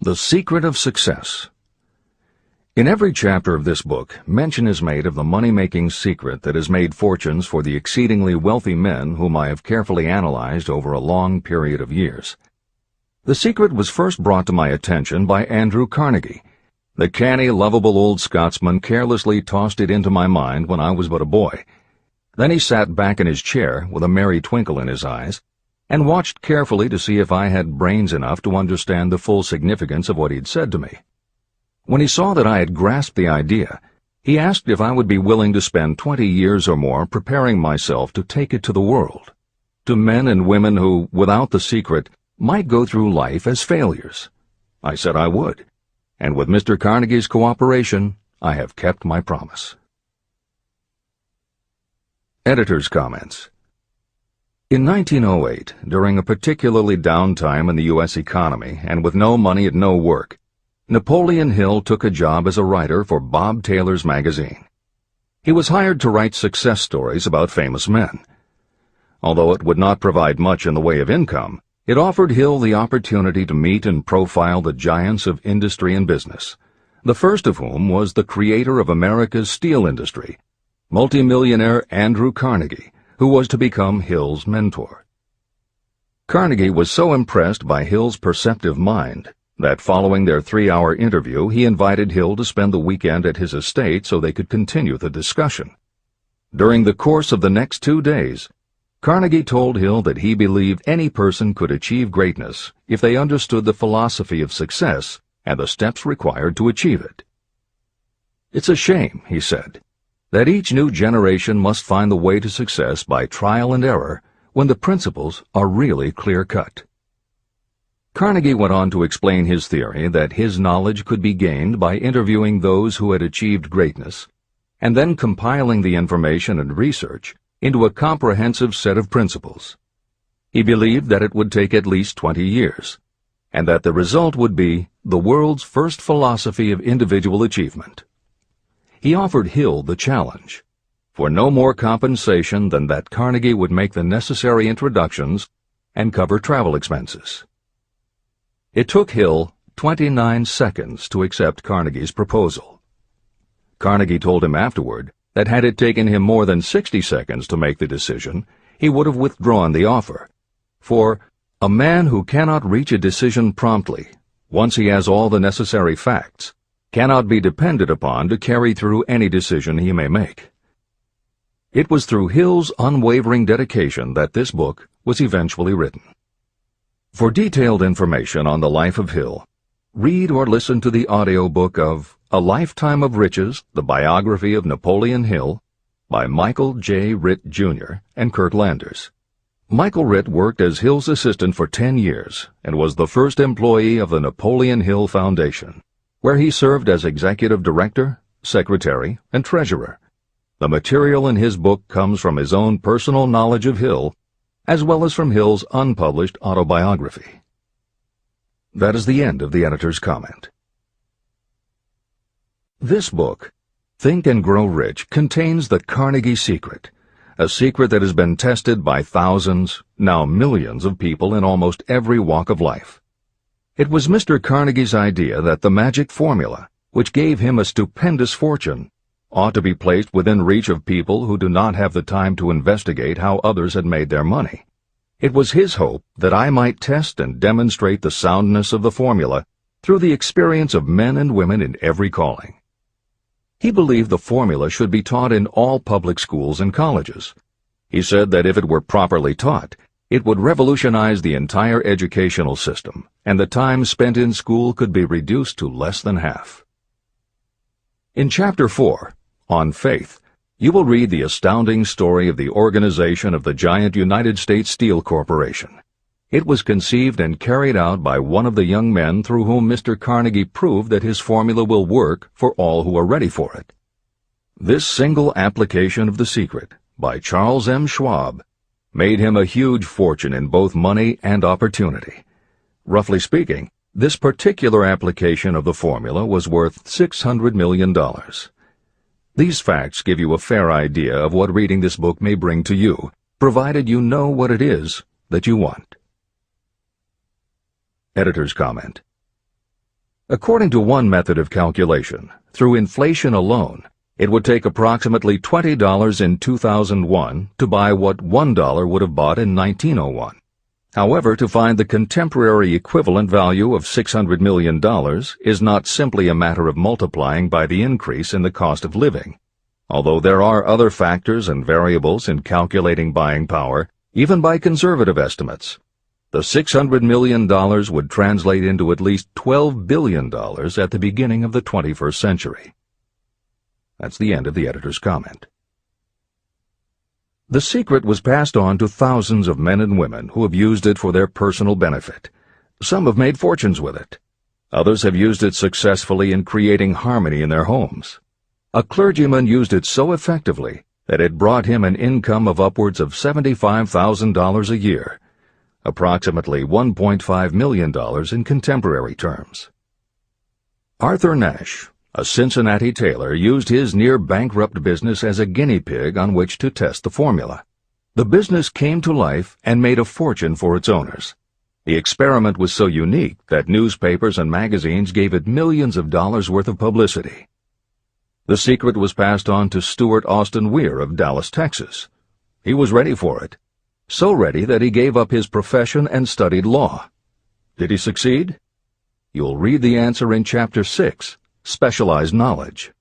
The Secret of Success. In every chapter of this book, mention is made of the money-making secret that has made fortunes for the exceedingly wealthy men whom I have carefully analyzed over a long period of years. The secret was first brought to my attention by Andrew Carnegie. The canny, lovable old Scotsman carelessly tossed it into my mind when I was but a boy. Then he sat back in his chair with a merry twinkle in his eyes and watched carefully to see if I had brains enough to understand the full significance of what he'd said to me. When he saw that I had grasped the idea, he asked if I would be willing to spend 20 years or more preparing myself to take it to the world, to men and women who, without the secret, might go through life as failures. I said I would, and with Mr. Carnegie's cooperation, I have kept my promise. Editor's comments. In 1908, during a particularly down time in the U.S. economy and with no money and no work, Napoleon Hill took a job as a writer for Bob Taylor's magazine. He was hired to write success stories about famous men. Although it would not provide much in the way of income, it offered Hill the opportunity to meet and profile the giants of industry and business, the first of whom was the creator of America's steel industry, multimillionaire Andrew Carnegie, who was to become Hill's mentor. Carnegie was so impressed by Hill's perceptive mind that following their 3-hour interview, he invited Hill to spend the weekend at his estate so they could continue the discussion. During the course of the next 2 days, Carnegie told Hill that he believed any person could achieve greatness if they understood the philosophy of success and the steps required to achieve it. "It's a shame," he said, "that each new generation must find the way to success by trial and error when the principles are really clear-cut." Carnegie went on to explain his theory that his knowledge could be gained by interviewing those who had achieved greatness, and then compiling the information and research into a comprehensive set of principles. He believed that it would take at least 20 years, and that the result would be the world's first philosophy of individual achievement. He offered Hill the challenge, for no more compensation than that Carnegie would make the necessary introductions and cover travel expenses. It took Hill 29 seconds to accept Carnegie's proposal. Carnegie told him afterward that had it taken him more than 60 seconds to make the decision, he would have withdrawn the offer. For a man who cannot reach a decision promptly, once he has all the necessary facts, cannot be depended upon to carry through any decision he may make. It was through Hill's unwavering dedication that this book was eventually written. For detailed information on the life of Hill, read or listen to the audiobook of A Lifetime of Riches, the Biography of Napoleon Hill, by Michael J. Ritt, Jr. and Kurt Landers. Michael Ritt worked as Hill's assistant for 10 years and was the first employee of the Napoleon Hill Foundation, where he served as executive director, secretary, and treasurer. The material in his book comes from his own personal knowledge of Hill, as well as from Hill's unpublished autobiography. That is the end of the editor's comment. This book, Think and Grow Rich, contains the Carnegie secret, a secret that has been tested by thousands, now millions of people in almost every walk of life. It was Mr. Carnegie's idea that the magic formula, which gave him a stupendous fortune, ought to be placed within reach of people who do not have the time to investigate how others had made their money. It was his hope that I might test and demonstrate the soundness of the formula through the experience of men and women in every calling. He believed the formula should be taught in all public schools and colleges. He said that if it were properly taught, it would revolutionize the entire educational system, and the time spent in school could be reduced to less than half. In Chapter 4, On Faith, you will read the astounding story of the organization of the giant United States Steel Corporation. It was conceived and carried out by one of the young men through whom Mr. Carnegie proved that his formula will work for all who are ready for it. This single application of the secret, by Charles M. Schwab, made him a huge fortune in both money and opportunity. Roughly speaking, this particular application of the formula was worth $600 million. These facts give you a fair idea of what reading this book may bring to you, provided you know what it is that you want. Editor's comment. According to one method of calculation, through inflation alone, it would take approximately $20 in 2001 to buy what $1 would have bought in 1901. However, to find the contemporary equivalent value of $600 million is not simply a matter of multiplying by the increase in the cost of living. Although there are other factors and variables in calculating buying power, even by conservative estimates, the $600 million would translate into at least $12 billion at the beginning of the 21st century. That's the end of the editor's comment. The secret was passed on to thousands of men and women who have used it for their personal benefit. Some have made fortunes with it. Others have used it successfully in creating harmony in their homes. A clergyman used it so effectively that it brought him an income of upwards of $75,000 a year, approximately $1.5 million in contemporary terms. Arthur Nash, a Cincinnati tailor, used his near-bankrupt business as a guinea pig on which to test the formula. The business came to life and made a fortune for its owners. The experiment was so unique that newspapers and magazines gave it millions of dollars worth of publicity. The secret was passed on to Stuart Austin Weir of Dallas, Texas. He was ready for it, so ready that he gave up his profession and studied law. Did he succeed? You'll read the answer in Chapter 6, Specialized Knowledge.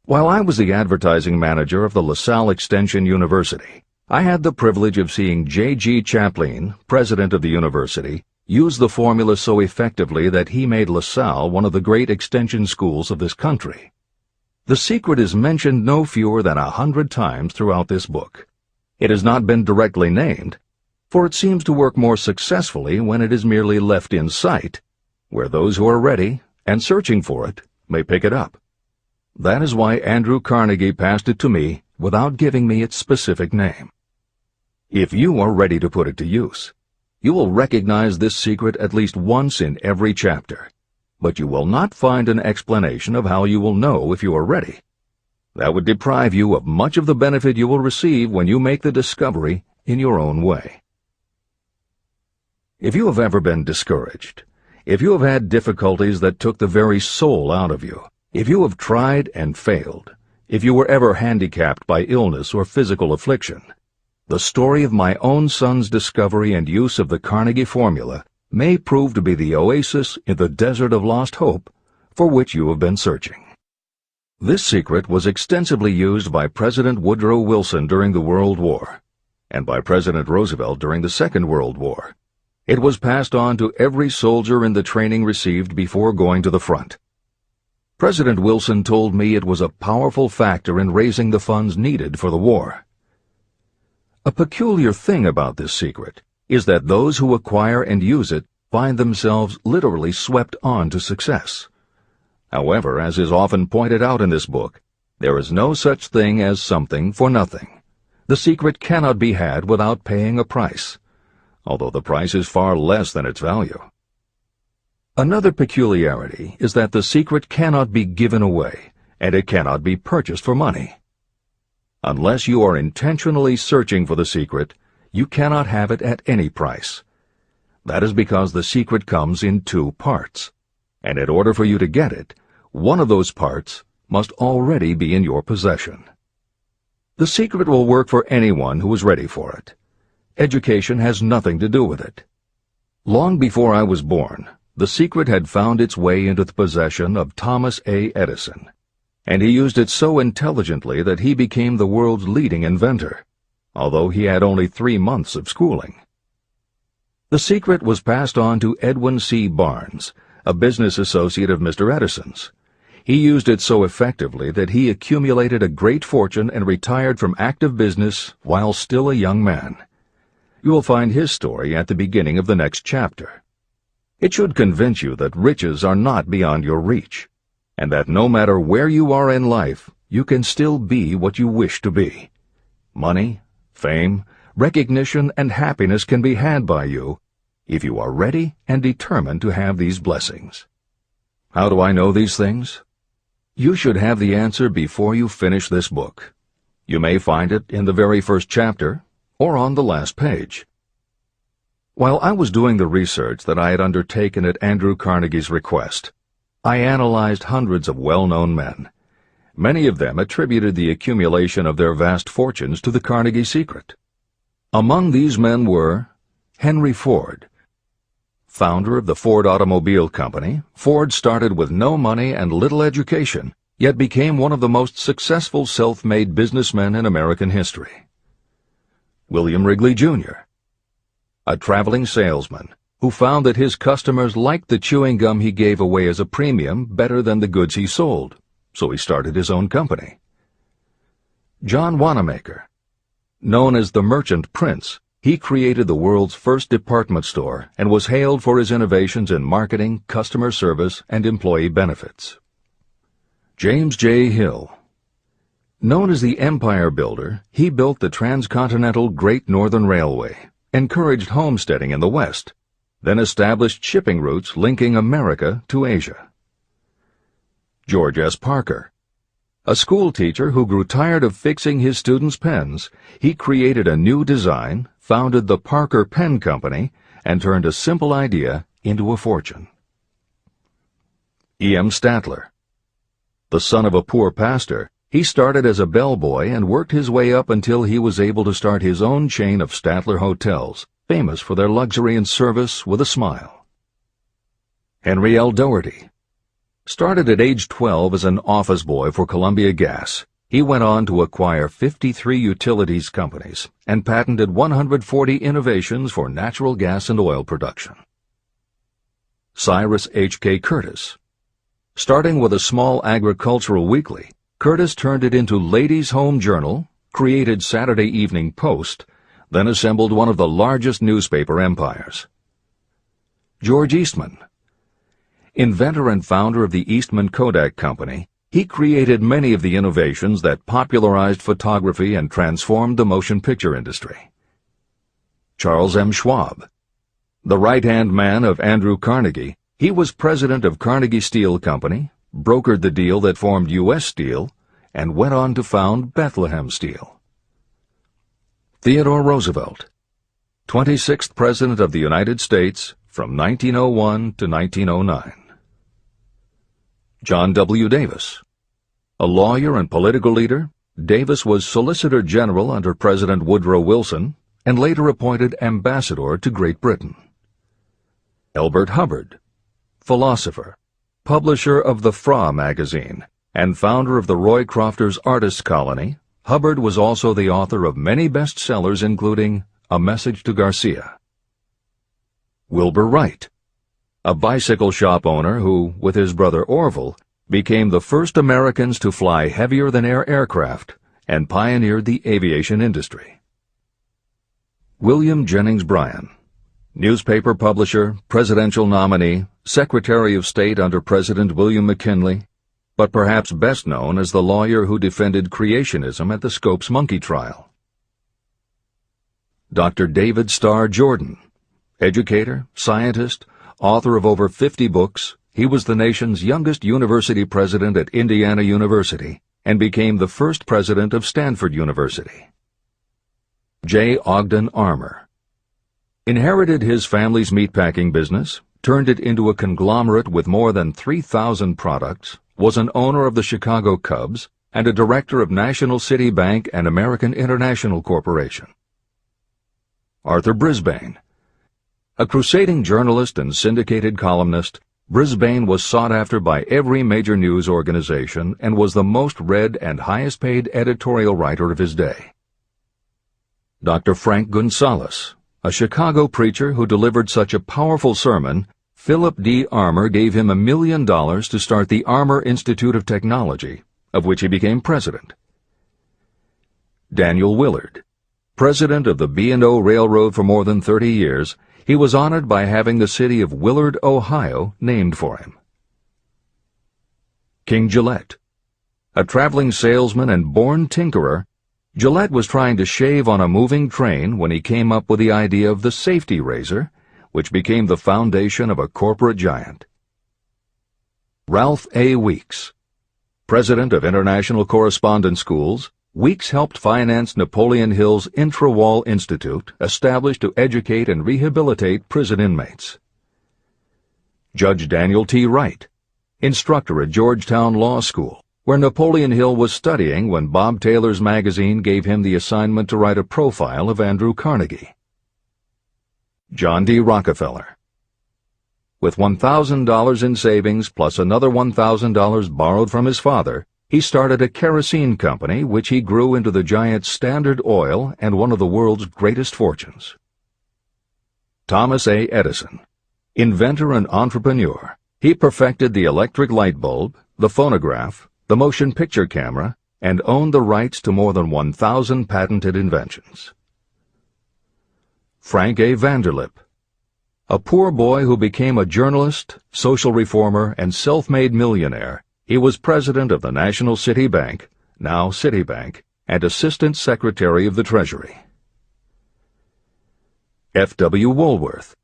While I was the advertising manager of the LaSalle Extension University, I had the privilege of seeing J.G. Chaplin, president of the university, use the formula so effectively that he made LaSalle one of the great extension schools of this country. The secret is mentioned no fewer than 100 times throughout this book. It has not been directly named, for it seems to work more successfully when it is merely left in sight, where those who are ready and searching for it may pick it up. That is why Andrew Carnegie passed it to me without giving me its specific name. If you are ready to put it to use, you will recognize this secret at least once in every chapter, but you will not find an explanation of how you will know if you are ready. That would deprive you of much of the benefit you will receive when you make the discovery in your own way. If you have ever been discouraged, if you have had difficulties that took the very soul out of you, if you have tried and failed, if you were ever handicapped by illness or physical affliction, the story of my own son's discovery and use of the Carnegie formula may prove to be the oasis in the desert of lost hope for which you have been searching. This secret was extensively used by President Woodrow Wilson during the World War, and by President Roosevelt during the Second World War. It was passed on to every soldier in the training received before going to the front. President Wilson told me it was a powerful factor in raising the funds needed for the war. A peculiar thing about this secret is that those who acquire and use it find themselves literally swept on to success. However, as is often pointed out in this book, there is no such thing as something for nothing. The secret cannot be had without paying a price, although the price is far less than its value. Another peculiarity is that the secret cannot be given away, and it cannot be purchased for money. Unless you are intentionally searching for the secret, you cannot have it at any price. That is because the secret comes in two parts, and in order for you to get it, one of those parts must already be in your possession. The secret will work for anyone who is ready for it. Education has nothing to do with it. Long before I was born, the secret had found its way into the possession of Thomas A. Edison, and he used it so intelligently that he became the world's leading inventor, although he had only 3 months of schooling. The secret was passed on to Edwin C. Barnes, a business associate of Mr. Edison's. He used it so effectively that he accumulated a great fortune and retired from active business while still a young man. You will find his story at the beginning of the next chapter. It should convince you that riches are not beyond your reach, and that no matter where you are in life, you can still be what you wish to be. Money, fame, recognition, and happiness can be had by you if you are ready and determined to have these blessings. How do I know these things? You should have the answer before you finish this book. You may find it in the very first chapter or on the last page. While I was doing the research that I had undertaken at Andrew Carnegie's request, I analyzed hundreds of well-known men. Many of them attributed the accumulation of their vast fortunes to the Carnegie secret. Among these men were Henry Ford. Founder of the Ford Automobile Company, Ford started with no money and little education, yet became one of the most successful self-made businessmen in American history. William Wrigley, Jr., a traveling salesman who found that his customers liked the chewing gum he gave away as a premium better than the goods he sold, so he started his own company. John Wanamaker. Known as the Merchant Prince, he created the world's first department store and was hailed for his innovations in marketing, customer service, and employee benefits. James J. Hill. Known as the Empire Builder, he built the transcontinental Great Northern Railway, encouraged homesteading in the West, then established shipping routes linking America to Asia. George S. Parker. A school teacher who grew tired of fixing his students' pens, he created a new design, founded the Parker Pen Company, and turned a simple idea into a fortune. E. M. Statler. The son of a poor pastor, he started as a bellboy and worked his way up until he was able to start his own chain of Statler hotels, famous for their luxury and service with a smile. Henry L. Doherty. Started at age 12 as an office boy for Columbia Gas, he went on to acquire 53 utilities companies and patented 140 innovations for natural gas and oil production. Cyrus H. K. Curtis. Starting with a small agricultural weekly, Curtis turned it into Ladies' Home Journal, created Saturday Evening Post, then assembled one of the largest newspaper empires. George Eastman. Inventor and founder of the Eastman Kodak Company, he created many of the innovations that popularized photography and transformed the motion picture industry. Charles M. Schwab. The right-hand man of Andrew Carnegie, he was president of Carnegie Steel Company, brokered the deal that formed U.S. Steel, and went on to found Bethlehem Steel. Theodore Roosevelt. 26th President of the United States from 1901 to 1909. John W. Davis. A lawyer and political leader, Davis was Solicitor General under President Woodrow Wilson and later appointed Ambassador to Great Britain. Elbert Hubbard. Philosopher, publisher of the Fra magazine, and founder of the Roy Crofters Artists Colony, Hubbard was also the author of many bestsellers including A Message to Garcia. Wilbur Wright. A bicycle shop owner who, with his brother Orville, became the first Americans to fly heavier-than-air aircraft and pioneered the aviation industry. William Jennings Bryan. Newspaper publisher, presidential nominee, Secretary of State under President William McKinley, but perhaps best known as the lawyer who defended creationism at the Scopes monkey trial. Dr. David Starr Jordan. Educator, scientist, author of over 50 books, he was the nation's youngest university president at Indiana University and became the first president of Stanford University. J. Ogden Armour. Inherited his family's meatpacking business, turned it into a conglomerate with more than 3,000 products, was an owner of the Chicago Cubs, and a director of National City Bank and American International Corporation. Arthur Brisbane. A crusading journalist and syndicated columnist, Brisbane was sought after by every major news organization and was the most read and highest-paid editorial writer of his day. Dr. Frank Gonzalez. A Chicago preacher who delivered such a powerful sermon, Philip D. Armour gave him $1 million to start the Armour Institute of Technology, of which he became president. Daniel Willard. President of the B&O Railroad for more than 30 years, he was honored by having the city of Willard, Ohio, named for him. King Gillette. A traveling salesman and born tinkerer, Gillette was trying to shave on a moving train when he came up with the idea of the safety razor, which became the foundation of a corporate giant. Ralph A. Weeks. President of International Correspondence Schools, Weeks helped finance Napoleon Hill's Intra-Wall Institute, established to educate and rehabilitate prison inmates. Judge Daniel T. Wright, instructor at Georgetown Law School, where Napoleon Hill was studying when Bob Taylor's magazine gave him the assignment to write a profile of Andrew Carnegie. John D. Rockefeller. With $1,000 in savings plus another $1,000 borrowed from his father, he started a kerosene company which he grew into the giant Standard Oil and one of the world's greatest fortunes. Thomas A. Edison. Inventor and entrepreneur, he perfected the electric light bulb, the phonograph, the motion picture camera, and owned the rights to more than 1,000 patented inventions. Frank A. Vanderlip. A poor boy who became a journalist, social reformer, and self-made millionaire, he was president of the National City Bank, now Citibank, and Assistant Secretary of the Treasury. F. W. Woolworth.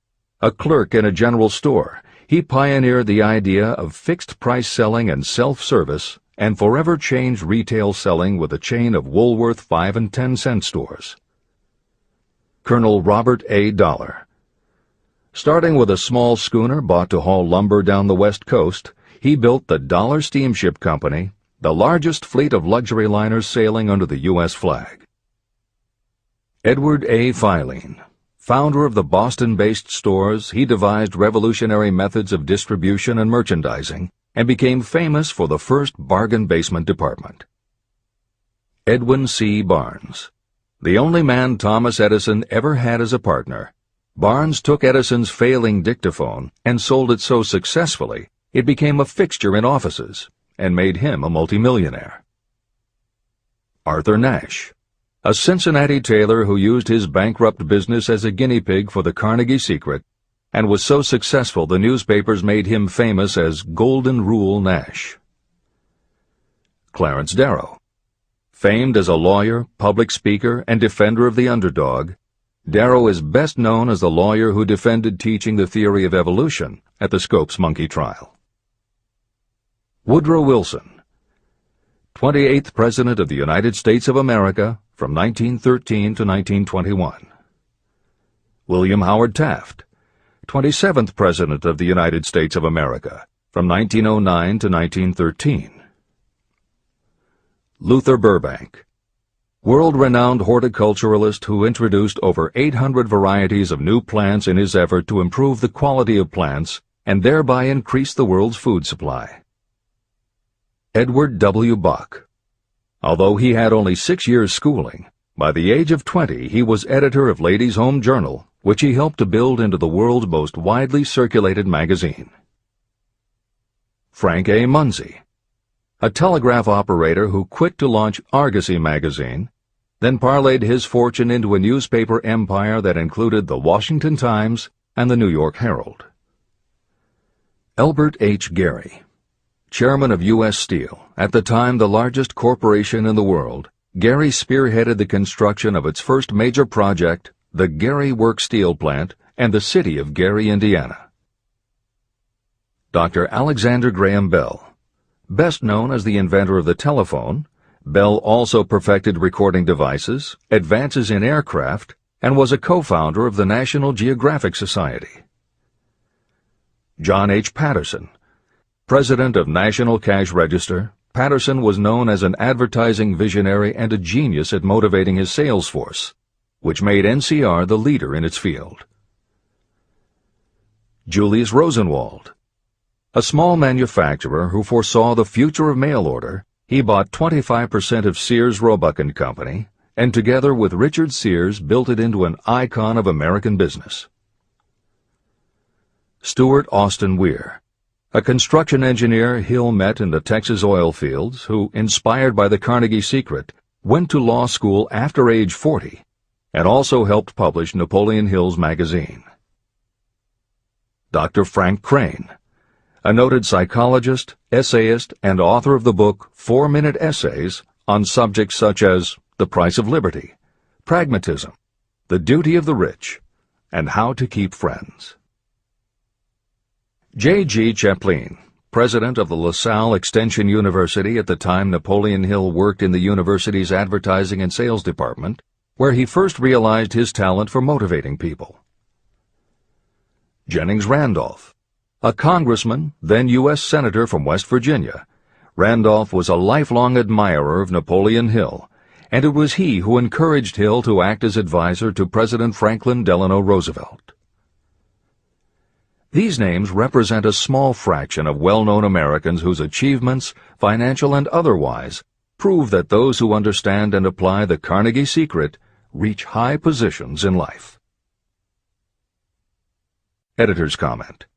A clerk in a general store, he pioneered the idea of fixed-price selling and self-service and forever changed retail selling with a chain of Woolworth 5 and 10 cent stores. Colonel Robert A. Dollar. Starting with a small schooner bought to haul lumber down the West Coast, he built the Dollar Steamship Company, the largest fleet of luxury liners sailing under the U.S. flag. Edward A. Filene. Founder of the Boston-based stores, he devised revolutionary methods of distribution and merchandising and became famous for the first bargain basement department. Edwin C. Barnes. The only man Thomas Edison ever had as a partner, Barnes took Edison's failing dictaphone and sold it so successfully it became a fixture in offices and made him a multimillionaire. Arthur Nash. A Cincinnati tailor who used his bankrupt business as a guinea pig for the Carnegie Secret and was so successful the newspapers made him famous as Golden Rule Nash. Clarence Darrow. Famed as a lawyer, public speaker, and defender of the underdog, Darrow is best known as the lawyer who defended teaching the theory of evolution at the Scopes monkey trial. Woodrow Wilson. 28th President of the United States of America from 1913 to 1921. William Howard Taft. 27th President of the United States of America from 1909 to 1913. Luther Burbank. World-renowned horticulturalist who introduced over 800 varieties of new plants in his effort to improve the quality of plants and thereby increase the world's food supply. Edward W. Buck. Although he had only 6 years schooling, by the age of 20 he was editor of Ladies' Home Journal, which he helped to build into the world's most widely circulated magazine. Frank A. Munsey. A telegraph operator who quit to launch Argosy magazine, then parlayed his fortune into a newspaper empire that included the Washington Times and the New York Herald. Elbert H. Gary. Chairman of U.S. Steel, at the time the largest corporation in the world, Gary spearheaded the construction of its first major project, the Gary Works Steel Plant, and the city of Gary, Indiana. Dr. Alexander Graham Bell. Best known as the inventor of the telephone, Bell also perfected recording devices, advances in aircraft, and was a co-founder of the National Geographic Society. John H. Patterson. President of National Cash Register, Patterson was known as an advertising visionary and a genius at motivating his sales force, which made NCR the leader in its field. Julius Rosenwald. A small manufacturer who foresaw the future of mail order, he bought 25% of Sears Roebuck & Company, and together with Richard Sears built it into an icon of American business. Stuart Austin Weir. A construction engineer Hill met in the Texas oil fields who, inspired by the Carnegie Secret, went to law school after age 40 and also helped publish Napoleon Hill's magazine. Dr. Frank Crane. A noted psychologist, essayist, and author of the book 4-Minute Essays on subjects such as the price of liberty, pragmatism, the duty of the rich, and how to keep friends. J. G. Chaplin, president of the LaSalle Extension University at the time Napoleon Hill worked in the university's advertising and sales department, where he first realized his talent for motivating people. Jennings Randolph, a congressman, then U.S. Senator from West Virginia. Randolph was a lifelong admirer of Napoleon Hill, and it was he who encouraged Hill to act as advisor to President Franklin Delano Roosevelt. These names represent a small fraction of well-known Americans whose achievements, financial and otherwise, prove that those who understand and apply the Carnegie Secret reach high positions in life. Editor's comment.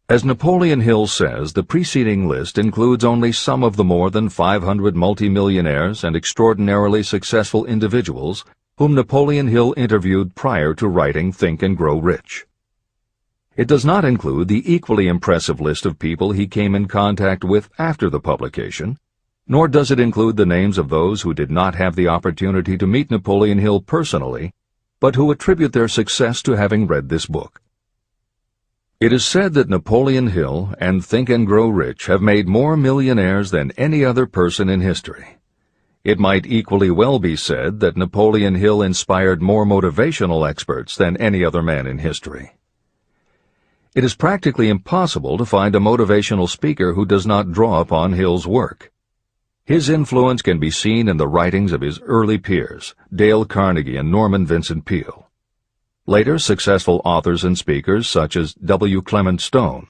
As Napoleon Hill says, the preceding list includes only some of the more than 500 multimillionaires and extraordinarily successful individuals whom Napoleon Hill interviewed prior to writing Think and Grow Rich. It does not include the equally impressive list of people he came in contact with after the publication, nor does it include the names of those who did not have the opportunity to meet Napoleon Hill personally, but who attribute their success to having read this book. It is said that Napoleon Hill and Think and Grow Rich have made more millionaires than any other person in history. It might equally well be said that Napoleon Hill inspired more motivational experts than any other man in history. It is practically impossible to find a motivational speaker who does not draw upon Hill's work. His influence can be seen in the writings of his early peers, Dale Carnegie and Norman Vincent Peale. Later, successful authors and speakers such as W. Clement Stone,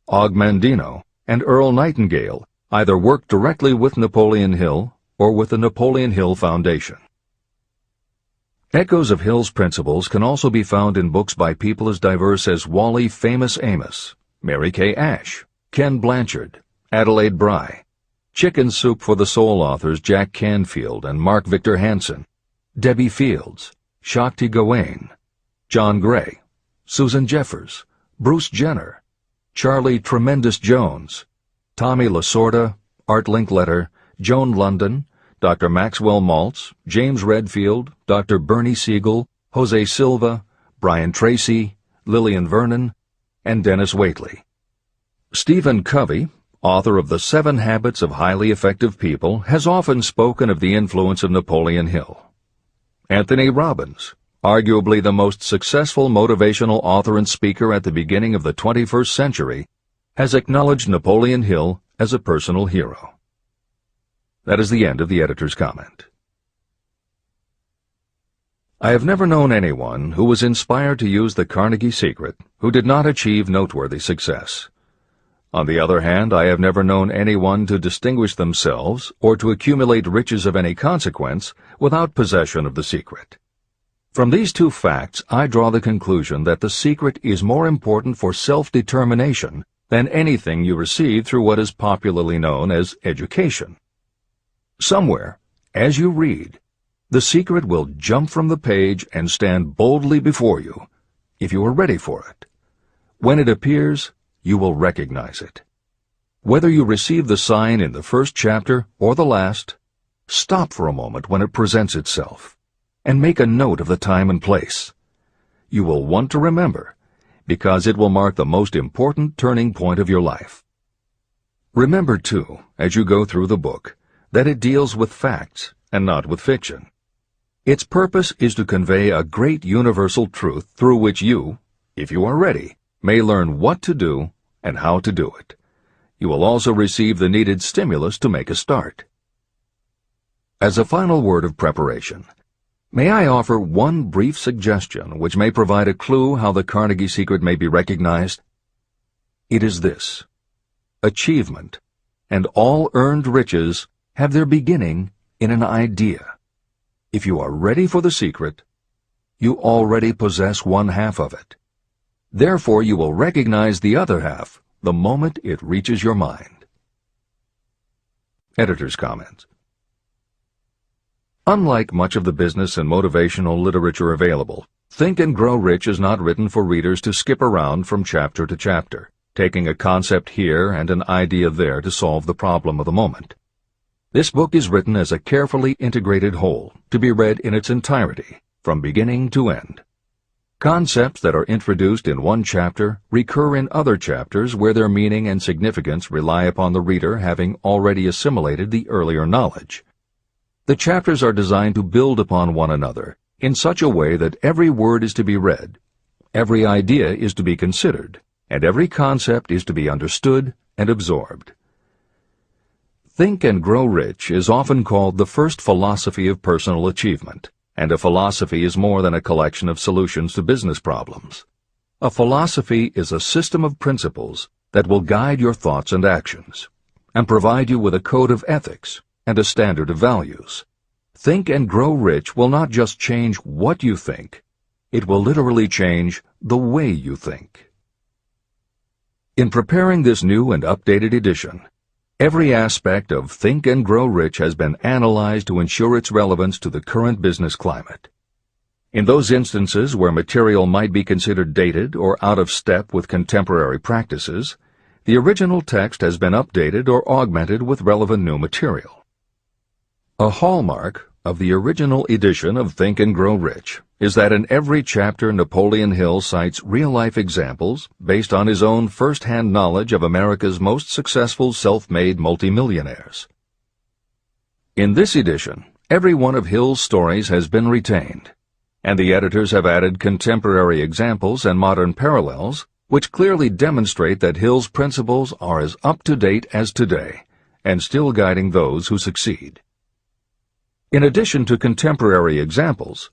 Og Mandino, and Earl Nightingale either worked directly with Napoleon Hill or with the Napoleon Hill Foundation. Echoes of Hill's principles can also be found in books by people as diverse as Wally Famous Amos, Mary Kay Ash, Ken Blanchard, Adelaide Bry, Chicken Soup for the Soul authors Jack Canfield and Mark Victor Hansen, Debbie Fields, Shakti Gawain, John Gray, Susan Jeffers, Bruce Jenner, Charlie Tremendous Jones, Tommy Lasorda, Art Linkletter, Joan London, Dr. Maxwell Maltz, James Redfield, Dr. Bernie Siegel, Jose Silva, Brian Tracy, Lillian Vernon, and Dennis Waitley. Stephen Covey, author of The 7 Habits of Highly Effective People, has often spoken of the influence of Napoleon Hill. Anthony Robbins, arguably the most successful motivational author and speaker at the beginning of the 21st century, has acknowledged Napoleon Hill as a personal hero. That is the end of the editor's comment. I have never known anyone who was inspired to use the Carnegie Secret who did not achieve noteworthy success. On the other hand, I have never known anyone to distinguish themselves or to accumulate riches of any consequence without possession of the secret. From these two facts, I draw the conclusion that the secret is more important for self-determination than anything you receive through what is popularly known as education. Somewhere, as you read, the secret will jump from the page and stand boldly before you, if you are ready for it. When it appears, you will recognize it. Whether you receive the sign in the first chapter or the last, stop for a moment when it presents itself, and make a note of the time and place. You will want to remember, because it will mark the most important turning point of your life. Remember, too, as you go through the book, that it deals with facts and not with fiction. Its purpose is to convey a great universal truth through which you, if you are ready, may learn what to do and how to do it. You will also receive the needed stimulus to make a start. As a final word of preparation, may I offer one brief suggestion which may provide a clue how the Carnegie Secret may be recognized? It is this: achievement and all earned riches have their beginning in an idea. If you are ready for the secret, you already possess one half of it. Therefore, you will recognize the other half the moment it reaches your mind. Editor's comments. Unlike much of the business and motivational literature available, Think and Grow Rich is not written for readers to skip around from chapter to chapter, taking a concept here and an idea there to solve the problem of the moment. This book is written as a carefully integrated whole, to be read in its entirety, from beginning to end. Concepts that are introduced in one chapter recur in other chapters where their meaning and significance rely upon the reader having already assimilated the earlier knowledge. The chapters are designed to build upon one another in such a way that every word is to be read, every idea is to be considered, and every concept is to be understood and absorbed. Think and Grow Rich is often called the first philosophy of personal achievement, and a philosophy is more than a collection of solutions to business problems. A philosophy is a system of principles that will guide your thoughts and actions, and provide you with a code of ethics and a standard of values. Think and Grow Rich will not just change what you think, it will literally change the way you think. In preparing this new and updated edition, every aspect of Think and Grow Rich has been analyzed to ensure its relevance to the current business climate. In those instances where material might be considered dated or out of step with contemporary practices, the original text has been updated or augmented with relevant new material. A hallmark of the original edition of Think and Grow Rich is that in every chapter Napoleon Hill cites real-life examples based on his own first-hand knowledge of America's most successful self-made multimillionaires. In this edition, every one of Hill's stories has been retained, and the editors have added contemporary examples and modern parallels which clearly demonstrate that Hill's principles are as up-to-date as today and still guiding those who succeed. In addition to contemporary examples,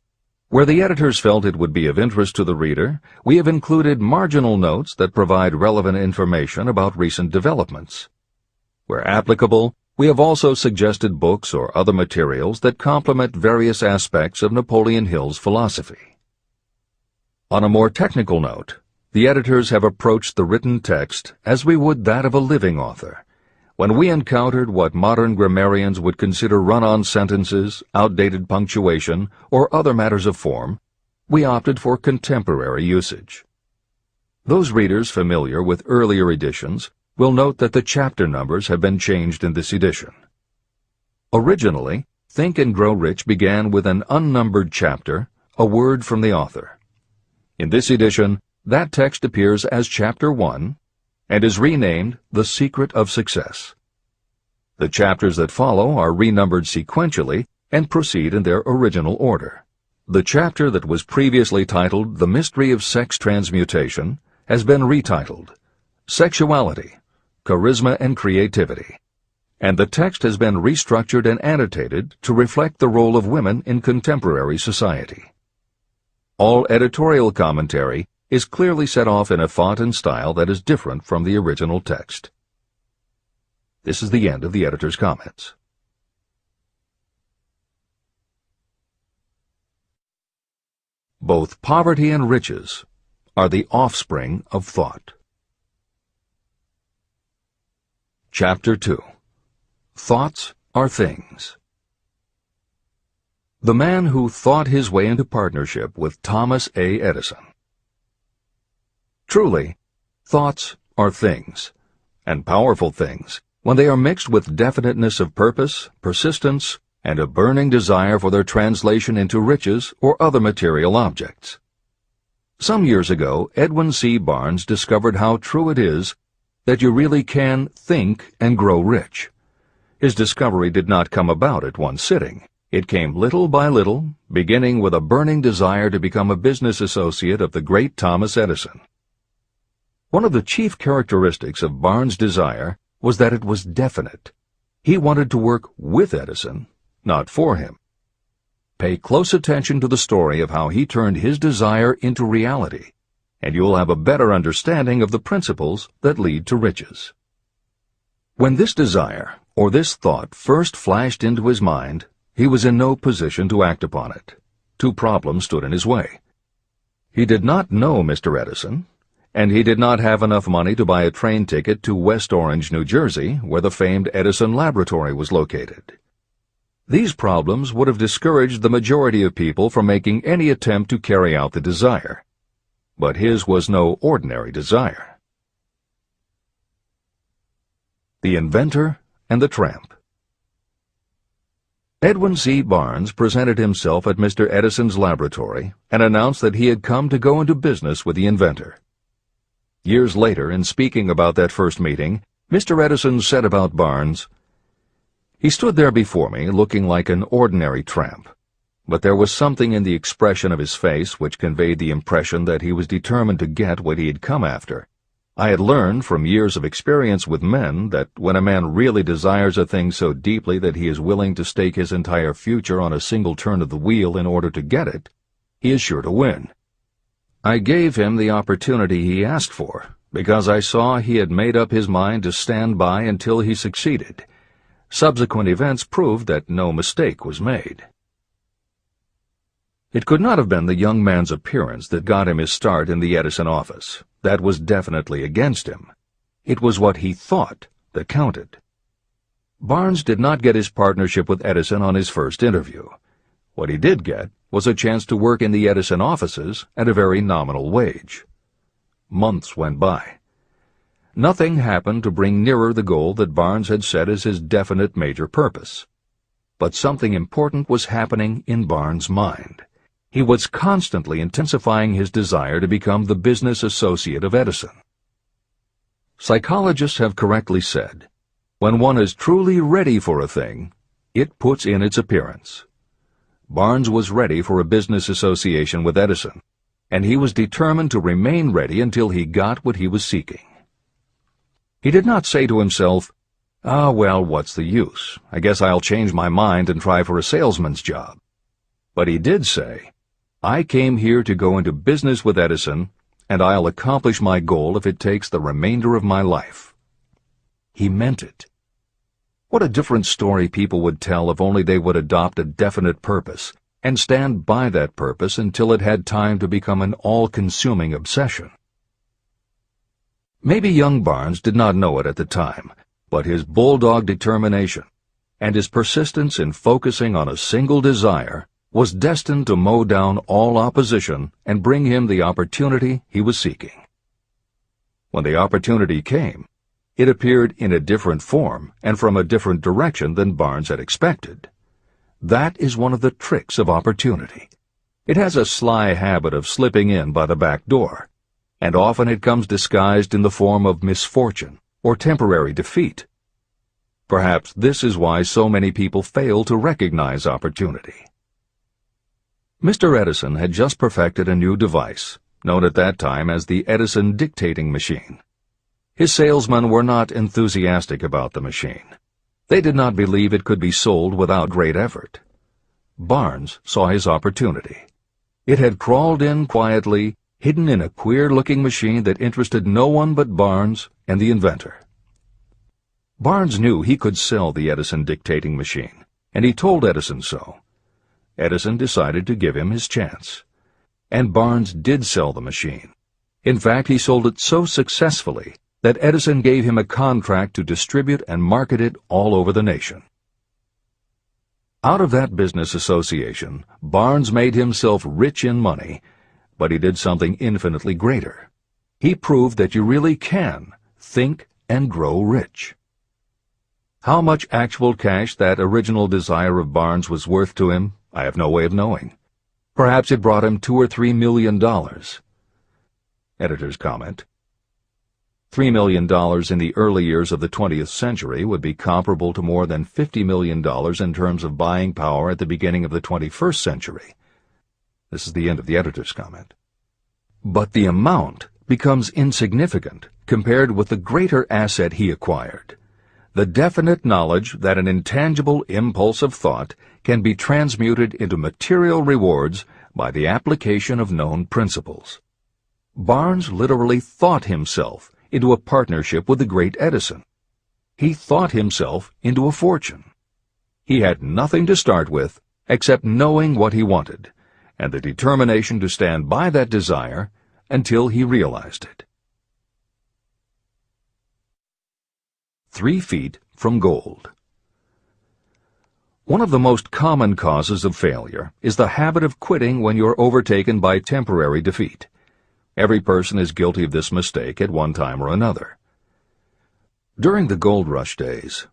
where the editors felt it would be of interest to the reader, we have included marginal notes that provide relevant information about recent developments. Where applicable, we have also suggested books or other materials that complement various aspects of Napoleon Hill's philosophy. On a more technical note, the editors have approached the written text as we would that of a living author. When we encountered what modern grammarians would consider run-on sentences, outdated punctuation, or other matters of form, we opted for contemporary usage. Those readers familiar with earlier editions will note that the chapter numbers have been changed in this edition. Originally, Think and Grow Rich began with an unnumbered chapter, a word from the author. In this edition, that text appears as Chapter 1, and is renamed The Secret of Success. The chapters that follow are renumbered sequentially and proceed in their original order. The chapter that was previously titled The Mystery of Sex Transmutation has been retitled Sexuality, Charisma and Creativity, and the text has been restructured and annotated to reflect the role of women in contemporary society. All editorial commentary is clearly set off in a font and style that is different from the original text. This is the end of the editor's comments. Both poverty and riches are the offspring of thought. Chapter 2. Thoughts are Things. The man who thought his way into partnership with Thomas A. Edison. Truly, thoughts are things, and powerful things, when they are mixed with definiteness of purpose, persistence, and a burning desire for their translation into riches or other material objects. Some years ago, Edwin C. Barnes discovered how true it is that you really can think and grow rich. His discovery did not come about at one sitting. It came little by little, beginning with a burning desire to become a business associate of the great Thomas Edison. One of the chief characteristics of Barnes' desire was that it was definite. He wanted to work with Edison, not for him. Pay close attention to the story of how he turned his desire into reality, and you'll have a better understanding of the principles that lead to riches. When this desire, or this thought, first flashed into his mind, he was in no position to act upon it. Two problems stood in his way. He did not know Mr. Edison, and he did not have enough money to buy a train ticket to West Orange, New Jersey, where the famed Edison Laboratory was located. These problems would have discouraged the majority of people from making any attempt to carry out the desire. But his was no ordinary desire. The Inventor and the Tramp. Edwin C. Barnes presented himself at Mr. Edison's laboratory and announced that he had come to go into business with the inventor. Years later, in speaking about that first meeting, Mr. Edison said about Barnes, "He stood there before me looking like an ordinary tramp, but there was something in the expression of his face which conveyed the impression that he was determined to get what he had come after. I had learned from years of experience with men that when a man really desires a thing so deeply that he is willing to stake his entire future on a single turn of the wheel in order to get it, he is sure to win. I gave him the opportunity he asked for, because I saw he had made up his mind to stand by until he succeeded. Subsequent events proved that no mistake was made." It could not have been the young man's appearance that got him his start in the Edison office. That was definitely against him. It was what he thought that counted. Barnes did not get his partnership with Edison on his first interview. What he did get was a chance to work in the Edison offices at a very nominal wage. Months went by. Nothing happened to bring nearer the goal that Barnes had set as his definite major purpose. But something important was happening in Barnes' mind. He was constantly intensifying his desire to become the business associate of Edison. Psychologists have correctly said, when one is truly ready for a thing, it puts in its appearance. Barnes was ready for a business association with Edison, and he was determined to remain ready until he got what he was seeking. He did not say to himself, well, what's the use? I guess I'll change my mind and try for a salesman's job. But he did say, I came here to go into business with Edison, and I'll accomplish my goal if it takes the remainder of my life. He meant it. What a different story people would tell if only they would adopt a definite purpose and stand by that purpose until it had time to become an all-consuming obsession. Maybe young Barnes did not know it at the time, but his bulldog determination and his persistence in focusing on a single desire was destined to mow down all opposition and bring him the opportunity he was seeking. When the opportunity came, it appeared in a different form and from a different direction than Barnes had expected. That is one of the tricks of opportunity. It has a sly habit of slipping in by the back door, and often it comes disguised in the form of misfortune or temporary defeat. Perhaps this is why so many people fail to recognize opportunity. Mr. Edison had just perfected a new device, known at that time as the Edison dictating machine. His salesmen were not enthusiastic about the machine. They did not believe it could be sold without great effort. Barnes saw his opportunity. It had crawled in quietly, hidden in a queer-looking machine that interested no one but Barnes and the inventor. Barnes knew he could sell the Edison dictating machine, and he told Edison so. Edison decided to give him his chance. And Barnes did sell the machine. In fact, he sold it so successfully that Edison gave him a contract to distribute and market it all over the nation. Out of that business association, Barnes made himself rich in money, but he did something infinitely greater. He proved that you really can think and grow rich. How much actual cash that original desire of Barnes was worth to him, I have no way of knowing. Perhaps it brought him $2 or $3 million. Editor's comment. $3 million in the early years of the 20th century would be comparable to more than $50 million in terms of buying power at the beginning of the 21st century. This is the end of the editor's comment. But the amount becomes insignificant compared with the greater asset he acquired. The definite knowledge that an intangible impulse of thought can be transmuted into material rewards by the application of known principles. Barnes literally thought himself into a partnership with the great Edison. He thought himself into a fortune. He had nothing to start with except knowing what he wanted, and the determination to stand by that desire until he realized it. 3 feet from gold. One of the most common causes of failure is the habit of quitting when you're overtaken by temporary defeat. Every person is guilty of this mistake at one time or another. During the gold rush days,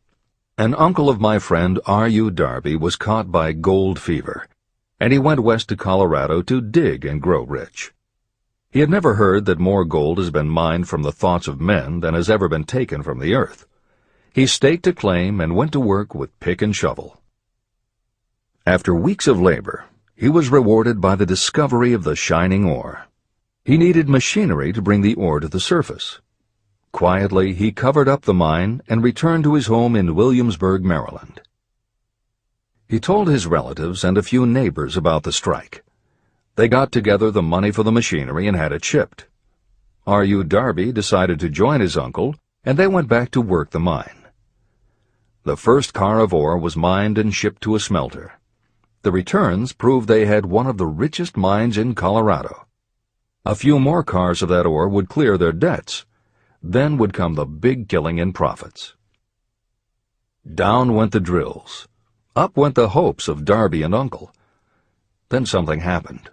An uncle of my friend R.U. Darby was caught by gold fever, and he went west to Colorado to dig and grow rich. He had never heard that more gold has been mined from the thoughts of men than has ever been taken from the earth. He staked a claim and went to work with pick and shovel. After weeks of labor, he was rewarded by the discovery of the shining ore. He needed machinery to bring the ore to the surface. Quietly, he covered up the mine and returned to his home in Williamsburg, Maryland. He told his relatives and a few neighbors about the strike. They got together the money for the machinery and had it shipped. R.U. Darby decided to join his uncle, and they went back to work the mine. The first car of ore was mined and shipped to a smelter. The returns proved they had one of the richest mines in Colorado. A few more cars of that ore would clear their debts. Then would come the big killing in profits. Down went the drills. Up went the hopes of Darby and Uncle. Then something happened.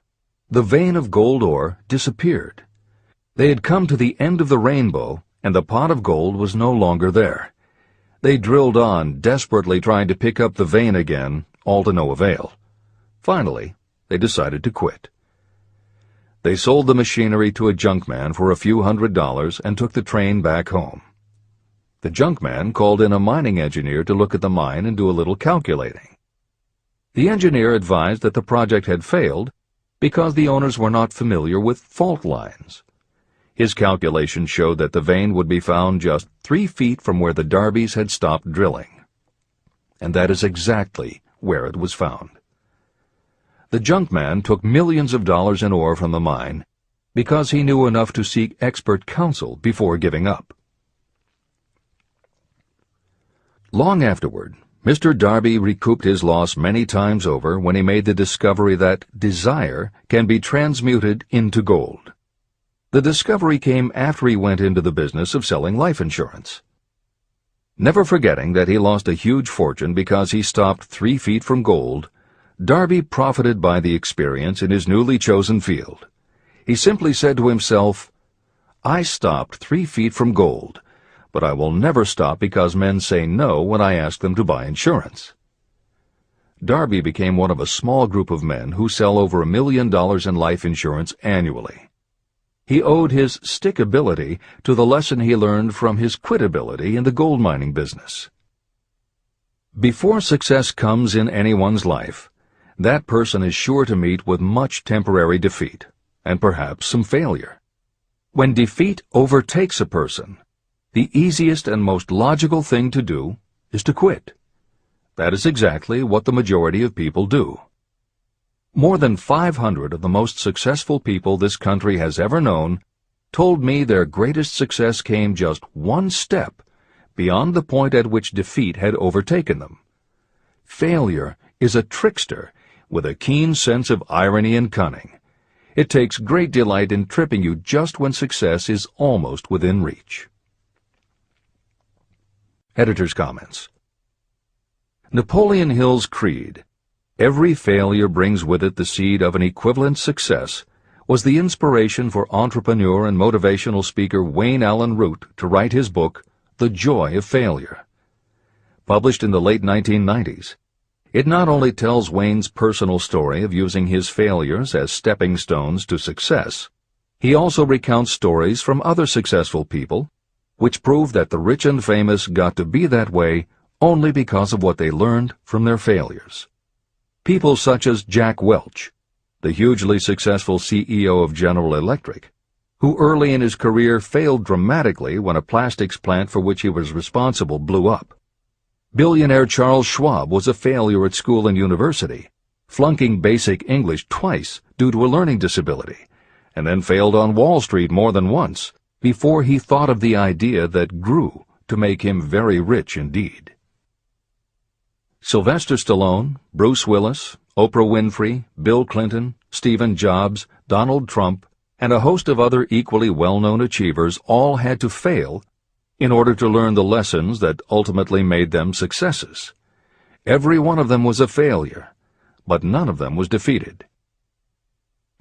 The vein of gold ore disappeared. They had come to the end of the rainbow, and the pot of gold was no longer there. They drilled on, desperately trying to pick up the vein again, all to no avail. Finally, they decided to quit. They sold the machinery to a junkman for a few $100s and took the train back home. The junkman called in a mining engineer to look at the mine and do a little calculating. The engineer advised that the project had failed because the owners were not familiar with fault lines. His calculations showed that the vein would be found just 3 feet from where the Darbys had stopped drilling. And that is exactly where it was found. The junkman took millions of dollars in ore from the mine because he knew enough to seek expert counsel before giving up. Long afterward, Mr. Darby recouped his loss many times over when he made the discovery that desire can be transmuted into gold. The discovery came after he went into the business of selling life insurance. Never forgetting that he lost a huge fortune because he stopped 3 feet from gold, Darby profited by the experience in his newly chosen field. He simply said to himself, "I stopped 3 feet from gold, but I will never stop because men say no when I ask them to buy insurance." Darby became one of a small group of men who sell over $1 million in life insurance annually. He owed his stickability to the lesson he learned from his quitability in the gold mining business. Before success comes in anyone's life, that person is sure to meet with much temporary defeat, and perhaps some failure. When defeat overtakes a person, the easiest and most logical thing to do is to quit. That is exactly what the majority of people do. More than 500 of the most successful people this country has ever known told me their greatest success came just one step beyond the point at which defeat had overtaken them. Failure is a trickster with a keen sense of irony and cunning. It takes great delight in tripping you just when success is almost within reach. Editor's comments. Napoleon Hill's creed, "Every failure brings with it the seed of an equivalent success," was the inspiration for entrepreneur and motivational speaker Wayne Allen Root to write his book, The Joy of Failure. Published in the late 1990s, it not only tells Wayne's personal story of using his failures as stepping stones to success, he also recounts stories from other successful people, which prove that the rich and famous got to be that way only because of what they learned from their failures. People such as Jack Welch, the hugely successful CEO of General Electric, who early in his career failed dramatically when a plastics plant for which he was responsible blew up. Billionaire Charles Schwab was a failure at school and university, flunking basic English twice due to a learning disability, and then failed on Wall Street more than once before he thought of the idea that grew to make him very rich indeed. Sylvester Stallone, Bruce Willis, Oprah Winfrey, Bill Clinton, Stephen Jobs, Donald Trump, and a host of other equally well-known achievers all had to fail in order to learn the lessons that ultimately made them successes. Every one of them was a failure, but none of them was defeated.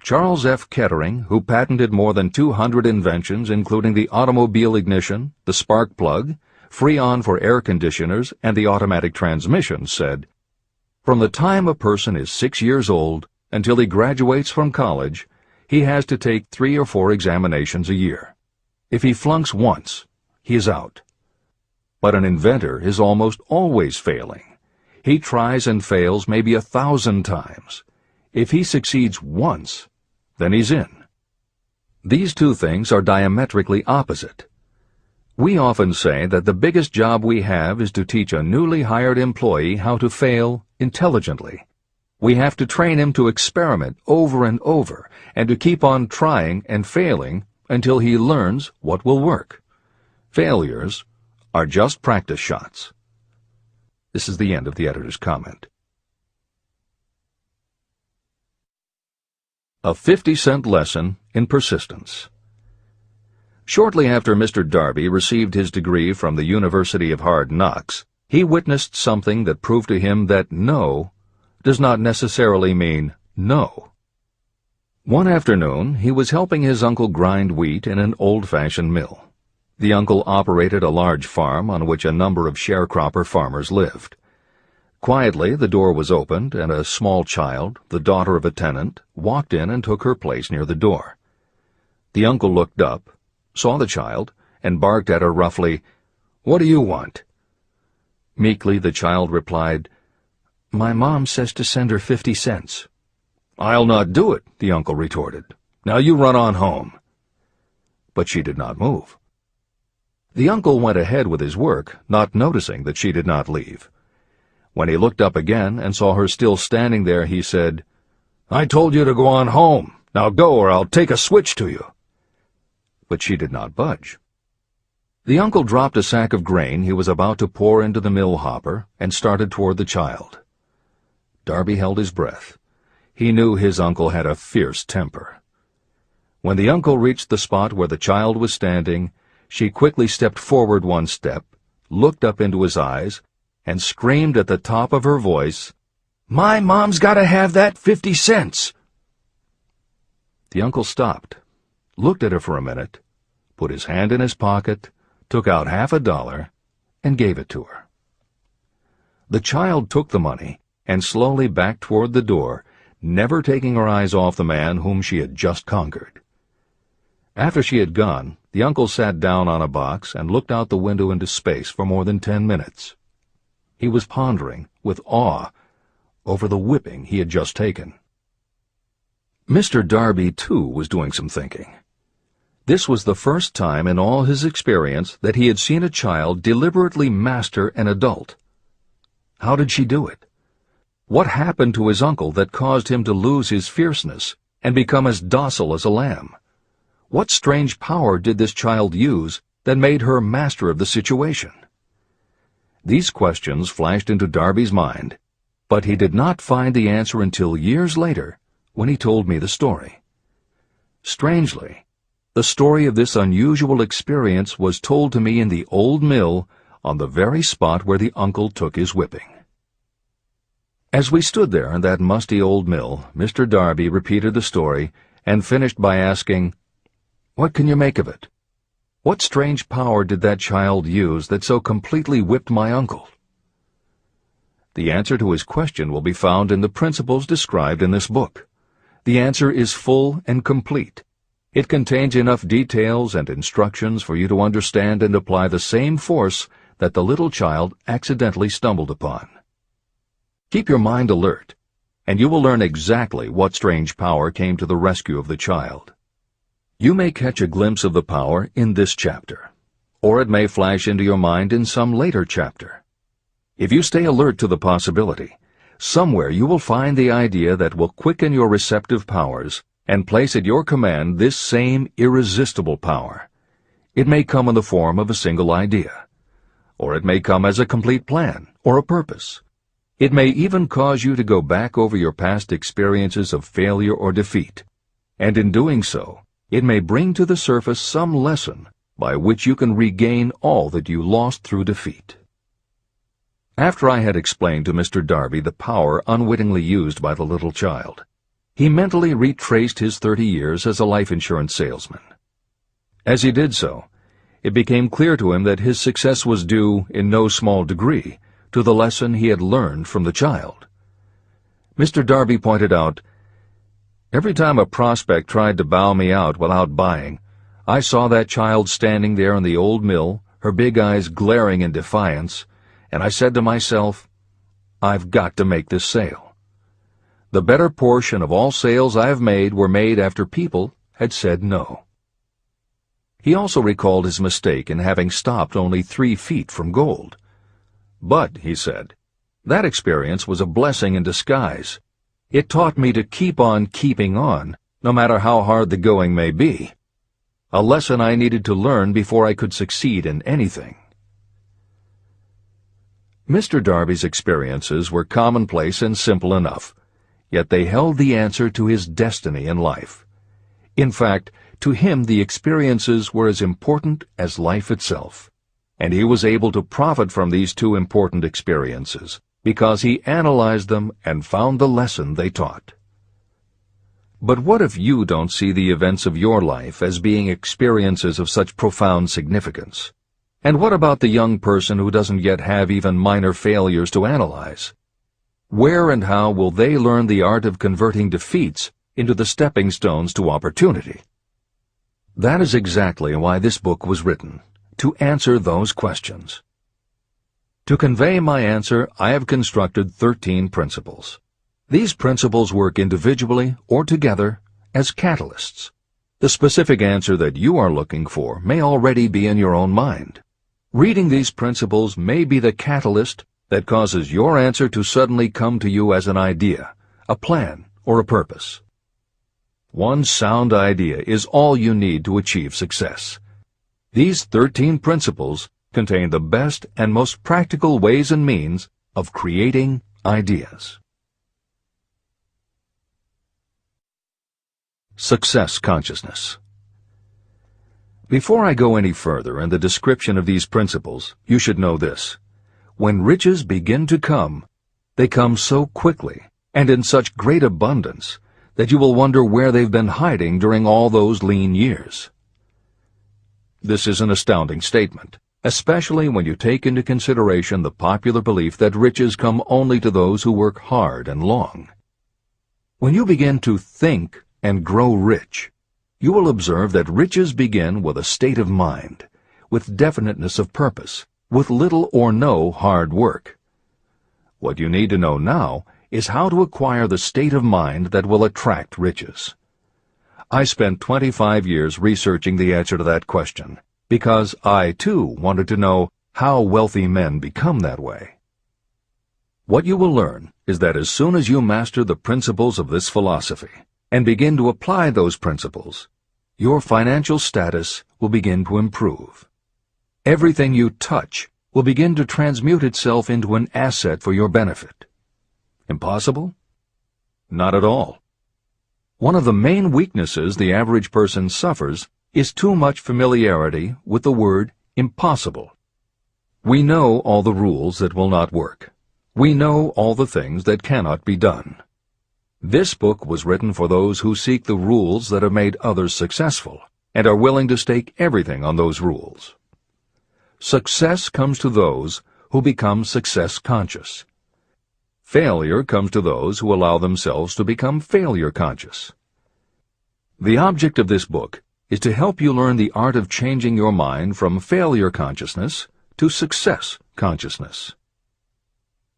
Charles F. Kettering, who patented more than 200 inventions including the automobile ignition, the spark plug, Freon for air conditioners and the automatic transmission, said, "From the time a person is 6 years old until he graduates from college, he has to take 3 or 4 examinations a year. If he flunks once, he is out." But an inventor is almost always failing. He tries and fails maybe 1,000 times. If he succeeds once, then he's in. These two things are diametrically opposite. We often say that the biggest job we have is to teach a newly hired employee how to fail intelligently. We have to train him to experiment over and over and to keep on trying and failing until he learns what will work. Failures are just practice shots. This is the end of the editor's comment. A 50-cent lesson in persistence. Shortly after Mr. Darby received his degree from the University of Hard Knocks, he witnessed something that proved to him that no does not necessarily mean no. One afternoon, he was helping his uncle grind wheat in an old-fashioned mill. The uncle operated a large farm on which a number of sharecropper farmers lived. Quietly, the door was opened, and a small child, the daughter of a tenant, walked in and took her place near the door. The uncle looked up, saw the child, and barked at her roughly, "What do you want?" Meekly, the child replied, "My mom says to send her 50 cents. "I'll not do it," the uncle retorted. "Now you run on home." But she did not move. The uncle went ahead with his work, not noticing that she did not leave. When he looked up again and saw her still standing there, he said, "I told you to go on home. Now go, or I'll take a switch to you." But she did not budge. The uncle dropped a sack of grain he was about to pour into the mill hopper and started toward the child. Darby held his breath. He knew his uncle had a fierce temper. When the uncle reached the spot where the child was standing, she quickly stepped forward one step, looked up into his eyes, and screamed at the top of her voice, "My mom's got to have that 50 cents!" The uncle stopped, looked at her for a minute, put his hand in his pocket, took out $50, and gave it to her. The child took the money and slowly backed toward the door, never taking her eyes off the man whom she had just conquered. After she had gone, the uncle sat down on a box and looked out the window into space for more than 10 minutes. He was pondering, with awe, over the whipping he had just taken. Mr. Darby, too, was doing some thinking. This was the first time in all his experience that he had seen a child deliberately master an adult. How did she do it? What happened to his uncle that caused him to lose his fierceness and become as docile as a lamb? What strange power did this child use that made her master of the situation? These questions flashed into Darby's mind, but he did not find the answer until years later, when he told me the story. Strangely, the story of this unusual experience was told to me in the old mill on the very spot where the uncle took his whipping. As we stood there in that musty old mill, Mr. Darby repeated the story and finished by asking, "What can you make of it? What strange power did that child use that so completely whipped my uncle?" The answer to his question will be found in the principles described in this book. The answer is full and complete. It contains enough details and instructions for you to understand and apply the same force that the little child accidentally stumbled upon. Keep your mind alert, and you will learn exactly what strange power came to the rescue of the child. You may catch a glimpse of the power in this chapter, or it may flash into your mind in some later chapter. If you stay alert to the possibility, somewhere you will find the idea that will quicken your receptive powers and place at your command this same irresistible power. It may come in the form of a single idea, or it may come as a complete plan or a purpose. It may even cause you to go back over your past experiences of failure or defeat, and in doing so, it may bring to the surface some lesson by which you can regain all that you lost through defeat. After I had explained to Mr. Darby the power unwittingly used by the little child, he mentally retraced his 30 years as a life insurance salesman. As he did so, it became clear to him that his success was due, in no small degree, to the lesson he had learned from the child. Mr. Darby pointed out, "Every time a prospect tried to bow me out without buying, I saw that child standing there in the old mill, her big eyes glaring in defiance, and I said to myself, I've got to make this sale. The better portion of all sales I have made were made after people had said no." He also recalled his mistake in having stopped only 3 feet from gold. "But," he said, "that experience was a blessing in disguise. It taught me to keep on keeping on, no matter how hard the going may be. A lesson I needed to learn before I could succeed in anything." Mr. Darby's experiences were commonplace and simple enough, yet they held the answer to his destiny in life. In fact, to him the experiences were as important as life itself, and he was able to profit from these 2 important experiences because he analyzed them and found the lesson they taught. But what if you don't see the events of your life as being experiences of such profound significance? And what about the young person who doesn't yet have even minor failures to analyze? Where and how will they learn the art of converting defeats into the stepping stones to opportunity? That is exactly why this book was written, to answer those questions. To convey my answer, I have constructed 13 principles. These principles work individually or together as catalysts. The specific answer that you are looking for may already be in your own mind. Reading these principles may be the catalyst that causes your answer to suddenly come to you as an idea, a plan, or a purpose. One sound idea is all you need to achieve success. These 13 principles contain the best and most practical ways and means of creating ideas. Success consciousness. Before I go any further in the description of these principles, you should know this. When riches begin to come, they come so quickly and in such great abundance that you will wonder where they've been hiding during all those lean years. This is an astounding statement, especially when you take into consideration the popular belief that riches come only to those who work hard and long. When you begin to think and grow rich, you will observe that riches begin with a state of mind, with definiteness of purpose, with little or no hard work. What you need to know now is how to acquire the state of mind that will attract riches. I spent 25 years researching the answer to that question, because I, too, wanted to know how wealthy men become that way. What you will learn is that as soon as you master the principles of this philosophy, and begin to apply those principles, your financial status will begin to improve. Everything you touch will begin to transmute itself into an asset for your benefit. Impossible? Not at all. One of the main weaknesses the average person suffers is too much familiarity with the word impossible. We know all the rules that will not work. We know all the things that cannot be done. This book was written for those who seek the rules that have made others successful and are willing to stake everything on those rules. Success comes to those who become success conscious. Failure comes to those who allow themselves to become failure conscious. The object of this book is to help you learn the art of changing your mind from failure consciousness to success consciousness.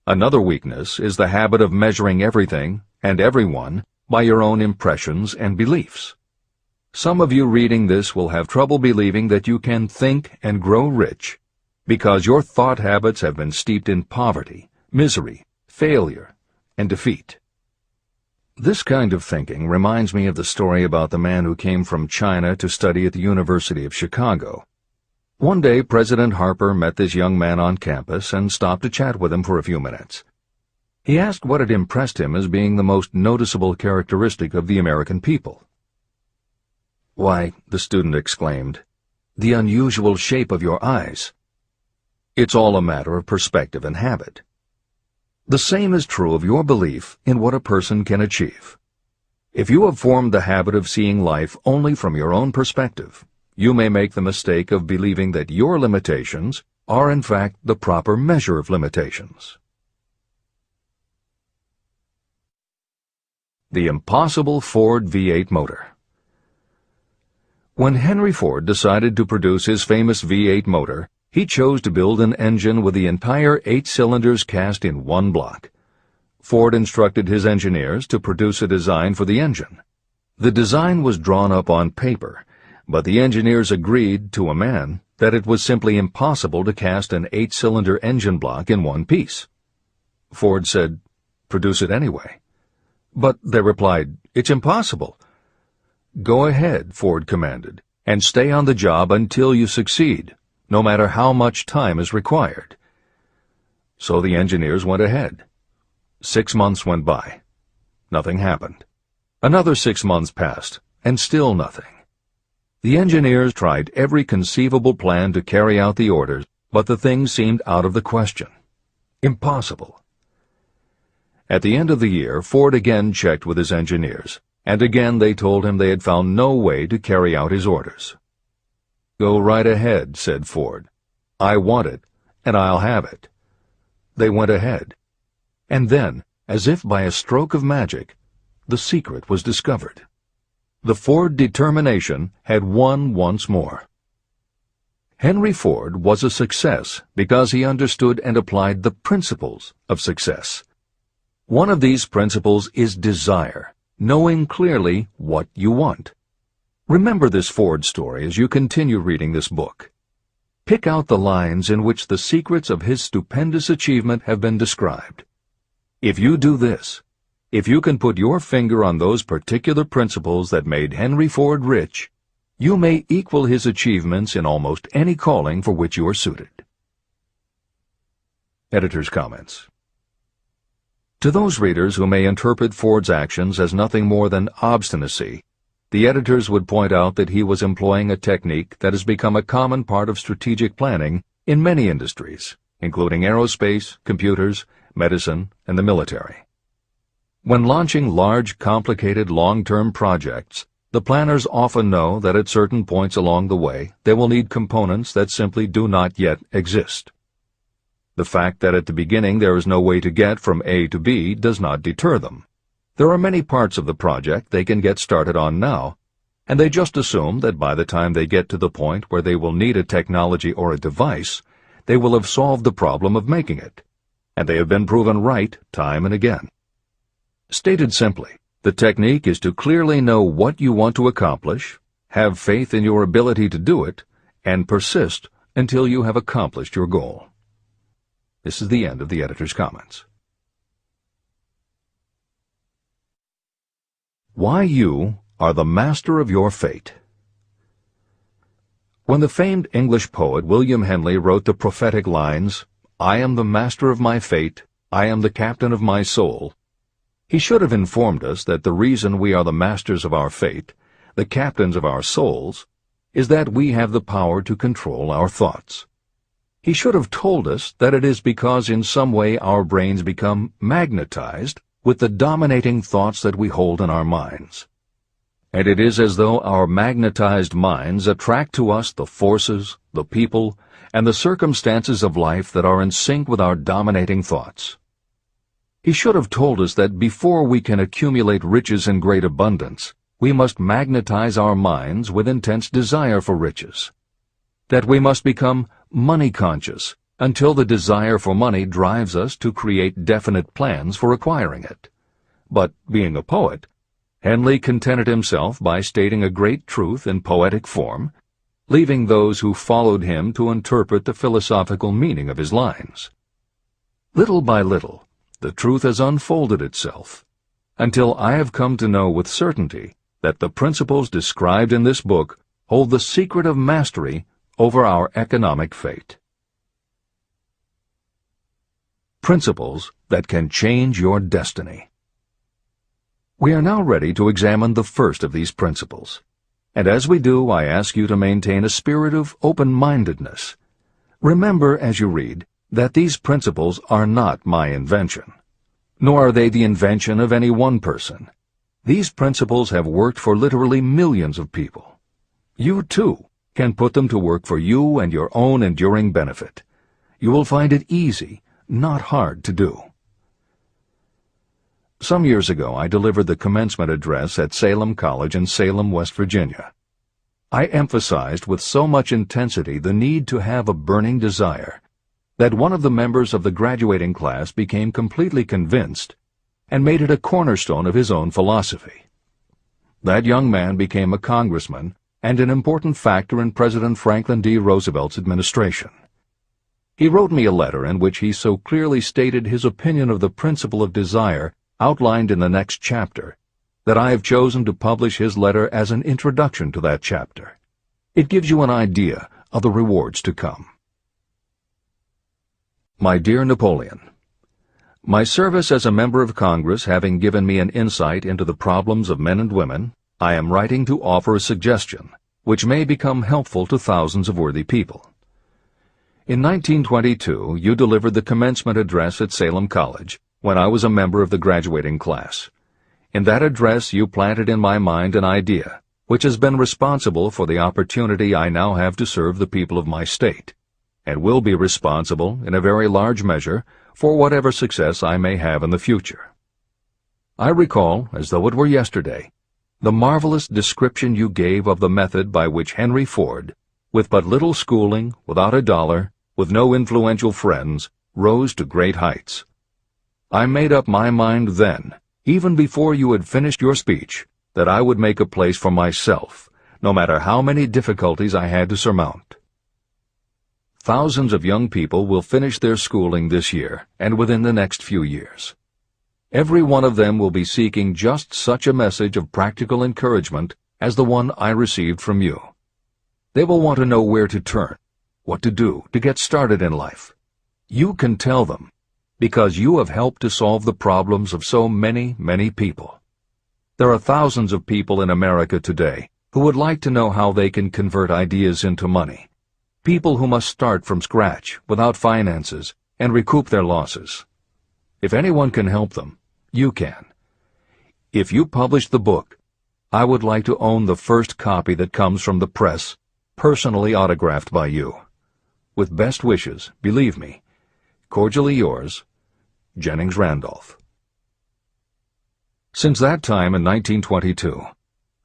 Another weakness is the habit of measuring everything and everyone by your own impressions and beliefs. Some of you reading this will have trouble believing that you can think and grow rich because your thought habits have been steeped in poverty, misery, failure, and defeat. This kind of thinking reminds me of the story about the man who came from China to study at the University of Chicago. One day, President Harper met this young man on campus and stopped to chat with him for a few minutes. He asked what had impressed him as being the most noticeable characteristic of the American people. "Why," the student exclaimed, "the unusual shape of your eyes." It's all a matter of perspective and habit. The same is true of your belief in what a person can achieve. If you have formed the habit of seeing life only from your own perspective, you may make the mistake of believing that your limitations are in fact the proper measure of limitations. The impossible Ford V8 motor. When Henry Ford decided to produce his famous V8 motor, he chose to build an engine with the entire 8 cylinders cast in one block. Ford instructed his engineers to produce a design for the engine. The design was drawn up on paper, but the engineers agreed to a man that it was simply impossible to cast an 8-cylinder engine block in one piece. Ford said, "Produce it anyway." But they replied, "It's impossible." "Go ahead," Ford commanded, "and stay on the job until you succeed, no matter how much time is required." So the engineers went ahead. 6 months went by. Nothing happened. Another 6 months passed, and still nothing. The engineers tried every conceivable plan to carry out the orders, but the thing seemed out of the question. Impossible. At the end of the year, Ford again checked with his engineers, and again they told him they had found no way to carry out his orders. "Go right ahead," said Ford. "I want it, and I'll have it." They went ahead. And then, as if by a stroke of magic, the secret was discovered. The Ford determination had won once more. Henry Ford was a success because he understood and applied the principles of success. One of these principles is desire, knowing clearly what you want. Remember this Ford story as you continue reading this book. Pick out the lines in which the secrets of his stupendous achievement have been described. If you do this, if you can put your finger on those particular principles that made Henry Ford rich, you may equal his achievements in almost any calling for which you are suited. Editor's comments. To those readers who may interpret Ford's actions as nothing more than obstinacy, the editors would point out that he was employing a technique that has become a common part of strategic planning in many industries, including aerospace, computers, medicine, and the military. When launching large, complicated, long-term projects, the planners often know that at certain points along the way they will need components that simply do not yet exist. The fact that at the beginning there is no way to get from A to B does not deter them. There are many parts of the project they can get started on now, and they just assume that by the time they get to the point where they will need a technology or a device, they will have solved the problem of making it, and they have been proven right time and again. Stated simply, the technique is to clearly know what you want to accomplish, have faith in your ability to do it, and persist until you have accomplished your goal. This is the end of the editor's comments. Why you are the master of your fate. When the famed English poet William Henley wrote the prophetic lines, "I am the master of my fate, I am the captain of my soul," he should have informed us that the reason we are the masters of our fate, the captains of our souls, is that we have the power to control our thoughts. He should have told us that it is because in some way our brains become magnetized with the dominating thoughts that we hold in our minds. And it is as though our magnetized minds attract to us the forces, the people, and the circumstances of life that are in sync with our dominating thoughts. He should have told us that before we can accumulate riches in great abundance, we must magnetize our minds with intense desire for riches. That we must become money-conscious until the desire for money drives us to create definite plans for acquiring it. But, being a poet, Henley contented himself by stating a great truth in poetic form, leaving those who followed him to interpret the philosophical meaning of his lines. Little by little, the truth has unfolded itself, until I have come to know with certainty that the principles described in this book hold the secret of mastery over our economic fate. Principles that can change your destiny. We are now ready to examine the first of these principles, and as we do, I ask you to maintain a spirit of open-mindedness. Remember as you read that these principles are not my invention, nor are they the invention of any one person. These principles have worked for literally millions of people. You, too, can put them to work for you and your own enduring benefit. You will find it easy, not hard to do. Some years ago, I delivered the commencement address at Salem College in Salem, West Virginia. I emphasized with so much intensity the need to have a burning desire that one of the members of the graduating class became completely convinced and made it a cornerstone of his own philosophy. That young man became a congressman and an important factor in President Franklin D. Roosevelt's administration. He wrote me a letter in which he so clearly stated his opinion of the principle of desire outlined in the next chapter that I have chosen to publish his letter as an introduction to that chapter. It gives you an idea of the rewards to come. My dear Napoleon, my service as a member of Congress having given me an insight into the problems of men and women, I am writing to offer a suggestion which may become helpful to thousands of worthy people. In 1922, you delivered the commencement address at Salem College when I was a member of the graduating class. In that address, you planted in my mind an idea which has been responsible for the opportunity I now have to serve the people of my state, and will be responsible, in a very large measure, for whatever success I may have in the future. I recall, as though it were yesterday, the marvelous description you gave of the method by which Henry Ford, with but little schooling, without a dollar, with no influential friends, rose to great heights. I made up my mind then, even before you had finished your speech, that I would make a place for myself, no matter how many difficulties I had to surmount. Thousands of young people will finish their schooling this year and within the next few years. Every one of them will be seeking just such a message of practical encouragement as the one I received from you. They will want to know where to turn, what to do to get started in life. You can tell them, because you have helped to solve the problems of so many, many people. There are thousands of people in America today who would like to know how they can convert ideas into money. People who must start from scratch, without finances, and recoup their losses. If anyone can help them, you can. If you publish the book, I would like to own the first copy that comes from the press, personally autographed by you. With best wishes, believe me, cordially yours, Jennings Randolph. Since that time in 1922,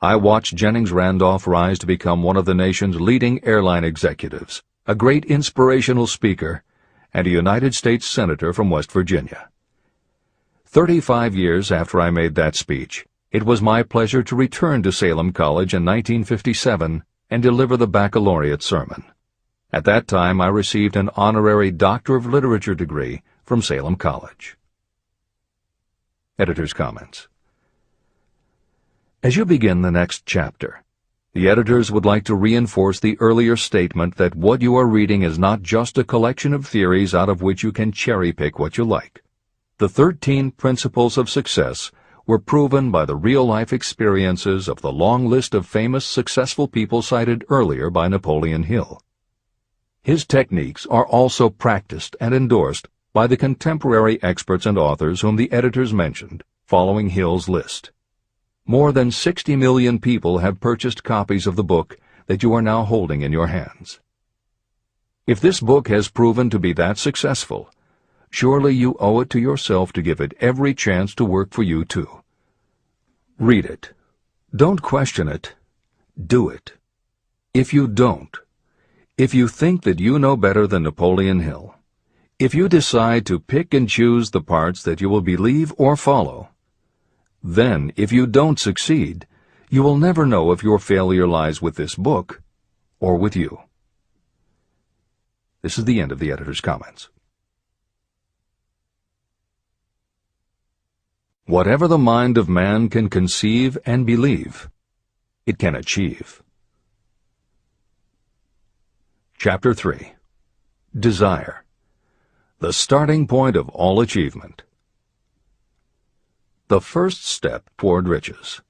I watched Jennings Randolph rise to become one of the nation's leading airline executives, a great inspirational speaker, and a United States Senator from West Virginia. 35 years after I made that speech, it was my pleasure to return to Salem College in 1957 and deliver the baccalaureate sermon. At that time, I received an honorary Doctor of Literature degree from Salem College. Editor's comments. As you begin the next chapter, the editors would like to reinforce the earlier statement that what you are reading is not just a collection of theories out of which you can cherry-pick what you like. The 13 principles of success were proven by the real-life experiences of the long list of famous successful people cited earlier by Napoleon Hill. His techniques are also practiced and endorsed by the contemporary experts and authors whom the editors mentioned, following Hill's list. More than 60 million people have purchased copies of the book that you are now holding in your hands. If this book has proven to be that successful, surely you owe it to yourself to give it every chance to work for you too. Read it. Don't question it. Do it. If you don't, if you think that you know better than Napoleon Hill, if you decide to pick and choose the parts that you will believe or follow, then, if you don't succeed, you will never know if your failure lies with this book or with you. This is the end of the editor's comments. Whatever the mind of man can conceive and believe, it can achieve. Chapter 3. Desire. The starting point of all achievement. The first step toward riches.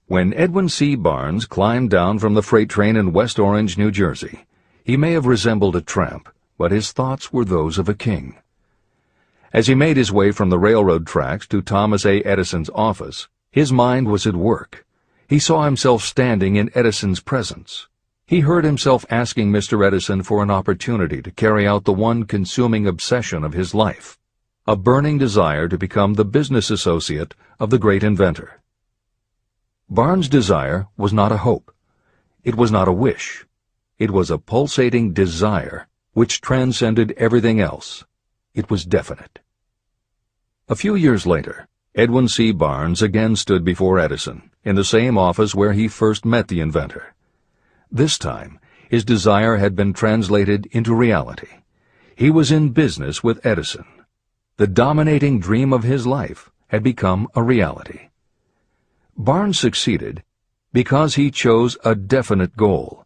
When Edwin C. Barnes climbed down from the freight train in West Orange, New Jersey, he may have resembled a tramp, but his thoughts were those of a king. As he made his way from the railroad tracks to Thomas A. Edison's office, his mind was at work. He saw himself standing in Edison's presence. He heard himself asking Mr. Edison for an opportunity to carry out the one consuming obsession of his life, a burning desire to become the business associate of the great inventor. Barnes' desire was not a hope. It was not a wish. It was a pulsating desire which transcended everything else. It was definite. A few years later, Edwin C. Barnes again stood before Edison, in the same office where he first met the inventor. This time, his desire had been translated into reality. He was in business with Edison. The dominating dream of his life had become a reality. Barnes succeeded because he chose a definite goal,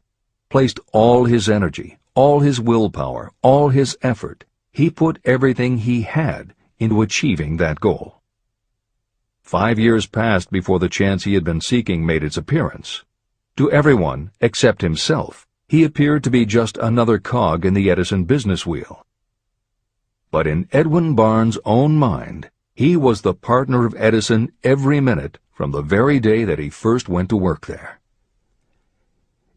placed all his energy, all his willpower, all his effort. He put everything he had into achieving that goal. 5 years passed before the chance he had been seeking made its appearance. To everyone except himself, he appeared to be just another cog in the Edison business wheel. But in Edwin Barnes' own mind, he was the partner of Edison every minute from the very day that he first went to work there.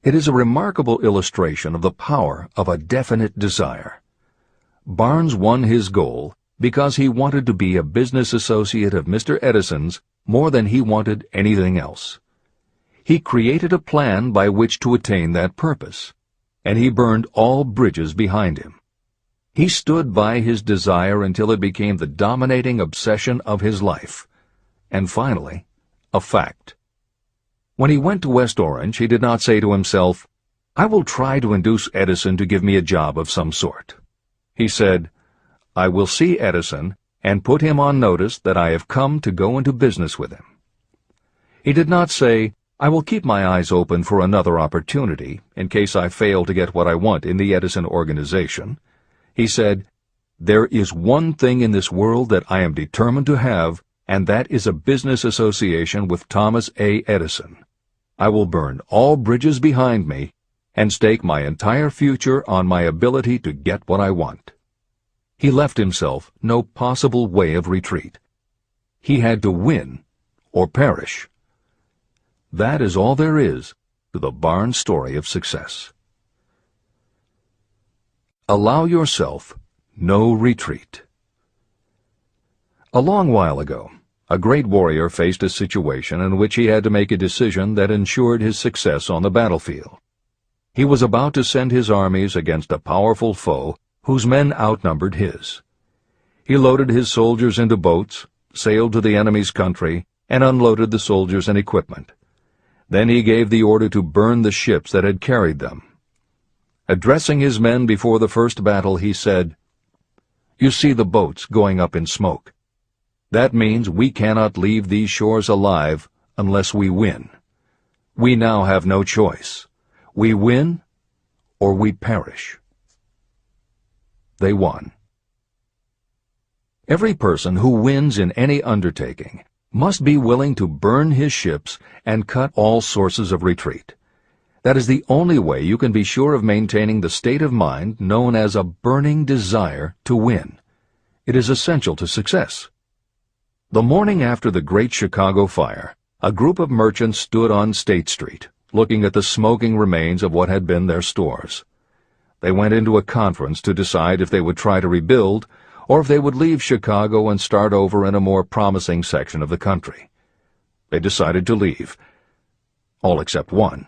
It is a remarkable illustration of the power of a definite desire. Barnes won his goal because he wanted to be a business associate of Mr. Edison's more than he wanted anything else. He created a plan by which to attain that purpose, and he burned all bridges behind him. He stood by his desire until it became the dominating obsession of his life, and finally, a fact. When he went to West Orange, he did not say to himself, "I will try to induce Edison to give me a job of some sort." He said, "I will see Edison and put him on notice that I have come to go into business with him." He did not say, "I will keep my eyes open for another opportunity in case I fail to get what I want in the Edison organization." He said, "There is one thing in this world that I am determined to have, and that is a business association with Thomas A. Edison. I will burn all bridges behind me and stake my entire future on my ability to get what I want." He left himself no possible way of retreat. He had to win or perish. That is all there is to the Barnes story of success. Allow yourself no retreat. A long while ago, a great warrior faced a situation in which he had to make a decision that ensured his success on the battlefield. He was about to send his armies against a powerful foe whose men outnumbered his. He loaded his soldiers into boats, sailed to the enemy's country, and unloaded the soldiers and equipment. Then he gave the order to burn the ships that had carried them. Addressing his men before the first battle, he said, "You see the boats going up in smoke. That means we cannot leave these shores alive unless we win. We now have no choice. We win or we perish." They won. Every person who wins in any undertaking must be willing to burn his ships and cut all sources of retreat. That is the only way you can be sure of maintaining the state of mind known as a burning desire to win. It is essential to success. The morning after the Great Chicago Fire, a group of merchants stood on State Street, looking at the smoking remains of what had been their stores. They went into a conference to decide if they would try to rebuild, or if they would leave Chicago and start over in a more promising section of the country. They decided to leave, all except one.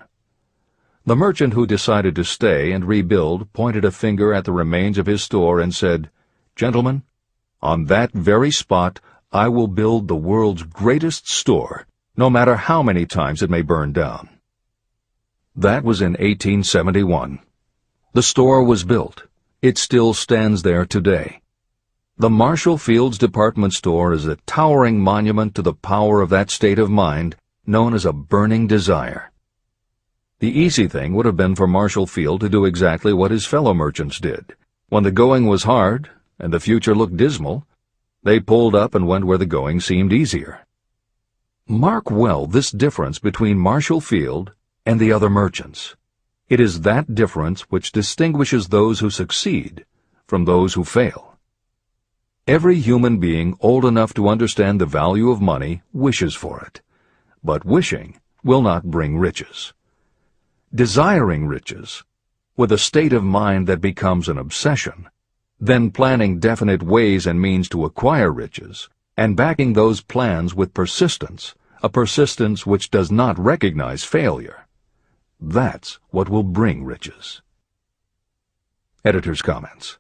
The merchant who decided to stay and rebuild pointed a finger at the remains of his store and said, "Gentlemen, on that very spot I will build the world's greatest store, no matter how many times it may burn down." That was in 1871. The store was built. It still stands there today. The Marshall Fields department store is a towering monument to the power of that state of mind known as a burning desire. The easy thing would have been for Marshall Field to do exactly what his fellow merchants did. When the going was hard and the future looked dismal, they pulled up and went where the going seemed easier. Mark well this difference between Marshall Field and the other merchants. It is that difference which distinguishes those who succeed from those who fail. Every human being old enough to understand the value of money wishes for it, but wishing will not bring riches. Desiring riches, with a state of mind that becomes an obsession, then planning definite ways and means to acquire riches, and backing those plans with persistence, a persistence which does not recognize failure, that's what will bring riches. Editor's comments.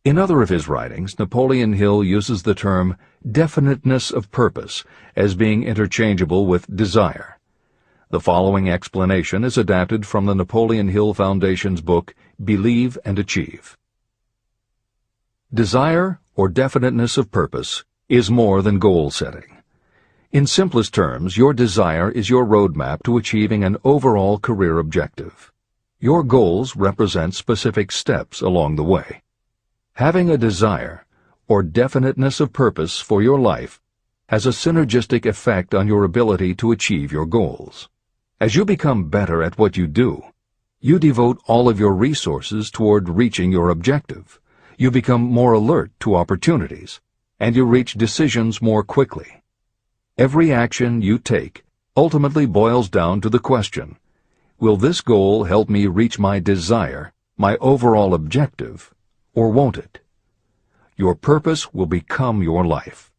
In other of his writings, Napoleon Hill uses the term definiteness of purpose as being interchangeable with desire. The following explanation is adapted from the Napoleon Hill Foundation's book, Believe and Achieve. Desire, or definiteness of purpose, is more than goal setting. In simplest terms, your desire is your roadmap to achieving an overall career objective. Your goals represent specific steps along the way. Having a desire, or definiteness of purpose for your life, has a synergistic effect on your ability to achieve your goals. As you become better at what you do, you devote all of your resources toward reaching your objective. You become more alert to opportunities, and you reach decisions more quickly. Every action you take ultimately boils down to the question, will this goal help me reach my desire, my overall objective, or won't it? Your purpose will become your life.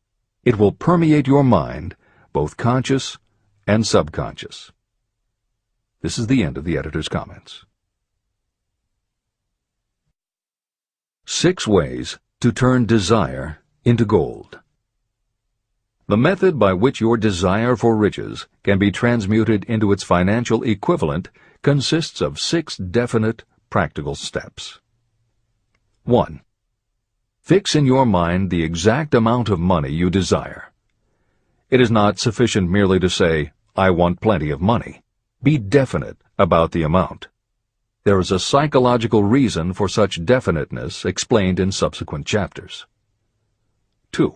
It will permeate your mind, both conscious and subconscious. This is the end of the editor's comments. 6 ways to turn desire into gold. The method by which your desire for riches can be transmuted into its financial equivalent consists of 6 definite, practical steps. 1. Fix in your mind the exact amount of money you desire. It is not sufficient merely to say, "I want plenty of money." Be definite about the amount. There is a psychological reason for such definiteness explained in subsequent chapters. 2.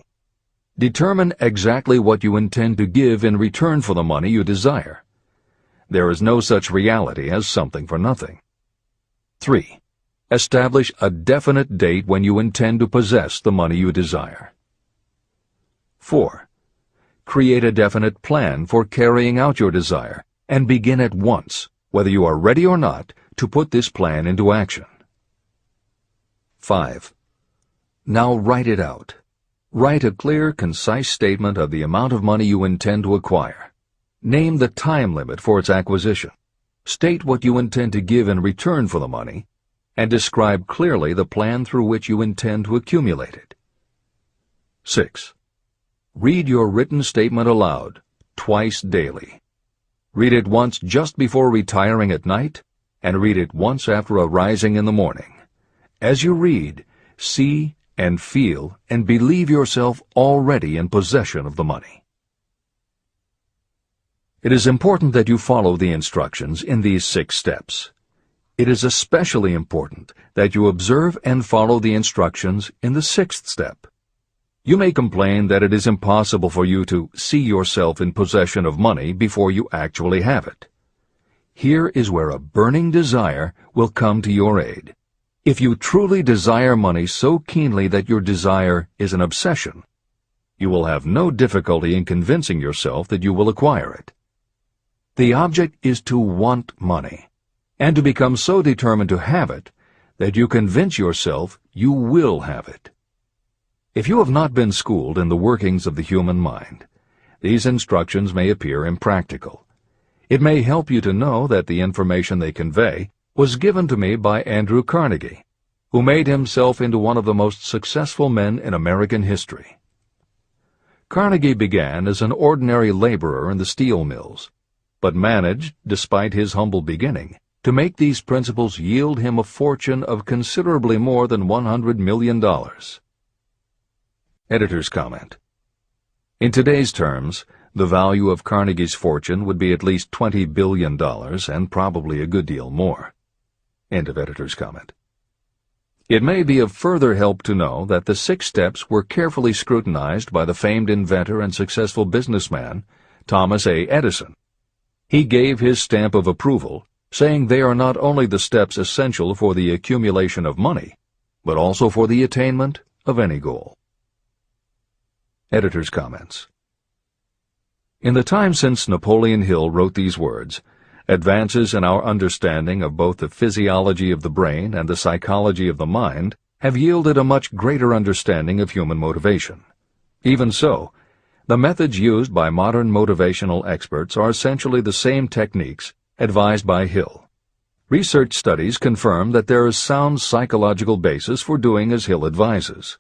Determine exactly what you intend to give in return for the money you desire. There is no such reality as something for nothing. 3. Establish a definite date when you intend to possess the money you desire. 4. Create a definite plan for carrying out your desire, and begin at once, whether you are ready or not, to put this plan into action. 5. Now write it out. Write a clear, concise statement of the amount of money you intend to acquire. Name the time limit for its acquisition. State what you intend to give in return for the money, and describe clearly the plan through which you intend to accumulate it. 6. Read your written statement aloud, twice daily. Read it once just before retiring at night, and read it once after arising in the morning. As you read, see and feel and believe yourself already in possession of the money. It is important that you follow the instructions in these 6 steps. It is especially important that you observe and follow the instructions in the 6th step. You may complain that it is impossible for you to see yourself in possession of money before you actually have it. Here is where a burning desire will come to your aid. If you truly desire money so keenly that your desire is an obsession, you will have no difficulty in convincing yourself that you will acquire it. The object is to want money, and to become so determined to have it that you convince yourself you will have it. If you have not been schooled in the workings of the human mind, these instructions may appear impractical. It may help you to know that the information they convey was given to me by Andrew Carnegie, who made himself into one of the most successful men in American history. Carnegie began as an ordinary laborer in the steel mills, but managed, despite his humble beginning, to make these principles yield him a fortune of considerably more than $100 million. Editor's comment. In today's terms, the value of Carnegie's fortune would be at least $20 billion and probably a good deal more. End of editor's comment. It may be of further help to know that the 6 steps were carefully scrutinized by the famed inventor and successful businessman, Thomas A. Edison. He gave his stamp of approval, saying they are not only the steps essential for the accumulation of money, but also for the attainment of any goal. Editor's comments. In the time since Napoleon Hill wrote these words, advances in our understanding of both the physiology of the brain and the psychology of the mind have yielded a much greater understanding of human motivation. Even so, the methods used by modern motivational experts are essentially the same techniques advised by Hill. Research studies confirm that there is sound psychological basis for doing as Hill advises.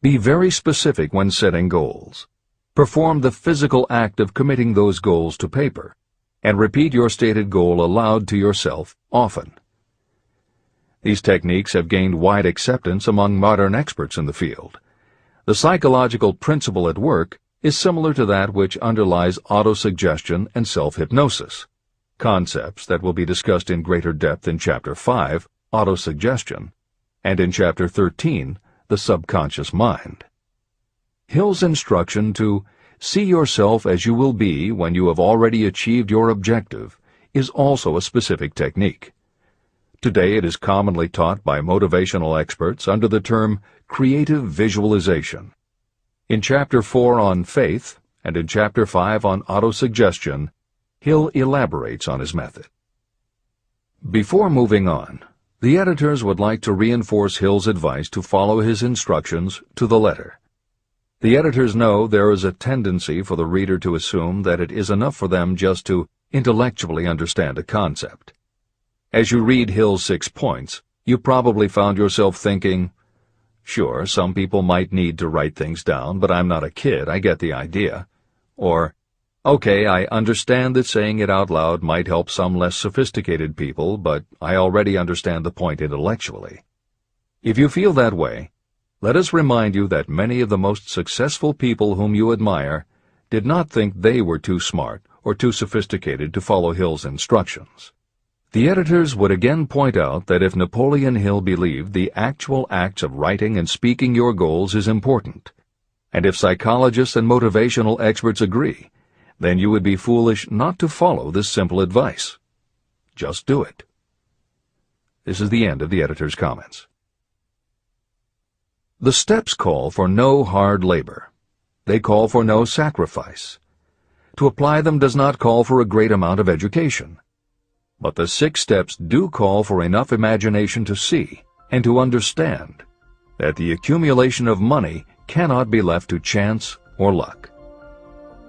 Be very specific when setting goals. Perform the physical act of committing those goals to paper, and repeat your stated goal aloud to yourself often. These techniques have gained wide acceptance among modern experts in the field. The psychological principle at work is similar to that which underlies autosuggestion and self-hypnosis, concepts that will be discussed in greater depth in Chapter 5, Autosuggestion, and in Chapter 13, The Subconscious Mind. Hill's instruction to see yourself as you will be when you have already achieved your objective is also a specific technique. Today it is commonly taught by motivational experts under the term creative visualization. In Chapter 4 on faith and in Chapter 5 on autosuggestion, Hill elaborates on his method. Before moving on, the editors would like to reinforce Hill's advice to follow his instructions to the letter. The editors know there is a tendency for the reader to assume that it is enough for them just to intellectually understand a concept. As you read Hill's 6 points, you probably found yourself thinking, sure, some people might need to write things down, but I'm not a kid, I get the idea. Or, okay, I understand that saying it out loud might help some less sophisticated people, but I already understand the point intellectually. If you feel that way, let us remind you that many of the most successful people whom you admire did not think they were too smart or too sophisticated to follow Hill's instructions. The editors would again point out that if Napoleon Hill believed the actual acts of writing and speaking your goals is important, and if psychologists and motivational experts agree, then you would be foolish not to follow this simple advice. Just do it. This is the end of the editor's comments. The steps call for no hard labor. They call for no sacrifice. To apply them does not call for a great amount of education. But the 6 steps do call for enough imagination to see and to understand that the accumulation of money cannot be left to chance or luck.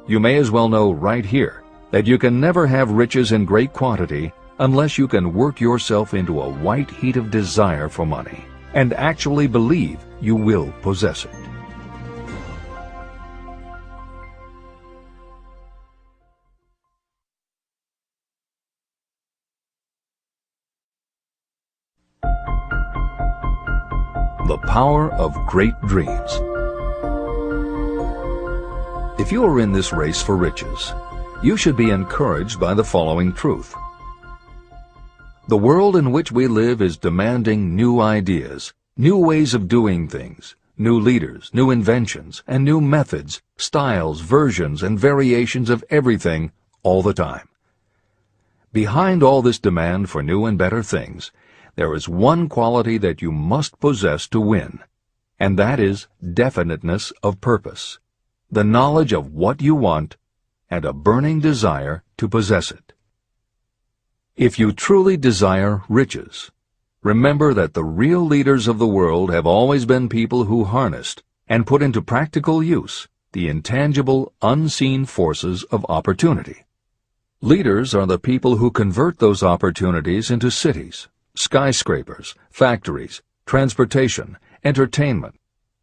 You may as well know right here that you can never have riches in great quantity unless you can work yourself into a white heat of desire for money and actually believe you will possess it. The power of great dreams. If you are in this race for riches, you should be encouraged by the following truth. The world in which we live is demanding new ideas, new ways of doing things, new leaders, new inventions, and new methods, styles, versions, and variations of everything all the time. Behind all this demand for new and better things, there is one quality that you must possess to win, and that is definiteness of purpose, the knowledge of what you want, and a burning desire to possess it. If you truly desire riches, remember that the real leaders of the world have always been people who harnessed and put into practical use the intangible, unseen forces of opportunity. Leaders are the people who convert those opportunities into cities, skyscrapers, factories, transportation, entertainment,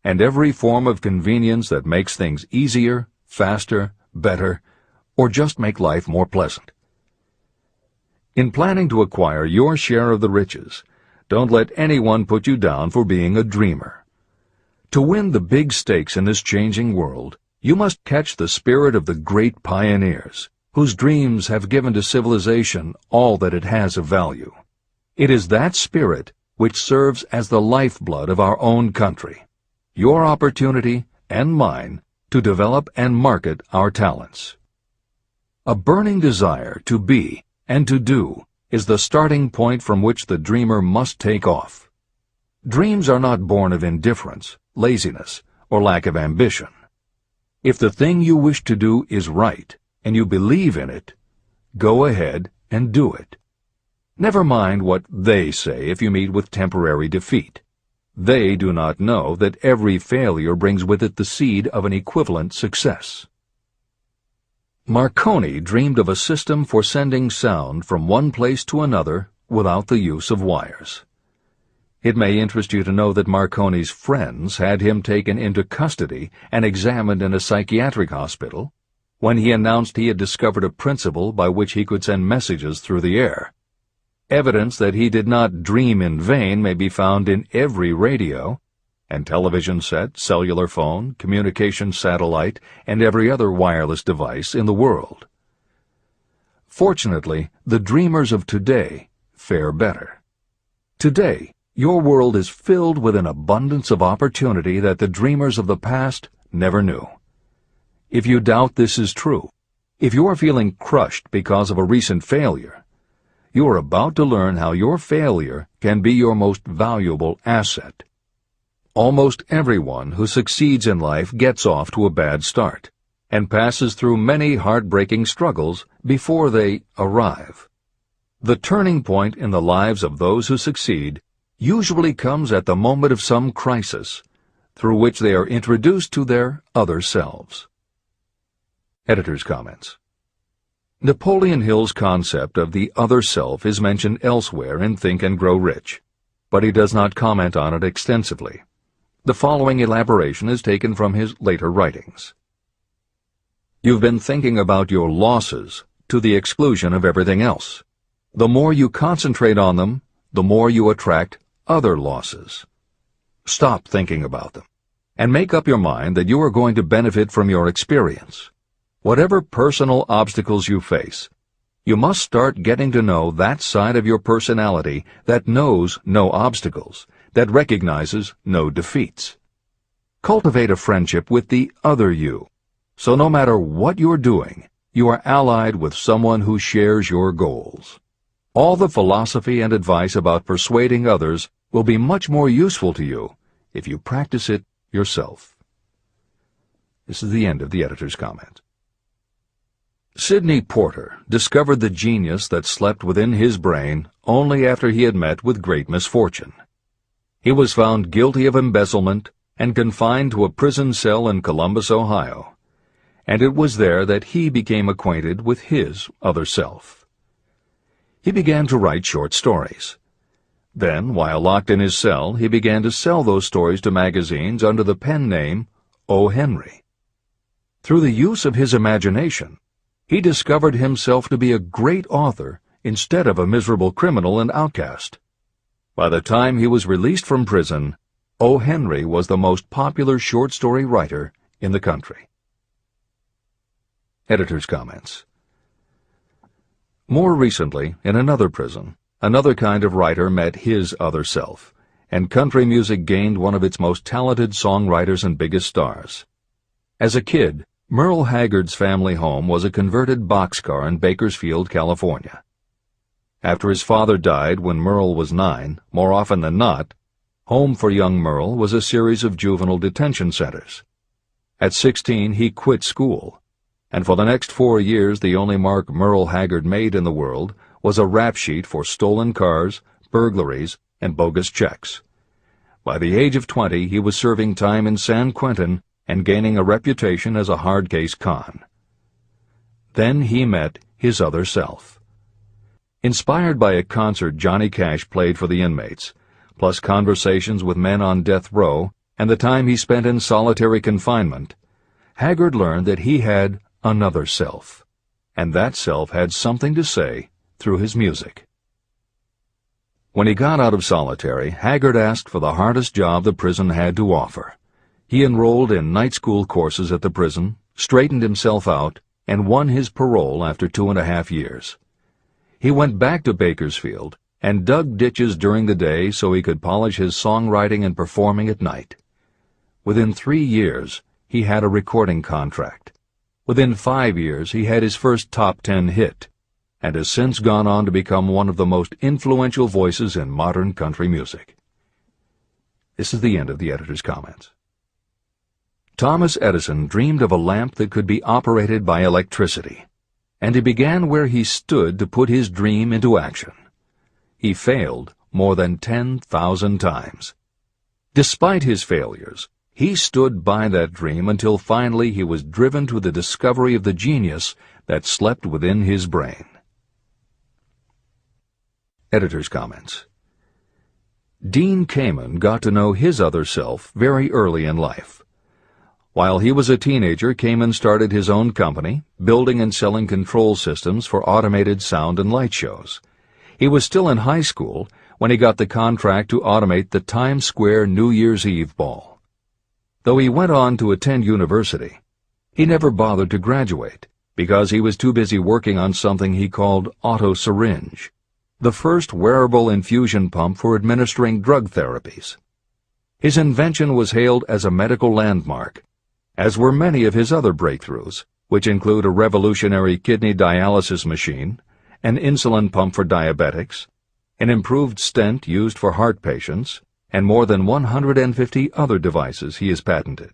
and every form of convenience that makes things easier, faster, better, or just make life more pleasant. In planning to acquire your share of the riches, don't let anyone put you down for being a dreamer. To win the big stakes in this changing world, you must catch the spirit of the great pioneers, whose dreams have given to civilization all that it has of value. It is that spirit which serves as the lifeblood of our own country, your opportunity and mine to develop and market our talents. A burning desire to be and to do is the starting point from which the dreamer must take off. Dreams are not born of indifference, laziness, or lack of ambition. If the thing you wish to do is right, and you believe in it, go ahead and do it. Never mind what they say if you meet with temporary defeat. They do not know that every failure brings with it the seed of an equivalent success. Marconi dreamed of a system for sending sound from one place to another without the use of wires. It may interest you to know that Marconi's friends had him taken into custody and examined in a psychiatric hospital when he announced he had discovered a principle by which he could send messages through the air. Evidence that he did not dream in vain may be found in every radio and television set, cellular phone, communication satellite, and every other wireless device in the world. Fortunately, the dreamers of today fare better. Today, your world is filled with an abundance of opportunity that the dreamers of the past never knew. If you doubt this is true, if you are feeling crushed because of a recent failure, you are about to learn how your failure can be your most valuable asset. Almost everyone who succeeds in life gets off to a bad start and passes through many heartbreaking struggles before they arrive. The turning point in the lives of those who succeed usually comes at the moment of some crisis through which they are introduced to their other selves. Editor's comments. Napoleon Hill's concept of the other self is mentioned elsewhere in Think and Grow Rich, but he does not comment on it extensively. The following elaboration is taken from his later writings. You've been thinking about your losses to the exclusion of everything else. The more you concentrate on them, the more you attract other losses. Stop thinking about them, and make up your mind that you are going to benefit from your experience. Whatever personal obstacles you face, you must start getting to know that side of your personality that knows no obstacles, that recognizes no defeats. Cultivate a friendship with the other you, so no matter what you're doing, you are allied with someone who shares your goals. All the philosophy and advice about persuading others will be much more useful to you if you practice it yourself. This is the end of the editor's comment. Sidney Porter discovered the genius that slept within his brain only after he had met with great misfortune. He was found guilty of embezzlement and confined to a prison cell in Columbus, Ohio, and it was there that he became acquainted with his other self. He began to write short stories. Then, while locked in his cell, he began to sell those stories to magazines under the pen name O. Henry. Through the use of his imagination, he discovered himself to be a great author instead of a miserable criminal and outcast. By the time he was released from prison, O. Henry was the most popular short story writer in the country. Editor's comments. More recently, in another prison, another kind of writer met his other self, and country music gained one of its most talented songwriters and biggest stars. As a kid, Merle Haggard's family home was a converted boxcar in Bakersfield, California. After his father died when Merle was 9, more often than not, home for young Merle was a series of juvenile detention centers. At 16, he quit school, and for the next 4 years the only mark Merle Haggard made in the world was a rap sheet for stolen cars, burglaries, and bogus checks. By the age of 20, he was serving time in San Quentin and gaining a reputation as a hard-case con. Then he met his other self. Inspired by a concert Johnny Cash played for the inmates, plus conversations with men on death row and the time he spent in solitary confinement, Haggard learned that he had another self, and that self had something to say through his music. When he got out of solitary, Haggard asked for the hardest job the prison had to offer. He enrolled in night school courses at the prison, straightened himself out, and won his parole after 2.5 years. He went back to Bakersfield and dug ditches during the day so he could polish his songwriting and performing at night. Within 3 years, he had a recording contract. Within 5 years, he had his first top 10 hit, and has since gone on to become one of the most influential voices in modern country music. This is the end of the editor's comments. Thomas Edison dreamed of a lamp that could be operated by electricity. and he began where he stood to put his dream into action. He failed more than 10,000 times. Despite his failures, he stood by that dream until finally he was driven to the discovery of the genius that slept within his brain. Editor's comments. Dean Kamen got to know his other self very early in life. While he was a teenager, Kamen started his own company, building and selling control systems for automated sound and light shows. He was still in high school when he got the contract to automate the Times Square New Year's Eve ball. Though he went on to attend university, he never bothered to graduate because he was too busy working on something he called auto syringe, the first wearable infusion pump for administering drug therapies. His invention was hailed as a medical landmark, as were many of his other breakthroughs, which include a revolutionary kidney dialysis machine, an insulin pump for diabetics, an improved stent used for heart patients, and more than 150 other devices he has patented.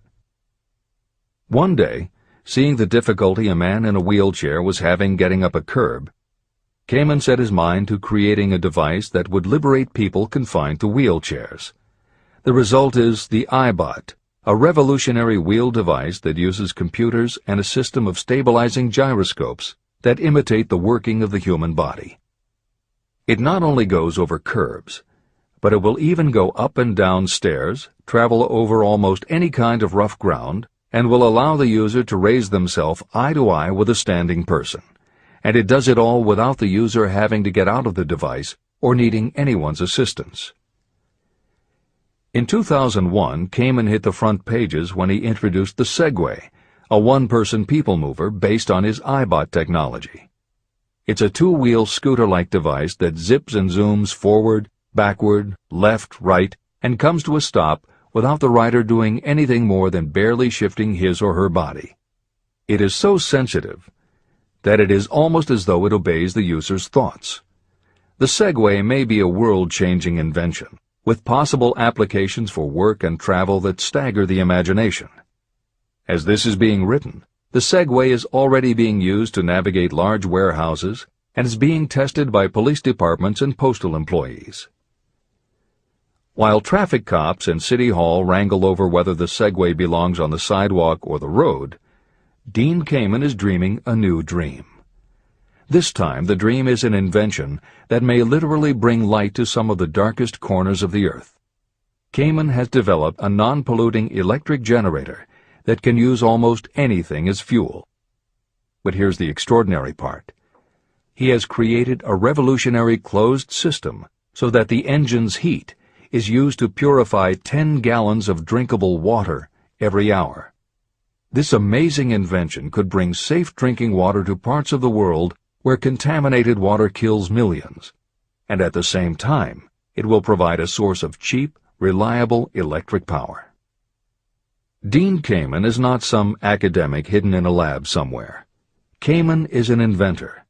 One day, seeing the difficulty a man in a wheelchair was having getting up a curb, Kamen set his mind to creating a device that would liberate people confined to wheelchairs. The result is the iBot, a revolutionary wheel device that uses computers and a system of stabilizing gyroscopes that imitate the working of the human body. It not only goes over curbs, but it will even go up and down stairs, travel over almost any kind of rough ground, and will allow the user to raise themselves eye to eye with a standing person. And it does it all without the user having to get out of the device or needing anyone's assistance. In 2001, Kamen hit the front pages when he introduced the Segway, a one-person people mover based on his iBot technology. It's a two-wheel scooter-like device that zips and zooms forward, backward, left, right, and comes to a stop without the rider doing anything more than barely shifting his or her body. It is so sensitive that it is almost as though it obeys the user's thoughts. The Segway may be a world-changing invention, with possible applications for work and travel that stagger the imagination. As this is being written, the Segway is already being used to navigate large warehouses and is being tested by police departments and postal employees. While traffic cops and City Hall wrangle over whether the Segway belongs on the sidewalk or the road, Dean Kamen is dreaming a new dream. This time, the dream is an invention that may literally bring light to some of the darkest corners of the earth. Kamen has developed a non-polluting electric generator that can use almost anything as fuel. But here's the extraordinary part. He has created a revolutionary closed system so that the engine's heat is used to purify 10 gallons of drinkable water every hour. This amazing invention could bring safe drinking water to parts of the world where contaminated water kills millions, and at the same time, it will provide a source of cheap, reliable electric power. Dean Kamen is not some academic hidden in a lab somewhere. Kamen is an inventor.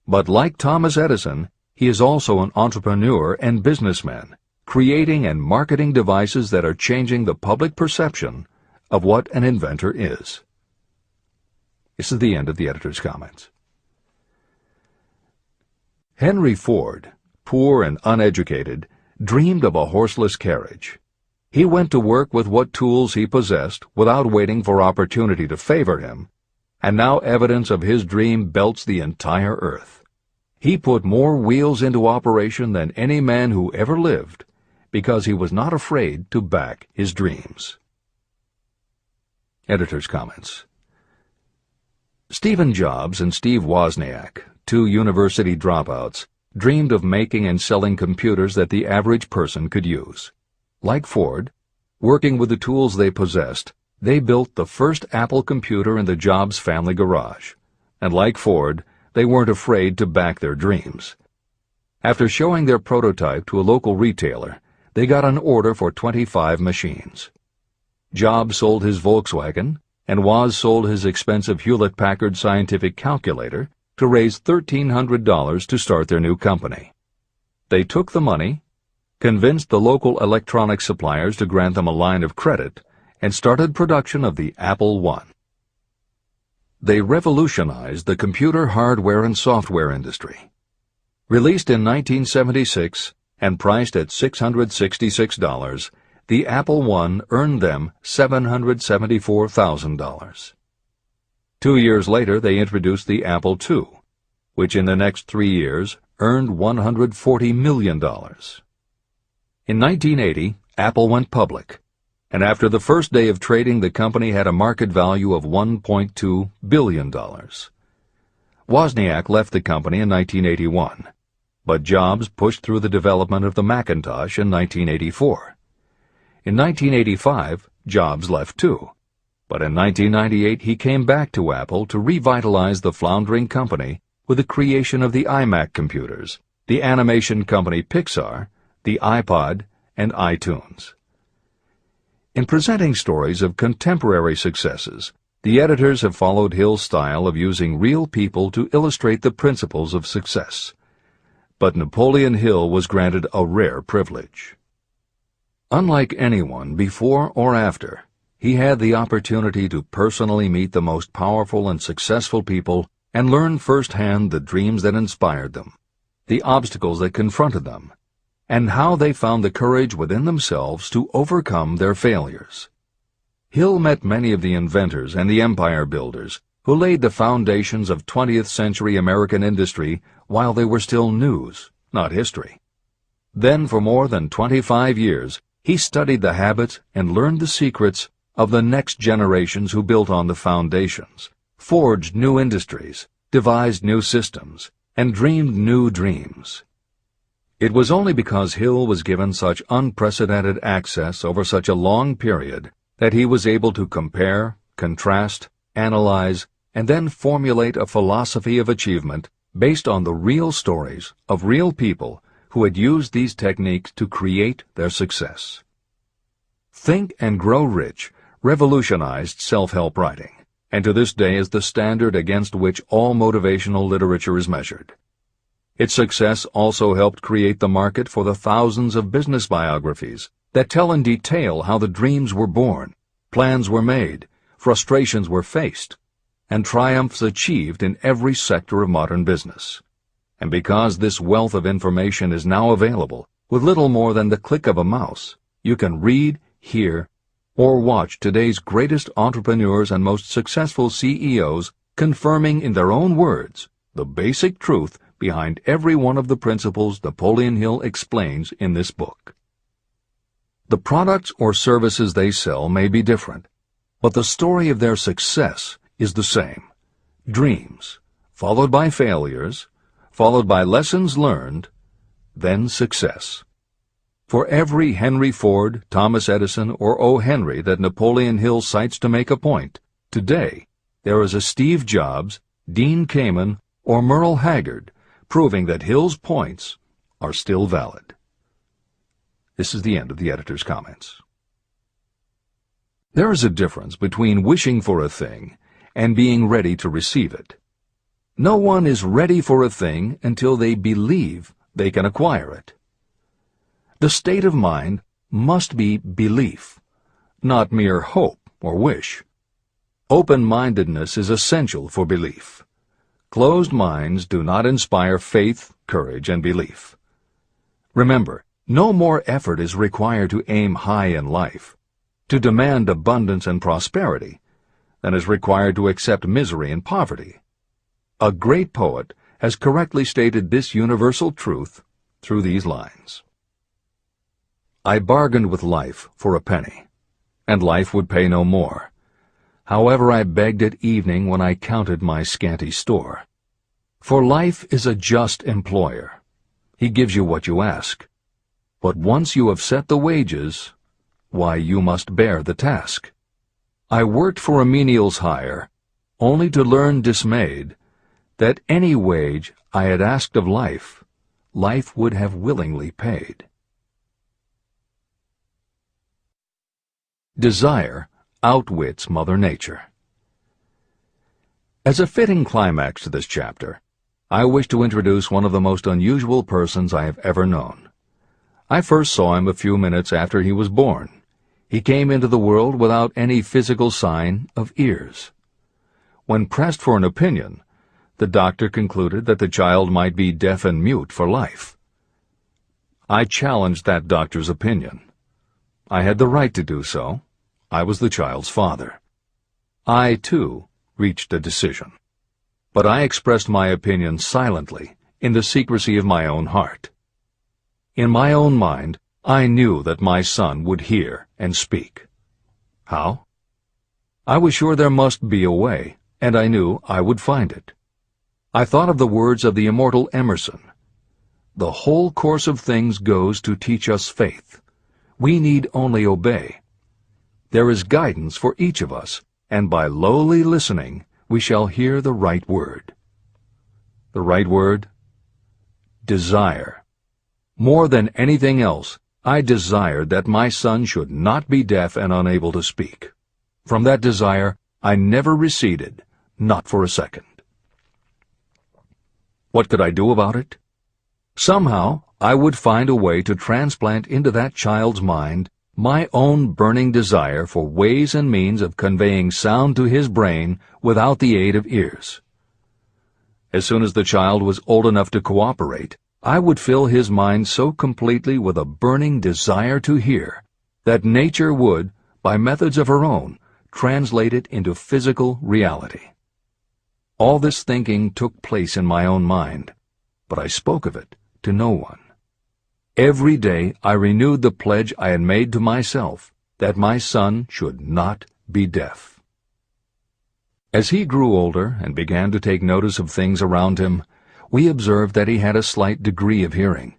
But like Thomas Edison, he is also an entrepreneur and businessman, creating and marketing devices that are changing the public perception of what an inventor is. This is the end of the editor's comments. Henry Ford, poor and uneducated, dreamed of a horseless carriage. He went to work with what tools he possessed without waiting for opportunity to favor him, and now evidence of his dream belts the entire earth. He put more wheels into operation than any man who ever lived, because he was not afraid to back his dreams. Editor's comments. Stephen Jobs and Steve Wozniak, two university dropouts, dreamed of making and selling computers that the average person could use. Like Ford, working with the tools they possessed, they built the first Apple computer in the Jobs family garage. And like Ford, they weren't afraid to back their dreams. After showing their prototype to a local retailer, they got an order for 25 machines. Jobs sold his Volkswagen, and Woz sold his expensive Hewlett-Packard scientific calculator to raise $1,300 to start their new company. They took the money, convinced the local electronics suppliers to grant them a line of credit, and started production of the Apple I. they revolutionized the computer hardware and software industry. Released in 1976 and priced at $666, the Apple I earned them $774,000. 2 years later, they introduced the Apple II, which in the next 3 years earned $140 million. In 1980, Apple went public, and after the first day of trading, the company had a market value of $1.2 billion. Wozniak left the company in 1981, but Jobs pushed through the development of the Macintosh in 1984. In 1985, Jobs left too, but in 1998 he came back to Apple to revitalize the floundering company with the creation of the iMac computers, the animation company Pixar, the iPod, and iTunes. In presenting stories of contemporary successes, the editors have followed Hill's style of using real people to illustrate the principles of success. But Napoleon Hill was granted a rare privilege. Unlike anyone before or after, he had the opportunity to personally meet the most powerful and successful people and learn firsthand the dreams that inspired them, the obstacles that confronted them, and how they found the courage within themselves to overcome their failures. Hill met many of the inventors and the empire builders who laid the foundations of 20th century American industry while they were still news, not history. Then, for more than 25 years, he studied the habits and learned the secrets of the next generations who built on the foundations, forged new industries, devised new systems, and dreamed new dreams. It was only because Hill was given such unprecedented access over such a long period that he was able to compare, contrast, analyze, and then formulate a philosophy of achievement based on the real stories of real people who had used these techniques to create their success. Think and Grow Rich revolutionized self-help writing, and to this day is the standard against which all motivational literature is measured. Its success also helped create the market for the thousands of business biographies that tell in detail how the dreams were born, plans were made, frustrations were faced, and triumphs achieved in every sector of modern business. And because this wealth of information is now available, with little more than the click of a mouse, you can read, hear, or watch today's greatest entrepreneurs and most successful CEOs confirming in their own words the basic truth behind every one of the principles Napoleon Hill explains in this book. The products or services they sell may be different, but the story of their success is the same. Dreams, followed by failures, followed by lessons learned, then success. For every Henry Ford, Thomas Edison, or O. Henry that Napoleon Hill cites to make a point, today there is a Steve Jobs, Dean Kamen, or Merle Haggard, proving that Hill's points are still valid. This is the end of the editor's comments. There is a difference between wishing for a thing and being ready to receive it. No one is ready for a thing until they believe they can acquire it. The state of mind must be belief, not mere hope or wish. Open-mindedness is essential for belief. Closed minds do not inspire faith, courage, and belief. Remember, no more effort is required to aim high in life, to demand abundance and prosperity, than is required to accept misery and poverty. A great poet has correctly stated this universal truth through these lines. I bargained with life for a penny, and life would pay no more. However, I begged at evening when I counted my scanty store. For life is a just employer. He gives you what you ask. But once you have set the wages, why, you must bear the task. I worked for a menial's hire, only to learn dismayed that any wage I had asked of life, life would have willingly paid. Desire outwits Mother Nature. As a fitting climax to this chapter, I wish to introduce one of the most unusual persons I have ever known. I first saw him a few minutes after he was born. He came into the world without any physical sign of ears. When pressed for an opinion, the doctor concluded that the child might be deaf and mute for life. I challenged that doctor's opinion. I had the right to do so. I was the child's father. I, too, reached a decision. But I expressed my opinion silently, in the secrecy of my own heart. In my own mind, I knew that my son would hear and speak. How? I was sure there must be a way, and I knew I would find it. I thought of the words of the immortal Emerson. The whole course of things goes to teach us faith. We need only obey. There is guidance for each of us, and by lowly listening, we shall hear the right word. The right word? Desire. More than anything else, I desired that my son should not be deaf and unable to speak. From that desire, I never receded, not for a second. What could I do about it? Somehow, I would find a way to transplant into that child's mind my own burning desire for ways and means of conveying sound to his brain without the aid of ears. As soon as the child was old enough to cooperate, I would fill his mind so completely with a burning desire to hear that nature would, by methods of her own, translate it into physical reality. All this thinking took place in my own mind, but I spoke of it to no one. Every day I renewed the pledge I had made to myself that my son should not be deaf. As he grew older and began to take notice of things around him, we observed that he had a slight degree of hearing.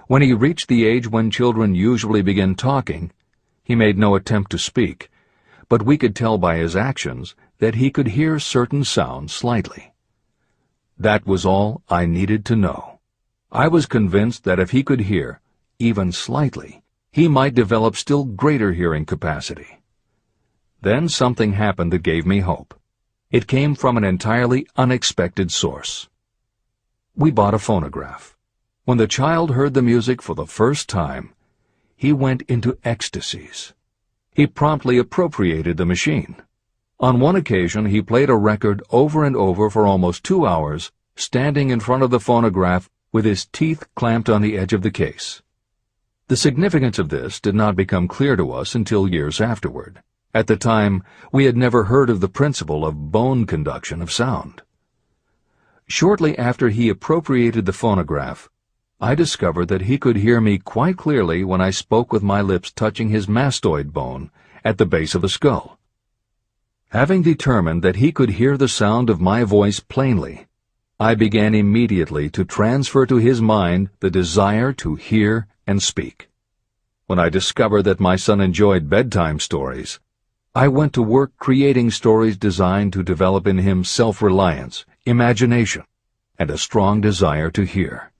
When he reached the age when children usually begin talking, he made no attempt to speak, but we could tell by his actions that he could hear certain sounds slightly. That was all I needed to know. I was convinced that if he could hear, even slightly, he might develop still greater hearing capacity. Then something happened that gave me hope. It came from an entirely unexpected source. We bought a phonograph. When the child heard the music for the first time, he went into ecstasies. He promptly appropriated the machine. On one occasion, he played a record over and over for almost 2 hours, standing in front of the phonograph with his teeth clamped on the edge of the case. The significance of this did not become clear to us until years afterward. At the time, we had never heard of the principle of bone conduction of sound. Shortly after he appropriated the phonograph, I discovered that he could hear me quite clearly when I spoke with my lips touching his mastoid bone at the base of the skull. Having determined that he could hear the sound of my voice plainly, I began immediately to transfer to his mind the desire to hear and speak. When I discovered that my son enjoyed bedtime stories, I went to work creating stories designed to develop in him self-reliance, imagination, and a strong desire to hear.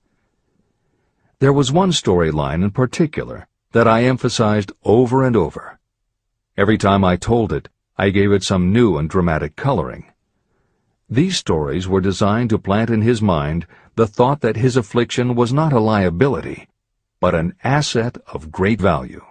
There was one storyline in particular that I emphasized over and over. Every time I told it, I gave it some new and dramatic coloring. These stories were designed to plant in his mind the thought that his affliction was not a liability, but an asset of great value.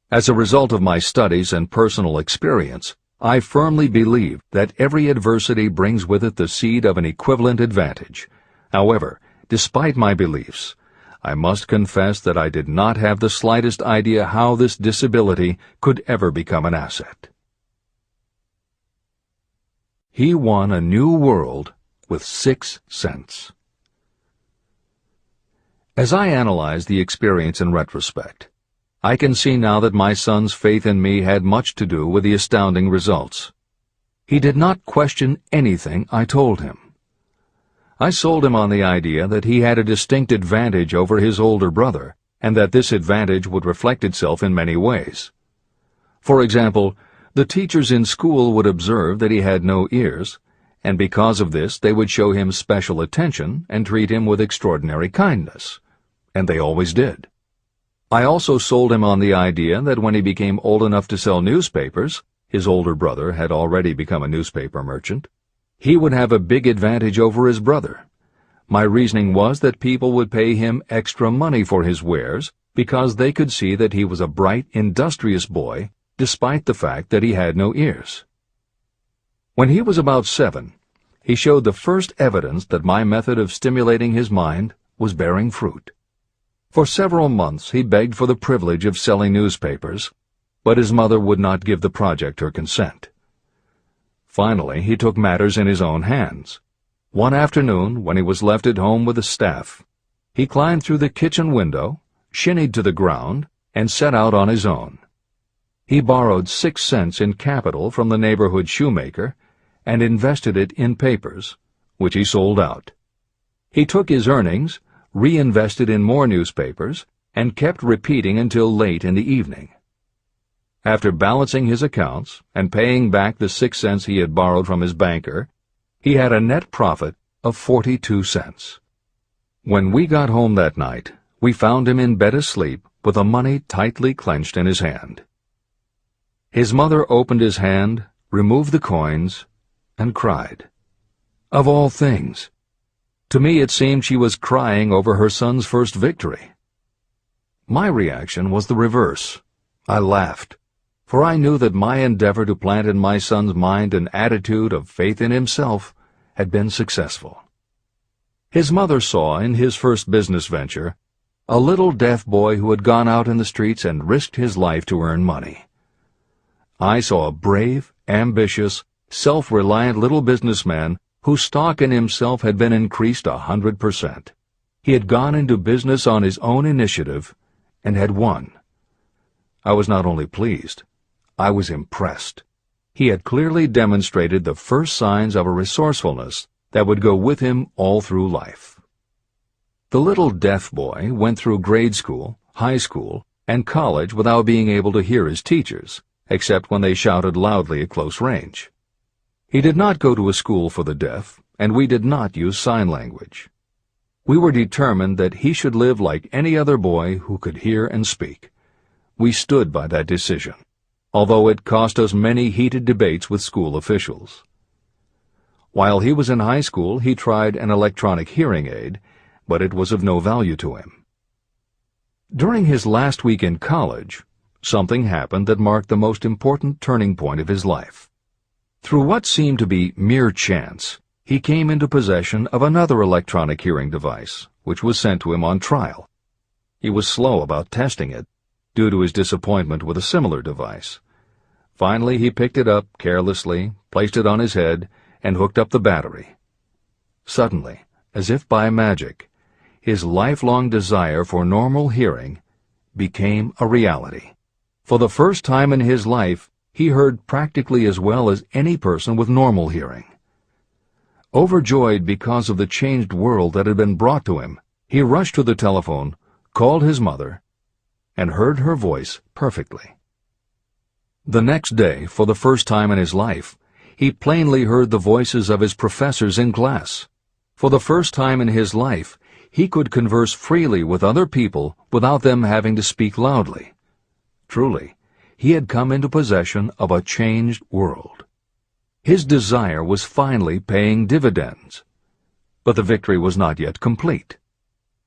As a result of my studies and personal experience, I firmly believe that every adversity brings with it the seed of an equivalent advantage. However, despite my beliefs, I must confess that I did not have the slightest idea how this disability could ever become an asset. He won a new world with 6 cents. As I analyze the experience in retrospect, I can see now that my son's faith in me had much to do with the astounding results. He did not question anything I told him. I sold him on the idea that he had a distinct advantage over his older brother, and that this advantage would reflect itself in many ways. For example, the teachers in school would observe that he had no ears, and because of this they would show him special attention and treat him with extraordinary kindness. And they always did. I also sold him on the idea that when he became old enough to sell newspapers, his older brother had already become a newspaper merchant, he would have a big advantage over his brother. My reasoning was that people would pay him extra money for his wares because they could see that he was a bright, industrious boy, despite the fact that he had no ears. When he was about 7, he showed the first evidence that my method of stimulating his mind was bearing fruit. For several months he begged for the privilege of selling newspapers, but his mother would not give the project her consent. Finally, he took matters in his own hands. One afternoon, when he was left at home with the staff, he climbed through the kitchen window, shinnied to the ground, and set out on his own. He borrowed 6 cents in capital from the neighborhood shoemaker and invested it in papers, which he sold out. He took his earnings, reinvested in more newspapers, and kept repeating until late in the evening. After balancing his accounts and paying back the 6 cents he had borrowed from his banker, he had a net profit of 42 cents. When we got home that night, we found him in bed asleep with the money tightly clenched in his hand. His mother opened his hand, removed the coins, and cried. Of all things! To me it seemed she was crying over her son's first victory. My reaction was the reverse. I laughed, for I knew that my endeavor to plant in my son's mind an attitude of faith in himself had been successful. His mother saw in his first business venture a little deaf boy who had gone out in the streets and risked his life to earn money. I saw a brave, ambitious, self-reliant little businessman whose stock in himself had been increased 100%. He had gone into business on his own initiative and had won. I was not only pleased, I was impressed. He had clearly demonstrated the first signs of a resourcefulness that would go with him all through life. The little deaf boy went through grade school, high school, and college without being able to hear his teachers, except when they shouted loudly at close range. He did not go to a school for the deaf, and we did not use sign language. We were determined that he should live like any other boy who could hear and speak. We stood by that decision, although it cost us many heated debates with school officials. While he was in high school, he tried an electronic hearing aid, but it was of no value to him. During his last week in college, something happened that marked the most important turning point of his life. Through what seemed to be mere chance, he came into possession of another electronic hearing device, which was sent to him on trial. He was slow about testing it, due to his disappointment with a similar device. Finally, he picked it up carelessly, placed it on his head, and hooked up the battery. Suddenly, as if by magic, his lifelong desire for normal hearing became a reality. For the first time in his life, he heard practically as well as any person with normal hearing. Overjoyed because of the changed world that had been brought to him, he rushed to the telephone, called his mother, and heard her voice perfectly. The next day, for the first time in his life, he plainly heard the voices of his professors in class. For the first time in his life, he could converse freely with other people without them having to speak loudly. Truly, he had come into possession of a changed world. His desire was finally paying dividends. But the victory was not yet complete.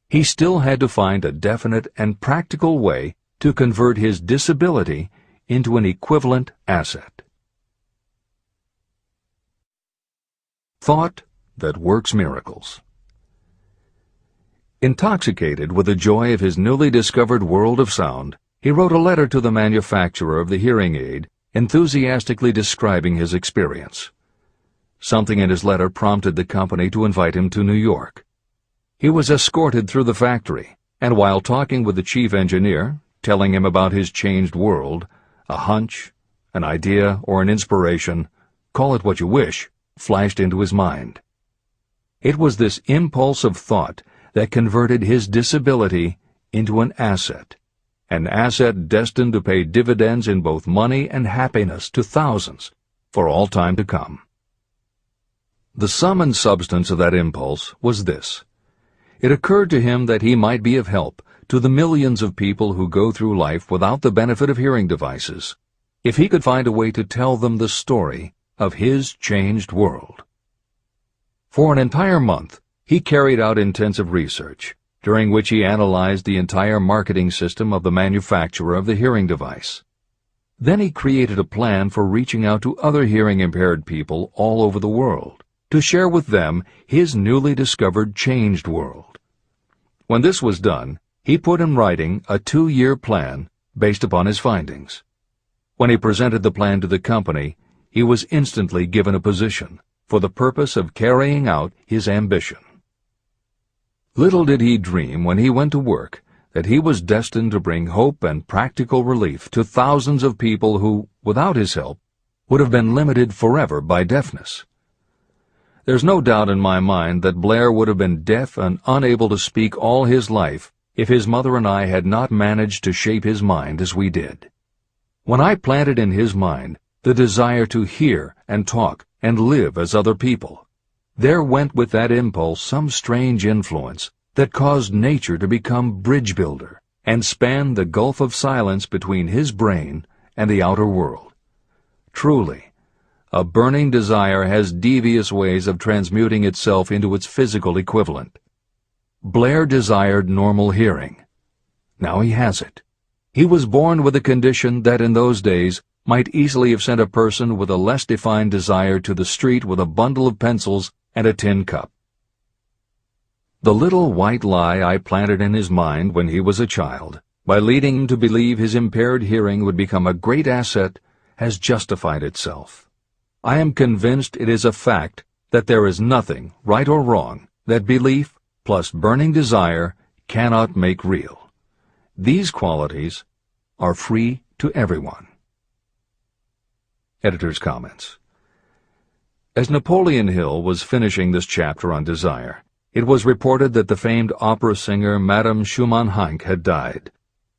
He still had to find a definite and practical way to convert his disability into an equivalent asset. Thought that works miracles. Intoxicated with the joy of his newly discovered world of sound, he wrote a letter to the manufacturer of the hearing aid, enthusiastically describing his experience. Something in his letter prompted the company to invite him to New York. He was escorted through the factory, and while talking with the chief engineer, telling him about his changed world, a hunch, an idea, or an inspiration, call it what you wish, flashed into his mind. It was this impulse of thought that converted his disability into an asset destined to pay dividends in both money and happiness to thousands for all time to come. The sum and substance of that impulse was this. It occurred to him that he might be of help to the millions of people who go through life without the benefit of hearing devices, if he could find a way to tell them the story of his changed world. For an entire month, he carried out intensive research, during which he analyzed the entire marketing system of the manufacturer of the hearing device. Then he created a plan for reaching out to other hearing-impaired people all over the world, to share with them his newly discovered changed world. When this was done, he put in writing a 2-year plan based upon his findings. When he presented the plan to the company, he was instantly given a position for the purpose of carrying out his ambition. Little did he dream when he went to work that he was destined to bring hope and practical relief to thousands of people who, without his help, would have been limited forever by deafness. There's no doubt in my mind that Blair would have been deaf and unable to speak all his life if his mother and I had not managed to shape his mind as we did. When I planted in his mind the desire to hear and talk and live as other people, there went with that impulse some strange influence that caused nature to become bridge builder and span the gulf of silence between his brain and the outer world. Truly, a burning desire has devious ways of transmuting itself into its physical equivalent. Blair desired normal hearing. Now he has it. He was born with a condition that in those days might easily have sent a person with a less defined desire to the street with a bundle of pencils and a tin cup. The little white lie I planted in his mind when he was a child, by leading him to believe his impaired hearing would become a great asset, has justified itself. I am convinced it is a fact that there is nothing, right or wrong, that belief plus burning desire cannot make real. These qualities are free to everyone. Editor's comments. As Napoleon Hill was finishing this chapter on desire, it was reported that the famed opera singer Madame Schumann-Heink had died.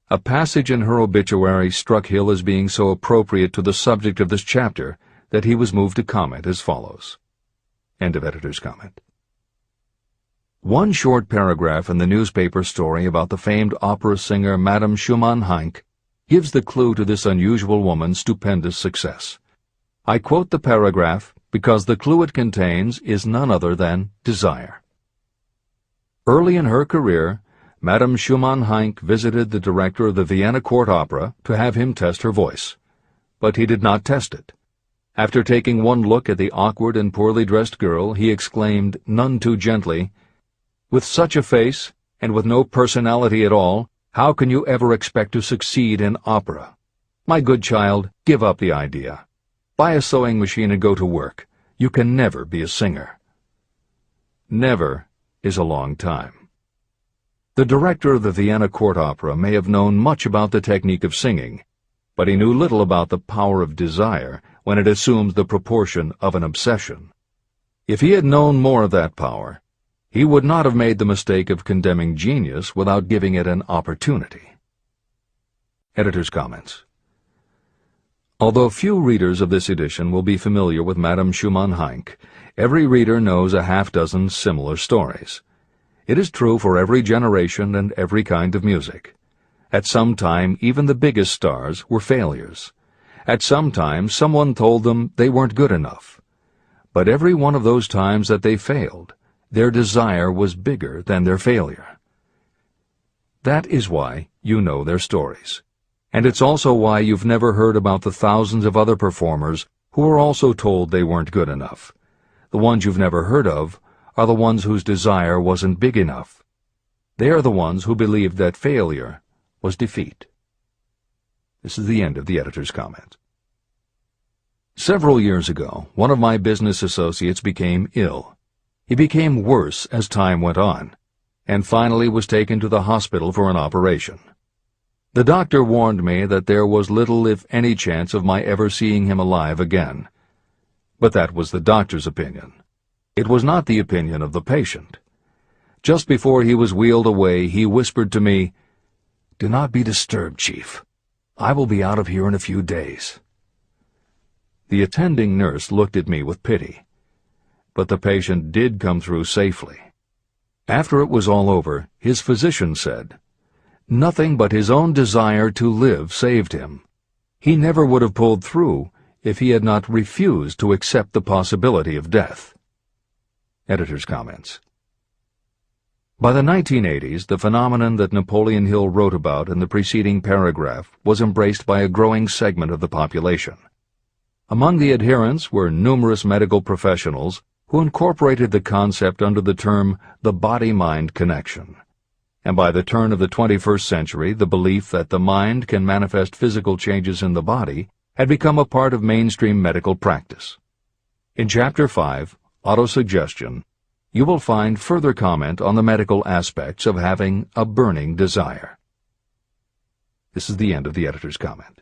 A passage in her obituary struck Hill as being so appropriate to the subject of this chapter that he was moved to comment as follows. End of editor's comment. One short paragraph in the newspaper story about the famed opera singer Madame Schumann-Heink gives the clue to this unusual woman's stupendous success. I quote the paragraph because the clue it contains is none other than desire. Early in her career, Madame Schumann-Heink visited the director of the Vienna Court Opera to have him test her voice. But he did not test it. After taking one look at the awkward and poorly dressed girl, he exclaimed, none too gently, "With such a face, and with no personality at all, how can you ever expect to succeed in opera? My good child, give up the idea. Buy a sewing machine and go to work. You can never be a singer." Never is a long time. The director of the Vienna Court Opera may have known much about the technique of singing, but he knew little about the power of desire when it assumes the proportion of an obsession. If he had known more of that power, he would not have made the mistake of condemning genius without giving it an opportunity. Editor's comments. Although few readers of this edition will be familiar with Madame Schumann-Heink, every reader knows a half-dozen similar stories. It is true for every generation and every kind of music. At some time, even the biggest stars were failures. At some time, someone told them they weren't good enough. But every one of those times that they failed, their desire was bigger than their failure. That is why you know their stories. And it's also why you've never heard about the thousands of other performers who were also told they weren't good enough. The ones you've never heard of are the ones whose desire wasn't big enough. They are the ones who believed that failure was defeat. This is the end of the editor's comment. Several years ago, one of my business associates became ill. He became worse as time went on, and finally was taken to the hospital for an operation. The doctor warned me that there was little, if any, chance of my ever seeing him alive again. But that was the doctor's opinion. It was not the opinion of the patient. Just before he was wheeled away, he whispered to me, "Do not be disturbed, Chief. I will be out of here in a few days." The attending nurse looked at me with pity. But the patient did come through safely. After it was all over, his physician said, nothing but his own desire to live saved him. He never would have pulled through if he had not refused to accept the possibility of death. Editor's comments. By the 1980s, the phenomenon that Napoleon Hill wrote about in the preceding paragraph was embraced by a growing segment of the population. Among the adherents were numerous medical professionals who incorporated the concept under the term the body-mind connection. And by the turn of the 21st century, the belief that the mind can manifest physical changes in the body had become a part of mainstream medical practice. In Chapter 5, Autosuggestion, you will find further comment on the medical aspects of having a burning desire. This is the end of the editor's comment.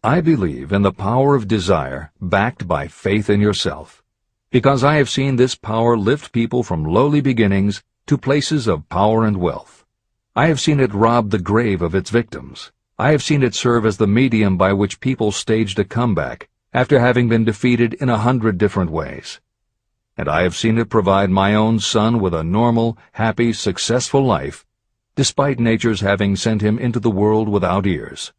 I believe in the power of desire backed by faith in yourself, because I have seen this power lift people from lowly beginnings to places of power and wealth. I have seen it rob the grave of its victims. I have seen it serve as the medium by which people staged a comeback after having been defeated in 100 different ways. And I have seen it provide my own son with a normal, happy, successful life, despite nature's having sent him into the world without ears.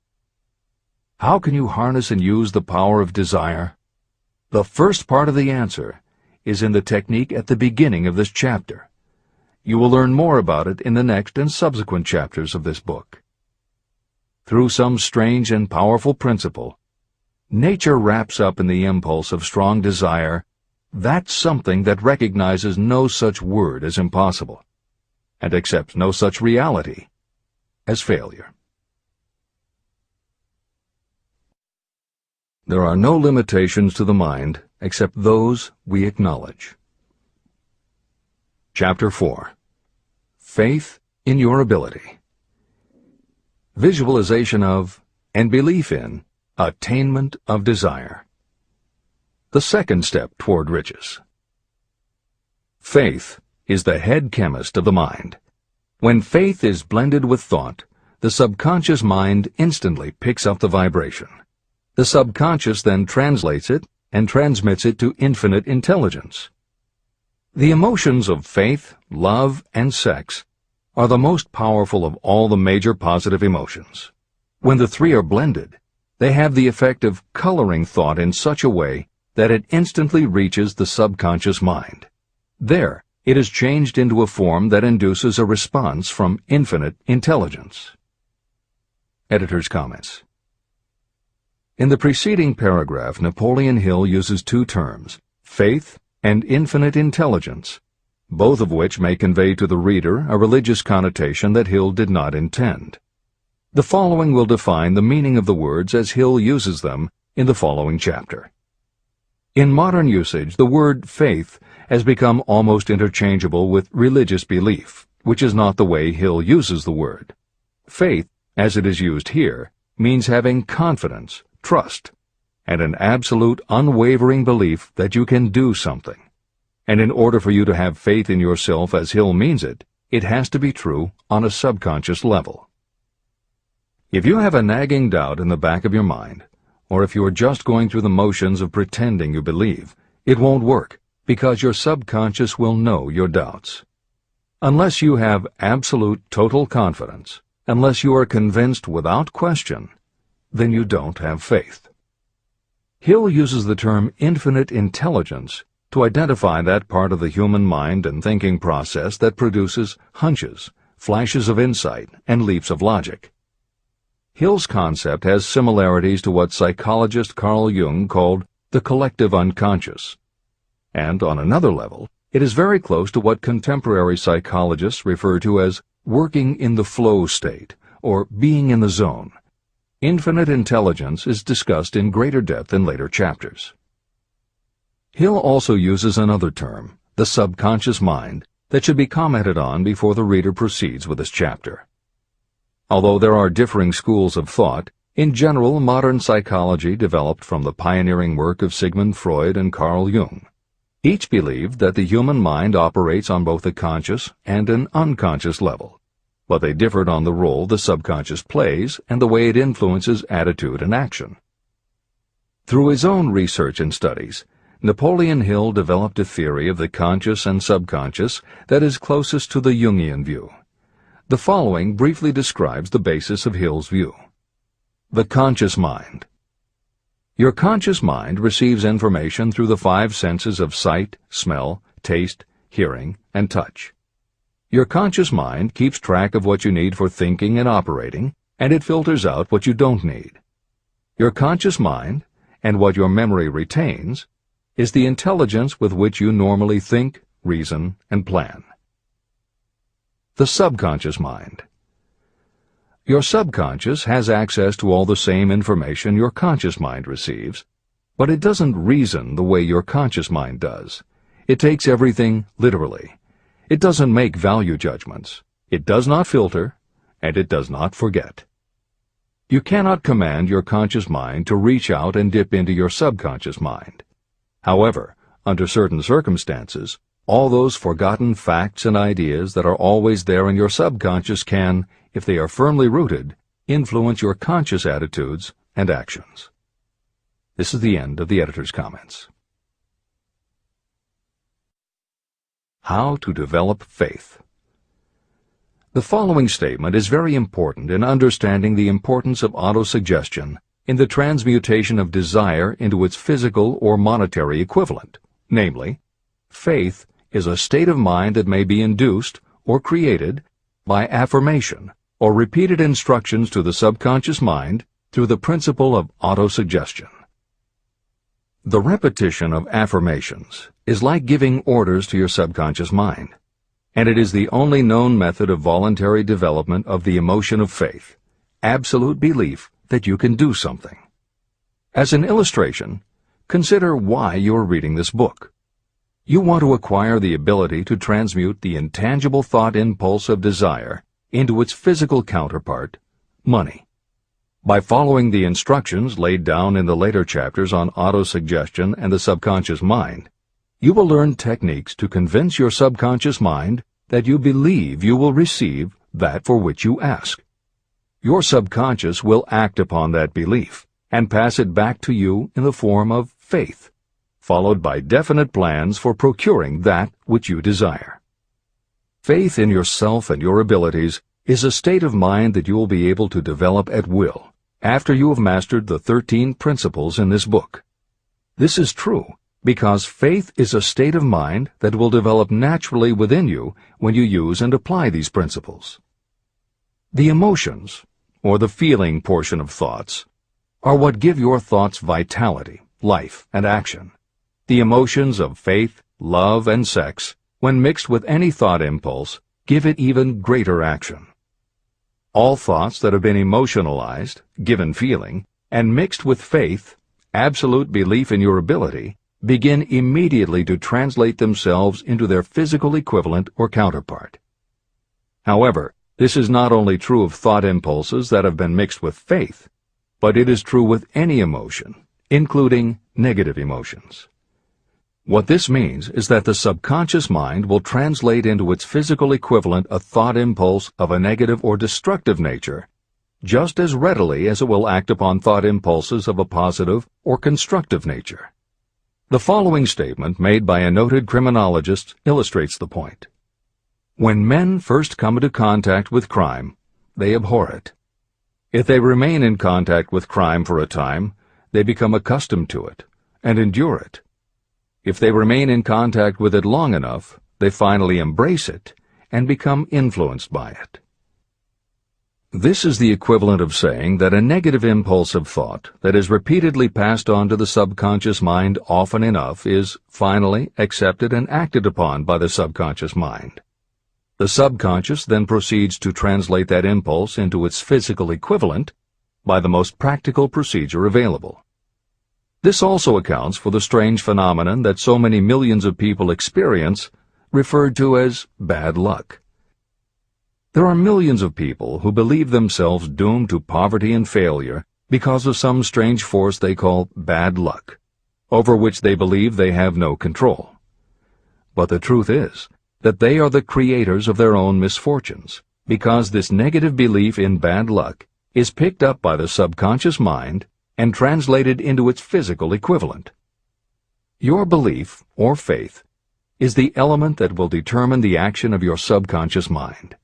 How can you harness and use the power of desire? The first part of the answer is in the technique at the beginning of this chapter. You will learn more about it in the next and subsequent chapters of this book. Through some strange and powerful principle, nature wraps up in the impulse of strong desire that something that recognizes no such word as impossible, and accepts no such reality as failure. There are no limitations to the mind except those we acknowledge. Chapter 4. Faith in your ability. Visualization of and belief in attainment of desire. The second step toward riches. Faith is the head chemist of the mind. When faith is blended with thought, the subconscious mind instantly picks up the vibration. The subconscious then translates it and transmits it to infinite intelligence. The emotions of faith, love, and sex are the most powerful of all the major positive emotions. When the three are blended, they have the effect of coloring thought in such a way that it instantly reaches the subconscious mind. There, it is changed into a form that induces a response from infinite intelligence. Editor's comments. In the preceding paragraph, Napoleon Hill uses two terms, faith and infinite intelligence, both of which may convey to the reader a religious connotation that Hill did not intend. The following will define the meaning of the words as Hill uses them in the following chapter. In modern usage, the word faith has become almost interchangeable with religious belief, which is not the way Hill uses the word. Faith, as it is used here, means having confidence, trust, and an absolute unwavering belief that you can do something. And in order for you to have faith in yourself as Hill means it, it has to be true on a subconscious level. If you have a nagging doubt in the back of your mind, or if you are just going through the motions of pretending you believe, it won't work, because your subconscious will know your doubts. Unless you have absolute total confidence, unless you are convinced without question, then you don't have faith. Hill uses the term infinite intelligence to identify that part of the human mind and thinking process that produces hunches, flashes of insight, and leaps of logic. Hill's concept has similarities to what psychologist Carl Jung called the collective unconscious. And on another level, it is very close to what contemporary psychologists refer to as working in the flow state, or being in the zone. Infinite intelligence is discussed in greater depth in later chapters. Hill also uses another term, the subconscious mind, that should be commented on before the reader proceeds with this chapter. Although there are differing schools of thought, in general modern psychology developed from the pioneering work of Sigmund Freud and Carl Jung. Each believed that the human mind operates on both a conscious and an unconscious level, but they differed on the role the subconscious plays and the way it influences attitude and action. Through his own research and studies, Napoleon Hill developed a theory of the conscious and subconscious that is closest to the Jungian view. The following briefly describes the basis of Hill's view. The conscious mind. Your conscious mind receives information through the five senses of sight, smell, taste, hearing, and touch. Your conscious mind keeps track of what you need for thinking and operating, and it filters out what you don't need. Your conscious mind, and what your memory retains, is the intelligence with which you normally think, reason, and plan. The subconscious mind. Your subconscious has access to all the same information your conscious mind receives, but it doesn't reason the way your conscious mind does. It takes everything literally. It doesn't make value judgments. It does not filter, and it does not forget. You cannot command your conscious mind to reach out and dip into your subconscious mind. However, under certain circumstances, all those forgotten facts and ideas that are always there in your subconscious can, if they are firmly rooted, influence your conscious attitudes and actions. This is the end of the editor's comments. How to develop faith. The following statement is very important in understanding the importance of autosuggestion in the transmutation of desire into its physical or monetary equivalent, namely, faith is a state of mind that may be induced or created by affirmation or repeated instructions to the subconscious mind through the principle of autosuggestion. The repetition of affirmations is like giving orders to your subconscious mind, and it is the only known method of voluntary development of the emotion of faith, absolute belief that you can do something. As an illustration, consider why you are reading this book. You want to acquire the ability to transmute the intangible thought impulse of desire into its physical counterpart, money. By following the instructions laid down in the later chapters on autosuggestion and the subconscious mind, you will learn techniques to convince your subconscious mind that you believe you will receive that for which you ask. Your subconscious will act upon that belief and pass it back to you in the form of faith, followed by definite plans for procuring that which you desire. Faith in yourself and your abilities is a state of mind that you will be able to develop at will after you have mastered the 13 principles in this book. This is true because faith is a state of mind that will develop naturally within you when you use and apply these principles. The emotions, or the feeling portion of thoughts, are what give your thoughts vitality, life, and action. The emotions of faith, love, and sex, when mixed with any thought impulse, give it even greater action. All thoughts that have been emotionalized, given feeling, and mixed with faith, absolute belief in your ability, begin immediately to translate themselves into their physical equivalent or counterpart. However, this is not only true of thought impulses that have been mixed with faith, but it is true with any emotion, including negative emotions. What this means is that the subconscious mind will translate into its physical equivalent a thought impulse of a negative or destructive nature, just as readily as it will act upon thought impulses of a positive or constructive nature. The following statement made by a noted criminologist illustrates the point. When men first come into contact with crime, they abhor it. If they remain in contact with crime for a time, they become accustomed to it and endure it. If they remain in contact with it long enough, they finally embrace it and become influenced by it. This is the equivalent of saying that a negative impulse of thought that is repeatedly passed on to the subconscious mind often enough is finally accepted and acted upon by the subconscious mind. The subconscious then proceeds to translate that impulse into its physical equivalent by the most practical procedure available. This also accounts for the strange phenomenon that so many millions of people experience, referred to as bad luck. There are millions of people who believe themselves doomed to poverty and failure because of some strange force they call bad luck, over which they believe they have no control. But the truth is that they are the creators of their own misfortunes, because this negative belief in bad luck is picked up by the subconscious mind and translated into its physical equivalent. Your belief, or faith, is the element that will determine the action of your subconscious mind.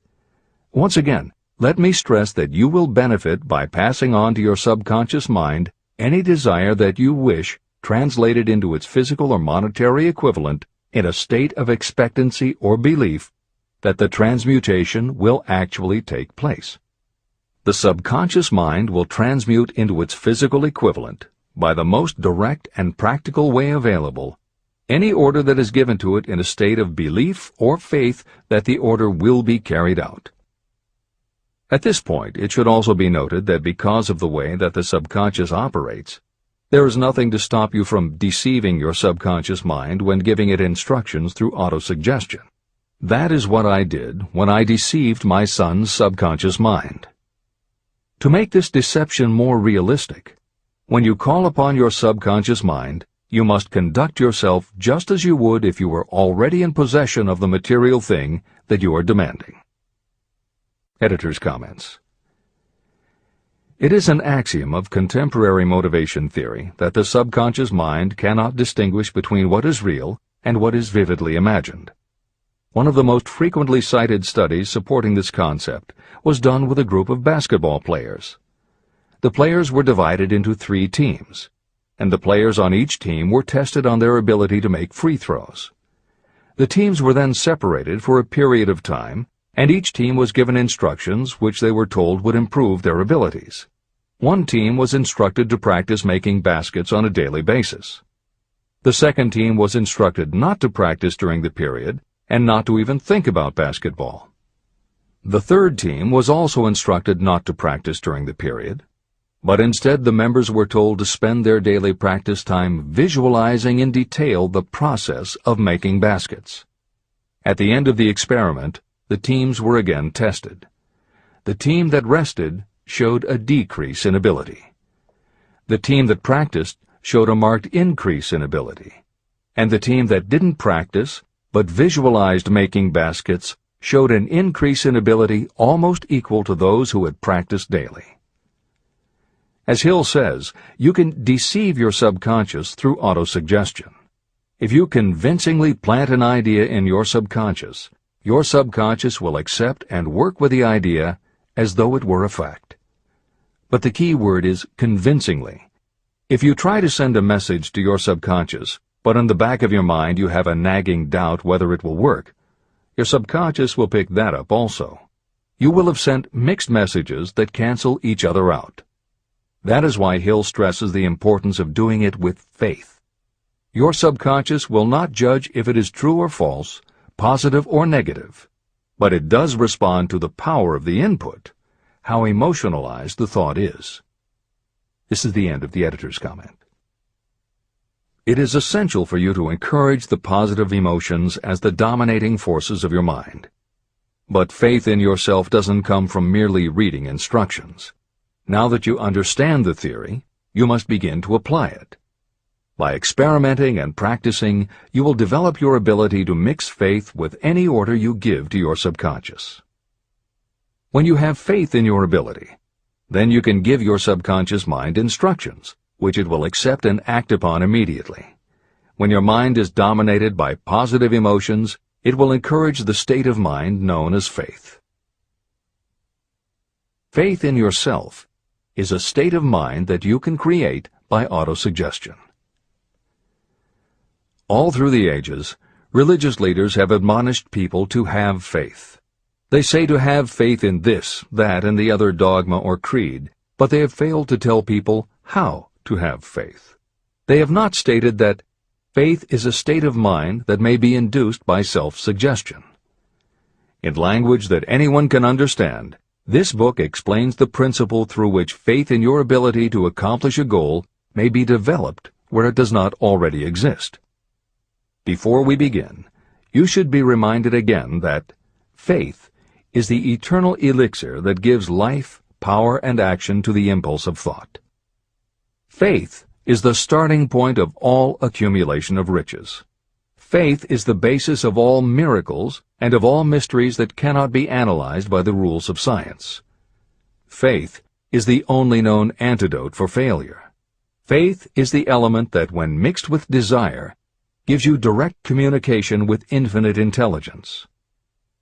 Once again, let me stress that you will benefit by passing on to your subconscious mind any desire that you wish translated into its physical or monetary equivalent in a state of expectancy or belief that the transmutation will actually take place. The subconscious mind will transmute into its physical equivalent, by the most direct and practical way available, any order that is given to it in a state of belief or faith that the order will be carried out. At this point, it should also be noted that because of the way that the subconscious operates, there is nothing to stop you from deceiving your subconscious mind when giving it instructions through autosuggestion. That is what I did when I deceived my son's subconscious mind. To make this deception more realistic, when you call upon your subconscious mind, you must conduct yourself just as you would if you were already in possession of the material thing that you are demanding. Editor's comments. It is an axiom of contemporary motivation theory that the subconscious mind cannot distinguish between what is real and what is vividly imagined. One of the most frequently cited studies supporting this concept was done with a group of basketball players. The players were divided into 3 teams, and the players on each team were tested on their ability to make free throws. The teams were then separated for a period of time, and each team was given instructions which they were told would improve their abilities. One team was instructed to practice making baskets on a daily basis. The second team was instructed not to practice during the period and not to even think about basketball. The third team was also instructed not to practice during the period, but instead the members were told to spend their daily practice time visualizing in detail the process of making baskets. At the end of the experiment, the teams were again tested. The team that rested showed a decrease in ability. The team that practiced showed a marked increase in ability. And the team that didn't practice but visualized making baskets showed an increase in ability almost equal to those who had practiced daily. As Hill says, you can deceive your subconscious through autosuggestion. If you convincingly plant an idea in your subconscious will accept and work with the idea as though it were a fact. But the key word is convincingly. If you try to send a message to your subconscious, but in the back of your mind you have a nagging doubt whether it will work, your subconscious will pick that up also. You will have sent mixed messages that cancel each other out. That is why Hill stresses the importance of doing it with faith. Your subconscious will not judge if it is true or false, positive or negative, but it does respond to the power of the input, how emotionalized the thought is. This is the end of the editor's comment. It is essential for you to encourage the positive emotions as the dominating forces of your mind. But faith in yourself doesn't come from merely reading instructions. Now that you understand the theory, you must begin to apply it. By experimenting and practicing, you will develop your ability to mix faith with any order you give to your subconscious. When you have faith in your ability, then you can give your subconscious mind instructions, which it will accept and act upon immediately. When your mind is dominated by positive emotions, it will encourage the state of mind known as faith. Faith in yourself is a state of mind that you can create by autosuggestion. All through the ages, religious leaders have admonished people to have faith. They say to have faith in this, that, and the other dogma or creed, but they have failed to tell people how to have faith. They have not stated that faith is a state of mind that may be induced by self-suggestion. In language that anyone can understand, this book explains the principle through which faith in your ability to accomplish a goal may be developed where it does not already exist. Before we begin, you should be reminded again that faith is the eternal elixir that gives life, power, and action to the impulse of thought. Faith is the starting point of all accumulation of riches. Faith is the basis of all miracles and of all mysteries that cannot be analyzed by the rules of science. Faith is the only known antidote for failure. Faith is the element that, when mixed with desire, gives you direct communication with infinite intelligence.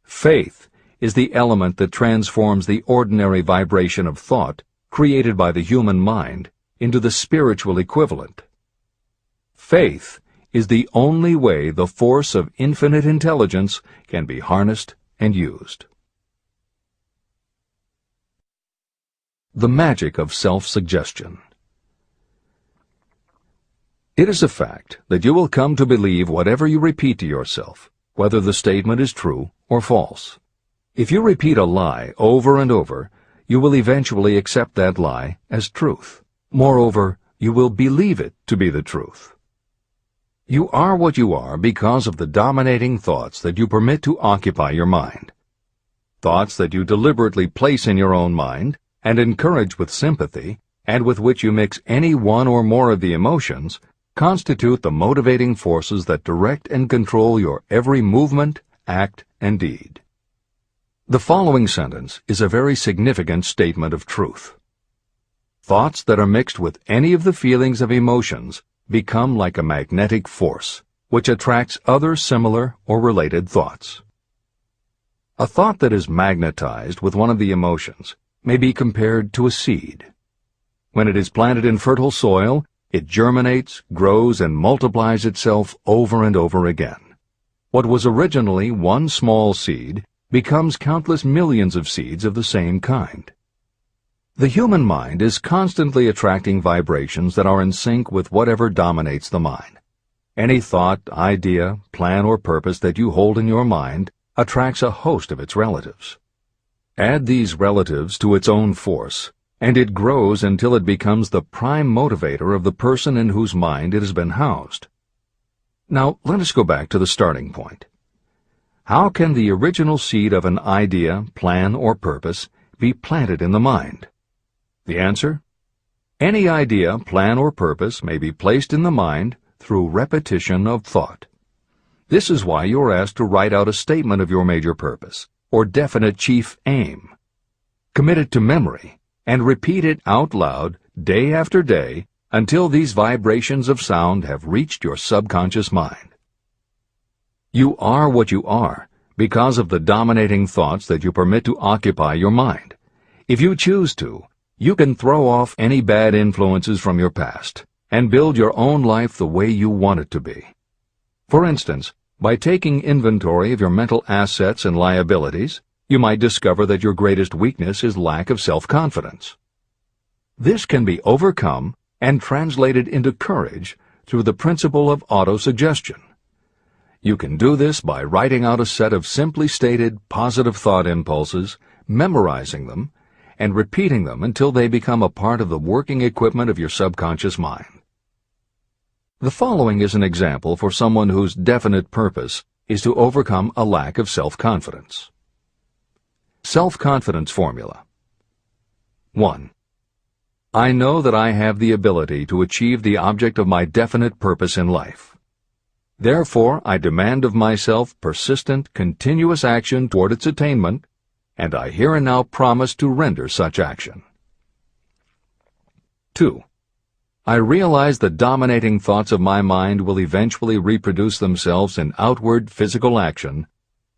Faith is the element that transforms the ordinary vibration of thought created by the human mind into the spiritual equivalent. Faith is the only way the force of infinite intelligence can be harnessed and used. The magic of self-suggestion. It is a fact that you will come to believe whatever you repeat to yourself, whether the statement is true or false. If you repeat a lie over and over, you will eventually accept that lie as truth. Moreover, you will believe it to be the truth. You are what you are because of the dominating thoughts that you permit to occupy your mind. Thoughts that you deliberately place in your own mind and encourage with sympathy, and with which you mix any one or more of the emotions, constitute the motivating forces that direct and control your every movement, act, and deed. The following sentence is a very significant statement of truth. Thoughts that are mixed with any of the feelings of emotions become like a magnetic force, which attracts other similar or related thoughts. A thought that is magnetized with one of the emotions may be compared to a seed. When it is planted in fertile soil, it germinates, grows, and multiplies itself over and over again. What was originally one small seed becomes countless millions of seeds of the same kind. The human mind is constantly attracting vibrations that are in sync with whatever dominates the mind. Any thought, idea, plan, or purpose that you hold in your mind attracts a host of its relatives. Add these relatives to its own force, and it grows until it becomes the prime motivator of the person in whose mind it has been housed. Now, let us go back to the starting point. How can the original seed of an idea, plan, or purpose be planted in the mind? The answer? Any idea, plan, or purpose may be placed in the mind through repetition of thought. This is why you are asked to write out a statement of your major purpose, or definite chief aim. Commit it to memory, and repeat it out loud day after day until these vibrations of sound have reached your subconscious mind. You are what you are because of the dominating thoughts that you permit to occupy your mind. If you choose to, you can throw off any bad influences from your past and build your own life the way you want it to be. For instance, by taking inventory of your mental assets and liabilities, you might discover that your greatest weakness is lack of self-confidence. This can be overcome and translated into courage through the principle of autosuggestion. You can do this by writing out a set of simply stated positive thought impulses, memorizing them, and repeating them until they become a part of the working equipment of your subconscious mind. The following is an example for someone whose definite purpose is to overcome a lack of self-confidence. Self-confidence formula. 1. I know that I have the ability to achieve the object of my definite purpose in life. Therefore, I demand of myself persistent, continuous action toward its attainment, and I here and now promise to render such action. 2. I realize the dominating thoughts of my mind will eventually reproduce themselves in outward physical action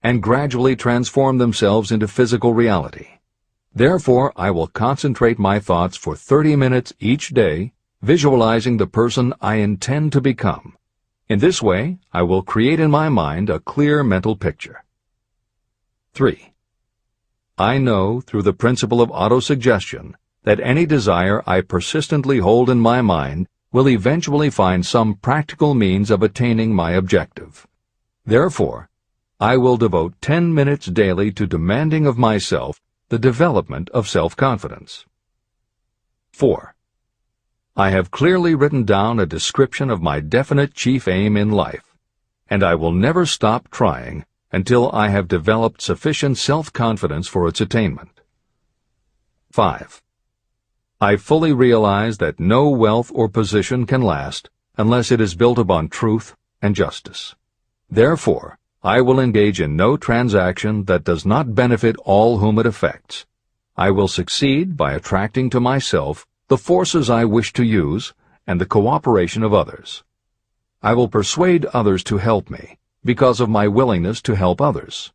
and gradually transform themselves into physical reality. Therefore, I will concentrate my thoughts for 30 minutes each day, visualizing the person I intend to become. In this way, I will create in my mind a clear mental picture. 3. I know, through the principle of autosuggestion, that any desire I persistently hold in my mind will eventually find some practical means of attaining my objective. Therefore, I will devote 10 minutes daily to demanding of myself the development of self-confidence. 4. I have clearly written down a description of my definite chief aim in life, and I will never stop trying until I have developed sufficient self-confidence for its attainment. 5. I fully realize that no wealth or position can last unless it is built upon truth and justice. Therefore, I will engage in no transaction that does not benefit all whom it affects. I will succeed by attracting to myself the forces I wish to use and the cooperation of others. I will persuade others to help me because of my willingness to help others.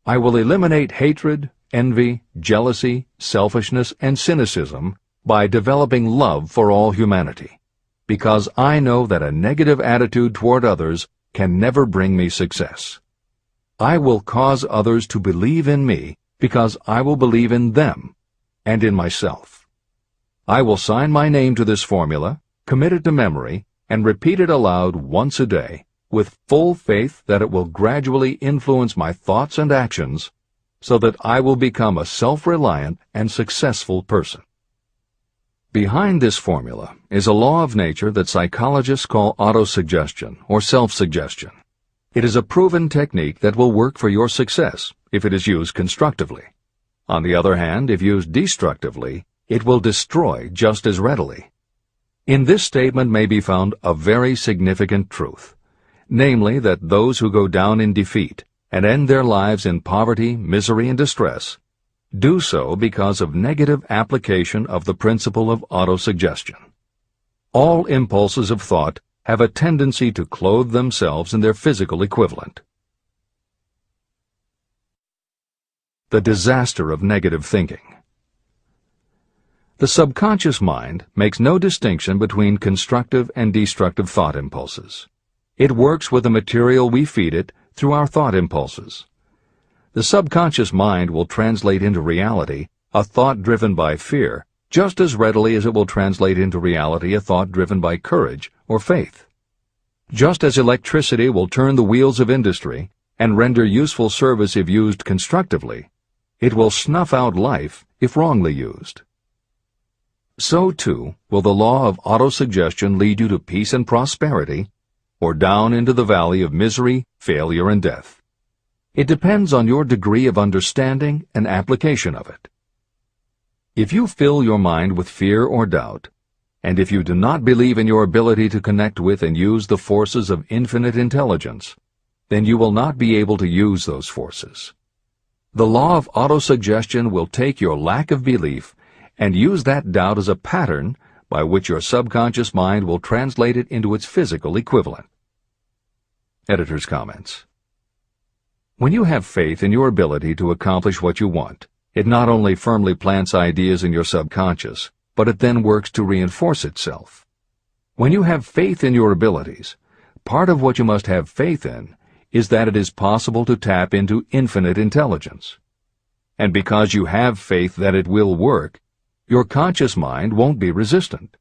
I will eliminate hatred, envy, jealousy, selfishness, and cynicism by developing love for all humanity, because I know that a negative attitude toward others can never bring me success. I will cause others to believe in me because I will believe in them and in myself. I will sign my name to this formula, commit it to memory, and repeat it aloud once a day, with full faith that it will gradually influence my thoughts and actions so that I will become a self-reliant and successful person. Behind this formula is a law of nature that psychologists call autosuggestion or self-suggestion. It is a proven technique that will work for your success if it is used constructively. On the other hand, if used destructively, it will destroy just as readily. In this statement may be found a very significant truth, namely that those who go down in defeat and end their lives in poverty, misery, and distress do so because of negative application of the principle of autosuggestion. All impulses of thought have a tendency to clothe themselves in their physical equivalent. The disaster of negative thinking. The subconscious mind makes no distinction between constructive and destructive thought impulses. It works with the material we feed it through our thought impulses. The subconscious mind will translate into reality a thought driven by fear just as readily as it will translate into reality a thought driven by courage or faith. Just as electricity will turn the wheels of industry and render useful service if used constructively, it will snuff out life if wrongly used. So, too, will the law of autosuggestion lead you to peace and prosperity, or down into the valley of misery, failure, and death. It depends on your degree of understanding and application of it. If you fill your mind with fear or doubt, and if you do not believe in your ability to connect with and use the forces of infinite intelligence, then you will not be able to use those forces. The law of autosuggestion will take your lack of belief and use that doubt as a pattern by which your subconscious mind will translate it into its physical equivalent. Editor's comments. When you have faith in your ability to accomplish what you want, it not only firmly plants ideas in your subconscious, but it then works to reinforce itself. When you have faith in your abilities, part of what you must have faith in is that it is possible to tap into infinite intelligence. And because you have faith that it will work, your conscious mind won't be resistant.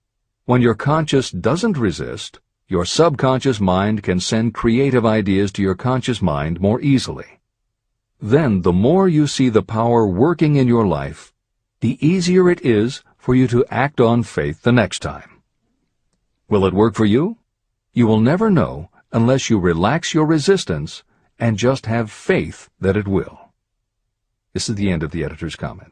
When your conscious doesn't resist, your subconscious mind can send creative ideas to your conscious mind more easily. Then, the more you see the power working in your life, the easier it is for you to act on faith the next time. Will it work for you? You will never know unless you relax your resistance and just have faith that it will. This is the end of the editor's comment.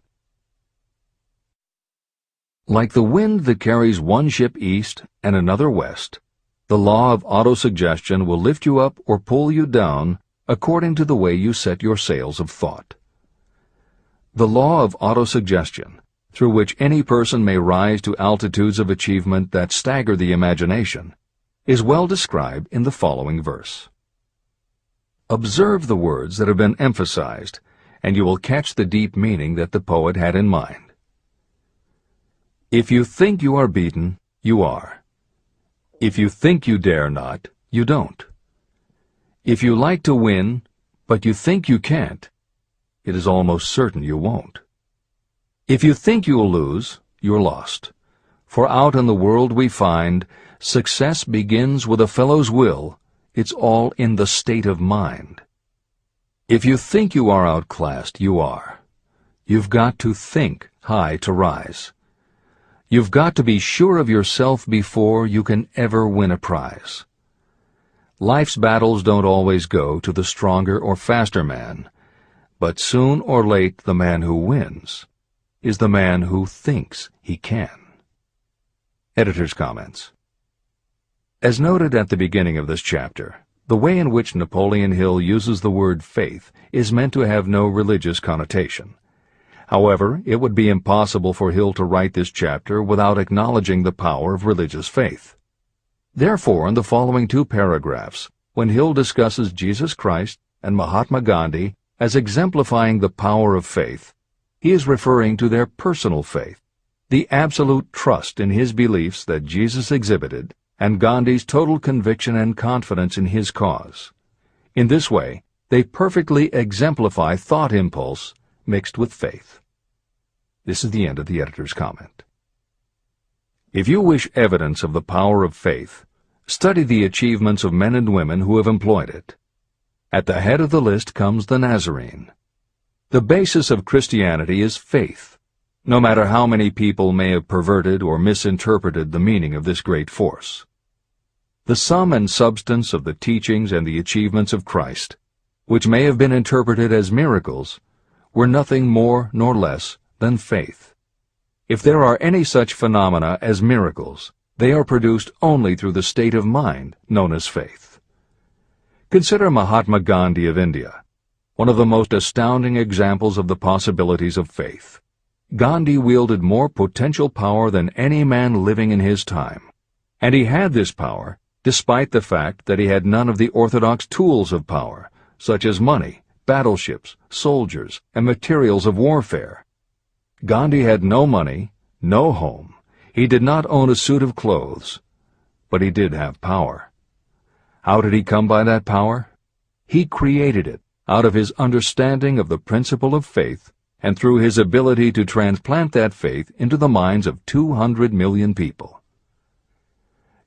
Like the wind that carries one ship east and another west, the law of autosuggestion will lift you up or pull you down according to the way you set your sails of thought. The law of autosuggestion, through which any person may rise to altitudes of achievement that stagger the imagination, is well described in the following verse. Observe the words that have been emphasized, and you will catch the deep meaning that the poet had in mind. If you think you are beaten, you are. If you think you dare not, you don't. If you like to win, but you think you can't, it is almost certain you won't. If you think you'll lose, you're lost. For out in the world we find, success begins with a fellow's will. It's all in the state of mind. If you think you are outclassed, you are. You've got to think high to rise. You've got to be sure of yourself before you can ever win a prize. Life's battles don't always go to the stronger or faster man, but soon or late the man who wins is the man who thinks he can. Editor's comments. As noted at the beginning of this chapter, the way in which Napoleon Hill uses the word faith is meant to have no religious connotation. However, it would be impossible for Hill to write this chapter without acknowledging the power of religious faith. Therefore, in the following 2 paragraphs, when Hill discusses Jesus Christ and Mahatma Gandhi as exemplifying the power of faith, he is referring to their personal faith, the absolute trust in his beliefs that Jesus exhibited, and Gandhi's total conviction and confidence in his cause. In this way, they perfectly exemplify thought impulse mixed with faith. This is the end of the editor's comment. If you wish evidence of the power of faith, study the achievements of men and women who have employed it. At the head of the list comes the Nazarene. The basis of Christianity is faith, no matter how many people may have perverted or misinterpreted the meaning of this great force. The sum and substance of the teachings and the achievements of Christ, which may have been interpreted as miracles, were nothing more nor less than faith. If there are any such phenomena as miracles, they are produced only through the state of mind known as faith. Consider Mahatma Gandhi of India, one of the most astounding examples of the possibilities of faith. Gandhi wielded more potential power than any man living in his time, and he had this power despite the fact that he had none of the orthodox tools of power, such as money, battleships, soldiers, and materials of warfare. Gandhi had no money, no home. He did not own a suit of clothes, but he did have power. How did he come by that power? He created it out of his understanding of the principle of faith and through his ability to transplant that faith into the minds of 200 million people.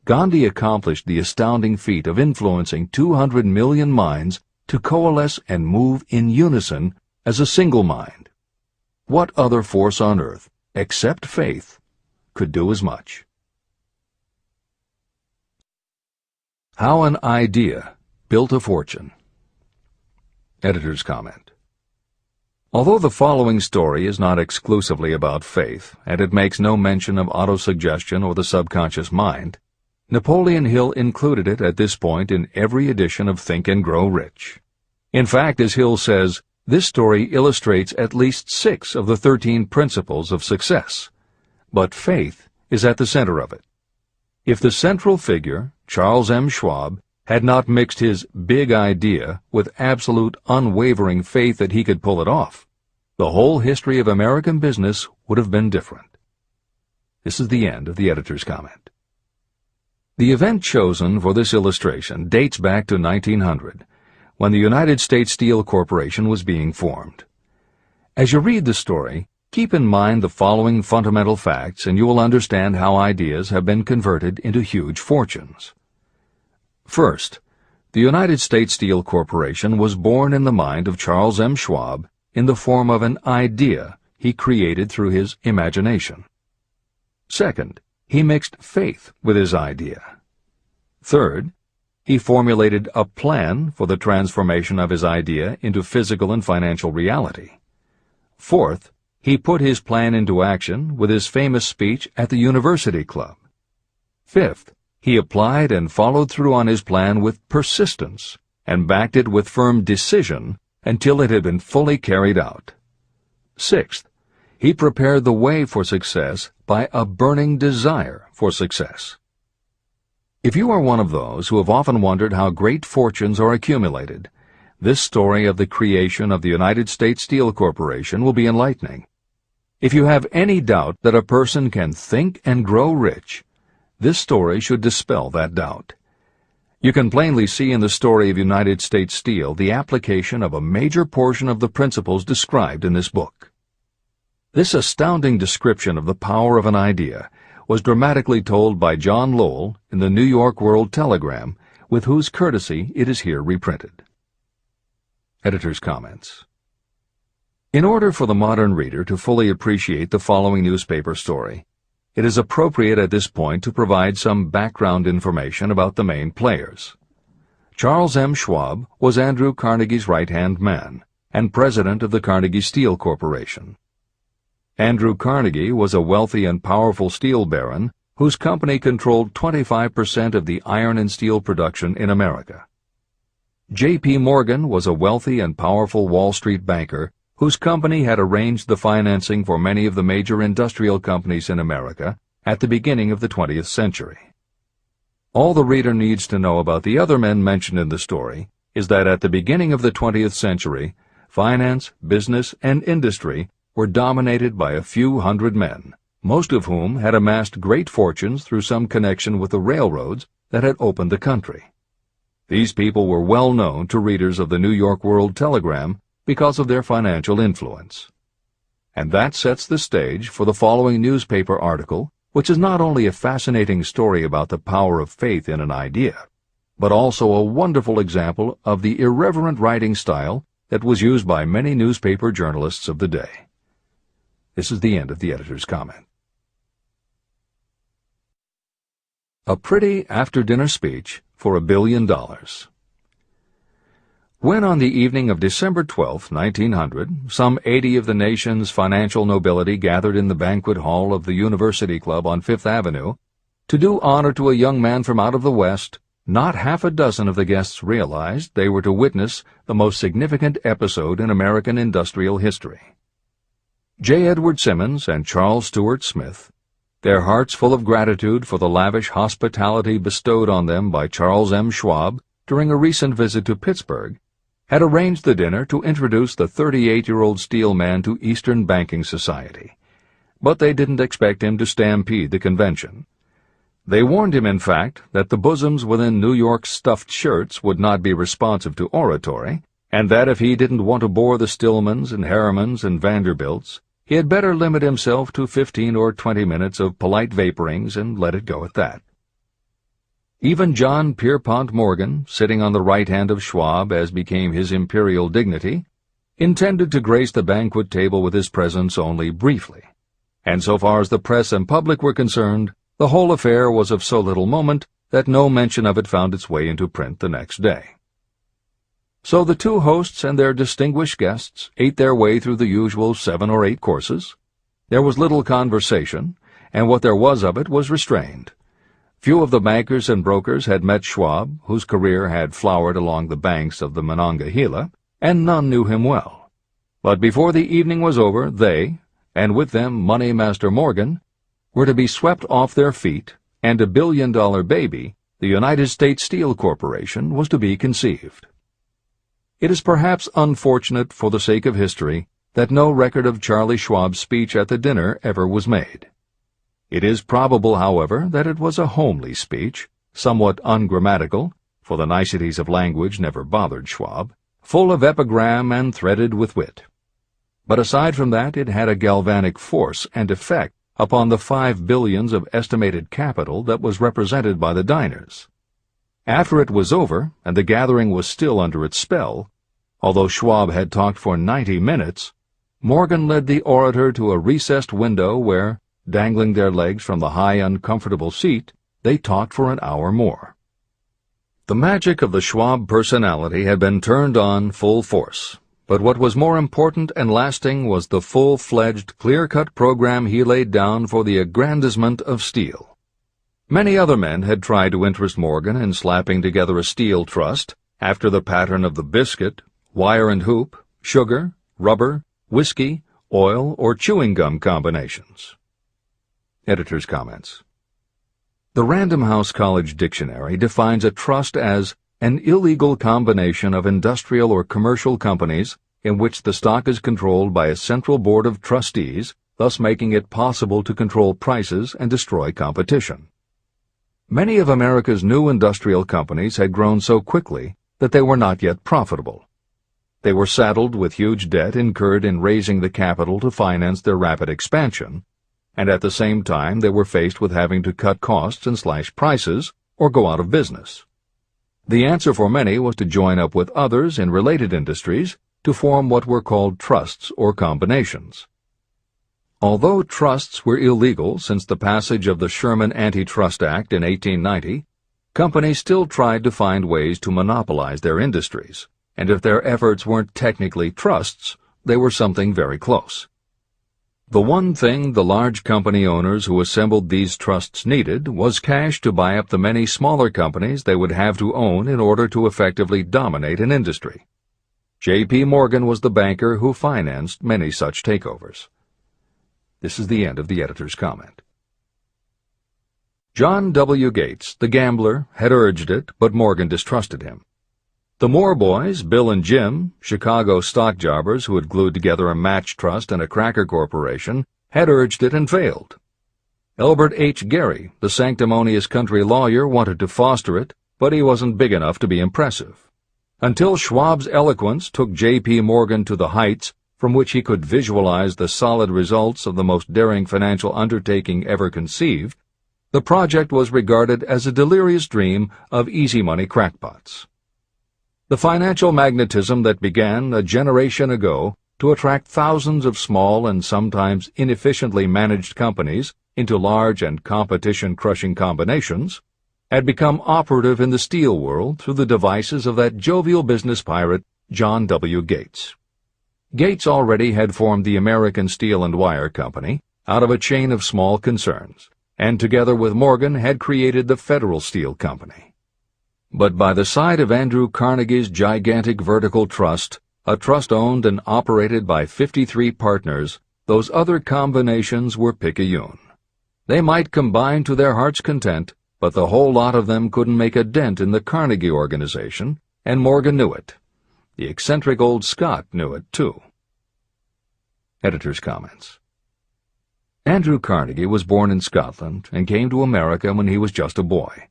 Gandhi accomplished the astounding feat of influencing 200 million minds to coalesce and move in unison as a single mind. What other force on earth, except faith, could do as much? How an idea built a fortune. Editor's comment. Although the following story is not exclusively about faith, and it makes no mention of autosuggestion or the subconscious mind, Napoleon Hill included it at this point in every edition of Think and Grow Rich. In fact, as Hill says, this story illustrates at least 6 of the 13 principles of success, but faith is at the center of it. If the central figure, Charles M. Schwab, had not mixed his big idea with absolute unwavering faith that he could pull it off, the whole history of American business would have been different. This is the end of the editor's comment. The event chosen for this illustration dates back to 1900, when the United States Steel Corporation was being formed. As you read the story, keep in mind the following fundamental facts and you will understand how ideas have been converted into huge fortunes. First, the United States Steel Corporation was born in the mind of Charles M. Schwab in the form of an idea he created through his imagination. Second, he mixed faith with his idea. Third, he formulated a plan for the transformation of his idea into physical and financial reality. Fourth, he put his plan into action with his famous speech at the University Club. Fifth, he applied and followed through on his plan with persistence and backed it with firm decision until it had been fully carried out. Sixth, he prepared the way for success by a burning desire for success. If you are one of those who have often wondered how great fortunes are accumulated, this story of the creation of the United States Steel Corporation will be enlightening. If you have any doubt that a person can think and grow rich, this story should dispel that doubt. You can plainly see in the story of United States Steel the application of a major portion of the principles described in this book. This astounding description of the power of an idea was dramatically told by John Lowell in the New York World Telegram, with whose courtesy it is here reprinted. Editor's comments. In order for the modern reader to fully appreciate the following newspaper story, it is appropriate at this point to provide some background information about the main players. Charles M. Schwab was Andrew Carnegie's right-hand man and president of the Carnegie Steel Corporation. Andrew Carnegie was a wealthy and powerful steel baron whose company controlled 25% of the iron and steel production in America. J.P. Morgan was a wealthy and powerful Wall Street banker whose company had arranged the financing for many of the major industrial companies in America at the beginning of the 20th century. All the reader needs to know about the other men mentioned in the story is that at the beginning of the 20th century, finance, business, and industry were dominated by a few hundred men, most of whom had amassed great fortunes through some connection with the railroads that had opened the country. These people were well known to readers of the New York World Telegram because of their financial influence. And that sets the stage for the following newspaper article, which is not only a fascinating story about the power of faith in an idea, but also a wonderful example of the irreverent writing style that was used by many newspaper journalists of the day. This is the end of the editor's comment. A pretty after-dinner speech for $1 billion. When on the evening of December 12, 1900, some 80 of the nation's financial nobility gathered in the banquet hall of the University Club on Fifth Avenue to do honor to a young man from out of the West, not half a dozen of the guests realized they were to witness the most significant episode in American industrial history. J. Edward Simmons and Charles Stewart Smith, their hearts full of gratitude for the lavish hospitality bestowed on them by Charles M. Schwab during a recent visit to Pittsburgh, had arranged the dinner to introduce the 38-year-old steel man to Eastern banking society. But they didn't expect him to stampede the convention. They warned him, in fact, that the bosoms within New York's stuffed shirts would not be responsive to oratory, and that if he didn't want to bore the Stillmans and Harrimans and Vanderbilts, he had better limit himself to 15 or 20 minutes of polite vaporings and let it go at that. Even John Pierpont Morgan, sitting on the right hand of Schwab as became his imperial dignity, intended to grace the banquet table with his presence only briefly, and so far as the press and public were concerned, the whole affair was of so little moment that no mention of it found its way into print the next day. So the two hosts and their distinguished guests ate their way through the usual 7 or 8 courses. There was little conversation, and what there was of it was restrained. Few of the bankers and brokers had met Schwab, whose career had flowered along the banks of the Monongahela, and none knew him well. But before the evening was over, they, and with them Money Master Morgan, were to be swept off their feet, and $1 billion baby, the United States Steel Corporation, was to be conceived. It is perhaps unfortunate for the sake of history that no record of Charlie Schwab's speech at the dinner ever was made. It is probable, however, that it was a homely speech, somewhat ungrammatical, for the niceties of language never bothered Schwab, full of epigram and threaded with wit. But aside from that, it had a galvanic force and effect upon the 5 billions of estimated capital that was represented by the diners. After it was over, and the gathering was still under its spell, although Schwab had talked for 90 minutes, Morgan led the orator to a recessed window where, dangling their legs from the high, uncomfortable seat, they talked for an hour more. The magic of the Schwab personality had been turned on full force, but what was more important and lasting was the full-fledged, clear-cut program he laid down for the aggrandizement of steel. Many other men had tried to interest Morgan in slapping together a steel trust after the pattern of the biscuit, wire and hoop, sugar, rubber, whiskey, oil, or chewing gum combinations. Editor's comments. The Random House College Dictionary defines a trust as an illegal combination of industrial or commercial companies in which the stock is controlled by a central board of trustees, thus making it possible to control prices and destroy competition. Many of America's new industrial companies had grown so quickly that they were not yet profitable. They were saddled with huge debt incurred in raising the capital to finance their rapid expansion, and at the same time they were faced with having to cut costs and slash prices or go out of business. The answer for many was to join up with others in related industries to form what were called trusts or combinations. Although trusts were illegal since the passage of the Sherman Antitrust Act in 1890, companies still tried to find ways to monopolize their industries, and if their efforts weren't technically trusts, they were something very close. The one thing the large company owners who assembled these trusts needed was cash to buy up the many smaller companies they would have to own in order to effectively dominate an industry. J.P. Morgan was the banker who financed many such takeovers. This is the end of the editor's comment. John W. Gates, the gambler, had urged it, but Morgan distrusted him. The Moore boys, Bill and Jim, Chicago stock jobbers who had glued together a match trust and a cracker corporation, had urged it and failed, Elbert H. Gerry, the sanctimonious country lawyer, wanted to foster it, but he wasn't big enough to be impressive. Until Schwab's eloquence took J.P. Morgan to the heights from which he could visualize the solid results of the most daring financial undertaking ever conceived, the project was regarded as a delirious dream of easy-money crackpots. The financial magnetism that began a generation ago to attract thousands of small and sometimes inefficiently managed companies into large and competition-crushing combinations had become operative in the steel world through the devices of that jovial business pirate, John W. Gates. Gates already had formed the American Steel and Wire Company out of a chain of small concerns, and together with Morgan had created the Federal Steel Company. But by the side of Andrew Carnegie's gigantic vertical trust, a trust owned and operated by 53 partners, those other combinations were picayune. They might combine to their heart's content, but the whole lot of them couldn't make a dent in the Carnegie organization, and Morgan knew it. The eccentric old Scot knew it, too. Editor's comments. Andrew Carnegie was born in Scotland and came to America when he was just a boy.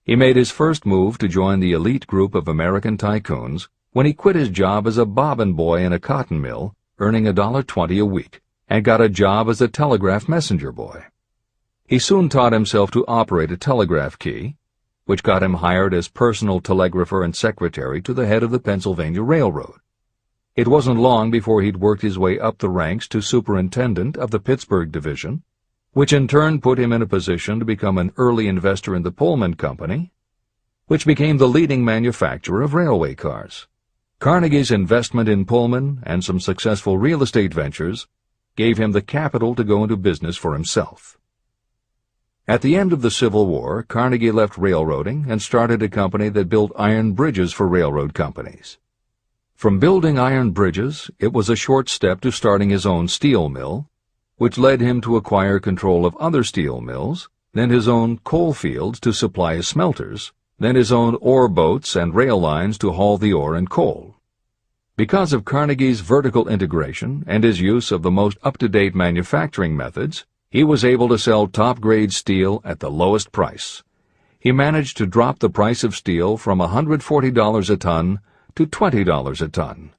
He made his first move to join the elite group of American tycoons when he quit his job as a bobbin boy in a cotton mill, earning $1.20 a week, and got a job as a telegraph messenger boy. He soon taught himself to operate a telegraph key, which got him hired as personal telegrapher and secretary to the head of the Pennsylvania Railroad. It wasn't long before he'd worked his way up the ranks to superintendent of the Pittsburgh division, which in turn put him in a position to become an early investor in the Pullman Company, which became the leading manufacturer of railway cars. Carnegie's investment in Pullman and some successful real estate ventures gave him the capital to go into business for himself. At the end of the Civil War, Carnegie left railroading and started a company that built iron bridges for railroad companies. From building iron bridges, it was a short step to starting his own steel mill, which led him to acquire control of other steel mills, then his own coal fields to supply his smelters, then his own ore boats and rail lines to haul the ore and coal. Because of Carnegie's vertical integration and his use of the most up-to-date manufacturing methods, he was able to sell top-grade steel at the lowest price. He managed to drop the price of steel from $140 a ton to $20 a ton.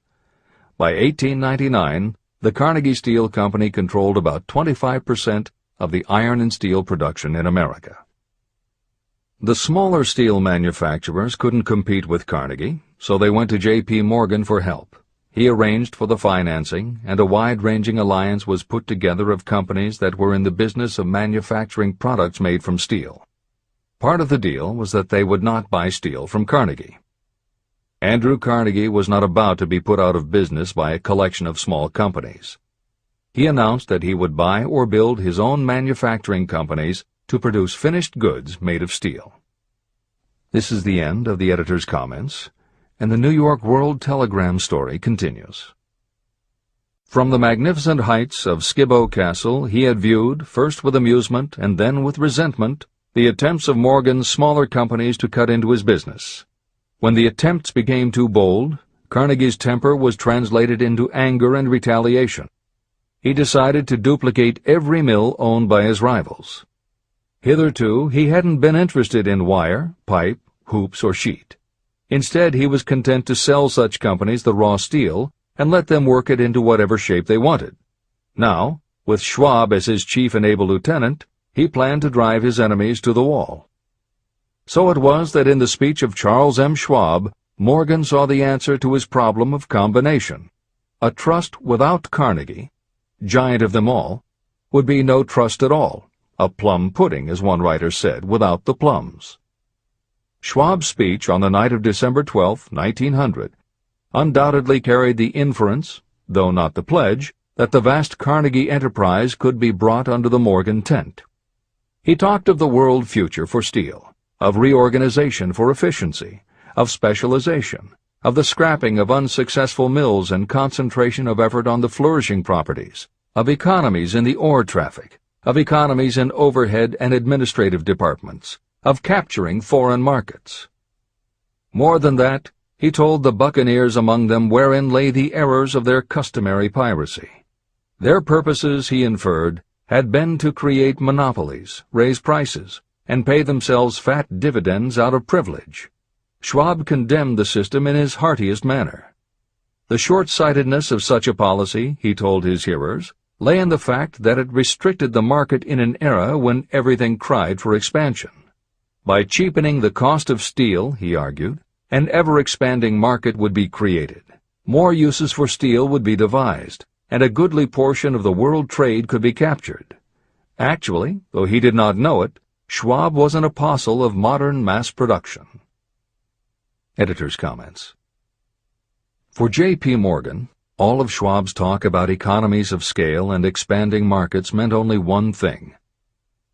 By 1899, the Carnegie Steel Company controlled about 25% of the iron and steel production in America. The smaller steel manufacturers couldn't compete with Carnegie, so they went to J.P. Morgan for help. He arranged for the financing, and a wide-ranging alliance was put together of companies that were in the business of manufacturing products made from steel. Part of the deal was that they would not buy steel from Carnegie. Andrew Carnegie was not about to be put out of business by a collection of small companies. He announced that he would buy or build his own manufacturing companies to produce finished goods made of steel. This is the end of the editor's comments, and the New York World Telegram story continues. From the magnificent heights of Skibo Castle he had viewed, first with amusement and then with resentment, the attempts of Morgan's smaller companies to cut into his business. When the attempts became too bold, Carnegie's temper was translated into anger and retaliation. He decided to duplicate every mill owned by his rivals. Hitherto, he hadn't been interested in wire, pipe, hoops, or sheet. Instead, he was content to sell such companies the raw steel and let them work it into whatever shape they wanted. Now, with Schwab as his chief and able lieutenant, he planned to drive his enemies to the wall. So it was that in the speech of Charles M. Schwab, Morgan saw the answer to his problem of combination. A trust without Carnegie, giant of them all, would be no trust at all, a plum pudding, as one writer said, without the plums. Schwab's speech on the night of December 12, 1900, undoubtedly carried the inference, though not the pledge, that the vast Carnegie enterprise could be brought under the Morgan tent. He talked of the world future for steel, of reorganization for efficiency, of specialization, of the scrapping of unsuccessful mills and concentration of effort on the flourishing properties, of economies in the ore traffic, of economies in overhead and administrative departments, of capturing foreign markets. More than that, he told the buccaneers among them wherein lay the errors of their customary piracy. Their purposes, he inferred, had been to create monopolies, raise prices, and pay themselves fat dividends out of privilege. Schwab condemned the system in his heartiest manner. The short-sightedness of such a policy, he told his hearers, lay in the fact that it restricted the market in an era when everything cried for expansion. By cheapening the cost of steel, he argued, an ever-expanding market would be created. More uses for steel would be devised, and a goodly portion of the world trade could be captured. Actually, though he did not know it, Schwab was an apostle of modern mass production. Editor's comments. For J.P. Morgan, all of Schwab's talk about economies of scale and expanding markets meant only one thing.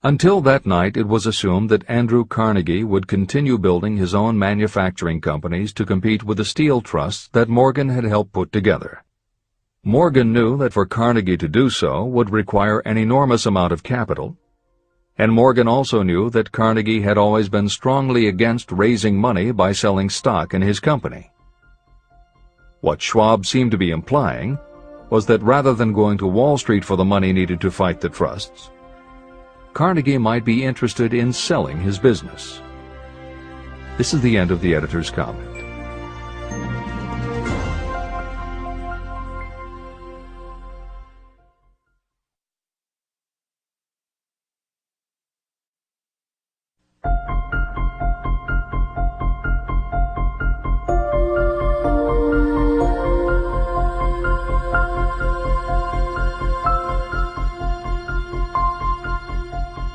Until that night, it was assumed that Andrew Carnegie would continue building his own manufacturing companies to compete with the steel trusts that Morgan had helped put together. Morgan knew that for Carnegie to do so would require an enormous amount of capital, and Morgan also knew that Carnegie had always been strongly against raising money by selling stock in his company. What Schwab seemed to be implying was that rather than going to Wall Street for the money needed to fight the trusts, Carnegie might be interested in selling his business. This is the end of the editor's comment.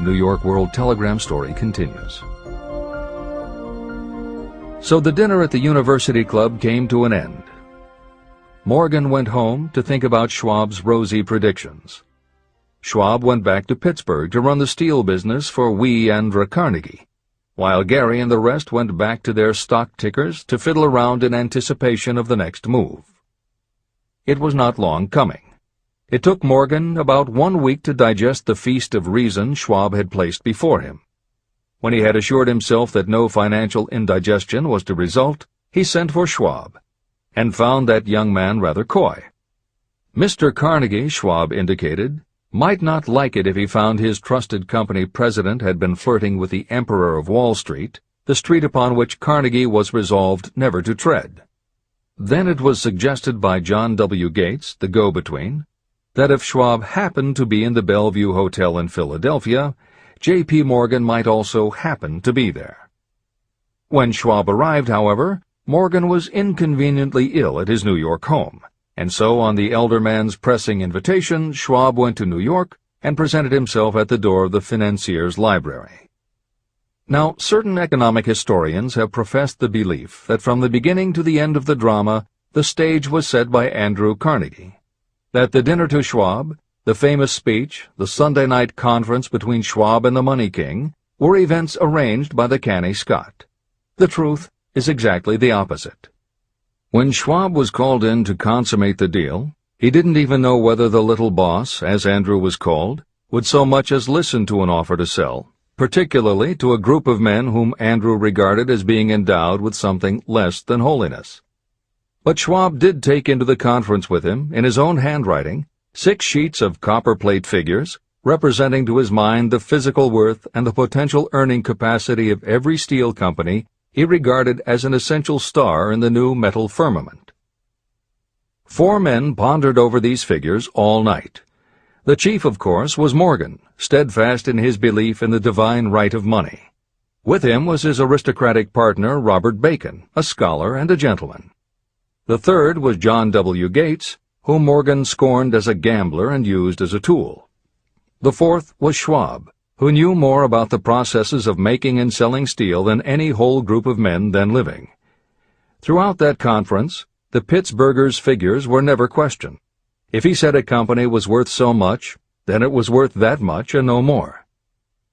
New York World Telegram story continues. So the dinner at the University Club came to an end. Morgan went home to think about Schwab's rosy predictions. Schwab went back to Pittsburgh to run the steel business for Andrew Carnegie, while Gary and the rest went back to their stock tickers to fiddle around in anticipation of the next move. It was not long coming. It took Morgan about 1 week to digest the feast of reason Schwab had placed before him. When he had assured himself that no financial indigestion was to result, he sent for Schwab, and found that young man rather coy. Mr. Carnegie, Schwab indicated, might not like it if he found his trusted company president had been flirting with the Emperor of Wall Street, the street upon which Carnegie was resolved never to tread. Then it was suggested by John W. Gates, the go-between, that if Schwab happened to be in the Bellevue Hotel in Philadelphia, J.P. Morgan might also happen to be there. When Schwab arrived, however, Morgan was inconveniently ill at his New York home, and so on the elder man's pressing invitation, Schwab went to New York and presented himself at the door of the financier's library. Now, certain economic historians have professed the belief that from the beginning to the end of the drama, the stage was set by Andrew Carnegie, that the dinner to Schwab, the famous speech, the Sunday night conference between Schwab and the Money King, were events arranged by the canny Scot. The truth is exactly the opposite. When Schwab was called in to consummate the deal, he didn't even know whether the little boss, as Andrew was called, would so much as listen to an offer to sell, particularly to a group of men whom Andrew regarded as being endowed with something less than holiness. But Schwab did take into the conference with him, in his own handwriting, 6 sheets of copperplate figures, representing to his mind the physical worth and the potential earning capacity of every steel company he regarded as an essential star in the new metal firmament. 4 men pondered over these figures all night. The chief, of course, was Morgan, steadfast in his belief in the divine right of money. With him was his aristocratic partner, Robert Bacon, a scholar and a gentleman. The third was John W. Gates, whom Morgan scorned as a gambler and used as a tool. The fourth was Schwab, who knew more about the processes of making and selling steel than any whole group of men then living. Throughout that conference, the Pittsburgher's figures were never questioned. If he said a company was worth so much, then it was worth that much and no more.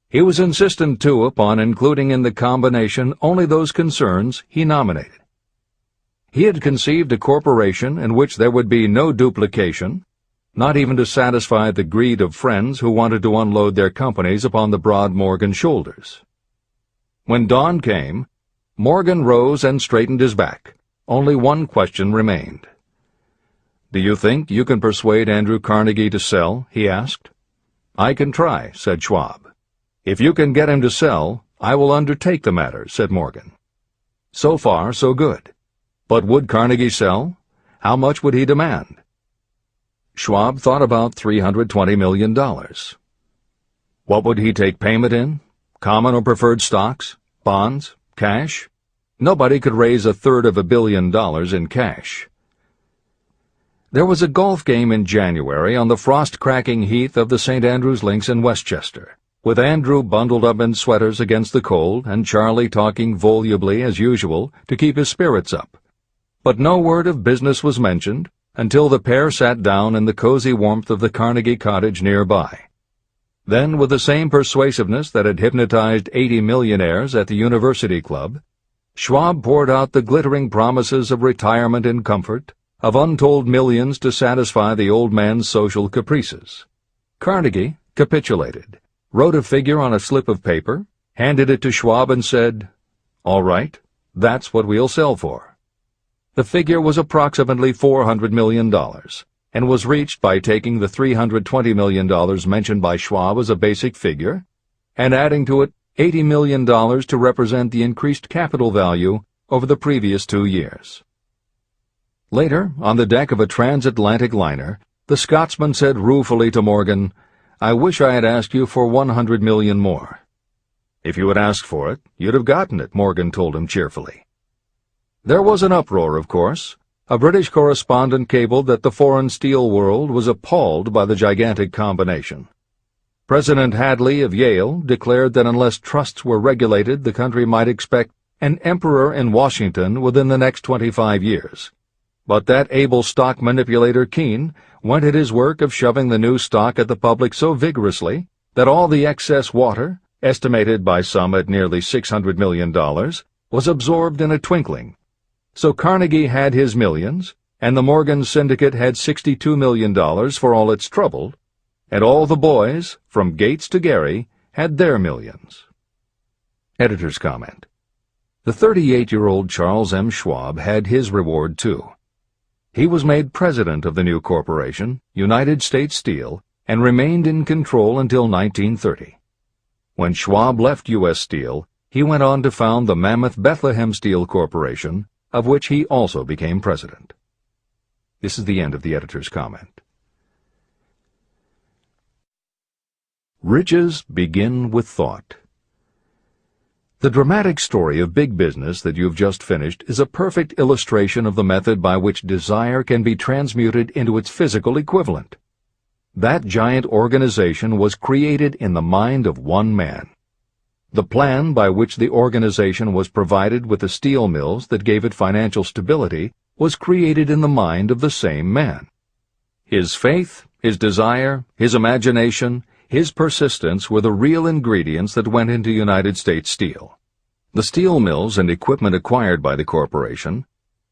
He was insistent, too, upon including in the combination only those concerns he nominated. He had conceived a corporation in which there would be no duplication, not even to satisfy the greed of friends who wanted to unload their companies upon the broad Morgan shoulders. When dawn came, Morgan rose and straightened his back. Only one question remained. "Do you think you can persuade Andrew Carnegie to sell?" he asked. "I can try," said Schwab. "If you can get him to sell, I will undertake the matter," said Morgan. So far, so good. But would Carnegie sell? How much would he demand? Schwab thought about $320 million. What would he take payment in? Common or preferred stocks? Bonds? Cash? Nobody could raise $1/3 billion in cash. There was a golf game in January on the frost-cracking heath of the St. Andrews Links in Westchester, with Andrew bundled up in sweaters against the cold and Charlie talking volubly as usual to keep his spirits up. But no word of business was mentioned until the pair sat down in the cozy warmth of the Carnegie cottage nearby. Then, with the same persuasiveness that had hypnotized 80 millionaires at the University Club, Schwab poured out the glittering promises of retirement in comfort, of untold millions to satisfy the old man's social caprices. Carnegie capitulated, wrote a figure on a slip of paper, handed it to Schwab and said, "All right, that's what we'll sell for." The figure was approximately $400 million, and was reached by taking the $320 million mentioned by Schwab as a basic figure, and adding to it $80 million to represent the increased capital value over the previous 2 years. Later, on the deck of a transatlantic liner, the Scotsman said ruefully to Morgan, "I wish I had asked you for $100 million more." "If you had asked for it, you'd have gotten it," Morgan told him cheerfully. There was an uproar, of course. A British correspondent cabled that the foreign steel world was appalled by the gigantic combination. President Hadley of Yale declared that unless trusts were regulated, the country might expect an emperor in Washington within the next 25 years. But that able stock manipulator Keene went at his work of shoving the new stock at the public so vigorously that all the excess water, estimated by some at nearly $600 million, was absorbed in a twinkling. So Carnegie had his millions, and the Morgan Syndicate had $62 million for all its trouble, and all the boys, from Gates to Gary, had their millions. Editor's comment. The 38-year-old Charles M. Schwab had his reward, too. He was made president of the new corporation, United States Steel, and remained in control until 1930. When Schwab left U.S. Steel, he went on to found the mammoth Bethlehem Steel Corporation, of which he also became president. This is the end of the editor's comment. Riches begin with thought. The dramatic story of big business that you've just finished is a perfect illustration of the method by which desire can be transmuted into its physical equivalent. That giant organization was created in the mind of one man. The plan by which the organization was provided with the steel mills that gave it financial stability was created in the mind of the same man. His faith, his desire, his imagination, his persistence were the real ingredients that went into United States Steel. The steel mills and equipment acquired by the corporation,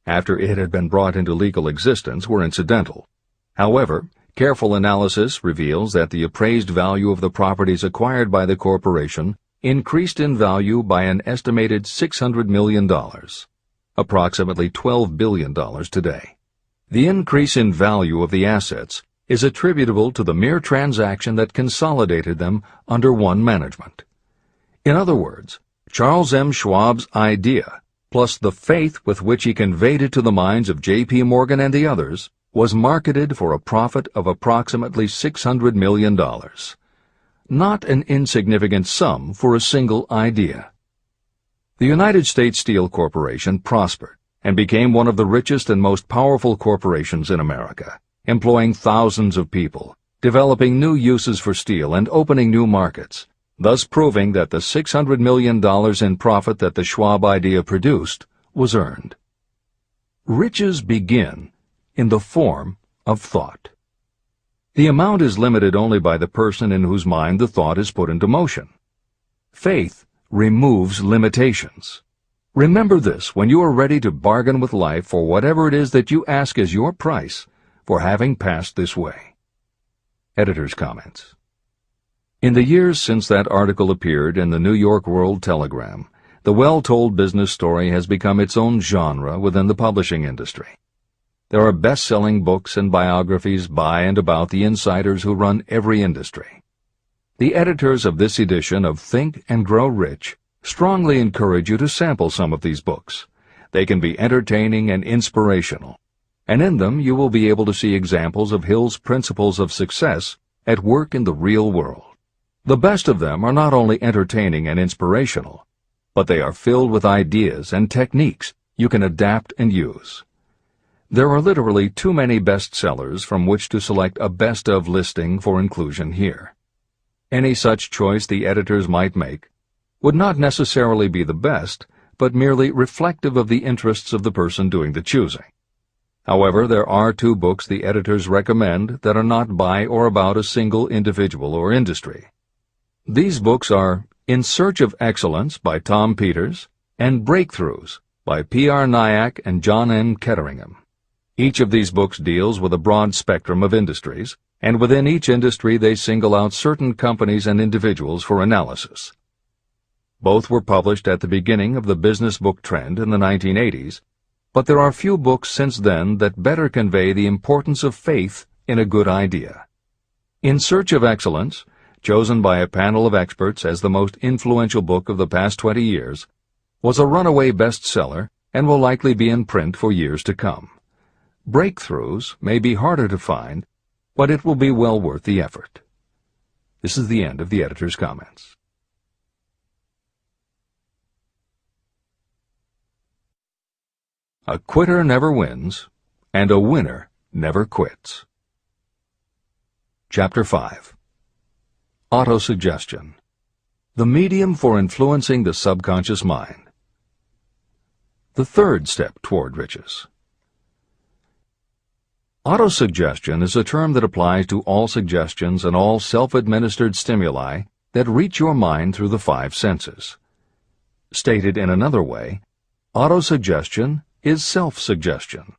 after it had been brought into legal existence, were incidental. However, careful analysis reveals that the appraised value of the properties acquired by the corporation increased in value by an estimated $600 million, approximately $12 billion today. The increase in value of the assets is attributable to the mere transaction that consolidated them under one management. In other words, Charles M. Schwab's idea, plus the faith with which he conveyed it to the minds of J.P. Morgan and the others, was marketed for a profit of approximately $600 million. Not an insignificant sum for a single idea. The United States Steel Corporation prospered and became one of the richest and most powerful corporations in America, employing thousands of people, developing new uses for steel and opening new markets, thus proving that the $600 million in profit that the Schwab idea produced was earned. Riches begin in the form of thought. The amount is limited only by the person in whose mind the thought is put into motion. Faith removes limitations. Remember this when you are ready to bargain with life for whatever it is that you ask as your price for having passed this way. Editor's comments. In the years since that article appeared in the New York World Telegram, the well-told business story has become its own genre within the publishing industry. There are best-selling books and biographies by and about the insiders who run every industry. The editors of this edition of Think and Grow Rich strongly encourage you to sample some of these books. They can be entertaining and inspirational, and in them you will be able to see examples of Hill's principles of success at work in the real world. The best of them are not only entertaining and inspirational, but they are filled with ideas and techniques you can adapt and use. There are literally too many bestsellers from which to select a best-of listing for inclusion here. Any such choice the editors might make would not necessarily be the best, but merely reflective of the interests of the person doing the choosing. However, there are 2 books the editors recommend that are not by or about a single individual or industry. These books are In Search of Excellence by Tom Peters and Breakthroughs by P.R. Nyack and John N. Ketteringham. Each of these books deals with a broad spectrum of industries, and within each industry they single out certain companies and individuals for analysis. Both were published at the beginning of the business book trend in the 1980s, but there are few books since then that better convey the importance of faith in a good idea. In Search of Excellence, chosen by a panel of experts as the most influential book of the past 20 years, was a runaway bestseller and will likely be in print for years to come. Breakthroughs may be harder to find, but it will be well worth the effort. This is the end of the editor's comments. A quitter never wins, and a winner never quits. Chapter 5. Autosuggestion. The medium for influencing the subconscious mind. The third step toward riches. Autosuggestion is a term that applies to all suggestions and all self-administered stimuli that reach your mind through the 5 senses. Stated in another way, autosuggestion is self-suggestion.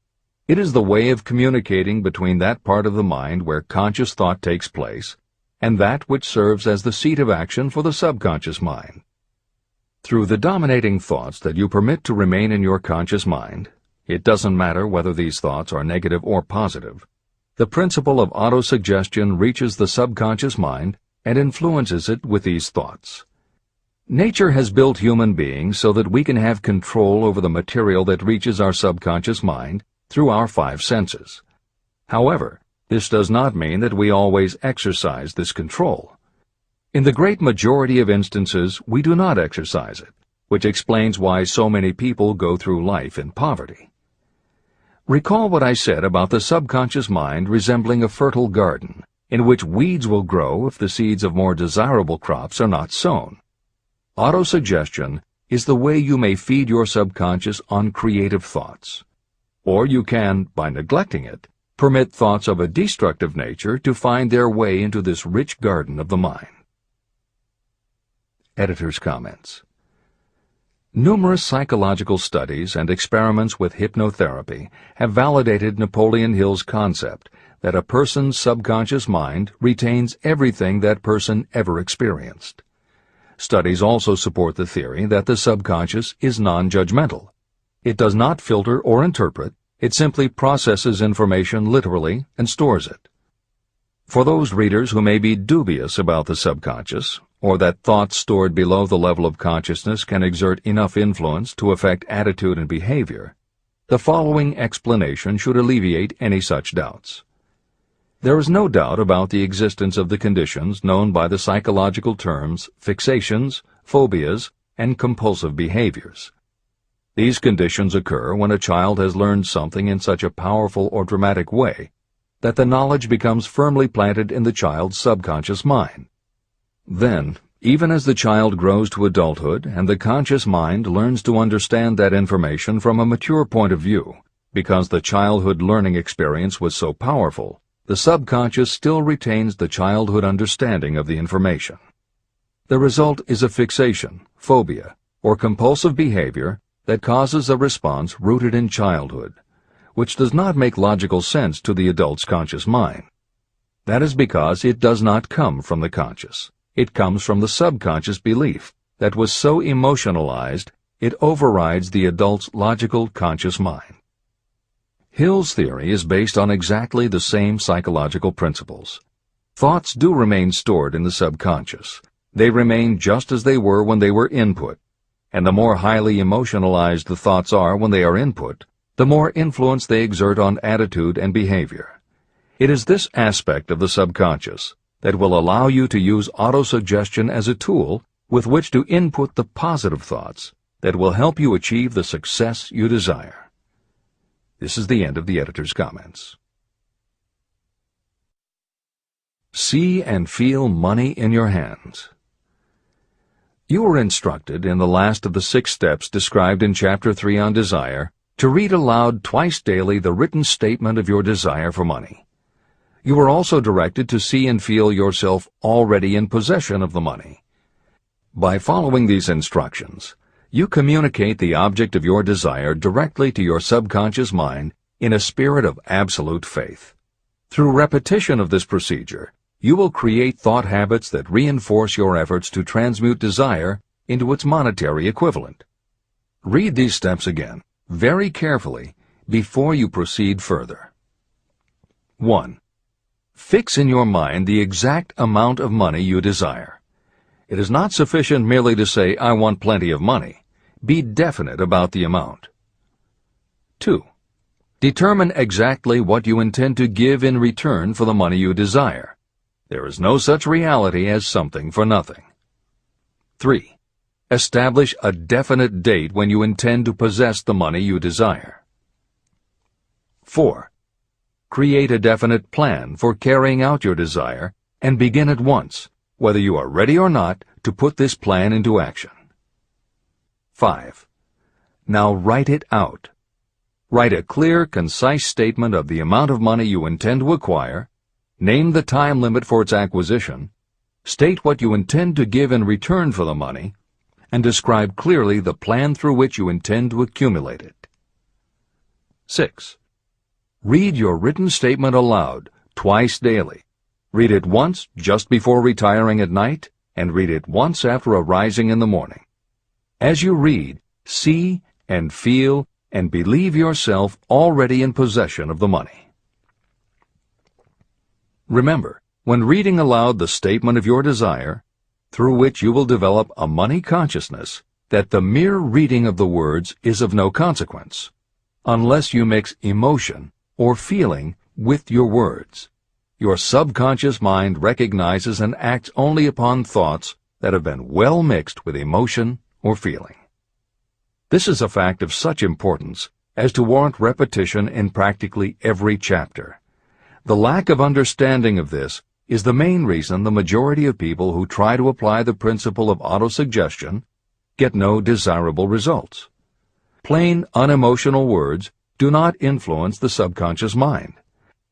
It is the way of communicating between that part of the mind where conscious thought takes place and that which serves as the seat of action for the subconscious mind. Through the dominating thoughts that you permit to remain in your conscious mind, it doesn't matter whether these thoughts are negative or positive, the principle of autosuggestion reaches the subconscious mind and influences it with these thoughts. Nature has built human beings so that we can have control over the material that reaches our subconscious mind through our 5 senses. However, this does not mean that we always exercise this control. In the great majority of instances, we do not exercise it, which explains why so many people go through life in poverty. Recall what I said about the subconscious mind resembling a fertile garden, in which weeds will grow if the seeds of more desirable crops are not sown. Autosuggestion is the way you may feed your subconscious on creative thoughts. Or you can, by neglecting it, permit thoughts of a destructive nature to find their way into this rich garden of the mind. Editor's comments. Numerous psychological studies and experiments with hypnotherapy have validated Napoleon Hill's concept that a person's subconscious mind retains everything that person ever experienced. Studies also support the theory that the subconscious is non-judgmental. It does not filter or interpret, it simply processes information literally and stores it. For those readers who may be dubious about the subconscious, or that thoughts stored below the level of consciousness can exert enough influence to affect attitude and behavior, the following explanation should alleviate any such doubts. There is no doubt about the existence of the conditions known by the psychological terms fixations, phobias, and compulsive behaviors. These conditions occur when a child has learned something in such a powerful or dramatic way that the knowledge becomes firmly planted in the child's subconscious mind. Then, even as the child grows to adulthood and the conscious mind learns to understand that information from a mature point of view, because the childhood learning experience was so powerful, the subconscious still retains the childhood understanding of the information. The result is a fixation, phobia, or compulsive behavior that causes a response rooted in childhood, which does not make logical sense to the adult's conscious mind. That is because it does not come from the conscious. It comes from the subconscious belief that was so emotionalized it overrides the adult's logical conscious mind. Hill's theory is based on exactly the same psychological principles. Thoughts do remain stored in the subconscious. They remain just as they were when they were input, and the more highly emotionalized the thoughts are when they are input, the more influence they exert on attitude and behavior. It is this aspect of the subconscious that will allow you to use autosuggestion as a tool with which to input the positive thoughts that will help you achieve the success you desire. This is the end of the editor's comments. See and feel money in your hands. You were instructed in the last of the 6 steps described in Chapter 3 on Desire to read aloud twice daily the written statement of your desire for money. You were also directed to see and feel yourself already in possession of the money. By following these instructions, you communicate the object of your desire directly to your subconscious mind in a spirit of absolute faith. Through repetition of this procedure, you will create thought habits that reinforce your efforts to transmute desire into its monetary equivalent. Read these steps again, very carefully, before you proceed further. 1. Fix in your mind the exact amount of money you desire. It is not sufficient merely to say, "I want plenty of money." Be definite about the amount. 2. Determine exactly what you intend to give in return for the money you desire. There is no such reality as something for nothing. 3. Establish a definite date when you intend to possess the money you desire. 4. Create a definite plan for carrying out your desire and begin at once, whether you are ready or not, to put this plan into action. 5. Now write it out. Write a clear, concise statement of the amount of money you intend to acquire, name the time limit for its acquisition, state what you intend to give in return for the money, and describe clearly the plan through which you intend to accumulate it. 6. Read your written statement aloud, twice daily. Read it once just before retiring at night, and read it once after arising in the morning. As you read, see and feel and believe yourself already in possession of the money. Remember, when reading aloud the statement of your desire, through which you will develop a money consciousness, that the mere reading of the words is of no consequence, unless you mix emotion or feeling with your words. Your subconscious mind recognizes and acts only upon thoughts that have been well mixed with emotion or feeling. This is a fact of such importance as to warrant repetition in practically every chapter. The lack of understanding of this is the main reason the majority of people who try to apply the principle of autosuggestion get no desirable results. Plain, unemotional words do not influence the subconscious mind.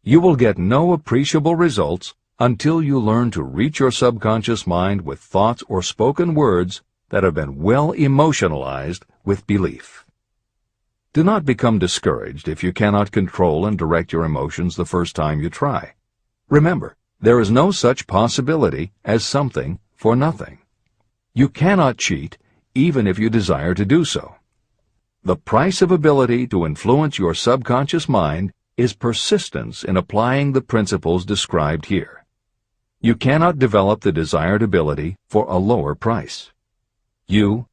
You will get no appreciable results until you learn to reach your subconscious mind with thoughts or spoken words that have been well emotionalized with belief. Do not become discouraged if you cannot control and direct your emotions the first time you try. Remember, there is no such possibility as something for nothing. You cannot cheat even if you desire to do so. The price of ability to influence your subconscious mind is persistence in applying the principles described here. You cannot develop the desired ability for a lower price. You,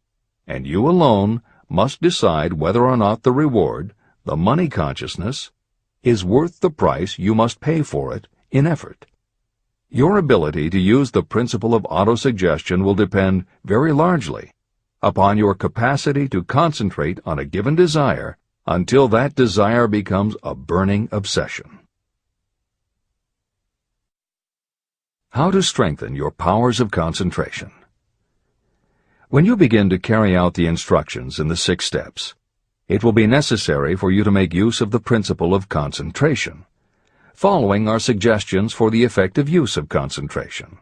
and you alone, must decide whether or not the reward, the money consciousness, is worth the price you must pay for it in effort. Your ability to use the principle of autosuggestion will depend very largely upon your capacity to concentrate on a given desire until that desire becomes a burning obsession. How to strengthen your powers of concentration. When you begin to carry out the instructions in the 6 steps, it will be necessary for you to make use of the principle of concentration. Following are suggestions for the effective use of concentration.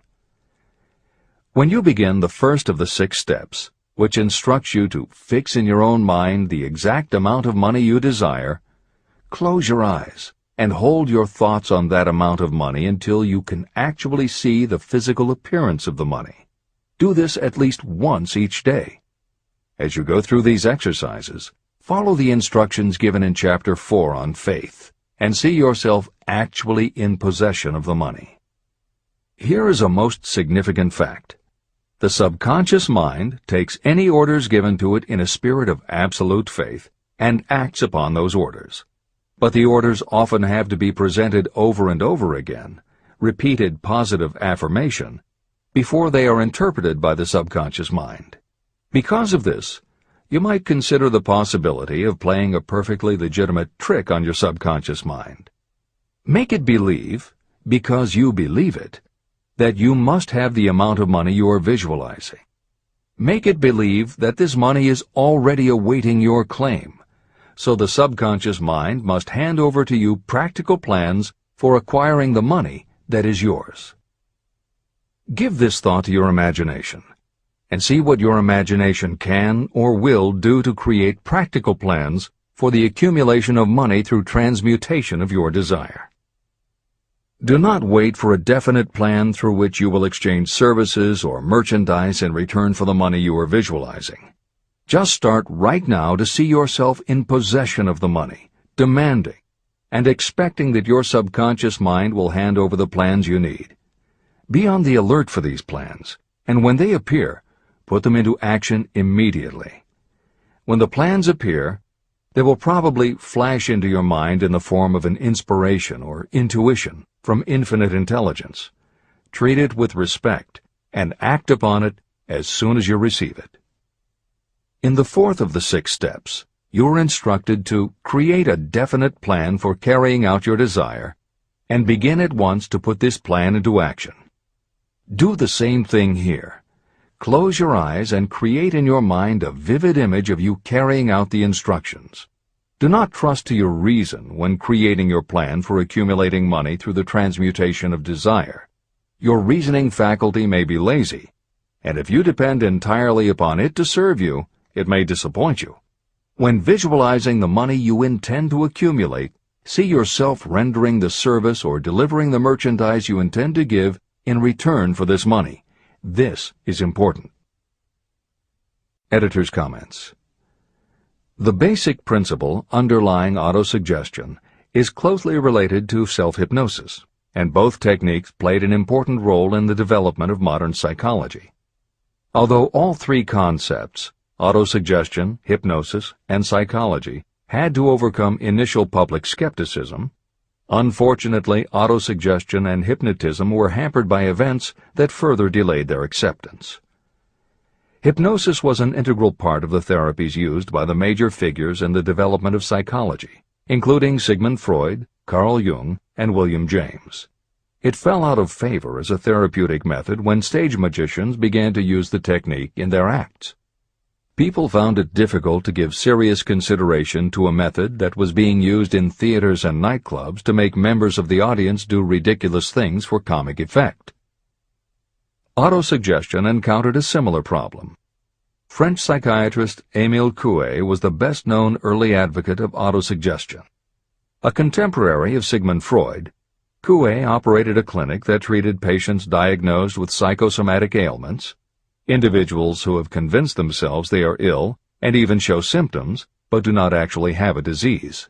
When you begin the first of the 6 steps, which instructs you to fix in your own mind the exact amount of money you desire, close your eyes and hold your thoughts on that amount of money until you can actually see the physical appearance of the money. Do this at least once each day. As you go through these exercises, follow the instructions given in Chapter 4 on faith and see yourself actually in possession of the money. Here is a most significant fact. The subconscious mind takes any orders given to it in a spirit of absolute faith and acts upon those orders. But the orders often have to be presented over and over again, repeated positive affirmation, before they are interpreted by the subconscious mind. Because of this, you might consider the possibility of playing a perfectly legitimate trick on your subconscious mind. Make it believe, because you believe it, that you must have the amount of money you are visualizing. Make it believe that this money is already awaiting your claim, so the subconscious mind must hand over to you practical plans for acquiring the money that is yours. Give this thought to your imagination, and see what your imagination can or will do to create practical plans for the accumulation of money through transmutation of your desire. Do not wait for a definite plan through which you will exchange services or merchandise in return for the money you are visualizing. Just start right now to see yourself in possession of the money, demanding, and expecting that your subconscious mind will hand over the plans you need. Be on the alert for these plans, and when they appear, put them into action immediately. When the plans appear, they will probably flash into your mind in the form of an inspiration or intuition from infinite intelligence. Treat it with respect and act upon it as soon as you receive it. In the fourth of the 6 steps, you are instructed to create a definite plan for carrying out your desire and begin at once to put this plan into action. Do the same thing here. Close your eyes and create in your mind a vivid image of you carrying out the instructions. Do not trust to your reason when creating your plan for accumulating money through the transmutation of desire. Your reasoning faculty may be lazy, and if you depend entirely upon it to serve you, it may disappoint you. When visualizing the money you intend to accumulate, see yourself rendering the service or delivering the merchandise you intend to give in return for this money. This is important. Editor's comments. The basic principle underlying autosuggestion is closely related to self-hypnosis, and both techniques played an important role in the development of modern psychology. Although all 3 concepts, autosuggestion, hypnosis, and psychology, had to overcome initial public skepticism, unfortunately, autosuggestion and hypnotism were hampered by events that further delayed their acceptance. Hypnosis was an integral part of the therapies used by the major figures in the development of psychology, including Sigmund Freud, Carl Jung, and William James. It fell out of favor as a therapeutic method when stage magicians began to use the technique in their acts. People found it difficult to give serious consideration to a method that was being used in theaters and nightclubs to make members of the audience do ridiculous things for comic effect. Autosuggestion encountered a similar problem. French psychiatrist Émile Coué was the best-known early advocate of autosuggestion. A contemporary of Sigmund Freud, Coué operated a clinic that treated patients diagnosed with psychosomatic ailments, individuals who have convinced themselves they are ill and even show symptoms but do not actually have a disease.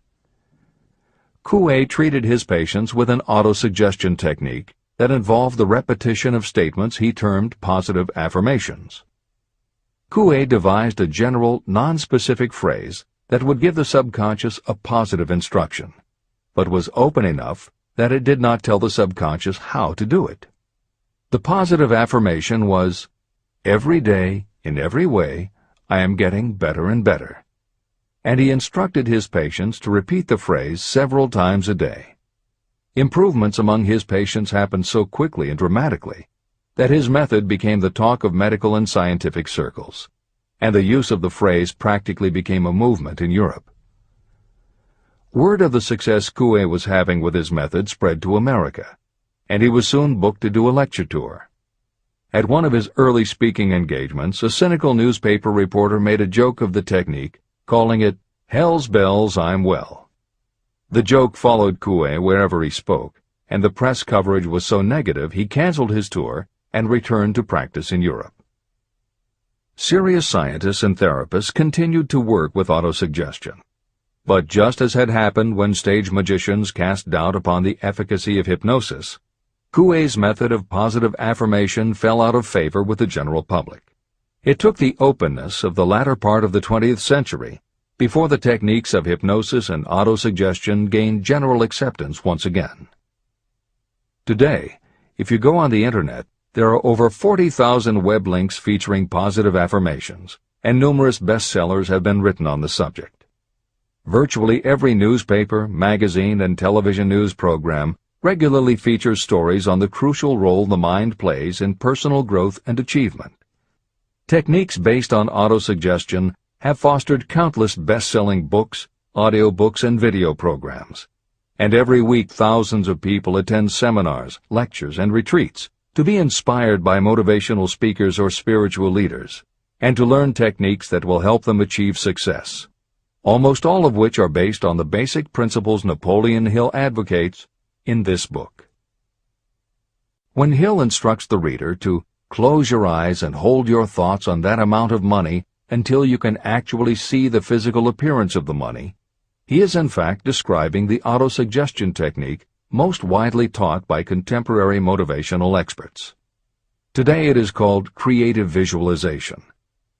Coué treated his patients with an autosuggestion technique that involved the repetition of statements he termed positive affirmations. Coué devised a general, non-specific phrase that would give the subconscious a positive instruction, but was open enough that it did not tell the subconscious how to do it. The positive affirmation was, "Every day, in every way, I am getting better and better." And he instructed his patients to repeat the phrase several times a day. Improvements among his patients happened so quickly and dramatically that his method became the talk of medical and scientific circles, and the use of the phrase practically became a movement in Europe. Word of the success Coué was having with his method spread to America, and he was soon booked to do a lecture tour. At one of his early speaking engagements, a cynical newspaper reporter made a joke of the technique, calling it, "Hell's bells, I'm well." The joke followed Coué wherever he spoke, and the press coverage was so negative he canceled his tour and returned to practice in Europe. Serious scientists and therapists continued to work with autosuggestion. But just as had happened when stage magicians cast doubt upon the efficacy of hypnosis, Coué's method of positive affirmation fell out of favor with the general public. It took the openness of the latter part of the 20th century before the techniques of hypnosis and autosuggestion gained general acceptance once again. Today, if you go on the Internet, there are over 40,000 web links featuring positive affirmations, and numerous bestsellers have been written on the subject. Virtually every newspaper, magazine, and television news program regularly features stories on the crucial role the mind plays in personal growth and achievement. Techniques based on autosuggestion have fostered countless best-selling books, audiobooks, and video programs. And every week thousands of people attend seminars, lectures, and retreats to be inspired by motivational speakers or spiritual leaders, and to learn techniques that will help them achieve success, almost all of which are based on the basic principles Napoleon Hill advocates in this book. When Hill instructs the reader to close your eyes and hold your thoughts on that amount of money until you can actually see the physical appearance of the money, he is in fact describing the autosuggestion technique most widely taught by contemporary motivational experts. Today it is called creative visualization,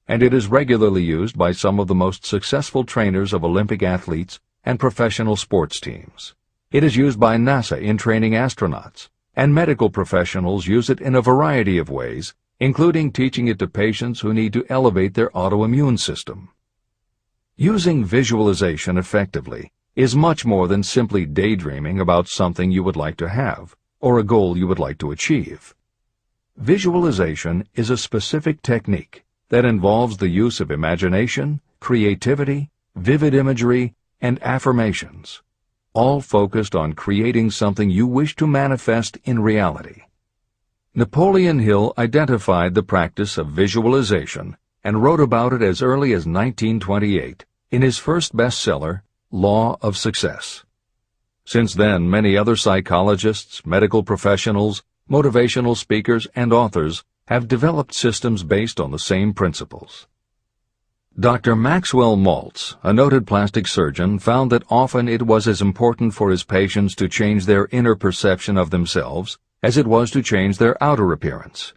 and it is regularly used by some of the most successful trainers of Olympic athletes and professional sports teams. It is used by NASA in training astronauts, and medical professionals use it in a variety of ways, including teaching it to patients who need to elevate their autoimmune system. Using visualization effectively is much more than simply daydreaming about something you would like to have or a goal you would like to achieve. Visualization is a specific technique that involves the use of imagination, creativity, vivid imagery, and affirmations, all focused on creating something you wish to manifest in reality. Napoleon Hill identified the practice of visualization and wrote about it as early as 1928 in his first bestseller, Law of Success. Since then, many other psychologists, medical professionals, motivational speakers, and authors have developed systems based on the same principles. Dr. Maxwell Maltz, a noted plastic surgeon, found that often it was as important for his patients to change their inner perception of themselves as it was to change their outer appearance.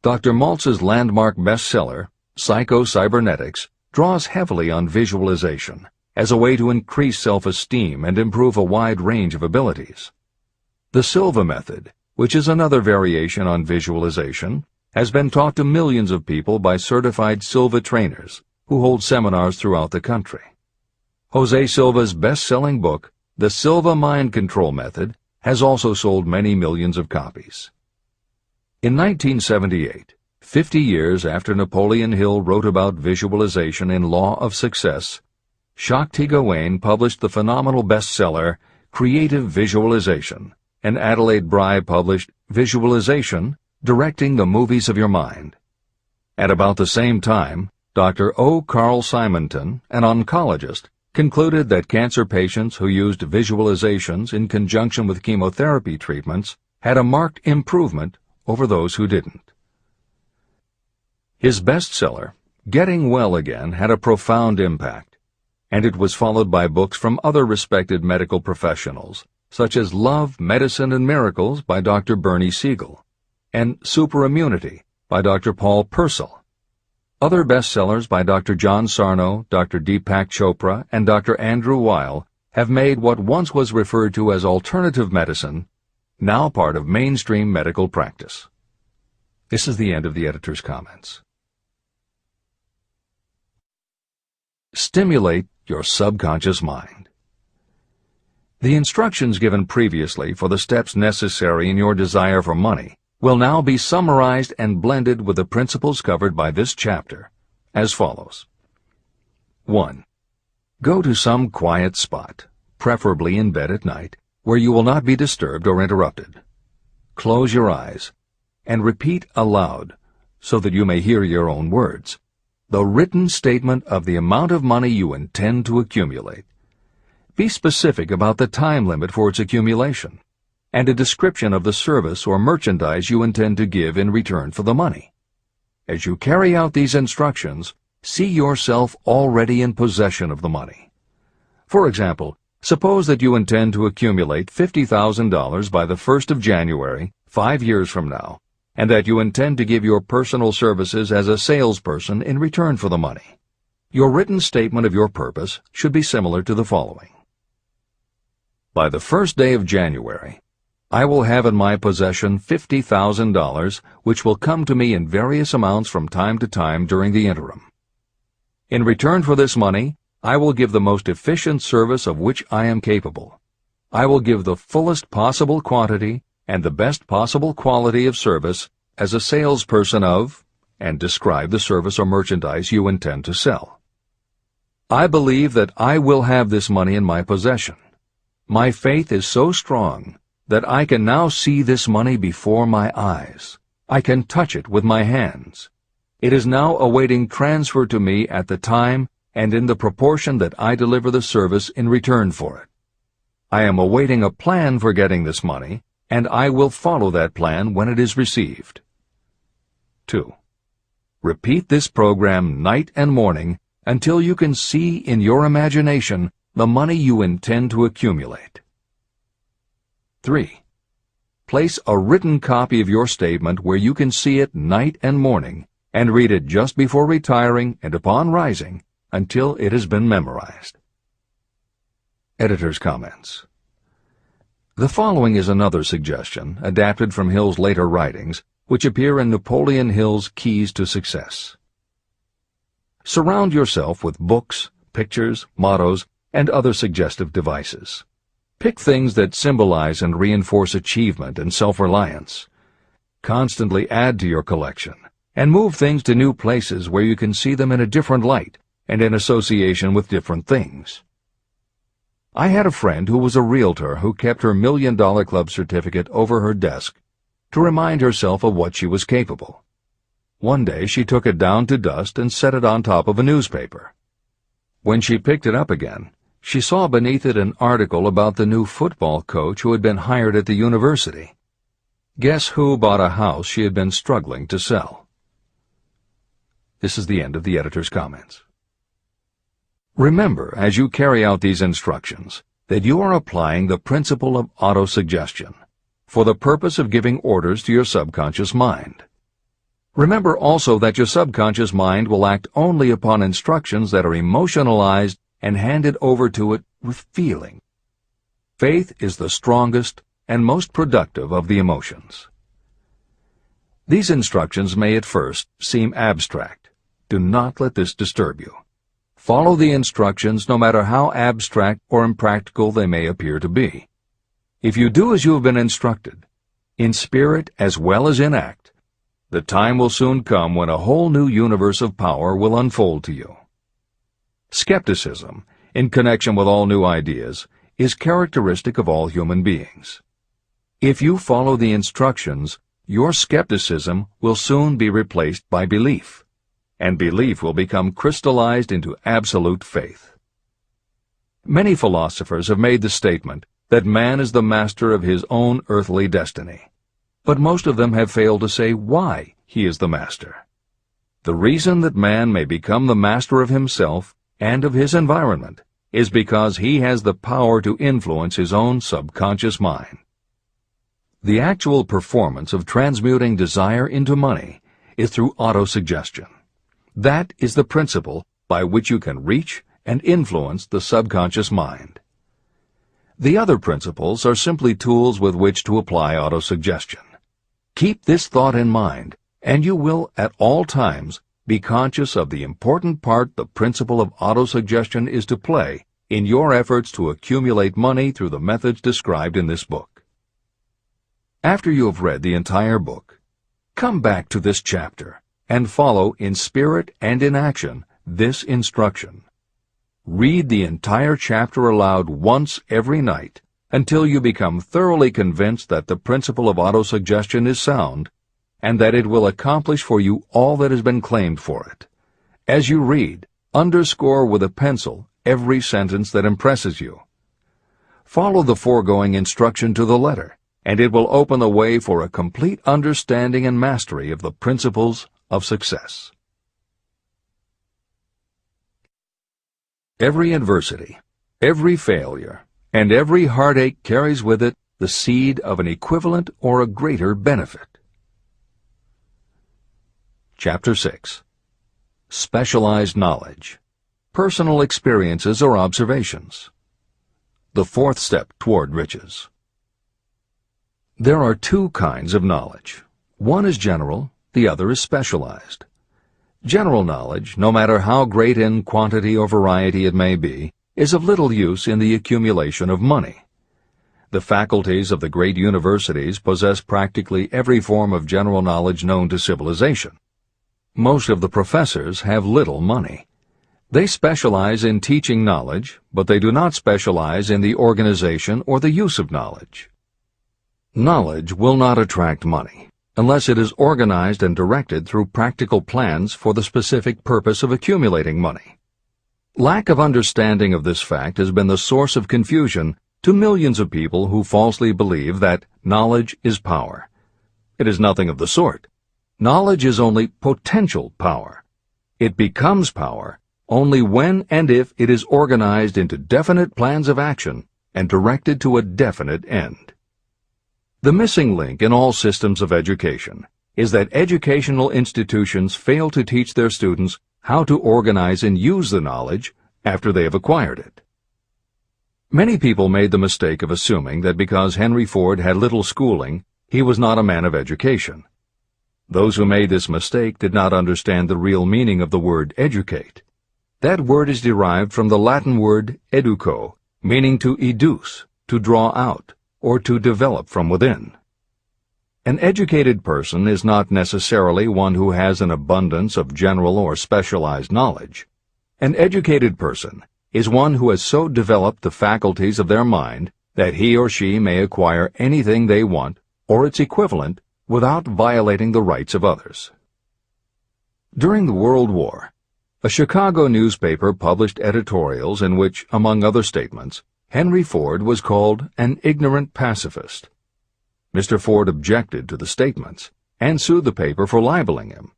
Dr. Maltz's landmark bestseller, Psycho-Cybernetics, draws heavily on visualization as a way to increase self-esteem and improve a wide range of abilities. The Silva method, which is another variation on visualization, has been taught to millions of people by certified Silva trainers who hold seminars throughout the country. Jose Silva's best-selling book, The Silva Mind Control Method, has also sold many millions of copies. In 1978, 50 years after Napoleon Hill wrote about visualization in Law of Success, Shakti Gawain published the phenomenal bestseller Creative Visualization, and Adelaide Bry published Visualization, Directing the Movies of Your Mind. At about the same time, Dr. O. Carl Simonton, an oncologist, concluded that cancer patients who used visualizations in conjunction with chemotherapy treatments had a marked improvement over those who didn't. His bestseller, Getting Well Again, had a profound impact, and it was followed by books from other respected medical professionals, such as Love, Medicine, and Miracles by Dr. Bernie Siegel, and Superimmunity by Dr. Paul Purcell. Other bestsellers by Dr. John Sarno, Dr. Deepak Chopra, and Dr. Andrew Weil have made what once was referred to as alternative medicine now part of mainstream medical practice. This is the end of the editor's comments. Stimulate your subconscious mind. The instructions given previously for the steps necessary in your desire for money will now be summarized and blended with the principles covered by this chapter, as follows. 1. Go to some quiet spot, preferably in bed at night, where you will not be disturbed or interrupted. Close your eyes and repeat aloud, so that you may hear your own words, the written statement of the amount of money you intend to accumulate. Be specific about the time limit for its accumulation, and a description of the service or merchandise you intend to give in return for the money. As you carry out these instructions, see yourself already in possession of the money. For example, suppose that you intend to accumulate $50,000 by the 1st of January 5 years from now, and that you intend to give your personal services as a salesperson in return for the money. Your written statement of your purpose should be similar to the following. By the first day of January, I will have in my possession $50,000, which will come to me in various amounts from time to time during the interim. In return for this money, I will give the most efficient service of which I am capable. I will give the fullest possible quantity and the best possible quality of service as a salesperson of, and describe the service or merchandise you intend to sell. I believe that I will have this money in my possession. My faith is so strong that I can now see this money before my eyes. I can touch it with my hands. It is now awaiting transfer to me at the time and in the proportion that I deliver the service in return for it. I am awaiting a plan for getting this money, and I will follow that plan when it is received. 2. Repeat this program night and morning until you can see in your imagination the money you intend to accumulate. 3. Place a written copy of your statement where you can see it night and morning, and read it just before retiring and upon rising until it has been memorized. Editor's comments. The following is another suggestion, adapted from Hill's later writings, which appear in Napoleon Hill's Keys to Success. Surround yourself with books, pictures, mottos, and other suggestive devices. Pick things that symbolize and reinforce achievement and self-reliance. Constantly add to your collection, and move things to new places where you can see them in a different light and in association with different things. I had a friend who was a realtor who kept her $1 Million Club certificate over her desk to remind herself of what she was capable. One day she took it down to dust and set it on top of a newspaper. When she picked it up again, she saw beneath it an article about the new football coach who had been hired at the university. Guess who bought a house she had been struggling to sell? This is the end of the editor's comments. Remember, as you carry out these instructions, that you are applying the principle of autosuggestion for the purpose of giving orders to your subconscious mind. Remember also that your subconscious mind will act only upon instructions that are emotionalized and handed over to it with feeling. Faith is the strongest and most productive of the emotions. These instructions may at first seem abstract. Do not let this disturb you. Follow the instructions no matter how abstract or impractical they may appear to be. If you do as you have been instructed, in spirit as well as in act, the time will soon come when a whole new universe of power will unfold to you. Skepticism, in connection with all new ideas, is characteristic of all human beings. If you follow the instructions, your skepticism will soon be replaced by belief, and belief will become crystallized into absolute faith. Many philosophers have made the statement that man is the master of his own earthly destiny, but most of them have failed to say why he is the master. The reason that man may become the master of himself and of his environment is because he has the power to influence his own subconscious mind. The actual performance of transmuting desire into money is through autosuggestion. That is the principle by which you can reach and influence the subconscious mind. The other principles are simply tools with which to apply autosuggestion. Keep this thought in mind, and you will at all times be conscious of the important part the principle of autosuggestion is to play in your efforts to accumulate money through the methods described in this book. After you have read the entire book, come back to this chapter and follow in spirit and in action this instruction. Read the entire chapter aloud once every night until you become thoroughly convinced that the principle of autosuggestion is sound and that it will accomplish for you all that has been claimed for it. As you read, underscore with a pencil every sentence that impresses you. Follow the foregoing instruction to the letter, and it will open the way for a complete understanding and mastery of the principles of success. Every adversity, every failure, and every heartache carries with it the seed of an equivalent or a greater benefit. Chapter 6. Specialized Knowledge. Personal experiences or observations. The fourth step toward riches. There are two kinds of knowledge. One is general, the other is specialized. General knowledge, no matter how great in quantity or variety it may be, is of little use in the accumulation of money. The faculties of the great universities possess practically every form of general knowledge known to civilization. Most of the professors have little money. They specialize in teaching knowledge, but they do not specialize in the organization or the use of knowledge. Knowledge will not attract money unless it is organized and directed through practical plans for the specific purpose of accumulating money. Lack of understanding of this fact has been the source of confusion to millions of people who falsely believe that knowledge is power. It is nothing of the sort. Knowledge is only potential power. It becomes power only when and if it is organized into definite plans of action and directed to a definite end. The missing link in all systems of education is that educational institutions fail to teach their students how to organize and use the knowledge after they have acquired it. Many people made the mistake of assuming that because Henry Ford had little schooling, he was not a man of education. Those who made this mistake did not understand the real meaning of the word educate. That word is derived from the Latin word educo, meaning to educe, to draw out, or to develop from within. An educated person is not necessarily one who has an abundance of general or specialized knowledge. An educated person is one who has so developed the faculties of their mind that he or she may acquire anything they want or its equivalent without violating the rights of others. During the World War, a Chicago newspaper published editorials in which, among other statements, Henry Ford was called an ignorant pacifist. Mr. Ford objected to the statements and sued the paper for libeling him.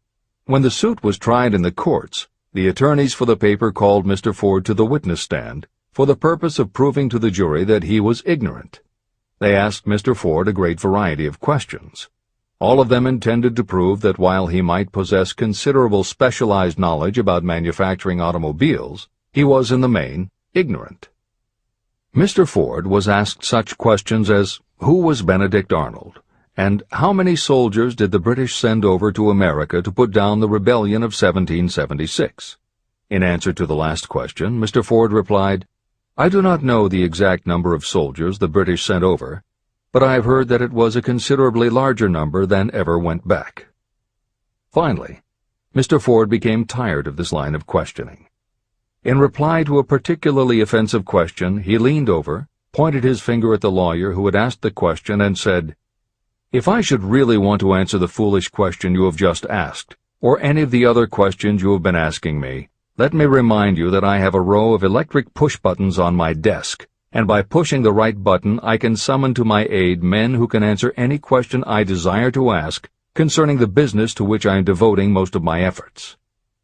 When the suit was tried in the courts, the attorneys for the paper called Mr. Ford to the witness stand for the purpose of proving to the jury that he was ignorant. They asked Mr. Ford a great variety of questions. All of them intended to prove that while he might possess considerable specialized knowledge about manufacturing automobiles, he was in the main ignorant. Mr. Ford was asked such questions as, who was Benedict Arnold, and how many soldiers did the British send over to America to put down the rebellion of 1776? In answer to the last question, Mr. Ford replied, I do not know the exact number of soldiers the British sent over, but I have heard that it was a considerably larger number than ever went back. Finally, Mr. Ford became tired of this line of questioning. In reply to a particularly offensive question, he leaned over, pointed his finger at the lawyer who had asked the question, and said, If I should really want to answer the foolish question you have just asked, or any of the other questions you have been asking me, let me remind you that I have a row of electric push buttons on my desk, and by pushing the right button I can summon to my aid men who can answer any question I desire to ask concerning the business to which I am devoting most of my efforts.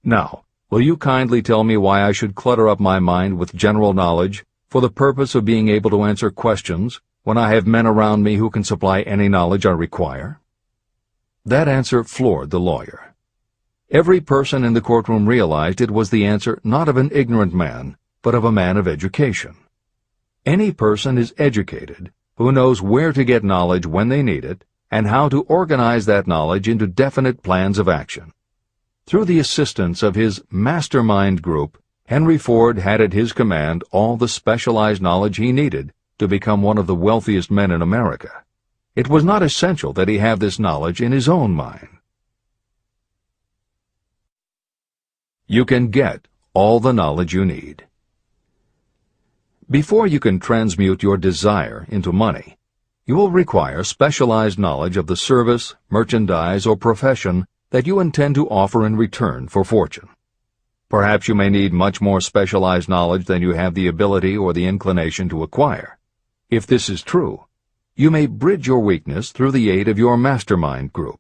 Now, will you kindly tell me why I should clutter up my mind with general knowledge for the purpose of being able to answer questions when I have men around me who can supply any knowledge I require? That answer floored the lawyer. Every person in the courtroom realized it was the answer not of an ignorant man, but of a man of education. Any person is educated who knows where to get knowledge when they need it and how to organize that knowledge into definite plans of action. Through the assistance of his mastermind group, Henry Ford had at his command all the specialized knowledge he needed to become one of the wealthiest men in America. It was not essential that he have this knowledge in his own mind. You can get all the knowledge you need. Before you can transmute your desire into money, you will require specialized knowledge of the service, merchandise, or profession that you intend to offer in return for fortune. Perhaps you may need much more specialized knowledge than you have the ability or the inclination to acquire. If this is true, you may bridge your weakness through the aid of your mastermind group.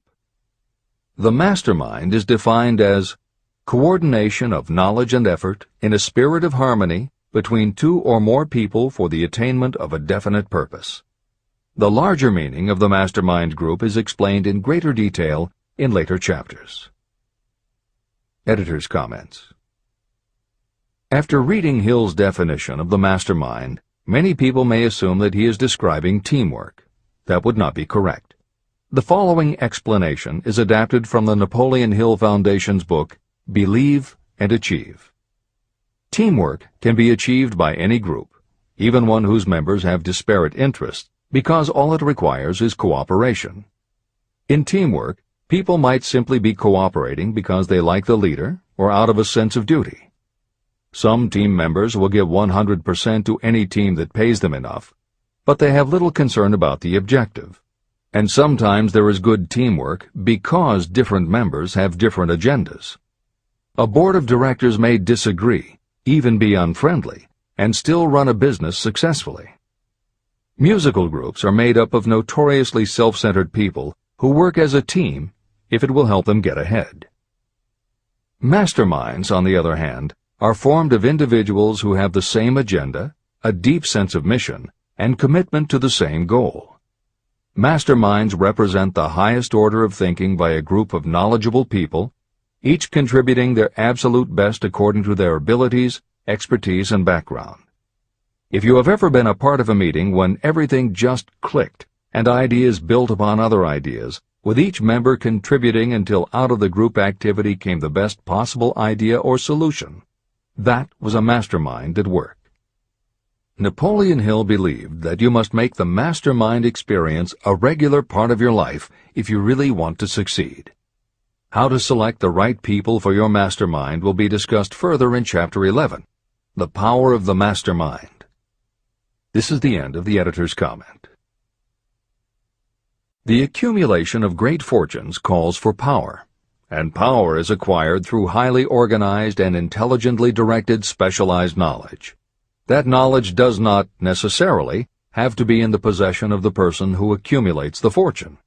The mastermind is defined as coordination of knowledge and effort in a spirit of harmony between two or more people for the attainment of a definite purpose. The larger meaning of the mastermind group is explained in greater detail in later chapters. Editor's comments. After reading Hill's definition of the mastermind, many people may assume that he is describing teamwork. That would not be correct. The following explanation is adapted from the Napoleon Hill Foundation's book, Believe and Achieve. Teamwork can be achieved by any group, even one whose members have disparate interests, because all it requires is cooperation. In teamwork, people might simply be cooperating because they like the leader or out of a sense of duty. Some team members will give 100% to any team that pays them enough, but they have little concern about the objective. And sometimes there is good teamwork because different members have different agendas. A board of directors may disagree, even be unfriendly, and still run a business successfully. Musical groups are made up of notoriously self-centered people who work as a team if it will help them get ahead. Masterminds, on the other hand, are formed of individuals who have the same agenda, a deep sense of mission, and commitment to the same goal. Masterminds represent the highest order of thinking by a group of knowledgeable people, each contributing their absolute best according to their abilities, expertise, and background. If you have ever been a part of a meeting when everything just clicked and ideas built upon other ideas, with each member contributing until out of the group activity came the best possible idea or solution, that was a mastermind at work. Napoleon Hill believed that you must make the mastermind experience a regular part of your life if you really want to succeed. How to select the right people for your mastermind will be discussed further in Chapter 11, The Power of the Mastermind. This is the end of the editor's comment. The accumulation of great fortunes calls for power, and power is acquired through highly organized and intelligently directed specialized knowledge. That knowledge does not, necessarily, have to be in the possession of the person who accumulates the fortune.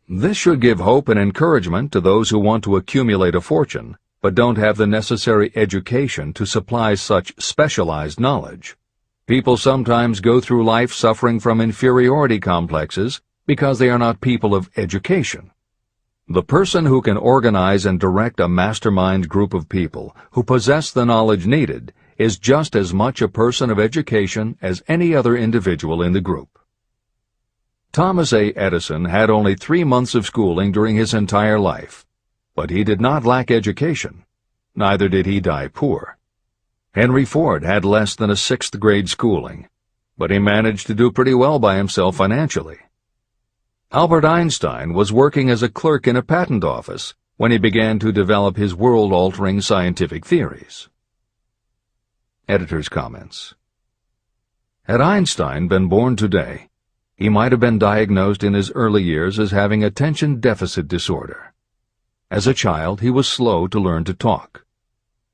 This should give hope and encouragement to those who want to accumulate a fortune, but don't have the necessary education to supply such specialized knowledge. People sometimes go through life suffering from inferiority complexes because they are not people of education. The person who can organize and direct a mastermind group of people who possess the knowledge needed is just as much a person of education as any other individual in the group. Thomas A. Edison had only 3 months of schooling during his entire life, but he did not lack education. Neither did he die poor. Henry Ford had less than a 6th grade schooling, but he managed to do pretty well by himself financially. Albert Einstein was working as a clerk in a patent office when he began to develop his world-altering scientific theories. Editor's comments. Had Einstein been born today, he might have been diagnosed in his early years as having attention deficit disorder. As a child, he was slow to learn to talk.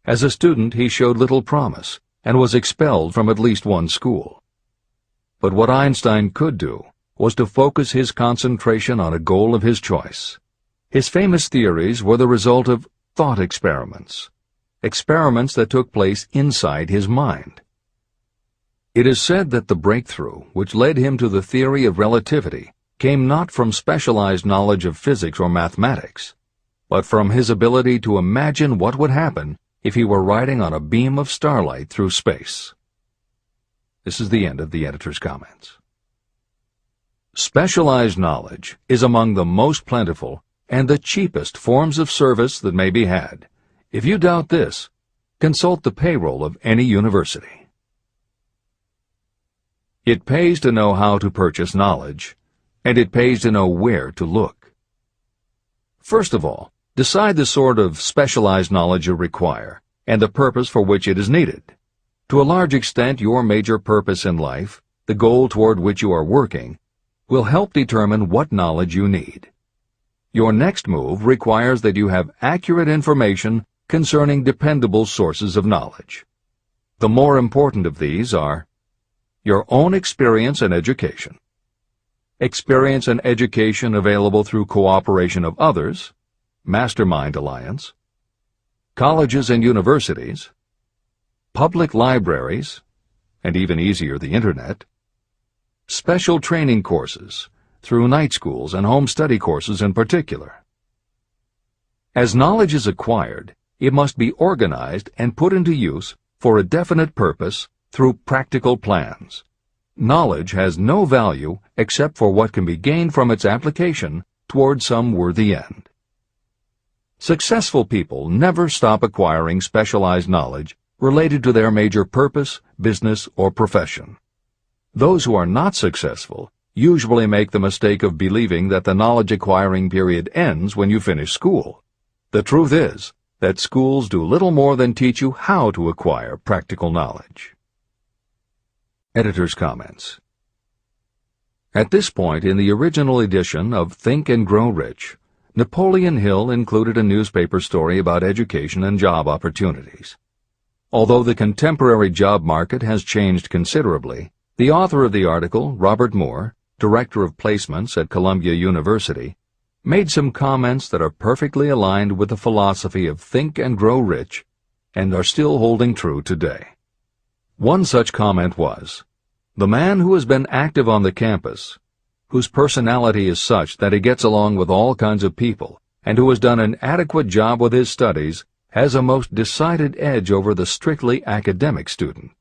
As a student, he showed little promise and was expelled from at least one school. But what Einstein could do was to focus his concentration on a goal of his choice. His famous theories were the result of thought experiments that took place inside his mind. It is said that the breakthrough which led him to the theory of relativity came not from specialized knowledge of physics or mathematics, but from his ability to imagine what would happen if he were riding on a beam of starlight through space. This is the end of the editor's comments. Specialized knowledge is among the most plentiful and the cheapest forms of service that may be had. If you doubt this, consult the payroll of any university. It pays to know how to purchase knowledge, and it pays to know where to look. First of all, decide the sort of specialized knowledge you require and the purpose for which it is needed. To a large extent, your major purpose in life, the goal toward which you are working, will help determine what knowledge you need. Your next move requires that you have accurate information concerning dependable sources of knowledge. The more important of these are your own experience and education, experience and education available through cooperation of others, Mastermind Alliance, colleges and universities, public libraries, and even easier, the Internet, special training courses, through night schools and home study courses in particular. As knowledge is acquired, it must be organized and put into use for a definite purpose through practical plans. Knowledge has no value except for what can be gained from its application toward some worthy end. Successful people never stop acquiring specialized knowledge related to their major purpose, business, or profession. Those who are not successful usually make the mistake of believing that the knowledge-acquiring period ends when you finish school. The truth is that schools do little more than teach you how to acquire practical knowledge. Editor's comments. At this point in the original edition of Think and Grow Rich, Napoleon Hill included a newspaper story about education and job opportunities. Although the contemporary job market has changed considerably, the author of the article, Robert Moore, Director of Placements at Columbia University, made some comments that are perfectly aligned with the philosophy of Think and Grow Rich and are still holding true today. One such comment was, "The man who has been active on the campus, whose personality is such that he gets along with all kinds of people, and who has done an adequate job with his studies, has a most decided edge over the strictly academic student."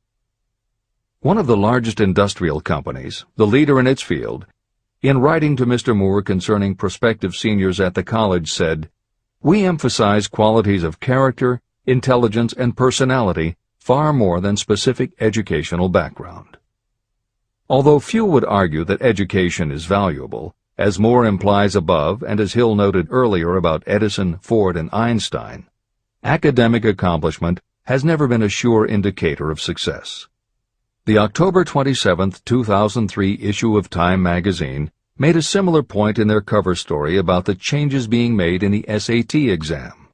One of the largest industrial companies, the leader in its field, in writing to Mr. Moore concerning prospective seniors at the college said, "We emphasize qualities of character, intelligence, and personality far more than specific educational background." Although few would argue that education is valuable, as Moore implies above and as Hill noted earlier about Edison, Ford, and Einstein, academic accomplishment has never been a sure indicator of success. The October 27, 2003 issue of Time magazine made a similar point in their cover story about the changes being made in the SAT exam.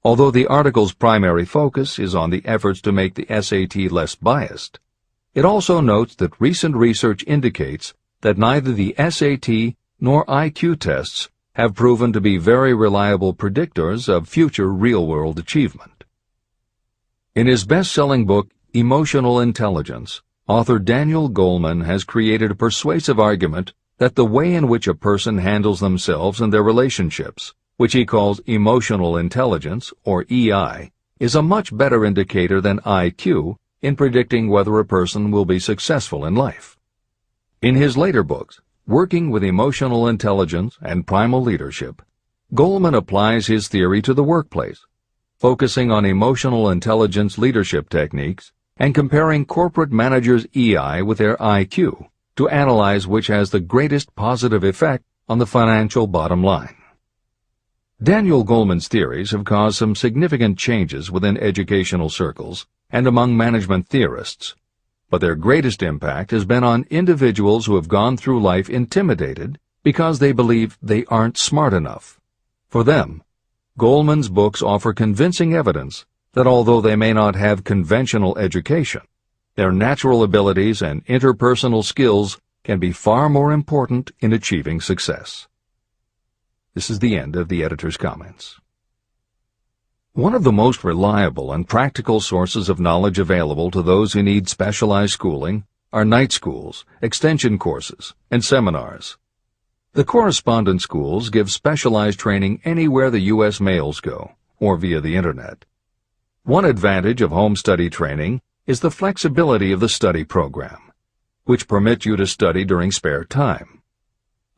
Although the article's primary focus is on the efforts to make the SAT less biased, it also notes that recent research indicates that neither the SAT nor IQ tests have proven to be very reliable predictors of future real-world achievement. In his best-selling book, Emotional Intelligence, author Daniel Goleman has created a persuasive argument that the way in which a person handles themselves and their relationships, which he calls emotional intelligence, or EI, is a much better indicator than IQ in predicting whether a person will be successful in life. In his later books, Working with Emotional Intelligence and Primal Leadership, Goleman applies his theory to the workplace, focusing on emotional intelligence leadership techniques and comparing corporate managers' EI with their IQ to analyze which has the greatest positive effect on the financial bottom line. Daniel Goleman's theories have caused some significant changes within educational circles and among management theorists, but their greatest impact has been on individuals who have gone through life intimidated because they believe they aren't smart enough. For them, Goleman's books offer convincing evidence that although they may not have conventional education, their natural abilities and interpersonal skills can be far more important in achieving success. This is the end of the editor's comments. One of the most reliable and practical sources of knowledge available to those who need specialized schooling are night schools, extension courses, and seminars. The correspondence schools give specialized training anywhere the U.S. mails go, or via the Internet. One advantage of home study training is the flexibility of the study program, which permits you to study during spare time.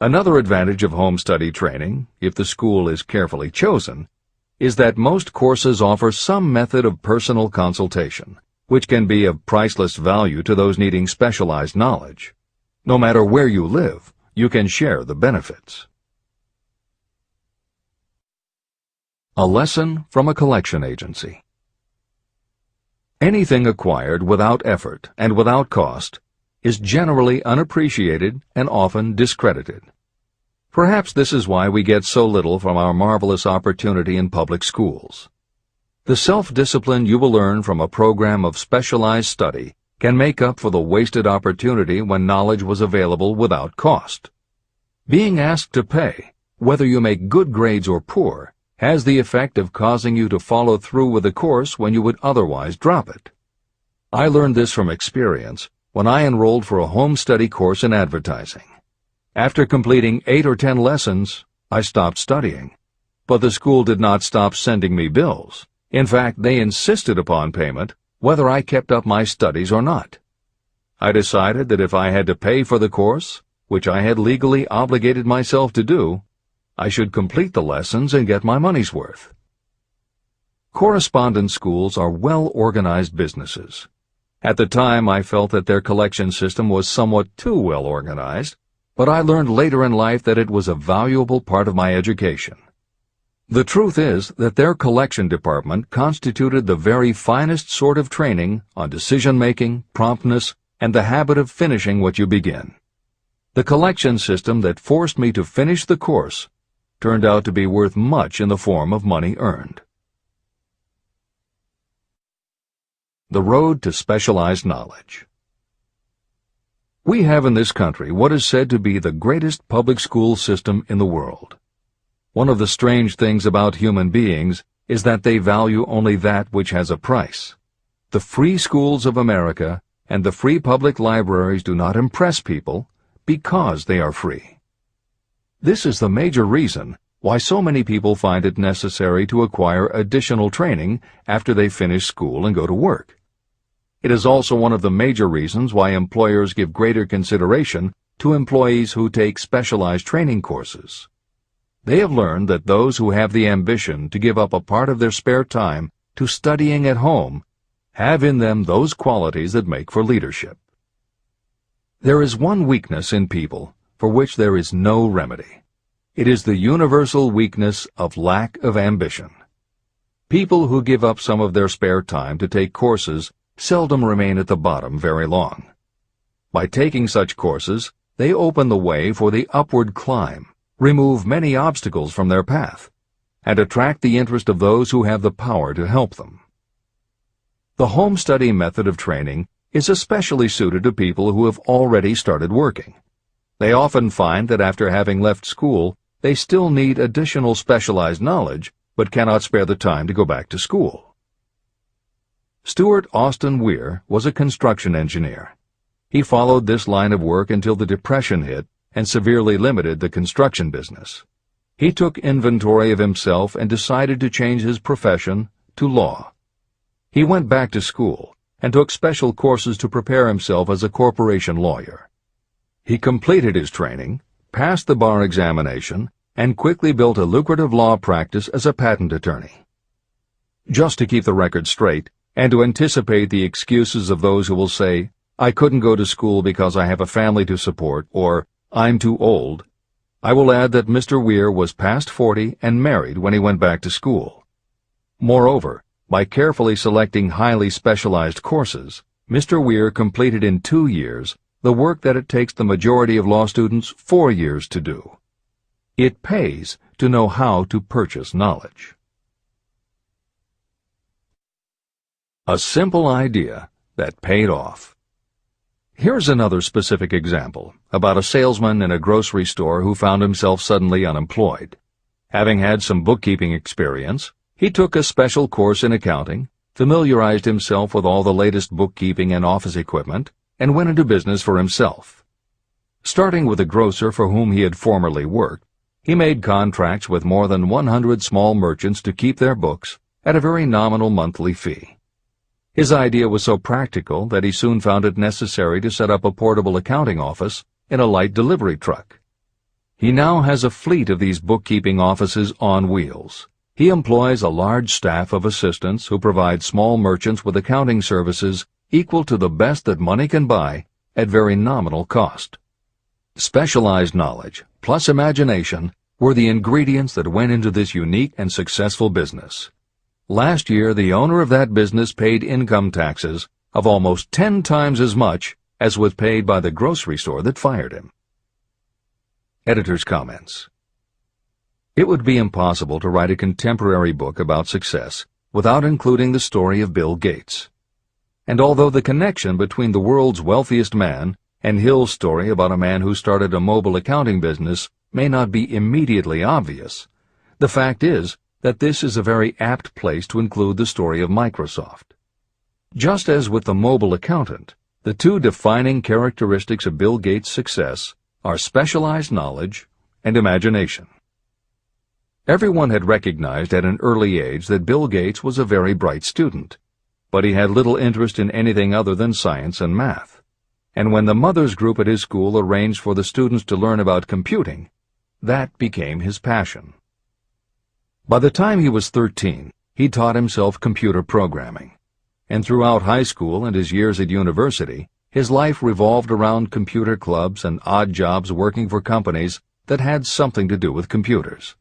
Another advantage of home study training, if the school is carefully chosen, is that most courses offer some method of personal consultation, which can be of priceless value to those needing specialized knowledge. No matter where you live, you can share the benefits. A lesson from a collection agency. Anything acquired without effort and without cost is generally unappreciated and often discredited. Perhaps this is why we get so little from our marvelous opportunity in public schools. The self-discipline you will learn from a program of specialized study can make up for the wasted opportunity when knowledge was available without cost. Being asked to pay, whether you make good grades or poor, has the effect of causing you to follow through with the course when you would otherwise drop it. I learned this from experience when I enrolled for a home study course in advertising. After completing 8 or 10 lessons, I stopped studying. But the school did not stop sending me bills. In fact, they insisted upon payment, whether I kept up my studies or not. I decided that if I had to pay for the course, which I had legally obligated myself to do, I should complete the lessons and get my money's worth. Correspondence schools are well-organized businesses. At the time, I felt that their collection system was somewhat too well organized, but I learned later in life that it was a valuable part of my education. The truth is that their collection department constituted the very finest sort of training on decision-making, promptness, and the habit of finishing what you begin. The collection system that forced me to finish the course turned out to be worth much in the form of money earned. The road to specialized knowledge. We have in this country what is said to be the greatest public school system in the world. One of the strange things about human beings is that they value only that which has a price. The free schools of America and the free public libraries do not impress people because they are free. This is the major reason why so many people find it necessary to acquire additional training after they finish school and go to work. It is also one of the major reasons why employers give greater consideration to employees who take specialized training courses. They have learned that those who have the ambition to give up a part of their spare time to studying at home have in them those qualities that make for leadership. There is one weakness in people for which there is no remedy. It is the universal weakness of lack of ambition. People who give up some of their spare time to take courses seldom remain at the bottom very long. By taking such courses, they open the way for the upward climb, remove many obstacles from their path, and attract the interest of those who have the power to help them. The home study method of training is especially suited to people who have already started working. They often find that after having left school, they still need additional specialized knowledge, but cannot spare the time to go back to school. Stuart Austin Weir was a construction engineer. He followed this line of work until the Depression hit and severely limited the construction business. He took inventory of himself and decided to change his profession to law. He went back to school and took special courses to prepare himself as a corporation lawyer. He completed his training, passed the bar examination, and quickly built a lucrative law practice as a patent attorney. Just to keep the record straight, and to anticipate the excuses of those who will say, "I couldn't go to school because I have a family to support," or "I'm too old," I will add that Mr. Weir was past 40 and married when he went back to school. Moreover, by carefully selecting highly specialized courses, Mr. Weir completed in 2 years the work that it takes the majority of law students 4 years to do. It pays to know how to purchase knowledge. A simple idea that paid off. Here's another specific example about a salesman in a grocery store who found himself suddenly unemployed. Having had some bookkeeping experience, he took a special course in accounting, familiarized himself with all the latest bookkeeping and office equipment, and went into business for himself. Starting with a grocer for whom he had formerly worked, he made contracts with more than 100 small merchants to keep their books at a very nominal monthly fee. His idea was so practical that he soon found it necessary to set up a portable accounting office in a light delivery truck. He now has a fleet of these bookkeeping offices on wheels. He employs a large staff of assistants who provide small merchants with accounting services equal to the best that money can buy at very nominal cost. Specialized knowledge plus imagination were the ingredients that went into this unique and successful business. Last year, the owner of that business paid income taxes of almost 10 times as much as was paid by the grocery store that fired him. Editor's comments. It would be impossible to write a contemporary book about success without including the story of Bill Gates. And although the connection between the world's wealthiest man and Hill's story about a man who started a mobile accounting business may not be immediately obvious, the fact is that this is a very apt place to include the story of Microsoft. Just as with the mobile accountant, The two defining characteristics of Bill Gates' success are specialized knowledge and imagination. Everyone had recognized at an early age that Bill Gates was a very bright student, but he had little interest in anything other than science and math. And when the mothers group at his school arranged for the students to learn about computing, that became his passion. By the time he was 13, he taught himself computer programming, and throughout high school and his years at university, his life revolved around computer clubs and odd jobs working for companies that had something to do with computers.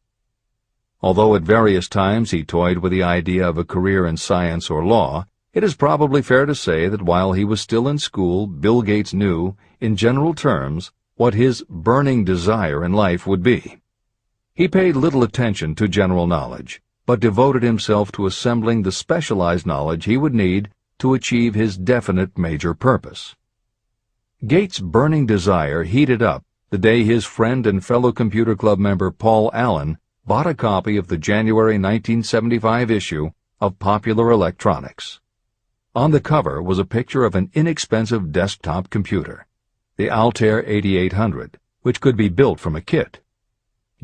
Although at various times he toyed with the idea of a career in science or law, it is probably fair to say that while he was still in school, Bill Gates knew, in general terms, what his burning desire in life would be. He paid little attention to general knowledge, but devoted himself to assembling the specialized knowledge he would need to achieve his definite major purpose. Gates' burning desire heated up the day his friend and fellow computer club member Paul Allen bought a copy of the January 1975 issue of Popular Electronics. On the cover was a picture of an inexpensive desktop computer, the Altair 8800, which could be built from a kit.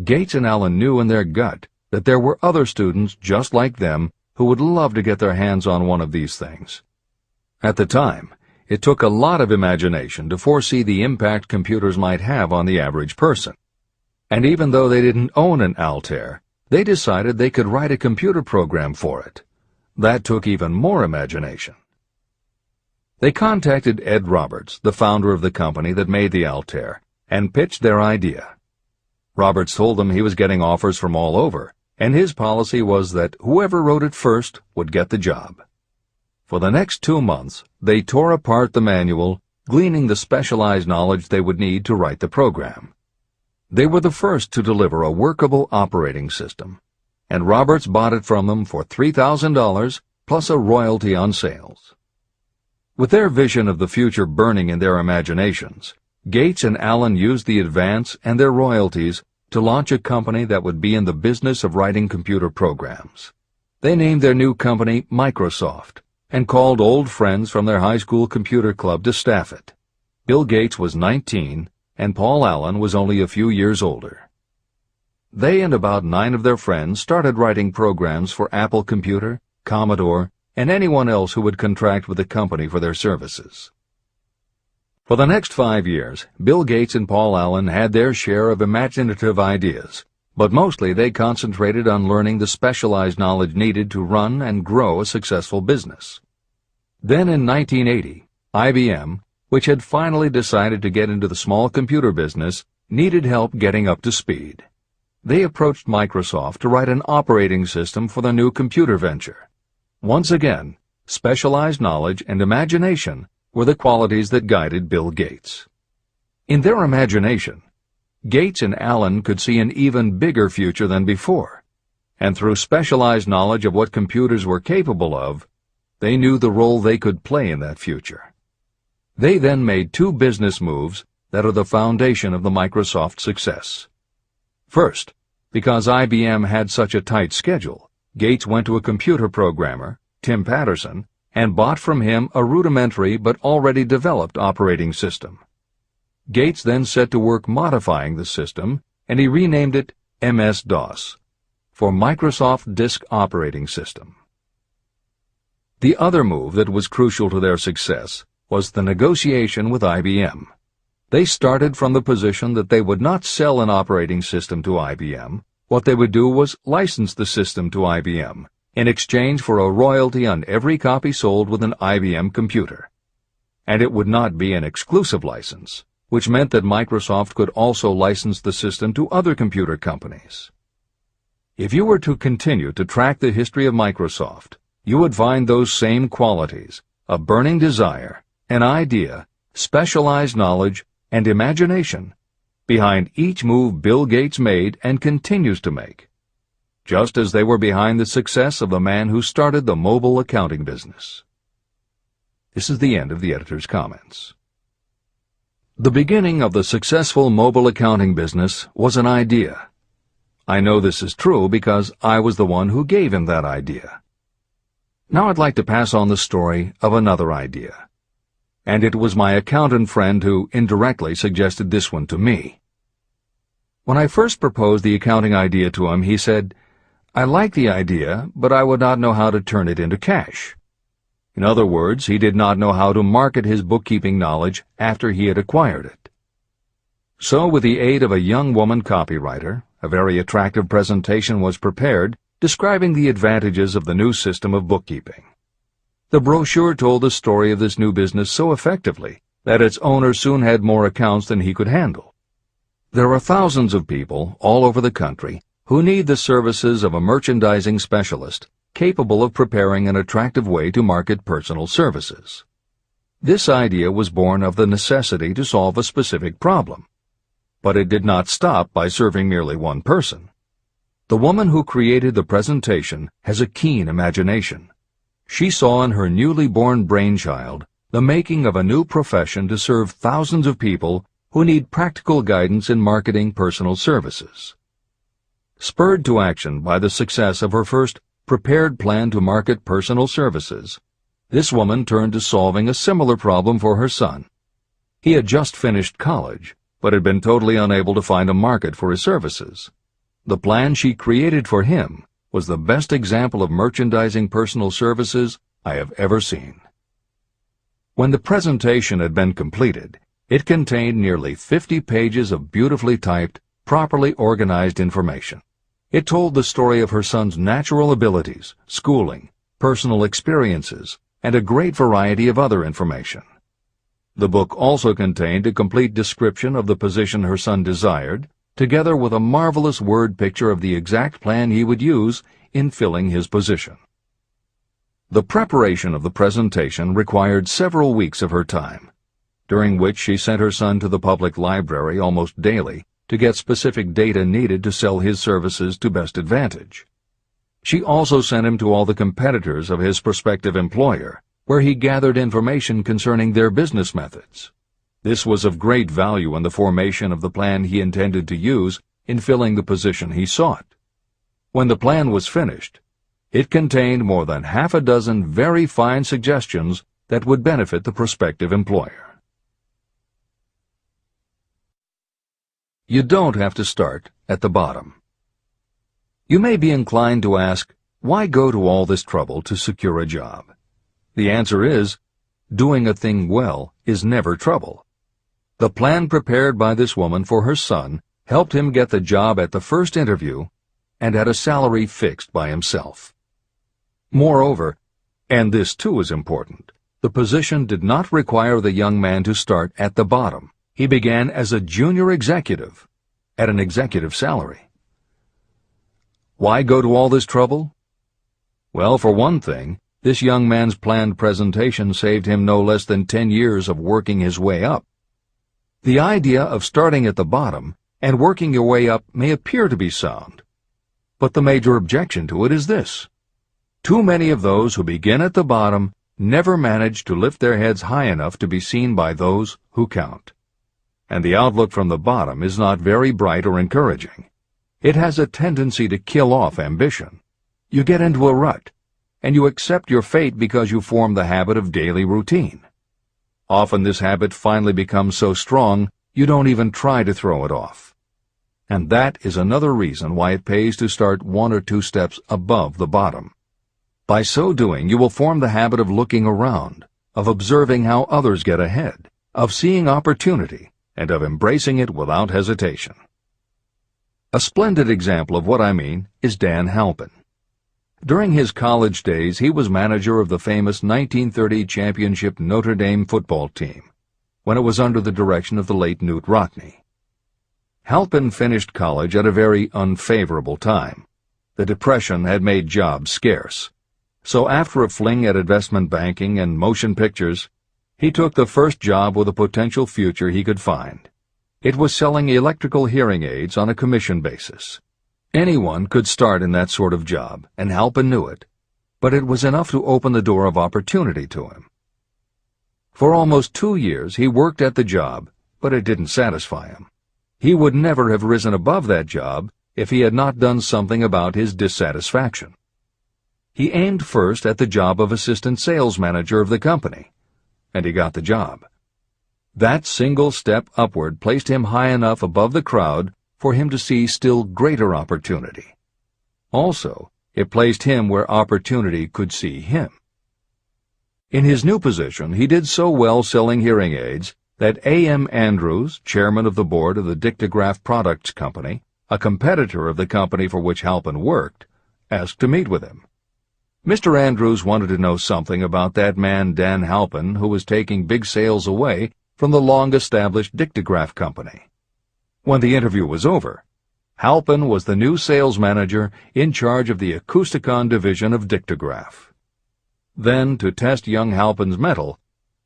Gates and Allen knew in their gut that there were other students just like them who would love to get their hands on one of these things. At the time, it took a lot of imagination to foresee the impact computers might have on the average person. And even though they didn't own an Altair, they decided they could write a computer program for it. That took even more imagination. They contacted Ed Roberts, the founder of the company that made the Altair, and pitched their idea. Roberts told them he was getting offers from all over, and his policy was that whoever wrote it first would get the job. For the next 2 months, they tore apart the manual, gleaning the specialized knowledge they would need to write the program. They were the first to deliver a workable operating system, and Roberts bought it from them for $3,000 plus a royalty on sales. With their vision of the future burning in their imaginations, Gates and Allen used the advance and their royalties to launch a company that would be in the business of writing computer programs. They named their new company Microsoft and called old friends from their high school computer club to staff it. Bill Gates was 19, and Paul Allen was only a few years older. They and about 9 of their friends started writing programs for Apple Computer, Commodore, and anyone else who would contract with the company for their services. For the next 5 years, Bill Gates and Paul Allen had their share of imaginative ideas, but mostly they concentrated on learning the specialized knowledge needed to run and grow a successful business. Then in 1980, IBM, which had finally decided to get into the small computer business, needed help getting up to speed. They approached Microsoft to write an operating system for the new computer venture. Once again, specialized knowledge and imagination were the qualities that guided Bill Gates. In their imagination, Gates and Allen could see an even bigger future than before, and through specialized knowledge of what computers were capable of, they knew the role they could play in that future. They then made 2 business moves that are the foundation of the Microsoft success. First, because IBM had such a tight schedule, Gates went to a computer programmer, Tim Patterson, and bought from him a rudimentary but already developed operating system. Gates then set to work modifying the system, and he renamed it MS-DOS, for Microsoft Disk Operating System. The other move that was crucial to their success was the negotiation with IBM. They started from the position that they would not sell an operating system to IBM. What they would do was license the system to IBM in exchange for a royalty on every copy sold with an IBM computer. And it would not be an exclusive license, which meant that Microsoft could also license the system to other computer companies. If you were to continue to track the history of Microsoft, you would find those same qualities: a burning desire, an idea, specialized knowledge, and imagination behind each move Bill Gates made and continues to make, just as they were behind the success of the man who started the mobile accounting business. This is the end of the editor's comments. The beginning of the successful mobile accounting business was an idea. I know this is true because I was the one who gave him that idea. Now I'd like to pass on the story of another idea. and it was my accountant friend who indirectly suggested this one to me. When I first proposed the accounting idea to him, he said, "I like the idea, but I would not know how to turn it into cash." In other words, he did not know how to market his bookkeeping knowledge after he had acquired it. So, with the aid of a young woman copywriter, a very attractive presentation was prepared describing the advantages of the new system of bookkeeping. The brochure told the story of this new business so effectively that its owner soon had more accounts than he could handle. There are thousands of people all over the country who need the services of a merchandising specialist capable of preparing an attractive way to market personal services. This idea was born of the necessity to solve a specific problem. But it did not stop by serving merely one person. The woman who created the presentation has a keen imagination. She saw in her newly born brainchild the making of a new profession to serve thousands of people who need practical guidance in marketing personal services. Spurred to action by the success of her first prepared plan to market personal services, this woman turned to solving a similar problem for her son. He had just finished college, but had been totally unable to find a market for his services. The plan she created for him was the best example of merchandising personal services I have ever seen. When the presentation had been completed, it contained nearly 50 pages of beautifully typed, properly organized information. It told the story of her son's natural abilities, schooling, personal experiences, and a great variety of other information. The book also contained a complete description of the position her son desired, together with a marvelous word picture of the exact plan he would use in filling his position. The preparation of the presentation required several weeks of her time, during which she sent her son to the public library almost daily to get specific data needed to sell his services to best advantage. She also sent him to all the competitors of his prospective employer, where he gathered information concerning their business methods. This was of great value in the formation of the plan he intended to use in filling the position he sought. When the plan was finished, it contained more than half a dozen very fine suggestions that would benefit the prospective employer. You don't have to start at the bottom. You may be inclined to ask, why go to all this trouble to secure a job? The answer is, doing a thing well is never trouble. The plan prepared by this woman for her son helped him get the job at the first interview and at a salary fixed by himself. Moreover, and this too is important, the position did not require the young man to start at the bottom. He began as a junior executive at an executive salary. Why go to all this trouble? Well, for one thing, this young man's planned presentation saved him no less than 10 years of working his way up. The idea of starting at the bottom and working your way up may appear to be sound, but the major objection to it is this: too many of those who begin at the bottom never manage to lift their heads high enough to be seen by those who count. And the outlook from the bottom is not very bright or encouraging. It has a tendency to kill off ambition. You get into a rut, and you accept your fate because you form the habit of daily routine. Often this habit finally becomes so strong you don't even try to throw it off. And that is another reason why it pays to start 1 or 2 steps above the bottom. By so doing, you will form the habit of looking around, of observing how others get ahead, of seeing opportunity, and of embracing it without hesitation. A splendid example of what I mean is Dan Halpin. During his college days, he was manager of the famous 1930 championship Notre Dame football team, when it was under the direction of the late Knute Rockne. Halpin finished college at a very unfavorable time. The Depression had made jobs scarce. So after a fling at investment banking and motion pictures, he took the first job with a potential future he could find. It was selling electrical hearing aids on a commission basis. Anyone could start in that sort of job, and Halpin knew it, but it was enough to open the door of opportunity to him. For almost 2 years he worked at the job, but it didn't satisfy him. He would never have risen above that job if he had not done something about his dissatisfaction. He aimed first at the job of assistant sales manager of the company, and he got the job. That single step upward placed him high enough above the crowd for him to see still greater opportunity. Also, it placed him where opportunity could see him. In his new position, he did so well selling hearing aids that A.M. Andrews, chairman of the board of the Dictograph Products Company, a competitor of the company for which Halpin worked, asked to meet with him. Mr. Andrews wanted to know something about that man Dan Halpin, who was taking big sales away from the long-established Dictograph Company. When the interview was over, Halpin was the new sales manager in charge of the Acousticon division of Dictograph. Then, to test young Halpin's mettle,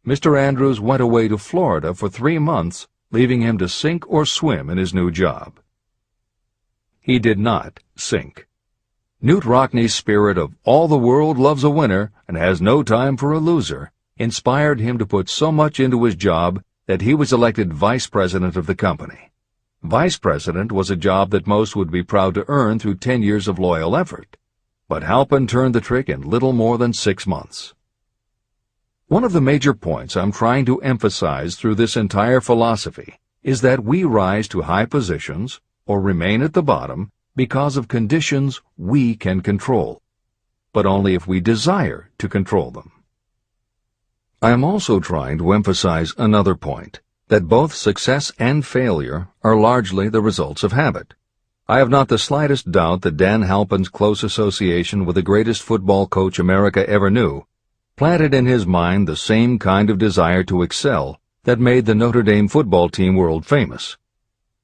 Mr. Andrews went away to Florida for 3 months, leaving him to sink or swim in his new job. He did not sink. Knute Rockne's spirit of all the world loves a winner and has no time for a loser inspired him to put so much into his job that he was elected vice president of the company. Vice president was a job that most would be proud to earn through 10 years of loyal effort, but Halpin turned the trick in little more than 6 months. One of the major points I'm trying to emphasize through this entire philosophy is that we rise to high positions or remain at the bottom because of conditions we can control, but only if we desire to control them. I am also trying to emphasize another point, that both success and failure are largely the results of habit. I have not the slightest doubt that Dan Halpin's close association with the greatest football coach America ever knew planted in his mind the same kind of desire to excel that made the Notre Dame football team world famous.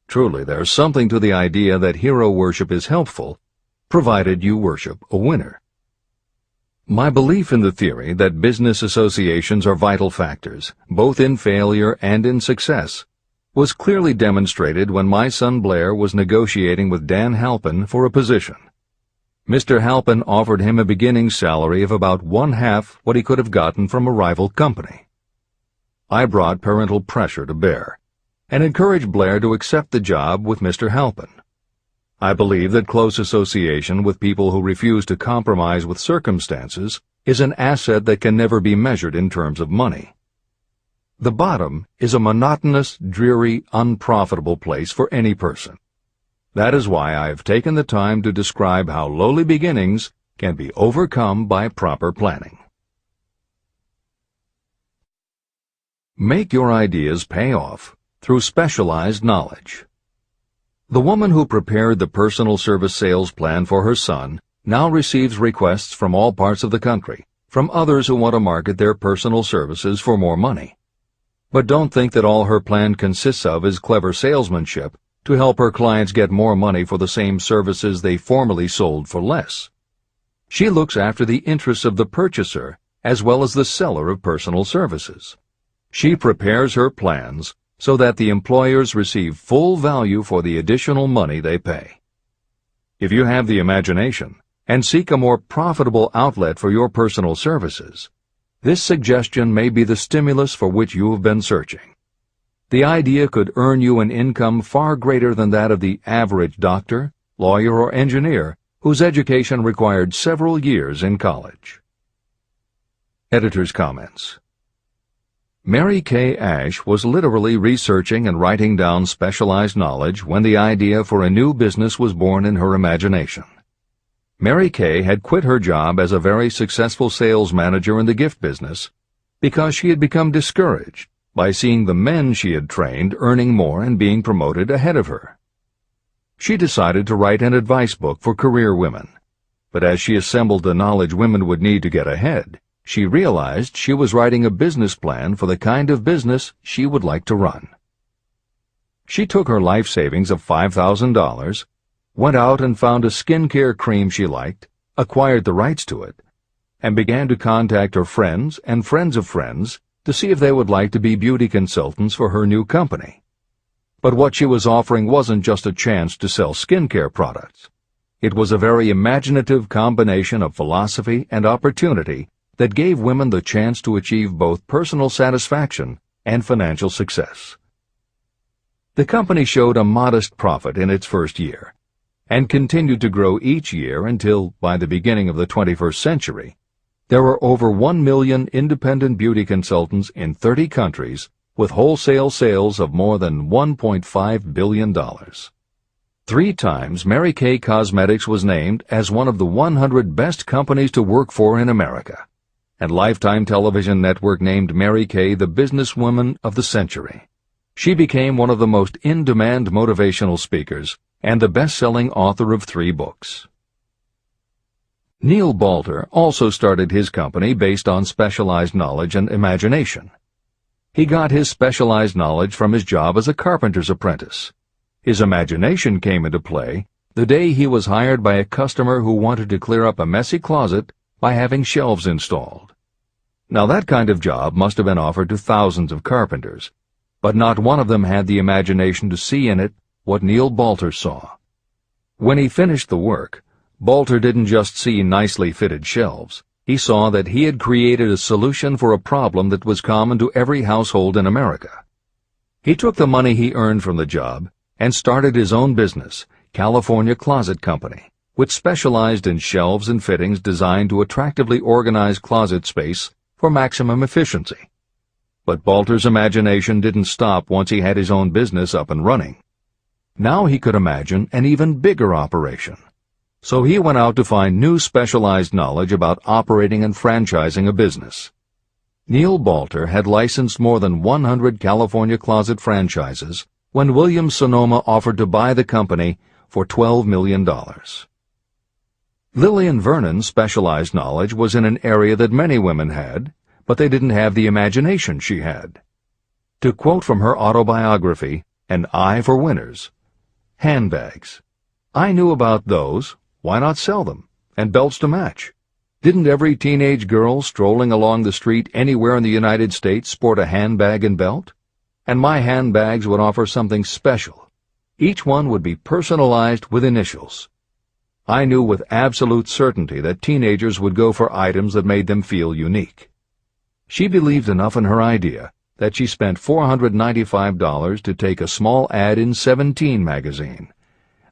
Truly, there's something to the idea that hero worship is helpful, provided you worship a winner. My belief in the theory that business associations are vital factors, both in failure and in success, was clearly demonstrated when my son Blair was negotiating with Dan Halpin for a position. Mr. Halpin offered him a beginning salary of about 1/2 what he could have gotten from a rival company. I brought parental pressure to bear, and encouraged Blair to accept the job with Mr. Halpin. I believe that close association with people who refuse to compromise with circumstances is an asset that can never be measured in terms of money. The bottom is a monotonous, dreary, unprofitable place for any person. That is why I have taken the time to describe how lowly beginnings can be overcome by proper planning. Make your ideas pay off through specialized knowledge. The woman who prepared the personal service sales plan for her son now receives requests from all parts of the country, from others who want to market their personal services for more money. But don't think that all her plan consists of is clever salesmanship to help her clients get more money for the same services they formerly sold for less. She looks after the interests of the purchaser as well as the seller of personal services. She prepares her plans so that the employers receive full value for the additional money they pay. If you have the imagination and seek a more profitable outlet for your personal services, this suggestion may be the stimulus for which you have been searching. The idea could earn you an income far greater than that of the average doctor, lawyer, or engineer whose education required several years in college. Editor's comments. Mary Kay Ash was literally researching and writing down specialized knowledge when the idea for a new business was born in her imagination. Mary Kay had quit her job as a very successful sales manager in the gift business because she had become discouraged by seeing the men she had trained earning more and being promoted ahead of her. She decided to write an advice book for career women, but as she assembled the knowledge women would need to get ahead, she realized she was writing a business plan for the kind of business she would like to run. She took her life savings of $5,000, went out and found a skincare cream she liked, acquired the rights to it, and began to contact her friends and friends of friends to see if they would like to be beauty consultants for her new company. But what she was offering wasn't just a chance to sell skincare products. It was a very imaginative combination of philosophy and opportunity that gave women the chance to achieve both personal satisfaction and financial success. The company showed a modest profit in its first year, and continued to grow each year until, by the beginning of the 21st century, There were over 1 million independent beauty consultants in 30 countries with wholesale sales of more than $1.5 billion. 3 times Mary Kay Cosmetics was named as one of the 100 best companies to work for in America, and Lifetime Television Network named Mary Kay the businesswoman of the century. She became one of the most in-demand motivational speakers and the best-selling author of 3 books. Neil Balter also started his company based on specialized knowledge and imagination. He got his specialized knowledge from his job as a carpenter's apprentice. His imagination came into play the day he was hired by a customer who wanted to clear up a messy closet by having shelves installed. Now that kind of job must have been offered to thousands of carpenters, but not one of them had the imagination to see in it what Neil Balter saw. When he finished the work, Balter didn't just see nicely fitted shelves. He saw that he had created a solution for a problem that was common to every household in America. He took the money he earned from the job and started his own business, California Closet Company, which specialized in shelves and fittings designed to attractively organize closet space for maximum efficiency. But Balter's imagination didn't stop once he had his own business up and running. Now he could imagine an even bigger operation. So he went out to find new specialized knowledge about operating and franchising a business. Neil Balter had licensed more than 100 California closet franchises when Williams-Sonoma offered to buy the company for $12 million. Lillian Vernon's specialized knowledge was in an area that many women had, but they didn't have the imagination she had. To quote from her autobiography, An Eye for Winners, handbags. I knew about those. Why not sell them? And belts to match. Didn't every teenage girl strolling along the street anywhere in the United States sport a handbag and belt? And my handbags would offer something special. Each one would be personalized with initials. I knew with absolute certainty that teenagers would go for items that made them feel unique. She believed enough in her idea that she spent $495 to take a small ad in 17 magazine.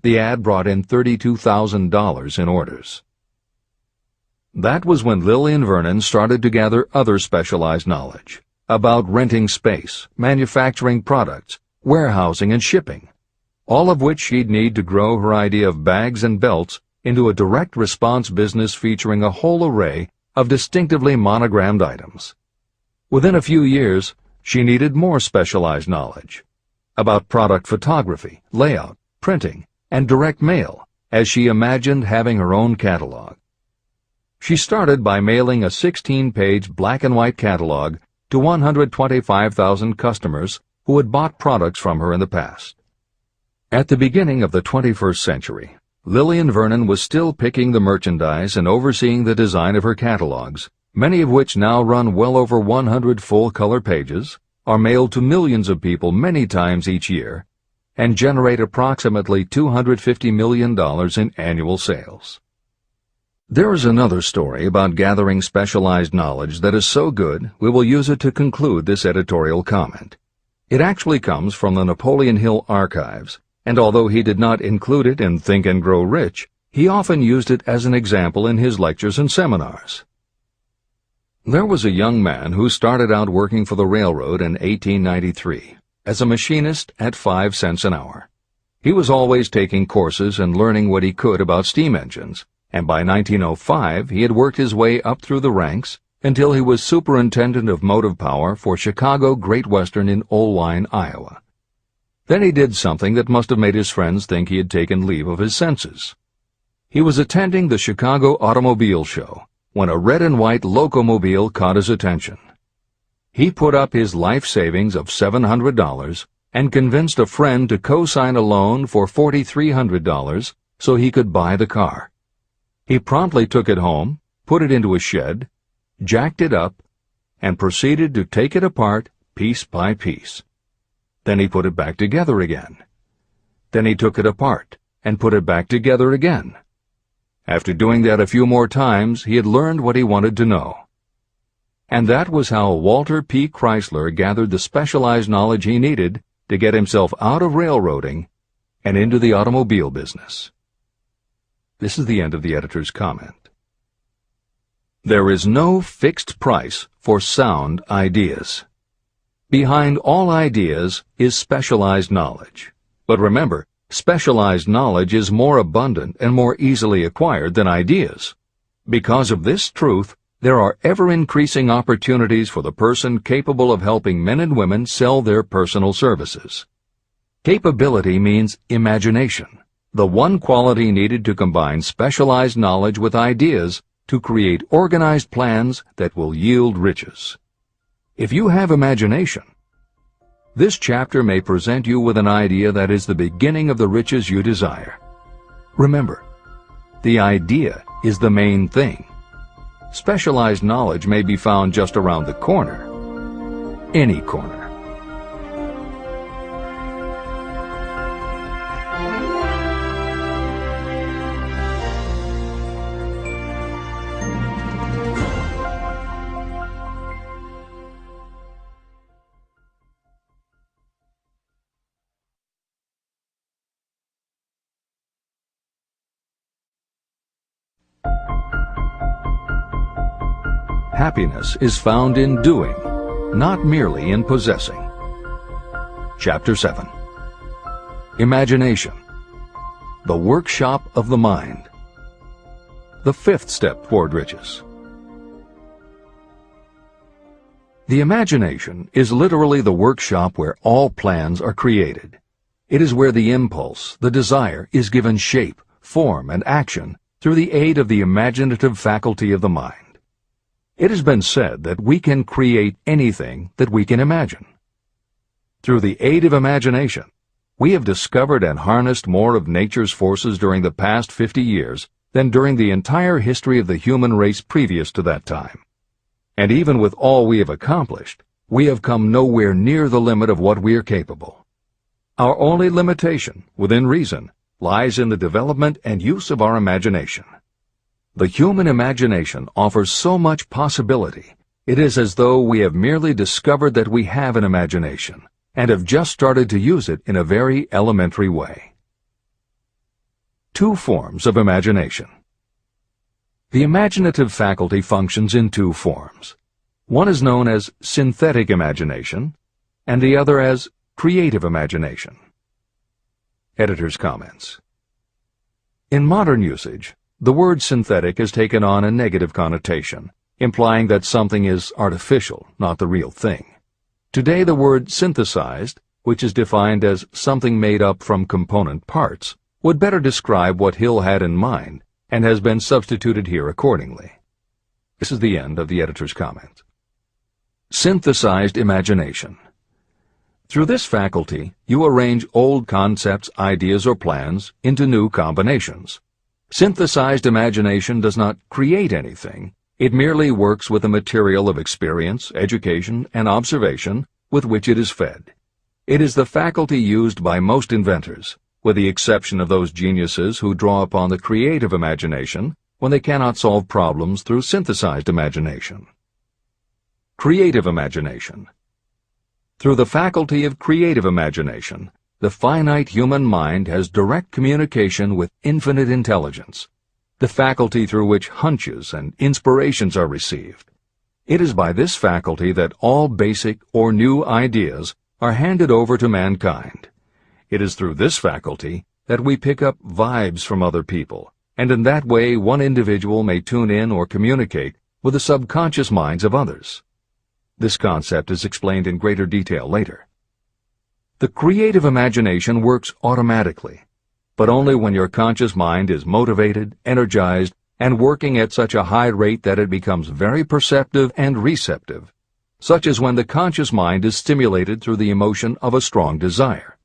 The ad brought in $32,000 in orders. That was when Lillian Vernon started to gather other specialized knowledge about renting space, manufacturing products, warehousing, and shipping, all of which she'd need to grow her idea of bags and belts into a direct response business featuring a whole array of distinctively monogrammed items. Within a few years, she needed more specialized knowledge about product photography, layout, printing, and direct mail, as she imagined having her own catalog. She started by mailing a 16-page black-and-white catalog to 125,000 customers who had bought products from her in the past. At the beginning of the 21st century, Lillian Vernon was still picking the merchandise and overseeing the design of her catalogs, many of which now run well over 100 full-color pages, are mailed to millions of people many times each year, and generate approximately $250 million in annual sales. There is another story about gathering specialized knowledge that is so good we will use it to conclude this editorial comment. It actually comes from the Napoleon Hill archives, and although he did not include it in Think and Grow Rich, he often used it as an example in his lectures and seminars. There was a young man who started out working for the railroad in 1893. As a machinist at 5 cents an hour. He was always taking courses and learning what he could about steam engines, and by 1905 he had worked his way up through the ranks until he was superintendent of motive power for Chicago Great Western in Olwine, Iowa. Then he did something that must have made his friends think he had taken leave of his senses. He was attending the Chicago Automobile Show when a red and white locomobile caught his attention. He put up his life savings of $700 and convinced a friend to co-sign a loan for $4,300 so he could buy the car. He promptly took it home, put it into a shed, jacked it up, and proceeded to take it apart piece by piece. Then he put it back together again. Then he took it apart and put it back together again. After doing that a few more times, he had learned what he wanted to know. And that was how Walter P. Chrysler gathered the specialized knowledge he needed to get himself out of railroading and into the automobile business. This is the end of the editor's comment. There is no fixed price for sound ideas. Behind all ideas is specialized knowledge. But remember, specialized knowledge is more abundant and more easily acquired than ideas. Because of this truth, there are ever-increasing opportunities for the person capable of helping men and women sell their personal services. Capability means imagination, the one quality needed to combine specialized knowledge with ideas to create organized plans that will yield riches. If you have imagination, this chapter may present you with an idea that is the beginning of the riches you desire. Remember, the idea is the main thing. Specialized knowledge may be found just around the corner. Any corner. Happiness is found in doing, not merely in possessing. Chapter 7. Imagination, the workshop of the mind. The fifth step toward riches. The imagination is literally the workshop where all plans are created. It is where the impulse, the desire, is given shape, form, and action through the aid of the imaginative faculty of the mind. It has been said that we can create anything that we can imagine. Through the aid of imagination, we have discovered and harnessed more of nature's forces during the past 50 years than during the entire history of the human race previous to that time. And even with all we have accomplished, we have come nowhere near the limit of what we are capable. Our only limitation, within reason, lies in the development and use of our imagination. The human imagination offers so much possibility, it is as though we have merely discovered that we have an imagination, and have just started to use it in a very elementary way. Two forms of imagination. The imaginative faculty functions in two forms. One is known as synthetic imagination, and the other as creative imagination. Editor's comments. In modern usage, the word synthetic has taken on a negative connotation, implying that something is artificial, not the real thing. Today the word synthesized, which is defined as something made up from component parts, would better describe what Hill had in mind, and has been substituted here accordingly. This is the end of the editor's comment. Synthesized imagination. Through this faculty, you arrange old concepts, ideas, or plans into new combinations. Synthesized imagination does not create anything. It merely works with the material of experience, education, and observation with which it is fed. It is the faculty used by most inventors, with the exception of those geniuses who draw upon the creative imagination when they cannot solve problems through synthesized imagination. Creative imagination. Through the faculty of creative imagination, the finite human mind has direct communication with infinite intelligence, the faculty through which hunches and inspirations are received. It is by this faculty that all basic or new ideas are handed over to mankind. It is through this faculty that we pick up vibes from other people, and in that way one individual may tune in or communicate with the subconscious minds of others. This concept is explained in greater detail later. The creative imagination works automatically, but only when your conscious mind is motivated, energized, and working at such a high rate that it becomes very perceptive and receptive, such as when the conscious mind is stimulated through the emotion of a strong desire.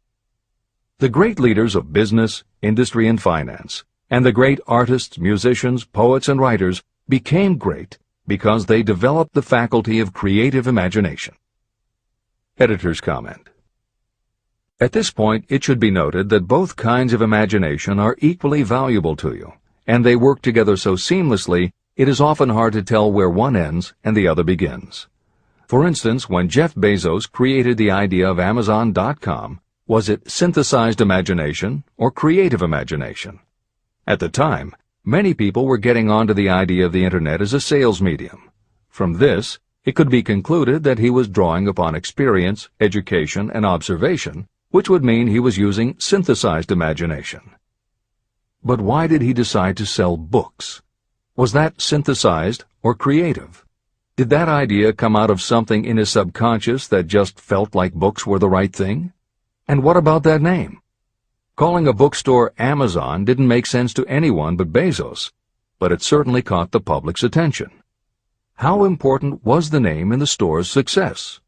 The great leaders of business, industry, and finance, and the great artists, musicians, poets, and writers became great because they developed the faculty of creative imagination. Editor's comment. At this point, it should be noted that both kinds of imagination are equally valuable to you, and they work together so seamlessly, it is often hard to tell where one ends and the other begins. For instance, when Jeff Bezos created the idea of Amazon.com, was it synthesized imagination or creative imagination? At the time, Many people were getting onto the idea of the Internet as a sales medium. From this, it could be concluded that he was drawing upon experience, education, and observation, which would mean he was using synthesized imagination. But why did he decide to sell books? Was that synthesized or creative? Did that idea come out of something in his subconscious that just felt like books were the right thing? And what about that name? Calling a bookstore Amazon didn't make sense to anyone but Bezos, but it certainly caught the public's attention. How important was the name in the store's success?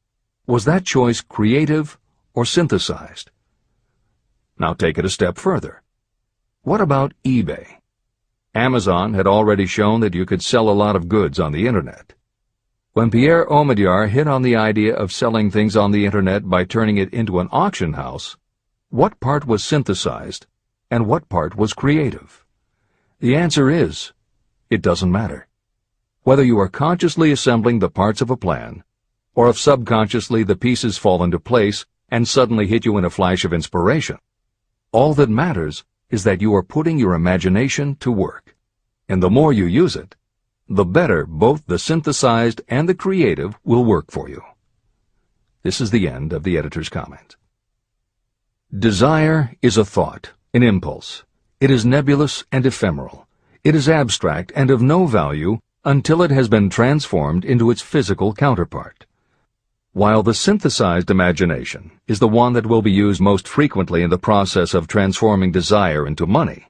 Was that choice creative or synthesized? Now take it a step further. What about eBay? Amazon had already shown that you could sell a lot of goods on the Internet. When Pierre Omidyar hit on the idea of selling things on the Internet by turning it into an auction house, what part was synthesized and what part was creative? The answer is, it doesn't matter. Whether you are consciously assembling the parts of a plan, or if subconsciously the pieces fall into place and suddenly hit you in a flash of inspiration, all that matters is that you are putting your imagination to work. And the more you use it, the better both the synthesized and the creative will work for you. This is the end of the editor's comment. Desire is a thought, an impulse. It is nebulous and ephemeral. It is abstract and of no value until it has been transformed into its physical counterpart. While the synthesized imagination is the one that will be used most frequently in the process of transforming desire into money,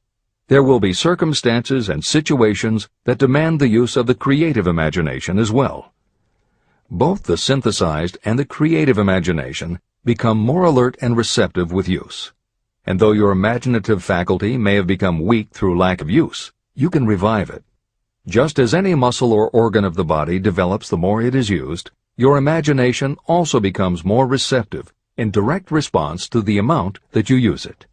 there will be circumstances and situations that demand the use of the creative imagination as well. Both the synthesized and the creative imagination become more alert and receptive with use. And though your imaginative faculty may have become weak through lack of use, you can revive it. Just as any muscle or organ of the body develops the more it is used, your imagination also becomes more receptive in direct response to the amount that you use it.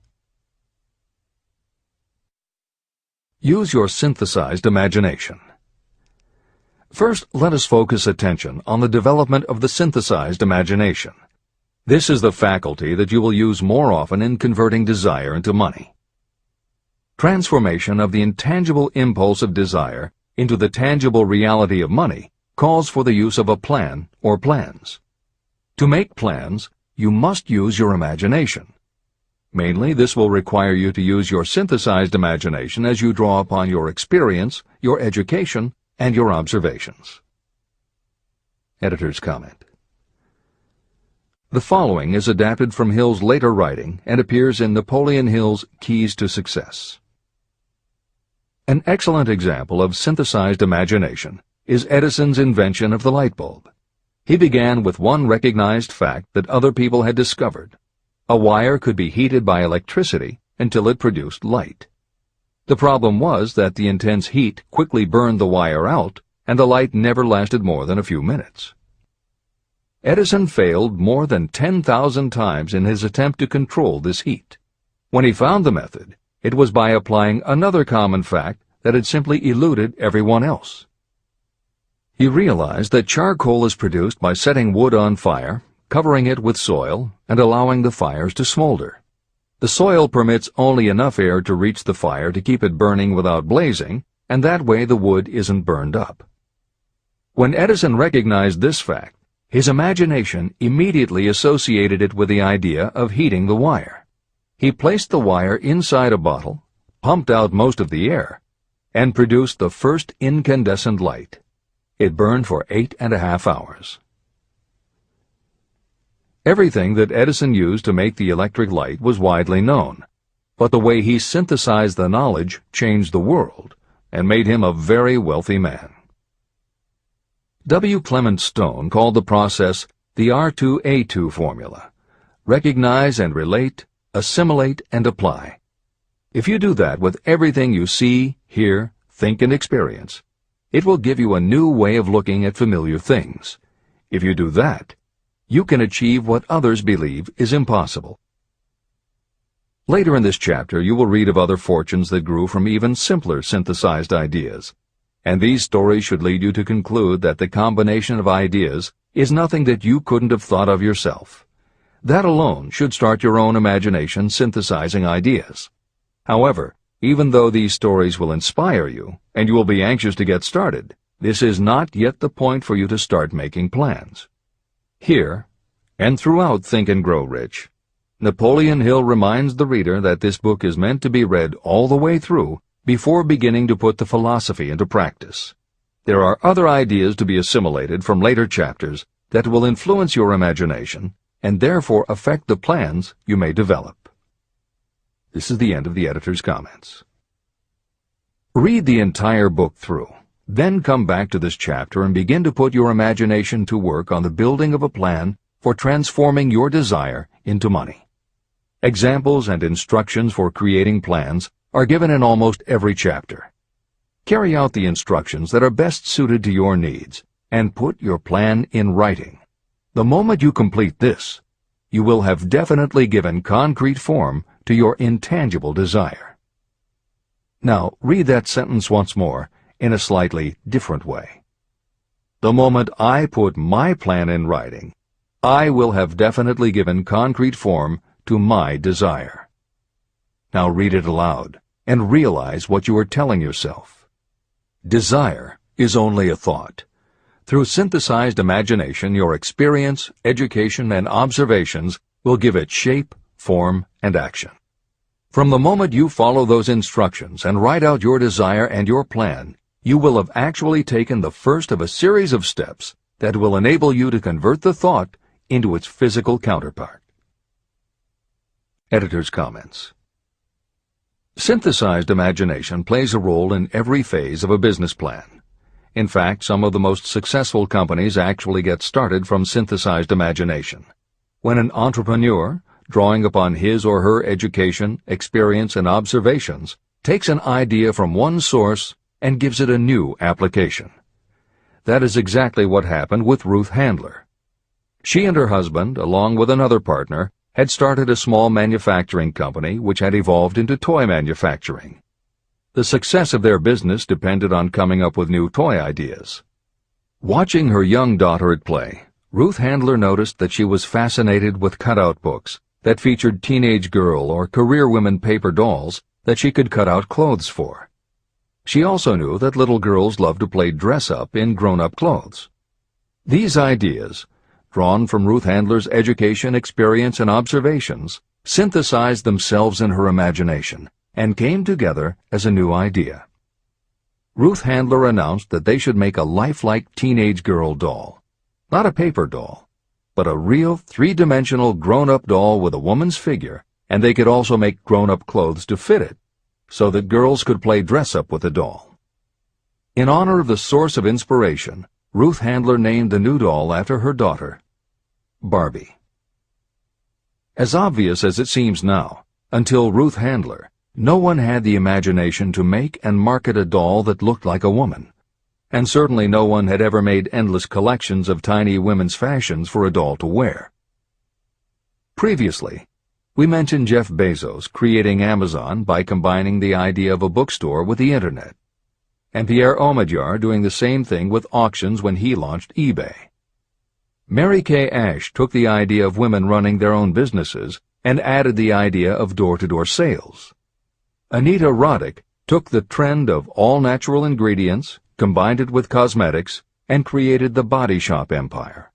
Use your synthesized imagination. First, let us focus attention on the development of the synthesized imagination. This is the faculty that you will use more often in converting desire into money. Transformation of the intangible impulse of desire into the tangible reality of money calls for the use of a plan or plans. To make plans, you must use your imagination. Mainly, this will require you to use your synthesized imagination as you draw upon your experience, your education, and your observations. Editor's comment. The following is adapted from Hill's later writing and appears in Napoleon Hill's Keys to Success. An excellent example of synthesized imagination is Edison's invention of the light bulb. He began with one recognized fact that other people had discovered. A wire could be heated by electricity until it produced light. The problem was that the intense heat quickly burned the wire out, and the light never lasted more than a few minutes. Edison failed more than 10,000 times in his attempt to control this heat. When he found the method, it was by applying another common fact that had simply eluded everyone else. He realized that charcoal is produced by setting wood on fire, covering it with soil, and allowing the fires to smolder. The soil permits only enough air to reach the fire to keep it burning without blazing, and that way the wood isn't burned up. When Edison recognized this fact, his imagination immediately associated it with the idea of heating the wire. He placed the wire inside a bottle, pumped out most of the air, and produced the first incandescent light. It burned for 8.5 hours. Everything that Edison used to make the electric light was widely known, but the way he synthesized the knowledge changed the world and made him a very wealthy man. W. Clement Stone called the process the R2A2 formula: recognize and relate, assimilate and apply. If you do that with everything you see, hear, think, and experience, it will give you a new way of looking at familiar things. If you do that, you can achieve what others believe is impossible. Later in this chapter, you will read of other fortunes that grew from even simpler synthesized ideas. And these stories should lead you to conclude that the combination of ideas is nothing that you couldn't have thought of yourself. That alone should start your own imagination synthesizing ideas. However, Even though these stories will inspire you, and you will be anxious to get started, this is not yet the point for you to start making plans. Here, and throughout Think and Grow Rich, Napoleon Hill reminds the reader that this book is meant to be read all the way through before beginning to put the philosophy into practice. There are other ideas to be assimilated from later chapters that will influence your imagination and therefore affect the plans you may develop. This is the end of the editor's comments. Read the entire book through, then come back to this chapter and begin to put your imagination to work on the building of a plan for transforming your desire into money. Examples and instructions for creating plans are given in almost every chapter. Carry out the instructions that are best suited to your needs and put your plan in writing. The moment you complete this, you will have definitely given concrete form to your intangible desire. Now, read that sentence once more in a slightly different way. The moment I put my plan in writing, I will have definitely given concrete form to my desire. Now read it aloud and realize what you are telling yourself. Desire is only a thought. Through synthesized imagination, your experience, education, and observations will give it shape, form, and action. From the moment you follow those instructions and write out your desire and your plan, you will have actually taken the first of a series of steps that will enable you to convert the thought into its physical counterpart. Editor's comments. Synthesized imagination plays a role in every phase of a business plan. In fact, some of the most successful companies actually get started from synthesized imagination. When an entrepreneur, drawing upon his or her education, experience, and observations, takes an idea from one source and gives it a new application. That is exactly what happened with Ruth Handler. She and her husband, along with another partner, had started a small manufacturing company which had evolved into toy manufacturing. The success of their business depended on coming up with new toy ideas. Watching her young daughter at play, Ruth Handler noticed that she was fascinated with cutout books that featured teenage girl or career women paper dolls that she could cut out clothes for. She also knew that little girls loved to play dress-up in grown-up clothes. These ideas, drawn from Ruth Handler's education, experience, and observations, synthesized themselves in her imagination and came together as a new idea. Ruth Handler announced that they should make a lifelike teenage girl doll. Not a paper doll, but a real three-dimensional grown-up doll with a woman's figure, and they could also make grown-up clothes to fit it, so that girls could play dress-up with the doll. In honor of the source of inspiration, Ruth Handler named the new doll after her daughter, Barbie. As obvious as it seems now, until Ruth Handler, no one had the imagination to make and market a doll that looked like a woman, and certainly no one had ever made endless collections of tiny women's fashions for a doll to wear. Previously, we mentioned Jeff Bezos creating Amazon by combining the idea of a bookstore with the Internet, and Pierre Omidyar doing the same thing with auctions when he launched eBay. Mary Kay Ash took the idea of women running their own businesses and added the idea of door-to-door sales. Anita Roddick took the trend of all-natural ingredients, combined it with cosmetics, and created the body shop empire.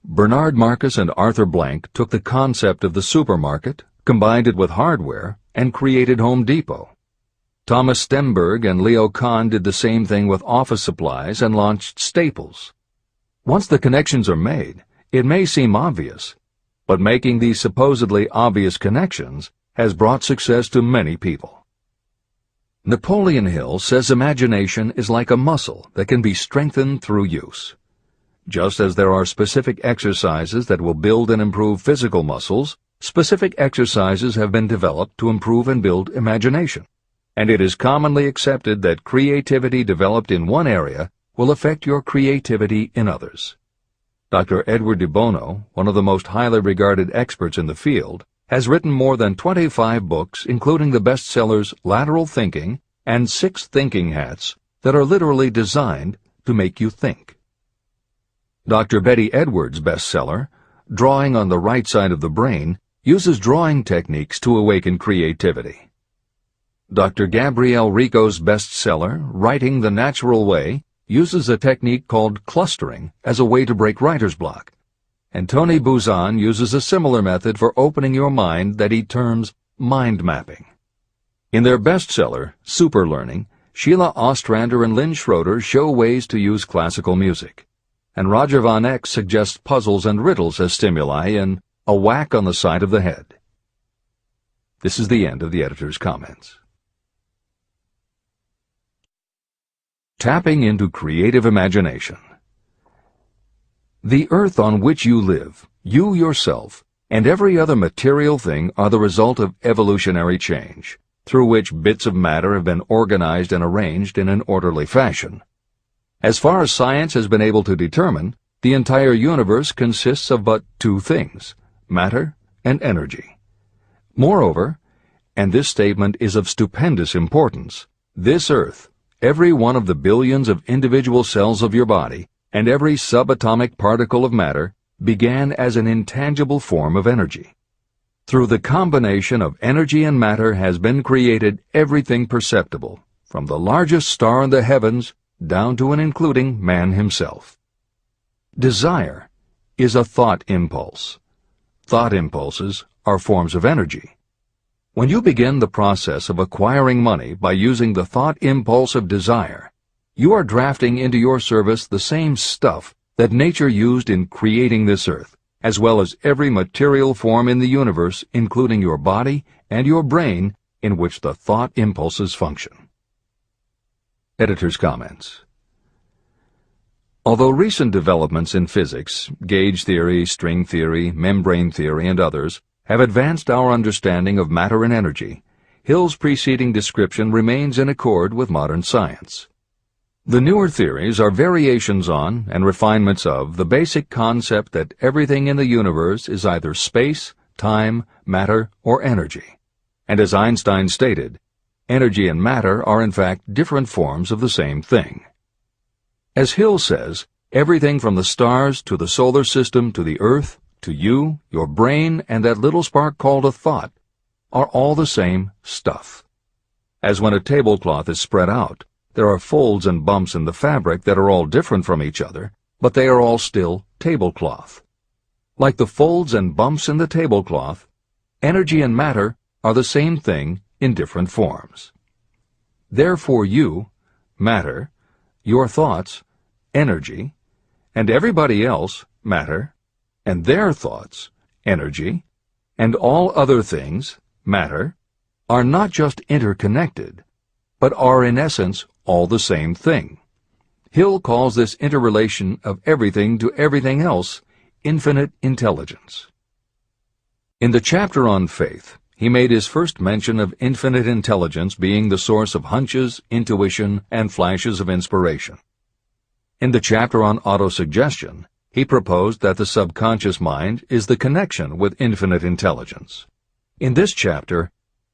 Bernard Marcus and Arthur Blank took the concept of the supermarket, combined it with hardware, and created Home Depot. Thomas Stenberg and Leo Kahn did the same thing with office supplies and launched Staples. Once the connections are made, it may seem obvious, but making these supposedly obvious connections has brought success to many people. Napoleon Hill says imagination is like a muscle that can be strengthened through use. Just as there are specific exercises that will build and improve physical muscles, specific exercises have been developed to improve and build imagination. And it is commonly accepted that creativity developed in one area will affect your creativity in others. Dr. Edward de Bono, one of the most highly regarded experts in the field, has written more than 25 books, including the bestsellers Lateral Thinking and 6 Thinking Hats, that are literally designed to make you think. Dr. Betty Edwards' bestseller, Drawing on the Right Side of the Brain, uses drawing techniques to awaken creativity. Dr. Gabrielle Rico's bestseller, Writing the Natural Way, uses a technique called clustering as a way to break writer's block. And Tony Buzan uses a similar method for opening your mind that he terms mind mapping. In their bestseller, Super Learning, Sheila Ostrander and Lynn Schroeder show ways to use classical music. And Roger Von Eck suggests puzzles and riddles as stimuli in A Whack on the Side of the Head. This is the end of the editor's comments. Tapping into creative imagination. The earth on which you live, you yourself, and every other material thing are the result of evolutionary change, through which bits of matter have been organized and arranged in an orderly fashion. As far as science has been able to determine, the entire universe consists of but two things, matter and energy. Moreover, and this statement is of stupendous importance, this earth, every one of the billions of individual cells of your body, and every subatomic particle of matter began as an intangible form of energy. Through the combination of energy and matter has been created everything perceptible, from the largest star in the heavens down to and including man himself. Desire is a thought impulse. Thought impulses are forms of energy. When you begin the process of acquiring money by using the thought impulse of desire, you are drafting into your service the same stuff that nature used in creating this earth, as well as every material form in the universe, including your body and your brain, in which the thought impulses function. Editor's comments. Although recent developments in physics, gauge theory, string theory, membrane theory, and others, have advanced our understanding of matter and energy, Hill's preceding description remains in accord with modern science. The newer theories are variations on and refinements of the basic concept that everything in the universe is either space, time, matter, or energy. And as Einstein stated, energy and matter are in fact different forms of the same thing. As Hill says, everything from the stars to the solar system to the earth, to you, your brain, and that little spark called a thought, are all the same stuff. As when a tablecloth is spread out, there are folds and bumps in the fabric that are all different from each other, but they are all still tablecloth. Like the folds and bumps in the tablecloth, energy and matter are the same thing in different forms. Therefore you, matter, your thoughts, energy, and everybody else, matter, and their thoughts, energy, and all other things, matter, are not just interconnected, but are in essence all the same thing. Hill calls this interrelation of everything to everything else infinite intelligence. In the chapter on faith, he made his first mention of infinite intelligence being the source of hunches, intuition, and flashes of inspiration. In the chapter on autosuggestion, he proposed that the subconscious mind is the connection with infinite intelligence. In this chapter,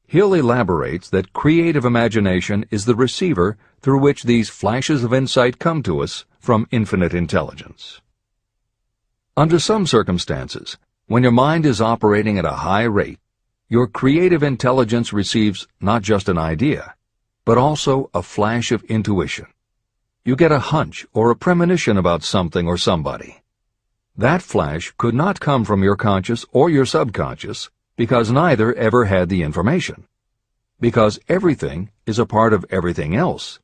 Hill elaborates that creative imagination is the receiver through which these flashes of insight come to us from infinite intelligence. Under some circumstances, when your mind is operating at a high rate, your creative intelligence receives not just an idea, but also a flash of intuition. You get a hunch or a premonition about something or somebody. That flash could not come from your conscious or your subconscious, because neither ever had the information. Because everything is a part of everything else,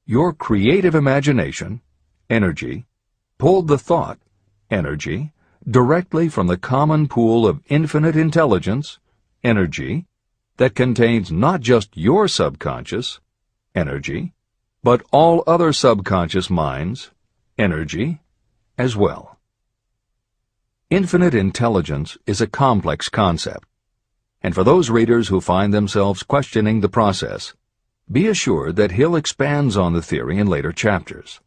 your creative imagination, energy, pulled the thought, energy, directly from the common pool of infinite intelligence, energy, that contains not just your subconscious, energy, but all other subconscious minds, energy, as well. Infinite intelligence is a complex concept, and for those readers who find themselves questioning the process, be assured that Hill expands on the theory in later chapters.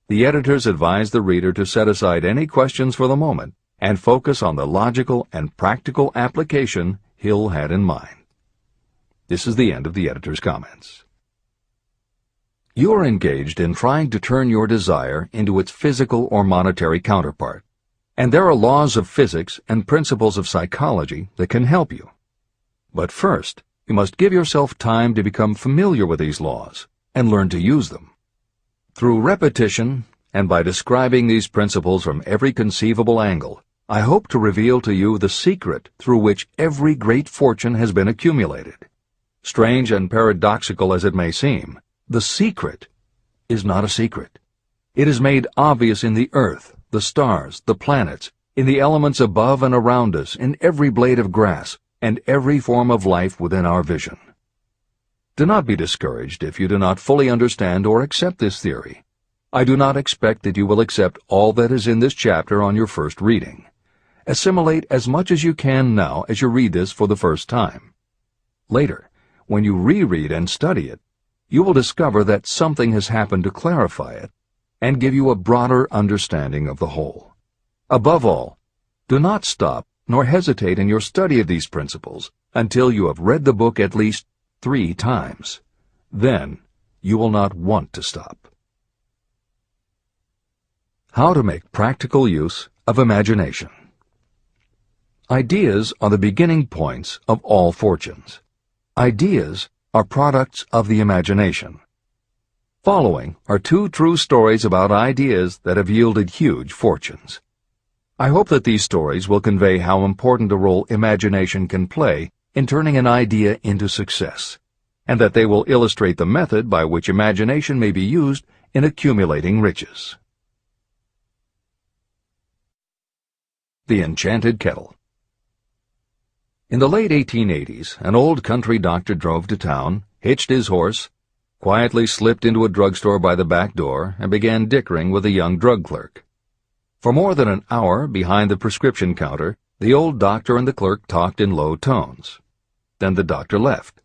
The editors advise the reader to set aside any questions for the moment and focus on the logical and practical application Hill had in mind. This is the end of the editor's comments. You are engaged in trying to turn your desire into its physical or monetary counterpart, and there are laws of physics and principles of psychology that can help you. But first, you must give yourself time to become familiar with these laws and learn to use them. Through repetition, and by describing these principles from every conceivable angle, I hope to reveal to you the secret through which every great fortune has been accumulated. Strange and paradoxical as it may seem, the secret is not a secret. It is made obvious in the earth, the stars, the planets, in the elements above and around us, in every blade of grass, and every form of life within our vision. Do not be discouraged if you do not fully understand or accept this theory. I do not expect that you will accept all that is in this chapter on your first reading. Assimilate as much as you can now as you read this for the first time. Later, when you reread and study it, you will discover that something has happened to clarify it and give you a broader understanding of the whole. Above all, do not stop nor hesitate in your study of these principles until you have read the book at least 3 times. Then you will not want to stop. How to make practical use of imagination. Ideas are the beginning points of all fortunes. Ideas are products of the imagination. Following are 2 true stories about ideas that have yielded huge fortunes. I hope that these stories will convey how important a role imagination can play in turning an idea into success, and that they will illustrate the method by which imagination may be used in accumulating riches. The Enchanted Kettle. In the late 1880s, an old country doctor drove to town, hitched his horse, quietly slipped into a drugstore by the back door, and began dickering with a young drug clerk. For more than an hour, behind the prescription counter, the old doctor and the clerk talked in low tones. Then the doctor left.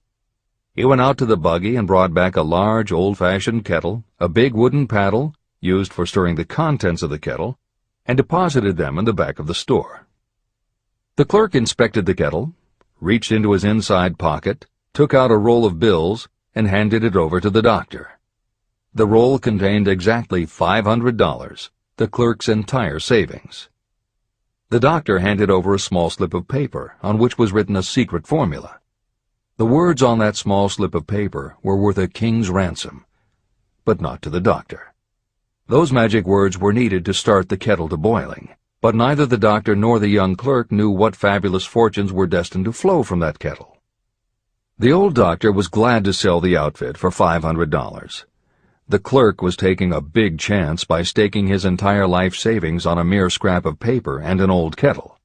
He went out to the buggy and brought back a large, old-fashioned kettle, a big wooden paddle, used for stirring the contents of the kettle, and deposited them in the back of the store. The clerk inspected the kettle, reached into his inside pocket, took out a roll of bills, and handed it over to the doctor. The roll contained exactly $500, the clerk's entire savings. The doctor handed over a small slip of paper on which was written a secret formula. The words on that small slip of paper were worth a king's ransom, but not to the doctor. Those magic words were needed to start the kettle to boiling, but neither the doctor nor the young clerk knew what fabulous fortunes were destined to flow from that kettle. The old doctor was glad to sell the outfit for $500. The clerk was taking a big chance by staking his entire life savings on a mere scrap of paper and an old kettle.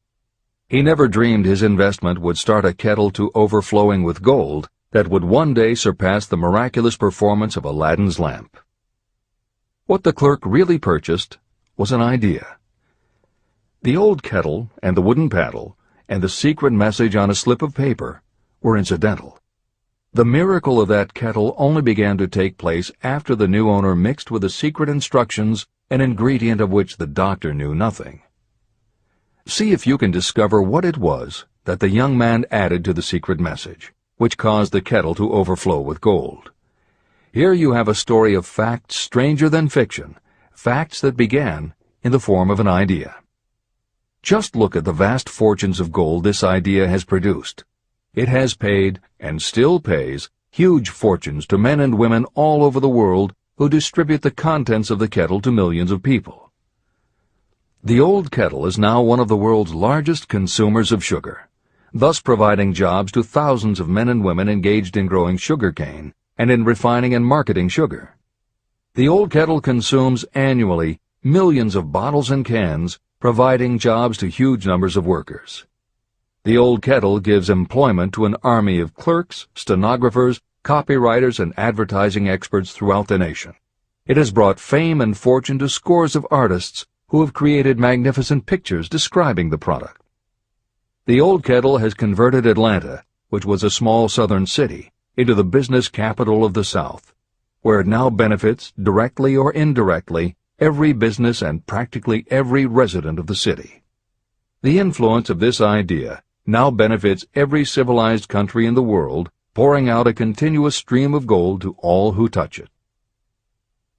He never dreamed his investment would start a kettle to overflowing with gold that would one day surpass the miraculous performance of Aladdin's lamp. What the clerk really purchased was an idea. The old kettle and the wooden paddle and the secret message on a slip of paper were incidental. The miracle of that kettle only began to take place after the new owner mixed with the secret instructions an ingredient of which the doctor knew nothing. See if you can discover what it was that the young man added to the secret message, which caused the kettle to overflow with gold. Here you have a story of facts stranger than fiction, facts that began in the form of an idea. Just look at the vast fortunes of gold this idea has produced. It has paid, and still pays, huge fortunes to men and women all over the world who distribute the contents of the kettle to millions of people. The old kettle is now one of the world's largest consumers of sugar, thus providing jobs to thousands of men and women engaged in growing sugarcane and in refining and marketing sugar. The old kettle consumes annually millions of bottles and cans, providing jobs to huge numbers of workers. The old kettle gives employment to an army of clerks, stenographers, copywriters, and advertising experts throughout the nation. It has brought fame and fortune to scores of artists who have created magnificent pictures describing the product. The old kettle has converted Atlanta, which was a small southern city, into the business capital of the South, where it now benefits, directly or indirectly, every business and practically every resident of the city. The influence of this idea now benefits every civilized country in the world, pouring out a continuous stream of gold to all who touch it.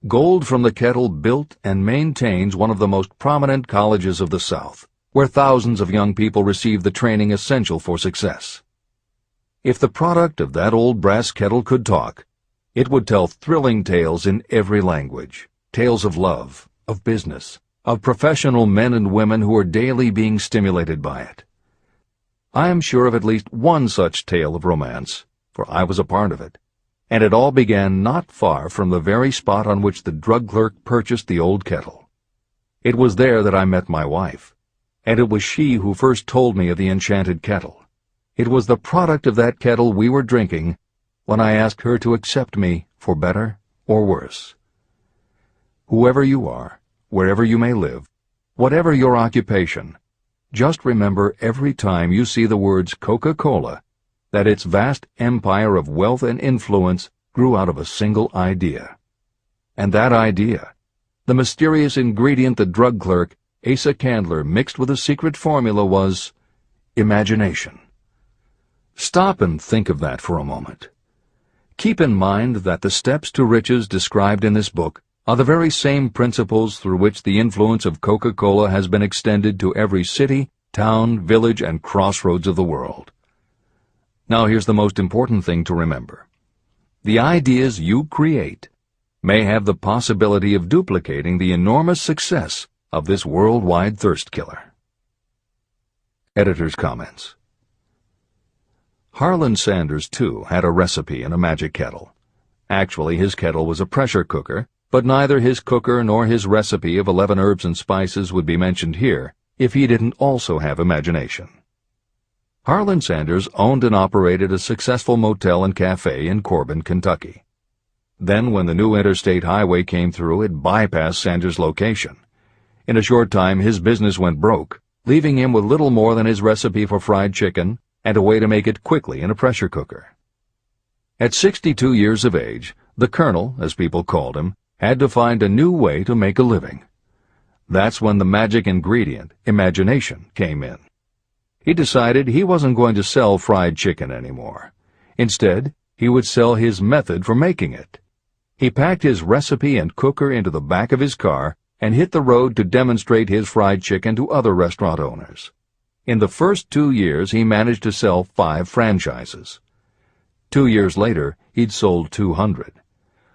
Gold from the kettle built and maintains one of the most prominent colleges of the South, where thousands of young people receive the training essential for success. If the product of that old brass kettle could talk, it would tell thrilling tales in every language, tales of love, of business, of professional men and women who are daily being stimulated by it. I am sure of at least one such tale of romance, for I was a part of it, and it all began not far from the very spot on which the drug clerk purchased the old kettle. It was there that I met my wife, and it was she who first told me of the enchanted kettle. It was the product of that kettle we were drinking when I asked her to accept me for better or worse. Whoever you are, wherever you may live, whatever your occupation, just remember every time you see the words Coca-Cola that its vast empire of wealth and influence grew out of a single idea. And that idea, the mysterious ingredient the drug clerk, Asa Candler, mixed with a secret formula, was imagination. Stop and think of that for a moment. Keep in mind that the steps to riches described in this book are the very same principles through which the influence of Coca-Cola has been extended to every city, town, village, and crossroads of the world. Now here's the most important thing to remember. The ideas you create may have the possibility of duplicating the enormous success of this worldwide thirst killer. Editor's comments. Harlan Sanders, too, had a recipe in a magic kettle. Actually, his kettle was a pressure cooker, but neither his cooker nor his recipe of 11 herbs and spices would be mentioned here if he didn't also have imagination. Harlan Sanders owned and operated a successful motel and cafe in Corbin, Kentucky. Then, when the new interstate highway came through, it bypassed Sanders' location. In a short time, his business went broke, leaving him with little more than his recipe for fried chicken and a way to make it quickly in a pressure cooker. At 62 years of age, the Colonel, as people called him, had to find a new way to make a living. That's when the magic ingredient, imagination, came in. He decided he wasn't going to sell fried chicken anymore. Instead, he would sell his method for making it. He packed his recipe and cooker into the back of his car and hit the road to demonstrate his fried chicken to other restaurant owners. In the first 2 years, he managed to sell 5 franchises. 2 years later, he'd sold 200.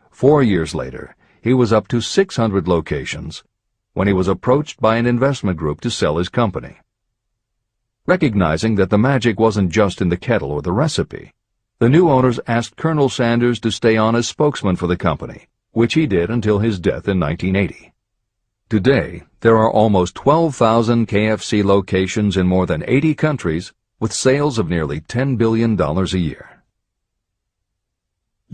4 years later, he was up to 600 locations when he was approached by an investment group to sell his company. Recognizing that the magic wasn't just in the kettle or the recipe, the new owners asked Colonel Sanders to stay on as spokesman for the company, which he did until his death in 1980. Today, there are almost 12,000 KFC locations in more than 80 countries with sales of nearly $10 billion a year.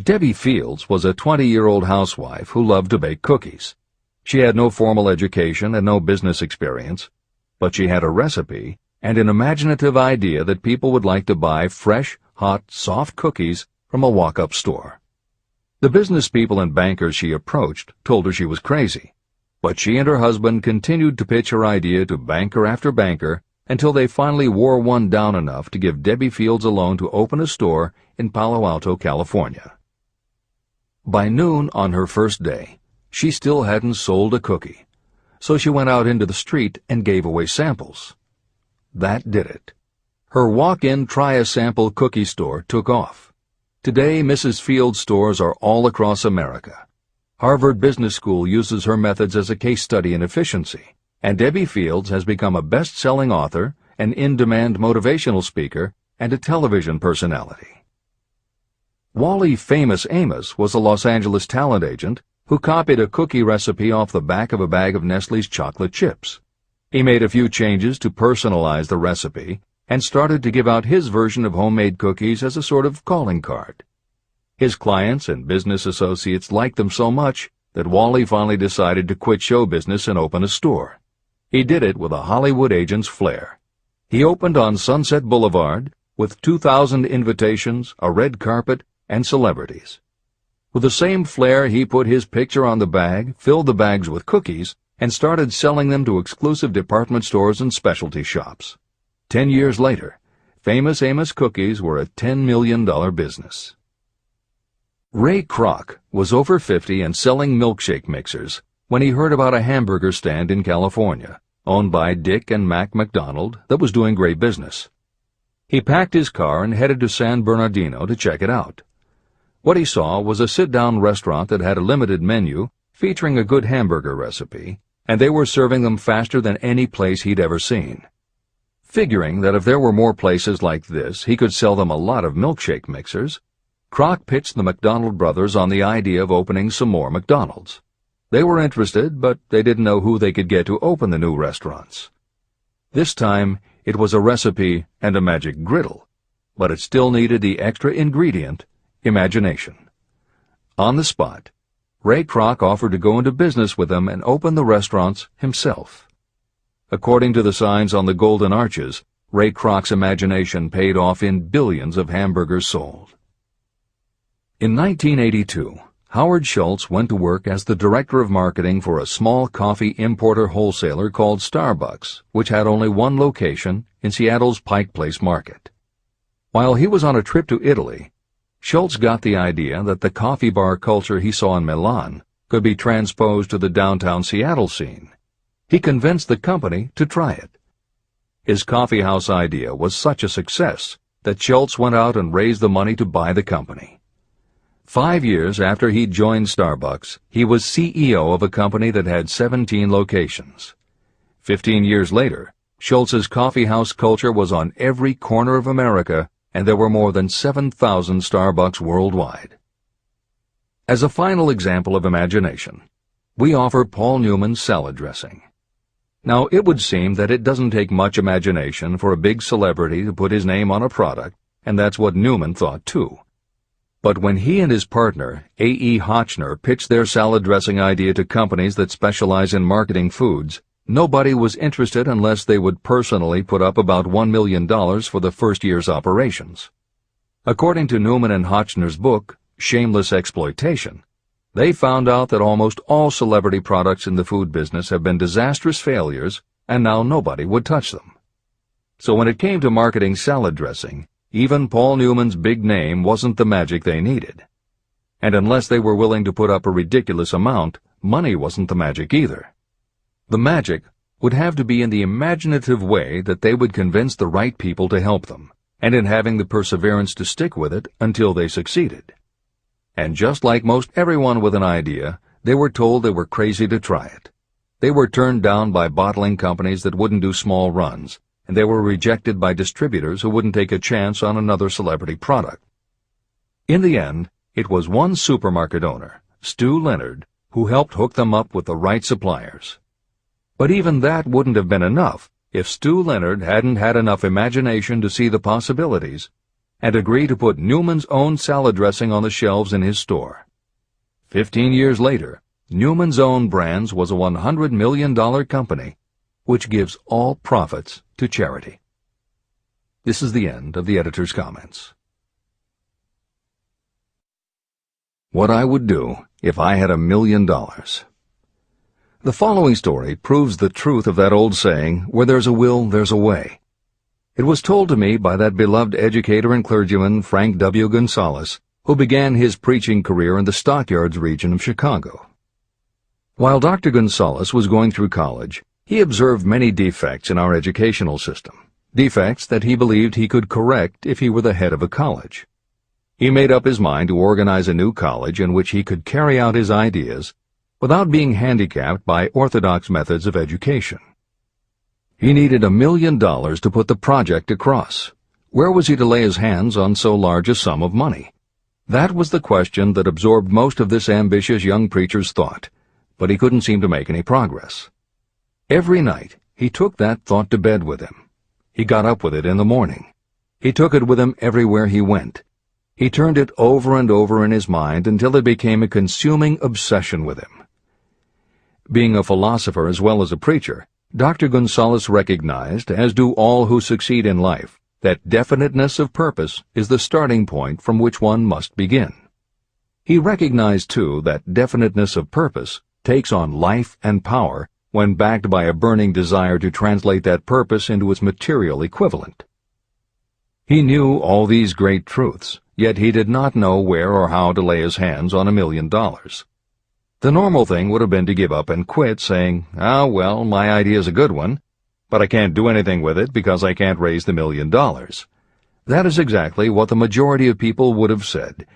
Debbie Fields was a 20-year-old housewife who loved to bake cookies. She had no formal education and no business experience, but she had a recipe and an imaginative idea that people would like to buy fresh, hot, soft cookies from a walk-up store. The business people and bankers she approached told her she was crazy, but she and her husband continued to pitch her idea to banker after banker until they finally wore one down enough to give Debbie Fields a loan to open a store in Palo Alto, California. By noon on her first day, she still hadn't sold a cookie, so she went out into the street and gave away samples. That did it. Her walk-in try-a-sample cookie store took off. Today, Mrs. Fields' stores are all across America. Harvard Business School uses her methods as a case study in efficiency, and Debbie Fields has become a best-selling author, an in-demand motivational speaker, and a television personality. Wally Famous Amos was a Los Angeles talent agent who copied a cookie recipe off the back of a bag of Nestle's chocolate chips. He made a few changes to personalize the recipe and started to give out his version of homemade cookies as a sort of calling card. His clients and business associates liked them so much that Wally finally decided to quit show business and open a store. He did it with a Hollywood agent's flair. He opened on Sunset Boulevard with 2,000 invitations, a red carpet, and celebrities. With the same flair, he put his picture on the bag, filled the bags with cookies, and started selling them to exclusive department stores and specialty shops. 10 years later, Famous Amos cookies were a $10 million business. Ray Kroc was over 50 and selling milkshake mixers when he heard about a hamburger stand in California, owned by Dick and Mac McDonald, that was doing great business. He packed his car and headed to San Bernardino to check it out. What he saw was a sit-down restaurant that had a limited menu featuring a good hamburger recipe, and they were serving them faster than any place he'd ever seen. Figuring that if there were more places like this, he could sell them a lot of milkshake mixers, Kroc pitched the McDonald brothers on the idea of opening some more McDonald's. They were interested, but they didn't know who they could get to open the new restaurants. This time, it was a recipe and a magic griddle, but it still needed the extra ingredient, imagination. On the spot, Ray Kroc offered to go into business with them and open the restaurants himself. According to the signs on the golden arches, Ray Kroc's imagination paid off in billions of hamburgers sold. In 1982, Howard Schultz went to work as the director of marketing for a small coffee importer wholesaler called Starbucks, which had only one location in Seattle's Pike Place market. While he was on a trip to Italy, Schultz got the idea that the coffee bar culture he saw in Milan could be transposed to the downtown Seattle scene. He convinced the company to try it. His coffeehouse idea was such a success that Schultz went out and raised the money to buy the company. 5 years after he'd joined Starbucks, he was CEO of a company that had 17 locations. 15 years later, Schultz's coffeehouse culture was on every corner of America, and there were more than 7,000 Starbucks worldwide. As a final example of imagination, we offer Paul Newman's salad dressing. Now, it would seem that it doesn't take much imagination for a big celebrity to put his name on a product, and that's what Newman thought too. But when he and his partner, A.E. Hotchner, pitched their salad dressing idea to companies that specialize in marketing foods, nobody was interested unless they would personally put up about $1 million for the first year's operations. According to Newman and Hotchner's book, Shameless Exploitation, they found out that almost all celebrity products in the food business have been disastrous failures, and now nobody would touch them. So when it came to marketing salad dressing, even Paul Newman's big name wasn't the magic they needed. And unless they were willing to put up a ridiculous amount, money wasn't the magic either. The magic would have to be in the imaginative way that they would convince the right people to help them, and in having the perseverance to stick with it until they succeeded. And just like most everyone with an idea, they were told they were crazy to try it. They were turned down by bottling companies that wouldn't do small runs, and they were rejected by distributors who wouldn't take a chance on another celebrity product. In the end, it was one supermarket owner, Stu Leonard, who helped hook them up with the right suppliers. But even that wouldn't have been enough if Stu Leonard hadn't had enough imagination to see the possibilities and agree to put Newman's own salad dressing on the shelves in his store. 15 years later, Newman's Own Brands was a $100 million company, which gives all profits to charity. This is the end of the editor's comments. What I would do if I had $1 million. The following story proves the truth of that old saying, where there's a will, there's a way. It was told to me by that beloved educator and clergyman Frank W. Gonzalez, who began his preaching career in the Stockyards region of Chicago. While Dr. Gonzalez was going through college, he observed many defects in our educational system, defects that he believed he could correct if he were the head of a college. He made up his mind to organize a new college in which he could carry out his ideas without being handicapped by orthodox methods of education. He needed $1 million to put the project across. Where was he to lay his hands on so large a sum of money? That was the question that absorbed most of this ambitious young preacher's thought, but he couldn't seem to make any progress. Every night, he took that thought to bed with him. He got up with it in the morning. He took it with him everywhere he went. He turned it over and over in his mind until it became a consuming obsession with him. Being a philosopher as well as a preacher, Dr. Gonzalez recognized, as do all who succeed in life, that definiteness of purpose is the starting point from which one must begin. He recognized, too, that definiteness of purpose takes on life and power when backed by a burning desire to translate that purpose into its material equivalent. He knew all these great truths, yet he did not know where or how to lay his hands on $1 million. The normal thing would have been to give up and quit, saying, well, my idea's a good one, but I can't do anything with it because I can't raise the $1 million. That is exactly what the majority of people would have said,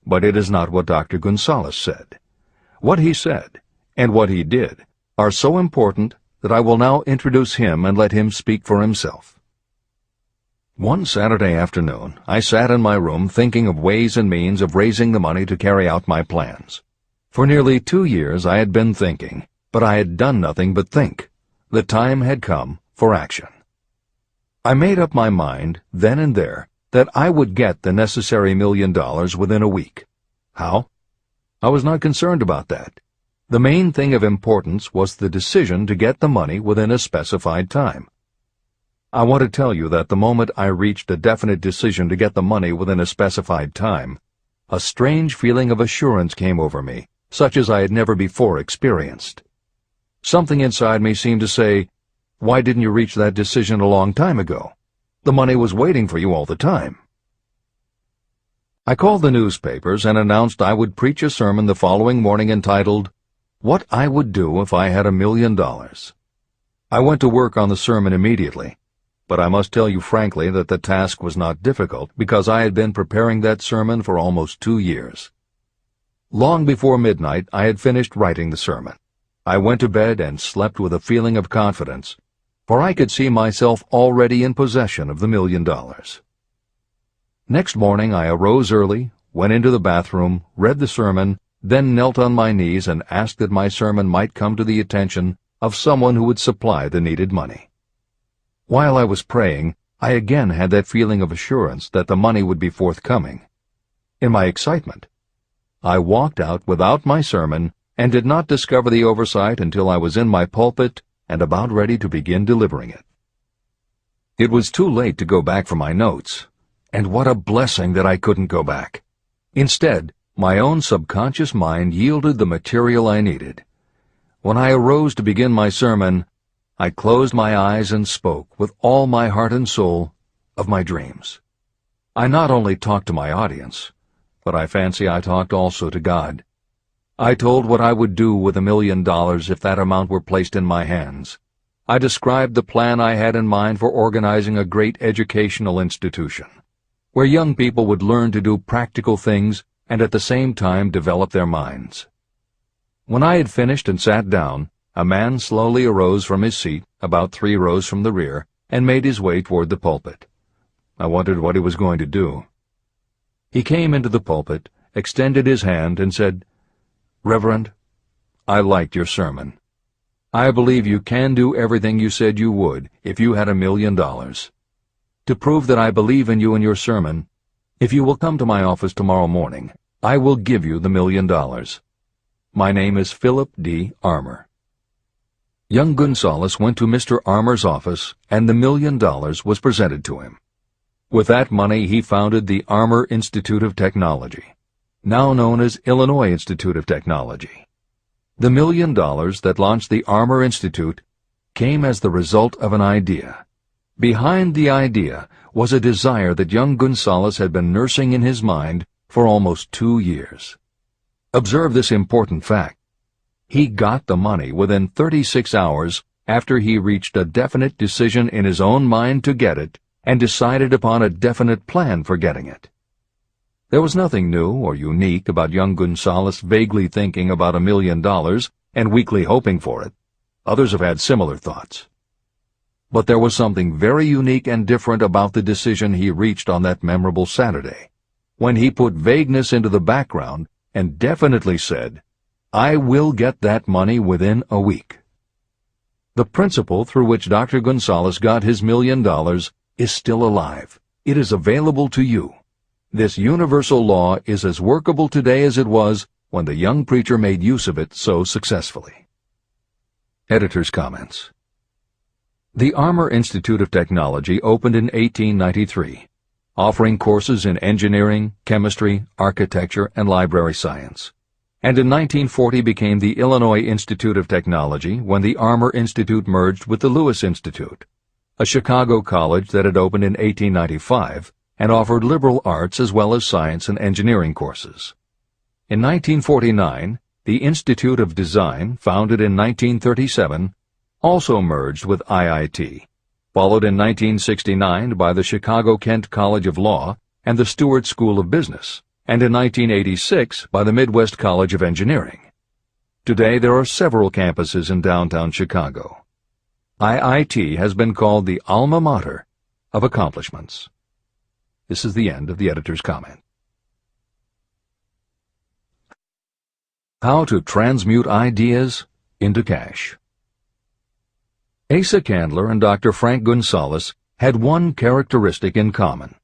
but it is not what Dr. Gonzalez said. What he said, and what he did, are so important that I will now introduce him and let him speak for himself. One Saturday afternoon, I sat in my room thinking of ways and means of raising the money to carry out my plans. For nearly 2 years I had been thinking, but I had done nothing but think. The time had come for action. I made up my mind, then and there, that I would get the necessary $1 million within a week. How? I was not concerned about that. The main thing of importance was the decision to get the money within a specified time. I want to tell you that the moment I reached a definite decision to get the money within a specified time, a strange feeling of assurance came over me, such as I had never before experienced. Something inside me seemed to say, "Why didn't you reach that decision a long time ago? The money was waiting for you all the time." I called the newspapers and announced I would preach a sermon the following morning entitled, "What I Would Do If I Had $1 Million." I went to work on the sermon immediately, but I must tell you frankly that the task was not difficult because I had been preparing that sermon for almost 2 years. Long before midnight, I had finished writing the sermon. I went to bed and slept with a feeling of confidence, for I could see myself already in possession of the $1 million. Next morning I arose early, went into the bathroom, read the sermon, then knelt on my knees and asked that my sermon might come to the attention of someone who would supply the needed money. While I was praying, I again had that feeling of assurance that the money would be forthcoming. In my excitement, I walked out without my sermon and did not discover the oversight until I was in my pulpit and about ready to begin delivering it. It was too late to go back for my notes, and what a blessing that I couldn't go back. Instead, my own subconscious mind yielded the material I needed. When I arose to begin my sermon, I closed my eyes and spoke with all my heart and soul of my dreams. I not only talked to my audience, but I fancy I talked also to God. I told what I would do with $1 million if that amount were placed in my hands. I described the plan I had in mind for organizing a great educational institution, where young people would learn to do practical things and at the same time develop their minds. When I had finished and sat down, a man slowly arose from his seat, about 3 rows from the rear, and made his way toward the pulpit. I wondered what he was going to do. He came into the pulpit, extended his hand, and said, "Reverend, I liked your sermon. I believe you can do everything you said you would if you had $1 million. To prove that I believe in you and your sermon, if you will come to my office tomorrow morning, I will give you the $1 million. My name is Philip D. Armour." Young Gonzalez went to Mr. Armour's office, and the $1 million was presented to him. With that money he founded the Armour Institute of Technology, now known as Illinois Institute of Technology. The $1 million that launched the Armour Institute came as the result of an idea. Behind the idea was a desire that young Gonzalez had been nursing in his mind for almost 2 years. Observe this important fact. He got the money within 36 hours after he reached a definite decision in his own mind to get it and decided upon a definite plan for getting it. There was nothing new or unique about young Gonzalez vaguely thinking about $1 million and weakly hoping for it. Others have had similar thoughts. But there was something very unique and different about the decision he reached on that memorable Saturday, when he put vagueness into the background and definitely said, "I will get that money within a week." The principle through which Dr. Gonzalez got his $1 million is still alive. It is available to you. This universal law is as workable today as it was when the young preacher made use of it so successfully. Editor's comments. The Armour Institute of Technology opened in 1893, offering courses in engineering, chemistry, architecture, and library science, and in 1940 became the Illinois Institute of Technology when the Armour Institute merged with the Lewis Institute, a Chicago college that had opened in 1895 and offered liberal arts as well as science and engineering courses. In 1949, the Institute of Design, founded in 1937, also merged with IIT, followed in 1969 by the Chicago-Kent College of Law and the Stewart School of Business, and in 1986 by the Midwest College of Engineering. Today there are several campuses in downtown Chicago. IIT has been called the alma mater of accomplishments. This is the end of the editor's comment. How to transmute ideas into cash. Asa Candler and Dr. Frank Gonzalez had one characteristic in common.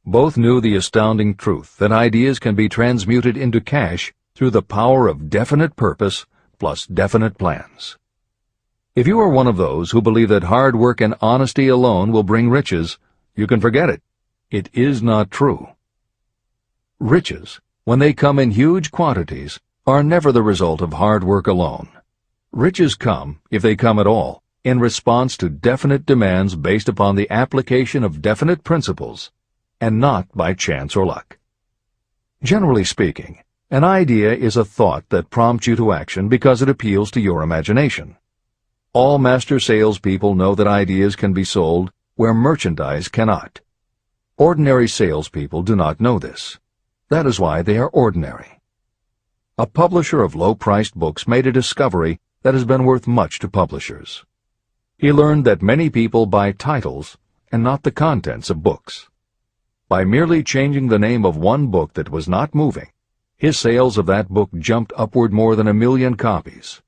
Both knew the astounding truth that ideas can be transmuted into cash through the power of definite purpose plus definite plans. If you are one of those who believe that hard work and honesty alone will bring riches, you can forget it. It is not true. Riches, when they come in huge quantities, are never the result of hard work alone. Riches come, if they come at all, in response to definite demands based upon the application of definite principles, and not by chance or luck. Generally speaking, an idea is a thought that prompts you to action because it appeals to your imagination. All master salespeople know that ideas can be sold where merchandise cannot. Ordinary salespeople do not know this. That is why they are ordinary. A publisher of low-priced books made a discovery that has been worth much to publishers. He learned that many people buy titles and not the contents of books. By merely changing the name of one book that was not moving, his sales of that book jumped upward more than 1 million copies.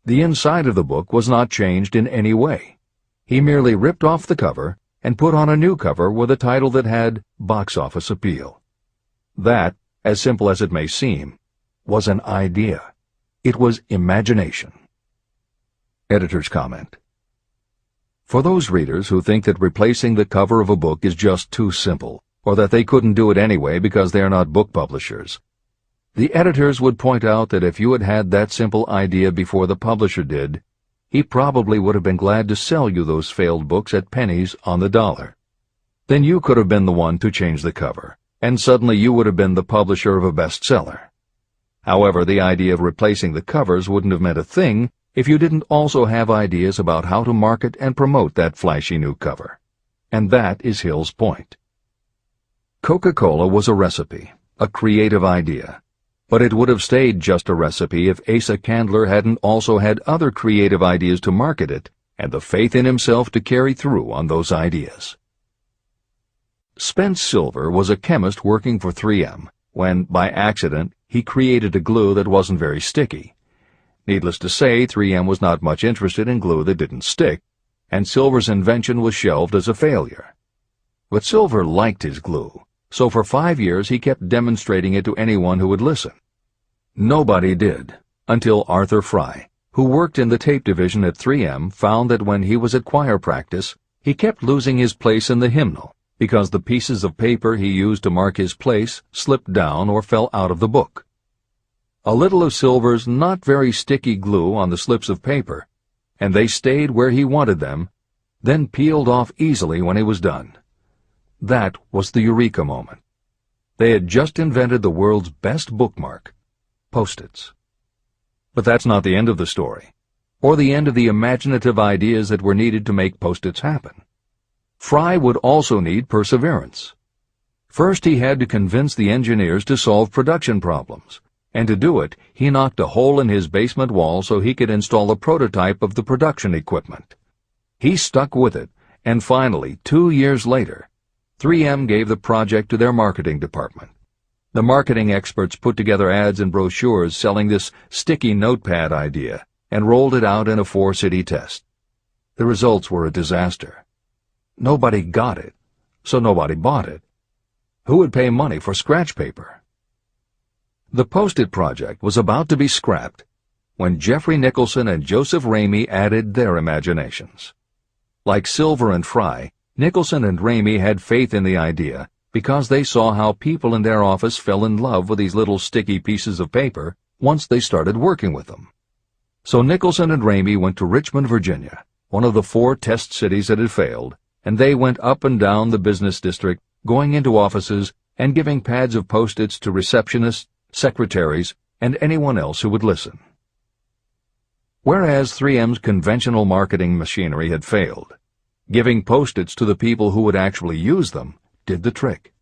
The inside of the book was not changed in any way. He merely ripped off the cover and put on a new cover with a title that had box office appeal. That, as simple as it may seem, was an idea. It was imagination. Editor's comment. For those readers who think that replacing the cover of a book is just too simple, or that they couldn't do it anyway because they are not book publishers, the editors would point out that if you had had that simple idea before the publisher did, he probably would have been glad to sell you those failed books at pennies on the dollar. Then you could have been the one to change the cover, and suddenly you would have been the publisher of a bestseller. However, the idea of replacing the covers wouldn't have meant a thing if you didn't also have ideas about how to market and promote that flashy new cover. And that is Hill's point. Coca-Cola was a recipe, a creative idea. But it would have stayed just a recipe if Asa Candler hadn't also had other creative ideas to market it and the faith in himself to carry through on those ideas. Spence Silver was a chemist working for 3M when, by accident, he created a glue that wasn't very sticky. Needless to say, 3M was not much interested in glue that didn't stick, and Silver's invention was shelved as a failure. But Silver liked his glue, so for 5 years he kept demonstrating it to anyone who would listen. Nobody did, until Arthur Fry, who worked in the tape division at 3M, found that when he was at choir practice, he kept losing his place in the hymnal because the pieces of paper he used to mark his place slipped down or fell out of the book. A little of Silver's not very sticky glue on the slips of paper, and they stayed where he wanted them, then peeled off easily when he was done. That was the eureka moment. They had just invented the world's best bookmark, Post-its. But that's not the end of the story, or the end of the imaginative ideas that were needed to make Post-its happen. Fry would also need perseverance. First, he had to convince the engineers to solve production problems, and to do it, he knocked a hole in his basement wall so he could install a prototype of the production equipment. He stuck with it, and finally, 2 years later, 3M gave the project to their marketing department. The marketing experts put together ads and brochures selling this sticky notepad idea and rolled it out in a 4-city test. The results were a disaster. Nobody got it, so nobody bought it. Who would pay money for scratch paper? The Post-it project was about to be scrapped when Jeffrey Nicholson and Joseph Ramey added their imaginations. Like Silver and Fry, Nicholson and Ramey had faith in the idea because they saw how people in their office fell in love with these little sticky pieces of paper once they started working with them. So Nicholson and Ramey went to Richmond, Virginia, one of the 4 test cities that had failed, and they went up and down the business district, going into offices and giving pads of Post-its to receptionists, secretaries, and anyone else who would listen. Whereas 3M's conventional marketing machinery had failed, Giving Post-its to the people who would actually use them did the trick.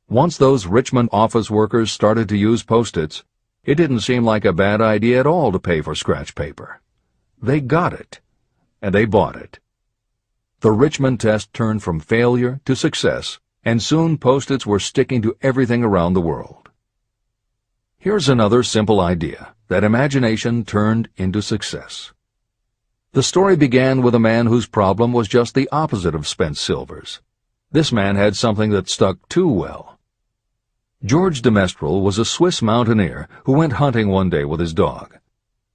Once those Richmond office workers started to use Post-its, it didn't seem like a bad idea at all to pay for scratch paper. They got it, and they bought it. The Richmond test turned from failure to success, and soon Post-its were sticking to everything around the world. Here's another simple idea that imagination turned into success. The story began with a man whose problem was just the opposite of spent silvers. This man had something that stuck too well. George de Mestral was a Swiss mountaineer who went hunting one day with his dog.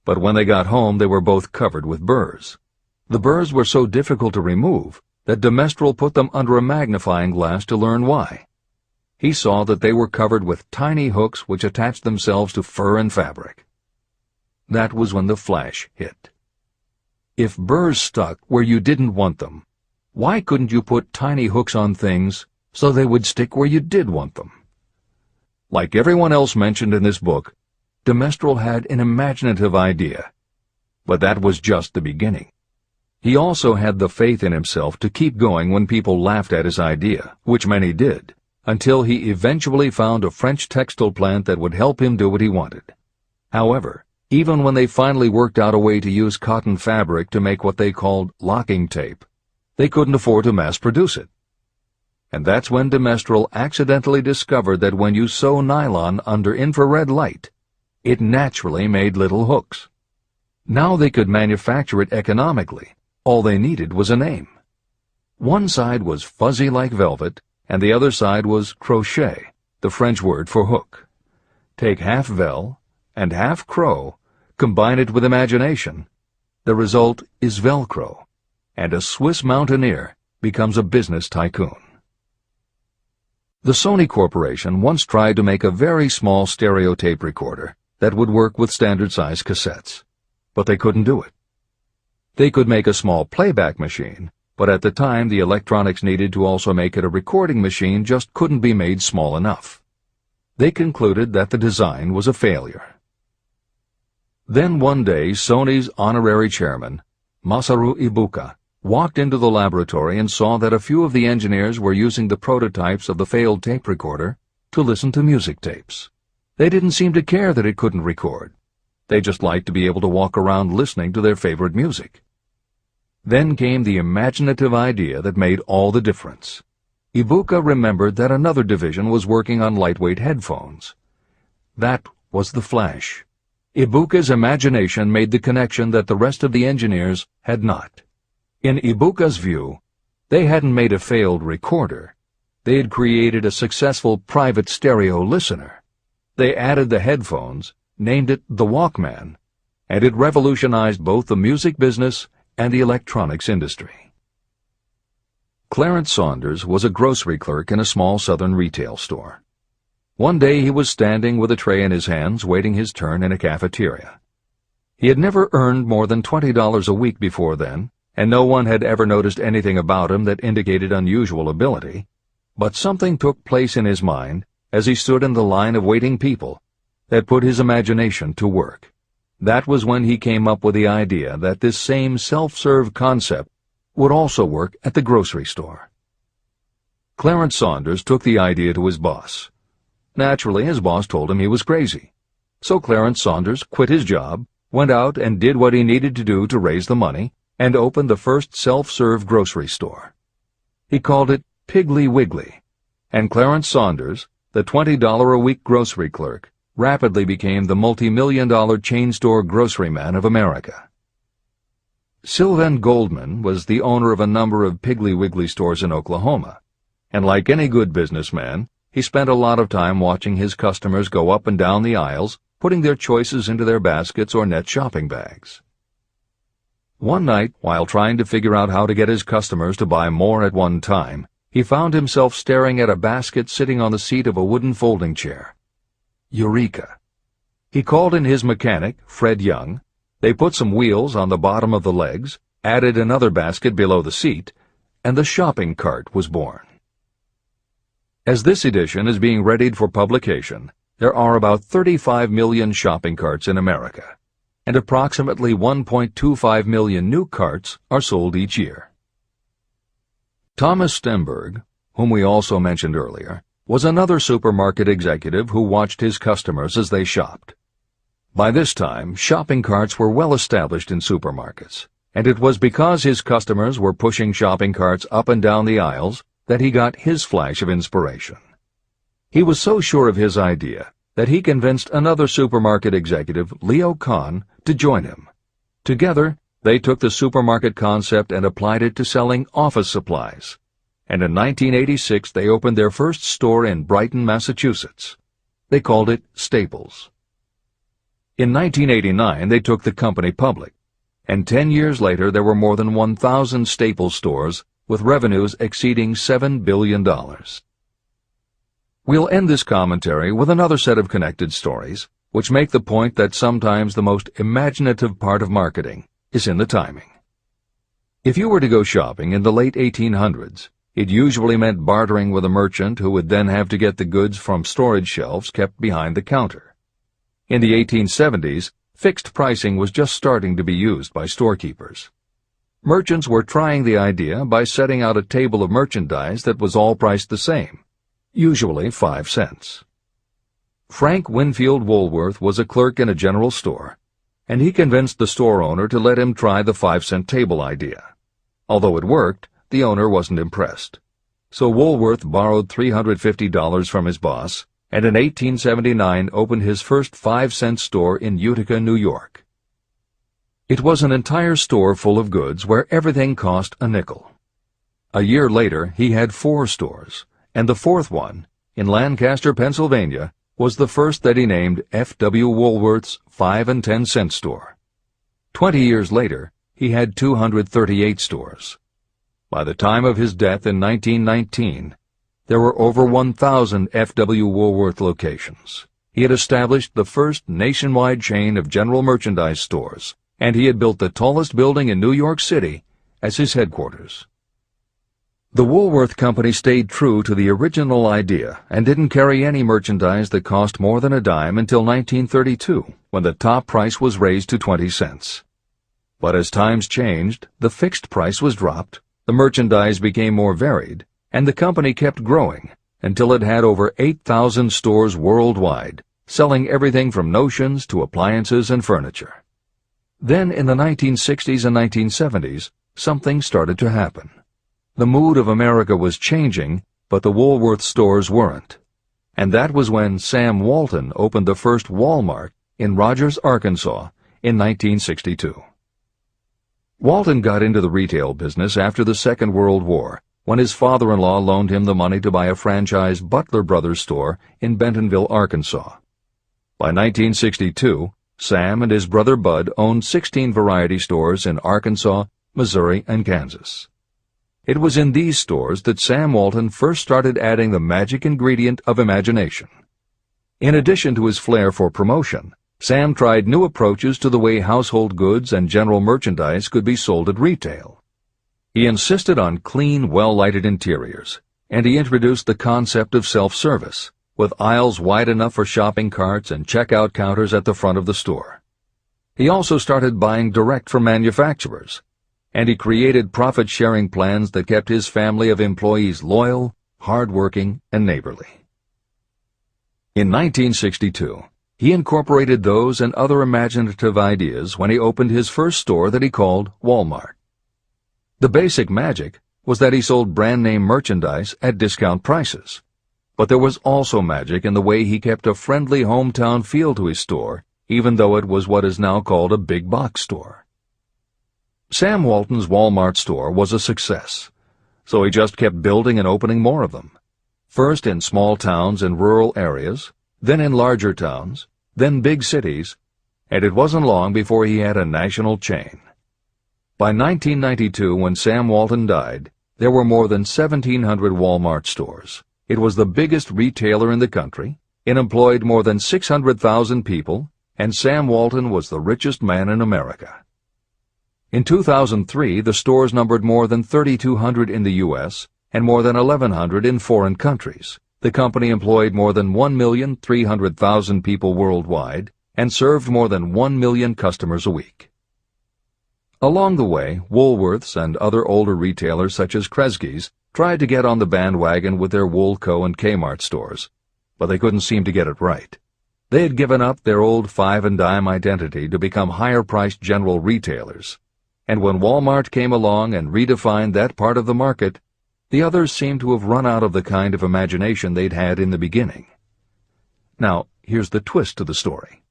But when they got home, they were both covered with burrs. The burrs were so difficult to remove that de Mestral put them under a magnifying glass to learn why. He saw that they were covered with tiny hooks which attached themselves to fur and fabric. That was when the flash hit. If burrs stuck where you didn't want them, why couldn't you put tiny hooks on things so they would stick where you did want them? Like everyone else mentioned in this book, de Mestral had an imaginative idea, but that was just the beginning. He also had the faith in himself to keep going when people laughed at his idea, which many did, until he eventually found a French textile plant that would help him do what he wanted. However, even when they finally worked out a way to use cotton fabric to make what they called locking tape, they couldn't afford to mass-produce it. And that's when de Mestral accidentally discovered that when you sew nylon under infrared light, it naturally made little hooks. Now they could manufacture it economically. All they needed was a name. One side was fuzzy like velvet, and the other side was crochet, the French word for hook. Take half vel and half crow, combine it with imagination. The result is Velcro, and a Swiss mountaineer becomes a business tycoon. The Sony Corporation once tried to make a very small stereo tape recorder that would work with standard-size cassettes, but they couldn't do it. They could make a small playback machine, but at the time the electronics needed to also make it a recording machine just couldn't be made small enough. They concluded that the design was a failure. Then one day Sony's honorary chairman, Masaru Ibuka, walked into the laboratory and saw that a few of the engineers were using the prototypes of the failed tape recorder to listen to music tapes. They didn't seem to care that it couldn't record. They just liked to be able to walk around listening to their favorite music. Then came the imaginative idea that made all the difference. Ibuka remembered that another division was working on lightweight headphones. That was the flash. Ibuka's imagination made the connection that the rest of the engineers had not. In Ibuka's view, they hadn't made a failed recorder. They had created a successful private stereo listener. They added the headphones, named it the Walkman, and it revolutionized both the music business and the electronics industry. Clarence Saunders was a grocery clerk in a small southern retail store. One day he was standing with a tray in his hands waiting his turn in a cafeteria. He had never earned more than $20 a week before then, and no one had ever noticed anything about him that indicated unusual ability, but something took place in his mind as he stood in the line of waiting people that put his imagination to work. That was when he came up with the idea that this same self-serve concept would also work at the grocery store. Clarence Saunders took the idea to his boss. Naturally, his boss told him he was crazy. So Clarence Saunders quit his job, went out and did what he needed to do to raise the money, and opened the first self-serve grocery store. He called it Piggly Wiggly, and Clarence Saunders, the $20-a-week grocery clerk, rapidly became the multi-million-dollar chain store groceryman of America. Sylvan Goldman was the owner of a number of Piggly Wiggly stores in Oklahoma, and like any good businessman, he spent a lot of time watching his customers go up and down the aisles, putting their choices into their baskets or net shopping bags. One night, while trying to figure out how to get his customers to buy more at one time, he found himself staring at a basket sitting on the seat of a wooden folding chair. Eureka! He called in his mechanic, Fred Young. They put some wheels on the bottom of the legs, added another basket below the seat, and the shopping cart was born. As this edition is being readied for publication, there are about 35 million shopping carts in America, and approximately 1.25 million new carts are sold each year. Thomas Stemberg, whom we also mentioned earlier, was another supermarket executive who watched his customers as they shopped. By this time, shopping carts were well established in supermarkets, and it was because his customers were pushing shopping carts up and down the aisles that he got his flash of inspiration. He was so sure of his idea that he convinced another supermarket executive, Leo Kahn, to join him. Together, they took the supermarket concept and applied it to selling office supplies. And in 1986 they opened their first store in Brighton, Massachusetts. They called it Staples. In 1989 they took the company public, and 10 years later there were more than 1,000 Staples stores with revenues exceeding $7 billion. We'll end this commentary with another set of connected stories, which make the point that sometimes the most imaginative part of marketing is in the timing. If you were to go shopping in the late 1800s, it usually meant bartering with a merchant who would then have to get the goods from storage shelves kept behind the counter. In the 1870s, fixed pricing was just starting to be used by storekeepers. Merchants were trying the idea by setting out a table of merchandise that was all priced the same, usually 5 cents. Frank Winfield Woolworth was a clerk in a general store, and he convinced the store owner to let him try the 5-cent table idea. Although it worked, the owner wasn't impressed. So Woolworth borrowed $350 from his boss, and in 1879 opened his first 5-cent store in Utica, New York. It was an entire store full of goods where everything cost a nickel. A year later, he had 4 stores, and the 4th one, in Lancaster, Pennsylvania, was the first that he named F.W. Woolworth's 5 and 10 cent store. 20 years later, he had 238 stores. By the time of his death in 1919, there were over 1,000 F.W. Woolworth locations. He had established the first nationwide chain of general merchandise stores, and he had built the tallest building in New York City as his headquarters. The Woolworth Company stayed true to the original idea and didn't carry any merchandise that cost more than a dime until 1932, when the top price was raised to 20 cents. But as times changed, the fixed price was dropped, the merchandise became more varied, and the company kept growing until it had over 8,000 stores worldwide, selling everything from notions to appliances and furniture. Then in the 1960s and 1970s, something started to happen. The mood of America was changing, but the Woolworth stores weren't. And that was when Sam Walton opened the first Walmart in Rogers, Arkansas, in 1962. Walton got into the retail business after the Second World War, when his father-in-law loaned him the money to buy a franchise Butler Brothers store in Bentonville, Arkansas. By 1962, Sam and his brother Bud owned 16 variety stores in Arkansas, Missouri, and Kansas. It was in these stores that Sam Walton first started adding the magic ingredient of imagination. In addition to his flair for promotion, Sam tried new approaches to the way household goods and general merchandise could be sold at retail. He insisted on clean, well-lighted interiors, and he introduced the concept of self-service, with aisles wide enough for shopping carts and checkout counters at the front of the store. He also started buying direct from manufacturers, and he created profit-sharing plans that kept his family of employees loyal, hard-working, and neighborly. In 1962, he incorporated those and other imaginative ideas when he opened his first store that he called Walmart. The basic magic was that he sold brand-name merchandise at discount prices, but there was also magic in the way he kept a friendly hometown feel to his store, even though it was what is now called a big box store. Sam Walton's Walmart store was a success, so he just kept building and opening more of them, first in small towns and rural areas, then in larger towns, then big cities, and it wasn't long before he had a national chain. By 1992, when Sam Walton died, there were more than 1,700 Walmart stores. It was the biggest retailer in the country, it employed more than 600,000 people, and Sam Walton was the richest man in America. In 2003, the stores numbered more than 3,200 in the U.S. and more than 1,100 in foreign countries. The company employed more than 1,300,000 people worldwide and served more than 1 million customers a week. Along the way, Woolworths and other older retailers such as Kresge's tried to get on the bandwagon with their Woolco and Kmart stores, but they couldn't seem to get it right. They had given up their old five-and-dime identity to become higher-priced general retailers, and when Walmart came along and redefined that part of the market, the others seemed to have run out of the kind of imagination they'd had in the beginning. Now, here's the twist to the story.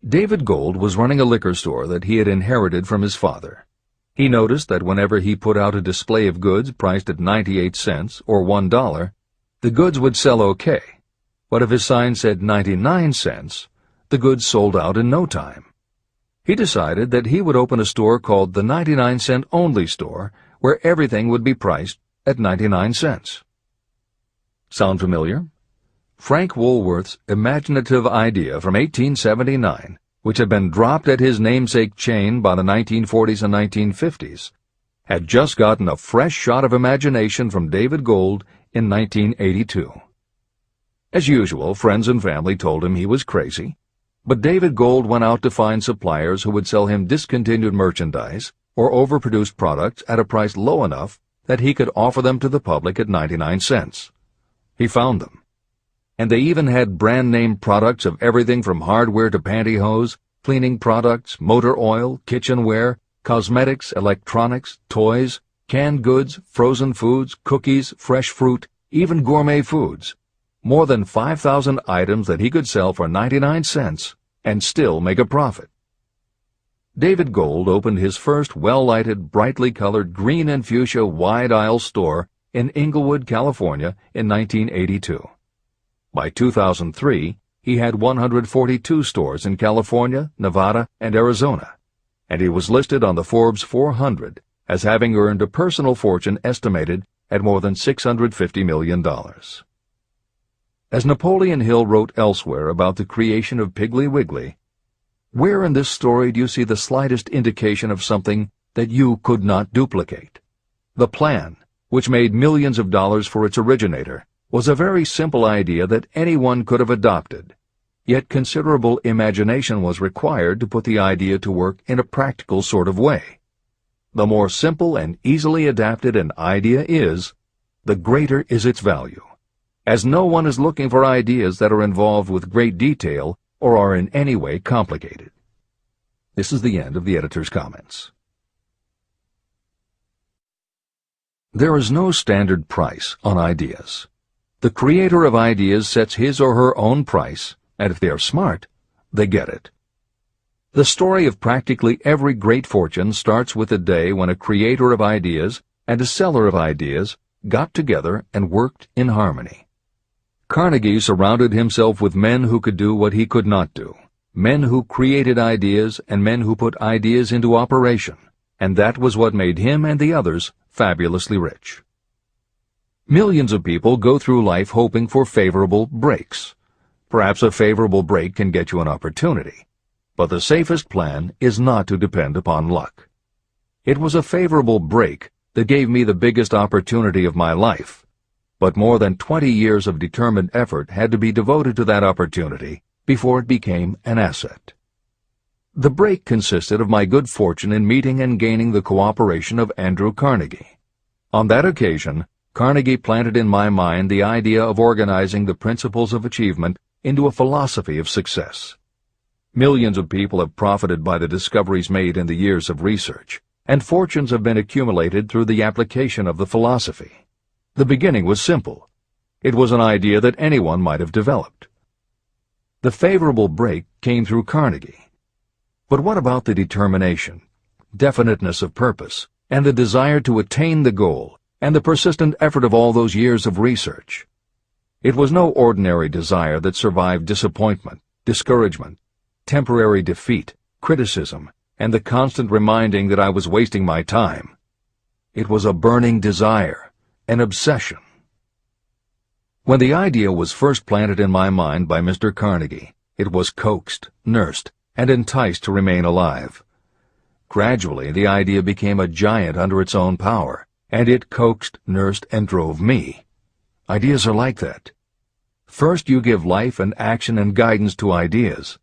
David Gold was running a liquor store that he had inherited from his father. He noticed that whenever he put out a display of goods priced at 98 cents or $1, the goods would sell okay. But if his sign said 99 cents, the goods sold out in no time. He decided that he would open a store called the 99-cent only store, where everything would be priced at 99 cents. Sound familiar? Frank Woolworth's imaginative idea from 1879, which had been dropped at his namesake chain by the 1940s and 1950s, had just gotten a fresh shot of imagination from David Gold in 1982. As usual, friends and family told him he was crazy, but David Gold went out to find suppliers who would sell him discontinued merchandise or overproduced products at a price low enough that he could offer them to the public at 99 cents. He found them. And they even had brand-name products of everything from hardware to pantyhose, cleaning products, motor oil, kitchenware, cosmetics, electronics, toys, canned goods, frozen foods, cookies, fresh fruit, even gourmet foods. More than 5,000 items that he could sell for 99 cents and still make a profit. David Gold opened his first well-lighted, brightly colored green and fuchsia wide-aisle store in Inglewood, California in 1982. By 2003, he had 142 stores in California, Nevada, and Arizona, and he was listed on the Forbes 400 as having earned a personal fortune estimated at more than $650 million. As Napoleon Hill wrote elsewhere about the creation of Piggly Wiggly, where in this story do you see the slightest indication of something that you could not duplicate? The plan, which made millions of dollars for its originator, was a very simple idea that anyone could have adopted, yet considerable imagination was required to put the idea to work in a practical sort of way. The more simple and easily adapted an idea is, the greater is its value, as no one is looking for ideas that are involved with great detail or are in any way complicated. This is the end of the editor's comments. There is no standard price on ideas. The creator of ideas sets his or her own price, and if they are smart, they get it. The story of practically every great fortune starts with a day when a creator of ideas and a seller of ideas got together and worked in harmony. Carnegie surrounded himself with men who could do what he could not do, men who created ideas and men who put ideas into operation, and that was what made him and the others fabulously rich. Millions of people go through life hoping for favorable breaks. Perhaps a favorable break can get you an opportunity, but the safest plan is not to depend upon luck. It was a favorable break that gave me the biggest opportunity of my life, but more than 20 years of determined effort had to be devoted to that opportunity before it became an asset. The break consisted of my good fortune in meeting and gaining the cooperation of Andrew Carnegie. On that occasion, Carnegie planted in my mind the idea of organizing the principles of achievement into a philosophy of success. Millions of people have profited by the discoveries made in the years of research, and fortunes have been accumulated through the application of the philosophy. The beginning was simple. It was an idea that anyone might have developed. The favorable break came through Carnegie. But what about the determination, definiteness of purpose, and the desire to attain the goal, and the persistent effort of all those years of research? It was no ordinary desire that survived disappointment, discouragement, temporary defeat, criticism, and the constant reminding that I was wasting my time. It was a burning desire, an obsession. When the idea was first planted in my mind by Mr. Carnegie, it was coaxed, nursed, and enticed to remain alive. Gradually, the idea became a giant under its own power, and it coaxed, nursed, and drove me. Ideas are like that. First you give life and action and guidance to ideas.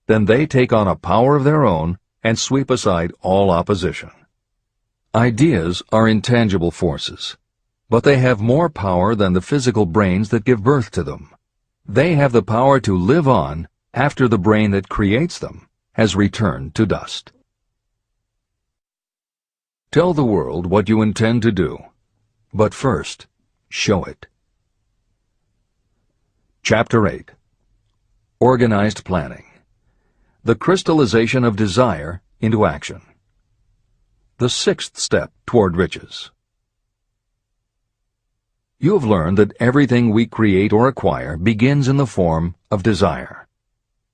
Then they take on a power of their own and sweep aside all opposition. Ideas are intangible forces. but they have more power than the physical brains that give birth to them. They have the power to live on after the brain that creates them has returned to dust. Tell the world what you intend to do, but first, show it. Chapter 8. Organized Planning. The crystallization of desire into action. The sixth step toward riches. You have learned that everything we create or acquire begins in the form of desire.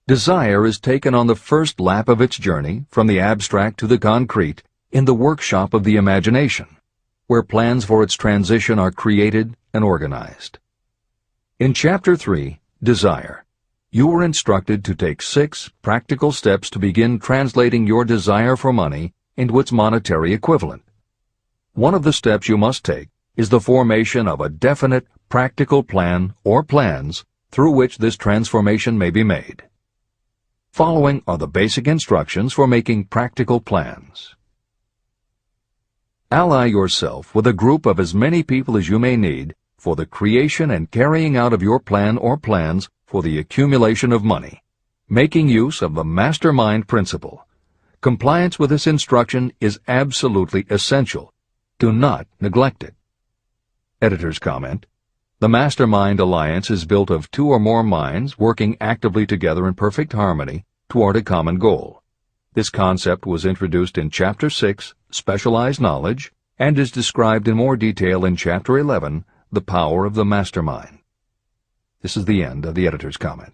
Desire is taken on the first lap of its journey from the abstract to the concrete in the workshop of the imagination, where plans for its transition are created and organized. In Chapter 3, Desire, you were instructed to take 6 practical steps to begin translating your desire for money into its monetary equivalent. One of the steps you must take is the formation of a definite, practical plan or plans through which this transformation may be made. Following are the basic instructions for making practical plans. Ally yourself with a group of as many people as you may need for the creation and carrying out of your plan or plans for the accumulation of money, making use of the mastermind principle. Compliance with this instruction is absolutely essential. Do not neglect it. Editor's comment: the Mastermind Alliance is built of 2 or more minds working actively together in perfect harmony toward a common goal. This concept was introduced in Chapter 6, Specialized Knowledge, and is described in more detail in Chapter 11, The Power of the Mastermind. This is the end of the editor's comment.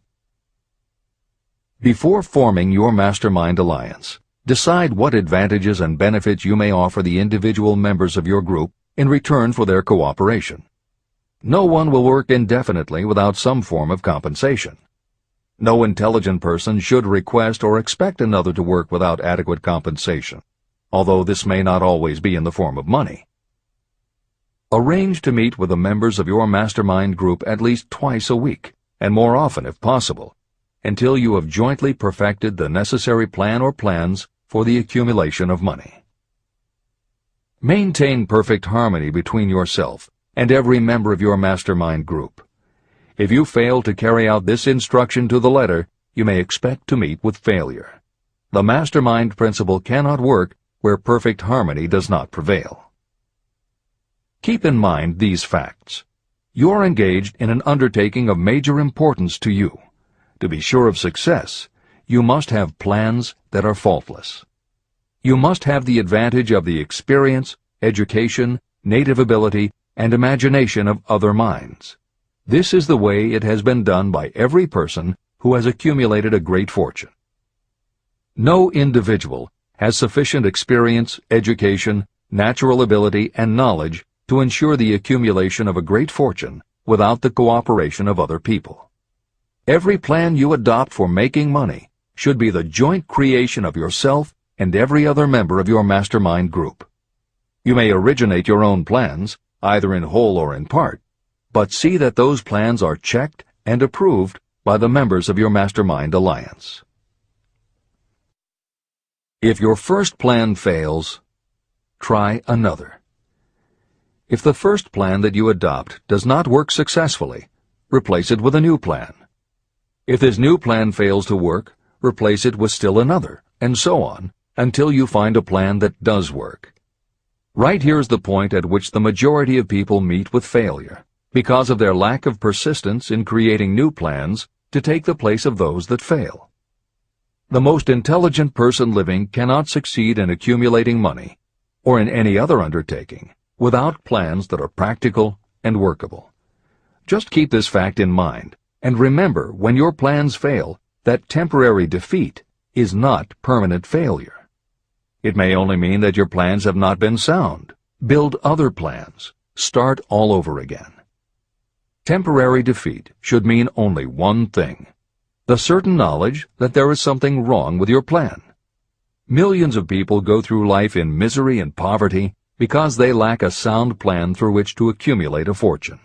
Before forming your Mastermind Alliance, decide what advantages and benefits you may offer the individual members of your group in return for their cooperation. No one will work indefinitely without some form of compensation. No intelligent person should request or expect another to work without adequate compensation, although this may not always be in the form of money. Arrange to meet with the members of your mastermind group at least twice a week, and more often if possible, until you have jointly perfected the necessary plan or plans for the accumulation of money. Maintain perfect harmony between yourself and every member of your mastermind group. If you fail to carry out this instruction to the letter, you may expect to meet with failure. The mastermind principle cannot work where perfect harmony does not prevail. Keep in mind these facts. You are engaged in an undertaking of major importance to you. To be sure of success, you must have plans that are faultless. You must have the advantage of the experience, education, native ability, and imagination of other minds. This is the way it has been done by every person who has accumulated a great fortune. No individual has sufficient experience, education, natural ability, and knowledge to ensure the accumulation of a great fortune without the cooperation of other people. Every plan you adopt for making money should be the joint creation of yourself and every other member of your mastermind group. You may originate your own plans, either in whole or in part, but see that those plans are checked and approved by the members of your Mastermind Alliance. If your first plan fails, try another. If the first plan that you adopt does not work successfully, replace it with a new plan. If this new plan fails to work, replace it with still another, and so on, until you find a plan that does work. Right here is the point at which the majority of people meet with failure, because of their lack of persistence in creating new plans to take the place of those that fail. The most intelligent person living cannot succeed in accumulating money, or in any other undertaking, without plans that are practical and workable. Just keep this fact in mind, and remember when your plans fail that temporary defeat is not permanent failure. It may only mean that your plans have not been sound. Build other plans. Start all over again. Temporary defeat should mean only one thing: the certain knowledge that there is something wrong with your plan. Millions of people go through life in misery and poverty because they lack a sound plan through which to accumulate a fortune.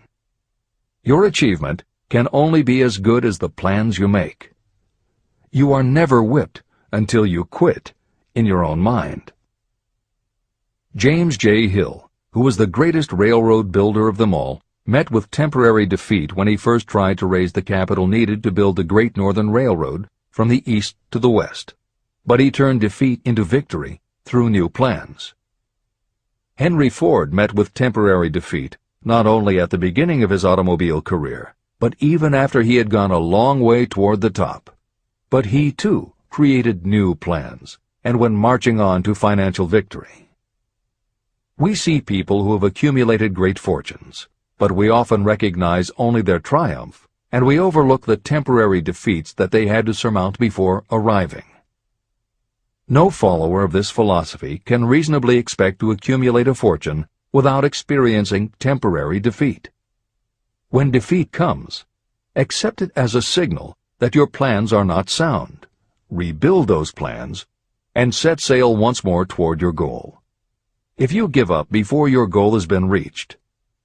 Your achievement can only be as good as the plans you make. You are never whipped until you quit in your own mind. James J. Hill, who was the greatest railroad builder of them all, met with temporary defeat when he first tried to raise the capital needed to build the Great Northern Railroad from the east to the west. But he turned defeat into victory through new plans. Henry Ford met with temporary defeat not only at the beginning of his automobile career, but even after he had gone a long way toward the top. But he, too, created new plans and went marching on to financial victory. We see people who have accumulated great fortunes, but we often recognize only their triumph, and we overlook the temporary defeats that they had to surmount before arriving. No follower of this philosophy can reasonably expect to accumulate a fortune without experiencing temporary defeat. When defeat comes, accept it as a signal that your plans are not sound. Rebuild those plans and set sail once more toward your goal. If you give up before your goal has been reached,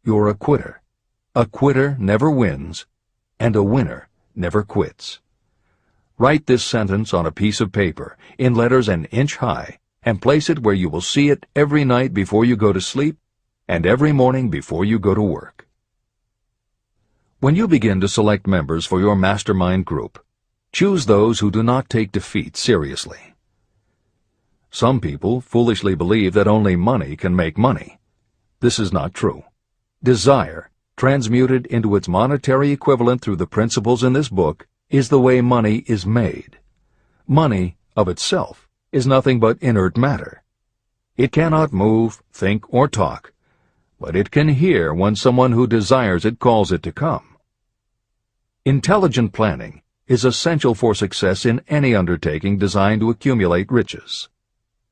you're a quitter. A quitter never wins, and a winner never quits. Write this sentence on a piece of paper in letters an inch high and place it where you will see it every night before you go to sleep and every morning before you go to work. When you begin to select members for your mastermind group, choose those who do not take defeat seriously. Some people foolishly believe that only money can make money. This is not true. Desire, transmuted into its monetary equivalent through the principles in this book, is the way money is made. Money, of itself, is nothing but inert matter. It cannot move, think, or talk, but it can hear when someone who desires it calls it to come. Intelligent planning is essential for success in any undertaking designed to accumulate riches.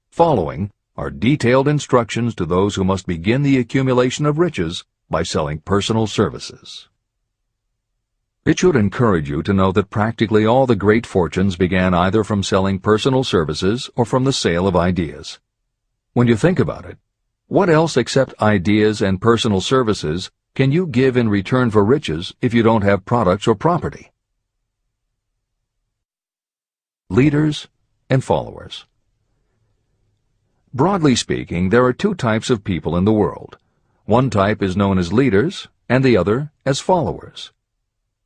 Following are detailed instructions to those who must begin the accumulation of riches by selling personal services. It should encourage you to know that practically all the great fortunes began either from selling personal services or from the sale of ideas. When you think about it, what else except ideas and personal services can you give in return for riches if you don't have products or property? Leaders and followers. Broadly speaking, there are two types of people in the world. One type is known as leaders, and the other as followers.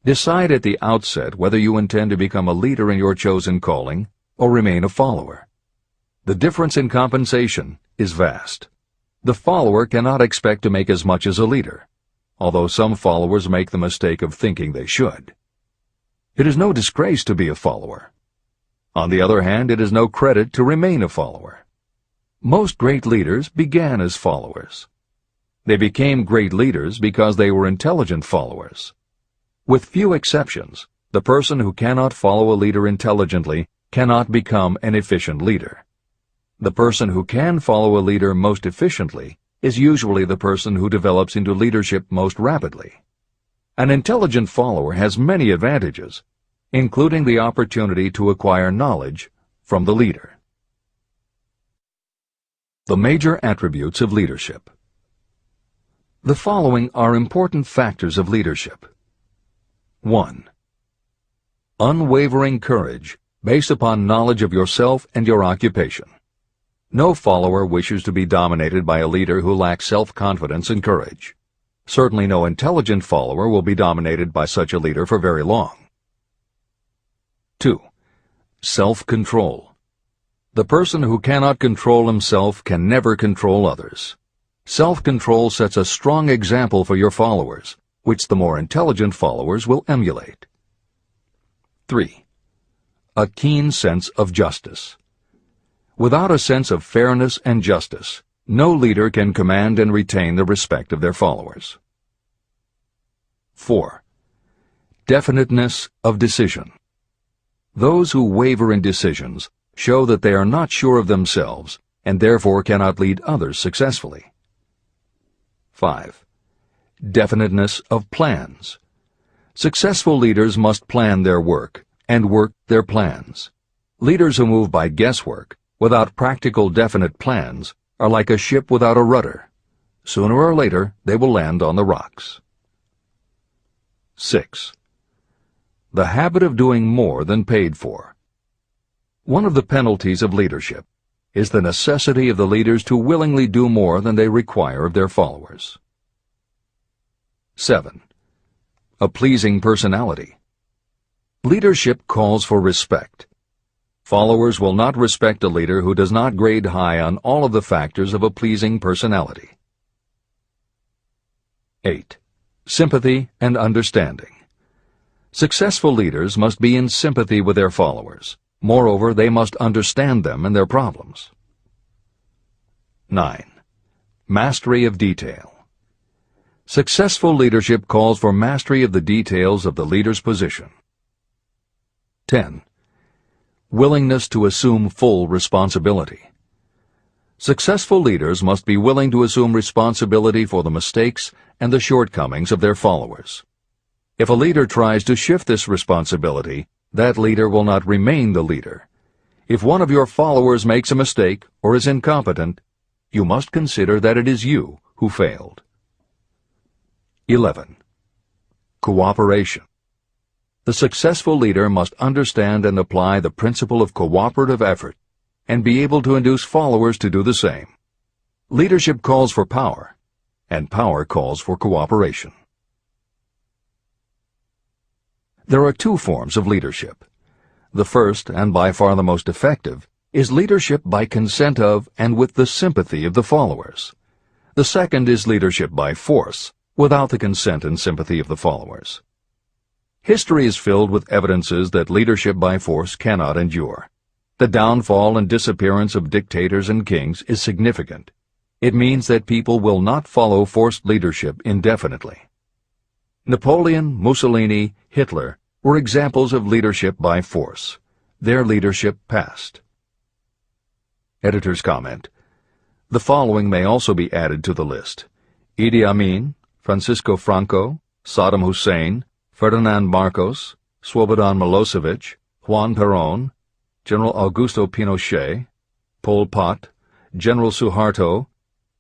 Decide at the outset whether you intend to become a leader in your chosen calling or remain a follower. The difference in compensation is vast. The follower cannot expect to make as much as a leader, although some followers make the mistake of thinking they should. It is no disgrace to be a follower. On the other hand, it is no credit to remain a follower. Most great leaders began as followers. They became great leaders because they were intelligent followers. With few exceptions, the person who cannot follow a leader intelligently cannot become an efficient leader. The person who can follow a leader most efficiently is usually the person who develops into leadership most rapidly. An intelligent follower has many advantages, including the opportunity to acquire knowledge from the leader. The major attributes of leadership. The following are important factors of leadership. 1. Unwavering courage based upon knowledge of yourself and your occupation. No follower wishes to be dominated by a leader who lacks self-confidence and courage. Certainly no intelligent follower will be dominated by such a leader for very long. 2. Self-control. The person who cannot control himself can never control others. Self-control sets a strong example for your followers, which the more intelligent followers will emulate. 3. A keen sense of justice. Without a sense of fairness and justice, no leader can command and retain the respect of their followers. 4. Definiteness of decision. Those who waver in decisions show that they are not sure of themselves and therefore cannot lead others successfully. 5. Definiteness of plans. Successful leaders must plan their work and work their plans. Leaders who move by guesswork, without practical definite plans, are like a ship without a rudder. Sooner or later, they will land on the rocks. 6. The habit of doing more than paid for. One of the penalties of leadership is the necessity of the leaders to willingly do more than they require of their followers. 7. A pleasing personality. Leadership calls for respect. Followers will not respect a leader who does not grade high on all of the factors of a pleasing personality. 8. Sympathy and understanding. Successful leaders must be in sympathy with their followers. Moreover, they must understand them and their problems. 9. Mastery of detail. Successful leadership calls for mastery of the details of the leader's position. 10. Willingness to assume full responsibility. Successful leaders must be willing to assume responsibility for the mistakes and the shortcomings of their followers. If a leader tries to shift this responsibility, that leader will not remain the leader. If one of your followers makes a mistake or is incompetent, you must consider that it is you who failed. 11. Cooperation. The successful leader must understand and apply the principle of cooperative effort and be able to induce followers to do the same. Leadership calls for power, and power calls for cooperation. There are two forms of leadership. The first, and by far the most effective, is leadership by consent of and with the sympathy of the followers. The second is leadership by force, without the consent and sympathy of the followers. History is filled with evidences that leadership by force cannot endure. The downfall and disappearance of dictators and kings is significant. It means that people will not follow forced leadership indefinitely. Napoleon, Mussolini, Hitler were examples of leadership by force. Their leadership passed. Editor's comment. The following may also be added to the list: Idi Amin, Francisco Franco, Saddam Hussein, Ferdinand Marcos, Slobodan Milosevic, Juan Perón, General Augusto Pinochet, Pol Pot, General Suharto,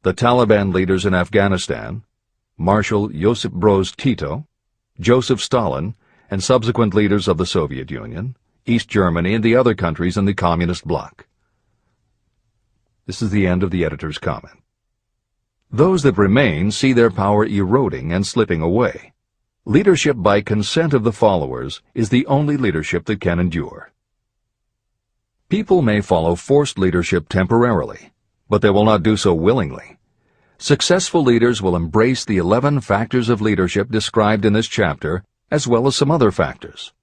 the Taliban leaders in Afghanistan, Marshal Josip Broz Tito, Joseph Stalin, and subsequent leaders of the Soviet Union, East Germany, and the other countries in the Communist bloc. This is the end of the editor's comment. Those that remain see their power eroding and slipping away. Leadership by consent of the followers is the only leadership that can endure. People may follow forced leadership temporarily, but they will not do so willingly. Successful leaders will embrace the 11 factors of leadership described in this chapter, as well as some other factors.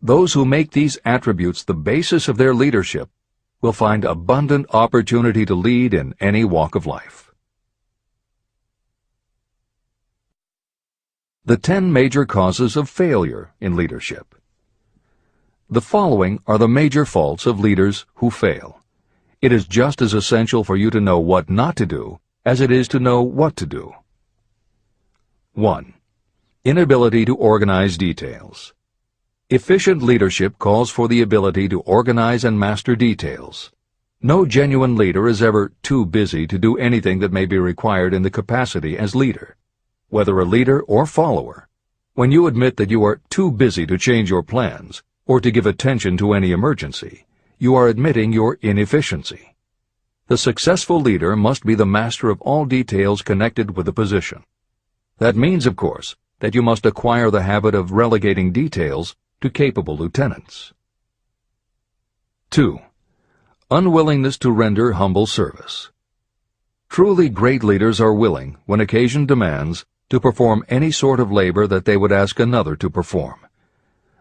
Those who make these attributes the basis of their leadership will find abundant opportunity to lead in any walk of life. The 10 major causes of failure in leadership. The following are the major faults of leaders who fail. It is just as essential for you to know what not to do as it is to know what to do. 1. Inability to organize details. Efficient leadership calls for the ability to organize and master details. No genuine leader is ever too busy to do anything that may be required in the capacity as leader. Whether a leader or follower, when you admit that you are too busy to change your plans or to give attention to any emergency, you are admitting your inefficiency. The successful leader must be the master of all details connected with the position. That means, of course, that you must acquire the habit of relegating details to capable lieutenants. 2. Unwillingness to render humble service. Truly great leaders are willing, when occasion demands, to perform any sort of labor that they would ask another to perform.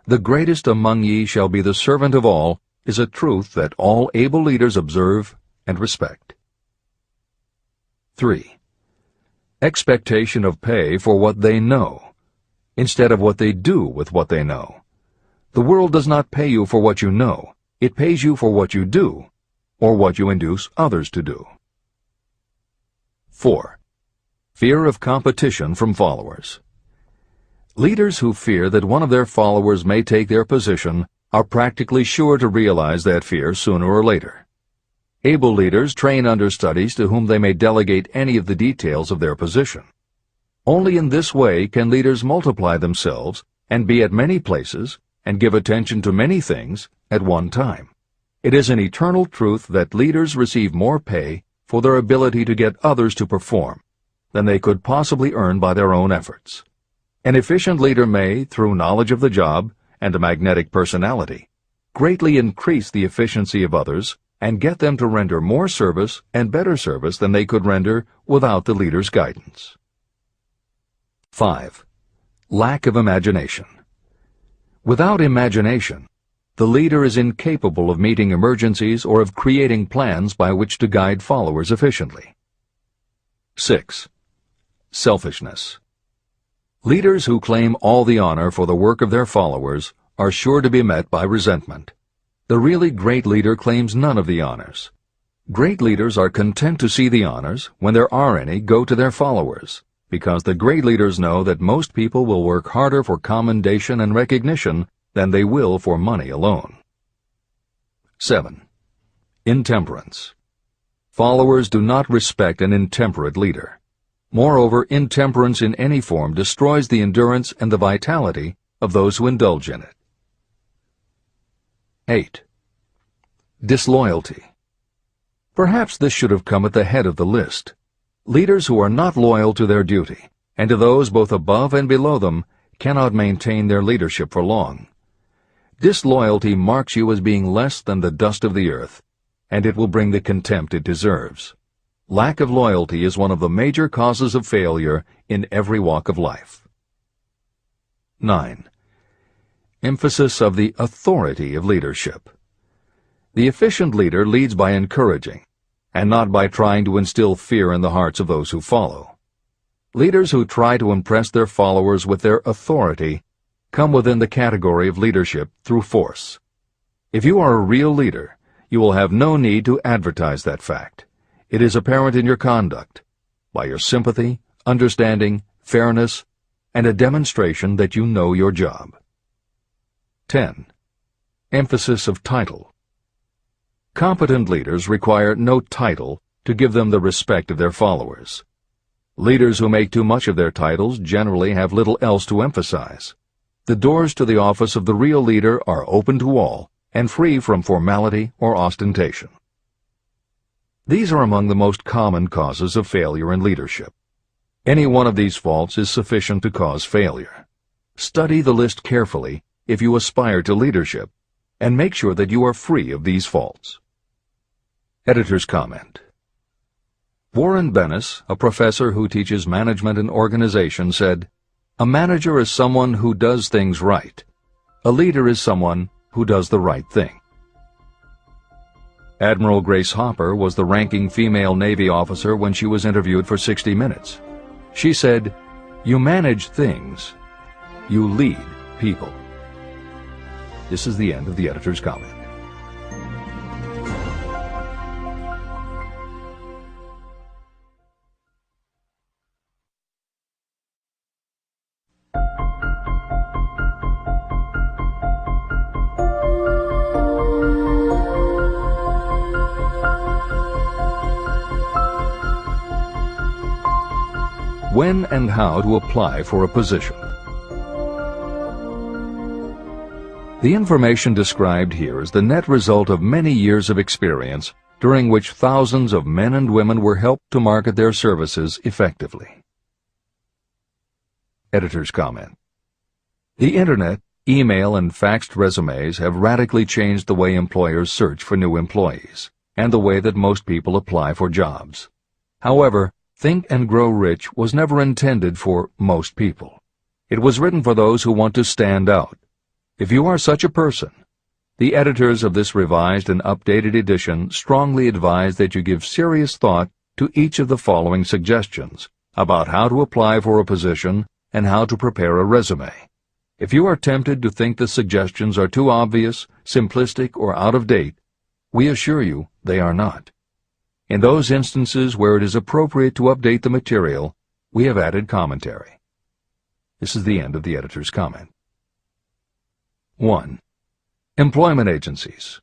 The greatest among ye shall be the servant of all is a truth that all able leaders observe and respect. 3. Expectation of pay for what they know, instead of what they do with what they know. The world does not pay you for what you know. It pays you for what you do, or what you induce others to do. 4. Fear of competition from followers. Leaders who fear that one of their followers may take their position are practically sure to realize that fear sooner or later. Able leaders train understudies to whom they may delegate any of the details of their position. Only in this way can leaders multiply themselves and be at many places and give attention to many things at one time. It is an eternal truth that leaders receive more pay for their ability to get others to perform than they could possibly earn by their own efforts. An efficient leader may, through knowledge of the job and a magnetic personality, greatly increase the efficiency of others and get them to render more service and better service than they could render without the leader's guidance. 5. Lack of imagination. Without imagination, the leader is incapable of meeting emergencies or of creating plans by which to guide followers efficiently. 6. Selfishness. Leaders who claim all the honor for the work of their followers are sure to be met by resentment. The really great leader claims none of the honors. Great leaders are content to see the honors, when there are any, go to their followers, because the great leaders know that most people will work harder for commendation and recognition than they will for money alone. 7. Intemperance. Followers do not respect an intemperate leader. Moreover, intemperance in any form destroys the endurance and the vitality of those who indulge in it. 8. Disloyalty. Perhaps this should have come at the head of the list. Leaders who are not loyal to their duty, and to those both above and below them, cannot maintain their leadership for long. Disloyalty marks you as being less than the dust of the earth, and it will bring the contempt it deserves. Lack of loyalty is one of the major causes of failure in every walk of life. 9. Emphasis of the authority of leadership. The efficient leader leads by encouraging, and not by trying to instill fear in the hearts of those who follow. Leaders who try to impress their followers with their authority come within the category of leadership through force. If you are a real leader, you will have no need to advertise that fact. It is apparent in your conduct, by your sympathy, understanding, fairness, and a demonstration that you know your job. 10. Emphasis of title. Competent leaders require no title to give them the respect of their followers. Leaders who make too much of their titles generally have little else to emphasize. The doors to the office of the real leader are open to all and free from formality or ostentation. These are among the most common causes of failure in leadership. Any one of these faults is sufficient to cause failure. Study the list carefully if you aspire to leadership, and make sure that you are free of these faults. Editor's comment. Warren Bennis, a professor who teaches management and organization, said, "A manager is someone who does things right. A leader is someone who does the right thing." Admiral Grace Hopper was the ranking female Navy officer when she was interviewed for 60 Minutes. She said, "You manage things. You lead people." This is the end of the editor's comment. When and how to apply for a position. The information described here is the net result of many years of experience during which thousands of men and women were helped to market their services effectively. Editor's comment. The Internet, email, and faxed resumes have radically changed the way employers search for new employees, and the way that most people apply for jobs. However, Think and Grow Rich was never intended for most people. It was written for those who want to stand out. If you are such a person, the editors of this revised and updated edition strongly advise that you give serious thought to each of the following suggestions about how to apply for a position and how to prepare a resume. If you are tempted to think the suggestions are too obvious, simplistic, or out of date, we assure you they are not. In those instances where it is appropriate to update the material, we have added commentary. This is the end of the editor's comment. 1. Employment agencies.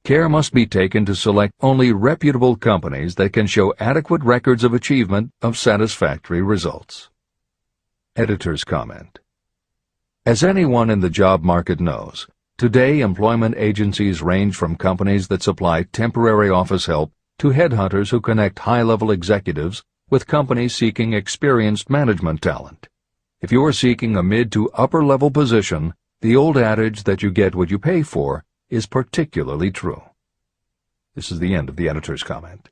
Care must be taken to select only reputable companies that can show adequate records of achievement of satisfactory results. Editor's comment. As anyone in the job market knows, Today, employment agencies range from companies that supply temporary office help to headhunters who connect high-level executives with companies seeking experienced management talent. If you are seeking a mid to upper-level position, the old adage that you get what you pay for is particularly true. This is the end of the editor's comment.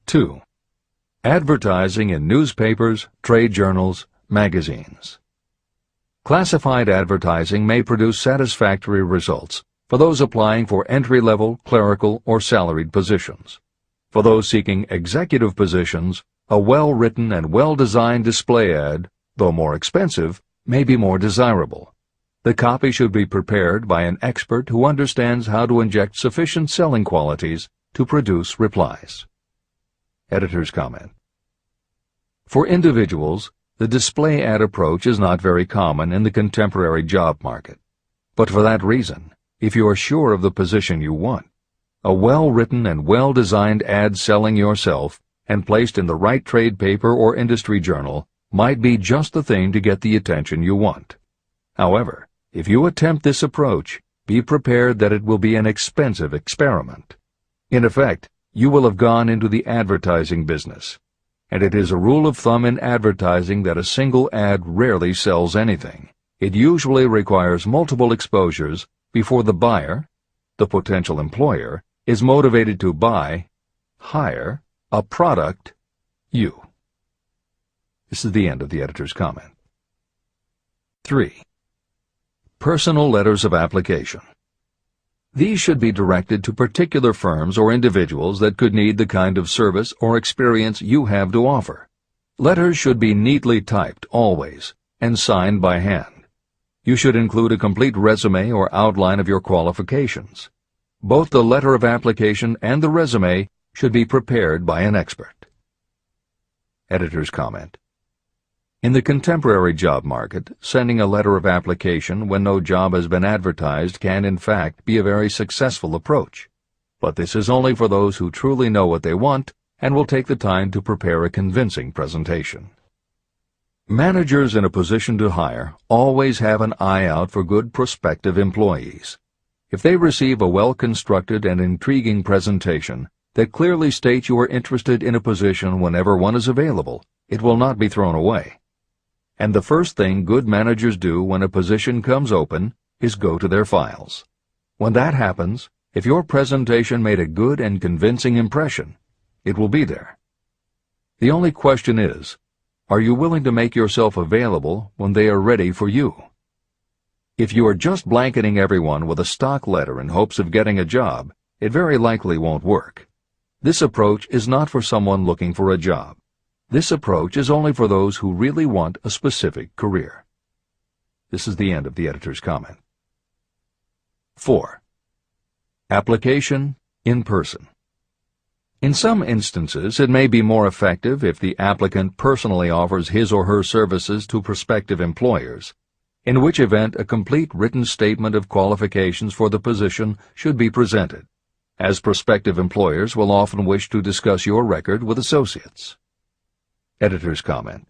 2. Advertising in newspapers, trade journals, magazines. Classified advertising may produce satisfactory results for those applying for entry-level, clerical, or salaried positions. For those seeking executive positions, a well-written and well-designed display ad, though more expensive, may be more desirable. The copy should be prepared by an expert who understands how to inject sufficient selling qualities to produce replies. Editor's comment. For individuals, the display ad approach is not very common in the contemporary job market. But for that reason, if you are sure of the position you want, a well-written and well-designed ad selling yourself and placed in the right trade paper or industry journal might be just the thing to get the attention you want. However, if you attempt this approach, be prepared that it will be an expensive experiment. In effect, you will have gone into the advertising business, and it is a rule of thumb in advertising that a single ad rarely sells anything. It usually requires multiple exposures before the buyer, the potential employer, is motivated to buy, hire, a product, you. This is the end of the editor's comment. 3. Personal letters of application. These should be directed to particular firms or individuals that could need the kind of service or experience you have to offer. Letters should be neatly typed always and signed by hand. You should include a complete resume or outline of your qualifications. Both the letter of application and the resume should be prepared by an expert. Editor's comment. In the contemporary job market, sending a letter of application when no job has been advertised can in fact be a very successful approach. But this is only for those who truly know what they want and will take the time to prepare a convincing presentation. Managers in a position to hire always have an eye out for good prospective employees. If they receive a well-constructed and intriguing presentation that clearly states you are interested in a position whenever one is available, it will not be thrown away. And the first thing good managers do when a position comes open is go to their files. When that happens, if your presentation made a good and convincing impression, it will be there. The only question is, are you willing to make yourself available when they are ready for you? If you are just blanketing everyone with a stock letter in hopes of getting a job, it very likely won't work. This approach is not for someone looking for a job. This approach is only for those who really want a specific career. This is the end of the editor's comment. 4. Application in person. In some instances, it may be more effective if the applicant personally offers his or her services to prospective employers, in which event a complete written statement of qualifications for the position should be presented, as prospective employers will often wish to discuss your record with associates. Editor's comment.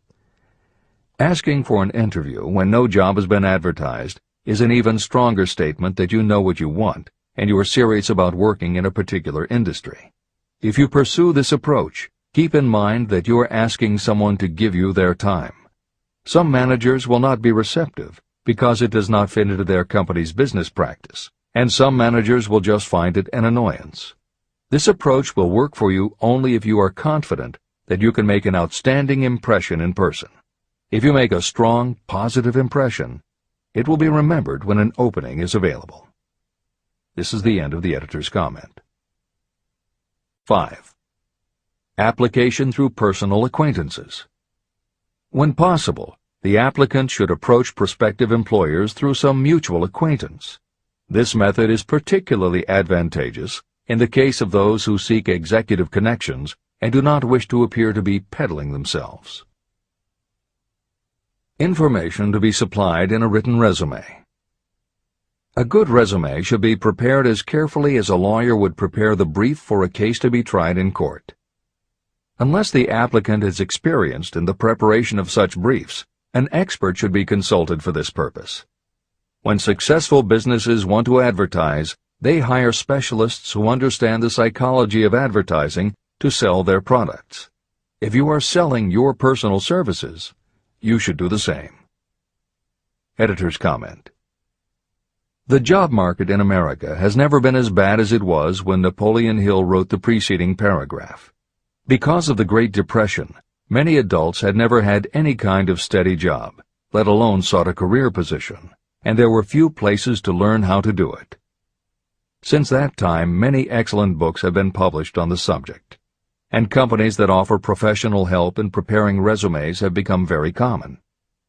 Asking for an interview when no job has been advertised is an even stronger statement that you know what you want and you are serious about working in a particular industry. If you pursue this approach, keep in mind that you are asking someone to give you their time. Some managers will not be receptive because it does not fit into their company's business practice, and some managers will just find it an annoyance. This approach will work for you only if you are confident that you can make an outstanding impression in person. If you make a strong, positive impression, it will be remembered when an opening is available. This is the end of the editor's comment. 5. Application through personal acquaintances. When possible, the applicant should approach prospective employers through some mutual acquaintance. This method is particularly advantageous in the case of those who seek executive connections and do not wish to appear to be peddling themselves. Information to be supplied in a written resume. A good resume should be prepared as carefully as a lawyer would prepare the brief for a case to be tried in court. Unless the applicant is experienced in the preparation of such briefs, an expert should be consulted for this purpose. When successful businesses want to advertise, they hire specialists who understand the psychology of advertising to sell their products. If you are selling your personal services, you should do the same. Editor's comment. The job market in America has never been as bad as it was when Napoleon Hill wrote the preceding paragraph. Because of the Great Depression, many adults had never had any kind of steady job, let alone sought a career position, and there were few places to learn how to do it. Since that time, many excellent books have been published on the subject, and companies that offer professional help in preparing resumes have become very common.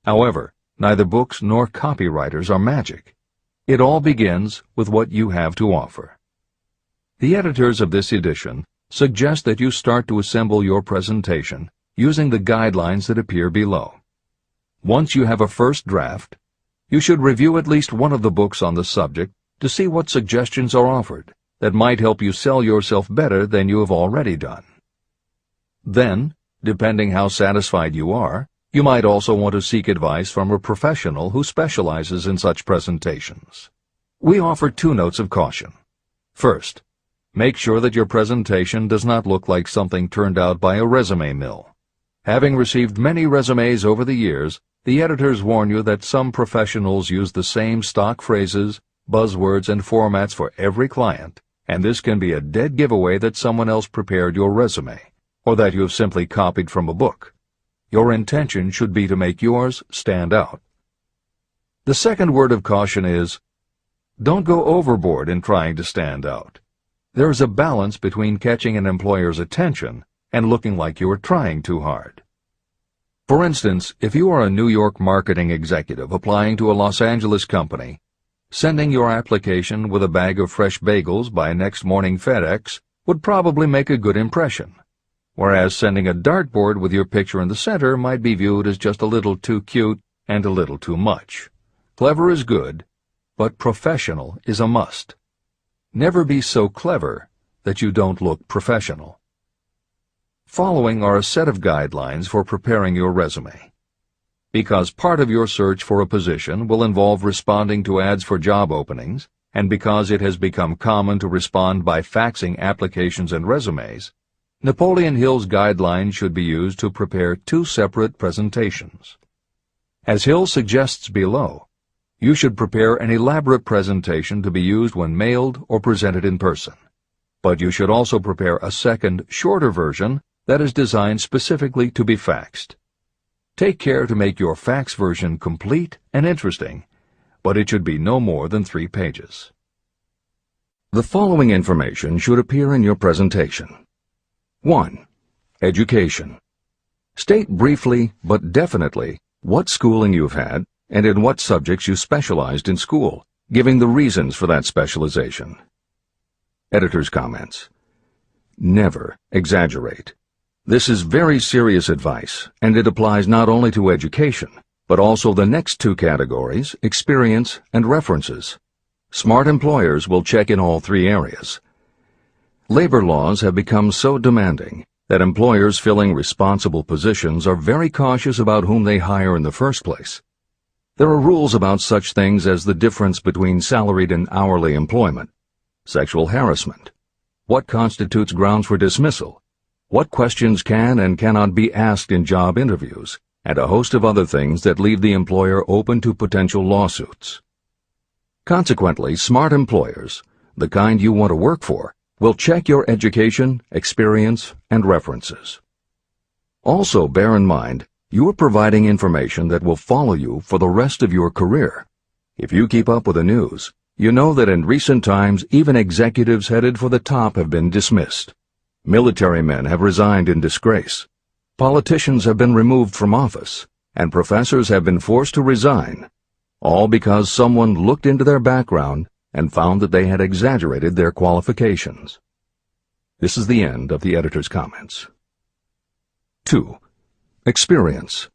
However, neither books nor copywriters are magic. It all begins with what you have to offer. The editors of this edition suggest that you start to assemble your presentation using the guidelines that appear below. Once you have a first draft, you should review at least one of the books on the subject to see what suggestions are offered that might help you sell yourself better than you have already done. Then, depending how satisfied you are, you might also want to seek advice from a professional who specializes in such presentations. We offer 2 notes of caution. First, make sure that your presentation does not look like something turned out by a resume mill. Having received many resumes over the years, the editors warn you that some professionals use the same stock phrases, buzzwords, and formats for every client, and this can be a dead giveaway that someone else prepared your resume, or that you have simply copied from a book. Your intention should be to make yours stand out. The second word of caution is, don't go overboard in trying to stand out. There is a balance between catching an employer's attention and looking like you are trying too hard. For instance, if you are a New York marketing executive applying to a Los Angeles company, sending your application with a bag of fresh bagels by next morning FedEx would probably make a good impression, whereas sending a dartboard with your picture in the center might be viewed as just a little too cute and a little too much. Clever is good, but professional is a must. Never be so clever that you don't look professional. Following are a set of guidelines for preparing your resume. Because part of your search for a position will involve responding to ads for job openings, and because it has become common to respond by faxing applications and resumes, Napoleon Hill's guidelines should be used to prepare 2 separate presentations. As Hill suggests below, you should prepare an elaborate presentation to be used when mailed or presented in person. But you should also prepare a second, shorter version that is designed specifically to be faxed. Take care to make your fax version complete and interesting, but it should be no more than 3 pages. The following information should appear in your presentation. 1. Education. State briefly but definitely what schooling you've had and in what subjects you specialized in school, giving the reasons for that specialization. Editor's comments. Never exaggerate. This is very serious advice, and it applies not only to education, but also the next 2 categories, experience and references. Smart employers will check in all 3 areas. Labor laws have become so demanding that employers filling responsible positions are very cautious about whom they hire in the first place. There are rules about such things as the difference between salaried and hourly employment, sexual harassment, what constitutes grounds for dismissal, what questions can and cannot be asked in job interviews, and a host of other things that leave the employer open to potential lawsuits. Consequently, smart employers, the kind you want to work for, will check your education, experience, and references. Also, bear in mind, you are providing information that will follow you for the rest of your career. If you keep up with the news, you know that in recent times even executives headed for the top have been dismissed. Military men have resigned in disgrace. Politicians have been removed from office, and professors have been forced to resign, all because someone looked into their background and found that they had exaggerated their qualifications. This is the end of the editor's comments. 2. Experience.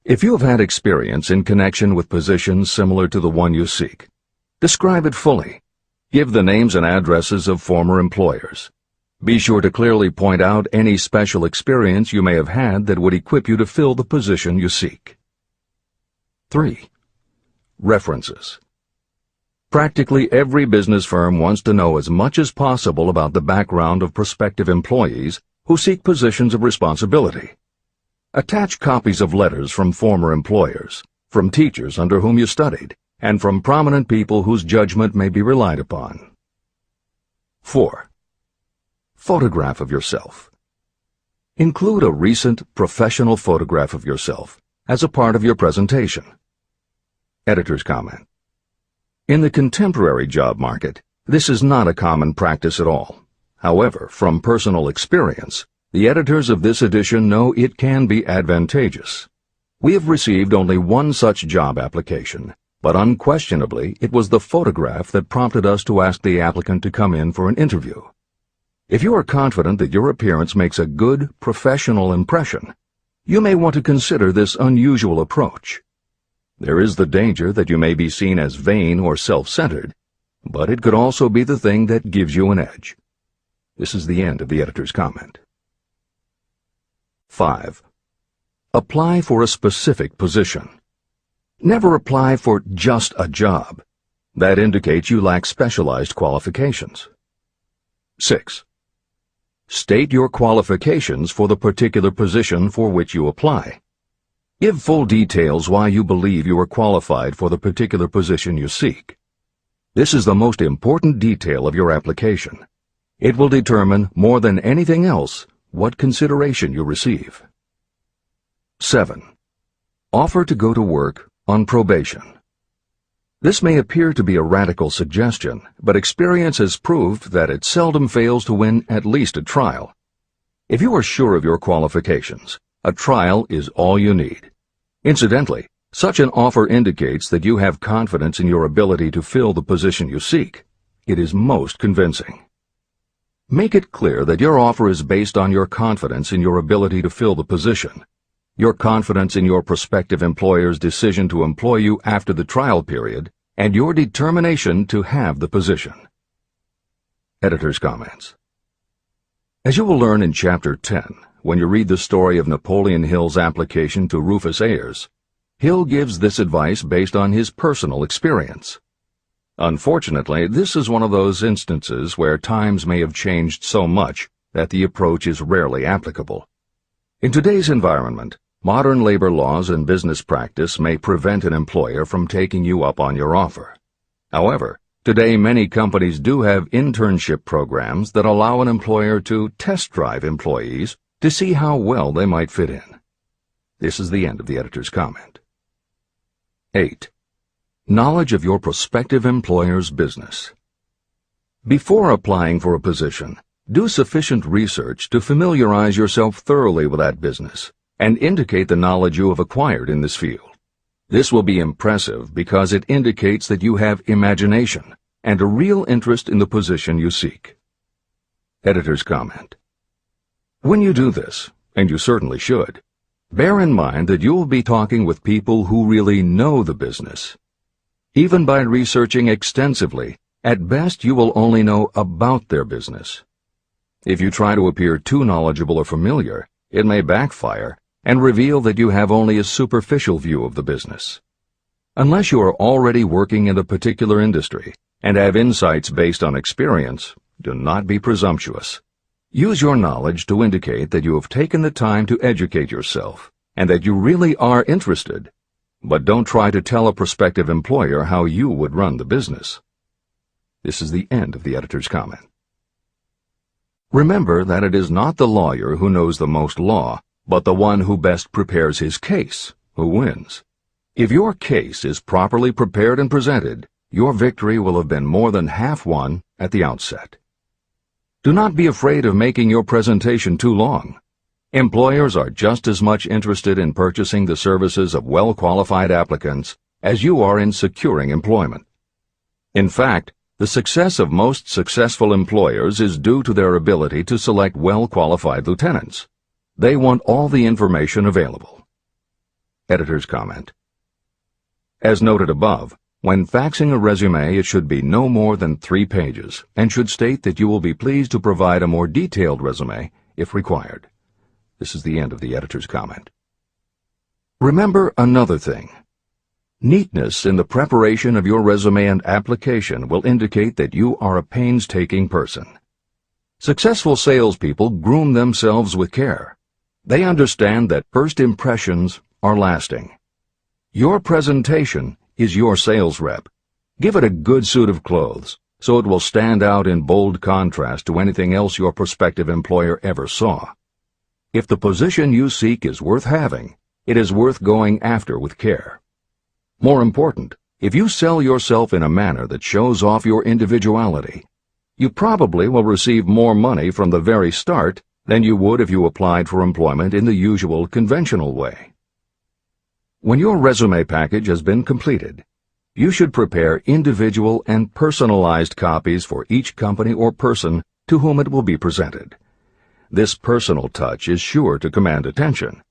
If you have had experience in connection with positions similar to the one you seek, describe it fully. Give the names and addresses of former employers. Be sure to clearly point out any special experience you may have had that would equip you to fill the position you seek. 3. References. Practically every business firm wants to know as much as possible about the background of prospective employees who seek positions of responsibility. Attach copies of letters from former employers, from teachers under whom you studied, and from prominent people whose judgment may be relied upon. 4. Photograph of yourself. Include a recent professional photograph of yourself as a part of your presentation. Editor's comment. In the contemporary job market, this is not a common practice at all. However, from personal experience, the editors of this edition know it can be advantageous. We have received only one such job application, but unquestionably it was the photograph that prompted us to ask the applicant to come in for an interview. If you are confident that your appearance makes a good, professional impression, you may want to consider this unusual approach. There is the danger that you may be seen as vain or self-centered, but it could also be the thing that gives you an edge. This is the end of the editor's comment. 5. Apply for a specific position. Never apply for just a job. That indicates you lack specialized qualifications. 6. State your qualifications for the particular position for which you apply. Give full details why you believe you are qualified for the particular position you seek. This is the most important detail of your application. It will determine, more than anything else, what consideration you receive. 7. Offer to go to work on probation. This may appear to be a radical suggestion, but experience has proved that it seldom fails to win at least a trial. If you are sure of your qualifications, a trial is all you need. Incidentally, such an offer indicates that you have confidence in your ability to fill the position you seek. It is most convincing. Make it clear that your offer is based on your confidence in your ability to fill the position, your confidence in your prospective employer's decision to employ you after the trial period, and your determination to have the position. Editor's comments. As you will learn in Chapter 10, when you read the story of Napoleon Hill's application to Rufus Ayers, Hill gives this advice based on his personal experience. Unfortunately, this is one of those instances where times may have changed so much that the approach is rarely applicable. In today's environment, modern labor laws and business practice may prevent an employer from taking you up on your offer. However, today many companies do have internship programs that allow an employer to test drive employees to see how well they might fit in. This is the end of the editor's comment. 8. Knowledge of your prospective employer's business. Before applying for a position, do sufficient research to familiarize yourself thoroughly with that business and indicate the knowledge you have acquired in this field. This will be impressive because it indicates that you have imagination and a real interest in the position you seek. Editor's comment. When you do this, and you certainly should, bear in mind that you will be talking with people who really know the business. Even by researching extensively, at best you will only know about their business. If you try to appear too knowledgeable or familiar, it may backfire and reveal that you have only a superficial view of the business. Unless you are already working in a particular industry and have insights based on experience, do not be presumptuous. Use your knowledge to indicate that you have taken the time to educate yourself and that you really are interested, but don't try to tell a prospective employer how you would run the business. This is the end of the editor's comment. Remember that it is not the lawyer who knows the most law, but the one who best prepares his case who wins. If your case is properly prepared and presented, your victory will have been more than half won at the outset. Do not be afraid of making your presentation too long. Employers are just as much interested in purchasing the services of well-qualified applicants as you are in securing employment. In fact, the success of most successful employers is due to their ability to select well-qualified lieutenants. They want all the information available. Editor's comment. As noted above, when faxing a resume, it should be no more than 3 pages and should state that you will be pleased to provide a more detailed resume if required. This is the end of the editor's comment. Remember another thing. Neatness in the preparation of your resume and application will indicate that you are a painstaking person. Successful salespeople groom themselves with care. They understand that first impressions are lasting. Your presentation is your sales rep. Give it a good suit of clothes, so it will stand out in bold contrast to anything else your prospective employer ever saw. If the position you seek is worth having, it is worth going after with care. More important, if you sell yourself in a manner that shows off your individuality, you probably will receive more money from the very start than you would if you applied for employment in the usual conventional way. When your resume package has been completed, you should prepare individual and personalized copies for each company or person to whom it will be presented. This personal touch is sure to command attention.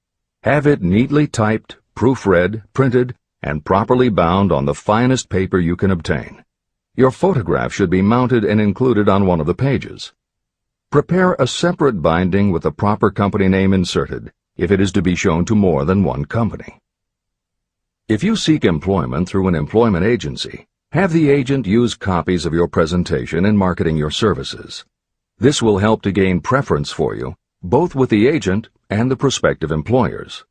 Have it neatly typed, proofread, printed, and properly bound on the finest paper you can obtain. Your photograph should be mounted and included on one of the pages. Prepare a separate binding with the proper company name inserted, if it is to be shown to more than one company. If you seek employment through an employment agency, have the agent use copies of your presentation in marketing your services. This will help to gain preference for you, both with the agent and the prospective employers.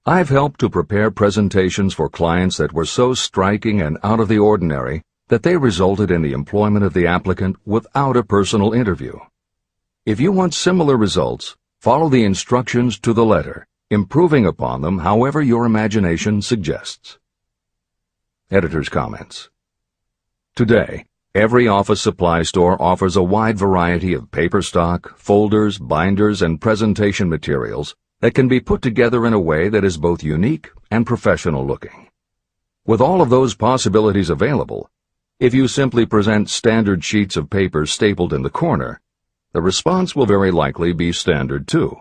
I've helped to prepare presentations for clients that were so striking and out of the ordinary that they resulted in the employment of the applicant without a personal interview. If you want similar results, follow the instructions to the letter, improving upon them however your imagination suggests. Editor's comments. Today, every office supply store offers a wide variety of paper stock, folders, binders, and presentation materials that can be put together in a way that is both unique and professional looking. With all of those possibilities available, if you simply present standard sheets of paper stapled in the corner, the response will very likely be standard too.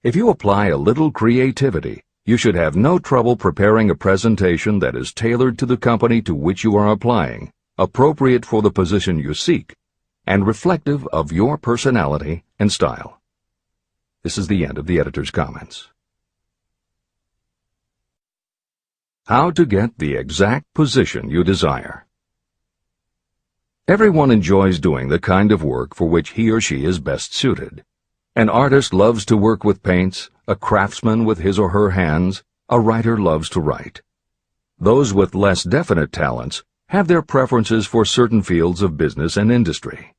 If you apply a little creativity, you should have no trouble preparing a presentation that is tailored to the company to which you are applying, appropriate for the position you seek, and reflective of your personality and style. This is the end of the editor's comments. How to get the exact position you desire. Everyone enjoys doing the kind of work for which he or she is best suited. An artist loves to work with paints, a craftsman with his or her hands, a writer loves to write. Those with less definite talents have their preferences for certain fields of business and industry.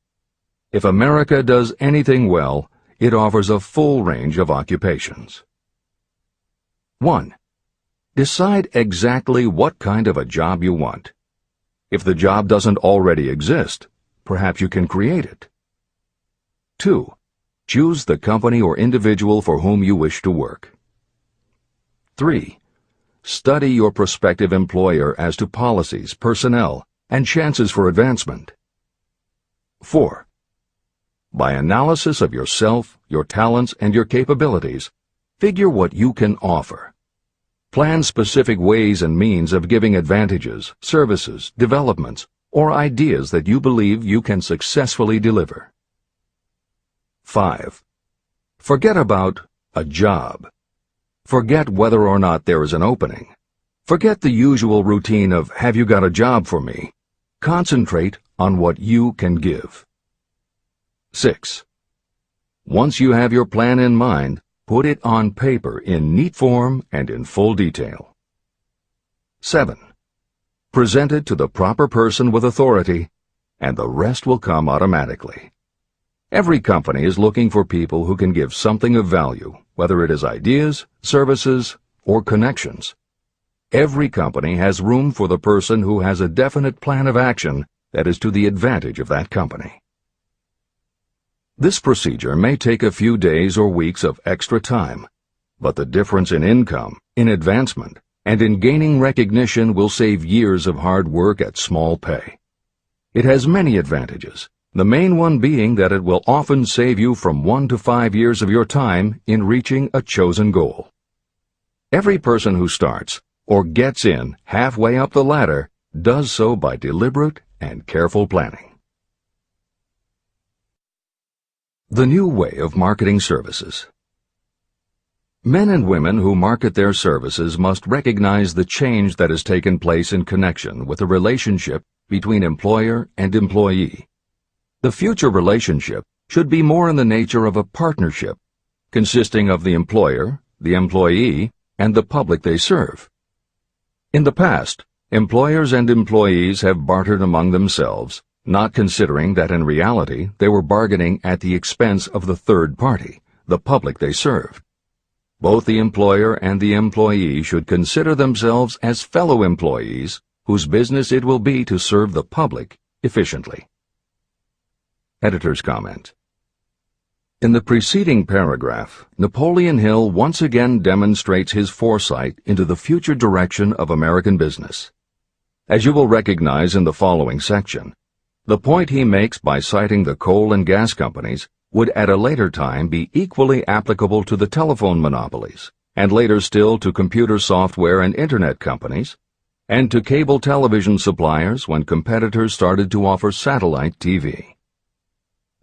If America does anything well, it offers a full range of occupations. 1. Decide exactly what kind of a job you want. If the job doesn't already exist, perhaps you can create it. 2. Choose the company or individual for whom you wish to work. 3. Study your prospective employer as to policies, personnel, and chances for advancement. 4. By analysis of yourself, your talents, and your capabilities, figure what you can offer. Plan specific ways and means of giving advantages, services, developments, or ideas that you believe you can successfully deliver. 5. Forget about a job. Forget whether or not there is an opening. Forget the usual routine of, have you got a job for me? Concentrate on what you can give. 6. Once you have your plan in mind, put it on paper in neat form and in full detail. 7. Present it to the proper person with authority, and the rest will come automatically. Every company is looking for people who can give something of value, whether it is ideas, services, or connections. Every company has room for the person who has a definite plan of action that is to the advantage of that company. This procedure may take a few days or weeks of extra time, but the difference in income, in advancement, and in gaining recognition will save years of hard work at small pay. It has many advantages, the main one being that it will often save you from 1 to 5 years of your time in reaching a chosen goal. Every person who starts, or gets in halfway up the ladder, does so by deliberate and careful planning. The new way of marketing services. Men and women who market their services must recognize the change that has taken place in connection with the relationship between employer and employee. The future relationship should be more in the nature of a partnership, consisting of the employer, the employee, and the public they serve. In the past, employers and employees have bartered among themselves, not considering that in reality they were bargaining at the expense of the third party, the public they served. Both the employer and the employee should consider themselves as fellow employees whose business it will be to serve the public efficiently. Editor's comment. In the preceding paragraph, Napoleon Hill once again demonstrates his foresight into the future direction of American business. As you will recognize in the following section, the point he makes by citing the coal and gas companies would at a later time be equally applicable to the telephone monopolies, and later still to computer software and internet companies, and to cable television suppliers when competitors started to offer satellite TV.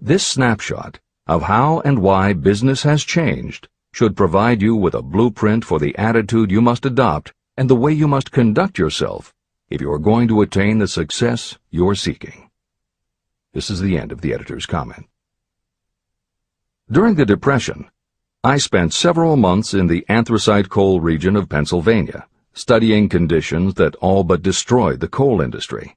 This snapshot of how and why business has changed should provide you with a blueprint for the attitude you must adopt and the way you must conduct yourself if you are going to attain the success you're seeking. This is the end of the editor's comment. During the Depression, I spent several months in the anthracite coal region of Pennsylvania, studying conditions that all but destroyed the coal industry.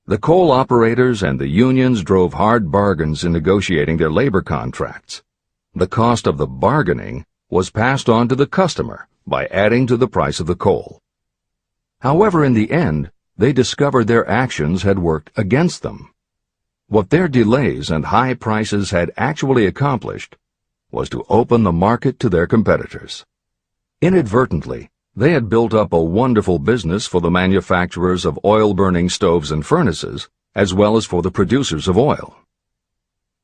The coal operators and the unions drove hard bargains in negotiating their labor contracts. The cost of the bargaining was passed on to the customer by adding to the price of the coal. However, in the end, they discovered their actions had worked against them. What their delays and high prices had actually accomplished was to open the market to their competitors. Inadvertently, they had built up a wonderful business for the manufacturers of oil-burning stoves and furnaces, as well as for the producers of oil.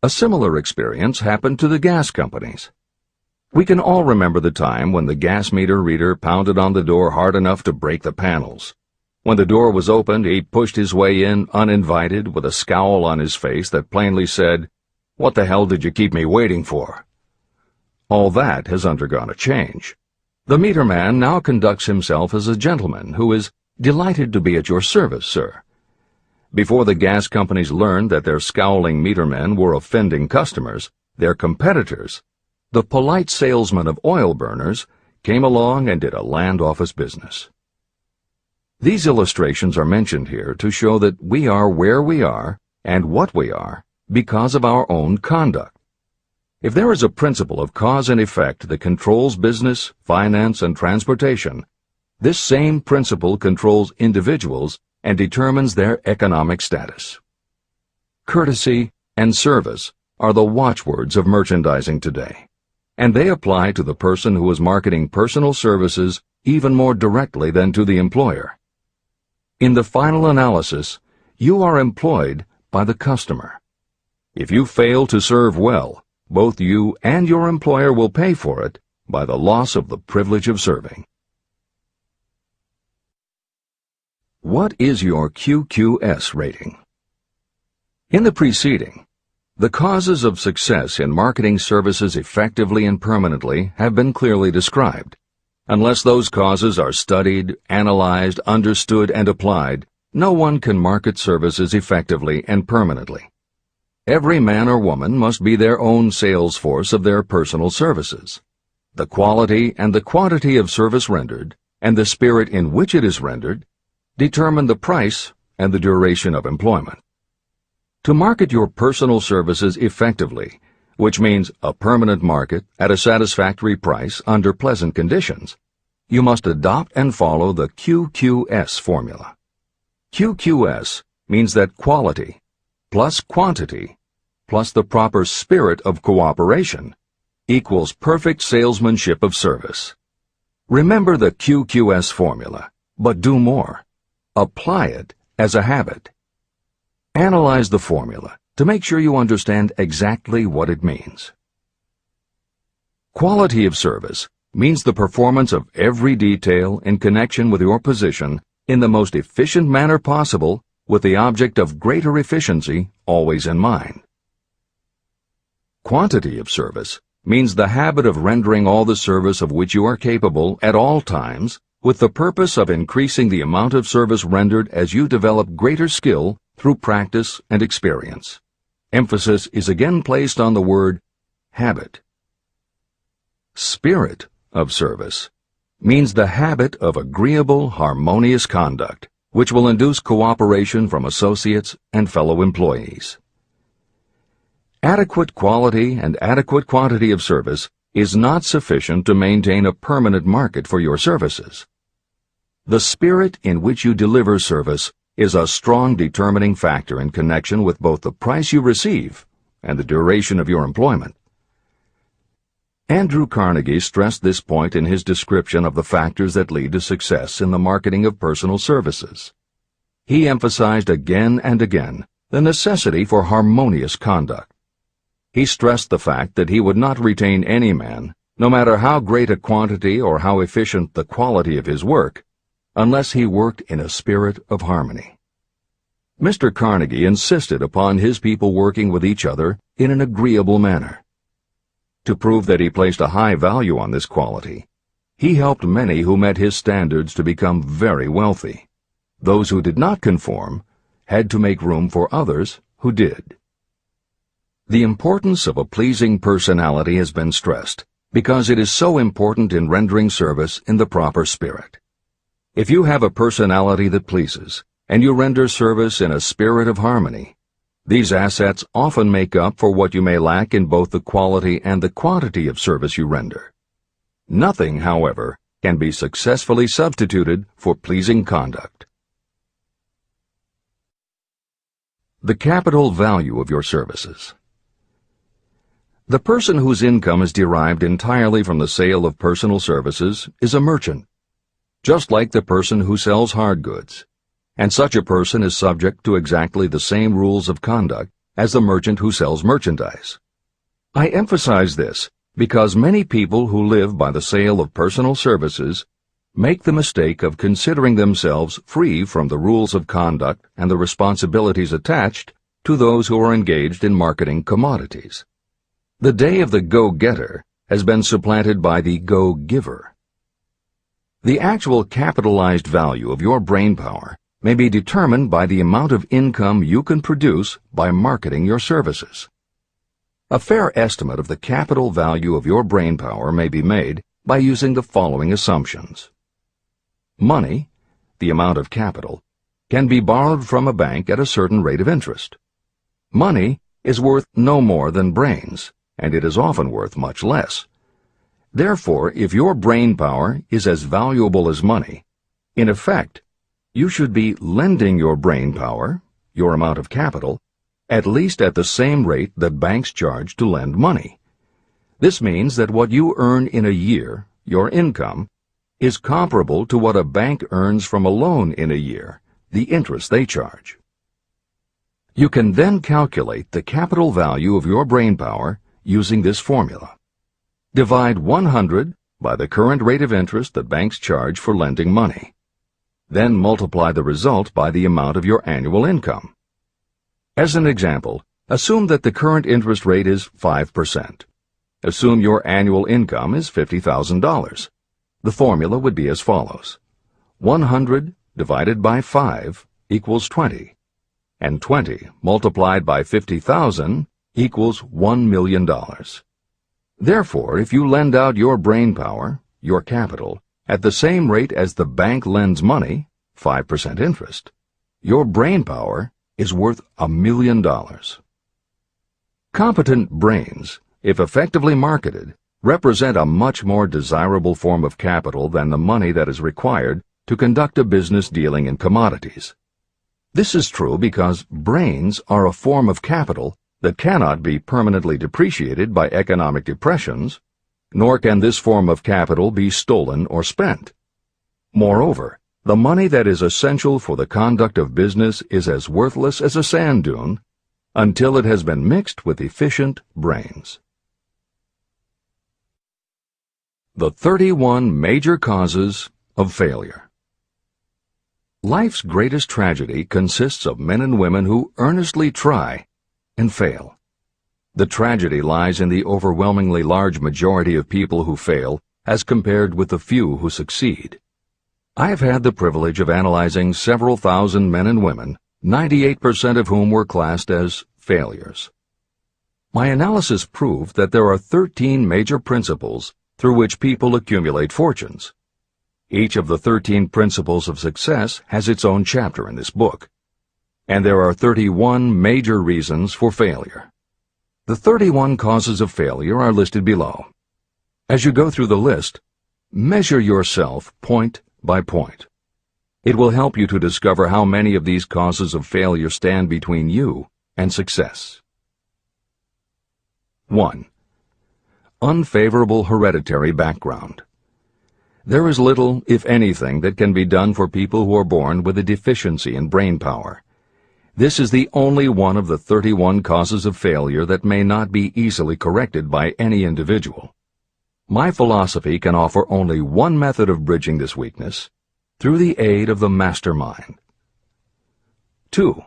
A similar experience happened to the gas companies. We can all remember the time when the gas meter reader pounded on the door hard enough to break the panels. When the door was opened, he pushed his way in uninvited with a scowl on his face that plainly said, "What the hell did you keep me waiting for?" All that has undergone a change. The meter man now conducts himself as a gentleman who is delighted to be at your service, sir. Before the gas companies learned that their scowling meter men were offending customers, their competitors, the polite salesmen of oil burners, came along and did a land office business. These illustrations are mentioned here to show that we are where we are and what we are because of our own conduct. If there is a principle of cause and effect that controls business, finance, and transportation, this same principle controls individuals and determines their economic status. Courtesy and service are the watchwords of merchandising today, and they apply to the person who is marketing personal services even more directly than to the employer. In the final analysis, you are employed by the customer. If you fail to serve well, both you and your employer will pay for it by the loss of the privilege of serving. What is your QQS rating? In the preceding, the causes of success in marketing services effectively and permanently have been clearly described. Unless those causes are studied, analyzed, understood, and applied, no one can market services effectively and permanently. Every man or woman must be their own sales force of their personal services. The quality and the quantity of service rendered, and the spirit in which it is rendered, determine the price and the duration of employment. To market your personal services effectively, which means a permanent market at a satisfactory price under pleasant conditions, you must adopt and follow the QQS formula. QQS means that quality plus quantity plus the proper spirit of cooperation equals perfect salesmanship of service. Remember the QQS formula, but do more. Apply it as a habit. Analyze the formula to make sure you understand exactly what it means. Quality of service means the performance of every detail in connection with your position in the most efficient manner possible, with the object of greater efficiency always in mind. Quantity of service means the habit of rendering all the service of which you are capable at all times, with the purpose of increasing the amount of service rendered as you develop greater skill through practice and experience. Emphasis is again placed on the word habit. Spirit of service means the habit of agreeable, harmonious conduct, which will induce cooperation from associates and fellow employees. Adequate quality and adequate quantity of service is not sufficient to maintain a permanent market for your services. The spirit in which you deliver service is a strong determining factor in connection with both the price you receive and the duration of your employment. Andrew Carnegie stressed this point in his description of the factors that lead to success in the marketing of personal services. He emphasized again and again the necessity for harmonious conduct. He stressed the fact that he would not retain any man, no matter how great a quantity or how efficient the quality of his work, unless he worked in a spirit of harmony. Mr. Carnegie insisted upon his people working with each other in an agreeable manner. To prove that he placed a high value on this quality, he helped many who met his standards to become very wealthy. Those who did not conform had to make room for others who did. The importance of a pleasing personality has been stressed because it is so important in rendering service in the proper spirit. If you have a personality that pleases, and you render service in a spirit of harmony, these assets often make up for what you may lack in both the quality and the quantity of service you render. Nothing, however, can be successfully substituted for pleasing conduct. The capital value of your services. The person whose income is derived entirely from the sale of personal services is a merchant, just like the person who sells hard goods, and such a person is subject to exactly the same rules of conduct as the merchant who sells merchandise. I emphasize this because many people who live by the sale of personal services make the mistake of considering themselves free from the rules of conduct and the responsibilities attached to those who are engaged in marketing commodities. The day of the go-getter has been supplanted by the go-giver. The actual capitalized value of your brain power may be determined by the amount of income you can produce by marketing your services. A fair estimate of the capital value of your brain power may be made by using the following assumptions. Money, the amount of capital, can be borrowed from a bank at a certain rate of interest. Money is worth no more than brains, and it is often worth much less. Therefore, if your brain power is as valuable as money, in effect, you should be lending your brain power, your amount of capital, at least at the same rate that banks charge to lend money. This means that what you earn in a year, your income, is comparable to what a bank earns from a loan in a year, the interest they charge. You can then calculate the capital value of your brain power using this formula. Divide 100 by the current rate of interest that banks charge for lending money. Then multiply the result by the amount of your annual income. As an example, assume that the current interest rate is 5%. Assume your annual income is $50,000. The formula would be as follows. 100 divided by 5 equals 20, and 20 multiplied by 50,000 equals $1 million. Therefore, if you lend out your brain power, your capital, at the same rate as the bank lends money, 5% interest, your brain power is worth $1 million. Competent brains, if effectively marketed, represent a much more desirable form of capital than the money that is required to conduct a business dealing in commodities. This is true because brains are a form of capital that cannot be permanently depreciated by economic depressions, nor can this form of capital be stolen or spent. Moreover, the money that is essential for the conduct of business is as worthless as a sand dune until it has been mixed with efficient brains. The 31 major causes of failure. Life's greatest tragedy consists of men and women who earnestly try and fail. The tragedy lies in the overwhelmingly large majority of people who fail as compared with the few who succeed. I have had the privilege of analyzing several thousand men and women, 98% of whom were classed as failures. My analysis proved that there are 13 major principles through which people accumulate fortunes. Each of the 13 principles of success has its own chapter in this book, and there are 31 major reasons for failure. The 31 causes of failure are listed below. As you go through the list, measure yourself point by point. It will help you to discover how many of these causes of failure stand between you and success. 1. Unfavorable hereditary background. There is little, if anything, that can be done for people who are born with a deficiency in brain power. This is the only one of the 31 causes of failure that may not be easily corrected by any individual. My philosophy can offer only one method of bridging this weakness, through the aid of the mastermind. 2.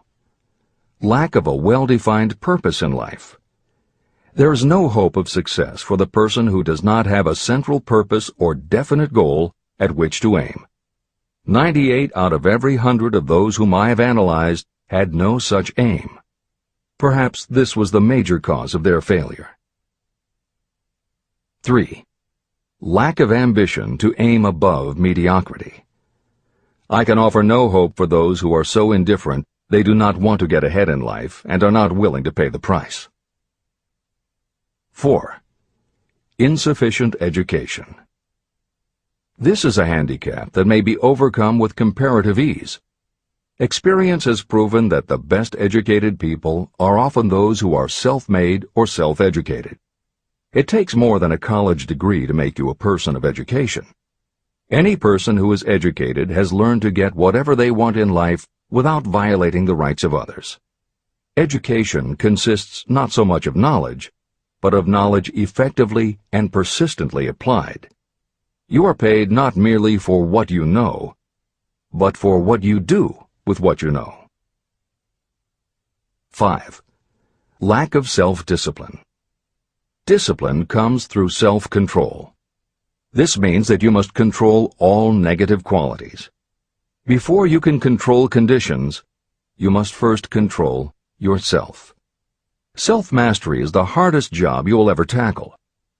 Lack of a well-defined purpose in life. There is no hope of success for the person who does not have a central purpose or definite goal at which to aim. 98 out of every 100 of those whom I have analyzed had no such aim. Perhaps this was the major cause of their failure. 3. Lack of ambition to aim above mediocrity. I can offer no hope for those who are so indifferent they do not want to get ahead in life and are not willing to pay the price. 4. Insufficient education. This is a handicap that may be overcome with comparative ease. Experience has proven that the best educated people are often those who are self-made or self-educated. It takes more than a college degree to make you a person of education. Any person who is educated has learned to get whatever they want in life without violating the rights of others. Education consists not so much of knowledge, but of knowledge effectively and persistently applied. You are paid not merely for what you know, but for what you do with what you know. 5. Lack of self-discipline. Discipline comes through self-control. This means that you must control all negative qualities. Before you can control conditions, you must first control yourself. Self-mastery is the hardest job you will ever tackle.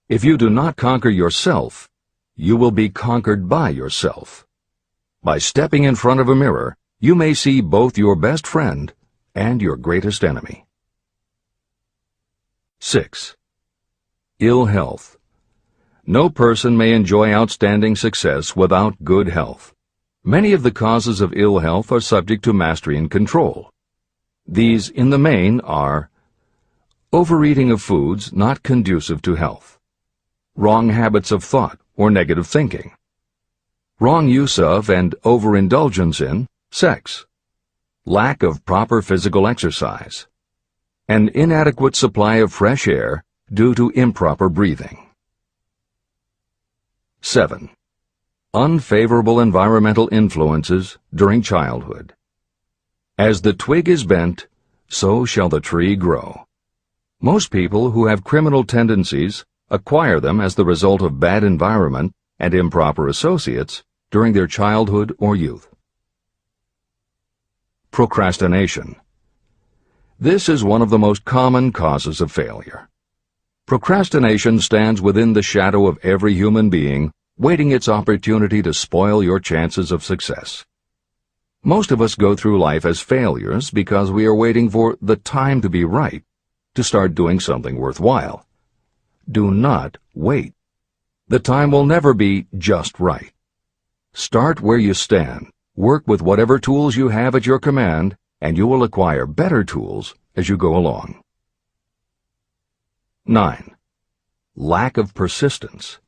If you do not conquer yourself, you will be conquered by yourself. By stepping in front of a mirror, you may see both your best friend and your greatest enemy. 6. Ill health. No person may enjoy outstanding success without good health. Many of the causes of ill health are subject to mastery and control. These, in the main, are overeating of foods not conducive to health, wrong habits of thought or negative thinking, wrong use of and overindulgence in sex, lack of proper physical exercise, an inadequate supply of fresh air due to improper breathing. 7. Unfavorable environmental influences during childhood. As the twig is bent, so shall the tree grow. Most people who have criminal tendencies acquire them as the result of bad environment and improper associates during their childhood or youth. Procrastination. This is one of the most common causes of failure. Procrastination stands within the shadow of every human being, waiting its opportunity to spoil your chances of success. Most of us go through life as failures because we are waiting for the time to be right to start doing something worthwhile. Do not wait. The time will never be just right. Start where you stand, work with whatever tools you have at your command, and you will acquire better tools as you go along. 9. Lack of persistence.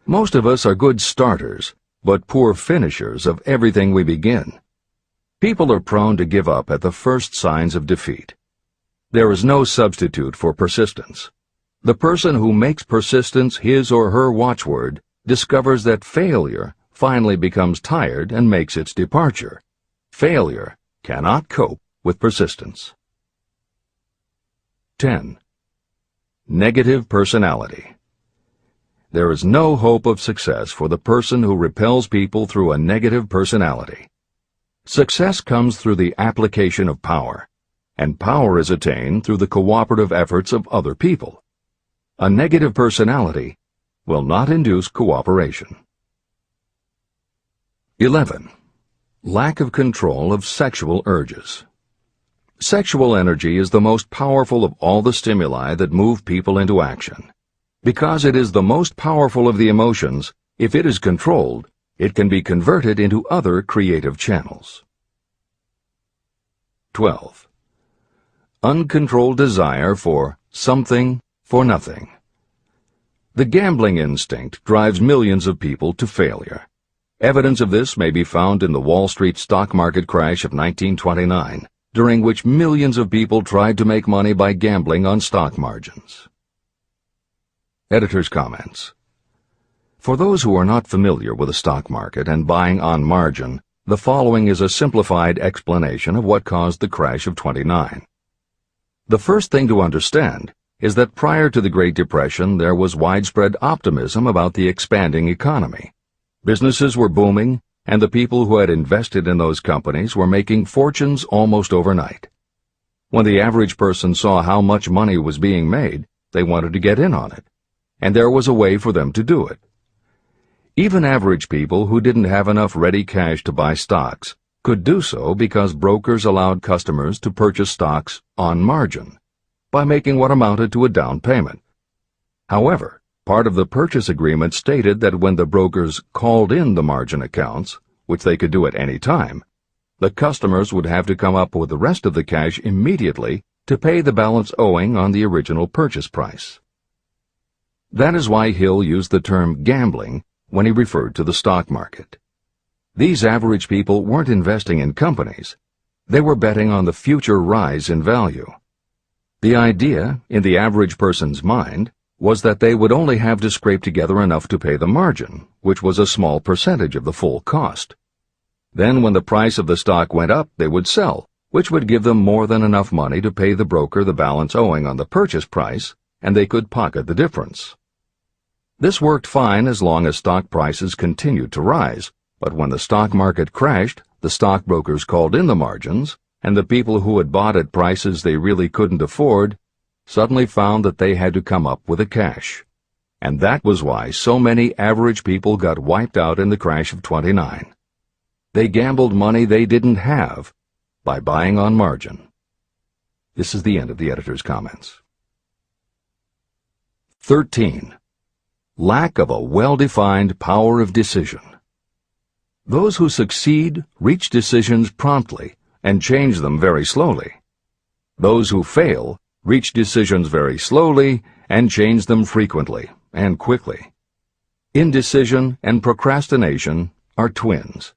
Most of us are good starters, but poor finishers of everything we begin. People are prone to give up at the first signs of defeat. There is no substitute for persistence. The person who makes persistence his or her watchword discovers that failure finally becomes tired and makes its departure. Failure cannot cope with persistence. 10. Negative personality. There is no hope of success for the person who repels people through a negative personality. Success comes through the application of power, and power is attained through the cooperative efforts of other people. A negative personality will not induce cooperation. 11. Lack of control of sexual urges. Sexual energy is the most powerful of all the stimuli that move people into action. Because it is the most powerful of the emotions, if it is controlled, it can be converted into other creative channels. 12. Uncontrolled desire for something for nothing. The gambling instinct drives millions of people to failure. Evidence of this may be found in the Wall Street stock market crash of 1929, during which millions of people tried to make money by gambling on stock margins. Editor's comments. For those who are not familiar with the stock market and buying on margin, the following is a simplified explanation of what caused the crash of '29. The first thing to understand is that prior to the Great Depression there was widespread optimism about the expanding economy. Businesses were booming, and the people who had invested in those companies were making fortunes almost overnight. When the average person saw how much money was being made, they wanted to get in on it, and there was a way for them to do it. Even average people who didn't have enough ready cash to buy stocks could do so because brokers allowed customers to purchase stocks on margin by making what amounted to a down payment. However, part of the purchase agreement stated that when the brokers called in the margin accounts, which they could do at any time, the customers would have to come up with the rest of the cash immediately to pay the balance owing on the original purchase price. That is why Hill used the term gambling when he referred to the stock market. These average people weren't investing in companies. They were betting on the future rise in value. The idea, in the average person's mind, was that they would only have to scrape together enough to pay the margin, which was a small percentage of the full cost. Then when the price of the stock went up, they would sell, which would give them more than enough money to pay the broker the balance owing on the purchase price, and they could pocket the difference. This worked fine as long as stock prices continued to rise, but when the stock market crashed, the stockbrokers called in the margins, and the people who had bought at prices they really couldn't afford suddenly found that they had to come up with the cash. And that was why so many average people got wiped out in the crash of '29. They gambled money they didn't have by buying on margin. This is the end of the editor's comments. 13. Lack of a well-defined power of decision. Those who succeed reach decisions promptly and change them very slowly. Those who fail reach decisions very slowly and change them frequently and quickly. Indecision and procrastination are twins.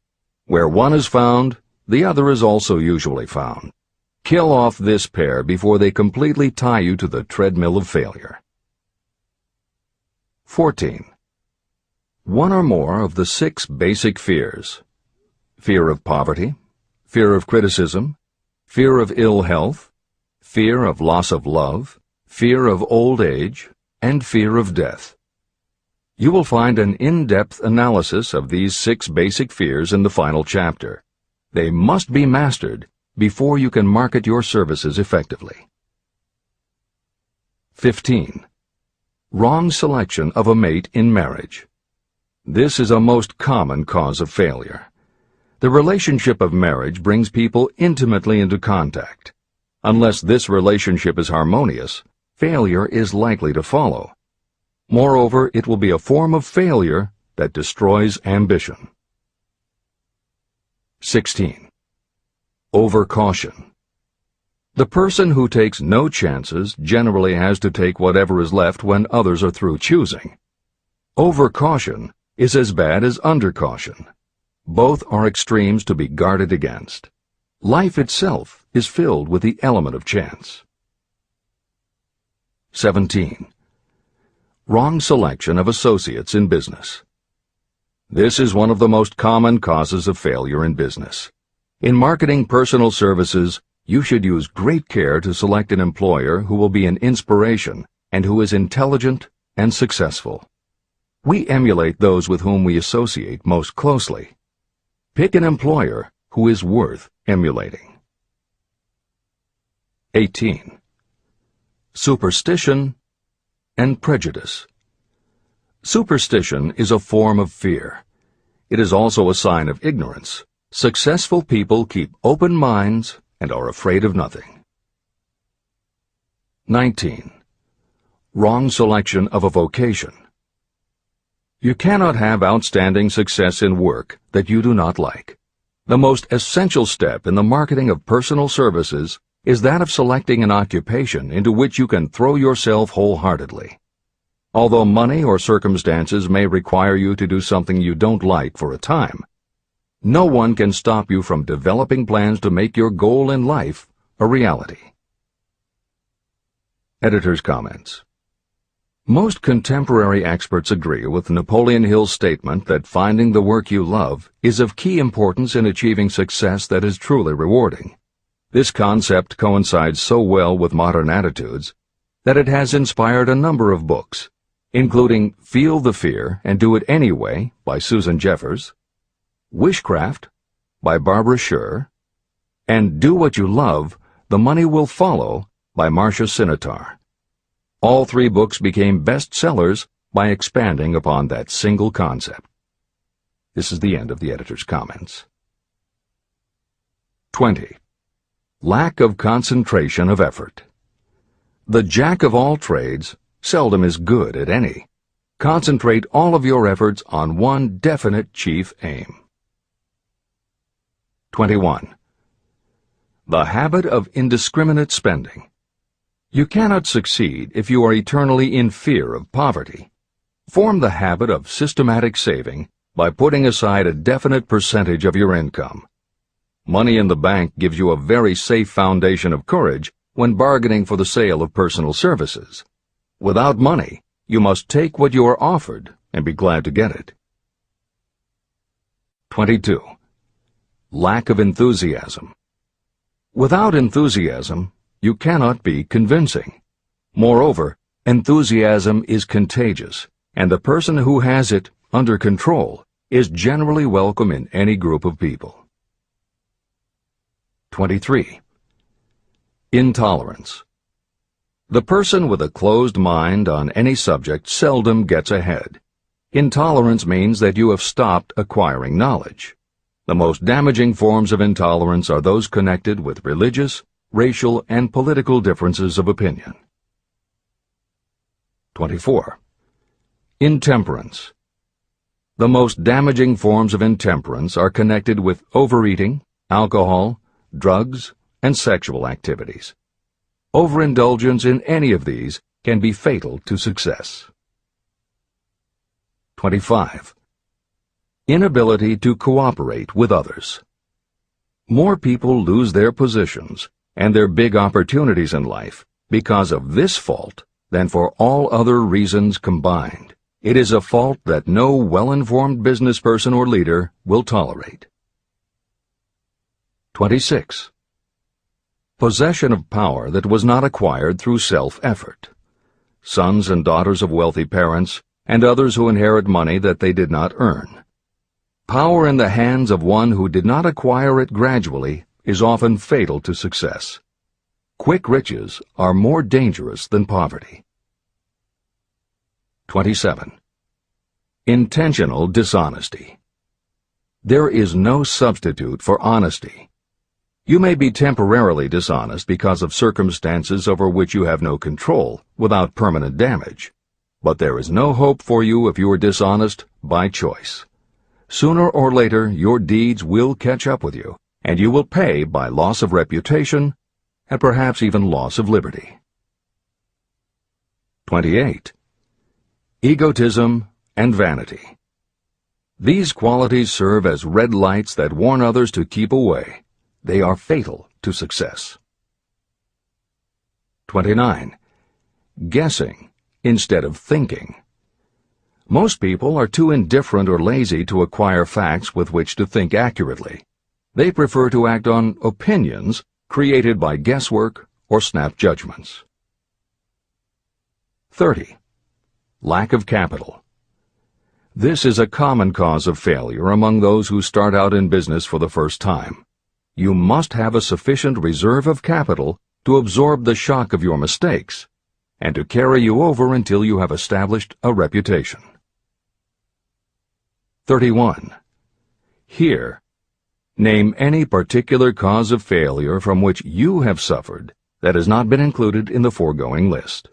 Where one is found, the other is also usually found. Kill off this pair before they completely tie you to the treadmill of failure. 14. One or more of the 6 basic fears: fear of poverty, fear of criticism, fear of ill health, fear of loss of love, fear of old age, and fear of death. You will find an in-depth analysis of these 6 basic fears in the final chapter. They must be mastered before you can market your services effectively. 15. Wrong selection of a mate in marriage. This is a most common cause of failure. The relationship of marriage brings people intimately into contact. Unless this relationship is harmonious, failure is likely to follow. Moreover, it will be a form of failure that destroys ambition. 16. Overcaution. The person who takes no chances generally has to take whatever is left when others are through choosing. Overcaution is as bad as undercaution. Both are extremes to be guarded against. Life itself is filled with the element of chance. 17. Wrong selection of associates in business. This is one of the most common causes of failure in business. In marketing personal services, you should use great care to select an employer who will be an inspiration and who is intelligent and successful. We emulate those with whom we associate most closely. Pick an employer who is worth emulating. 18. Superstition and prejudice. Superstition is a form of fear. It is also a sign of ignorance. Successful people keep open minds and are afraid of nothing. 19. Wrong selection of a vocation. You cannot have outstanding success in work that you do not like. The most essential step in the marketing of personal services is that of selecting an occupation into which you can throw yourself wholeheartedly. Although money or circumstances may require you to do something you don't like for a time, no one can stop you from developing plans to make your goal in life a reality. Editor's comments. Most contemporary experts agree with Napoleon Hill's statement that finding the work you love is of key importance in achieving success that is truly rewarding. This concept coincides so well with modern attitudes that it has inspired a number of books, including Feel the Fear and Do It Anyway by Susan Jeffers, Wishcraft by Barbara Sher, and Do What You Love, The Money Will Follow by Marcia Sinitar. All three books became bestsellers by expanding upon that single concept. This is the end of the editor's comments. 20. Lack of concentration of effort. The jack of all trades seldom is good at any. Concentrate all of your efforts on one definite chief aim. 21. The habit of indiscriminate spending. You cannot succeed if you are eternally in fear of poverty. Form the habit of systematic saving by putting aside a definite percentage of your income. Money in the bank gives you a very safe foundation of courage when bargaining for the sale of personal services. Without money, you must take what you are offered and be glad to get it. 22. Lack of enthusiasm. Without enthusiasm, you cannot be convincing. Moreover, enthusiasm is contagious, and the person who has it under control is generally welcome in any group of people. 23. Intolerance. The person with a closed mind on any subject seldom gets ahead. Intolerance means that you have stopped acquiring knowledge. The most damaging forms of intolerance are those connected with religious, racial, and political differences of opinion. 24. Intemperance. The most damaging forms of intemperance are connected with overeating, alcohol, drugs, and sexual activities. Overindulgence in any of these can be fatal to success. 25. Inability to cooperate with others. More people lose their positions and their big opportunities in life because of this fault than for all other reasons combined. It is a fault that no well-informed business person or leader will tolerate. 26. Possession of power that was not acquired through self-effort. Sons and daughters of wealthy parents, and others who inherit money that they did not earn. Power in the hands of one who did not acquire it gradually is often fatal to success. Quick riches are more dangerous than poverty. 27. Intentional dishonesty. There is no substitute for honesty. You may be temporarily dishonest because of circumstances over which you have no control without permanent damage, but there is no hope for you if you are dishonest by choice. Sooner or later, your deeds will catch up with you, and you will pay by loss of reputation and perhaps even loss of liberty. 28. Egotism and vanity. These qualities serve as red lights that warn others to keep away. They are fatal to success. 29. Guessing instead of thinking. Most people are too indifferent or lazy to acquire facts with which to think accurately. They prefer to act on opinions created by guesswork or snap judgments. 30. Lack of capital. This is a common cause of failure among those who start out in business for the first time. You must have a sufficient reserve of capital to absorb the shock of your mistakes and to carry you over until you have established a reputation. 31. Here, name any particular cause of failure from which you have suffered that has not been included in the foregoing list.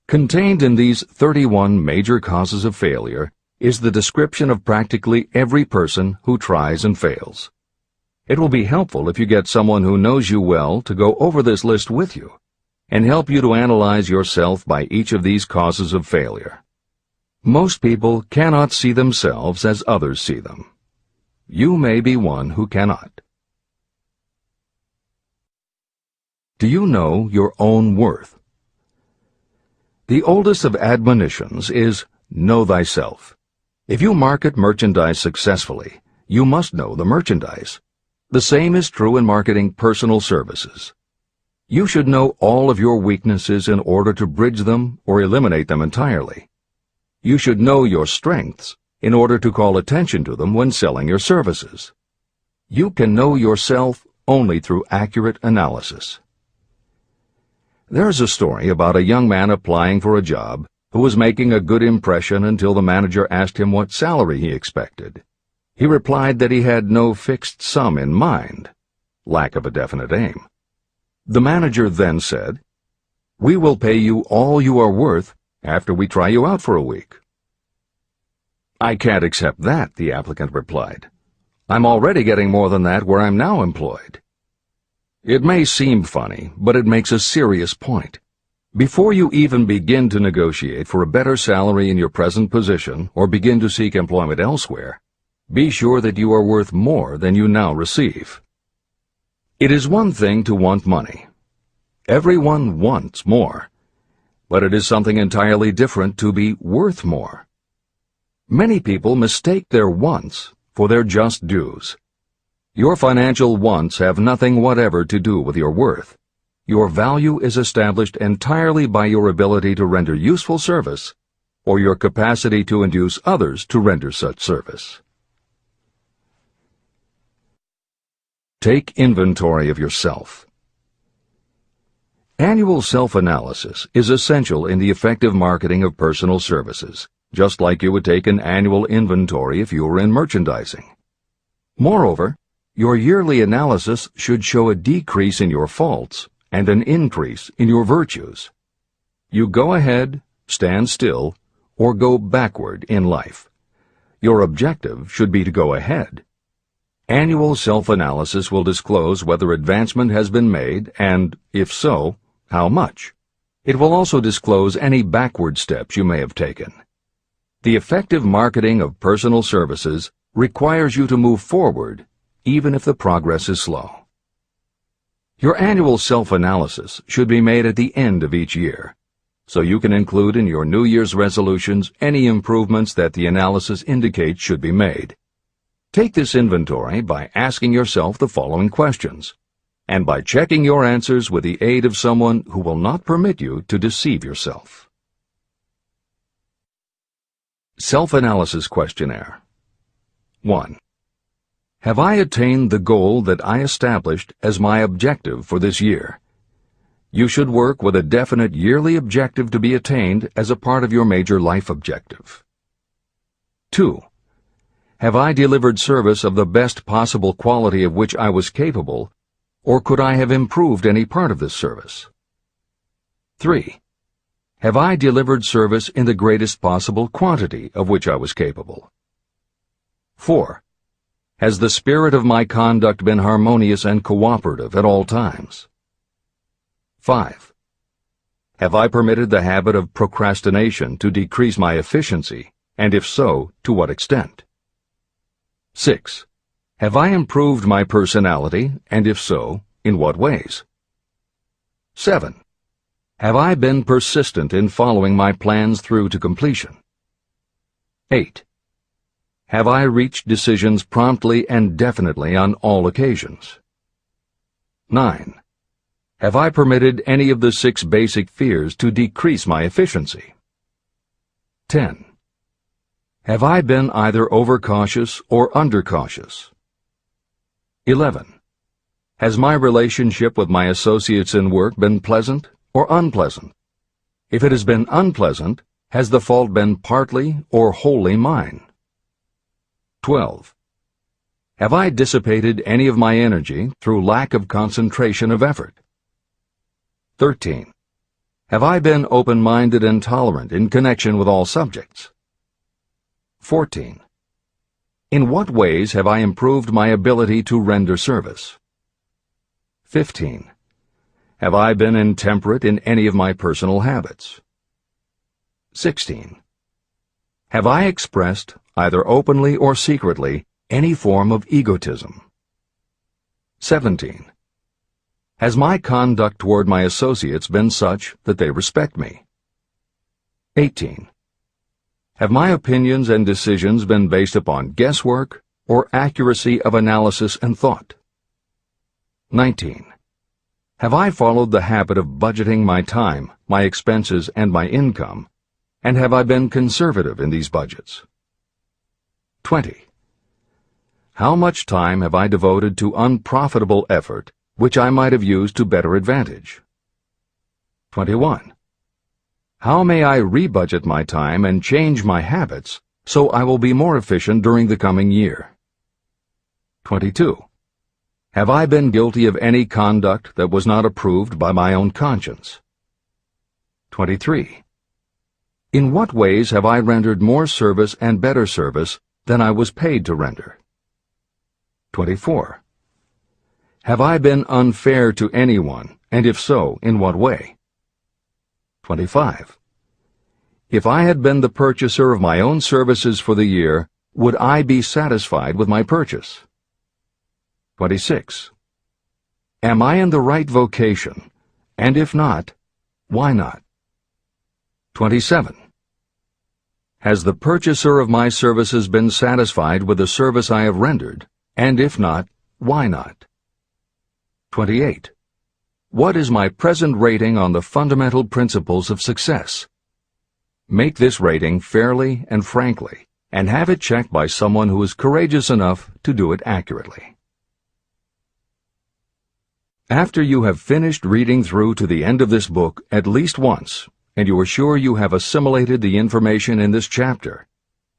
Contained in these 31 major causes of failure is the description of practically every person who tries and fails. It will be helpful if you get someone who knows you well to go over this list with you and help you to analyze yourself by each of these causes of failure. Most people cannot see themselves as others see them. You may be one who cannot. Do you know your own worth? The oldest of admonitions is, know thyself. If you market merchandise successfully, you must know the merchandise. The same is true in marketing personal services. You should know all of your weaknesses in order to bridge them or eliminate them entirely. You should know your strengths in order to call attention to them when selling your services. You can know yourself only through accurate analysis. There's a story about a young man applying for a job who was making a good impression until the manager asked him what salary he expected. He replied that he had no fixed sum in mind, lack of a definite aim. The manager then said, "We will pay you all you are worth after we try you out for a week." "I can't accept that," the applicant replied. "I'm already getting more than that where I'm now employed." It may seem funny, but it makes a serious point. Before you even begin to negotiate for a better salary in your present position or begin to seek employment elsewhere, be sure that you are worth more than you now receive. It is one thing to want money. Everyone wants more. But it is something entirely different to be worth more. Many people mistake their wants for their just dues. Your financial wants have nothing whatever to do with your worth. Your value is established entirely by your ability to render useful service or your capacity to induce others to render such service. Take inventory of yourself. Annual self-analysis is essential in the effective marketing of personal services, just like you would take an annual inventory if you were in merchandising. Moreover, your yearly analysis should show a decrease in your faults and an increase in your virtues. You go ahead, stand still, or go backward in life. Your objective should be to go ahead. Annual self-analysis will disclose whether advancement has been made and, if so, how much. It will also disclose any backward steps you may have taken. The effective marketing of personal services requires you to move forward even if the progress is slow. Your annual self-analysis should be made at the end of each year, so you can include in your New Year's resolutions any improvements that the analysis indicates should be made. Take this inventory by asking yourself the following questions, and by checking your answers with the aid of someone who will not permit you to deceive yourself. Self-analysis questionnaire. 1. Have I attained the goal that I established as my objective for this year? You should work with a definite yearly objective to be attained as a part of your major life objective. 2. Have I delivered service of the best possible quality of which I was capable, or could I have improved any part of this service? 3. Have I delivered service in the greatest possible quantity of which I was capable? 4. Has the spirit of my conduct been harmonious and cooperative at all times? 5. Have I permitted the habit of procrastination to decrease my efficiency, and if so, to what extent? 6. Have I improved my personality, and if so, in what ways? 7. Have I been persistent in following my plans through to completion? 8. Have I reached decisions promptly and definitely on all occasions? 9. Have I permitted any of the 6 basic fears to decrease my efficiency? 10. Have I been either overcautious or undercautious? 11. Has my relationship with my associates in work been pleasant or unpleasant? If it has been unpleasant, has the fault been partly or wholly mine? 12. Have I dissipated any of my energy through lack of concentration of effort? 13. Have I been open-minded and tolerant in connection with all subjects? 14. In what ways have I improved my ability to render service? 15. Have I been intemperate in any of my personal habits? 16. Have I expressed, either openly or secretly, any form of egotism? 17. Has my conduct toward my associates been such that they respect me? 18. Have my opinions and decisions been based upon guesswork or accuracy of analysis and thought? 19. Have I followed the habit of budgeting my time, my expenses, and my income, and have I been conservative in these budgets? 20. How much time have I devoted to unprofitable effort which I might have used to better advantage? 21. How may I rebudget my time and change my habits so I will be more efficient during the coming year? 22. Have I been guilty of any conduct that was not approved by my own conscience? 23. In what ways have I rendered more service and better service than I was paid to render? 24. Have I been unfair to anyone, and if so, in what way? 25. If I had been the purchaser of my own services for the year, would I be satisfied with my purchase? 26. Am I in the right vocation, and if not, why not? 27. Has the purchaser of my services been satisfied with the service I have rendered, and if not, why not? 28. What is my present rating on the fundamental principles of success? Make this rating fairly and frankly, and have it checked by someone who is courageous enough to do it accurately. After you have finished reading through to the end of this book at least once, and you are sure you have assimilated the information in this chapter,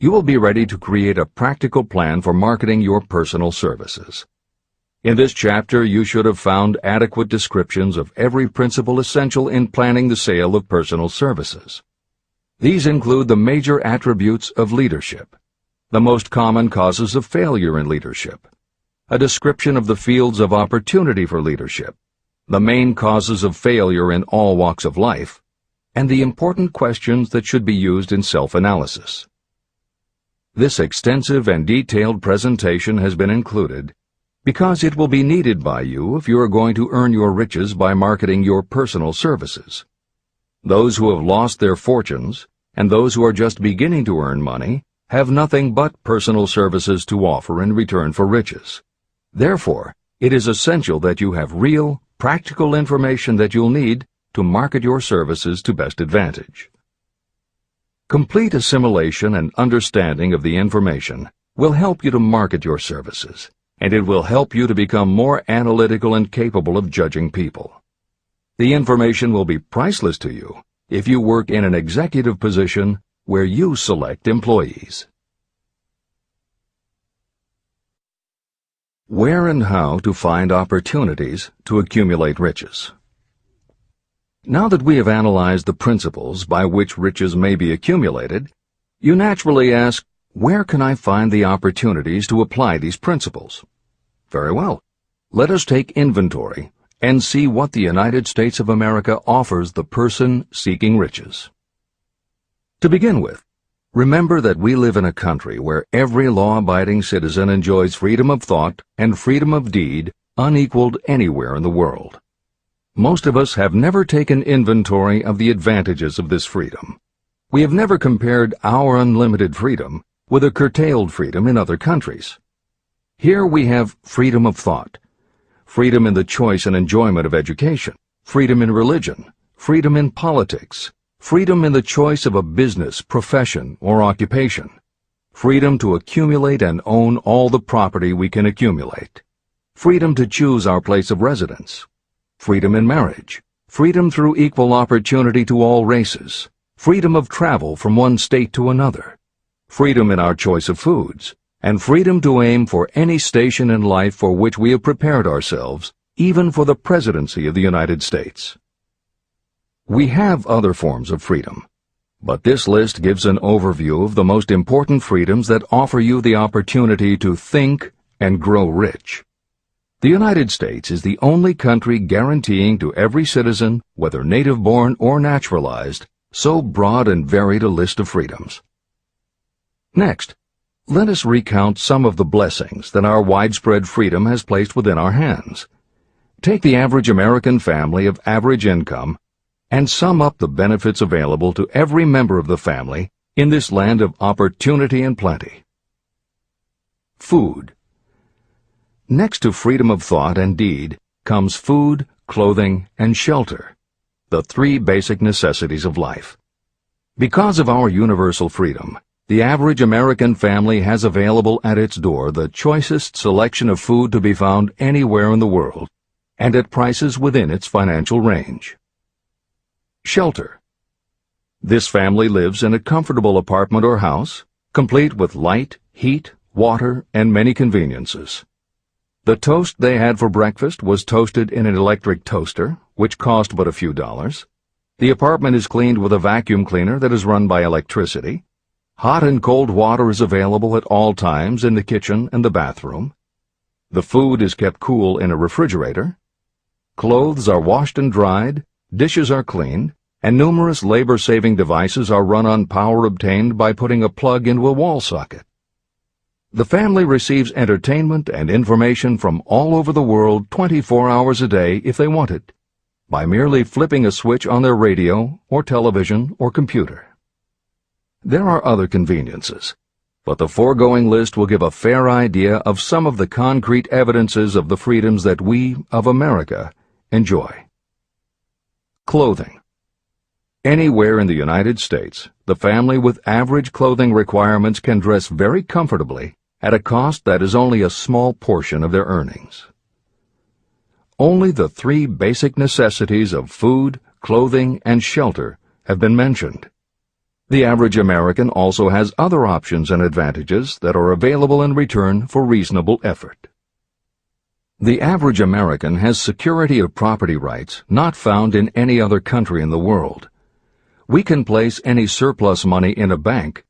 you will be ready to create a practical plan for marketing your personal services. In this chapter, you should have found adequate descriptions of every principle essential in planning the sale of personal services. These include the major attributes of leadership, the most common causes of failure in leadership, a description of the fields of opportunity for leadership, the main causes of failure in all walks of life, and the important questions that should be used in self-analysis. This extensive and detailed presentation has been included because it will be needed by you if you are going to earn your riches by marketing your personal services. Those who have lost their fortunes and those who are just beginning to earn money have nothing but personal services to offer in return for riches. Therefore, it is essential that you have real, practical information that you'll need to market your services to best advantage. Complete assimilation and understanding of the information will help you to market your services, and it will help you to become more analytical and capable of judging people. The information will be priceless to you if you work in an executive position where you select employees. Where and how to find opportunities to accumulate riches. Now that we have analyzed the principles by which riches may be accumulated, you naturally ask, where can I find the opportunities to apply these principles? Very well. Let us take inventory and see what the United States of America offers the person seeking riches. To begin with, remember that we live in a country where every law-abiding citizen enjoys freedom of thought and freedom of deed unequaled anywhere in the world. Most of us have never taken inventory of the advantages of this freedom. We have never compared our unlimited freedom with a curtailed freedom in other countries. Here we have freedom of thought, freedom in the choice and enjoyment of education, freedom in religion, freedom in politics, freedom in the choice of a business, profession, or occupation, freedom to accumulate and own all the property we can accumulate, freedom to choose our place of residence, freedom in marriage, freedom through equal opportunity to all races, freedom of travel from one state to another, freedom in our choice of foods, and freedom to aim for any station in life for which we have prepared ourselves, even for the presidency of the United States. We have other forms of freedom, but this list gives an overview of the most important freedoms that offer you the opportunity to think and grow rich. The United States is the only country guaranteeing to every citizen, whether native-born or naturalized, so broad and varied a list of freedoms. Next, let us recount some of the blessings that our widespread freedom has placed within our hands. Take the average American family of average income and sum up the benefits available to every member of the family in this land of opportunity and plenty. Food. Next to freedom of thought and deed comes food, clothing, and shelter, the three basic necessities of life. Because of our universal freedom, the average American family has available at its door the choicest selection of food to be found anywhere in the world, and at prices within its financial range. Shelter. This family lives in a comfortable apartment or house, complete with light, heat, water, and many conveniences. The toast they had for breakfast was toasted in an electric toaster, which cost but a few dollars. The apartment is cleaned with a vacuum cleaner that is run by electricity. Hot and cold water is available at all times in the kitchen and the bathroom. The food is kept cool in a refrigerator. Clothes are washed and dried, dishes are cleaned, and numerous labor-saving devices are run on power obtained by putting a plug into a wall socket. The family receives entertainment and information from all over the world 24 hours a day if they want it, by merely flipping a switch on their radio or television or computer. There are other conveniences, but the foregoing list will give a fair idea of some of the concrete evidences of the freedoms that we, of America, enjoy. Clothing. Anywhere in the United States, the family with average clothing requirements can dress very comfortably at a cost that is only a small portion of their earnings. Only the three basic necessities of food, clothing, and shelter have been mentioned. The average American also has other options and advantages that are available in return for reasonable effort. The average American has security of property rights not found in any other country in the world. We can place any surplus money in a bank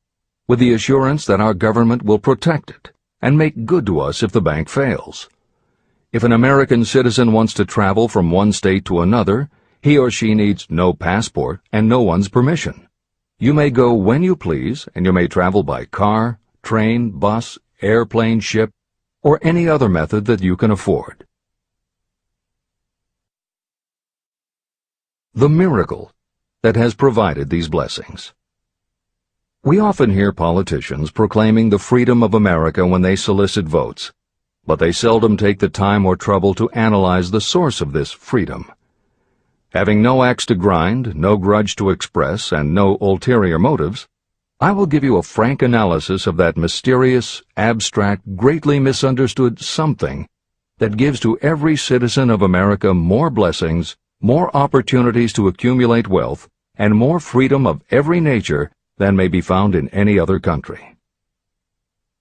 with the assurance that our government will protect it and make good to us if the bank fails. If an American citizen wants to travel from one state to another, he or she needs no passport and no one's permission. You may go when you please, and you may travel by car, train, bus, airplane, ship, or any other method that you can afford. The miracle that has provided these blessings. We often hear politicians proclaiming the freedom of America when they solicit votes, but they seldom take the time or trouble to analyze the source of this freedom. Having no axe to grind, no grudge to express, and no ulterior motives, I will give you a frank analysis of that mysterious, abstract, greatly misunderstood something that gives to every citizen of America more blessings, more opportunities to accumulate wealth, and more freedom of every nature than may be found in any other country.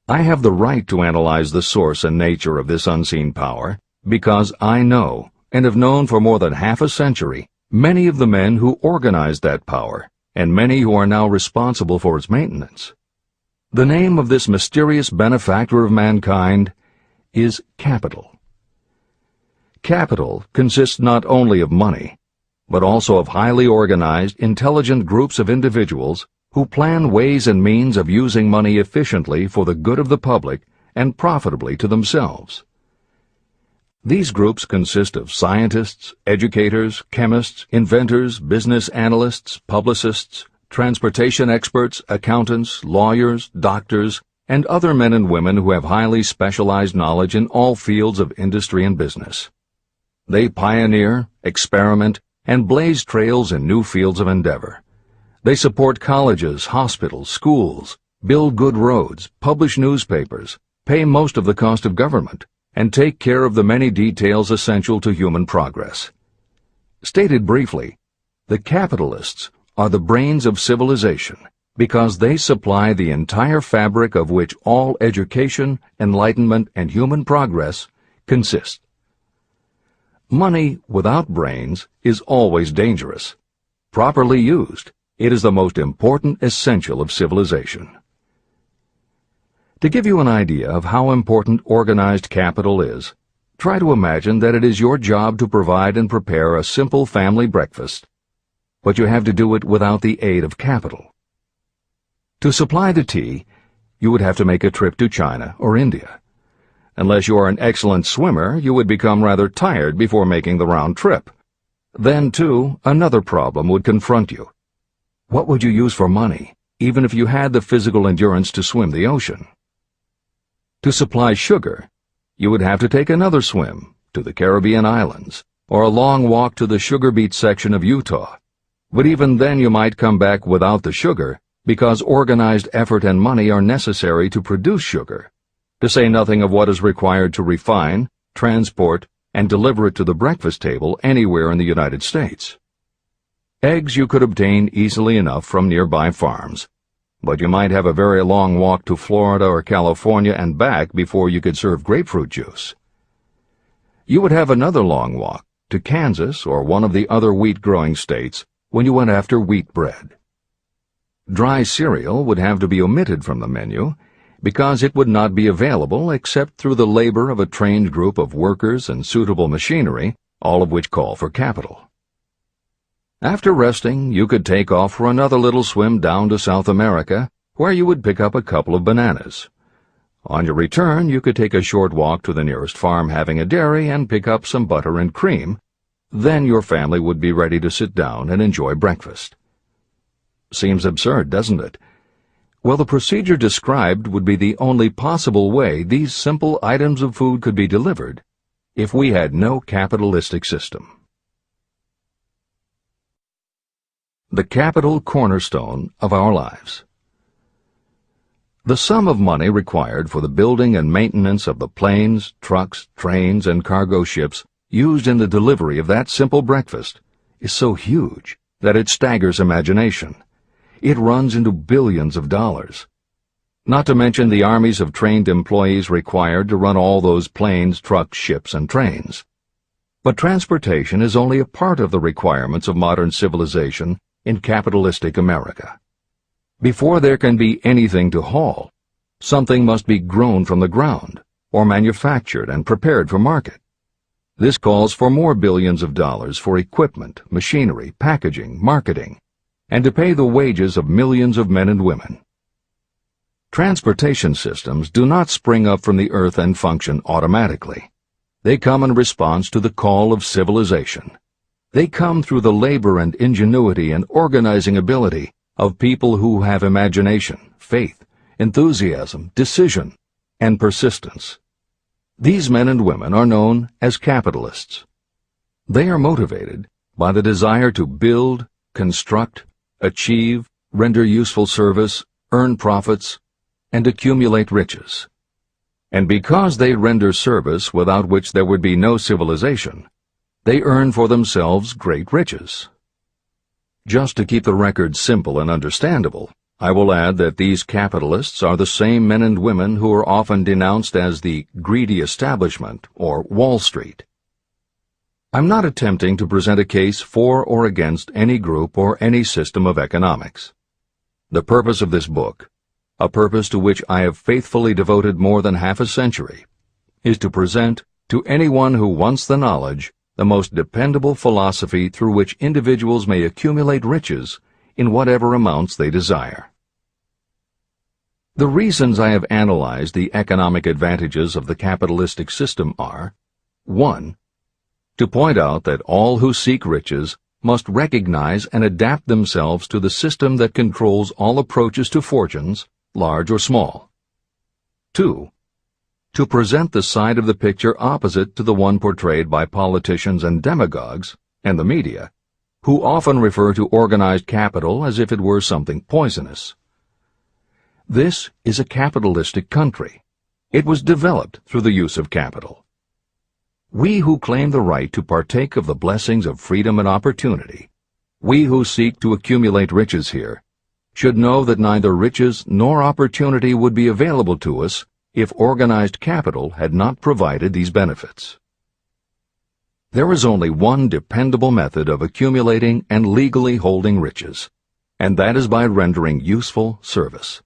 I have the right to analyze the source and nature of this unseen power because I know, and have known for more than half a century, many of the men who organized that power, and many who are now responsible for its maintenance. The name of this mysterious benefactor of mankind is capital. Capital consists not only of money, but also of highly organized, intelligent groups of individuals who plan ways and means of using money efficiently for the good of the public and profitably to themselves. These groups consist of scientists, educators, chemists, inventors, business analysts, publicists, transportation experts, accountants, lawyers, doctors, and other men and women who have highly specialized knowledge in all fields of industry and business. They pioneer, experiment, and blaze trails in new fields of endeavor. They support colleges, hospitals, schools, build good roads, publish newspapers, pay most of the cost of government, and take care of the many details essential to human progress. Stated briefly, the capitalists are the brains of civilization because they supply the entire fabric of which all education, enlightenment, and human progress consist. Money without brains is always dangerous. Properly used, it is the most important essential of civilization. To give you an idea of how important organized capital is, try to imagine that it is your job to provide and prepare a simple family breakfast, but you have to do it without the aid of capital. To supply the tea, you would have to make a trip to China or India. Unless you are an excellent swimmer, you would become rather tired before making the round trip. Then, too, another problem would confront you. What would you use for money, even if you had the physical endurance to swim the ocean? To supply sugar, you would have to take another swim to the Caribbean islands, or a long walk to the sugar beet section of Utah. But even then you might come back without the sugar, because organized effort and money are necessary to produce sugar, to say nothing of what is required to refine, transport, and deliver it to the breakfast table anywhere in the United States. Eggs you could obtain easily enough from nearby farms, but you might have a very long walk to Florida or California and back before you could serve grapefruit juice. You would have another long walk to Kansas or one of the other wheat-growing states when you went after wheat bread. Dry cereal would have to be omitted from the menu because it would not be available except through the labor of a trained group of workers and suitable machinery, all of which call for capital. After resting, you could take off for another little swim down to South America, where you would pick up a couple of bananas. On your return, you could take a short walk to the nearest farm having a dairy and pick up some butter and cream. Then your family would be ready to sit down and enjoy breakfast. Seems absurd, doesn't it? Well, the procedure described would be the only possible way these simple items of food could be delivered if we had no capitalistic system. The capital cornerstone of our lives. The sum of money required for the building and maintenance of the planes, trucks, trains, and cargo ships used in the delivery of that simple breakfast is so huge that it staggers imagination. It runs into billions of dollars. Not to mention the armies of trained employees required to run all those planes, trucks, ships, and trains. But transportation is only a part of the requirements of modern civilization in capitalistic America. Before there can be anything to haul, something must be grown from the ground, or manufactured and prepared for market. This calls for more billions of dollars for equipment, machinery, packaging, marketing, and to pay the wages of millions of men and women. Transportation systems do not spring up from the earth and function automatically. They come in response to the call of civilization. They come through the labor and ingenuity and organizing ability of people who have imagination, faith, enthusiasm, decision, and persistence. These men and women are known as capitalists. They are motivated by the desire to build, construct, achieve, render useful service, earn profits, and accumulate riches. And because they render service without which there would be no civilization, they earn for themselves great riches. Just to keep the record simple and understandable, I will add that these capitalists are the same men and women who are often denounced as the greedy establishment or Wall Street. I'm not attempting to present a case for or against any group or any system of economics. The purpose of this book, a purpose to which I have faithfully devoted more than half a century, is to present to anyone who wants the knowledge the most dependable philosophy through which individuals may accumulate riches in whatever amounts they desire. The reasons I have analyzed the economic advantages of the capitalistic system are: 1. To point out that all who seek riches must recognize and adapt themselves to the system that controls all approaches to fortunes, large or small. 2. to present the side of the picture opposite to the one portrayed by politicians and demagogues, and the media, who often refer to organized capital as if it were something poisonous. This is a capitalistic country. It was developed through the use of capital. We who claim the right to partake of the blessings of freedom and opportunity, we who seek to accumulate riches here, should know that neither riches nor opportunity would be available to us if organized capital had not provided these benefits. There is only one dependable method of accumulating and legally holding riches, and that is by rendering useful service.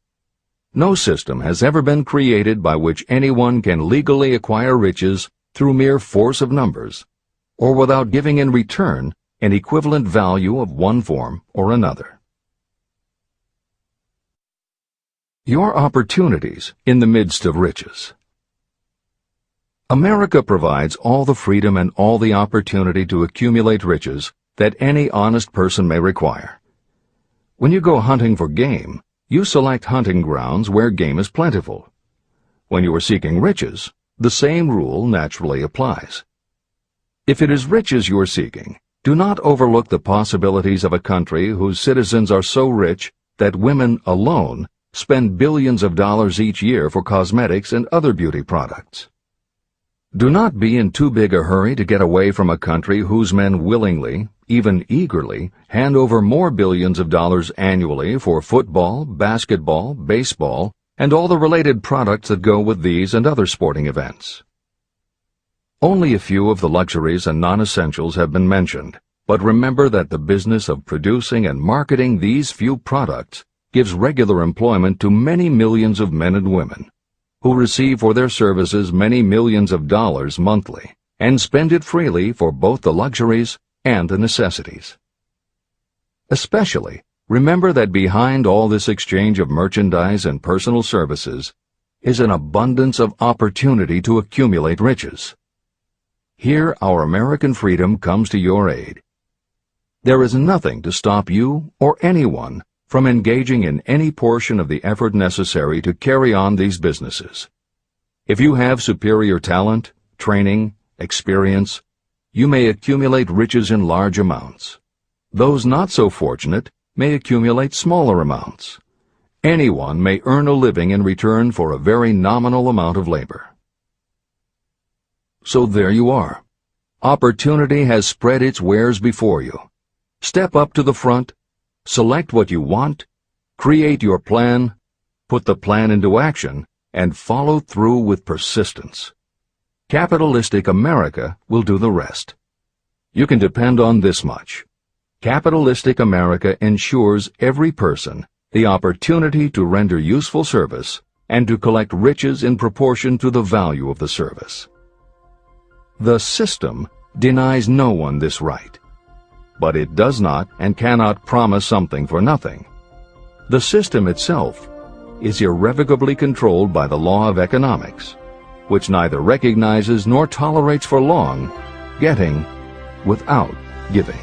No system has ever been created by which anyone can legally acquire riches through mere force of numbers, or without giving in return an equivalent value of one form or another. Your opportunities in the midst of riches. America provides all the freedom and all the opportunity to accumulate riches that any honest person may require. When you go hunting for game, you select hunting grounds where game is plentiful. When you are seeking riches, the same rule naturally applies. If it is riches you are seeking, do not overlook the possibilities of a country whose citizens are so rich that women alone spend billions of dollars each year for cosmetics and other beauty products. Do not be in too big a hurry to get away from a country whose men willingly, even eagerly, hand over more billions of dollars annually for football, basketball, baseball, and all the related products that go with these and other sporting events. Only a few of the luxuries and non-essentials have been mentioned, but remember that the business of producing and marketing these few products gives regular employment to many millions of men and women, who receive for their services many millions of dollars monthly, and spend it freely for both the luxuries and the necessities. Especially, remember that behind all this exchange of merchandise and personal services is an abundance of opportunity to accumulate riches. Here our American freedom comes to your aid. There is nothing to stop you or anyone from engaging in any portion of the effort necessary to carry on these businesses. If you have superior talent, training, experience, you may accumulate riches in large amounts. Those not so fortunate may accumulate smaller amounts. Anyone may earn a living in return for a very nominal amount of labor. So there you are. Opportunity has spread its wares before you. Step up to the front, select what you want, create your plan, put the plan into action, and follow through with persistence. Capitalistic America will do the rest. You can depend on this much. Capitalistic America ensures every person the opportunity to render useful service and to collect riches in proportion to the value of the service. The system denies no one this right, but it does not and cannot promise something for nothing. The system itself is irrevocably controlled by the law of economics, which neither recognizes nor tolerates for long getting without giving.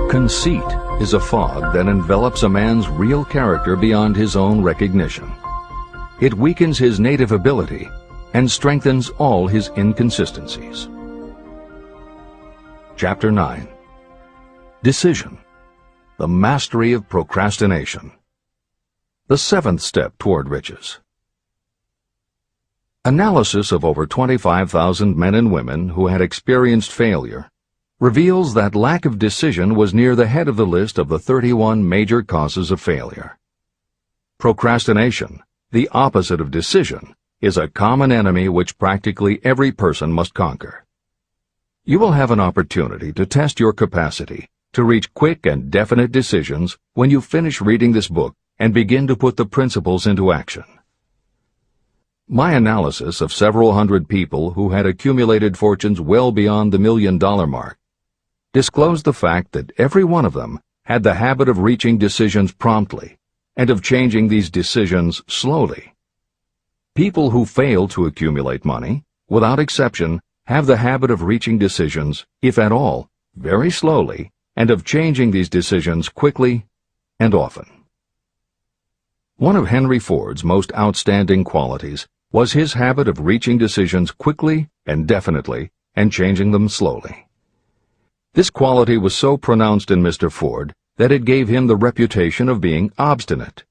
Conceit is a fog that envelops a man's real character beyond his own recognition. It weakens his native ability and strengthens all his inconsistencies. Chapter 9. Decision. The mastery of procrastination. The seventh step toward riches. Analysis of over 25,000 men and women who had experienced failure reveals that lack of decision was near the head of the list of the 31 major causes of failure. Procrastination, the opposite of decision, is a common enemy which practically every person must conquer. You will have an opportunity to test your capacity to reach quick and definite decisions when you finish reading this book and begin to put the principles into action. My analysis of several hundred people who had accumulated fortunes well beyond the $1 million mark disclosed the fact that every one of them had the habit of reaching decisions promptly and of changing these decisions slowly. People who fail to accumulate money, without exception, have the habit of reaching decisions, if at all, very slowly, and of changing these decisions quickly and often. One of Henry Ford's most outstanding qualities was his habit of reaching decisions quickly and definitely and changing them slowly. This quality was so pronounced in Mr. Ford that it gave him the reputation of being obstinate.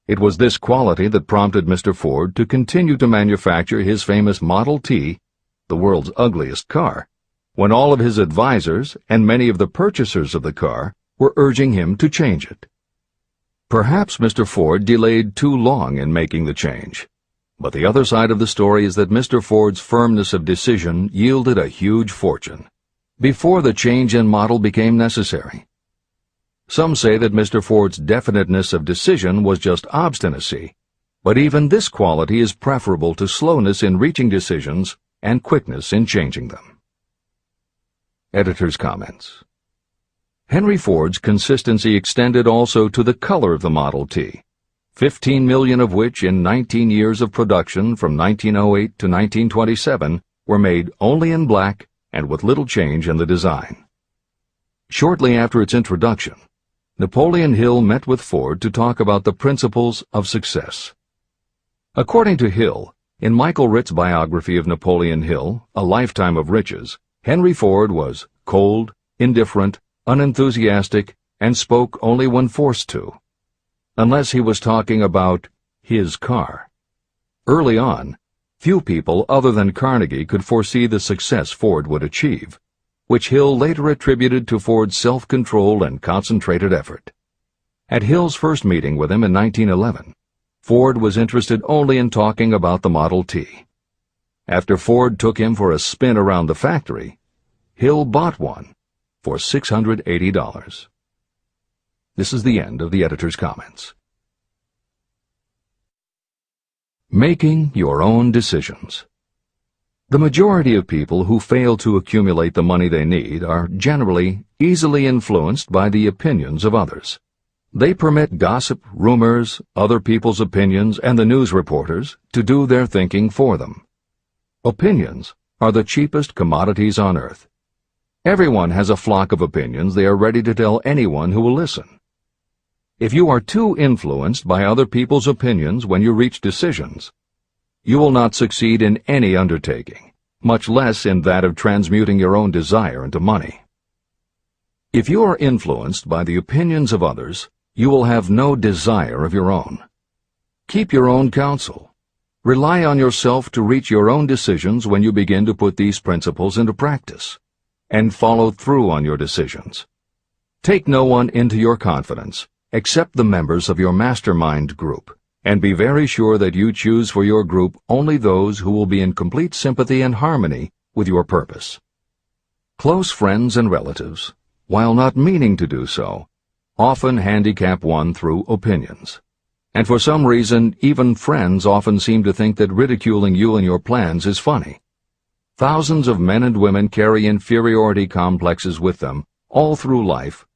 It was this quality that prompted Mr. Ford to continue to manufacture his famous Model T, the world's ugliest car, when all of his advisors and many of the purchasers of the car were urging him to change it. Perhaps Mr. Ford delayed too long in making the change, but the other side of the story is that Mr. Ford's firmness of decision yielded a huge fortune before the change in model became necessary. Some say that Mr. Ford's definiteness of decision was just obstinacy, but even this quality is preferable to slowness in reaching decisions and quickness in changing them. Editor's comments. Henry Ford's consistency extended also to the color of the Model T, 15 million of which in 19 years of production from 1908 to 1927 were made only in black and with little change in the design. Shortly after its introduction, Napoleon Hill met with Ford to talk about the principles of success. According to Hill, in Michael Ritt's biography of Napoleon Hill, A Lifetime of Riches, Henry Ford was cold, indifferent, unenthusiastic, and spoke only when forced to, unless he was talking about his car. Early on, few people other than Carnegie could foresee the success Ford would achieve, which Hill later attributed to Ford's self-control and concentrated effort. At Hill's first meeting with him in 1911, Ford was interested only in talking about the Model T. After Ford took him for a spin around the factory, Hill bought one for $680. This is the end of the editor's comments. Making your own decisions. The majority of people who fail to accumulate the money they need are generally easily influenced by the opinions of others. They permit gossip, rumors, other people's opinions, and the news reporters to do their thinking for them. Opinions are the cheapest commodities on earth. Everyone has a flock of opinions they are ready to tell anyone who will listen. If you are too influenced by other people's opinions when you reach decisions, you will not succeed in any undertaking, much less in that of transmuting your own desire into money. If you are influenced by the opinions of others, you will have no desire of your own. Keep your own counsel. Rely on yourself to reach your own decisions when you begin to put these principles into practice, and follow through on your decisions. Take no one into your confidence except the members of your mastermind group, and be very sure that you choose for your group only those who will be in complete sympathy and harmony with your purpose. Close friends and relatives, while not meaning to do so, often handicap one through opinions. And for some reason, even friends often seem to think that ridiculing you and your plans is funny. Thousands of men and women carry inferiority complexes with them all through life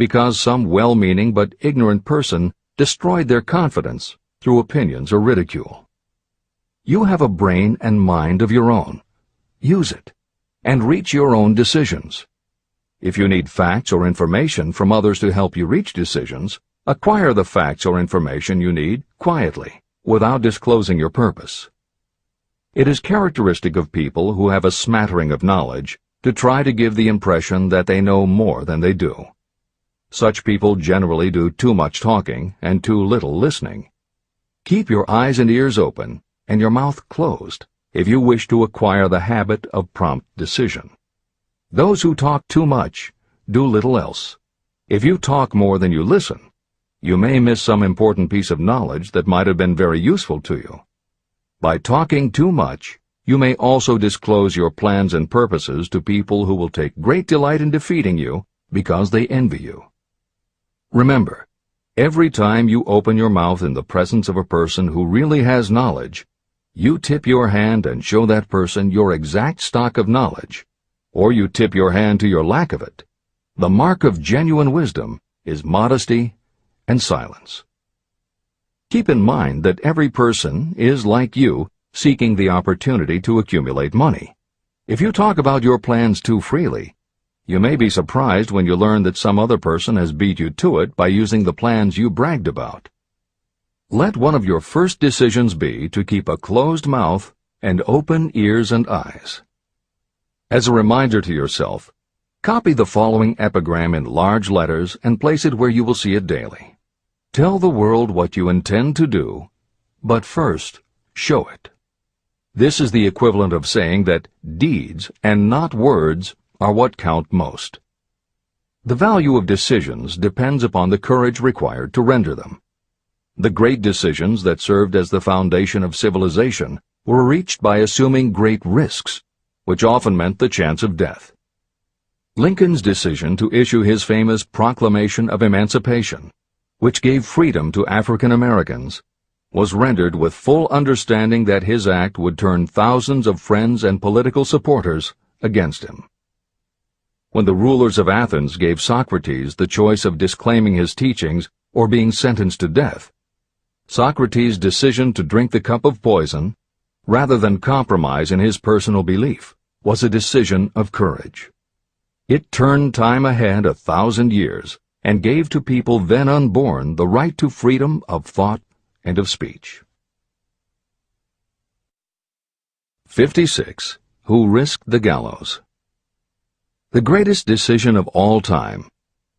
because some well-meaning but ignorant person destroyed their confidence through opinions or ridicule. You have a brain and mind of your own. Use it, and reach your own decisions. If you need facts or information from others to help you reach decisions, acquire the facts or information you need quietly, without disclosing your purpose. It is characteristic of people who have a smattering of knowledge to try to give the impression that they know more than they do. Such people generally do too much talking and too little listening. Keep your eyes and ears open and your mouth closed if you wish to acquire the habit of prompt decision. Those who talk too much do little else. If you talk more than you listen, you may miss some important piece of knowledge that might have been very useful to you. By talking too much, you may also disclose your plans and purposes to people who will take great delight in defeating you because they envy you. Remember, every time you open your mouth in the presence of a person who really has knowledge, you tip your hand and show that person your exact stock of knowledge, or you tip your hand to your lack of it. The mark of genuine wisdom is modesty and silence. Keep in mind that every person is, like you, seeking the opportunity to accumulate money. If you talk about your plans too freely, you may be surprised when you learn that some other person has beat you to it by using the plans you bragged about. Let one of your first decisions be to keep a closed mouth and open ears and eyes. As a reminder to yourself, copy the following epigram in large letters and place it where you will see it daily. Tell the world what you intend to do, but first, show it. This is the equivalent of saying that deeds and not words are what count most. The value of decisions depends upon the courage required to render them. The great decisions that served as the foundation of civilization were reached by assuming great risks, which often meant the chance of death. Lincoln's decision to issue his famous Proclamation of Emancipation, which gave freedom to African Americans, was rendered with full understanding that his act would turn thousands of friends and political supporters against him. When the rulers of Athens gave Socrates the choice of disclaiming his teachings or being sentenced to death, Socrates' decision to drink the cup of poison, rather than compromise in his personal belief, was a decision of courage. It turned time ahead 1,000 years and gave to people then unborn the right to freedom of thought and of speech. 56. Who risked the gallows? The greatest decision of all time,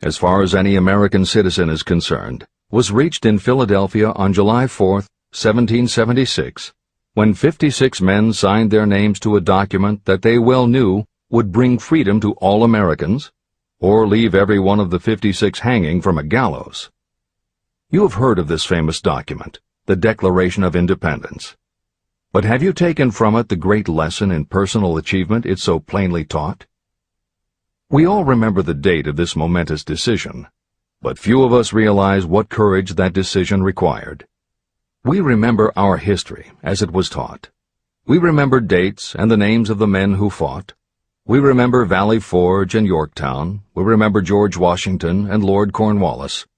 as far as any American citizen is concerned, was reached in Philadelphia on July 4, 1776, when 56 men signed their names to a document that they well knew would bring freedom to all Americans, or leave every one of the 56 hanging from a gallows. You have heard of this famous document, the Declaration of Independence. But have you taken from it the great lesson in personal achievement it so plainly taught? We all remember the date of this momentous decision, but few of us realize what courage that decision required. We remember our history as it was taught. We remember dates and the names of the men who fought. We remember Valley Forge and Yorktown. We remember George Washington and Lord Cornwallis.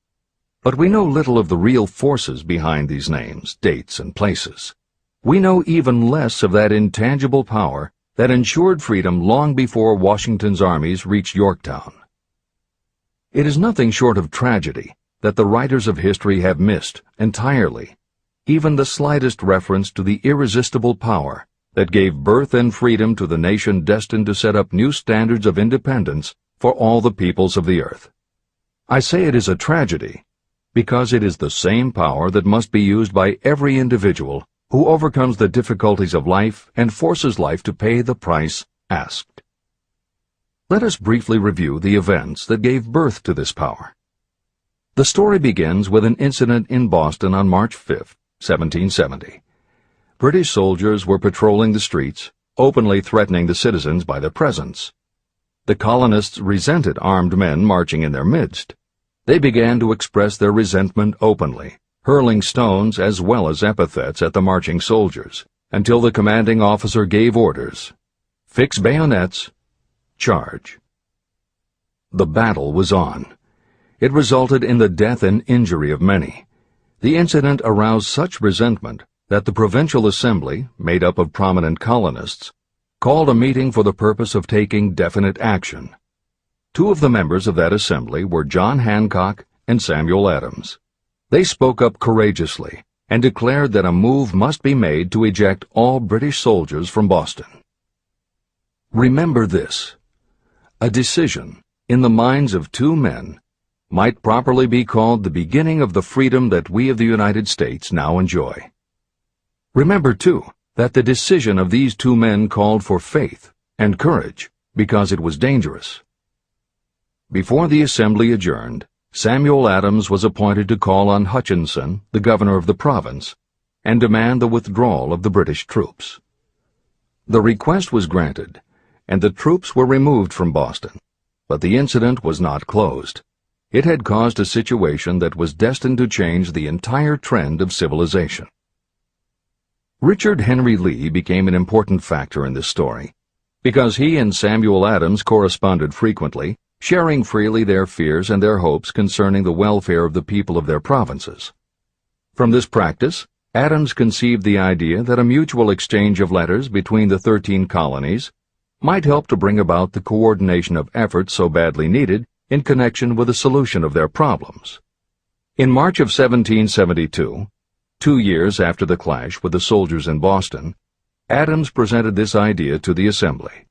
But we know little of the real forces behind these names, dates, and places. We know even less of that intangible power that ensured freedom long before Washington's armies reached Yorktown. It is nothing short of tragedy that the writers of history have missed entirely even the slightest reference to the irresistible power that gave birth and freedom to the nation destined to set up new standards of independence for all the peoples of the earth. I say it is a tragedy because it is the same power that must be used by every individual who overcomes the difficulties of life and forces life to pay the price asked. Let us briefly review the events that gave birth to this power. The story begins with an incident in Boston on March 5, 1770. British soldiers were patrolling the streets, openly threatening the citizens by their presence. The colonists resented armed men marching in their midst. They began to express their resentment openly, hurling stones as well as epithets at the marching soldiers, until the commanding officer gave orders. Fix bayonets, charge. The battle was on. It resulted in the death and injury of many. The incident aroused such resentment that the Provincial Assembly, made up of prominent colonists, called a meeting for the purpose of taking definite action. Two of the members of that assembly were John Hancock and Samuel Adams. They spoke up courageously and declared that a move must be made to eject all British soldiers from Boston. Remember this: a decision, in the minds of two men, might properly be called the beginning of the freedom that we of the United States now enjoy. Remember, too, that the decision of these two men called for faith and courage because it was dangerous. Before the assembly adjourned, Samuel Adams was appointed to call on Hutchinson, the governor of the province, and demand the withdrawal of the British troops. The request was granted, and the troops were removed from Boston, but the incident was not closed. It had caused a situation that was destined to change the entire trend of civilization. Richard Henry Lee became an important factor in this story, because he and Samuel Adams corresponded frequently, sharing freely their fears and their hopes concerning the welfare of the people of their provinces. From this practice, Adams conceived the idea that a mutual exchange of letters between the 13 colonies might help to bring about the coordination of efforts so badly needed in connection with the solution of their problems. In March of 1772, 2 years after the clash with the soldiers in Boston, Adams presented this idea to the Assembly.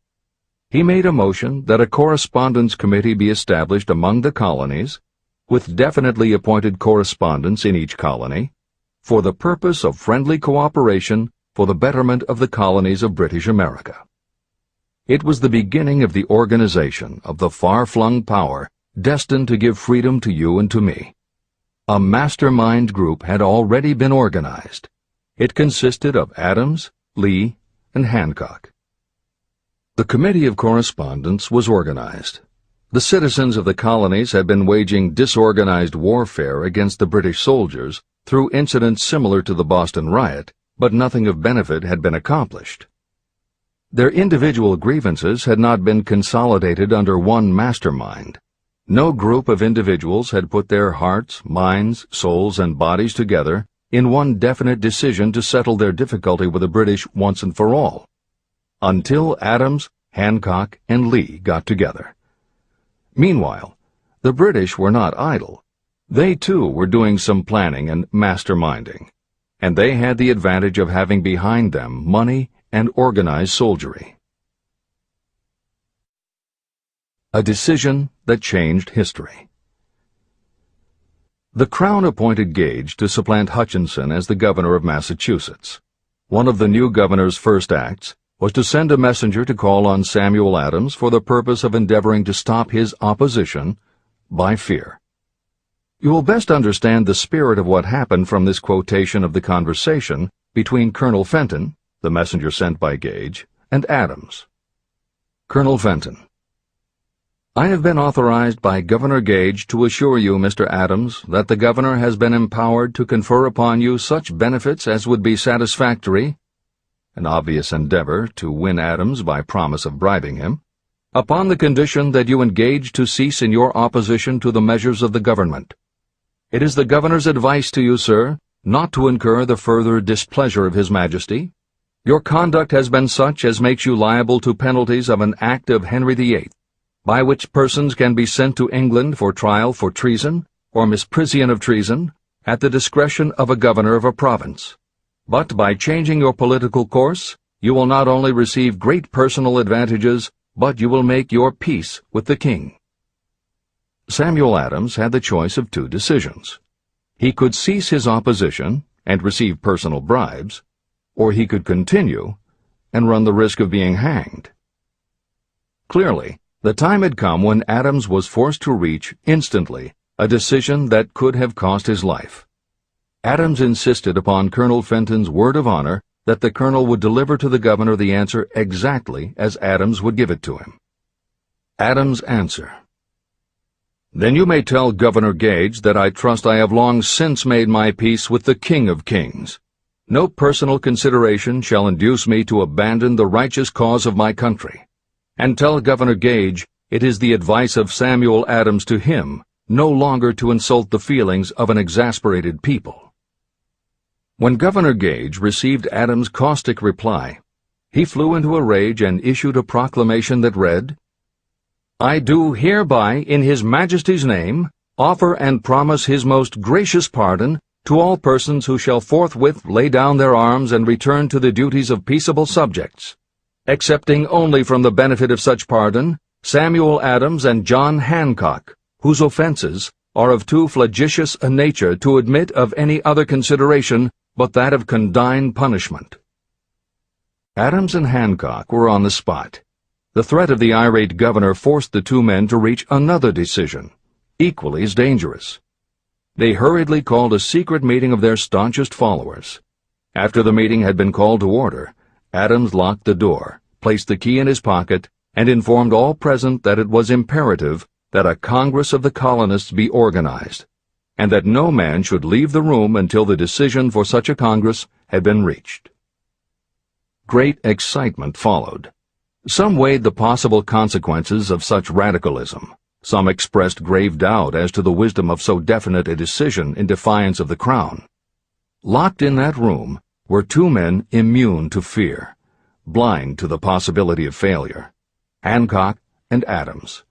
He made a motion that a correspondence committee be established among the colonies, with definitely appointed correspondents in each colony, for the purpose of friendly cooperation for the betterment of the colonies of British America. It was the beginning of the organization of the far-flung power destined to give freedom to you and to me. A mastermind group had already been organized. It consisted of Adams, Lee, and Hancock. The Committee of Correspondence was organized. The citizens of the colonies had been waging disorganized warfare against the British soldiers through incidents similar to the Boston riot, but nothing of benefit had been accomplished. Their individual grievances had not been consolidated under one mastermind. No group of individuals had put their hearts, minds, souls, and bodies together in one definite decision to settle their difficulty with the British once and for all, until Adams, Hancock, and Lee got together. Meanwhile, the British were not idle. They, too, were doing some planning and masterminding, and they had the advantage of having behind them money and organized soldiery. A decision that changed history. The Crown appointed Gage to supplant Hutchinson as the governor of Massachusetts. One of the new governor's first acts was to send a messenger to call on Samuel Adams for the purpose of endeavoring to stop his opposition by fear. You will best understand the spirit of what happened from this quotation of the conversation between Colonel Fenton, the messenger sent by Gage, and Adams. Colonel Fenton: I have been authorized by Governor Gage to assure you, Mr. Adams, that the governor has been empowered to confer upon you such benefits as would be satisfactory, an obvious endeavor to win Adams by promise of bribing him, upon the condition that you engage to cease in your opposition to the measures of the government. It is the governor's advice to you, sir, not to incur the further displeasure of His Majesty. Your conduct has been such as makes you liable to penalties of an act of Henry VIII, by which persons can be sent to England for trial for treason or misprision of treason at the discretion of a governor of a province. But by changing your political course, you will not only receive great personal advantages, but you will make your peace with the king. Samuel Adams had the choice of two decisions. He could cease his opposition and receive personal bribes, or he could continue and run the risk of being hanged. Clearly, the time had come when Adams was forced to reach, instantly, a decision that could have cost his life. Adams insisted upon Colonel Fenton's word of honor that the colonel would deliver to the governor the answer exactly as Adams would give it to him. Adams' answer: Then you may tell Governor Gage that I trust I have long since made my peace with the King of Kings. No personal consideration shall induce me to abandon the righteous cause of my country. And tell Governor Gage it is the advice of Samuel Adams to him no longer to insult the feelings of an exasperated people. When Governor Gage received Adams' caustic reply, he flew into a rage and issued a proclamation that read, I do hereby, in His Majesty's name, offer and promise His most gracious pardon to all persons who shall forthwith lay down their arms and return to the duties of peaceable subjects, excepting only from the benefit of such pardon Samuel Adams and John Hancock, whose offenses are of too flagitious a nature to admit of any other consideration but that of condign punishment. Adams and Hancock were on the spot. The threat of the irate governor forced the two men to reach another decision, equally as dangerous. They hurriedly called a secret meeting of their staunchest followers. After the meeting had been called to order, Adams locked the door, placed the key in his pocket, and informed all present that it was imperative that a Congress of the colonists be organized, and that no man should leave the room until the decision for such a Congress had been reached. Great excitement followed. Some weighed the possible consequences of such radicalism. Some expressed grave doubt as to the wisdom of so definite a decision in defiance of the Crown. Locked in that room were two men immune to fear, blind to the possibility of failure, Hancock and Adams.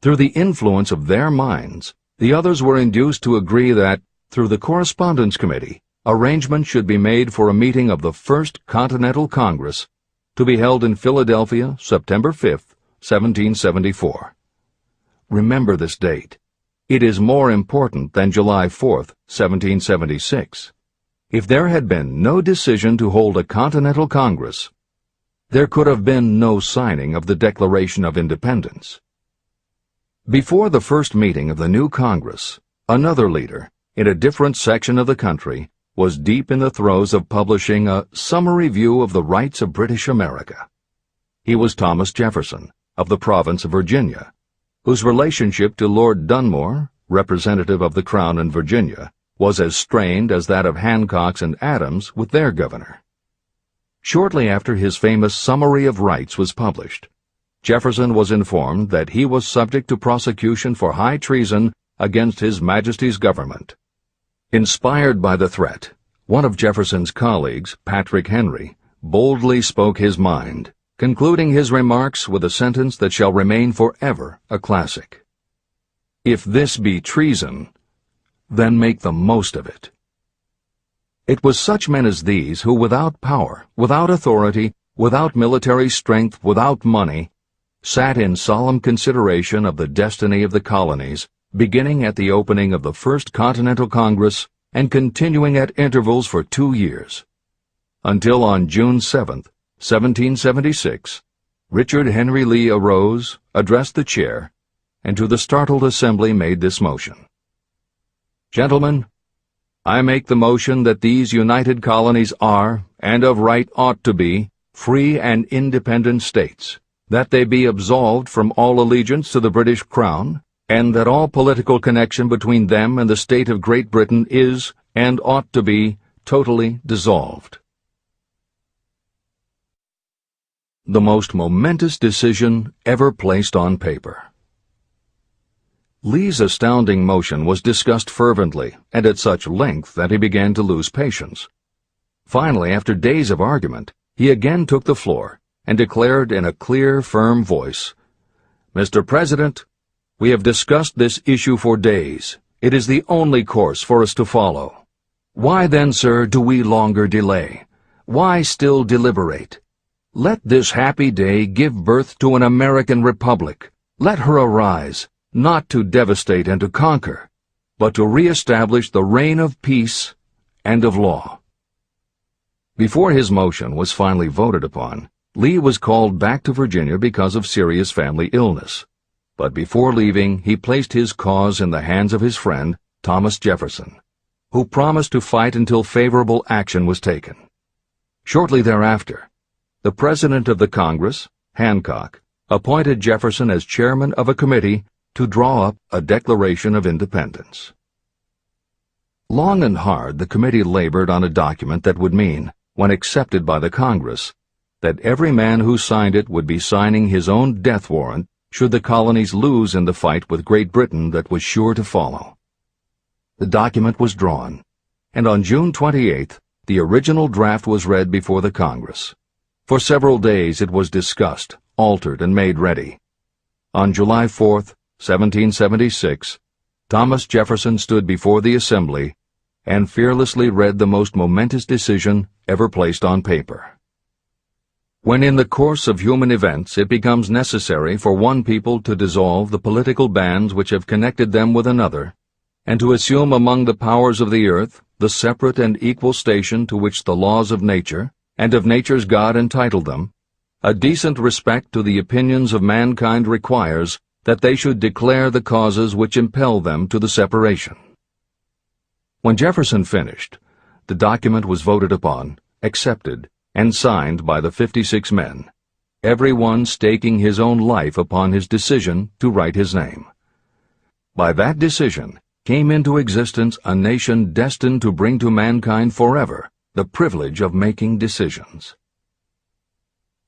Through the influence of their minds, the others were induced to agree that, through the Correspondence Committee, arrangements should be made for a meeting of the First Continental Congress to be held in Philadelphia, September 5, 1774. Remember this date. It is more important than July 4, 1776. If there had been no decision to hold a Continental Congress, there could have been no signing of the Declaration of Independence. Before the first meeting of the new Congress, another leader, in a different section of the country, was deep in the throes of publishing a summary view of the rights of British America. He was Thomas Jefferson, of the province of Virginia, whose relationship to Lord Dunmore, representative of the Crown in Virginia, was as strained as that of Hancock's and Adams with their governor. Shortly after his famous Summary of Rights was published, Jefferson was informed that he was subject to prosecution for high treason against His Majesty's government. Inspired by the threat, one of Jefferson's colleagues, Patrick Henry, boldly spoke his mind, concluding his remarks with a sentence that shall remain forever a classic. "If this be treason, then make the most of it." It was such men as these who, without power, without authority, without military strength, without money, sat in solemn consideration of the destiny of the colonies, beginning at the opening of the First Continental Congress and continuing at intervals for 2 years, until on June 7, 1776, Richard Henry Lee arose, addressed the chair, and to the startled assembly made this motion: "Gentlemen, I make the motion that these united colonies are, and of right ought to be, free and independent states, that they be absolved from all allegiance to the British Crown, and that all political connection between them and the state of Great Britain is, and ought to be, totally dissolved." The most momentous decision ever placed on paper. Lee's astounding motion was discussed fervently and at such length that he began to lose patience. Finally, after days of argument, he again took the floor and declared in a clear, firm voice, "Mr. President, we have discussed this issue for days. It is the only course for us to follow. Why then, sir, do we longer delay? Why still deliberate? Let this happy day give birth to an American Republic. Let her arise, not to devastate and to conquer, but to re-establish the reign of peace and of law." Before his motion was finally voted upon, Lee was called back to Virginia because of serious family illness. But before leaving, he placed his cause in the hands of his friend, Thomas Jefferson, who promised to fight until favorable action was taken. Shortly thereafter, the President of the Congress, Hancock, appointed Jefferson as chairman of a committee to draw up a Declaration of Independence. Long and hard the committee labored on a document that would mean, when accepted by the Congress, that every man who signed it would be signing his own death warrant should the colonies lose in the fight with Great Britain that was sure to follow. The document was drawn, and on June 28th, the original draft was read before the Congress. For several days it was discussed, altered, and made ready. On July 4th, 1776, Thomas Jefferson stood before the Assembly and fearlessly read the most momentous decision ever placed on paper. When in the course of human events it becomes necessary for one people to dissolve the political bands which have connected them with another, and to assume among the powers of the earth the separate and equal station to which the laws of nature and of nature's God entitled them, a decent respect to the opinions of mankind requires that they should declare the causes which impel them to the separation. When Jefferson finished, the document was voted upon, accepted, and signed by the 56 men, every one staking his own life upon his decision to write his name. By that decision came into existence a nation destined to bring to mankind forever the privilege of making decisions.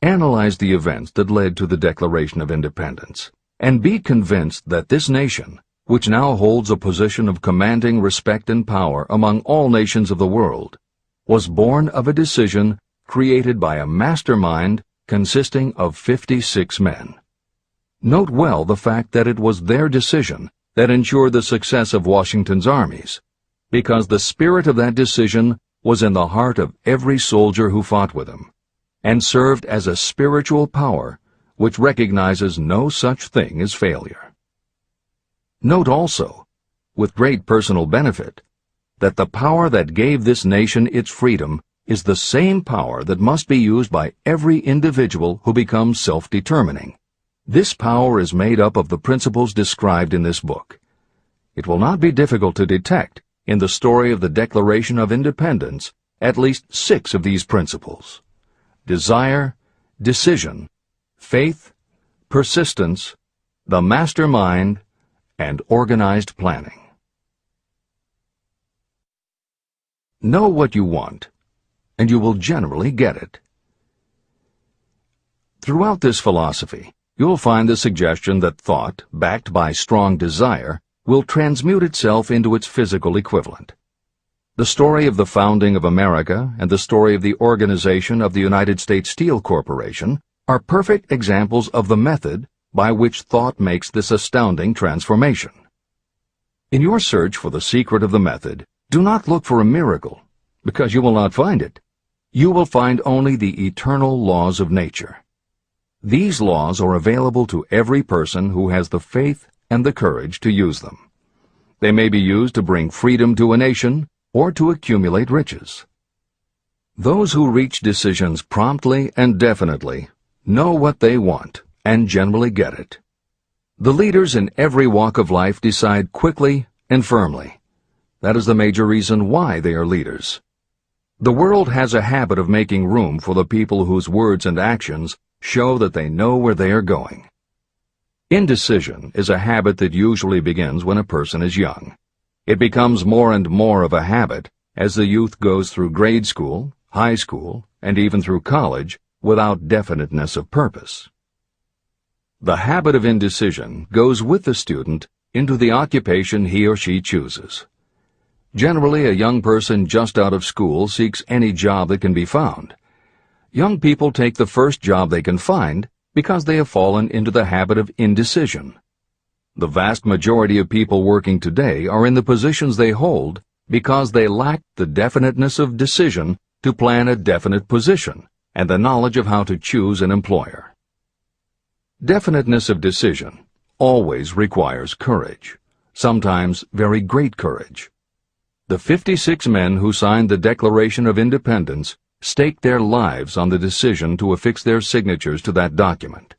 Analyze the events that led to the Declaration of Independence, and be convinced that this nation, which now holds a position of commanding respect and power among all nations of the world, was born of a decision created by a mastermind consisting of 56 men. Note well the fact that it was their decision that ensured the success of Washington's armies, because the spirit of that decision was in the heart of every soldier who fought with him, and served as a spiritual power which recognizes no such thing as failure. Note also, with great personal benefit, that the power that gave this nation its freedom is the same power that must be used by every individual who becomes self-determining. This power is made up of the principles described in this book. It will not be difficult to detect, in the story of the Declaration of Independence, at least 6 of these principles: desire, decision, faith, persistence, the mastermind, and organized planning. Know what you want, and you will generally get it. Throughout this philosophy, you will find the suggestion that thought, backed by strong desire, will transmute itself into its physical equivalent. The story of the founding of America and the story of the organization of the United States Steel Corporation are perfect examples of the method by which thought makes this astounding transformation. In your search for the secret of the method, do not look for a miracle, because you will not find it. You will find only the eternal laws of nature. These laws are available to every person who has the faith and the courage to use them. They may be used to bring freedom to a nation or to accumulate riches. Those who reach decisions promptly and definitely know what they want and generally get it. The leaders in every walk of life decide quickly and firmly. That is the major reason why they are leaders. The world has a habit of making room for the people whose words and actions show that they know where they are going. Indecision is a habit that usually begins when a person is young. It becomes more and more of a habit as the youth goes through grade school, high school, and even through college without definiteness of purpose. The habit of indecision goes with the student into the occupation he or she chooses. Generally, a young person just out of school seeks any job that can be found. Young people take the first job they can find because they have fallen into the habit of indecision. The vast majority of people working today are in the positions they hold because they lack the definiteness of decision to plan a definite position and the knowledge of how to choose an employer. Definiteness of decision always requires courage, sometimes very great courage. The 56 men who signed the Declaration of Independence staked their lives on the decision to affix their signatures to that document.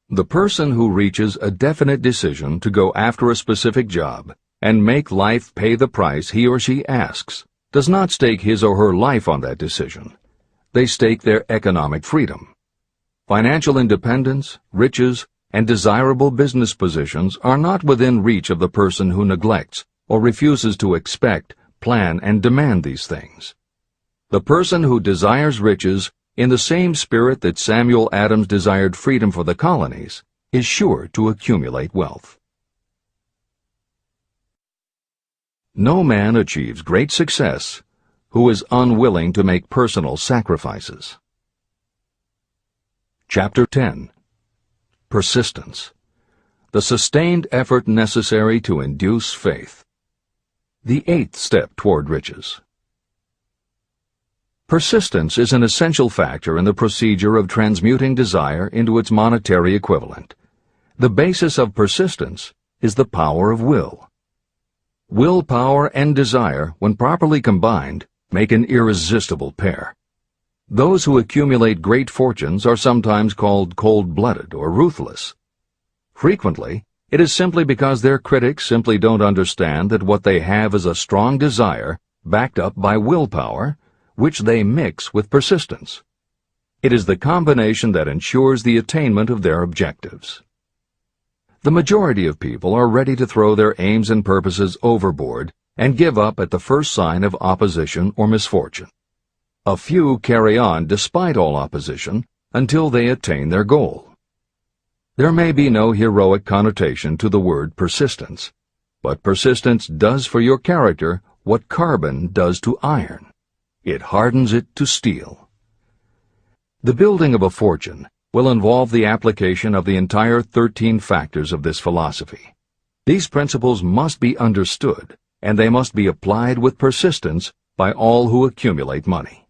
The person who reaches a definite decision to go after a specific job and make life pay the price he or she asks does not stake his or her life on that decision. They stake their economic freedom. Financial independence, riches, and desirable business positions are not within reach of the person who neglects or refuses to expect, plan, and demand these things. The person who desires riches in the same spirit that Samuel Adams desired freedom for the colonies is sure to accumulate wealth. No man achieves great success who is unwilling to make personal sacrifices. Chapter 10. Persistence. The sustained effort necessary to induce faith. The 8th step toward riches. Persistence is an essential factor in the procedure of transmuting desire into its monetary equivalent. The basis of persistence is the power of will. Willpower and desire, when properly combined, make an irresistible pair. Those who accumulate great fortunes are sometimes called cold-blooded or ruthless. Frequently, it is simply because their critics simply don't understand that what they have is a strong desire backed up by willpower, which they mix with persistence. It is the combination that ensures the attainment of their objectives. The majority of people are ready to throw their aims and purposes overboard and give up at the first sign of opposition or misfortune. A few carry on despite all opposition until they attain their goal. There may be no heroic connotation to the word persistence, But persistence does for your character what carbon does to iron. It hardens it to steel. The building of a fortune will involve the application of the entire 13 factors of this philosophy. These principles must be understood, and they must be applied with persistence by all who accumulate money.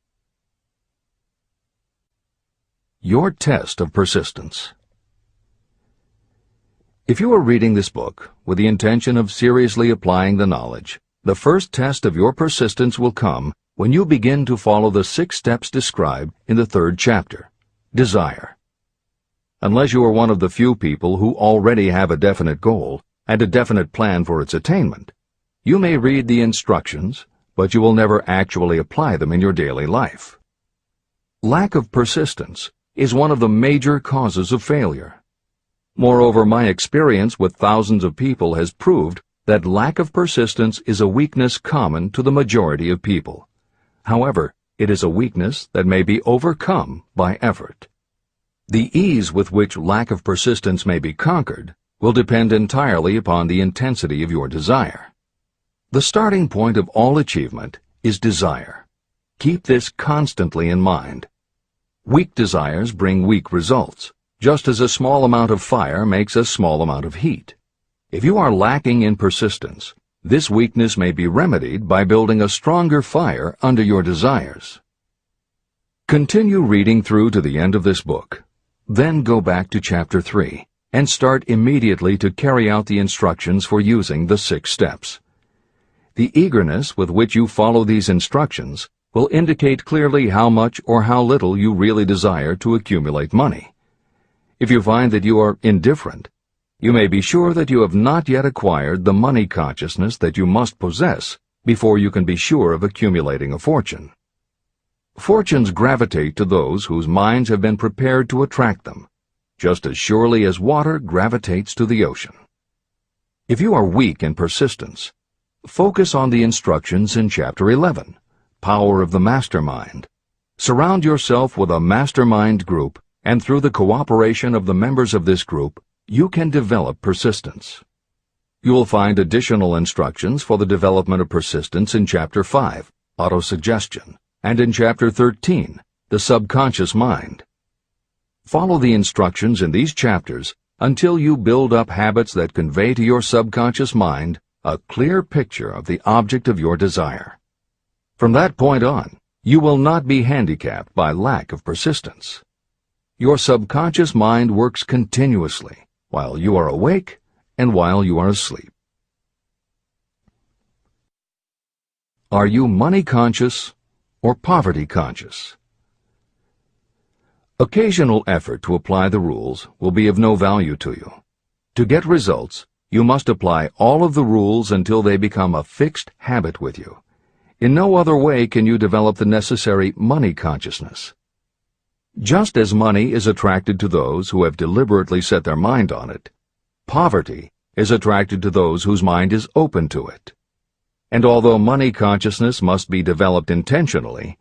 Your test of persistence. If you are reading this book with the intention of seriously applying the knowledge, the first test of your persistence will come when you begin to follow the 6 steps described in the 3rd chapter. Desire. Unless you are one of the few people who already have a definite goal and a definite plan for its attainment, you may read the instructions, but you will never actually apply them in your daily life. Lack of persistence is one of the major causes of failure. Moreover, my experience with thousands of people has proved that lack of persistence is a weakness common to the majority of people. However, it is a weakness that may be overcome by effort. The ease with which lack of persistence may be conquered will depend entirely upon the intensity of your desire. The starting point of all achievement is desire. Keep this constantly in mind. Weak desires bring weak results, just as a small amount of fire makes a small amount of heat. If you are lacking in persistence, this weakness may be remedied by building a stronger fire under your desires. Continue reading through to the end of this book. Then go back to Chapter 3 and start immediately to carry out the instructions for using the 6 steps. The eagerness with which you follow these instructions will indicate clearly how much or how little you really desire to accumulate money. If you find that you are indifferent, you may be sure that you have not yet acquired the money consciousness that you must possess before you can be sure of accumulating a fortune. Fortunes gravitate to those whose minds have been prepared to attract them, just as surely as water gravitates to the ocean. If you are weak in persistence, focus on the instructions in Chapter 11, Power of the Mastermind. Surround yourself with a mastermind group, and through the cooperation of the members of this group, you can develop persistence. You will find additional instructions for the development of persistence in Chapter 5, Autosuggestion, and in Chapter 13, The Subconscious Mind. Follow the instructions in these chapters until you build up habits that convey to your subconscious mind a clear picture of the object of your desire. From that point on, you will not be handicapped by lack of persistence. Your subconscious mind works continuously while you are awake and while you are asleep. Are you money conscious or poverty conscious? Occasional effort to apply the rules will be of no value to you. To get results, you must apply all of the rules until they become a fixed habit with you. In no other way can you develop the necessary money consciousness. Just as money is attracted to those who have deliberately set their mind on it, poverty is attracted to those whose mind is open to it. And although money consciousness must be developed intentionally,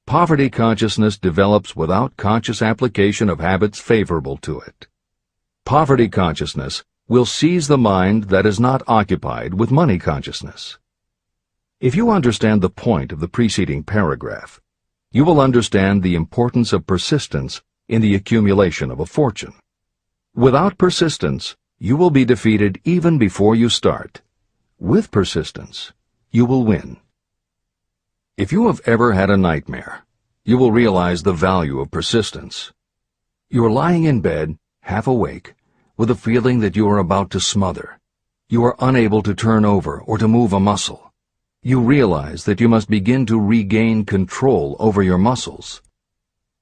poverty consciousness develops without conscious application of habits favorable to it. Poverty consciousness will seize the mind that is not occupied with money consciousness. If you understand the point of the preceding paragraph, you will understand the importance of persistence in the accumulation of a fortune. Without persistence, you will be defeated even before you start. With persistence, you will win. If you have ever had a nightmare, you will realize the value of persistence. You are lying in bed, half awake, with a feeling that you are about to smother. You are unable to turn over or to move a muscle. You realize that you must begin to regain control over your muscles.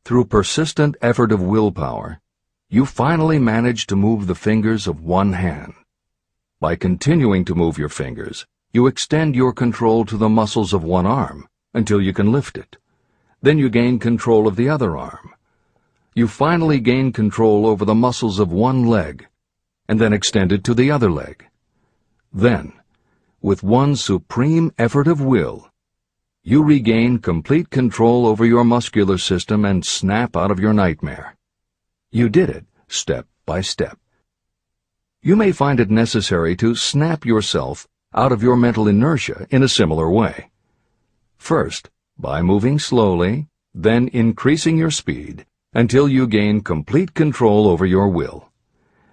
Through persistent effort of willpower, you finally manage to move the fingers of one hand. By continuing to move your fingers, you extend your control to the muscles of one arm until you can lift it. Then you gain control of the other arm. You finally gain control over the muscles of one leg, and then extend it to the other leg. Then, with one supreme effort of will, you regain complete control over your muscular system and snap out of your nightmare. You did it step by step. You may find it necessary to snap yourself out of your mental inertia in a similar way. First, by moving slowly, then increasing your speed until you gain complete control over your will.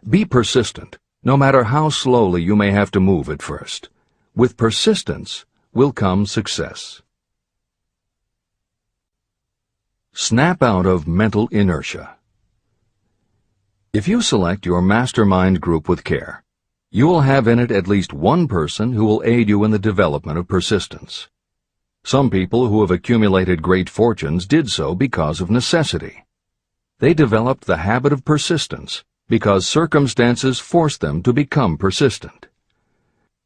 Be persistent, no matter how slowly you may have to move at first. With persistence will come success. Snap out of mental inertia. If you select your mastermind group with care, you will have in it at least one person who will aid you in the development of persistence. Some people who have accumulated great fortunes did so because of necessity. They developed the habit of persistence because circumstances forced them to become persistent.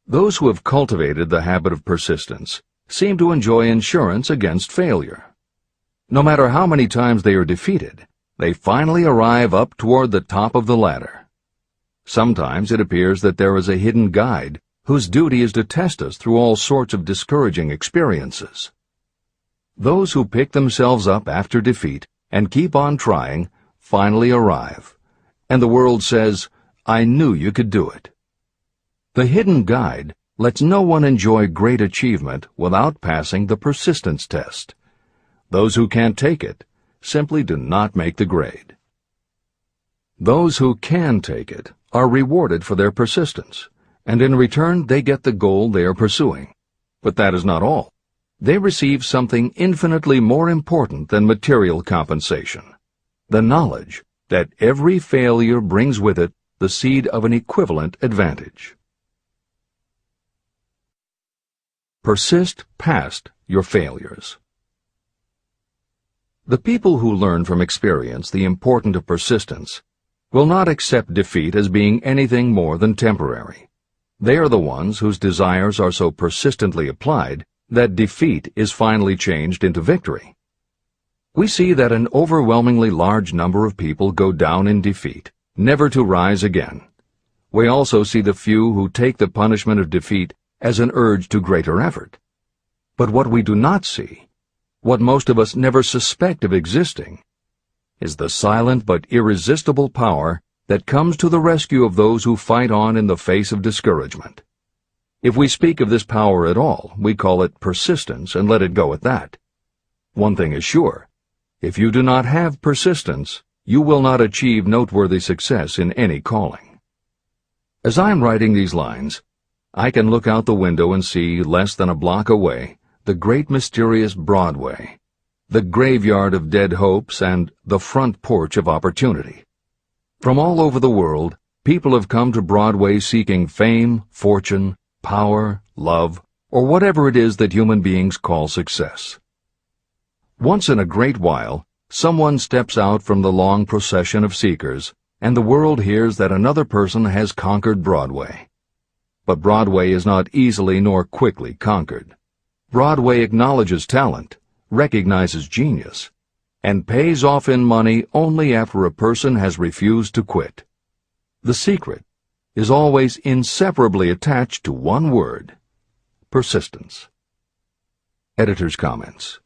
Those who have cultivated the habit of persistence seem to enjoy insurance against failure. No matter how many times they are defeated, they finally arrive up toward the top of the ladder. Sometimes it appears that there is a hidden guide whose duty is to test us through all sorts of discouraging experiences. Those who pick themselves up after defeat and keep on trying finally arrive, and the world says, "I knew you could do it." The hidden guide lets no one enjoy great achievement without passing the persistence test. Those who can't take it simply do not make the grade. Those who can take it are rewarded for their persistence, and in return they get the goal they are pursuing. But that is not all. They receive something infinitely more important than material compensation: the knowledge that every failure brings with it the seed of an equivalent advantage. Persist past your failures. The people who learn from experience the importance of persistence will not accept defeat as being anything more than temporary. They are the ones whose desires are so persistently applied that defeat is finally changed into victory. We see that an overwhelmingly large number of people go down in defeat, never to rise again. We also see the few who take the punishment of defeat as an urge to greater effort. But what we do not see, what most of us never suspect of existing, is the silent but irresistible power that comes to the rescue of those who fight on in the face of discouragement. If we speak of this power at all, we call it persistence and let it go at that. One thing is sure: if you do not have persistence, you will not achieve noteworthy success in any calling. As I am writing these lines, I can look out the window and see, less than a block away, the great mysterious Broadway, the graveyard of dead hopes and the front porch of opportunity. From all over the world, people have come to Broadway seeking fame, fortune, power, love, or whatever it is that human beings call success. Once in a great while, someone steps out from the long procession of seekers, and the world hears that another person has conquered Broadway. But Broadway is not easily nor quickly conquered. Broadway acknowledges talent, recognizes genius, and pays off in money only after a person has refused to quit. The secret is always inseparably attached to one word: persistence. Editor's comments.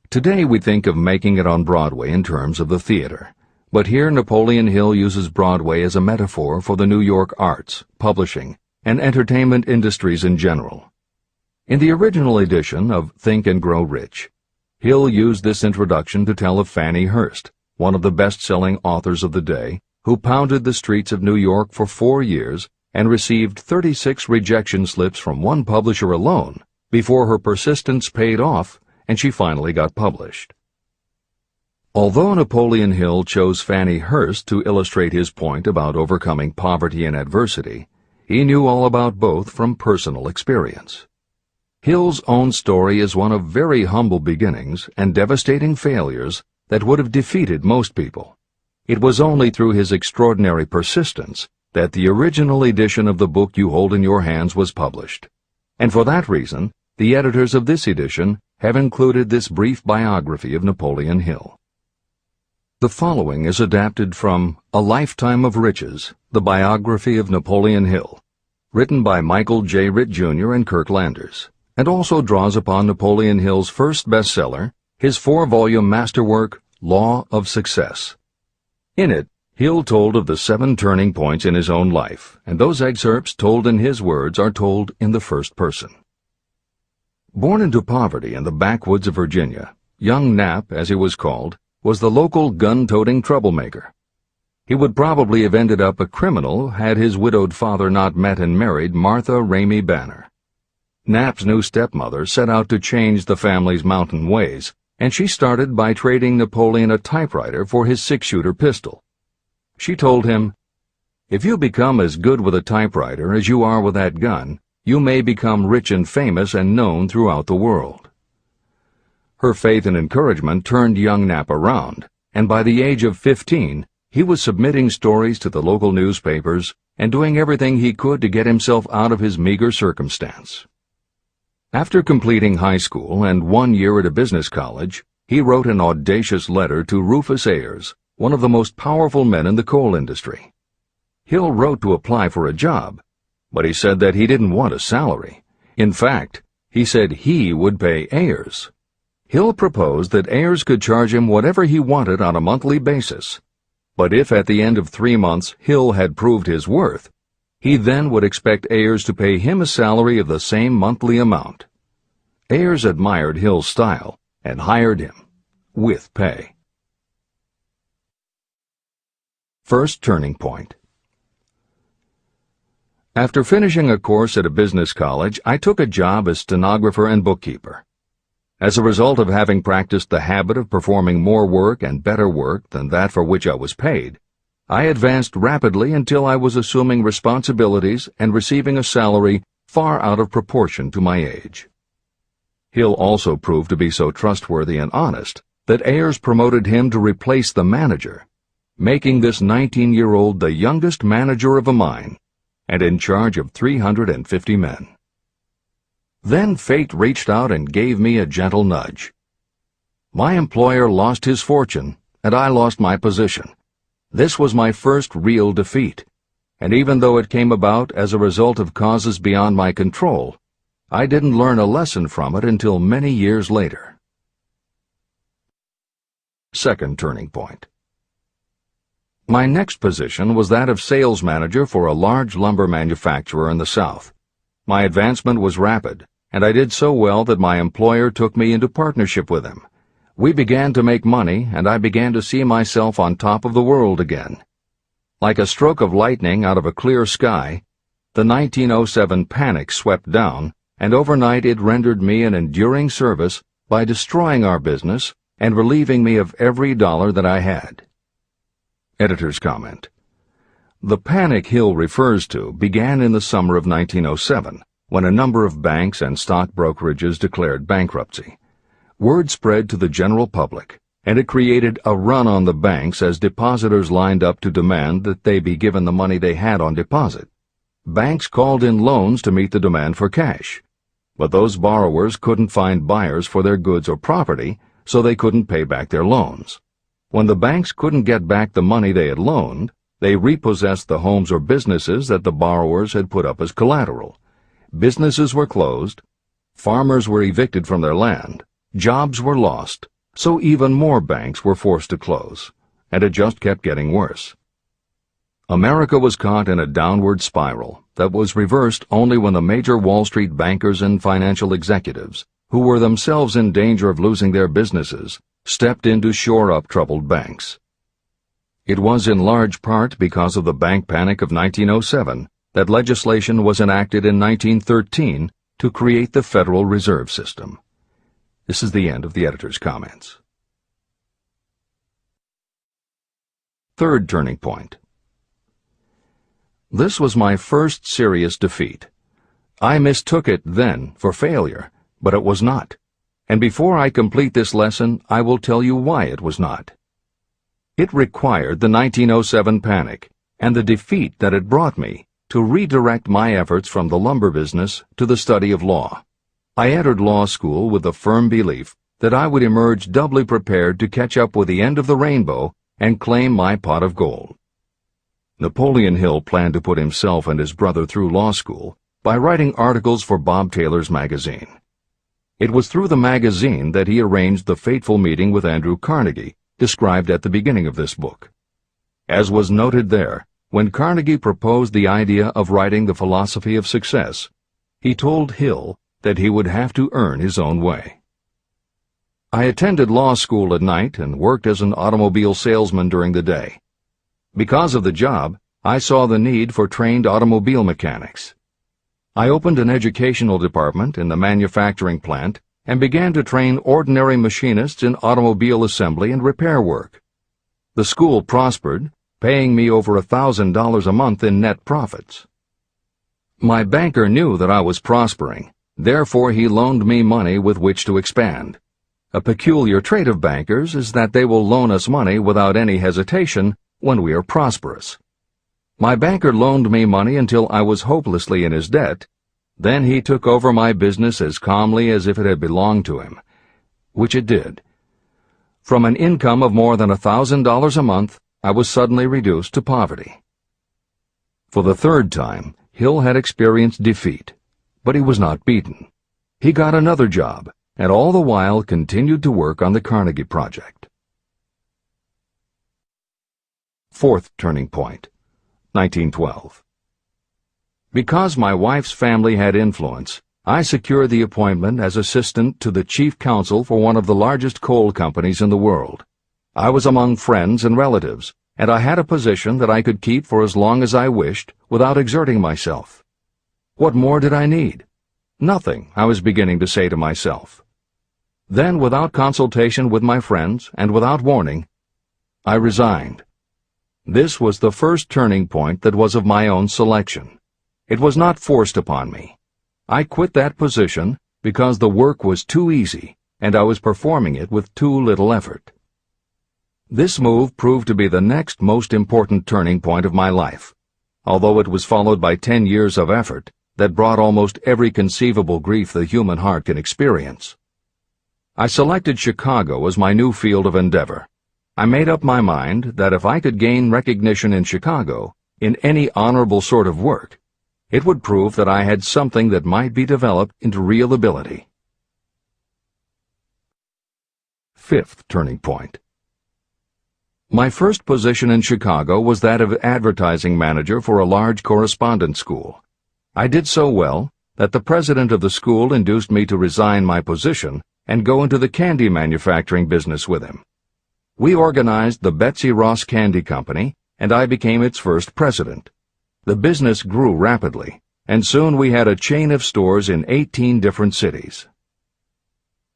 Today we think of making it on Broadway in terms of the theater, but here Napoleon Hill uses Broadway as a metaphor for the New York arts, publishing, and entertainment industries in general. In the original edition of Think and Grow Rich, Hill used this introduction to tell of Fannie Hurst, one of the best-selling authors of the day, who pounded the streets of New York for 4 years and received 36 rejection slips from one publisher alone before her persistence paid off and she finally got published. Although Napoleon Hill chose Fannie Hurst to illustrate his point about overcoming poverty and adversity, he knew all about both from personal experience. Hill's own story is one of very humble beginnings and devastating failures that would have defeated most people. It was only through his extraordinary persistence that the original edition of the book you hold in your hands was published. And for that reason, the editors of this edition have included this brief biography of Napoleon Hill. The following is adapted from A Lifetime of Riches, the biography of Napoleon Hill, written by Michael J. Ritt, Jr. and Kirk Landers, and also draws upon Napoleon Hill's first bestseller, his 4-volume masterwork, Law of Success. In it, Hill told of the 7 turning points in his own life, and those excerpts told in his words are told in the first person. Born into poverty in the backwoods of Virginia, young Knapp, as he was called, was the local gun-toting troublemaker. He would probably have ended up a criminal had his widowed father not met and married Martha Ramey Banner. Knapp's new stepmother set out to change the family's mountain ways, and she started by trading Napoleon a typewriter for his 6-shooter pistol. She told him, "If you become as good with a typewriter as you are with that gun, you may become rich and famous and known throughout the world." Her faith and encouragement turned young Knapp around, and by the age of 15, he was submitting stories to the local newspapers and doing everything he could to get himself out of his meager circumstance. After completing high school and 1 year at a business college, he wrote an audacious letter to Rufus Ayers, one of the most powerful men in the coal industry. Hill wrote to apply for a job, but he said that he didn't want a salary. In fact, he said he would pay Ayers. Hill proposed that Ayers could charge him whatever he wanted on a monthly basis, but if at the end of 3 months Hill had proved his worth, he then would expect Ayers to pay him a salary of the same monthly amount. Ayers admired Hill's style and hired him, with pay. First turning point. After finishing a course at a business college, I took a job as stenographer and bookkeeper. As a result of having practiced the habit of performing more work and better work than that for which I was paid, I advanced rapidly until I was assuming responsibilities and receiving a salary far out of proportion to my age. Hill also proved to be so trustworthy and honest that Ayers promoted him to replace the manager, making this 19-year-old the youngest manager of a mine and in charge of 350 men. Then fate reached out and gave me a gentle nudge. My employer lost his fortune, and I lost my position. This was my first real defeat, and even though it came about as a result of causes beyond my control, I didn't learn a lesson from it until many years later. Second turning point. My next position was that of sales manager for a large lumber manufacturer in the South. My advancement was rapid, and I did so well that my employer took me into partnership with him. We began to make money, and I began to see myself on top of the world again. Like a stroke of lightning out of a clear sky, the 1907 panic swept down, and overnight it rendered me an enduring service by destroying our business and relieving me of every dollar that I had. Editor's comment. The panic Hill refers to began in the summer of 1907, when a number of banks and stock brokerages declared bankruptcy. Word spread to the general public, and it created a run on the banks as depositors lined up to demand that they be given the money they had on deposit. Banks called in loans to meet the demand for cash, but those borrowers couldn't find buyers for their goods or property, so they couldn't pay back their loans. When the banks couldn't get back the money they had loaned, they repossessed the homes or businesses that the borrowers had put up as collateral. Businesses were closed, farmers were evicted from their land, jobs were lost, so even more banks were forced to close, and it just kept getting worse. America was caught in a downward spiral that was reversed only when the major Wall Street bankers and financial executives, who were themselves in danger of losing their businesses, stepped in to shore up troubled banks. It was in large part because of the bank panic of 1907 that legislation was enacted in 1913 to create the Federal Reserve System. This is the end of the editor's comments. Third turning point. This was my first serious defeat. I mistook it then for failure, but it was not. And before I complete this lesson, I will tell you why it was not. It required the 1907 panic and the defeat that it brought me to redirect my efforts from the lumber business to the study of law. I entered law school with the firm belief that I would emerge doubly prepared to catch up with the end of the rainbow and claim my pot of gold. Napoleon Hill planned to put himself and his brother through law school by writing articles for Bob Taylor's magazine. It was through the magazine that he arranged the fateful meeting with Andrew Carnegie, described at the beginning of this book. As was noted there, when Carnegie proposed the idea of writing The Philosophy of Success, he told Hill that he would have to earn his own way. I attended law school at night and worked as an automobile salesman during the day. Because of the job, I saw the need for trained automobile mechanics. I opened an educational department in the manufacturing plant and began to train ordinary machinists in automobile assembly and repair work. The school prospered, paying me over $1,000 a month in net profits. My banker knew that I was prospering, therefore he loaned me money with which to expand. A peculiar trait of bankers is that they will loan us money without any hesitation when we are prosperous. My banker loaned me money until I was hopelessly in his debt. Then he took over my business as calmly as if it had belonged to him, which it did. From an income of more than $1,000 a month, I was suddenly reduced to poverty. For the third time, Hill had experienced defeat, but he was not beaten. He got another job, and all the while continued to work on the Carnegie Project. Fourth turning point, 1912. Because my wife's family had influence, I secured the appointment as assistant to the chief counsel for one of the largest coal companies in the world. I was among friends and relatives, and I had a position that I could keep for as long as I wished without exerting myself. What more did I need? Nothing, I was beginning to say to myself. Then, without consultation with my friends and without warning, I resigned. This was the first turning point that was of my own selection. It was not forced upon me. I quit that position because the work was too easy and I was performing it with too little effort. This move proved to be the next most important turning point of my life, although it was followed by 10 years of effort that brought almost every conceivable grief the human heart can experience. I selected Chicago as my new field of endeavor. I made up my mind that if I could gain recognition in Chicago, in any honorable sort of work, it would prove that I had something that might be developed into real ability. Fifth turning point. My first position in Chicago was that of advertising manager for a large correspondence school. I did so well that the president of the school induced me to resign my position and go into the candy manufacturing business with him. We organized the Betsy Ross Candy Company, and I became its first president. The business grew rapidly, and soon we had a chain of stores in 18 different cities.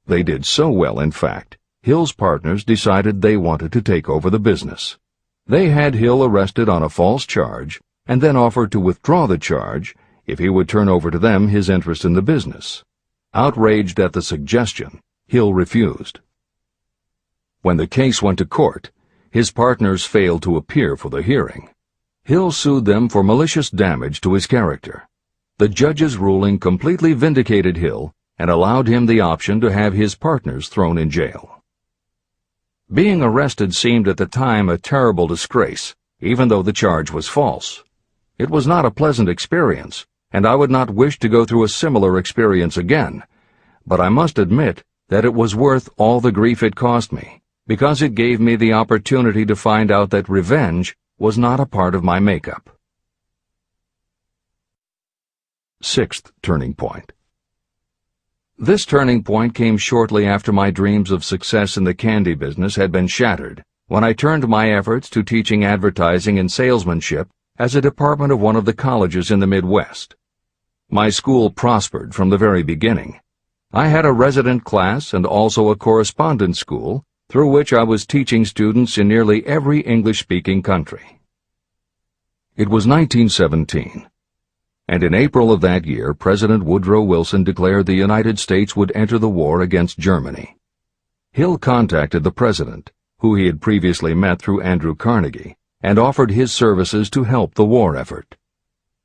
They did so well, in fact, Hill's partners decided they wanted to take over the business. They had Hill arrested on a false charge, and then offered to withdraw the charge if he would turn over to them his interest in the business. Outraged at the suggestion, Hill refused. When the case went to court, his partners failed to appear for the hearing. Hill sued them for malicious damage to his character. The judge's ruling completely vindicated Hill and allowed him the option to have his partners thrown in jail. Being arrested seemed at the time a terrible disgrace, even though the charge was false. It was not a pleasant experience, and I would not wish to go through a similar experience again, but I must admit that it was worth all the grief it cost me, because it gave me the opportunity to find out that revenge was not a part of my makeup. Sixth turning point. This turning point came shortly after my dreams of success in the candy business had been shattered, when I turned my efforts to teaching advertising and salesmanship as a department of one of the colleges in the Midwest. My school prospered from the very beginning. I had a resident class and also a correspondence school through which I was teaching students in nearly every English-speaking country. It was 1917. And in April of that year, President Woodrow Wilson declared the United States would enter the war against Germany. Hill contacted the president, who he had previously met through Andrew Carnegie, and offered his services to help the war effort.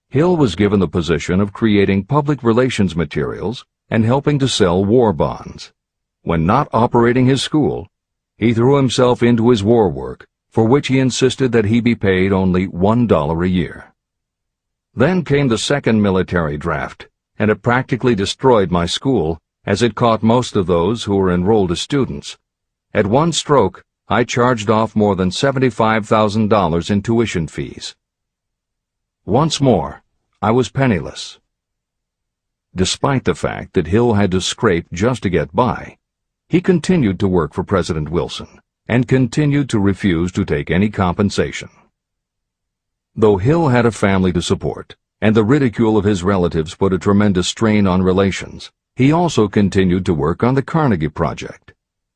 Hill was given the position of creating public relations materials and helping to sell war bonds. When not operating his school, he threw himself into his war work, for which he insisted that he be paid only $1 a year. Then came the second military draft, and it practically destroyed my school, as it caught most of those who were enrolled as students. At one stroke, I charged off more than $75,000 in tuition fees. Once more, I was penniless. Despite the fact that Hill had to scrape just to get by, he continued to work for President Wilson and continued to refuse to take any compensation. Though Hill had a family to support, and the ridicule of his relatives put a tremendous strain on relations, he also continued to work on the Carnegie Project.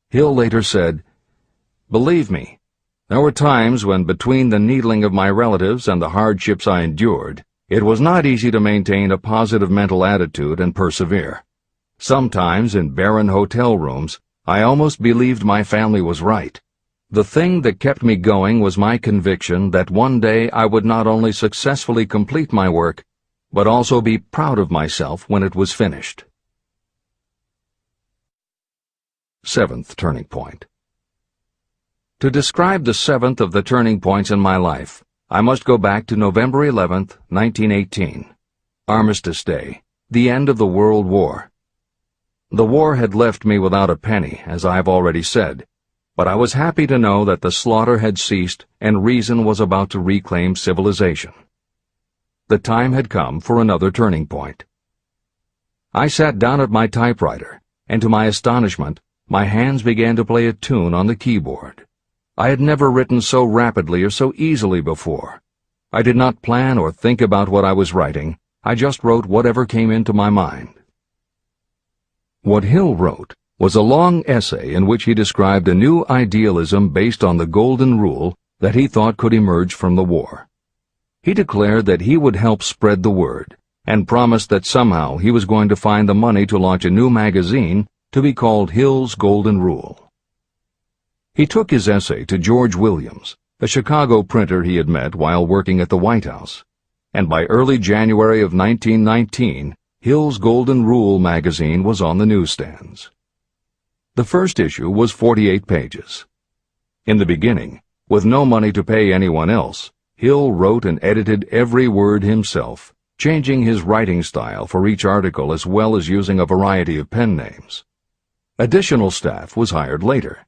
Hill later said, "Believe me, there were times when between the needling of my relatives and the hardships I endured, it was not easy to maintain a positive mental attitude and persevere. Sometimes in barren hotel rooms, I almost believed my family was right. The thing that kept me going was my conviction that one day I would not only successfully complete my work, but also be proud of myself when it was finished." Seventh turning point. To describe the seventh of the turning points in my life, I must go back to November 11th, 1918. Armistice Day, the end of the World War. The war had left me without a penny, as I have already said, but I was happy to know that the slaughter had ceased and reason was about to reclaim civilization. The time had come for another turning point. I sat down at my typewriter, and to my astonishment, my hands began to play a tune on the keyboard. I had never written so rapidly or so easily before. I did not plan or think about what I was writing. I just wrote whatever came into my mind. What Hill wrote was a long essay in which he described a new idealism based on the golden rule that he thought could emerge from the war. He declared that he would help spread the word, and promised that somehow he was going to find the money to launch a new magazine to be called Hill's Golden Rule. He took his essay to George Williams, a Chicago printer he had met while working at the White House, and by early January of 1919, Hill's Golden Rule magazine was on the newsstands. The first issue was 48 pages. In the beginning, with no money to pay anyone else, Hill wrote and edited every word himself, changing his writing style for each article as well as using a variety of pen names. Additional staff was hired later,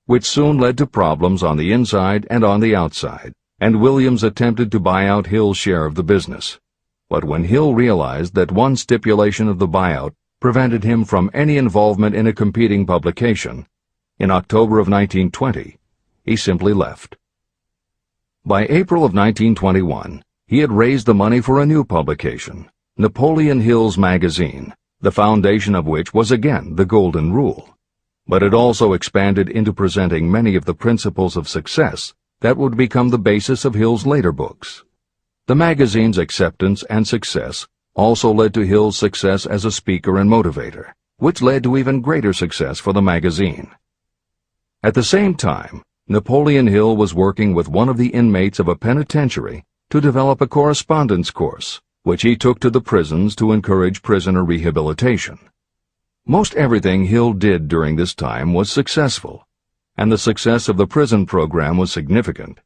which soon led to problems on the inside and on the outside, and Williams attempted to buy out Hill's share of the business. But when Hill realized that one stipulation of the buyout prevented him from any involvement in a competing publication, in October of 1920, he simply left. By April of 1921, he had raised the money for a new publication, Napoleon Hill's Magazine, the foundation of which was again the Golden Rule, but it also expanded into presenting many of the principles of success that would become the basis of Hill's later books. The magazine's acceptance and success also led to Hill's success as a speaker and motivator, which led to even greater success for the magazine. At the same time, Napoleon Hill was working with one of the inmates of a penitentiary to develop a correspondence course, which he took to the prisons to encourage prisoner rehabilitation. Most everything Hill did during this time was successful, and the success of the prison program was significant.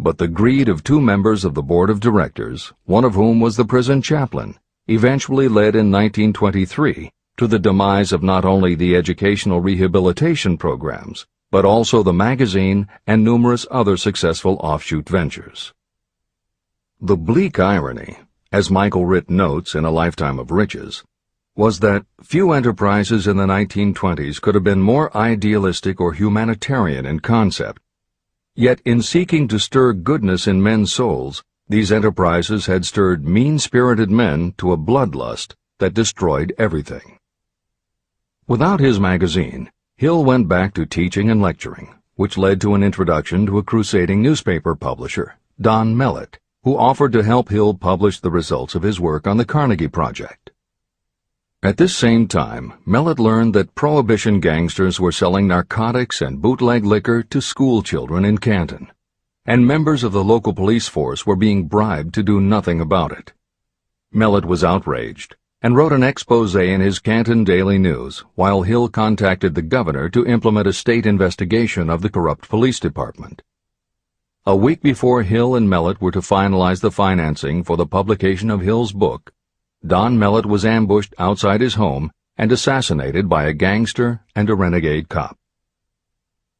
But the greed of two members of the board of directors, one of whom was the prison chaplain, eventually led in 1923 to the demise of not only the educational rehabilitation programs, but also the magazine and numerous other successful offshoot ventures. The bleak irony, as Michael Ritt notes in A Lifetime of Riches, was that few enterprises in the 1920s could have been more idealistic or humanitarian in concept. Yet in seeking to stir goodness in men's souls, these enterprises had stirred mean-spirited men to a bloodlust that destroyed everything. Without his magazine, Hill went back to teaching and lecturing, which led to an introduction to a crusading newspaper publisher, Don Mellett, who offered to help Hill publish the results of his work on the Carnegie Project. At this same time, Mellett learned that Prohibition gangsters were selling narcotics and bootleg liquor to school children in Canton, and members of the local police force were being bribed to do nothing about it. Mellett was outraged and wrote an expose in his Canton Daily News while Hill contacted the governor to implement a state investigation of the corrupt police department. A week before Hill and Mellett were to finalize the financing for the publication of Hill's book, Don Mellett was ambushed outside his home and assassinated by a gangster and a renegade cop.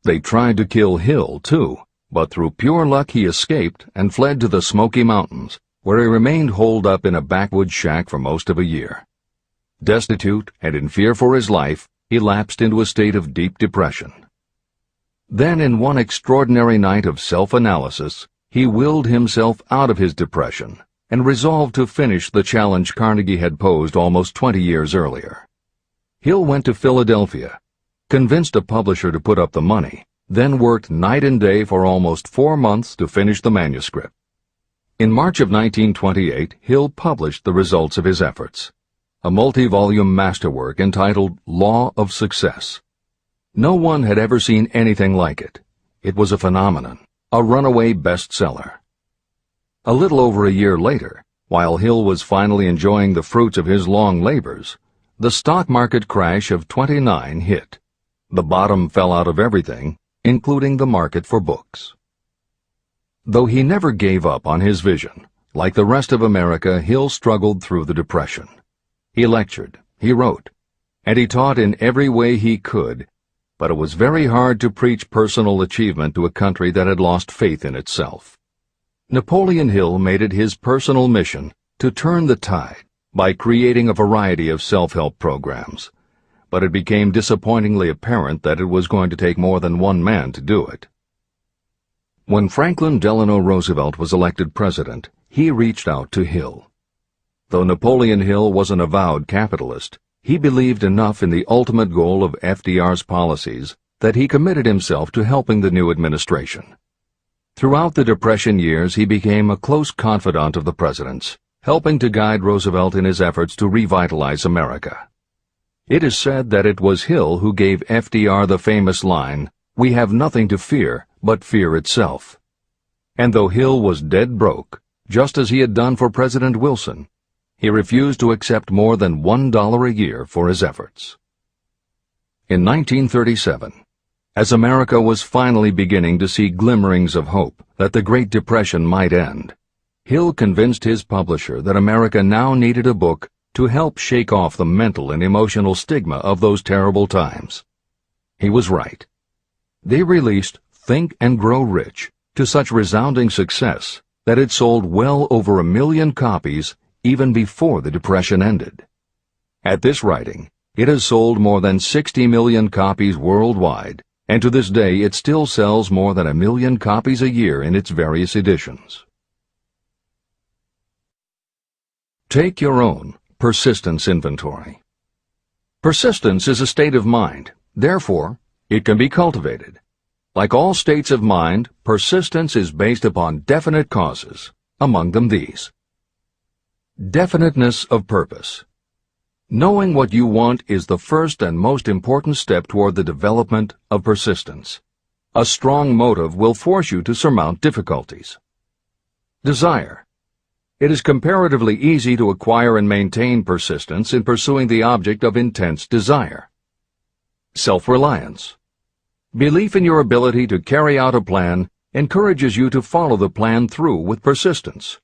They tried to kill Hill, too, but through pure luck he escaped and fled to the Smoky Mountains, where he remained holed up in a backwoods shack for most of a year. Destitute and in fear for his life, he lapsed into a state of deep depression. Then, in one extraordinary night of self-analysis, he willed himself out of his depression and resolved to finish the challenge Carnegie had posed almost 20 years earlier. Hill went to Philadelphia, convinced a publisher to put up the money, then worked night and day for almost 4 months to finish the manuscript. In March of 1928, Hill published the results of his efforts, a multi-volume masterwork entitled Law of Success. No one had ever seen anything like it. It was a phenomenon, a runaway bestseller. A little over a year later, while Hill was finally enjoying the fruits of his long labors, the stock market crash of '29 hit. The bottom fell out of everything, including the market for books. Though he never gave up on his vision, like the rest of America, Hill struggled through the Depression. He lectured, he wrote, and he taught in every way he could, but it was very hard to preach personal achievement to a country that had lost faith in itself. Napoleon Hill made it his personal mission to turn the tide by creating a variety of self-help programs, but it became disappointingly apparent that it was going to take more than one man to do it. When Franklin Delano Roosevelt was elected president, he reached out to Hill. Though Napoleon Hill was an avowed capitalist, he believed enough in the ultimate goal of FDR's policies that he committed himself to helping the new administration. Throughout the Depression years, he became a close confidant of the president's, helping to guide Roosevelt in his efforts to revitalize America. It is said that it was Hill who gave FDR the famous line, "We have nothing to fear but fear itself." And though Hill was dead broke, just as he had done for President Wilson, he refused to accept more than $1 a year for his efforts. In 1937, as America was finally beginning to see glimmerings of hope that the Great Depression might end, Hill convinced his publisher that America now needed a book to help shake off the mental and emotional stigma of those terrible times. He was right. They released Think and Grow Rich to such resounding success that it sold well over 1 million copies even before the Depression ended. At this writing, it has sold more than 60 million copies worldwide, and to this day it still sells more than 1 million copies a year in its various editions. Take your own persistence inventory. Persistence is a state of mind. Therefore, it can be cultivated. Like all states of mind, persistence is based upon definite causes, among them these. Definiteness of purpose. Knowing what you want is the first and most important step toward the development of persistence. A strong motive will force you to surmount difficulties. Desire. It is comparatively easy to acquire and maintain persistence in pursuing the object of intense desire. Self-reliance. Belief in your ability to carry out a plan encourages you to follow the plan through with persistence.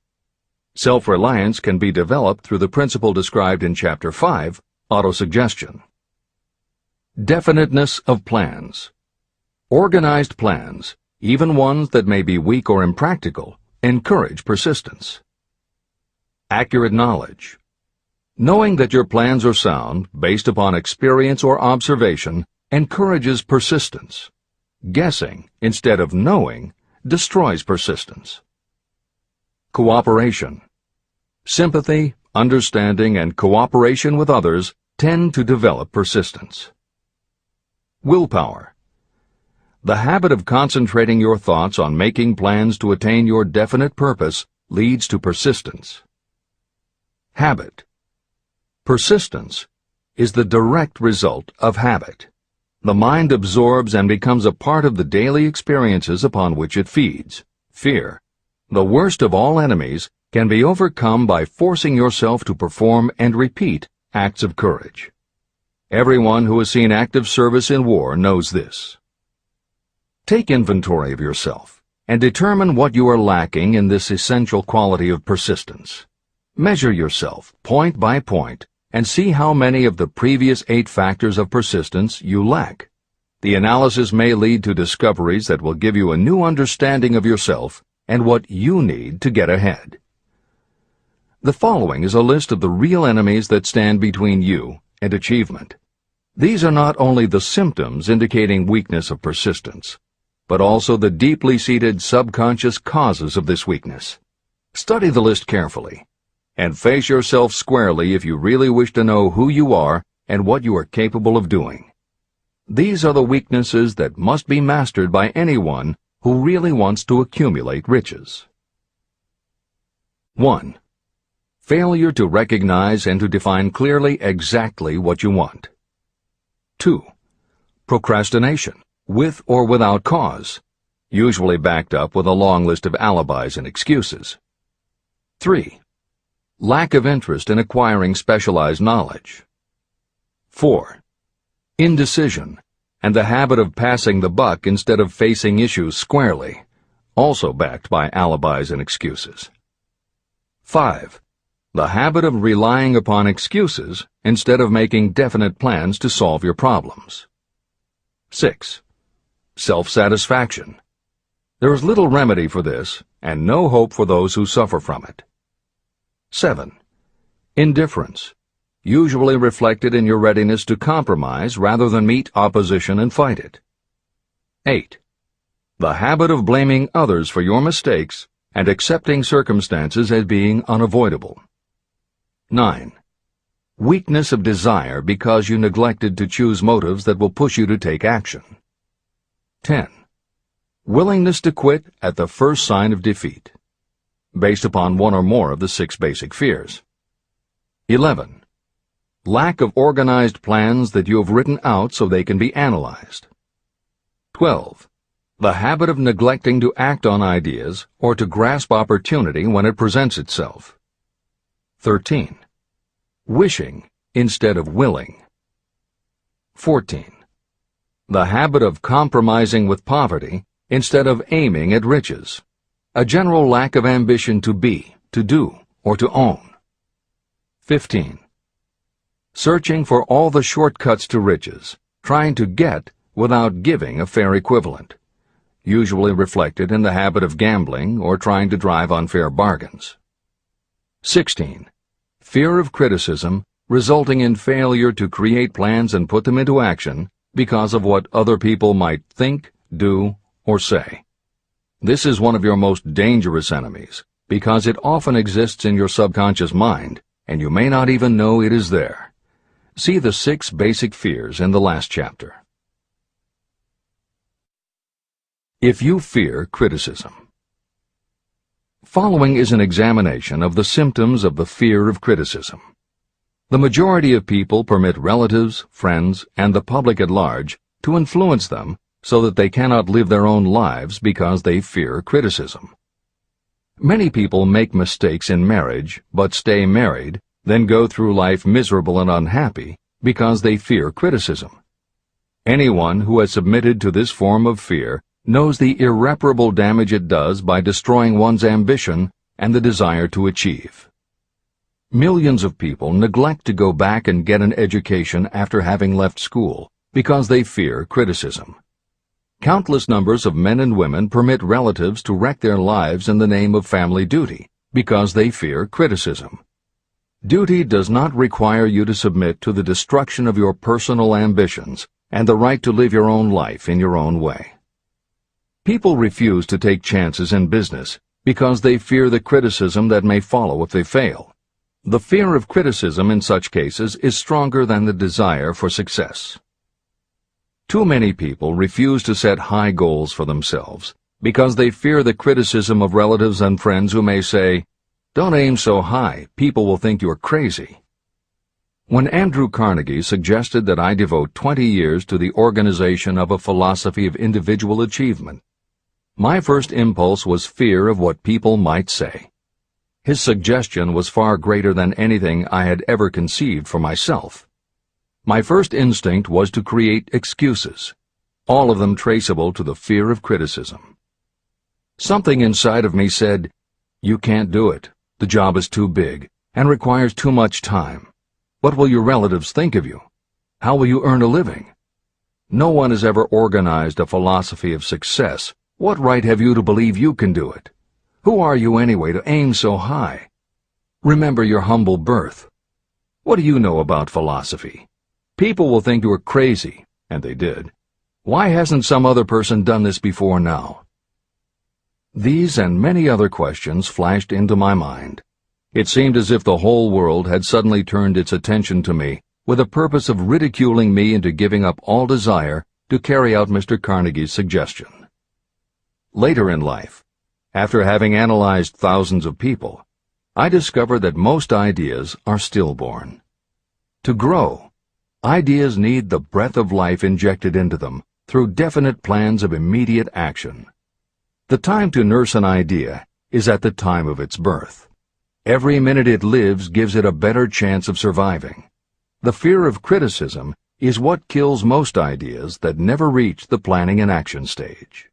Self-reliance can be developed through the principle described in Chapter 5, Autosuggestion. Definiteness of plans. Organized plans, even ones that may be weak or impractical, encourage persistence. Accurate knowledge. Knowing that your plans are sound, based upon experience or observation, encourages persistence. Guessing, instead of knowing, destroys persistence. Cooperation. Sympathy, understanding, and cooperation with others tend to develop persistence. Willpower. The habit of concentrating your thoughts on making plans to attain your definite purpose leads to persistence. Habit. Persistence is the direct result of habit. The mind absorbs and becomes a part of the daily experiences upon which it feeds. Fear, the worst of all enemies, can be overcome by forcing yourself to perform and repeat acts of courage. Everyone who has seen active service in war knows this. Take inventory of yourself and determine what you are lacking in this essential quality of persistence. Measure yourself point by point and see how many of the previous 8 factors of persistence you lack. The analysis may lead to discoveries that will give you a new understanding of yourself and what you need to get ahead. The following is a list of the real enemies that stand between you and achievement. These are not only the symptoms indicating weakness of persistence, but also the deeply seated subconscious causes of this weakness. Study the list carefully, and face yourself squarely if you really wish to know who you are and what you are capable of doing. These are the weaknesses that must be mastered by anyone who really wants to accumulate riches. 1. Failure to recognize and to define clearly exactly what you want. 2. Procrastination, with or without cause, usually backed up with a long list of alibis and excuses. 3. Lack of interest in acquiring specialized knowledge. 4. Indecision, and the habit of passing the buck instead of facing issues squarely, also backed by alibis and excuses. 5. The habit of relying upon excuses instead of making definite plans to solve your problems. 6. Self-satisfaction. There is little remedy for this, and no hope for those who suffer from it. 7. Indifference, usually reflected in your readiness to compromise rather than meet opposition and fight it. 8. The habit of blaming others for your mistakes and accepting circumstances as being unavoidable. 9. Weakness of desire because you neglected to choose motives that will push you to take action. 10. Willingness to quit at the first sign of defeat, based upon one or more of the 6 basic fears. 11. Lack of organized plans that you have written out so they can be analyzed. 12. The habit of neglecting to act on ideas or to grasp opportunity when it presents itself. 13. Wishing instead of willing. 14. The habit of compromising with poverty instead of aiming at riches. A general lack of ambition to be, to do, or to own. 15. Searching for all the shortcuts to riches, trying to get without giving a fair equivalent, usually reflected in the habit of gambling or trying to drive unfair bargains. 16. Fear of criticism, resulting in failure to create plans and put them into action because of what other people might think, do, or say. This is one of your most dangerous enemies because it often exists in your subconscious mind, and you may not even know it is there. See the 6 basic fears in the last chapter. If you fear criticism. Following is an examination of the symptoms of the fear of criticism. The majority of people permit relatives, friends, and the public at large to influence them so that they cannot live their own lives because they fear criticism. Many people make mistakes in marriage but stay married, then go through life miserable and unhappy because they fear criticism. Anyone who has submitted to this form of fear knows the irreparable damage it does by destroying one's ambition and the desire to achieve. Millions of people neglect to go back and get an education after having left school because they fear criticism. Countless numbers of men and women permit relatives to wreck their lives in the name of family duty because they fear criticism. Duty does not require you to submit to the destruction of your personal ambitions and the right to live your own life in your own way. People refuse to take chances in business because they fear the criticism that may follow if they fail. The fear of criticism in such cases is stronger than the desire for success. Too many people refuse to set high goals for themselves because they fear the criticism of relatives and friends who may say, "Don't aim so high, people will think you're crazy." When Andrew Carnegie suggested that I devote 20 years to the organization of a philosophy of individual achievement, my first impulse was fear of what people might say. His suggestion was far greater than anything I had ever conceived for myself. My first instinct was to create excuses, all of them traceable to the fear of criticism. Something inside of me said, "You can't do it. The job is too big and requires too much time. What will your relatives think of you? How will you earn a living? No one has ever organized a philosophy of success. What right have you to believe you can do it? Who are you anyway to aim so high? Remember your humble birth. What do you know about philosophy? People will think you are crazy, and they did. Why hasn't some other person done this before now? These and many other questions flashed into my mind. It seemed as if the whole world had suddenly turned its attention to me with the purpose of ridiculing me into giving up all desire to carry out Mr. Carnegie's suggestion. Later in life, after having analyzed thousands of people, I discovered that most ideas are stillborn. To grow, ideas need the breath of life injected into them through definite plans of immediate action. The time to nurse an idea is at the time of its birth. Every minute it lives gives it a better chance of surviving. The fear of criticism is what kills most ideas that never reach the planning and action stage.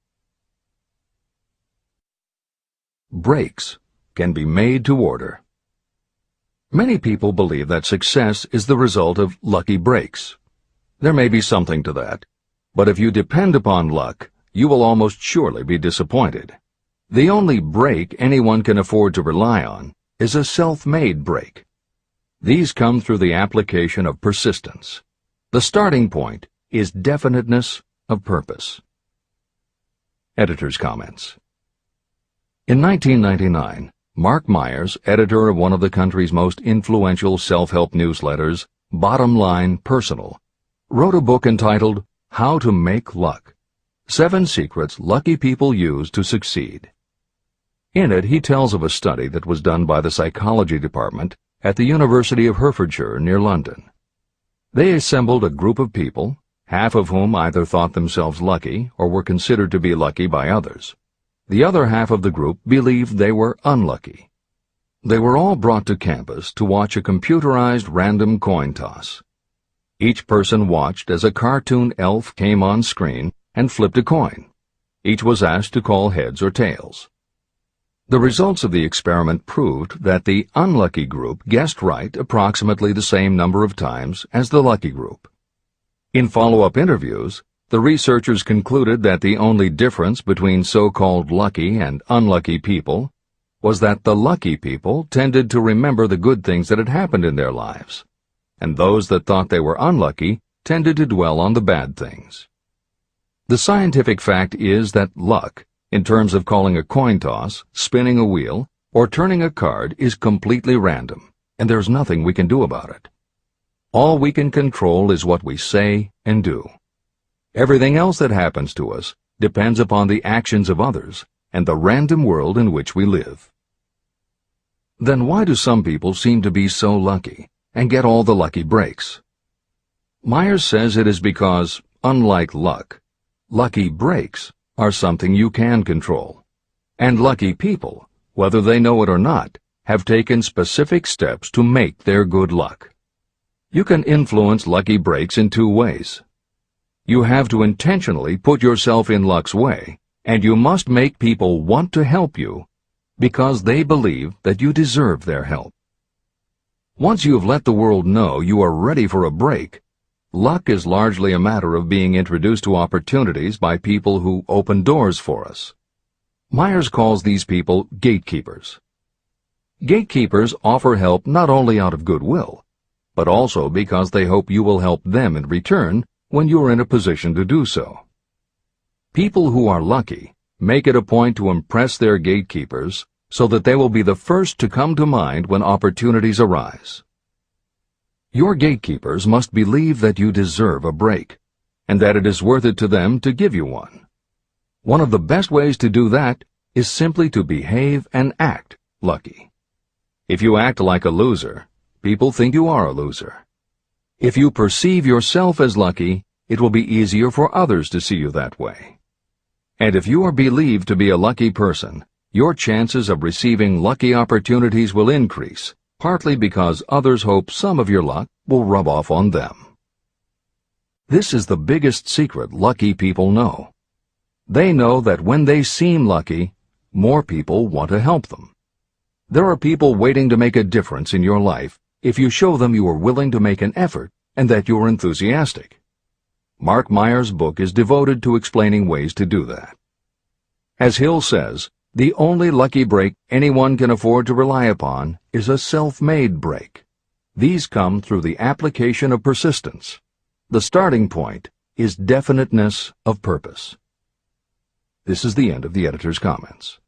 Breaks can be made to order. Many people believe that success is the result of lucky breaks. There may be something to that, but if you depend upon luck, you will almost surely be disappointed. The only break anyone can afford to rely on is a self-made break. These come through the application of persistence. The starting point is definiteness of purpose. Editor's comments. In 1999, Mark Myers, editor of one of the country's most influential self-help newsletters, Bottom Line Personal, wrote a book entitled How to Make Luck: 7 Secrets Lucky People Use to Succeed. In it, he tells of a study that was done by the psychology department at the University of Hertfordshire near London. They assembled a group of people, half of whom either thought themselves lucky or were considered to be lucky by others. The other half of the group believed they were unlucky. They were all brought to campus to watch a computerized random coin toss. Each person watched as a cartoon elf came on screen and flipped a coin. Each was asked to call heads or tails. The results of the experiment proved that the unlucky group guessed right approximately the same number of times as the lucky group. In follow-up interviews, the researchers concluded that the only difference between so-called lucky and unlucky people was that the lucky people tended to remember the good things that had happened in their lives, and those that thought they were unlucky tended to dwell on the bad things. The scientific fact is that luck, in terms of calling a coin toss, spinning a wheel, or turning a card, is completely random, and there's nothing we can do about it. All we can control is what we say and do. Everything else that happens to us depends upon the actions of others and the random world in which we live. Then why do some people seem to be so lucky and get all the lucky breaks? Myers says it is because, unlike luck, lucky breaks are something you can control, and lucky people, whether they know it or not, have taken specific steps to make their good luck. You can influence lucky breaks in 2 ways. You have to intentionally put yourself in luck's way, and you must make people want to help you because they believe that you deserve their help. Once you have let the world know you are ready for a break, luck is largely a matter of being introduced to opportunities by people who open doors for us. Myers calls these people gatekeepers. Gatekeepers offer help not only out of goodwill, but also because they hope you will help them in return when you are in a position to do so. People who are lucky make it a point to impress their gatekeepers so that they will be the first to come to mind when opportunities arise. Your gatekeepers must believe that you deserve a break, and that it is worth it to them to give you one. One of the best ways to do that is simply to behave and act lucky. If you act like a loser, people think you are a loser. If you perceive yourself as lucky, it will be easier for others to see you that way. And if you are believed to be a lucky person, your chances of receiving lucky opportunities will increase, partly because others hope some of your luck will rub off on them. This is the biggest secret lucky people know. They know that when they seem lucky, more people want to help them. There are people waiting to make a difference in your life if you show them you are willing to make an effort and that you are enthusiastic. Mark Meyer's book is devoted to explaining ways to do that. As Hill says, the only lucky break anyone can afford to rely upon is a self-made break. These come through the application of persistence. The starting point is definiteness of purpose. This is the end of the editor's comments.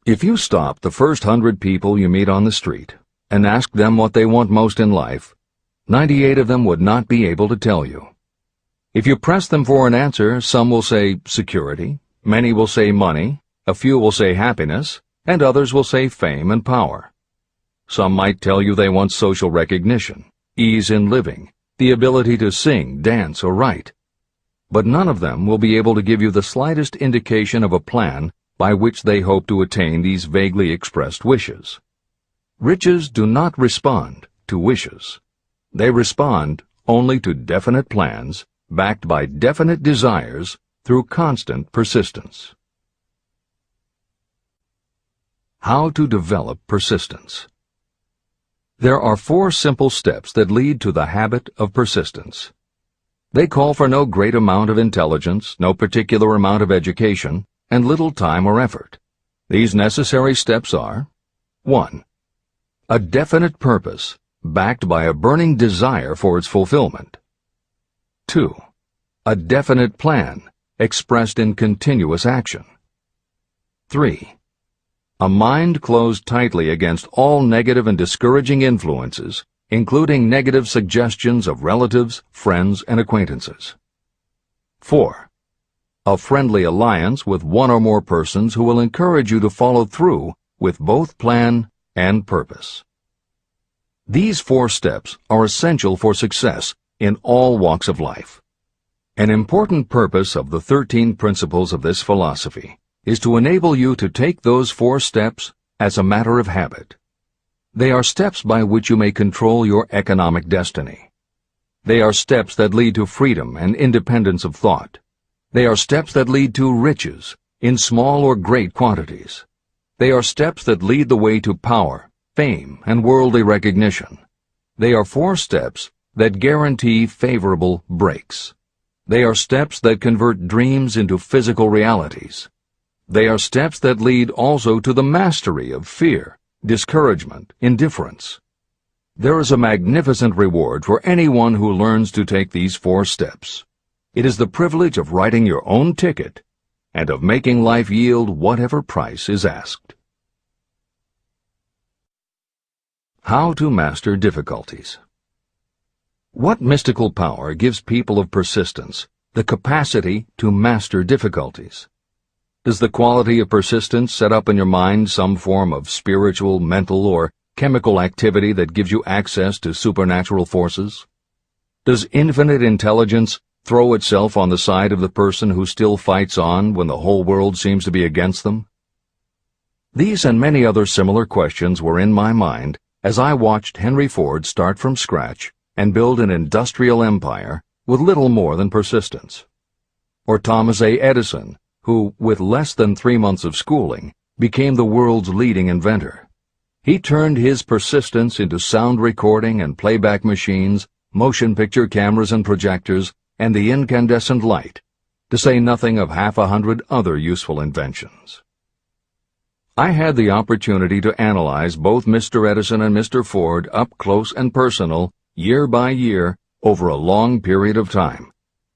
If you stop the first 100 people you meet on the street and ask them what they want most in life, 98 of them would not be able to tell you. If you press them for an answer, some will say security, many will say money, a few will say happiness, and others will say fame and power. Some might tell you they want social recognition, ease in living, the ability to sing, dance, or write. But none of them will be able to give you the slightest indication of a plan by which they hope to attain these vaguely expressed wishes. Riches do not respond to wishes. They respond only to definite plans, backed by definite desires through constant persistence. How to develop persistence. There are 4 simple steps that lead to the habit of persistence. They call for no great amount of intelligence, no particular amount of education, and little time or effort. These necessary steps are: 1. A definite purpose, backed by a burning desire for its fulfillment. 2. A definite plan, expressed in continuous action. 3. A mind closed tightly against all negative and discouraging influences, including negative suggestions of relatives, friends, and acquaintances. 4. A friendly alliance with one or more persons who will encourage you to follow through with both plan and purpose. These 4 steps are essential for success in all walks of life. An important purpose of the 13 principles of this philosophy is to enable you to take those 4 steps as a matter of habit. They are steps by which you may control your economic destiny. They are steps that lead to freedom and independence of thought. They are steps that lead to riches, in small or great quantities. They are steps that lead the way to power, fame, and worldly recognition. They are 4 steps that guarantee favorable breaks. They are steps that convert dreams into physical realities. They are steps that lead also to the mastery of fear, discouragement, indifference. There is a magnificent reward for anyone who learns to take these 4 steps. It is the privilege of writing your own ticket and of making life yield whatever price is asked. How to master difficulties. What mystical power gives people of persistence the capacity to master difficulties? Does the quality of persistence set up in your mind some form of spiritual, mental, or chemical activity that gives you access to supernatural forces? Does infinite intelligence throw itself on the side of the person who still fights on when the whole world seems to be against them? These and many other similar questions were in my mind as I watched Henry Ford start from scratch and build an industrial empire with little more than persistence. Or Thomas A. Edison, who, with less than 3 months of schooling, became the world's leading inventor. He turned his persistence into sound recording and playback machines, motion picture cameras and projectors, and the incandescent light, to say nothing of 100 other useful inventions. I had the opportunity to analyze both Mr. Edison and Mr. Ford up close and personal, year by year, over a long period of time.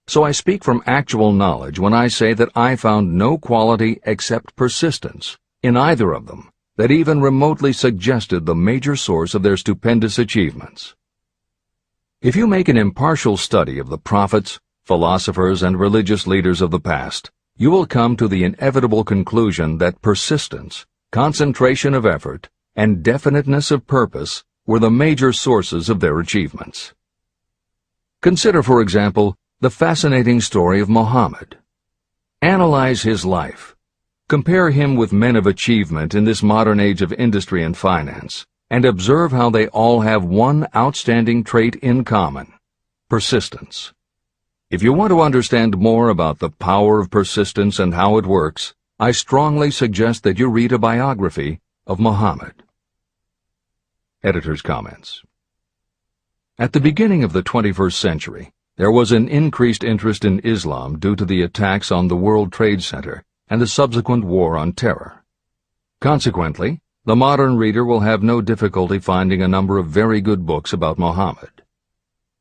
So I speak from actual knowledge when I say that I found no quality except persistence in either of them that even remotely suggested the major source of their stupendous achievements. If you make an impartial study of the prophets, philosophers, and religious leaders of the past, you will come to the inevitable conclusion that persistence, concentration of effort, and definiteness of purpose were the major sources of their achievements. Consider, for example, the fascinating story of Muhammad. Analyze his life. Compare him with men of achievement in this modern age of industry and finance, and observe how they all have one outstanding trait in common: persistence. If you want to understand more about the power of persistence and how it works, I strongly suggest that you read a biography of Muhammad. Editor's comments. At the beginning of the 21st century, There was an increased interest in Islam due to the attacks on the World Trade Center and the subsequent War on Terror. Consequently, the modern reader will have no difficulty finding a number of very good books about Muhammad.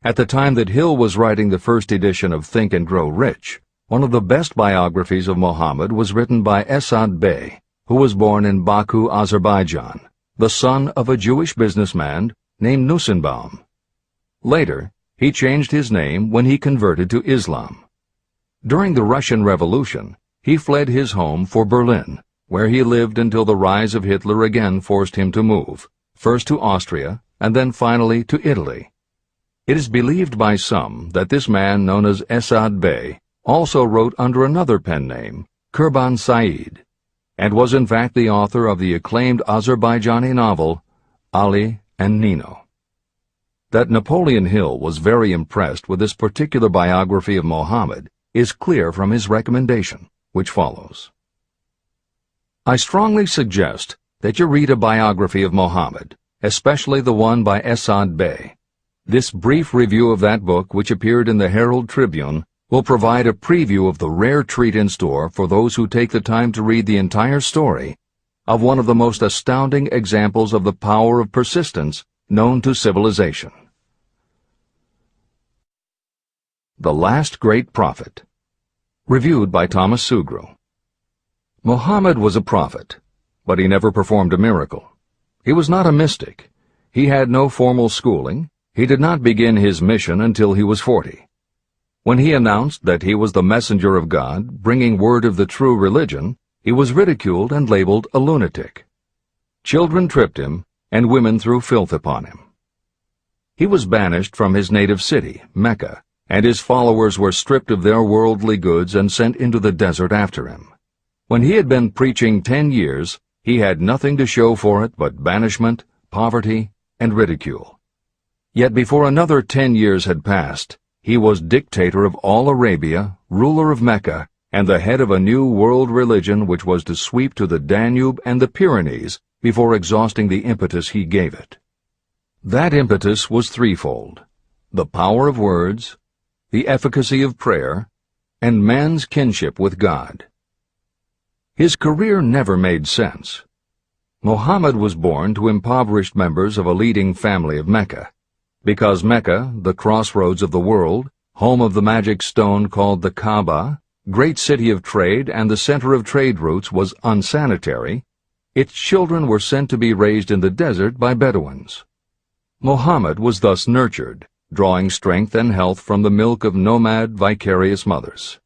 At the time that Hill was writing the first edition of Think and Grow Rich, one of the best biographies of Muhammad was written by Esad Bey, who was born in Baku, Azerbaijan, the son of a Jewish businessman named Nusenbaum. Later, he changed his name when he converted to Islam. During the Russian Revolution, he fled his home for Berlin, where he lived until the rise of Hitler again forced him to move, first to Austria and then finally to Italy. It is believed by some that this man, known as Esad Bey, also wrote under another pen name, Kurban Said, and was in fact the author of the acclaimed Azerbaijani novel, Ali and Nino. That Napoleon Hill was very impressed with this particular biography of Muhammad is clear from his recommendation, which follows. I strongly suggest that you read a biography of Muhammad, especially the one by Esad Bey. This brief review of that book, which appeared in the Herald Tribune, will provide a preview of the rare treat in store for those who take the time to read the entire story of one of the most astounding examples of the power of persistence known to civilization. The Last Great Prophet. Reviewed by Thomas Sugru. Muhammad was a prophet, but he never performed a miracle. He was not a mystic. He had no formal schooling. He did not begin his mission until he was 40. When he announced that he was the messenger of God, bringing word of the true religion, he was ridiculed and labeled a lunatic. Children tripped him, and women threw filth upon him. He was banished from his native city, Mecca, and his followers were stripped of their worldly goods and sent into the desert after him. When he had been preaching 10 years, he had nothing to show for it but banishment, poverty, and ridicule. Yet before another 10 years had passed, he was dictator of all Arabia, ruler of Mecca, and the head of a new world religion which was to sweep to the Danube and the Pyrenees before exhausting the impetus he gave it. That impetus was threefold: the power of words, the efficacy of prayer, and man's kinship with God. His career never made sense. Muhammad was born to impoverished members of a leading family of Mecca. Because Mecca, the crossroads of the world, home of the magic stone called the Kaaba, great city of trade and the center of trade routes, was unsanitary, its children were sent to be raised in the desert by Bedouins. Muhammad was thus nurtured, drawing strength and health from the milk of nomad, vicarious mothers.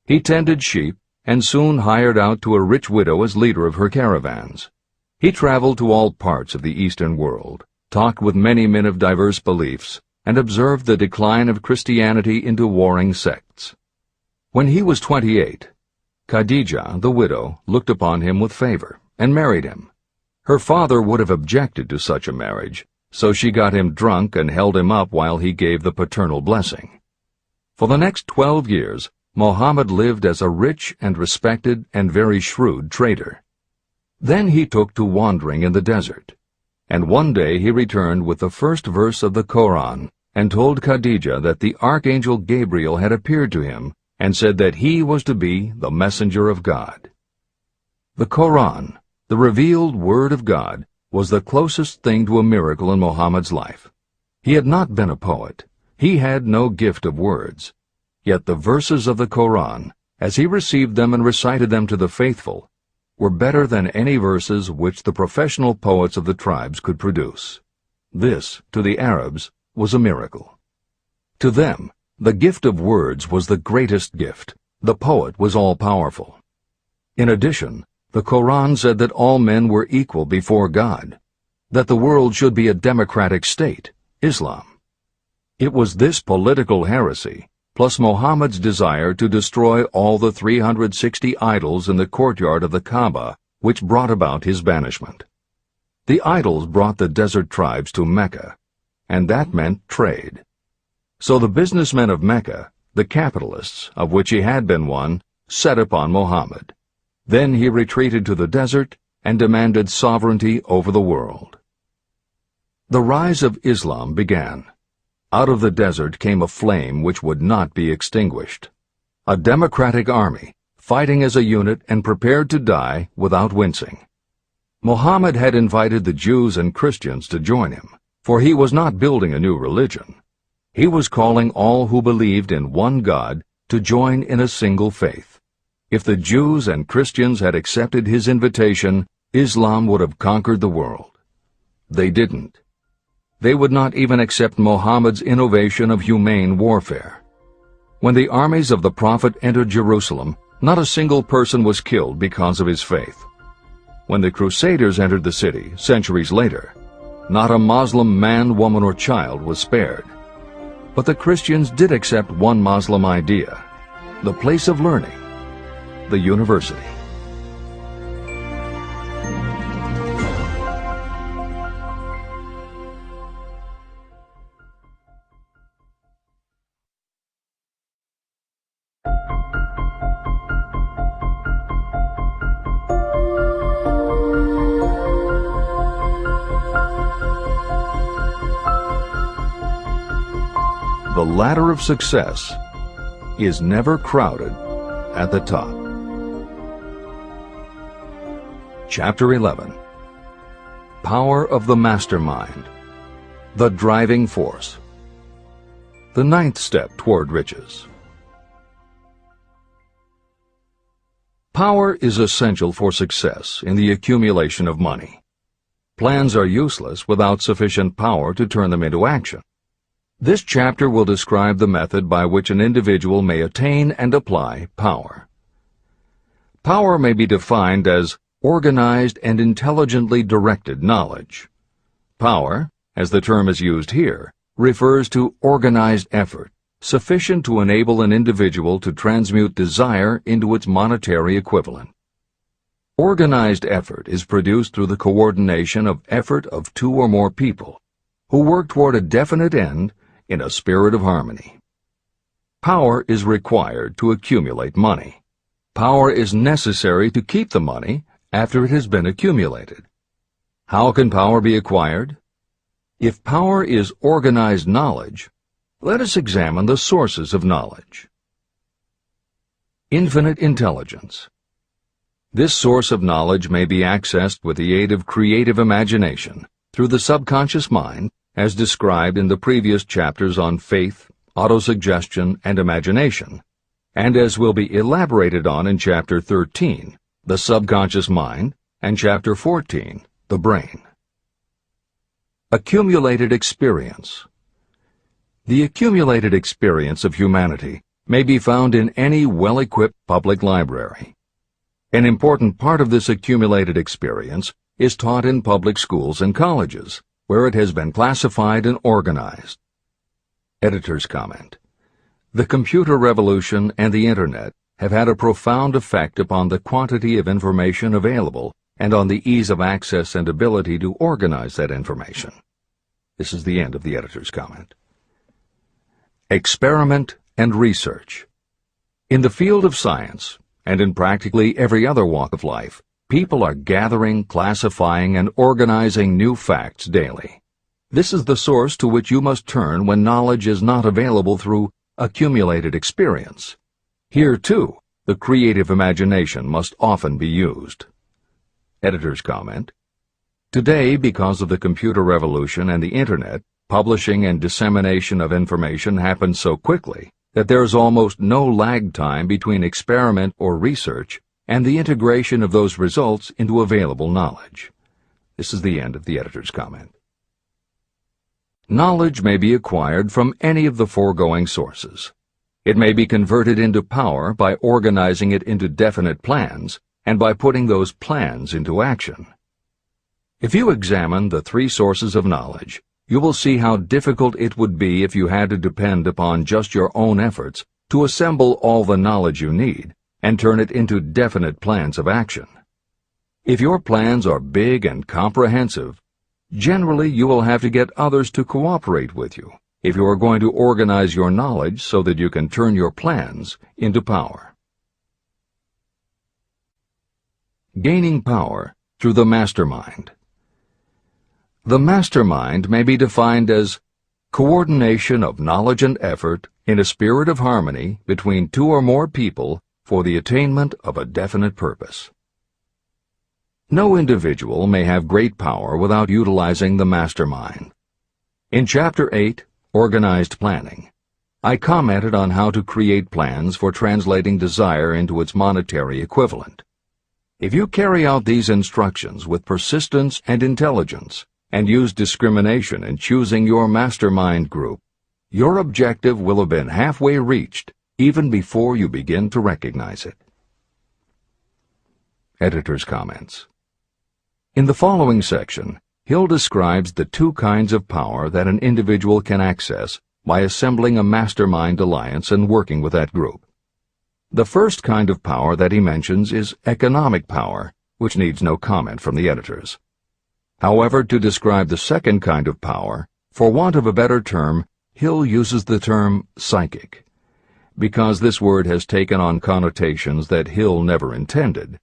He tended sheep and soon hired out to a rich widow as leader of her caravans. He traveled to all parts of the Eastern world, talked with many men of diverse beliefs, and observed the decline of Christianity into warring sects. When he was 28, Khadijah, the widow, looked upon him with favor and married him. Her father would have objected to such a marriage, so she got him drunk and held him up while he gave the paternal blessing. For the next 12 years, Muhammad lived as a rich and respected and very shrewd trader. Then he took to wandering in the desert, and one day he returned with the first verse of the Koran and told Khadijah that the archangel Gabriel had appeared to him and said that he was to be the messenger of God. The Koran, the revealed word of God, was the closest thing to a miracle in Muhammad's life. He had not been a poet. He had no gift of words. Yet the verses of the Koran, as he received them and recited them to the faithful, were better than any verses which the professional poets of the tribes could produce. This, to the Arabs, was a miracle. To them, the gift of words was the greatest gift. The poet was all-powerful. In addition, the Koran said that all men were equal before God, that the world should be a democratic state, Islam. It was this political heresy, plus Muhammad's desire to destroy all the 360 idols in the courtyard of the Kaaba, which brought about his banishment. The idols brought the desert tribes to Mecca, and that meant trade. So the businessmen of Mecca, the capitalists, of which he had been one, set upon Muhammad. Then he retreated to the desert and demanded sovereignty over the world. The rise of Islam began. Out of the desert came a flame which would not be extinguished. A democratic army, fighting as a unit and prepared to die without wincing. Muhammad had invited the Jews and Christians to join him, for he was not building a new religion. He was calling all who believed in one God to join in a single faith. If the Jews and Christians had accepted his invitation, Islam would have conquered the world. They didn't. They would not even accept Muhammad's innovation of humane warfare. When the armies of the Prophet entered Jerusalem, not a single person was killed because of his faith. When the Crusaders entered the city, centuries later, not a Muslim man, woman, or child was spared. But the Christians did accept one Muslim idea, the place of learning, the university. The ladder of success is never crowded at the top. Chapter 11. Power of the Mastermind, the Driving Force. The ninth step toward riches. Power is essential for success in the accumulation of money. Plans are useless without sufficient power to turn them into action. This chapter will describe the method by which an individual may attain and apply power. Power may be defined as organized and intelligently directed knowledge. Power, as the term is used here, refers to organized effort, sufficient to enable an individual to transmute desire into its monetary equivalent. Organized effort is produced through the coordination of effort of two or more people, who work toward a definite end in a spirit of harmony. Power is required to accumulate money. Power is necessary to keep the money after it has been accumulated. How can power be acquired? If power is organized knowledge, let us examine the sources of knowledge. Infinite intelligence. This source of knowledge may be accessed with the aid of creative imagination through the subconscious mind, as described in the previous chapters on faith, autosuggestion, and imagination, and as will be elaborated on in Chapter 13, the subconscious mind, and Chapter 14, the brain. Accumulated experience. The accumulated experience of humanity may be found in any well-equipped public library. An important part of this accumulated experience is taught in public schools and colleges, where it has been classified and organized. Editor's comment. The computer revolution and the Internet have had a profound effect upon the quantity of information available and on the ease of access and ability to organize that information. This is the end of the editor's comment. Experiment and research. In the field of science, and in practically every other walk of life, people are gathering, classifying, and organizing new facts daily. This is the source to which you must turn when knowledge is not available through accumulated experience. Here, too, the creative imagination must often be used. Editor's comment. Today, because of the computer revolution and the Internet, publishing and dissemination of information happens so quickly that there is almost no lag time between experiment or research and the integration of those results into available knowledge. This is the end of the editor's comment. Knowledge may be acquired from any of the foregoing sources. It may be converted into power by organizing it into definite plans and by putting those plans into action. If you examine the three sources of knowledge, you will see how difficult it would be if you had to depend upon just your own efforts to assemble all the knowledge you need and turn it into definite plans of action. If your plans are big and comprehensive, generally you will have to get others to cooperate with you if you are going to organize your knowledge so that you can turn your plans into power. Gaining power through the mastermind. The mastermind may be defined as Coordination of knowledge and effort in a spirit of harmony between two or more people for the attainment of a definite purpose. No individual may have great power without utilizing the mastermind. In Chapter 8, Organized Planning, I commented on how to create plans for translating desire into its monetary equivalent. If you carry out these instructions with persistence and intelligence, and use discrimination in choosing your mastermind group, your objective will have been halfway reached even before you begin to recognize it. Editor's comments. In the following section, Hill describes the two kinds of power that an individual can access by assembling a mastermind alliance and working with that group. The first kind of power that he mentions is economic power, which needs no comment from the editors. However, to describe the second kind of power, for want of a better term, Hill uses the term psychic. Because this word has taken on connotations that Hill never intended,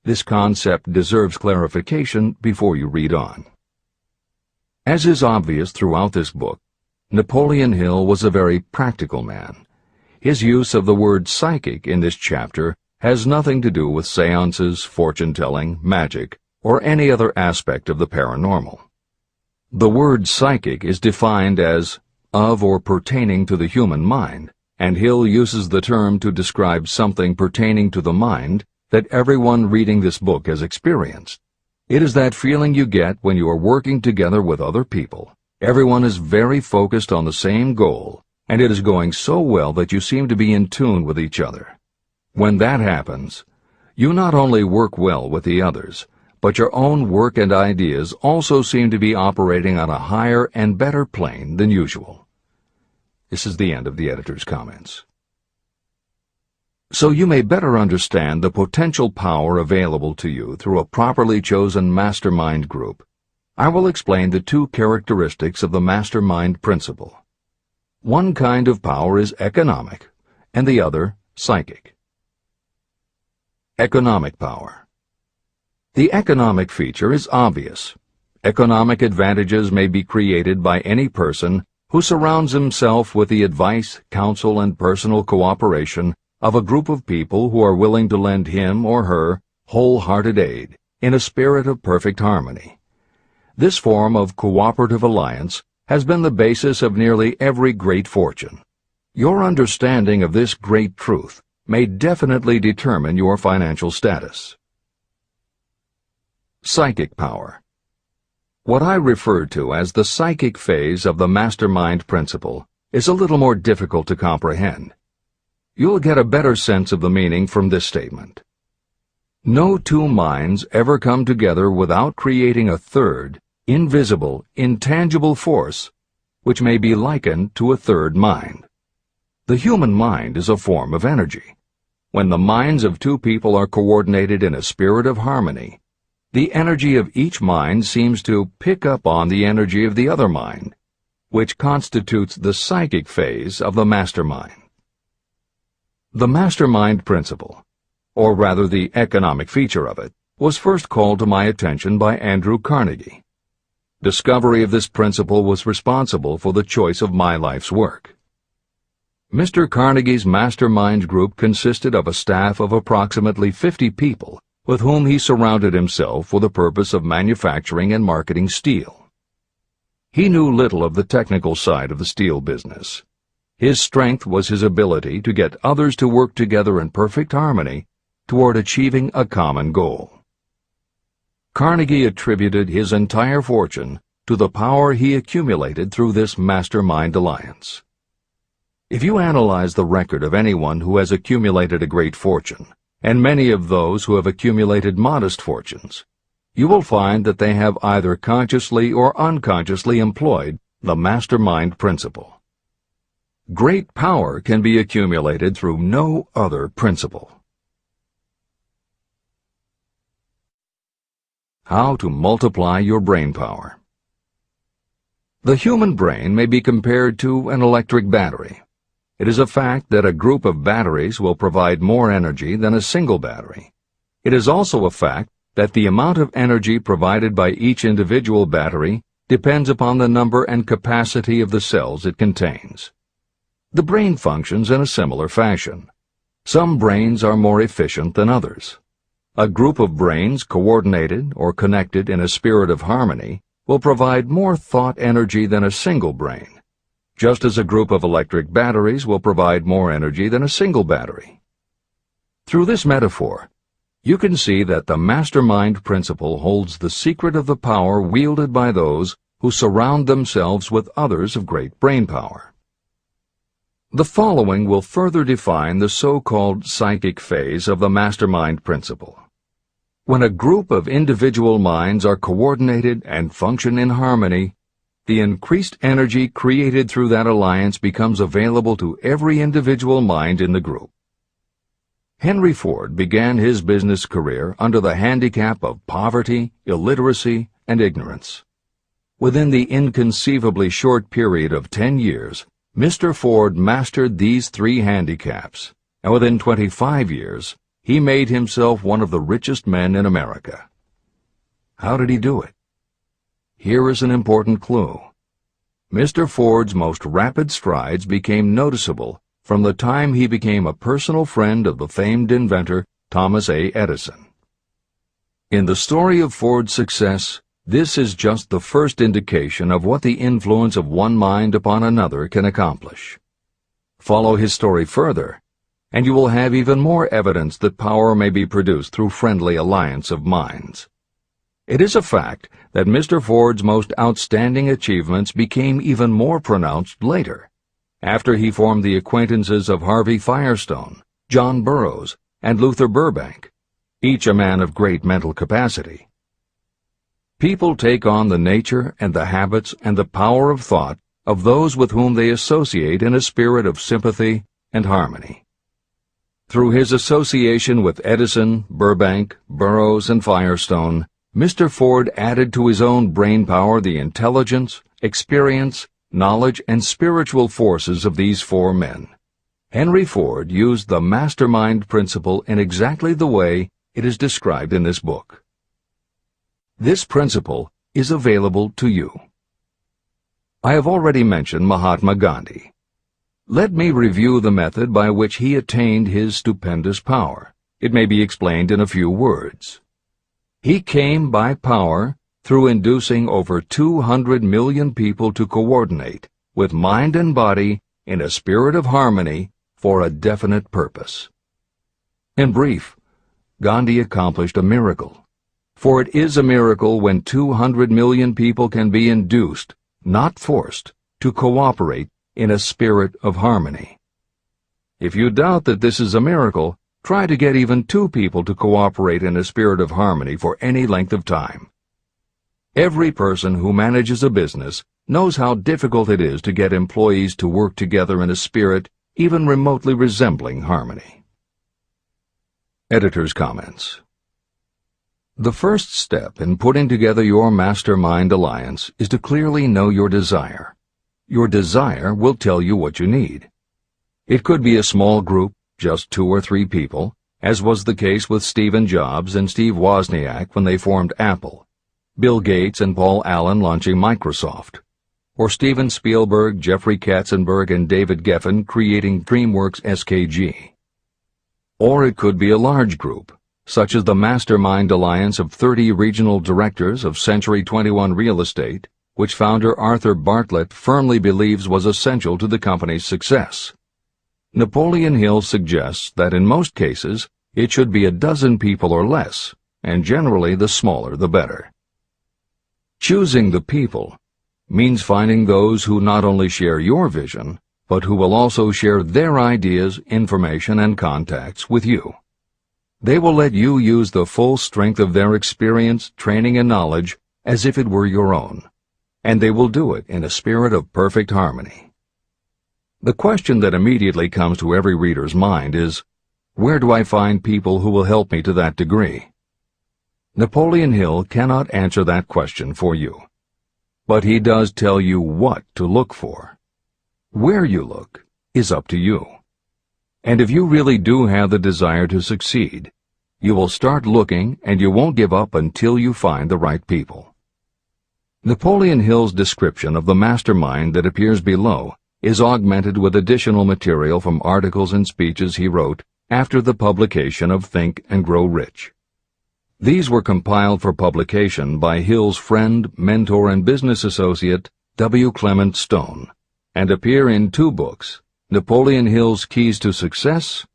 this concept deserves clarification before you read on. As is obvious throughout this book, Napoleon Hill was a very practical man. His use of the word psychic in this chapter has nothing to do with seances, fortune-telling, magic, or any other aspect of the paranormal. The word psychic is defined as of or pertaining to the human mind, and Hill uses the term to describe something pertaining to the mind that everyone reading this book has experienced. It is that feeling you get when you are working together with other people. Everyone is very focused on the same goal, and it is going so well that you seem to be in tune with each other. When that happens, you not only work well with the others, but your own work and ideas also seem to be operating on a higher and better plane than usual. This is the end of the editor's comments. So you may better understand the potential power available to you through a properly chosen mastermind group, I will explain the two characteristics of the mastermind principle. One kind of power is economic, and the other psychic. Economic power. The economic feature is obvious. Economic advantages may be created by any person who surrounds himself with the advice, counsel, and personal cooperation of a group of people who are willing to lend him or her wholehearted aid in a spirit of perfect harmony. This form of cooperative alliance has been the basis of nearly every great fortune. Your understanding of this great truth may definitely determine your financial status. Psychic power. What I refer to as the psychic phase of the mastermind principle is a little more difficult to comprehend. You'll get a better sense of the meaning from this statement. No two minds ever come together without creating a third, invisible, intangible force, which may be likened to a third mind. The human mind is a form of energy. When the minds of two people are coordinated in a spirit of harmony, the energy of each mind seems to pick up on the energy of the other mind, which constitutes the psychic phase of the mastermind. The mastermind principle, or rather the economic feature of it, was first called to my attention by Andrew Carnegie. Discovery of this principle was responsible for the choice of my life's work. Mr. Carnegie's mastermind group consisted of a staff of approximately 50 people with whom he surrounded himself for the purpose of manufacturing and marketing steel. He knew little of the technical side of the steel business. His strength was his ability to get others to work together in perfect harmony toward achieving a common goal. Carnegie attributed his entire fortune to the power he accumulated through this mastermind alliance. If you analyze the record of anyone who has accumulated a great fortune, and many of those who have accumulated modest fortunes, you will find that they have either consciously or unconsciously employed the mastermind principle. Great power can be accumulated through no other principle. How to multiply your brain power. The human brain may be compared to an electric battery. It is a fact that a group of batteries will provide more energy than a single battery. It is also a fact that the amount of energy provided by each individual battery depends upon the number and capacity of the cells it contains. The brain functions in a similar fashion. Some brains are more efficient than others. A group of brains coordinated or connected in a spirit of harmony will provide more thought energy than a single brain, just as a group of electric batteries will provide more energy than a single battery. Through this metaphor, you can see that the mastermind principle holds the secret of the power wielded by those who surround themselves with others of great brain power. The following will further define the so-called psychic phase of the mastermind principle. When a group of individual minds are coordinated and function in harmony, the increased energy created through that alliance becomes available to every individual mind in the group. Henry Ford began his business career under the handicap of poverty, illiteracy, and ignorance. Within the inconceivably short period of 10 years, Mr. Ford mastered these 3 handicaps, and within 25 years, he made himself one of the richest men in America. How did he do it? Here is an important clue. Mr. Ford's most rapid strides became noticeable from the time he became a personal friend of the famed inventor Thomas A. Edison. In the story of Ford's success, this is just the first indication of what the influence of one mind upon another can accomplish. Follow his story further, and you will have even more evidence that power may be produced through friendly alliance of minds. It is a fact that Mr. Ford's most outstanding achievements became even more pronounced later, after he formed the acquaintances of Harvey Firestone, John Burroughs, and Luther Burbank, each a man of great mental capacity. People take on the nature and the habits and the power of thought of those with whom they associate in a spirit of sympathy and harmony. Through his association with Edison, Burbank, Burroughs, and Firestone, Mr. Ford added to his own brain power the intelligence, experience, knowledge, and spiritual forces of these 4 men. Henry Ford used the mastermind principle in exactly the way it is described in this book. This principle is available to you. I have already mentioned Mahatma Gandhi. Let me review the method by which he attained his stupendous power. It may be explained in a few words. He came by power through inducing over 200 million people to coordinate with mind and body in a spirit of harmony for a definite purpose. In brief, Gandhi accomplished a miracle. For it is a miracle when 200 million people can be induced, not forced, to cooperate in a spirit of harmony. If you doubt that this is a miracle, try to get even 2 people to cooperate in a spirit of harmony for any length of time. Every person who manages a business knows how difficult it is to get employees to work together in a spirit even remotely resembling harmony. Editor's comments. The first step in putting together your mastermind alliance is to clearly know your desire. Your desire will tell you what you need. It could be a small group, just 2 or 3 people, as was the case with Stephen Jobs and Steve Wozniak when they formed Apple, Bill Gates and Paul Allen launching Microsoft, or Steven Spielberg, Jeffrey Katzenberg, and David Geffen creating DreamWorks SKG. Or it could be a large group, such as the Mastermind Alliance of 30 regional directors of Century 21 Real Estate, which founder Arthur Bartlett firmly believes was essential to the company's success. Napoleon Hill suggests that in most cases it should be a dozen people or less, and generally the smaller the better. Choosing the people means finding those who not only share your vision, but who will also share their ideas, information, and contacts with you. They will let you use the full strength of their experience, training, and knowledge as if it were your own, and they will do it in a spirit of perfect harmony. The question that immediately comes to every reader's mind is, where do I find people who will help me to that degree? Napoleon Hill cannot answer that question for you, but he does tell you what to look for. Where you look is up to you. And if you really do have the desire to succeed, you will start looking and you won't give up until you find the right people. Napoleon Hill's description of the mastermind that appears below is augmented with additional material from articles and speeches he wrote after the publication of Think and Grow Rich. These were compiled for publication by Hill's friend, mentor, and business associate, W. Clement Stone, and appear in two books, Napoleon Hill's Keys to Success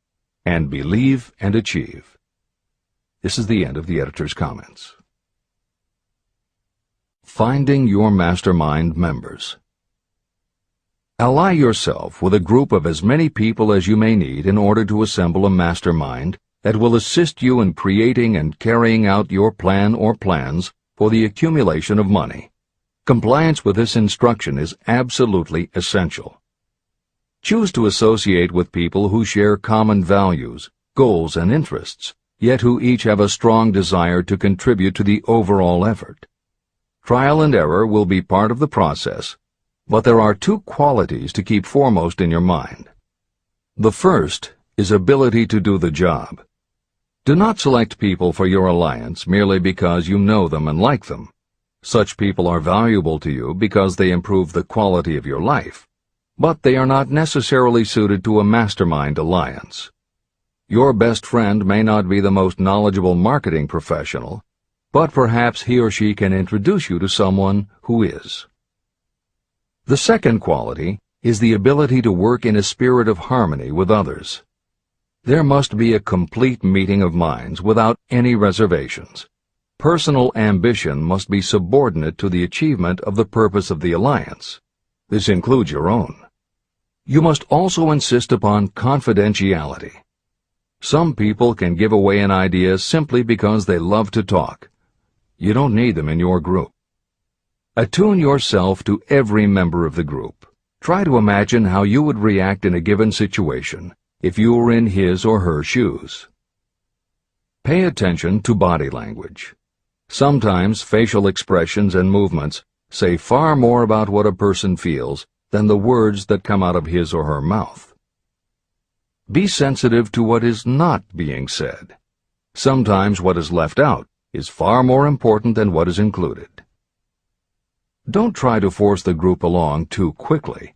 and Believe and Achieve. This is the end of the editor's comments. Finding your mastermind members. Ally yourself with a group of as many people as you may need in order to assemble a mastermind that will assist you in creating and carrying out your plan or plans for the accumulation of money. Compliance with this instruction is absolutely essential. Choose to associate with people who share common values, goals, and interests, yet who each have a strong desire to contribute to the overall effort. Trial and error will be part of the process, but there are two qualities to keep foremost in your mind. The first is ability to do the job. Do not select people for your alliance merely because you know them and like them. Such people are valuable to you because they improve the quality of your life, but they are not necessarily suited to a mastermind alliance. Your best friend may not be the most knowledgeable marketing professional, but perhaps he or she can introduce you to someone who is. The second quality is the ability to work in a spirit of harmony with others. There must be a complete meeting of minds without any reservations. Personal ambition must be subordinate to the achievement of the purpose of the alliance. This includes your own. You must also insist upon confidentiality. Some people can give away an idea simply because they love to talk. You don't need them in your group. Attune yourself to every member of the group. Try to imagine how you would react in a given situation if you were in his or her shoes. Pay attention to body language. Sometimes facial expressions and movements say far more about what a person feels than the words that come out of his or her mouth. Be sensitive to what is not being said. Sometimes what is left out is far more important than what is included. Don't try to force the group along too quickly.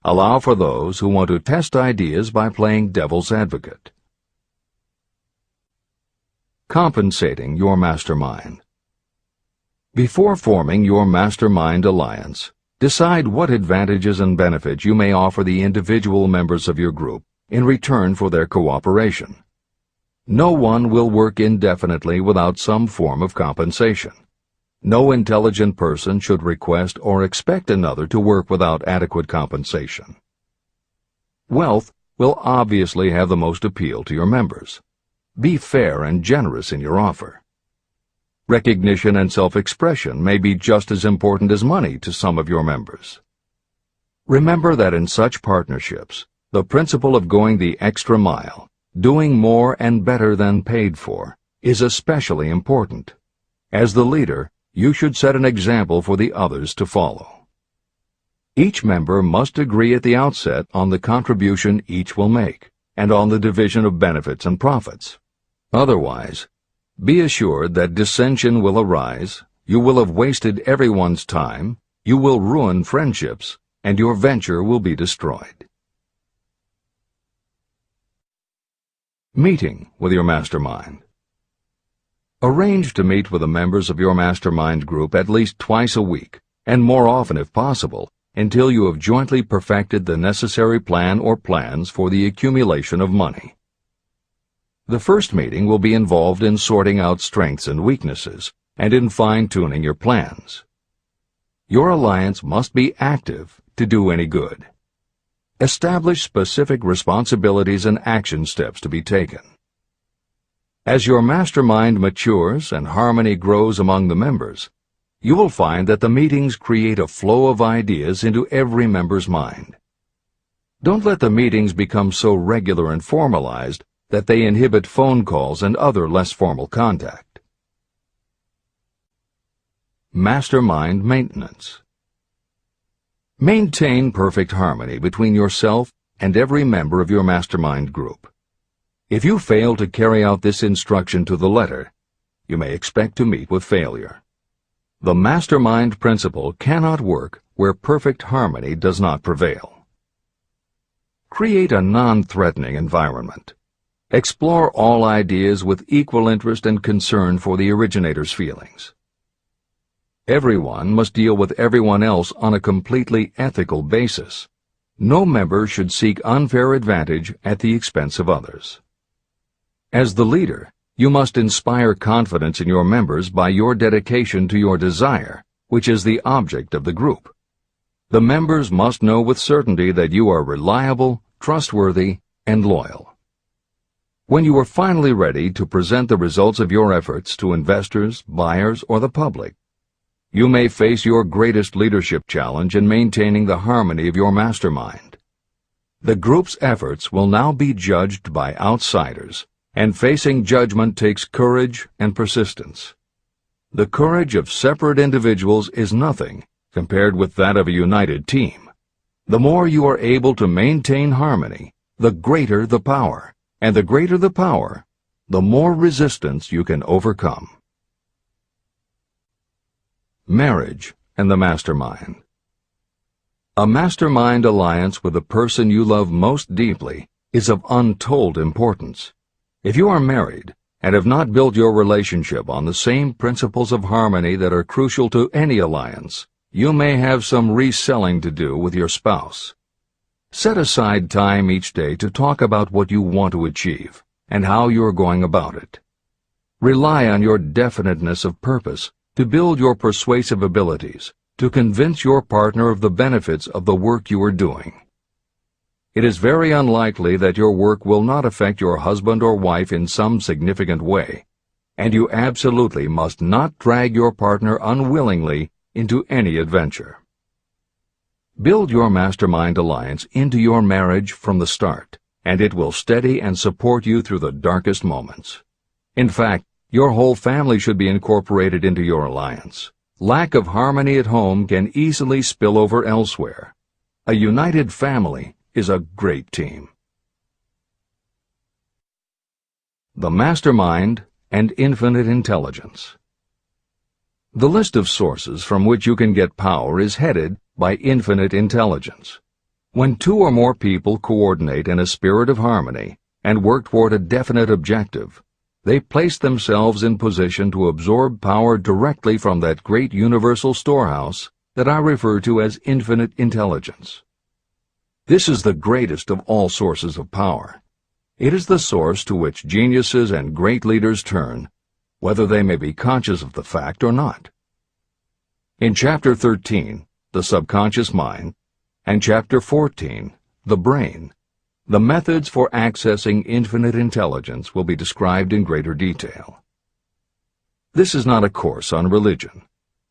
Allow for those who want to test ideas by playing devil's advocate. Compensating your mastermind. Before forming your mastermind alliance, decide what advantages and benefits you may offer the individual members of your group in return for their cooperation. No one will work indefinitely without some form of compensation. No intelligent person should request or expect another to work without adequate compensation. Wealth will obviously have the most appeal to your members. Be fair and generous in your offer. Recognition and self-expression may be just as important as money to some of your members. Remember that in such partnerships, the principle of going the extra mile, doing more and better than paid for, is especially important. As the leader, you should set an example for the others to follow. Each member must agree at the outset on the contribution each will make, and on the division of benefits and profits. Otherwise, be assured that dissension will arise, you will have wasted everyone's time, you will ruin friendships, and your venture will be destroyed. Meeting with your mastermind. Arrange to meet with the members of your mastermind group at least twice a week, and more often if possible, until you have jointly perfected the necessary plan or plans for the accumulation of money. The first meeting will be involved in sorting out strengths and weaknesses, and in fine-tuning your plans. Your alliance must be active to do any good. Establish specific responsibilities and action steps to be taken. As your mastermind matures and harmony grows among the members, you will find that the meetings create a flow of ideas into every member's mind. Don't let the meetings become so regular and formalized that they inhibit phone calls and other less formal contact. Mastermind maintenance. Maintain perfect harmony between yourself and every member of your mastermind group. If you fail to carry out this instruction to the letter, you may expect to meet with failure. The mastermind principle cannot work where perfect harmony does not prevail. Create a non-threatening environment. Explore all ideas with equal interest and concern for the originator's feelings. Everyone must deal with everyone else on a completely ethical basis. No member should seek unfair advantage at the expense of others. As the leader, you must inspire confidence in your members by your dedication to your desire, which is the object of the group. The members must know with certainty that you are reliable, trustworthy, and loyal. When you are finally ready to present the results of your efforts to investors, buyers, or the public, you may face your greatest leadership challenge in maintaining the harmony of your mastermind. The group's efforts will now be judged by outsiders, and facing judgment takes courage and persistence. The courage of separate individuals is nothing compared with that of a united team. The more you are able to maintain harmony, the greater the power, and the greater the power, the more resistance you can overcome. Marriage and the mastermind. A mastermind alliance with the person you love most deeply is of untold importance. If you are married and have not built your relationship on the same principles of harmony that are crucial to any alliance, you may have some reselling to do with your spouse. Set aside time each day to talk about what you want to achieve and how you are going about it. Rely on your definiteness of purpose to build your persuasive abilities, to convince your partner of the benefits of the work you are doing. It is very unlikely that your work will not affect your husband or wife in some significant way, and you absolutely must not drag your partner unwillingly into any adventure. Build your mastermind alliance into your marriage from the start, and it will steady and support you through the darkest moments. In fact, your whole family should be incorporated into your alliance. Lack of harmony at home can easily spill over elsewhere. A united family is a great team. The mastermind and infinite intelligence. The list of sources from which you can get power is headed by infinite intelligence. When two or more people coordinate in a spirit of harmony and work toward a definite objective, they place themselves in position to absorb power directly from that great universal storehouse that I refer to as infinite intelligence. This is the greatest of all sources of power. It is the source to which geniuses and great leaders turn, whether they may be conscious of the fact or not. In Chapter 13, The Subconscious Mind, and Chapter 14, The Brain, the methods for accessing infinite intelligence will be described in greater detail. This is not a course on religion.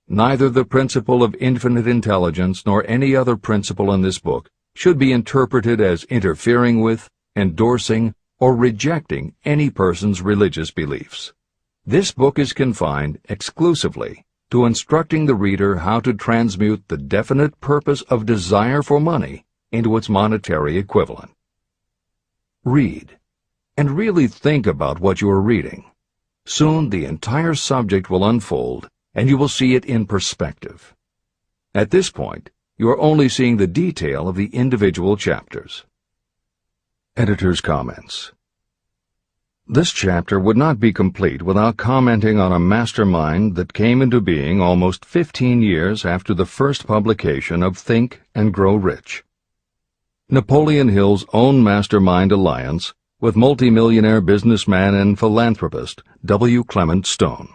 Neither the principle of infinite intelligence nor any other principle in this book should be interpreted as interfering with, endorsing, or rejecting any person's religious beliefs. This book is confined exclusively to instructing the reader how to transmute the definite purpose of desire for money into its monetary equivalent. Read, and really think about what you are reading. Soon the entire subject will unfold, and you will see it in perspective. At this point, you are only seeing the detail of the individual chapters. Editor's comments. This chapter would not be complete without commenting on a mastermind that came into being almost 15 years after the first publication of Think and Grow Rich. Napoleon Hill's own mastermind alliance with multimillionaire businessman and philanthropist W. Clement Stone.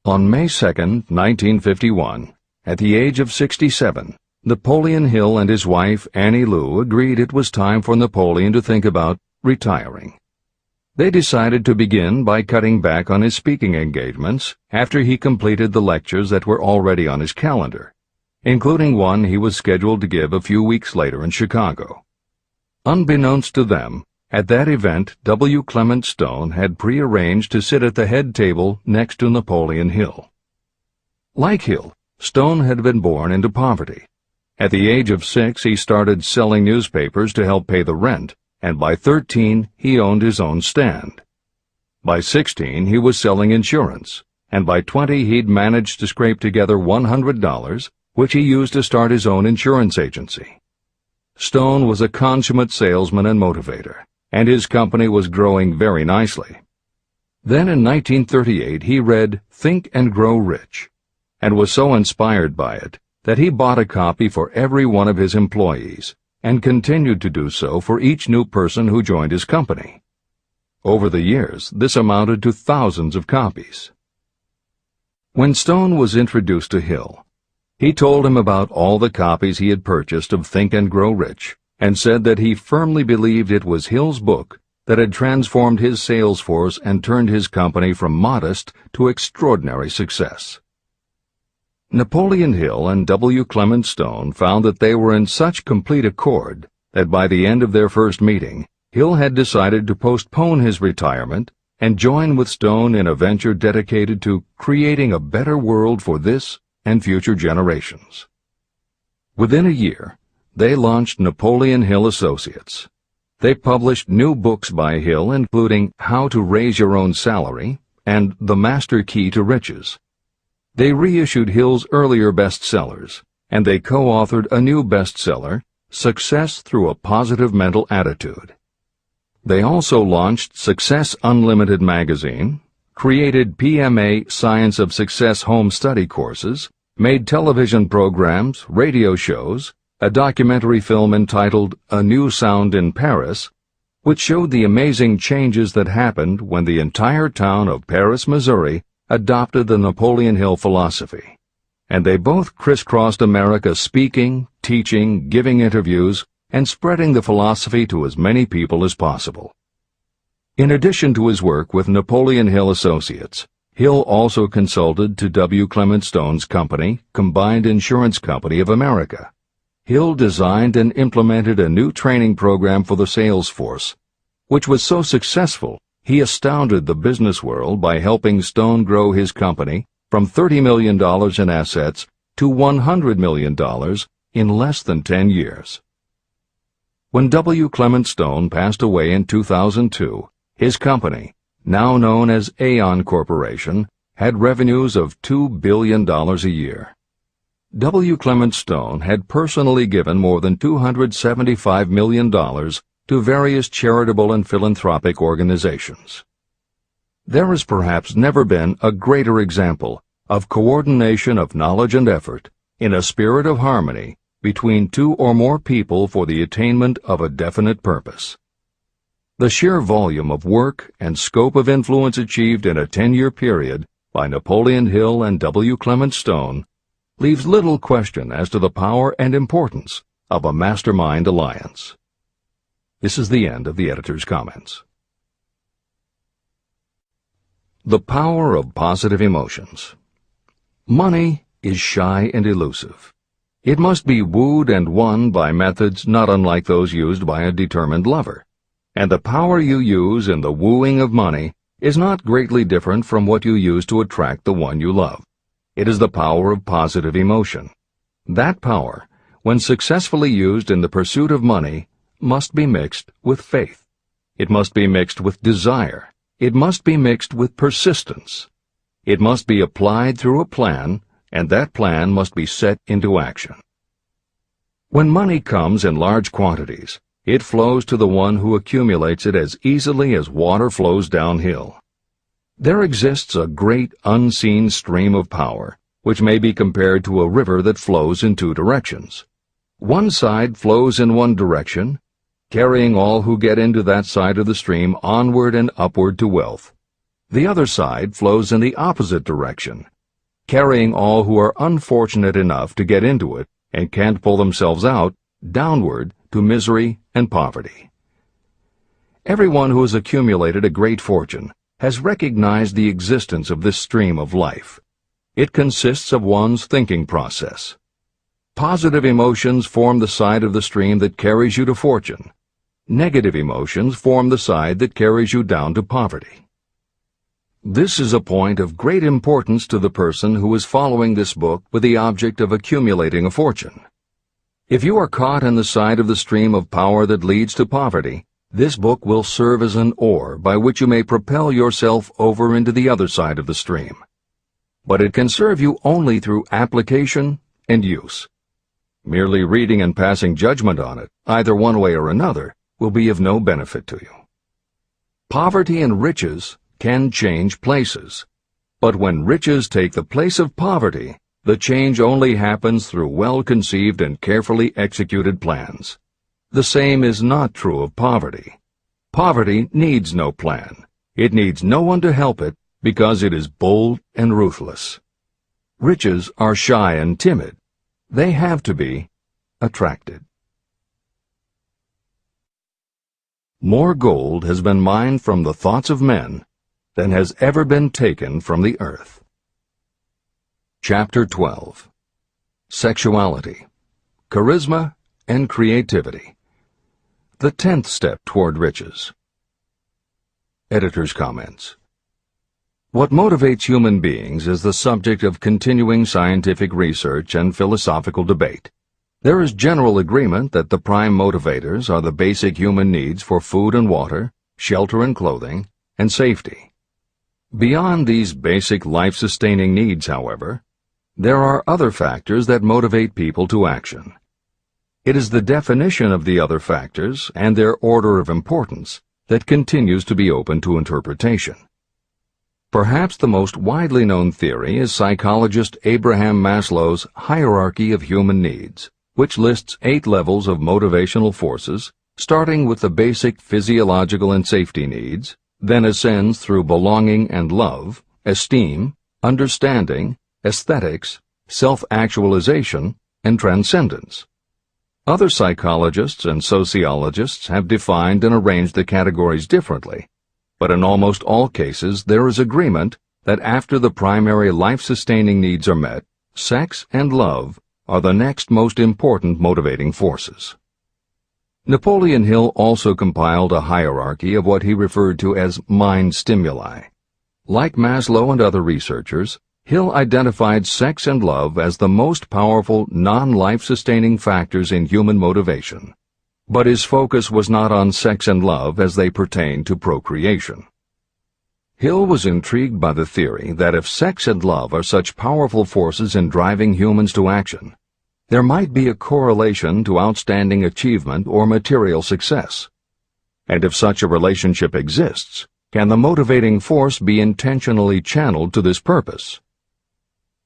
On May 2, 1951, at the age of 67, Napoleon Hill and his wife Annie Lou agreed it was time for Napoleon to think about retiring. They decided to begin by cutting back on his speaking engagements after he completed the lectures that were already on his calendar, including one he was scheduled to give a few weeks later in Chicago. Unbeknownst to them, at that event W. Clement Stone had prearranged to sit at the head table next to Napoleon Hill. Like Hill, Stone had been born into poverty. At the age of 6, he started selling newspapers to help pay the rent, and by 13, he owned his own stand. By 16, he was selling insurance, and by 20 he'd managed to scrape together $100, which he used to start his own insurance agency. Stone was a consummate salesman and motivator, and his company was growing very nicely. Then in 1938 he read Think and Grow Rich, and was so inspired by it that he bought a copy for every one of his employees, and continued to do so for each new person who joined his company. Over the years, this amounted to thousands of copies. When Stone was introduced to Hill, he told him about all the copies he had purchased of Think and Grow Rich, and said that he firmly believed it was Hill's book that had transformed his sales force and turned his company from modest to extraordinary success. Napoleon Hill and W. Clement Stone found that they were in such complete accord that by the end of their first meeting, Hill had decided to postpone his retirement and join with Stone in a venture dedicated to creating a better world for this and future generations. Within a year, they launched Napoleon Hill Associates. They published new books by Hill, including How to Raise Your Own Salary and The Master Key to Riches. They reissued Hill's earlier bestsellers, and they co-authored a new bestseller, Success Through a Positive Mental Attitude. They also launched Success Unlimited magazine, created PMA Science of Success home study courses, made television programs, radio shows, a documentary film entitled A New Sound in Paris, which showed the amazing changes that happened when the entire town of Paris, Missouri, adopted the Napoleon Hill philosophy, and they both crisscrossed America speaking, teaching, giving interviews, and spreading the philosophy to as many people as possible. In addition to his work with Napoleon Hill Associates, Hill also consulted to W. Clement Stone's company, Combined Insurance Company of America. Hill designed and implemented a new training program for the sales force, which was so successful he astounded the business world by helping Stone grow his company from $30 million in assets to $100 million in less than 10 years. When W. Clement Stone passed away in 2002, his company, now known as Aon Corporation, had revenues of $2 billion a year. W. Clement Stone had personally given more than $275 million to various charitable and philanthropic organizations. There has perhaps never been a greater example of coordination of knowledge and effort in a spirit of harmony between two or more people for the attainment of a definite purpose. The sheer volume of work and scope of influence achieved in a 10-year period by Napoleon Hill and W. Clement Stone leaves little question as to the power and importance of a mastermind alliance. This is the end of the editor's comments. The power of positive emotions. Money is shy and elusive. It must be wooed and won by methods not unlike those used by a determined lover. And the power you use in the wooing of money is not greatly different from what you use to attract the one you love. It is the power of positive emotion. That power, when successfully used in the pursuit of money, must be mixed with faith. It must be mixed with desire. It must be mixed with persistence. It must be applied through a plan, and that plan must be set into action. When money comes in large quantities, it flows to the one who accumulates it as easily as water flows downhill. There exists a great unseen stream of power, which may be compared to a river that flows in two directions. One side flows in one direction, carrying all who get into that side of the stream onward and upward to wealth. The other side flows in the opposite direction, carrying all who are unfortunate enough to get into it and can't pull themselves out, downward to misery and poverty. Everyone who has accumulated a great fortune has recognized the existence of this stream of life. It consists of one's thinking process. Positive emotions form the side of the stream that carries you to fortune. Negative emotions form the side that carries you down to poverty. This is a point of great importance to the person who is following this book with the object of accumulating a fortune. If you are caught in the side of the stream of power that leads to poverty, this book will serve as an oar by which you may propel yourself over into the other side of the stream. but it can serve you only through application and use. Merely reading and passing judgment on it, either one way or another, will be of no benefit to you. Poverty and riches can change places, but when riches take the place of poverty, the change only happens through well-conceived and carefully executed plans. The same is not true of poverty. Poverty needs no plan. It needs no one to help it because it is bold and ruthless. Riches are shy and timid. They have to be attracted. More gold has been mined from the thoughts of men than has ever been taken from the earth. Chapter 12. Sexuality, Charisma, and Creativity. The 10th step toward riches. Editor's comments. What motivates human beings is the subject of continuing scientific research and philosophical debate. There is general agreement that the prime motivators are the basic human needs for food and water, shelter and clothing, and safety. Beyond these basic life-sustaining needs, however, there are other factors that motivate people to action. It is the definition of the other factors and their order of importance that continues to be open to interpretation. Perhaps the most widely known theory is psychologist Abraham Maslow's hierarchy of human needs, which lists 8 levels of motivational forces, starting with the basic physiological and safety needs, then ascends through belonging and love, esteem, understanding, aesthetics, self-actualization, and transcendence. Other psychologists and sociologists have defined and arranged the categories differently, but in almost all cases there is agreement that after the primary life-sustaining needs are met, sex and love are the next most important motivating forces. Napoleon Hill also compiled a hierarchy of what he referred to as mind stimuli. Like Maslow and other researchers, Hill identified sex and love as the most powerful non-life-sustaining factors in human motivation, but his focus was not on sex and love as they pertain to procreation. Hill was intrigued by the theory that if sex and love are such powerful forces in driving humans to action, there might be a correlation to outstanding achievement or material success. And if such a relationship exists, can the motivating force be intentionally channeled to this purpose?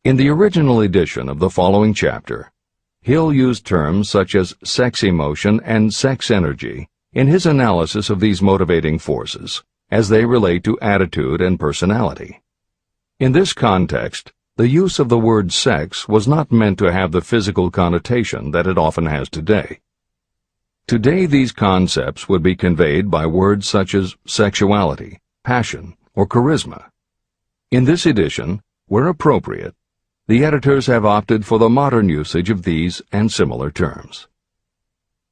In the original edition of the following chapter, Hill used terms such as sex emotion and sex energy in his analysis of these motivating forces as they relate to attitude and personality. In this context, the use of the word sex was not meant to have the physical connotation that it often has today. Today these concepts would be conveyed by words such as sexuality, passion, or charisma. In this edition, where appropriate, the editors have opted for the modern usage of these and similar terms.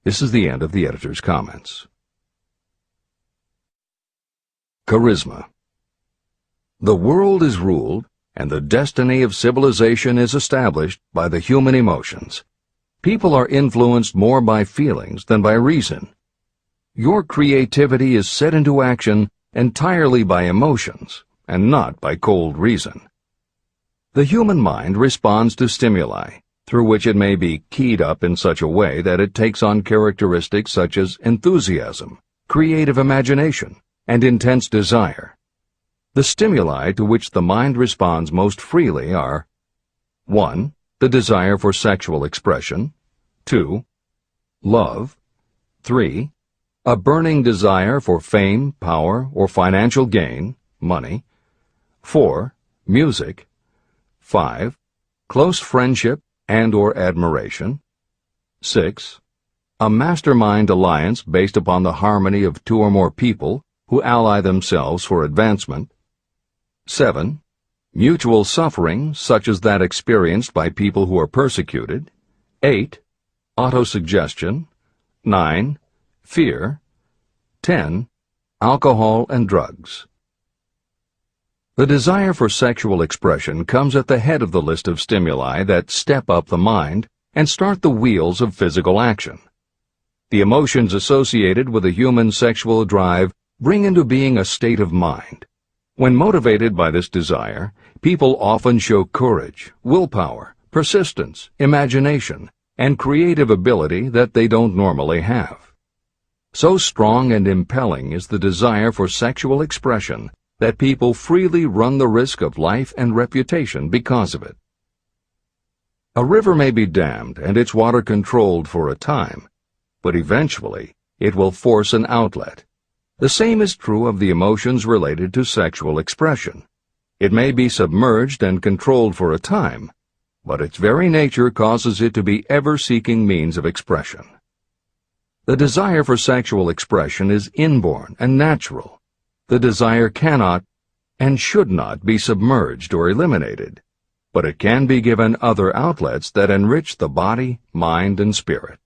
This is the end of the editor's comments. Charisma. The world is ruled, and the destiny of civilization is established by the human emotions. People are influenced more by feelings than by reason. Your creativity is set into action entirely by emotions, and not by cold reason. The human mind responds to stimuli, through which it may be keyed up in such a way that it takes on characteristics such as enthusiasm, creative imagination, and intense desire. The stimuli to which the mind responds most freely are 1. The desire for sexual expression, 2. Love, 3. A burning desire for fame, power, or financial gain, money, 4. Music, 5. Close friendship and or admiration, 6. A mastermind alliance based upon the harmony of 2 or more people who ally themselves for advancement, 7. Mutual suffering, such as that experienced by people who are persecuted, 8. Autosuggestion, 9. Fear, 10. Alcohol and drugs. The desire for sexual expression comes at the head of the list of stimuli that step up the mind and start the wheels of physical action. The emotions associated with a human sexual drive bring into being a state of mind. When motivated by this desire, People often show courage, willpower, persistence, imagination, and creative ability that they don't normally have. So strong and impelling is the desire for sexual expression that people freely run the risk of life and reputation because of it. A river may be dammed and its water controlled for a time, but eventually it will force an outlet. The same is true of the emotions related to sexual expression. It may be submerged and controlled for a time, but its very nature causes it to be ever-seeking means of expression. The desire for sexual expression is inborn and natural. The desire cannot and should not be submerged or eliminated, but it can be given other outlets that enrich the body, mind, and spirit.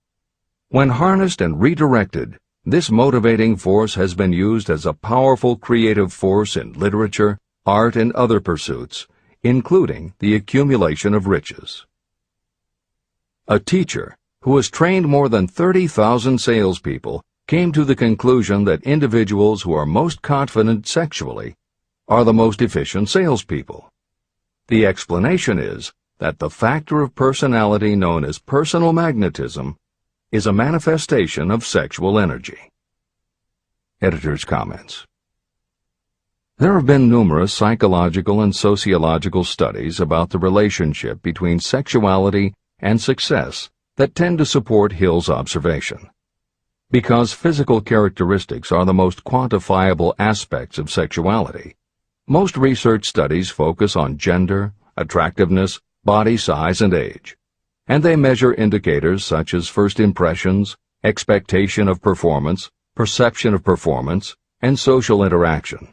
When harnessed and redirected, this motivating force has been used as a powerful creative force in literature, art, and other pursuits, including the accumulation of riches. A teacher who has trained more than 30,000 salespeople came to the conclusion that individuals who are most confident sexually are the most efficient salespeople. The explanation is that the factor of personality known as personal magnetism is a manifestation of sexual energy. Editor's comments. There have been numerous psychological and sociological studies about the relationship between sexuality and success that tend to support Hill's observation. Because physical characteristics are the most quantifiable aspects of sexuality, most research studies focus on gender, attractiveness, body size, and age, and they measure indicators such as first impressions, expectation of performance, perception of performance, and social interaction.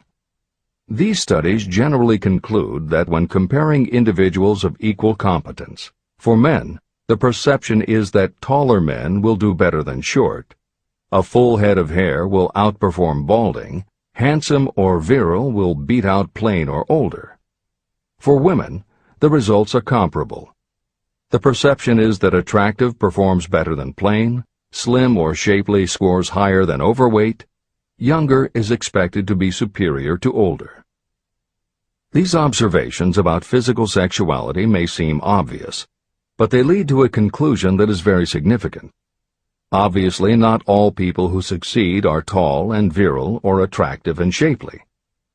These studies generally conclude that when comparing individuals of equal competence, for men, the perception is that taller men will do better than short, a full head of hair will outperform balding, handsome or virile will beat out plain or older. For women, the results are comparable. The perception is that attractive performs better than plain, slim or shapely scores higher than overweight, younger is expected to be superior to older. These observations about physical sexuality may seem obvious, but they lead to a conclusion that is very significant. Obviously, not all people who succeed are tall and virile or attractive and shapely.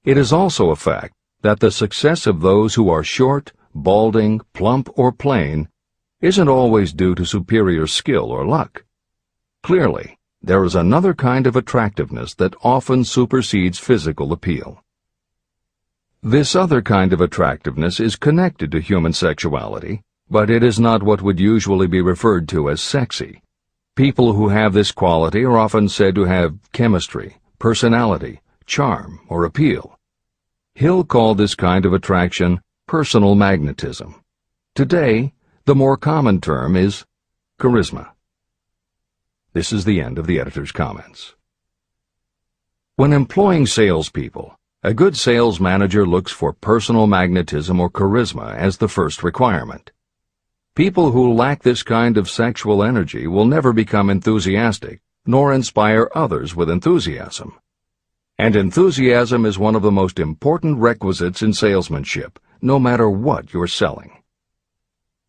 It is also a fact that the success of those who are short, balding, plump, or plain isn't always due to superior skill or luck. Clearly, there is another kind of attractiveness that often supersedes physical appeal. This other kind of attractiveness is connected to human sexuality, but it is not what would usually be referred to as sexy. People who have this quality are often said to have chemistry, personality, charm, or appeal. Hill called this kind of attraction personal magnetism. Today, the more common term is charisma. This is the end of the editor's comments. When employing salespeople, a good sales manager looks for personal magnetism or charisma as the first requirement. People who lack this kind of sexual energy will never become enthusiastic, nor inspire others with enthusiasm. And enthusiasm is one of the most important requisites in salesmanship, no matter what you're selling.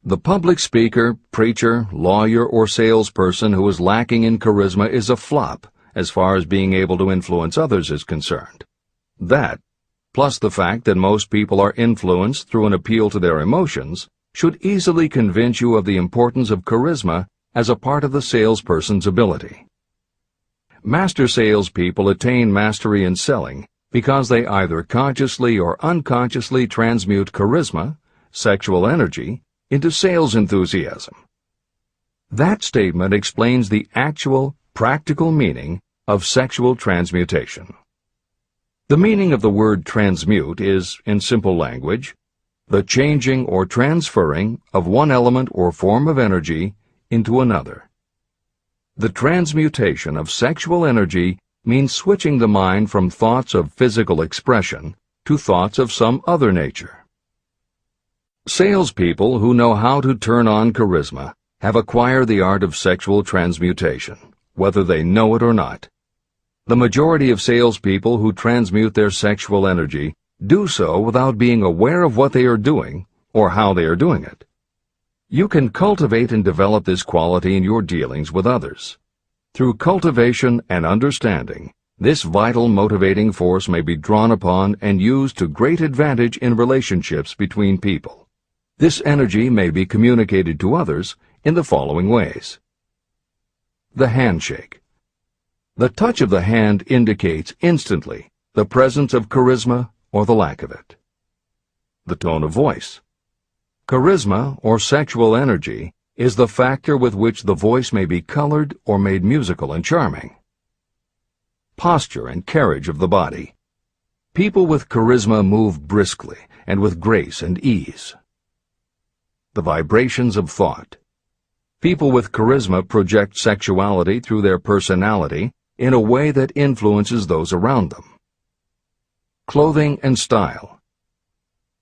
The public speaker, preacher, lawyer, or salesperson who is lacking in charisma is a flop as far as being able to influence others is concerned. That, plus the fact that most people are influenced through an appeal to their emotions, should easily convince you of the importance of charisma as a part of the salesperson's ability. Master salespeople attain mastery in selling because they either consciously or unconsciously transmute charisma, sexual energy, into sales enthusiasm. That statement explains the actual, practical meaning of sexual transmutation. The meaning of the word transmute is, in simple language, the changing or transferring of one element or form of energy into another. The transmutation of sexual energy means switching the mind from thoughts of physical expression to thoughts of some other nature. Salespeople who know how to turn on charisma have acquired the art of sexual transmutation, whether they know it or not. The majority of salespeople who transmute their sexual energy do so without being aware of what they are doing or how they are doing it. You can cultivate and develop this quality in your dealings with others. Through cultivation and understanding, this vital motivating force may be drawn upon and used to great advantage in relationships between people. This energy may be communicated to others in the following ways. The handshake. The touch of the hand indicates instantly the presence of charisma or the lack of it. The tone of voice. Charisma or sexual energy is the factor with which the voice may be colored or made musical and charming. Posture and carriage of the body. People with charisma move briskly and with grace and ease. The vibrations of thought. People with charisma project sexuality through their personality in a way that influences those around them. Clothing and style.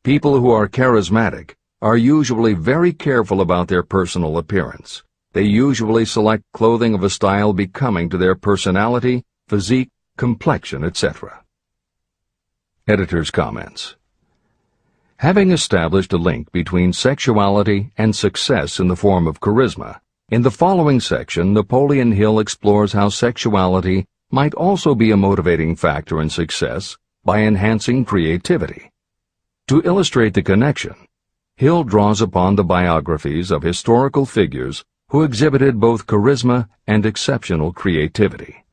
People who are charismatic are usually very careful about their personal appearance. They usually select clothing of a style becoming to their personality, physique, complexion, etc. Editor's comments. Having established a link between sexuality and success in the form of charisma, in the following section Napoleon Hill explores how sexuality might also be a motivating factor in success by enhancing creativity. To illustrate the connection, Hill draws upon the biographies of historical figures who exhibited both charisma and exceptional creativity.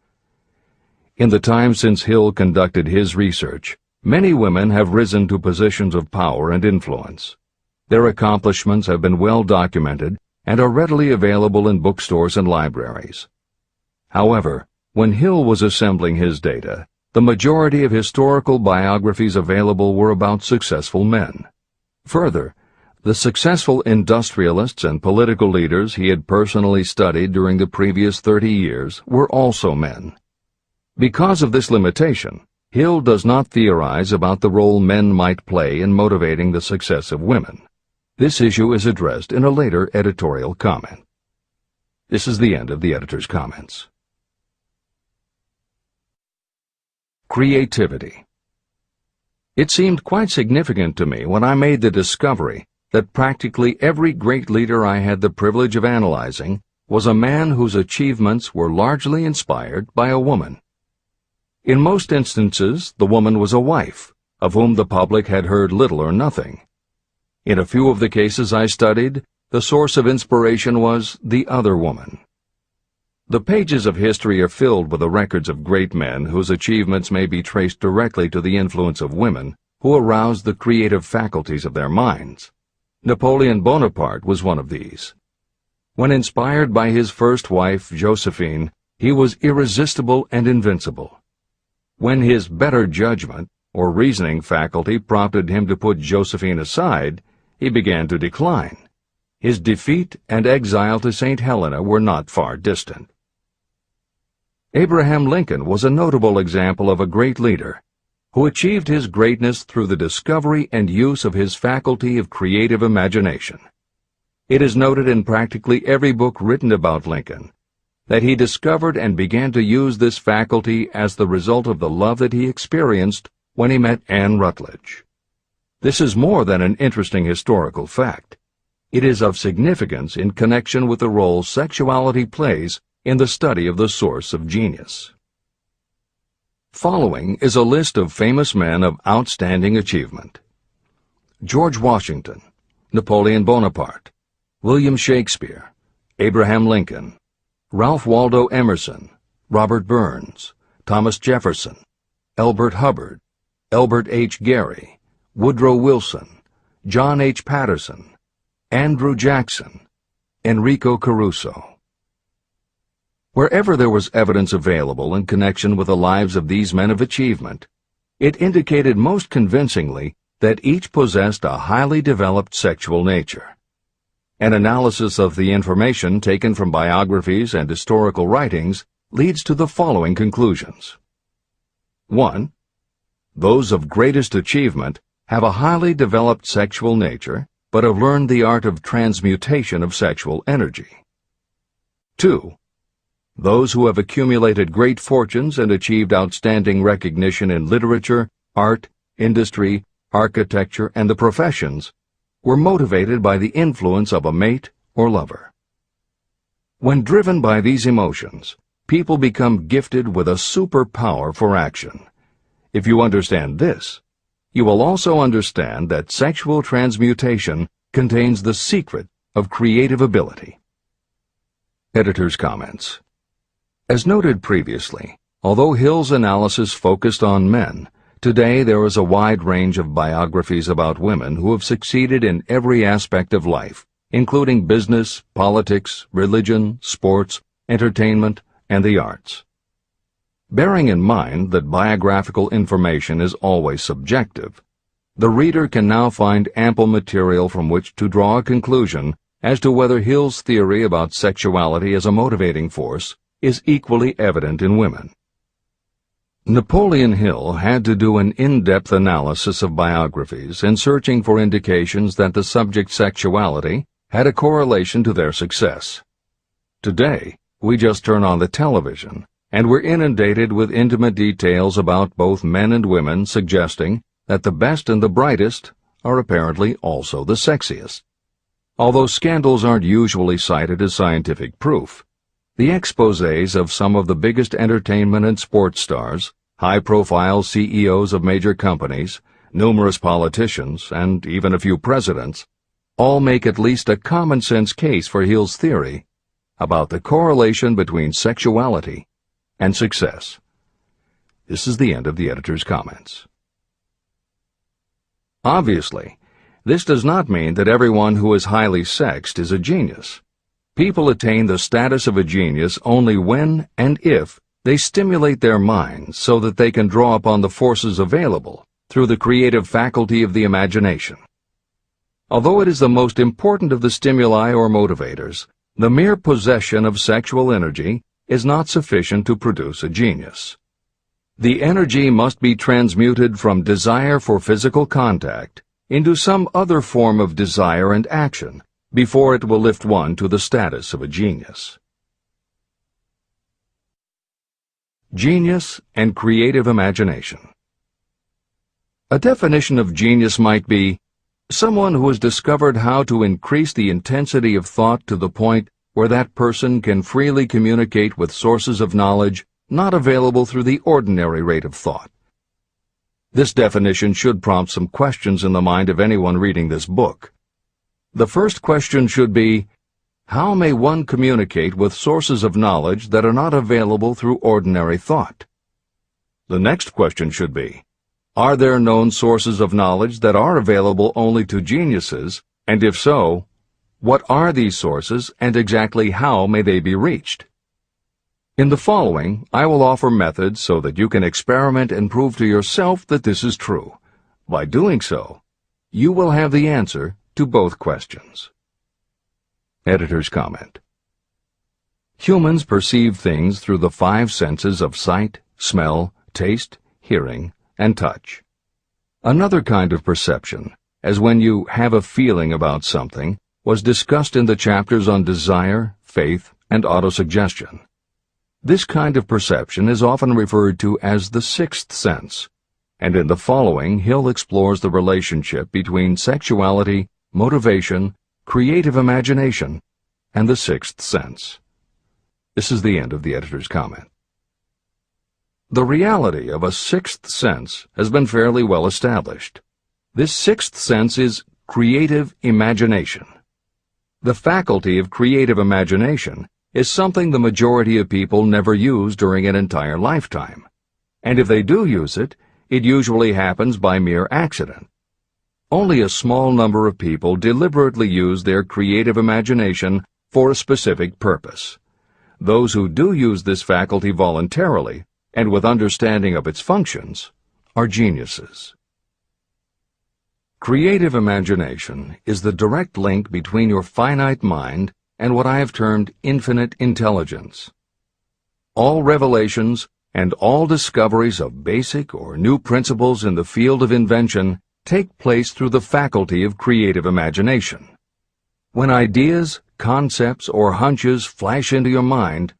In the time since Hill conducted his research, many women have risen to positions of power and influence. Their accomplishments have been well documented and are readily available in bookstores and libraries. However, when Hill was assembling his data, the majority of historical biographies available were about successful men. Further, the successful industrialists and political leaders he had personally studied during the previous 30 years were also men. Because of this limitation, Hill does not theorize about the role men might play in motivating the success of women. This issue is addressed in a later editorial comment. This is the end of the editor's comments. Creativity. It seemed quite significant to me when I made the discovery that practically every great leader I had the privilege of analyzing was a man whose achievements were largely inspired by a woman. In most instances, the woman was a wife, of whom the public had heard little or nothing. In a few of the cases I studied, the source of inspiration was the other woman. The pages of history are filled with the records of great men whose achievements may be traced directly to the influence of women who aroused the creative faculties of their minds. Napoleon Bonaparte was one of these. When inspired by his first wife, Josephine, he was irresistible and invincible. When his better judgment or reasoning faculty prompted him to put Josephine aside, he began to decline. His defeat and exile to St. Helena were not far distant. Abraham Lincoln was a notable example of a great leader who achieved his greatness through the discovery and use of his faculty of creative imagination. It is noted in practically every book written about Lincoln that he discovered and began to use this faculty as the result of the love that he experienced when he met Anne Rutledge. This is more than an interesting historical fact. It is of significance in connection with the role sexuality plays in the study of the source of genius. Following is a list of famous men of outstanding achievement: George Washington, Napoleon Bonaparte, William Shakespeare, Abraham Lincoln, Ralph Waldo Emerson, Robert Burns, Thomas Jefferson, Elbert Hubbard, Elbert H. Gary, Woodrow Wilson, John H. Patterson, Andrew Jackson, Enrico Caruso. Wherever there was evidence available in connection with the lives of these men of achievement, it indicated most convincingly that each possessed a highly developed sexual nature. An analysis of the information taken from biographies and historical writings leads to the following conclusions. 1. Those of greatest achievement have a highly developed sexual nature, but have learned the art of transmutation of sexual energy. 2. Those who have accumulated great fortunes and achieved outstanding recognition in literature, art, industry, architecture, and the professions were motivated by the influence of a mate or lover. When driven by these emotions, people become gifted with a superpower for action. If you understand this, you will also understand that sexual transmutation contains the secret of creative ability. Editor's comments. As noted previously, although Hill's analysis focused on men, today there is a wide range of biographies about women who have succeeded in every aspect of life, including business, politics, religion, sports, entertainment, and the arts. Bearing in mind that biographical information is always subjective, the reader can now find ample material from which to draw a conclusion as to whether Hill's theory about sexuality as a motivating force is equally evident in women. Napoleon Hill had to do an in-depth analysis of biographies in searching for indications that the subject's sexuality had a correlation to their success. Today, we just turn on the television, and we're inundated with intimate details about both men and women suggesting that the best and the brightest are apparently also the sexiest. Although scandals aren't usually cited as scientific proof, the exposés of some of the biggest entertainment and sports stars, high-profile CEOs of major companies, numerous politicians, and even a few presidents, all make at least a common-sense case for Hill's theory about the correlation between sexuality and success. This is the end of the editor's comments. Obviously, this does not mean that everyone who is highly sexed is a genius. People attain the status of a genius only when and if they stimulate their minds so that they can draw upon the forces available through the creative faculty of the imagination. Although it is the most important of the stimuli or motivators, the mere possession of sexual energy is not sufficient to produce a genius. The energy must be transmuted from desire for physical contact into some other form of desire and action before it will lift one to the status of a genius. Genius and creative imagination. A definition of genius might be someone who has discovered how to increase the intensity of thought to the point where that person can freely communicate with sources of knowledge not available through the ordinary rate of thought. This definition should prompt some questions in the mind of anyone reading this book. The first question should be, how may one communicate with sources of knowledge that are not available through ordinary thought? The next question should be, are there known sources of knowledge that are available only to geniuses, and if so, what are these sources and exactly how may they be reached? In the following, I will offer methods so that you can experiment and prove to yourself that this is true. By doing so, you will have the answer to both questions. Editor's comment. Humans perceive things through the 5 senses of sight, smell, taste, hearing, and touch. Another kind of perception, as when you have a feeling about something, was discussed in the chapters on desire, faith, and autosuggestion. This kind of perception is often referred to as the 6th sense, and in the following Hill explores the relationship between sexuality, motivation, creative imagination, and the 6th sense. This is the end of the editor's comment. The reality of a 6th sense has been fairly well established. This 6th sense is creative imagination. The faculty of creative imagination is something the majority of people never use during an entire lifetime, and if they do use it, it usually happens by mere accident. Only a small number of people deliberately use their creative imagination for a specific purpose. Those who do use this faculty voluntarily and with understanding of its functions are geniuses. Creative imagination is the direct link between your finite mind and what I have termed infinite intelligence. All revelations and all discoveries of basic or new principles in the field of invention take place through the faculty of creative imagination. When ideas, concepts, or hunches flash into your mind,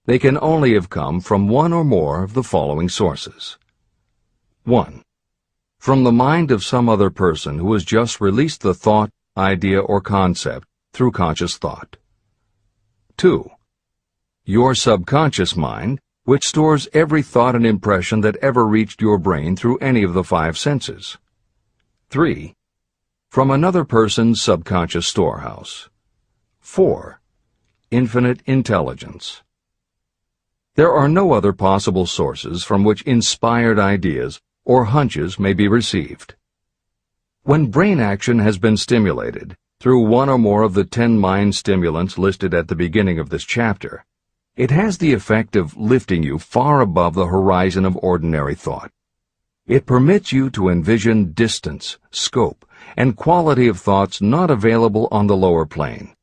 they can only have come from one or more of the following sources. 1. from the mind of some other person who has just released the thought, idea, or concept through conscious thought. 2. Your subconscious mind, which stores every thought and impression that ever reached your brain through any of the 5 senses. 3. From another person's subconscious storehouse. 4. Infinite intelligence. There are no other possible sources from which inspired ideas or hunches may be received. When brain action has been stimulated through one or more of the 10 mind stimulants listed at the beginning of this chapter, it has the effect of lifting you far above the horizon of ordinary thought. It permits you to envision distance, scope, and quality of thoughts not available on the lower plane,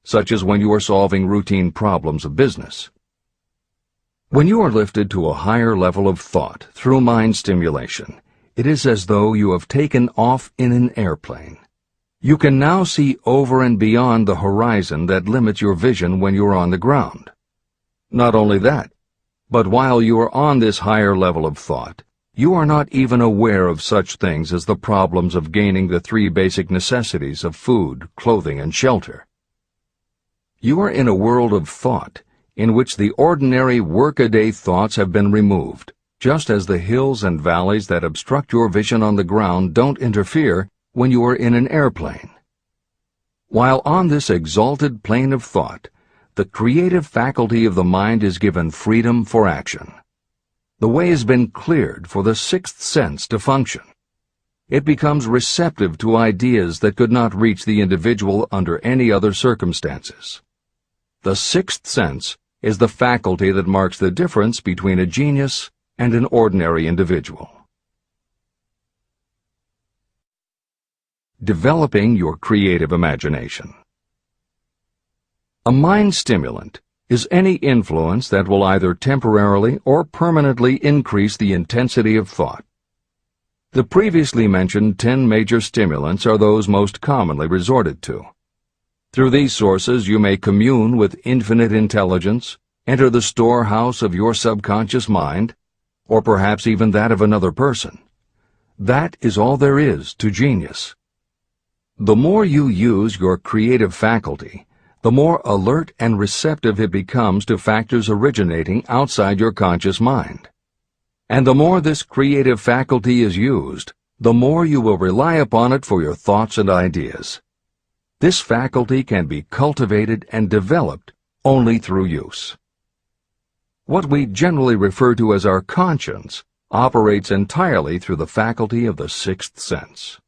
such as when you are solving routine problems of business. When you are lifted to a higher level of thought through mind stimulation, it is as though you have taken off in an airplane. You can now see over and beyond the horizon that limits your vision when you are on the ground. Not only that, but while you are on this higher level of thought, you are not even aware of such things as the problems of gaining the 3 basic necessities of food, clothing, and shelter. You are in a world of thought in which the ordinary workaday thoughts have been removed, just as the hills and valleys that obstruct your vision on the ground don't interfere when you are in an airplane. While on this exalted plane of thought, the creative faculty of the mind is given freedom for action. The way has been cleared for the 6th sense to function. It becomes receptive to ideas that could not reach the individual under any other circumstances. The 6th sense is the faculty that marks the difference between a genius and an ordinary individual. Developing your creative imagination. A mind stimulant is any influence that will either temporarily or permanently increase the intensity of thought. The previously mentioned 10 major stimulants are those most commonly resorted to. Through these sources you may commune with infinite intelligence, enter the storehouse of your subconscious mind, or perhaps even that of another person. That is all there is to genius. The more you use your creative faculty, the more alert and receptive it becomes to factors originating outside your conscious mind. And the more this creative faculty is used, the more you will rely upon it for your thoughts and ideas. This faculty can be cultivated and developed only through use. What we generally refer to as our conscience operates entirely through the faculty of the 6th sense.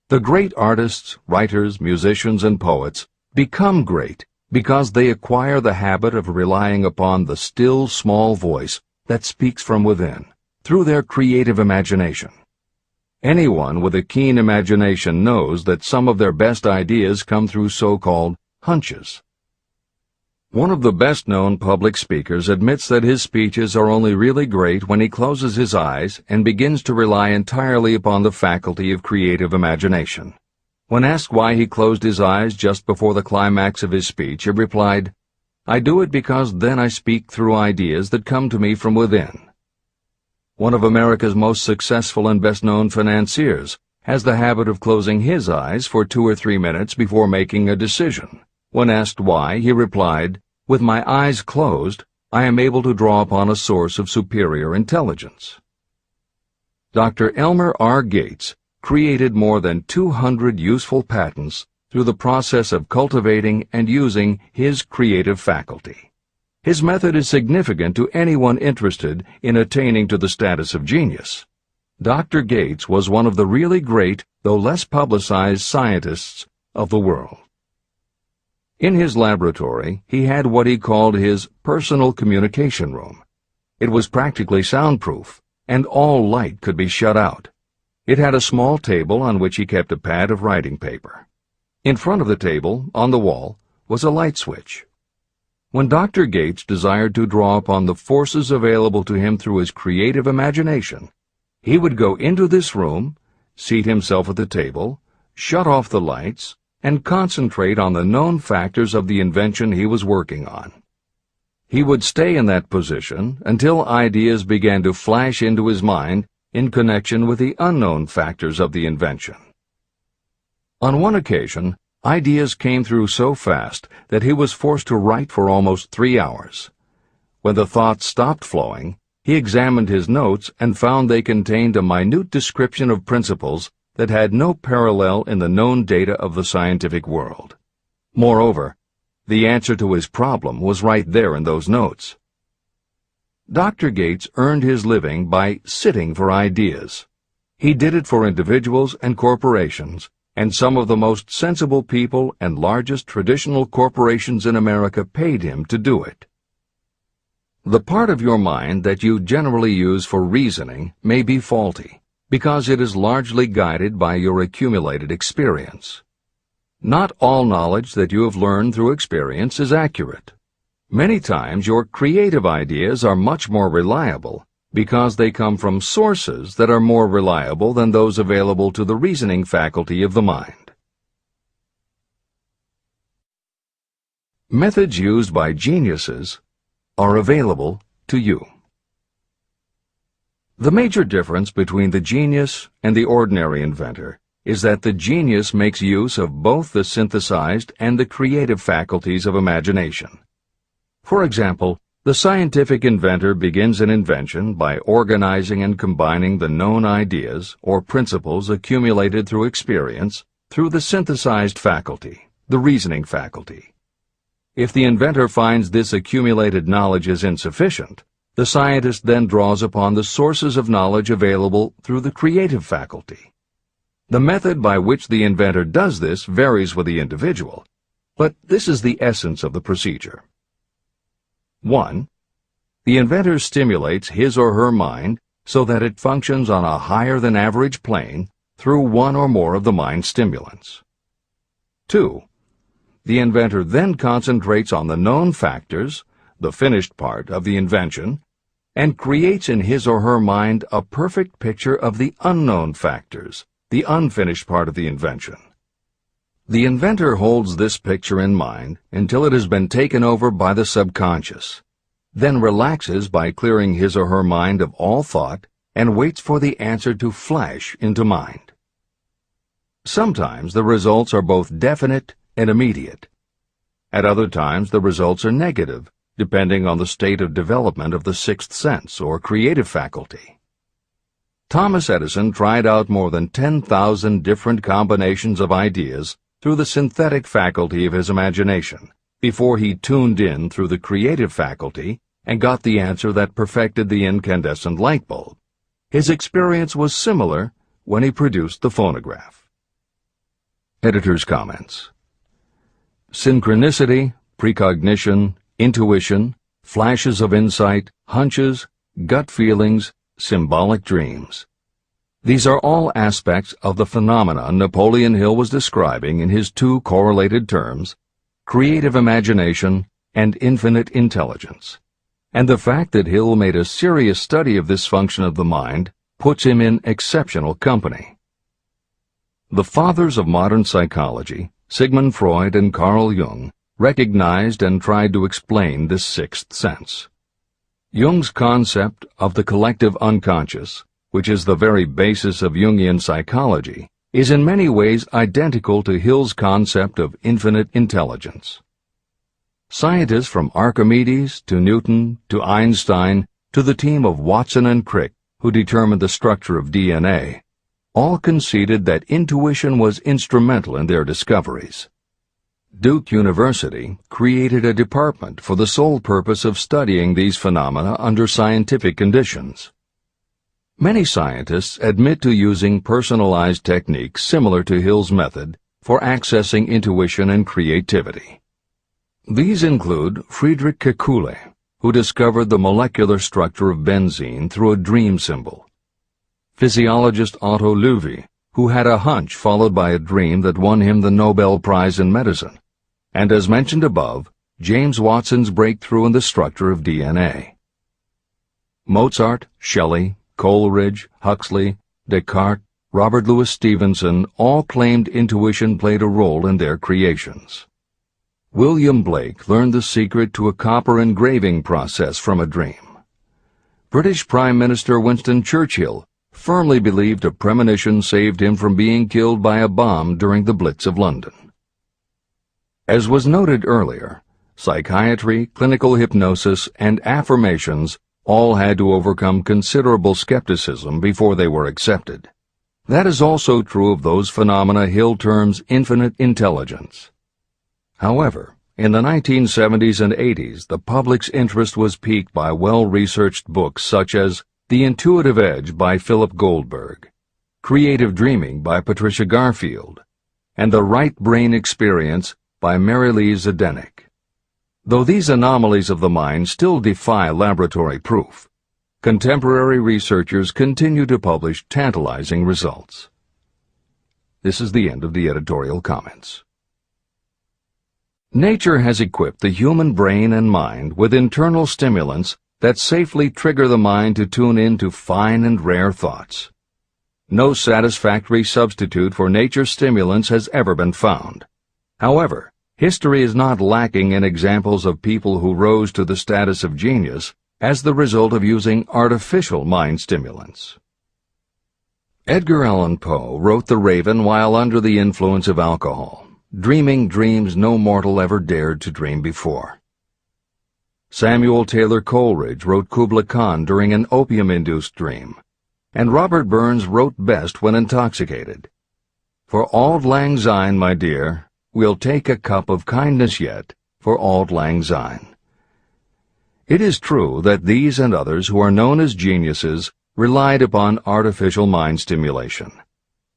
The great artists, writers, musicians, and poets become great because they acquire the habit of relying upon the still small voice that speaks from within, through their creative imagination. Anyone with a keen imagination knows that some of their best ideas come through so-called hunches. One of the best-known public speakers admits that his speeches are only really great when he closes his eyes and begins to rely entirely upon the faculty of creative imagination. When asked why he closed his eyes just before the climax of his speech, he replied, "I do it because then I speak through ideas that come to me from within." One of America's most successful and best-known financiers has the habit of closing his eyes for 2 or 3 minutes before making a decision. When asked why, he replied, "With my eyes closed, I am able to draw upon a source of superior intelligence." Dr. Elmer R. Gates created more than 200 useful patents through the process of cultivating and using his creative faculty. His method is significant to anyone interested in attaining to the status of genius. Dr. Gates was one of the really great, though less publicized, scientists of the world. In his laboratory, he had what he called his personal communication room. It was practically soundproof, and all light could be shut out. It had a small table on which he kept a pad of writing paper. In front of the table, on the wall, was a light switch. When Dr. Gates desired to draw upon the forces available to him through his creative imagination, he would go into this room, seat himself at the table, shut off the lights, and concentrate on the known factors of the invention he was working on. He would stay in that position until ideas began to flash into his mind in connection with the unknown factors of the invention. On one occasion, ideas came through so fast that he was forced to write for almost 3 hours. When the thoughts stopped flowing, he examined his notes and found they contained a minute description of principles that had no parallel in the known data of the scientific world. Moreover, the answer to his problem was right there in those notes. Dr. Gates earned his living by sitting for ideas. He did it for individuals and corporations, and some of the most sensible people and largest traditional corporations in America paid him to do it. The part of your mind that you generally use for reasoning may be faulty, because it is largely guided by your accumulated experience. Not all knowledge that you have learned through experience is accurate. Many times your creative ideas are much more reliable because they come from sources that are more reliable than those available to the reasoning faculty of the mind. Methods used by geniuses are available to you. The major difference between the genius and the ordinary inventor is that the genius makes use of both the synthesized and the creative faculties of imagination. For example, the scientific inventor begins an invention by organizing and combining the known ideas or principles accumulated through experience through the synthesized faculty, the reasoning faculty. If the inventor finds this accumulated knowledge is insufficient, the scientist then draws upon the sources of knowledge available through the creative faculty. The method by which the inventor does this varies with the individual, but this is the essence of the procedure. 1. The inventor stimulates his or her mind so that it functions on a higher-than-average plane through one or more of the mind stimulants. 2. The inventor then concentrates on the known factors, the finished part of the invention, and creates in his or her mind a perfect picture of the unknown factors, the unfinished part of the invention. The inventor holds this picture in mind until it has been taken over by the subconscious, then relaxes by clearing his or her mind of all thought and waits for the answer to flash into mind. Sometimes the results are both definite and immediate. At other times the results are negative, depending on the state of development of the sixth sense or creative faculty. Thomas Edison tried out more than 10,000 different combinations of ideas through the synthetic faculty of his imagination before he tuned in through the creative faculty and got the answer that perfected the incandescent light bulb. His experience was similar when he produced the phonograph. Editor's comments. Synchronicity, precognition, intuition, flashes of insight, hunches, gut feelings, symbolic dreams. These are all aspects of the phenomenon Napoleon Hill was describing in his two correlated terms, creative imagination and infinite intelligence. And the fact that Hill made a serious study of this function of the mind puts him in exceptional company. The fathers of modern psychology, Sigmund Freud and Carl Jung, recognized and tried to explain this sixth sense. Jung's concept of the collective unconscious, which is the very basis of Jungian psychology, is in many ways identical to Hill's concept of infinite intelligence. Scientists from Archimedes to Newton to Einstein to the team of Watson and Crick, who determined the structure of DNA, all conceded that intuition was instrumental in their discoveries. Duke University created a department for the sole purpose of studying these phenomena under scientific conditions. Many scientists admit to using personalized techniques similar to Hill's method for accessing intuition and creativity. These include Friedrich Kekule, who discovered the molecular structure of benzene through a dream symbol; physiologist Otto Loewi, who had a hunch followed by a dream that won him the Nobel Prize in Medicine; and as mentioned above, James Watson's breakthrough in the structure of DNA. Mozart, Shelley, Coleridge, Huxley, Descartes, Robert Louis Stevenson all claimed intuition played a role in their creations. William Blake learned the secret to a copper engraving process from a dream. British Prime Minister Winston Churchill firmly believed a premonition saved him from being killed by a bomb during the Blitz of London. As was noted earlier, psychiatry, clinical hypnosis, and affirmations all had to overcome considerable skepticism before they were accepted. That is also true of those phenomena Hill terms infinite intelligence. However, in the 1970s and 80s, the public's interest was piqued by well-researched books such as The Intuitive Edge by Philip Goldberg, Creative Dreaming by Patricia Garfield, and The Right Brain Experience by Mary Lee Zdenek. Though these anomalies of the mind still defy laboratory proof, contemporary researchers continue to publish tantalizing results. This is the end of the editorial comments. Nature has equipped the human brain and mind with internal stimulants that safely trigger the mind to tune in to fine and rare thoughts. No satisfactory substitute for nature's stimulants has ever been found. However, history is not lacking in examples of people who rose to the status of genius as the result of using artificial mind stimulants. Edgar Allan Poe wrote The Raven while under the influence of alcohol, dreaming dreams no mortal ever dared to dream before. Samuel Taylor Coleridge wrote Kubla Khan during an opium-induced dream, and Robert Burns wrote best when intoxicated. For auld lang syne, my dear, we'll take a cup of kindness yet for auld lang syne. It is true that these and others who are known as geniuses relied upon artificial mind stimulation.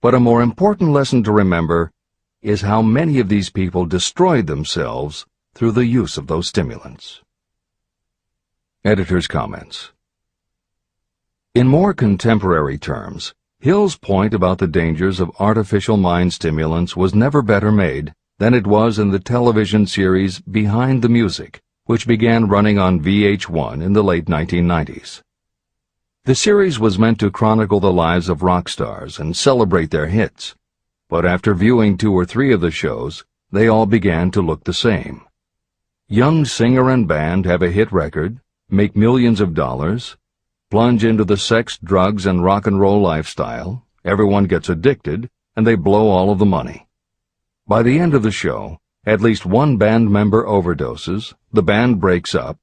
But a more important lesson to remember is how many of these people destroyed themselves through the use of those stimulants. Editor's comments. In more contemporary terms, Hill's point about the dangers of artificial mind stimulants was never better made than it was in the television series Behind the Music, which began running on VH1 in the late 1990s. The series was meant to chronicle the lives of rock stars and celebrate their hits, but after viewing 2 or 3 of the shows, they all began to look the same. Young singer and band have a hit record, make millions of dollars, plunge into the sex, drugs, and rock and roll lifestyle, everyone gets addicted, and they blow all of the money. By the end of the show, at least one band member overdoses, the band breaks up,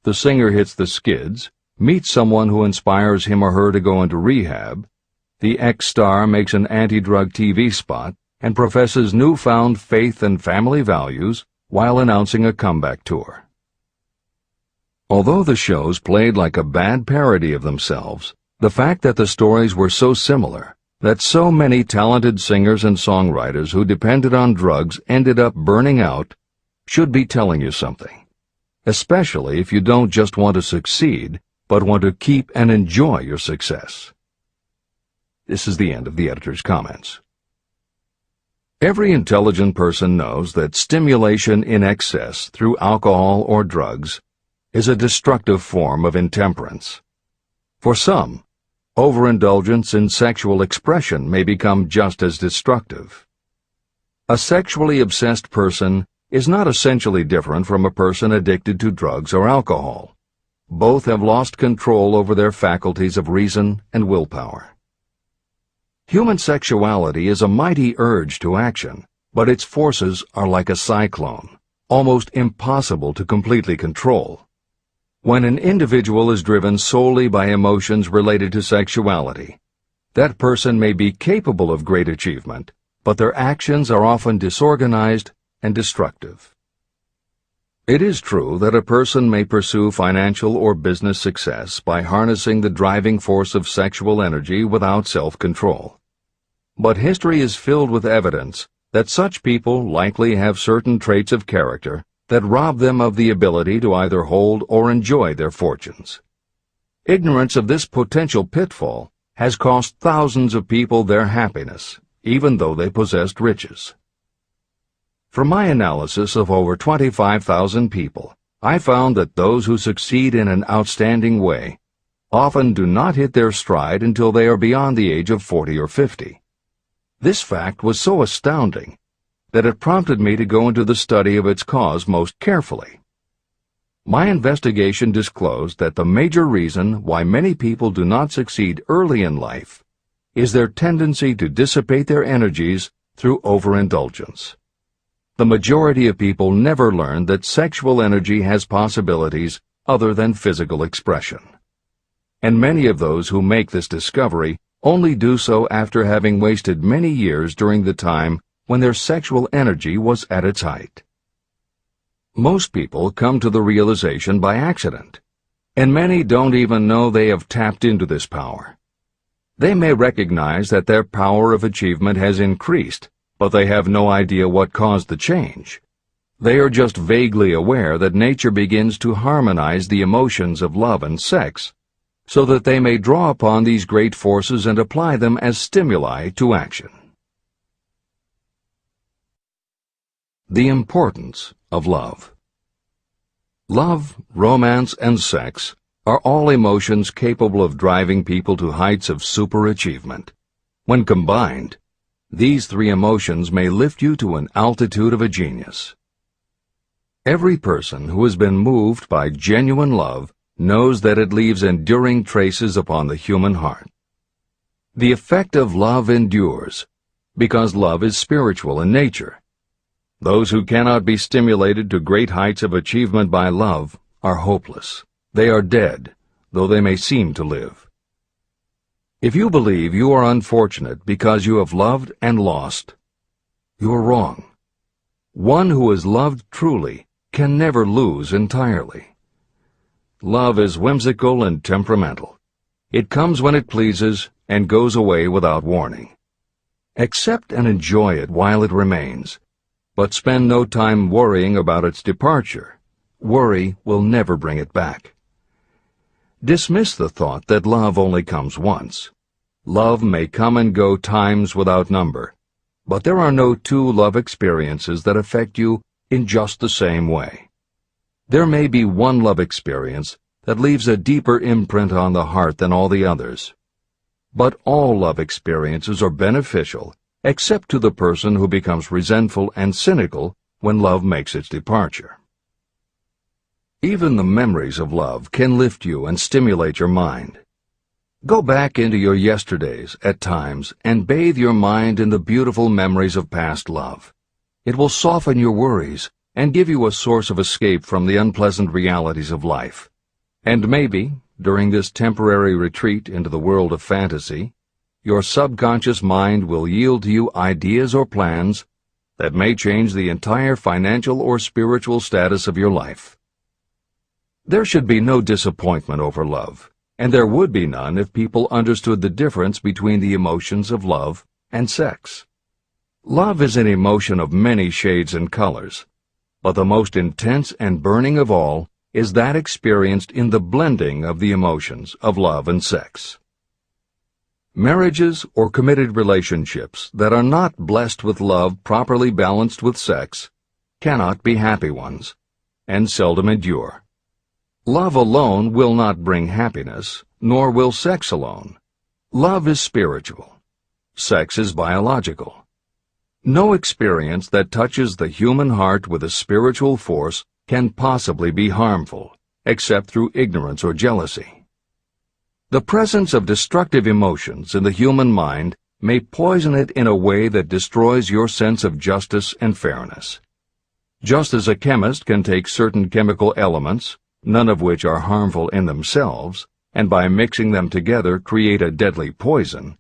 the singer hits the skids, meets someone who inspires him or her to go into rehab, the ex-star makes an anti-drug TV spot and professes newfound faith and family values while announcing a comeback tour. Although the shows played like a bad parody of themselves, the fact that the stories were so similar, that so many talented singers and songwriters who depended on drugs ended up burning out, should be telling you something, especially if you don't just want to succeed, but want to keep and enjoy your success. This is the end of the editor's comments. Every intelligent person knows that stimulation in excess through alcohol or drugs is a destructive form of intemperance. For some, overindulgence in sexual expression may become just as destructive. A sexually obsessed person is not essentially different from a person addicted to drugs or alcohol. Both have lost control over their faculties of reason and willpower. Human sexuality is a mighty urge to action, but its forces are like a cyclone, almost impossible to completely control. When an individual is driven solely by emotions related to sexuality, that person may be capable of great achievement, but their actions are often disorganized and destructive. It is true that a person may pursue financial or business success by harnessing the driving force of sexual energy without self-control. But history is filled with evidence that such people likely have certain traits of character that rob them of the ability to either hold or enjoy their fortunes. Ignorance of this potential pitfall has cost thousands of people their happiness, even though they possessed riches. From my analysis of over 25,000 people, I found that those who succeed in an outstanding way often do not hit their stride until they are beyond the age of 40 or 50. This fact was so astounding that it prompted me to go into the study of its cause most carefully. My investigation disclosed that the major reason why many people do not succeed early in life is their tendency to dissipate their energies through overindulgence. The majority of people never learn that sexual energy has possibilities other than physical expression. And many of those who make this discovery only do so after having wasted many years during the time when their sexual energy was at its height. Most people come to the realization by accident, and many don't even know they have tapped into this power. They may recognize that their power of achievement has increased, but they have no idea what caused the change. They are just vaguely aware that nature begins to harmonize the emotions of love and sex, so that they may draw upon these great forces and apply them as stimuli to action. The importance of love. Love, romance, and sex are all emotions capable of driving people to heights of superachievement. When combined, these three emotions may lift you to an altitude of a genius. Every person who has been moved by genuine love knows that it leaves enduring traces upon the human heart. The effect of love endures, because love is spiritual in nature. Those who cannot be stimulated to great heights of achievement by love are hopeless. They are dead, though they may seem to live. If you believe you are unfortunate because you have loved and lost, you are wrong. One who has loved truly can never lose entirely. Love is whimsical and temperamental. It comes when it pleases and goes away without warning. Accept and enjoy it while it remains, but spend no time worrying about its departure. Worry will never bring it back. Dismiss the thought that love only comes once. Love may come and go times without number, but there are no two love experiences that affect you in just the same way. There may be one love experience that leaves a deeper imprint on the heart than all the others. But all love experiences are beneficial, except to the person who becomes resentful and cynical when love makes its departure. Even the memories of love can lift you and stimulate your mind. Go back into your yesterdays at times and bathe your mind in the beautiful memories of past love. It will soften your worries and give you a source of escape from the unpleasant realities of life. And maybe, during this temporary retreat into the world of fantasy, your subconscious mind will yield to you ideas or plans that may change the entire financial or spiritual status of your life. There should be no disappointment over love, and there would be none if people understood the difference between the emotions of love and sex. Love is an emotion of many shades and colors, but the most intense and burning of all is that experienced in the blending of the emotions of love and sex. Marriages or committed relationships that are not blessed with love properly balanced with sex cannot be happy ones, and seldom endure. Love alone will not bring happiness, nor will sex alone. Love is spiritual. Sex is biological. No experience that touches the human heart with a spiritual force can possibly be harmful, except through ignorance or jealousy. The presence of destructive emotions in the human mind may poison it in a way that destroys your sense of justice and fairness. Just as a chemist can take certain chemical elements, none of which are harmful in themselves, and by mixing them together create a deadly poison,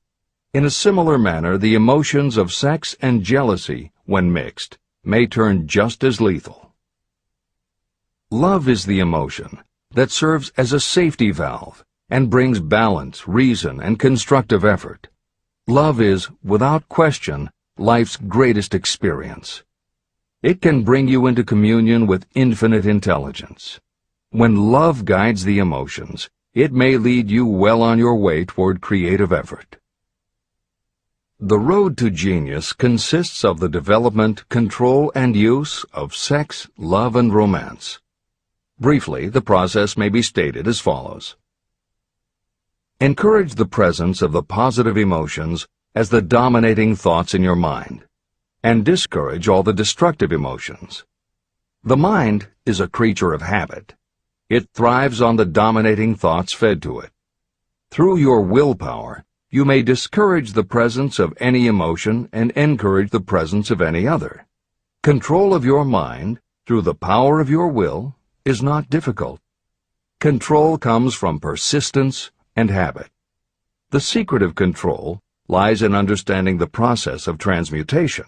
in a similar manner the emotions of sex and jealousy, when mixed, may turn just as lethal. Love is the emotion that serves as a safety valve and brings balance, reason, and constructive effort. Love is, without question, life's greatest experience. It can bring you into communion with infinite intelligence. When love guides the emotions, it may lead you well on your way toward creative effort. The road to genius consists of the development, control, and use of sex, love, and romance. Briefly, the process may be stated as follows. Encourage the presence of the positive emotions as the dominating thoughts in your mind, and discourage all the destructive emotions. The mind is a creature of habit. It thrives on the dominating thoughts fed to it. Through your willpower, you may discourage the presence of any emotion and encourage the presence of any other. Control of your mind, through the power of your will, is not difficult. Control comes from persistence and habit. The secret of control lies in understanding the process of transmutation.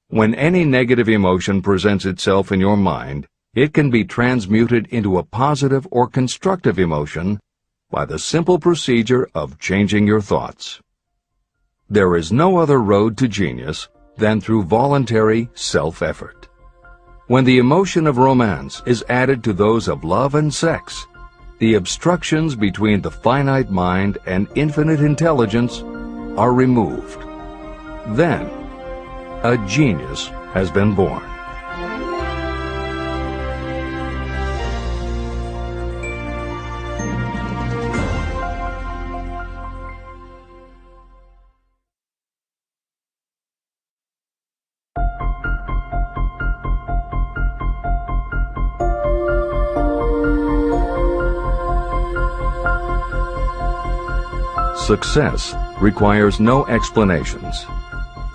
When any negative emotion presents itself in your mind, it can be transmuted into a positive or constructive emotion by the simple procedure of changing your thoughts. There is no other road to genius than through voluntary self-effort. When the emotion of romance is added to those of love and sex, the obstructions between the finite mind and infinite intelligence are removed. Then, a genius has been born. Success requires no explanations.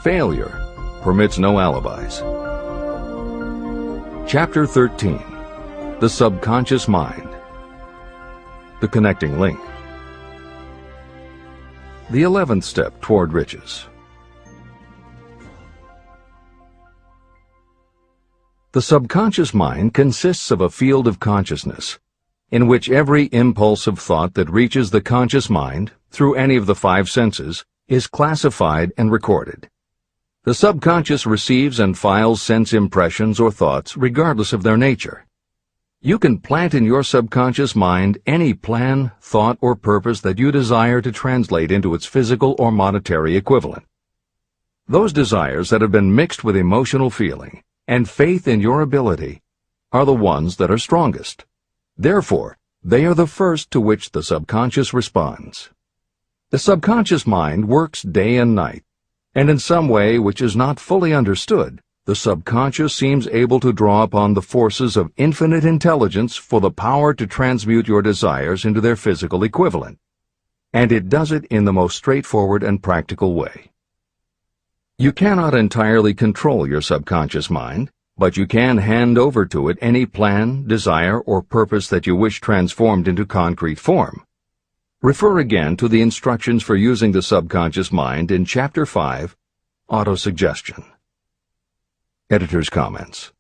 Failure permits no alibis. Chapter 13. The Subconscious Mind. The Connecting Link. The 11th step toward riches. The subconscious mind consists of a field of consciousness, in which every impulse of thought that reaches the conscious mind, through any of the five senses, is classified and recorded. The subconscious receives and files sense impressions or thoughts regardless of their nature. You can plant in your subconscious mind any plan, thought, or purpose that you desire to translate into its physical or monetary equivalent. Those desires that have been mixed with emotional feeling and faith in your ability are the ones that are strongest. Therefore, they are the first to which the subconscious responds. The subconscious mind works day and night, and in some way which is not fully understood, the subconscious seems able to draw upon the forces of infinite intelligence for the power to transmute your desires into their physical equivalent. And it does it in the most straightforward and practical way. You cannot entirely control your subconscious mind, but you can hand over to it any plan, desire, or purpose that you wish transformed into concrete form. Refer again to the instructions for using the subconscious mind in Chapter 5, Autosuggestion. Editor's comments.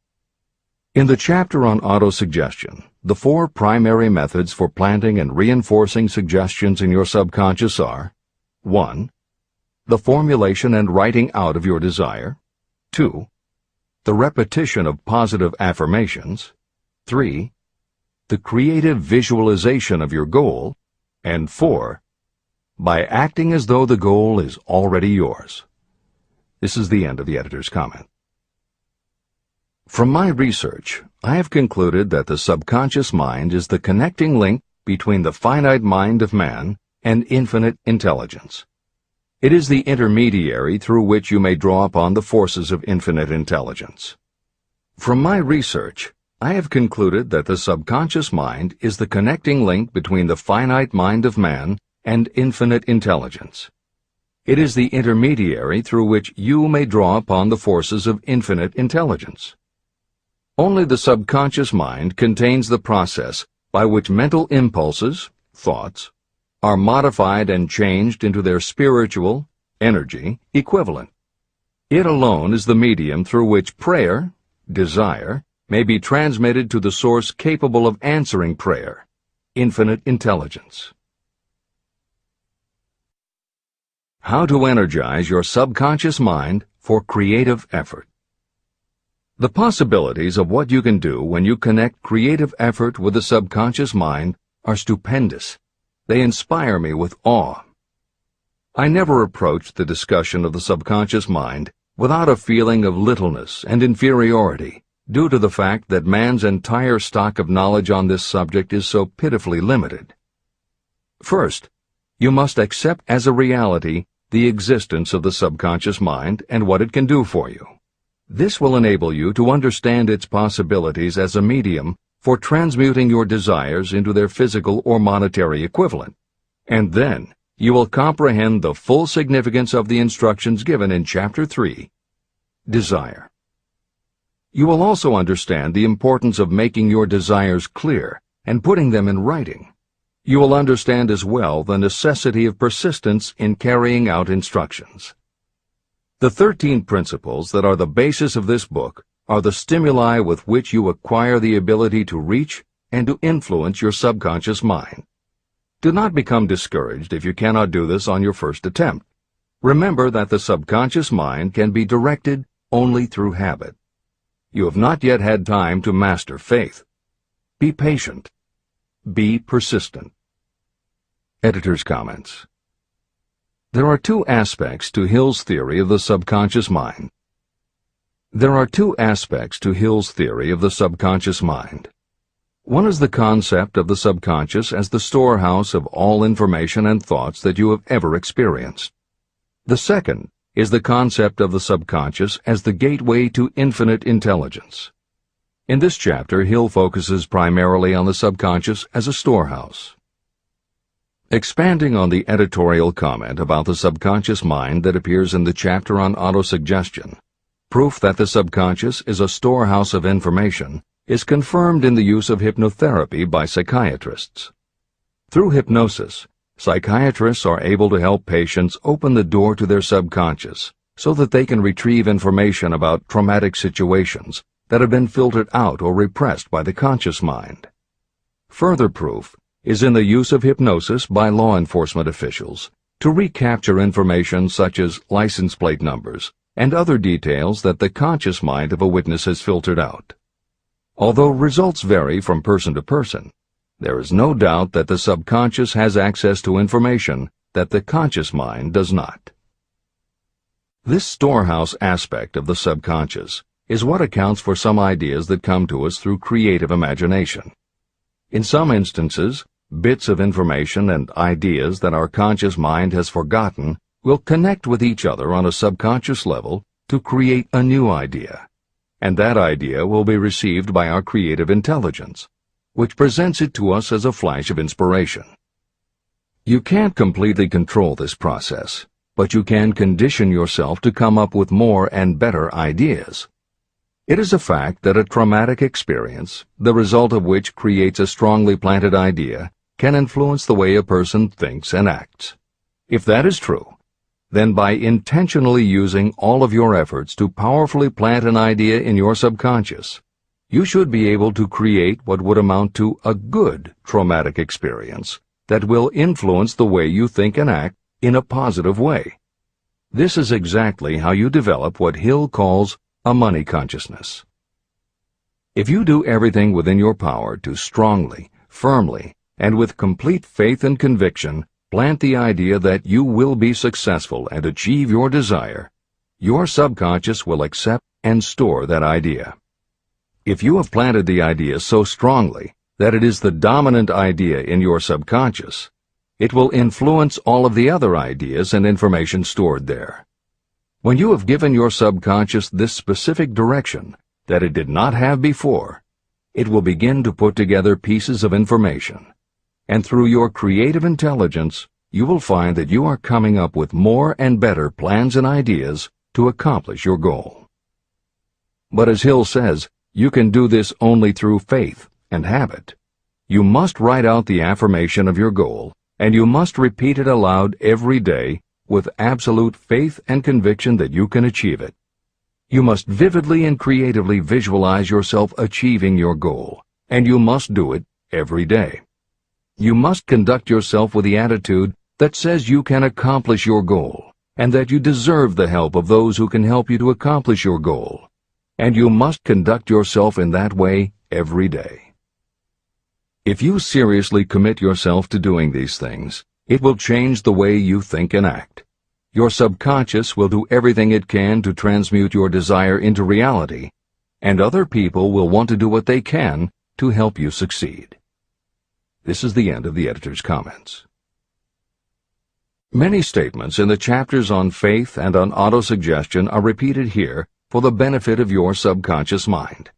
In the chapter on autosuggestion, the four primary methods for planting and reinforcing suggestions in your subconscious are: 1. The formulation and writing out of your desire. 2. The repetition of positive affirmations. 3. The creative visualization of your goal. And 4. By acting as though the goal is already yours. This is the end of the editor's comment. From my research, I have concluded that the subconscious mind is the connecting link between the finite mind of man and infinite intelligence. It is the intermediary through which you may draw upon the forces of infinite intelligence. From my research, I have concluded that the subconscious mind is the connecting link between the finite mind of man and infinite intelligence. It is the intermediary through which you may draw upon the forces of infinite intelligence. Only the subconscious mind contains the process by which mental impulses, thoughts, are modified and changed into their spiritual, energy, equivalent. It alone is the medium through which prayer, desire, may be transmitted to the source capable of answering prayer, infinite intelligence. How to energize your subconscious mind for creative effort. The possibilities of what you can do when you connect creative effort with the subconscious mind are stupendous. They inspire me with awe. I never approached the discussion of the subconscious mind without a feeling of littleness and inferiority, due to the fact that man's entire stock of knowledge on this subject is so pitifully limited. First, you must accept as a reality the existence of the subconscious mind and what it can do for you. This will enable you to understand its possibilities as a medium for transmuting your desires into their physical or monetary equivalent. And then, you will comprehend the full significance of the instructions given in Chapter 3, Desire. You will also understand the importance of making your desires clear and putting them in writing. You will understand as well the necessity of persistence in carrying out instructions. The 13 principles that are the basis of this book are the stimuli with which you acquire the ability to reach and to influence your subconscious mind. Do not become discouraged if you cannot do this on your first attempt. Remember that the subconscious mind can be directed only through habit. You have not yet had time to master faith. Be patient. Be persistent. Editor's comments. There are two aspects to Hill's theory of the subconscious mind. There are two aspects to Hill's theory of the subconscious mind. One is the concept of the subconscious as the storehouse of all information and thoughts that you have ever experienced. The second is the concept of the subconscious as the gateway to infinite intelligence. In this chapter, Hill focuses primarily on the subconscious as a storehouse. Expanding on the editorial comment about the subconscious mind that appears in the chapter on autosuggestion, proof that the subconscious is a storehouse of information is confirmed in the use of hypnotherapy by psychiatrists. Through hypnosis, psychiatrists are able to help patients open the door to their subconscious so that they can retrieve information about traumatic situations that have been filtered out or repressed by the conscious mind. Further proof is in the use of hypnosis by law enforcement officials to recapture information such as license plate numbers and other details that the conscious mind of a witness has filtered out. Although results vary from person to person, there is no doubt that the subconscious has access to information that the conscious mind does not. This storehouse aspect of the subconscious is what accounts for some ideas that come to us through creative imagination. In some instances, bits of information and ideas that our conscious mind has forgotten will connect with each other on a subconscious level to create a new idea, and that idea will be received by our creative intelligence, which presents it to us as a flash of inspiration. You can't completely control this process, but you can condition yourself to come up with more and better ideas. It is a fact that a traumatic experience, the result of which creates a strongly planted idea, can influence the way a person thinks and acts. If that is true, then by intentionally using all of your efforts to powerfully plant an idea in your subconscious, you should be able to create what would amount to a good traumatic experience that will influence the way you think and act in a positive way. This is exactly how you develop what Hill calls a money consciousness. If you do everything within your power to strongly, firmly, and with complete faith and conviction plant the idea that you will be successful and achieve your desire, your subconscious will accept and store that idea. If you have planted the idea so strongly that it is the dominant idea in your subconscious, it will influence all of the other ideas and information stored there. When you have given your subconscious this specific direction that it did not have before, it will begin to put together pieces of information, and through your creative intelligence, you will find that you are coming up with more and better plans and ideas to accomplish your goal. But as Hill says, you can do this only through faith and habit. You must write out the affirmation of your goal, and you must repeat it aloud every day with absolute faith and conviction that you can achieve it. You must vividly and creatively visualize yourself achieving your goal, and you must do it every day. You must conduct yourself with the attitude that says you can accomplish your goal, and that you deserve the help of those who can help you to accomplish your goal. And you must conduct yourself in that way every day. If you seriously commit yourself to doing these things, it will change the way you think and act. Your subconscious will do everything it can to transmute your desire into reality, and other people will want to do what they can to help you succeed. This is the end of the editor's comments. Many statements in the chapters on faith and on autosuggestion are repeated here for the benefit of your subconscious mind.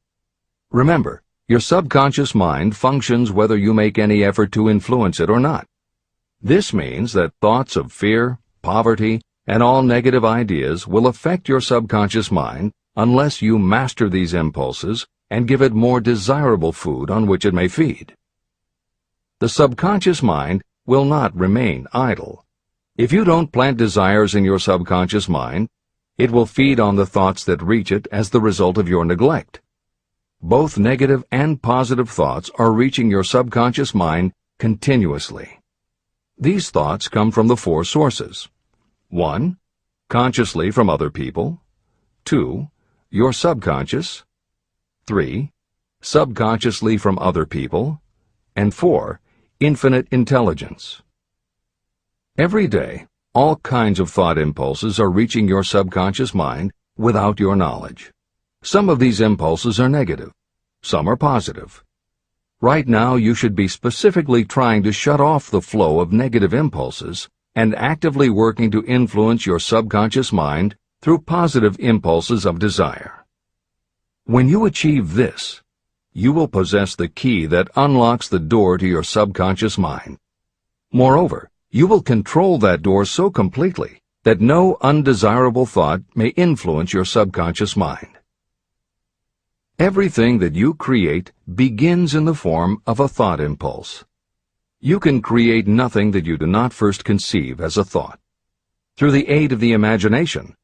Remember, your subconscious mind functions whether you make any effort to influence it or not. This means that thoughts of fear, poverty, and all negative ideas will affect your subconscious mind unless you master these impulses and give it more desirable food on which it may feed. The subconscious mind will not remain idle. If you don't plant desires in your subconscious mind, it will feed on the thoughts that reach it as the result of your neglect. Both negative and positive thoughts are reaching your subconscious mind continuously. These thoughts come from the four sources. 1. Consciously from other people. 2. Your subconscious. 3. Subconsciously from other people. And 4. Infinite intelligence. Every day, all kinds of thought impulses are reaching your subconscious mind without your knowledge. Some of these impulses are negative. Some are positive. Right now, you should be specifically trying to shut off the flow of negative impulses and actively working to influence your subconscious mind through positive impulses of desire. When you achieve this, you will possess the key that unlocks the door to your subconscious mind. Moreover, you will control that door so completely that no undesirable thought may influence your subconscious mind. Everything that you create begins in the form of a thought impulse. You can create nothing that you do not first conceive as a thought. Through the aid of the imagination,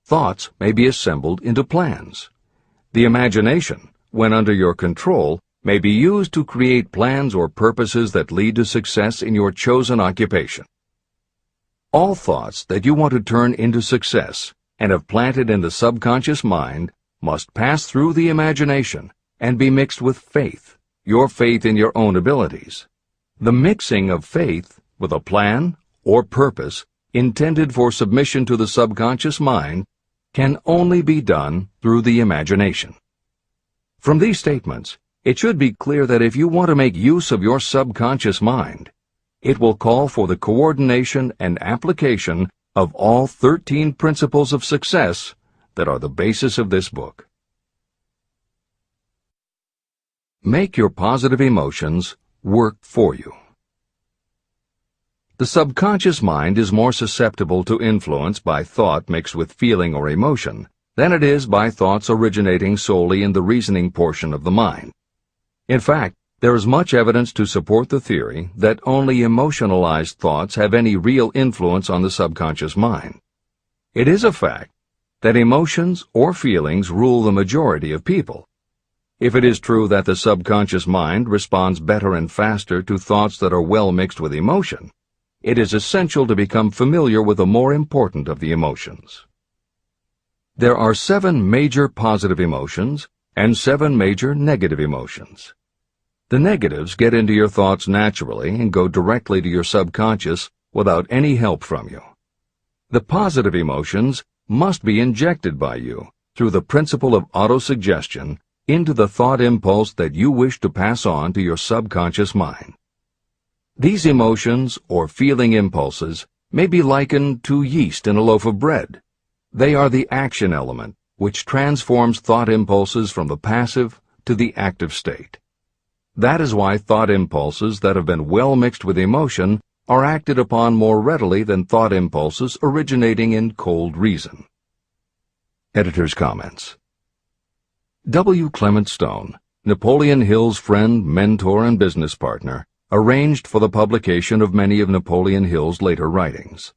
thoughts may be assembled into plans. The imagination, when under your control, may be used to create plans or purposes that lead to success in your chosen occupation. All thoughts that you want to turn into success and have planted in the subconscious mind must pass through the imagination and be mixed with faith, your faith in your own abilities. The mixing of faith with a plan or purpose intended for submission to the subconscious mind can only be done through the imagination. From these statements, it should be clear that if you want to make use of your subconscious mind, it will call for the coordination and application of all 13 principles of success that are the basis of this book. Make your positive emotions work for you. The subconscious mind is more susceptible to influence by thought mixed with feeling or emotion than it is by thoughts originating solely in the reasoning portion of the mind. In fact, there is much evidence to support the theory that only emotionalized thoughts have any real influence on the subconscious mind. It is a fact that emotions or feelings rule the majority of people. If it is true that the subconscious mind responds better and faster to thoughts that are well mixed with emotion, it is essential to become familiar with the more important of the emotions. There are 7 major positive emotions and 7 major negative emotions. The negatives get into your thoughts naturally and go directly to your subconscious without any help from you. The positive emotions must be injected by you through the principle of autosuggestion into the thought impulse that you wish to pass on to your subconscious mind. These emotions or feeling impulses may be likened to yeast in a loaf of bread. They are the action element which transforms thought impulses from the passive to the active state. That is why thought impulses that have been well mixed with emotion are acted upon more readily than thought impulses originating in cold reason. Editor's comments. W. Clement Stone, Napoleon Hill's friend, mentor, and business partner, arranged for the publication of many of Napoleon Hill's later writings.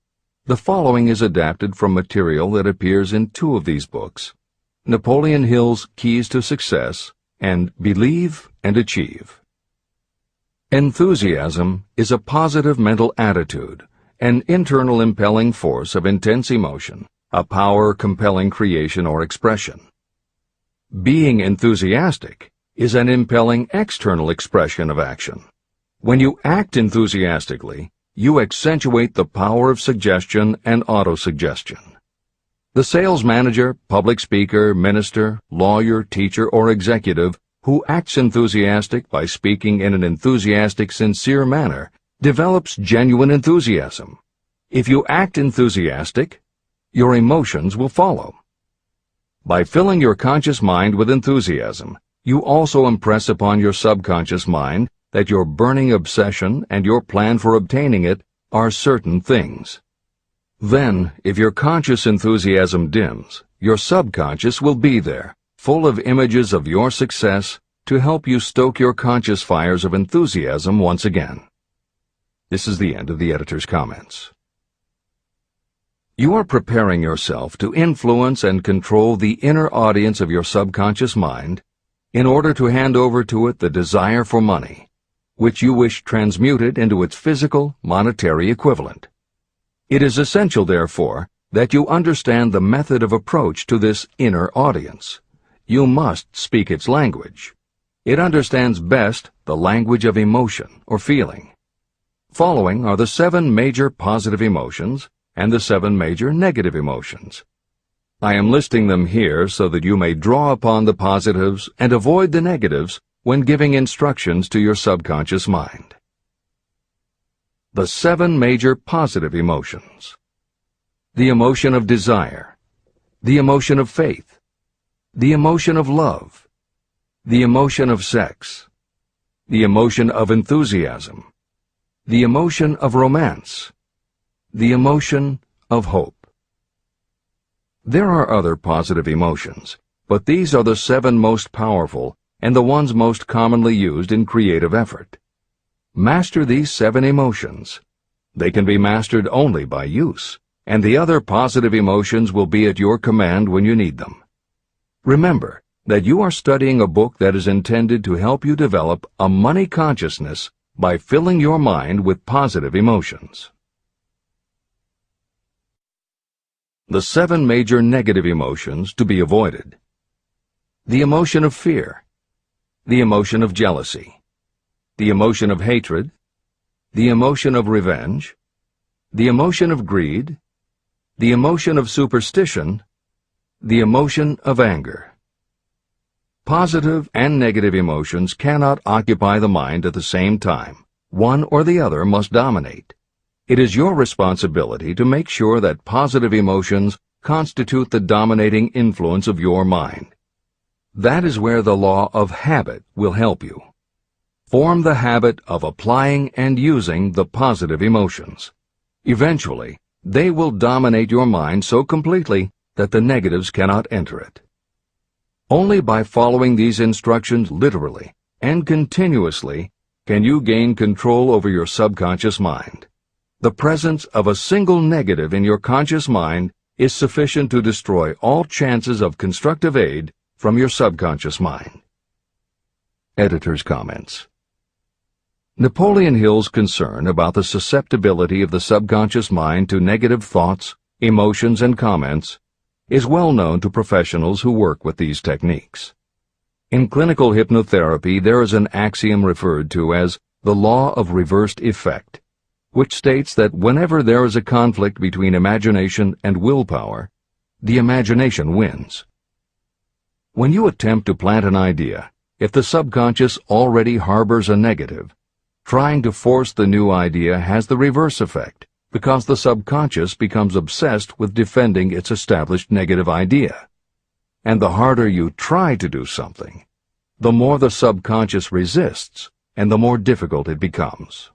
The following is adapted from material that appears in 2 of these books, Napoleon Hill's Keys to Success and Believe and Achieve. Enthusiasm is a positive mental attitude, an internal impelling force of intense emotion, a power compelling creation or expression. Being enthusiastic is an impelling external expression of action. When you act enthusiastically, you accentuate the power of suggestion and autosuggestion. The sales manager, public speaker, minister, lawyer, teacher, or executive who acts enthusiastic by speaking in an enthusiastic, sincere manner develops genuine enthusiasm. If you act enthusiastic, your emotions will follow. By filling your conscious mind with enthusiasm, you also impress upon your subconscious mind that your burning obsession and your plan for obtaining it are certain things. Then, if your conscious enthusiasm dims, your subconscious will be there, full of images of your success to help you stoke your conscious fires of enthusiasm once again. This is the end of the editor's comments. You are preparing yourself to influence and control the inner audience of your subconscious mind in order to hand over to it the desire for money, which you wish transmuted into its physical, monetary equivalent. It is essential, therefore, that you understand the method of approach to this inner audience. You must speak its language. It understands best the language of emotion or feeling. Following are the 7 major positive emotions and the 7 major negative emotions. I am listing them here so that you may draw upon the positives and avoid the negatives when giving instructions to your subconscious mind. The 7 major positive emotions. The emotion of desire, the emotion of faith, the emotion of love, the emotion of sex, the emotion of enthusiasm, the emotion of romance, the emotion of hope. There are other positive emotions, but these are the 7 most powerful and the ones most commonly used in creative effort. Master these 7 emotions. They can be mastered only by use, and the other positive emotions will be at your command when you need them. Remember that you are studying a book that is intended to help you develop a money consciousness by filling your mind with positive emotions. The 7 major negative emotions to be avoided. The emotion of fear, the emotion of jealousy, the emotion of hatred, the emotion of revenge, the emotion of greed, the emotion of superstition, the emotion of anger. Positive and negative emotions cannot occupy the mind at the same time. One or the other must dominate. It is your responsibility to make sure that positive emotions constitute the dominating influence of your mind. That is where the law of habit will help you. Form the habit of applying and using the positive emotions. Eventually, they will dominate your mind so completely that the negatives cannot enter it. Only by following these instructions literally and continuously can you gain control over your subconscious mind. The presence of a single negative in your conscious mind is sufficient to destroy all chances of constructive aid from your subconscious mind. Editor's comments. Napoleon Hill's concern about the susceptibility of the subconscious mind to negative thoughts, emotions, and comments is well known to professionals who work with these techniques. In clinical hypnotherapy, there is an axiom referred to as the law of reversed effect, which states that whenever there is a conflict between imagination and willpower, the imagination wins. When you attempt to plant an idea, if the subconscious already harbors a negative, trying to force the new idea has the reverse effect, because the subconscious becomes obsessed with defending its established negative idea. And the harder you try to do something, the more the subconscious resists, and the more difficult it becomes.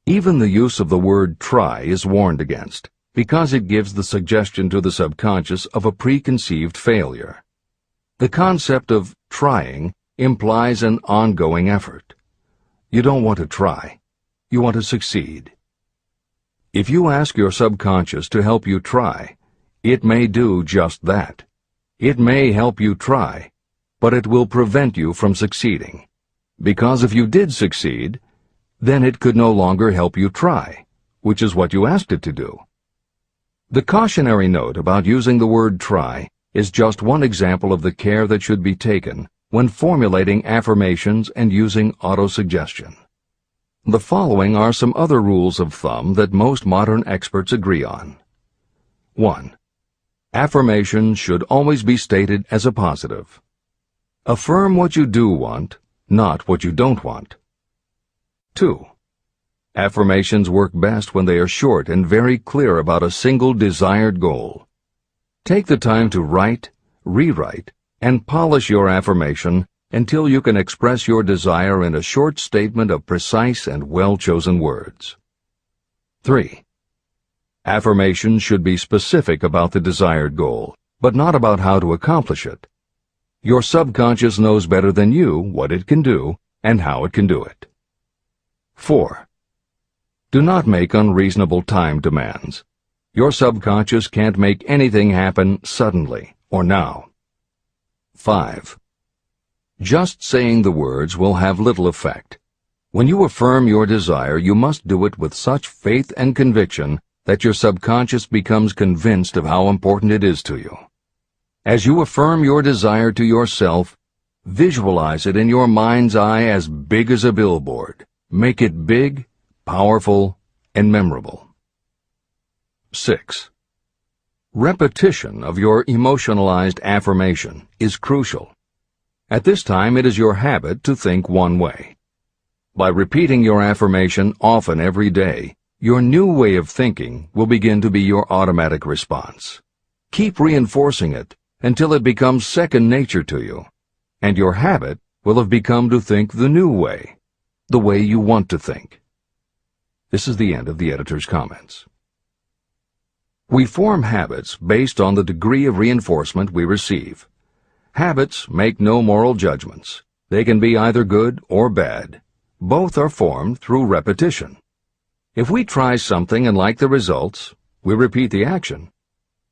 Even the use of the word try is warned against, because it gives the suggestion to the subconscious of a preconceived failure. The concept of trying implies an ongoing effort. You don't want to try. You want to succeed. If you ask your subconscious to help you try, it may do just that. It may help you try, but it will prevent you from succeeding. Because if you did succeed, then it could no longer help you try, which is what you asked it to do. The cautionary note about using the word try is just one example of the care that should be taken when formulating affirmations and using autosuggestion. The following are some other rules of thumb that most modern experts agree on. 1. Affirmations should always be stated as a positive. Affirm what you do want, not what you don't want. 2. Affirmations work best when they are short and very clear about a single desired goal. Take the time to write, rewrite, and polish your affirmation until you can express your desire in a short statement of precise and well-chosen words. 3. Affirmations should be specific about the desired goal, but not about how to accomplish it. Your subconscious knows better than you what it can do and how it can do it. 4. Do not make unreasonable time demands. Your subconscious can't make anything happen suddenly or now. 5. Just saying the words will have little effect. When you affirm your desire, you must do it with such faith and conviction that your subconscious becomes convinced of how important it is to you. As you affirm your desire to yourself, visualize it in your mind's eye as big as a billboard. Make it big, powerful, and memorable. 6. Repetition of your emotionalized affirmation is crucial. At this time, it is your habit to think one way. By repeating your affirmation often every day, your new way of thinking will begin to be your automatic response. Keep reinforcing it until it becomes second nature to you, and your habit will have become to think the new way, the way you want to think. This is the end of the editor's comments. We form habits based on the degree of reinforcement we receive. Habits make no moral judgments. They can be either good or bad. Both are formed through repetition. If we try something and like the results, we repeat the action.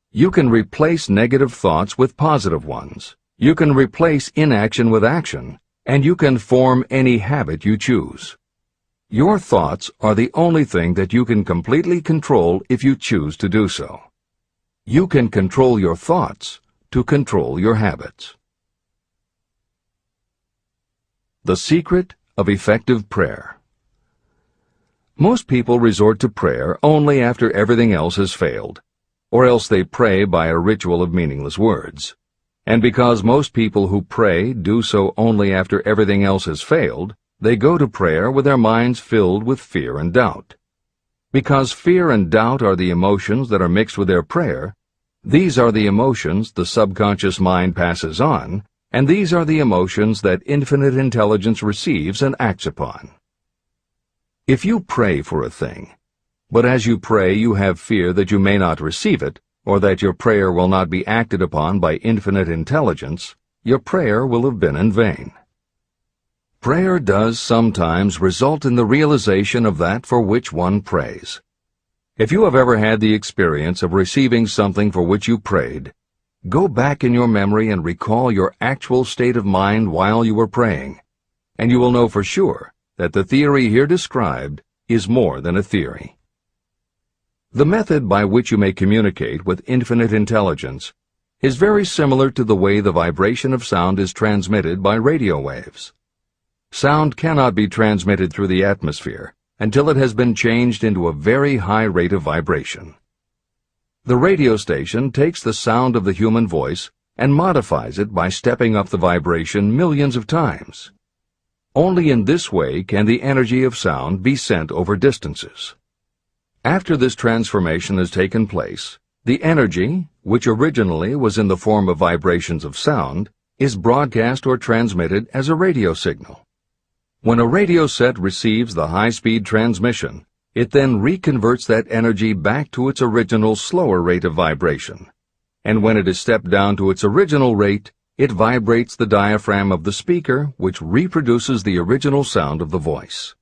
You can replace negative thoughts with positive ones. You can replace inaction with action, and you can form any habit you choose. Your thoughts are the only thing that you can completely control if you choose to do so. You can control your thoughts to control your habits. The secret of effective prayer. Most people resort to prayer only after everything else has failed, or else they pray by a ritual of meaningless words. And because most people who pray do so only after everything else has failed, they go to prayer with their minds filled with fear and doubt. Because fear and doubt are the emotions that are mixed with their prayer, these are the emotions the subconscious mind passes on, and these are the emotions that infinite intelligence receives and acts upon. If you pray for a thing, but as you pray you have fear that you may not receive it, or that your prayer will not be acted upon by infinite intelligence, your prayer will have been in vain. Prayer does sometimes result in the realization of that for which one prays. If you have ever had the experience of receiving something for which you prayed, go back in your memory and recall your actual state of mind while you were praying, and you will know for sure that the theory here described is more than a theory. The method by which you may communicate with infinite intelligence is very similar to the way the vibration of sound is transmitted by radio waves. Sound cannot be transmitted through the atmosphere until it has been changed into a very high rate of vibration. The radio station takes the sound of the human voice and modifies it by stepping up the vibration millions of times. Only in this way can the energy of sound be sent over distances. After this transformation has taken place, the energy, which originally was in the form of vibrations of sound, is broadcast or transmitted as a radio signal. When a radio set receives the high-speed transmission, it then reconverts that energy back to its original slower rate of vibration. And when it is stepped down to its original rate, it vibrates the diaphragm of the speaker, which reproduces the original sound of the voice.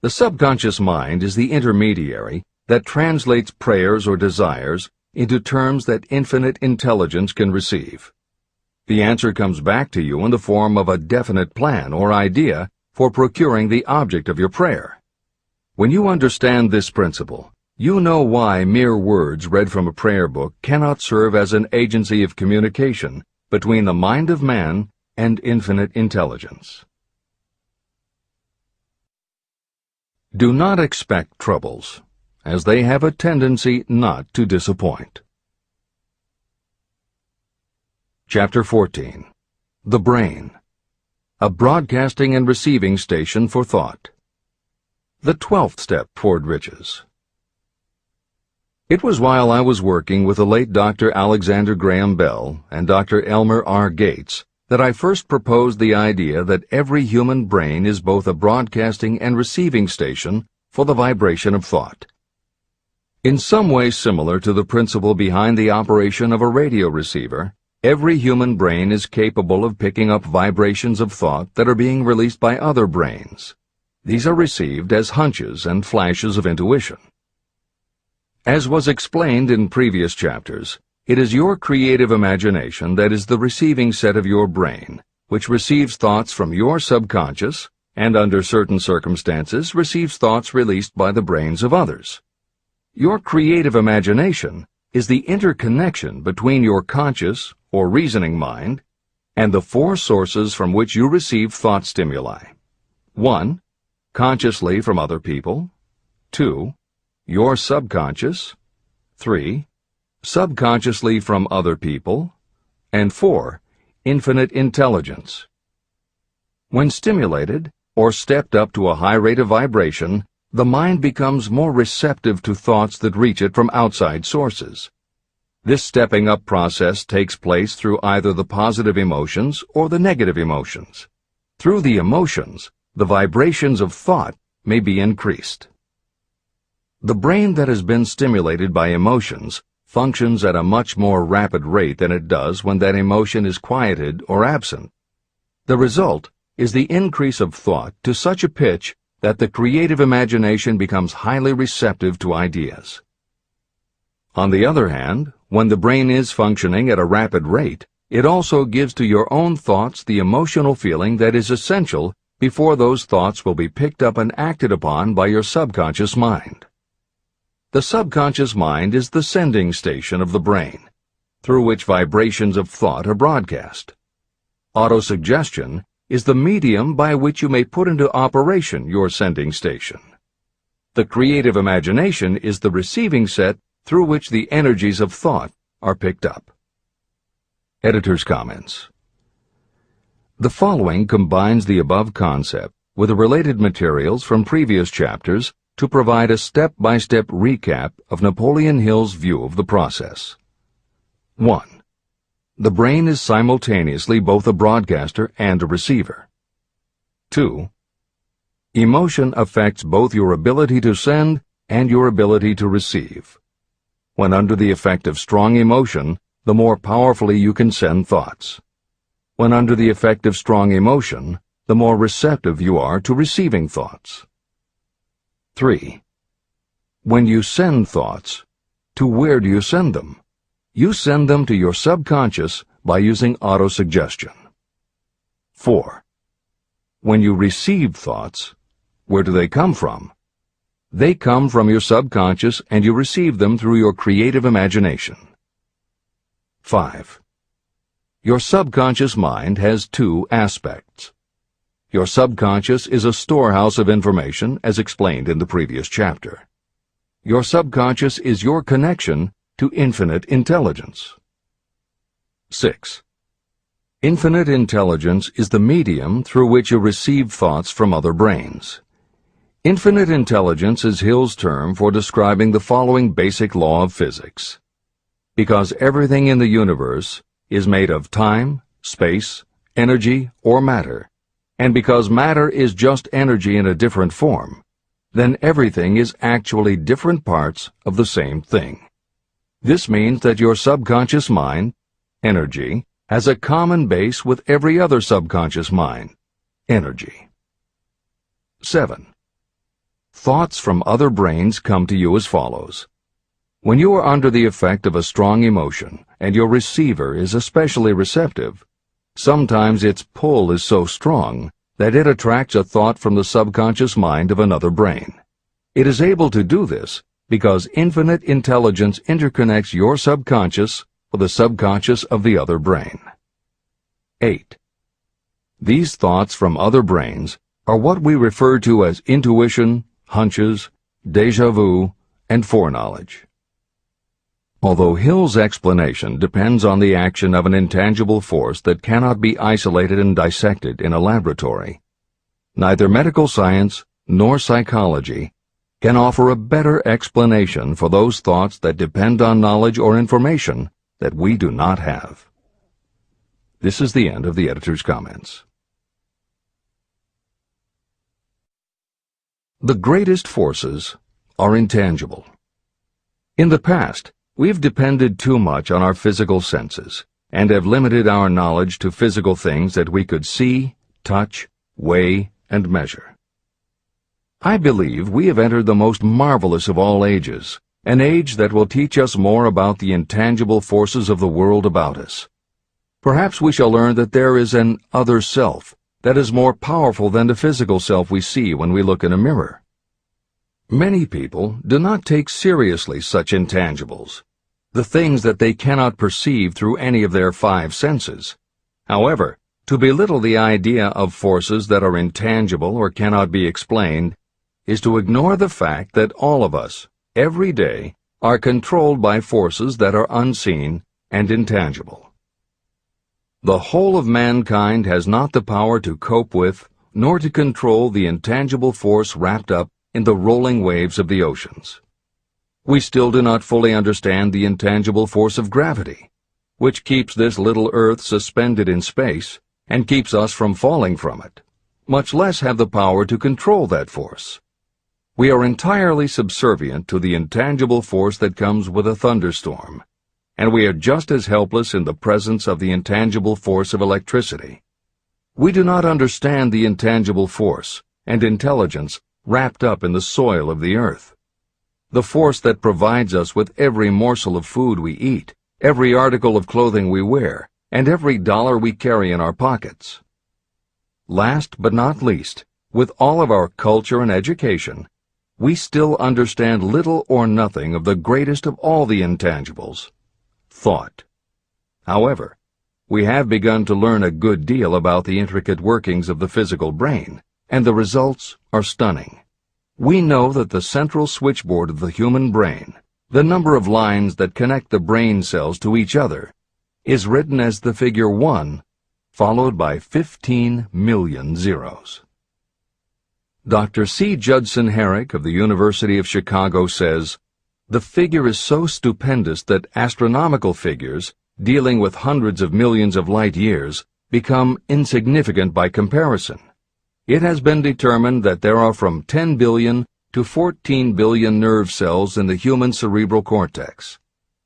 The subconscious mind is the intermediary that translates prayers or desires into terms that infinite intelligence can receive. The answer comes back to you in the form of a definite plan or idea for procuring the object of your prayer. When you understand this principle, you know why mere words read from a prayer book cannot serve as an agency of communication between the mind of man and infinite intelligence. Do not expect troubles, as they have a tendency not to disappoint. Chapter 14. The Brain. A broadcasting and receiving station for thought. The 12th step toward riches. It was while I was working with the late Dr. Alexander Graham Bell and Dr. Elmer R. Gates that I first proposed the idea that every human brain is both a broadcasting and receiving station for the vibration of thought. In some way similar to the principle behind the operation of a radio receiver, every human brain is capable of picking up vibrations of thought that are being released by other brains. These are received as hunches and flashes of intuition. As was explained in previous chapters, it is your creative imagination that is the receiving set of your brain, which receives thoughts from your subconscious and, under certain circumstances, receives thoughts released by the brains of others. Your creative imagination is the interconnection between your conscious or reasoning mind and the four sources from which you receive thought stimuli. 1. Consciously from other people. 2. Your subconscious. 3. Subconsciously from other people. And 4. Infinite intelligence. When stimulated or stepped up to a high rate of vibration, the mind becomes more receptive to thoughts that reach it from outside sources. This stepping up process takes place through either the positive emotions or the negative emotions. Through the emotions, the vibrations of thought may be increased. The brain that has been stimulated by emotions functions at a much more rapid rate than it does when that emotion is quieted or absent. The result is the increase of thought to such a pitch that the creative imagination becomes highly receptive to ideas. On the other hand, when the brain is functioning at a rapid rate, it also gives to your own thoughts the emotional feeling that is essential before those thoughts will be picked up and acted upon by your subconscious mind. The subconscious mind is the sending station of the brain, through which vibrations of thought are broadcast. Autosuggestion is the medium by which you may put into operation your sending station. The creative imagination is the receiving set through which the energies of thought are picked up. Editor's comments. The following combines the above concept with the related materials from previous chapters to provide a step-by-step recap of Napoleon Hill's view of the process. 1. The brain is simultaneously both a broadcaster and a receiver. 2. Emotion affects both your ability to send and your ability to receive. When under the effect of strong emotion, the more powerfully you can send thoughts. When under the effect of strong emotion, the more receptive you are to receiving thoughts. 3. When you send thoughts, to where do you send them? You send them to your subconscious by using autosuggestion. 4. When you receive thoughts, where do they come from? They come from your subconscious and you receive them through your creative imagination. 5. Your subconscious mind has two aspects. Your subconscious is a storehouse of information, as explained in the previous chapter. Your subconscious is your connection to infinite intelligence. 6. Infinite intelligence is the medium through which you receive thoughts from other brains. Infinite intelligence is Hill's term for describing the following basic law of physics. Because everything in the universe is made of time, space, energy, or matter, and because matter is just energy in a different form, then everything is actually different parts of the same thing. This means that your subconscious mind, energy, has a common base with every other subconscious mind, energy. 7. Thoughts from other brains come to you as follows. When you are under the effect of a strong emotion and your receiver is especially receptive, sometimes its pull is so strong that it attracts a thought from the subconscious mind of another brain. It is able to do this because infinite intelligence interconnects your subconscious with the subconscious of the other brain. 8. These thoughts from other brains are what we refer to as intuition, hunches, déjà vu, and foreknowledge. Although Hill's explanation depends on the action of an intangible force that cannot be isolated and dissected in a laboratory, neither medical science nor psychology can offer a better explanation for those thoughts that depend on knowledge or information that we do not have. This is the end of the editor's comments. The greatest forces are intangible. In the past, we've depended too much on our physical senses and have limited our knowledge to physical things that we could see, touch, weigh, and measure. I believe we have entered the most marvelous of all ages, an age that will teach us more about the intangible forces of the world about us. Perhaps we shall learn that there is an other self that is more powerful than the physical self we see when we look in a mirror. Many people do not take seriously such intangibles, the things that they cannot perceive through any of their five senses. However, to belittle the idea of forces that are intangible or cannot be explained is to ignore the fact that all of us, every day, are controlled by forces that are unseen and intangible. The whole of mankind has not the power to cope with nor to control the intangible force wrapped up in the rolling waves of the oceans. We still do not fully understand the intangible force of gravity, which keeps this little Earth suspended in space and keeps us from falling from it, much less have the power to control that force. We are entirely subservient to the intangible force that comes with a thunderstorm, and we are just as helpless in the presence of the intangible force of electricity. We do not understand the intangible force and intelligence wrapped up in the soil of the earth, the force that provides us with every morsel of food we eat, every article of clothing we wear, and every dollar we carry in our pockets. Last but not least, with all of our culture and education, we still understand little or nothing of the greatest of all the intangibles, thought. However, we have begun to learn a good deal about the intricate workings of the physical brain, and the results are stunning. We know that the central switchboard of the human brain, the number of lines that connect the brain cells to each other, is written as the figure 1, followed by 15 million zeros. Dr. C. Judson Herrick of the University of Chicago says, "The figure is so stupendous that astronomical figures, dealing with hundreds of millions of light years, become insignificant by comparison. It has been determined that there are from 10 billion to 14 billion nerve cells in the human cerebral cortex,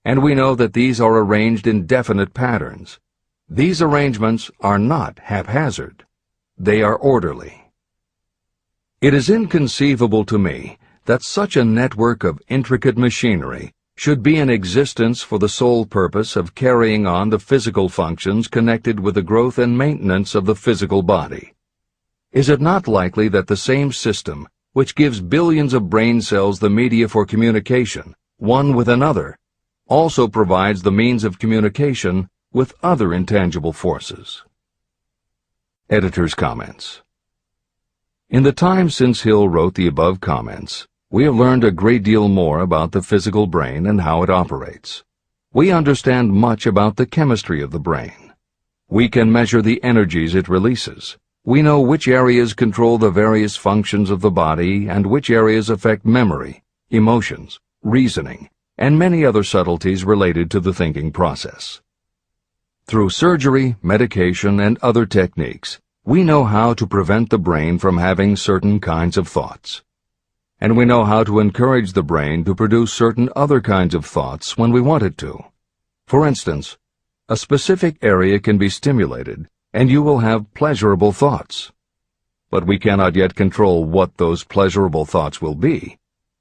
and we know that these are arranged in definite patterns. These arrangements are not haphazard. They are orderly. It is inconceivable to me that such a network of intricate machinery should be in existence for the sole purpose of carrying on the physical functions connected with the growth and maintenance of the physical body. Is it not likely that the same system, which gives billions of brain cells the media for communication, one with another, also provides the means of communication with other intangible forces?" Editor's comments. In the time since Hill wrote the above comments, we have learned a great deal more about the physical brain and how it operates. We understand much about the chemistry of the brain. We can measure the energies it releases. We know which areas control the various functions of the body and which areas affect memory, emotions, reasoning, and many other subtleties related to the thinking process. Through surgery, medication, and other techniques, we know how to prevent the brain from having certain kinds of thoughts. And we know how to encourage the brain to produce certain other kinds of thoughts when we want it to. For instance, a specific area can be stimulated, and you will have pleasurable thoughts. But we cannot yet control what those pleasurable thoughts will be,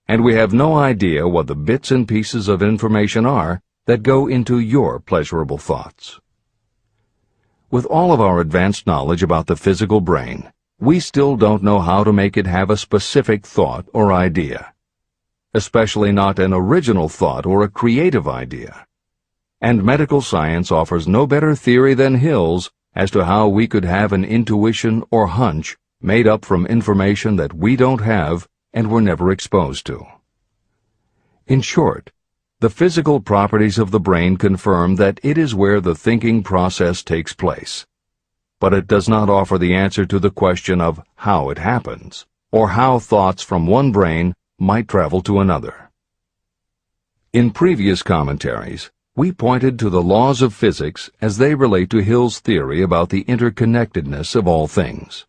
and we have no idea what the bits and pieces of information are that go into your pleasurable thoughts. With all of our advanced knowledge about the physical brain, we still don't know how to make it have a specific thought or idea, especially not an original thought or a creative idea. And medical science offers no better theory than Hill's as to how we could have an intuition or hunch made up from information that we don't have and were never exposed to. In short, the physical properties of the brain confirm that it is where the thinking process takes place. But it does not offer the answer to the question of how it happens, or how thoughts from one brain might travel to another. In previous commentaries, we pointed to the laws of physics as they relate to Hill's theory about the interconnectedness of all things.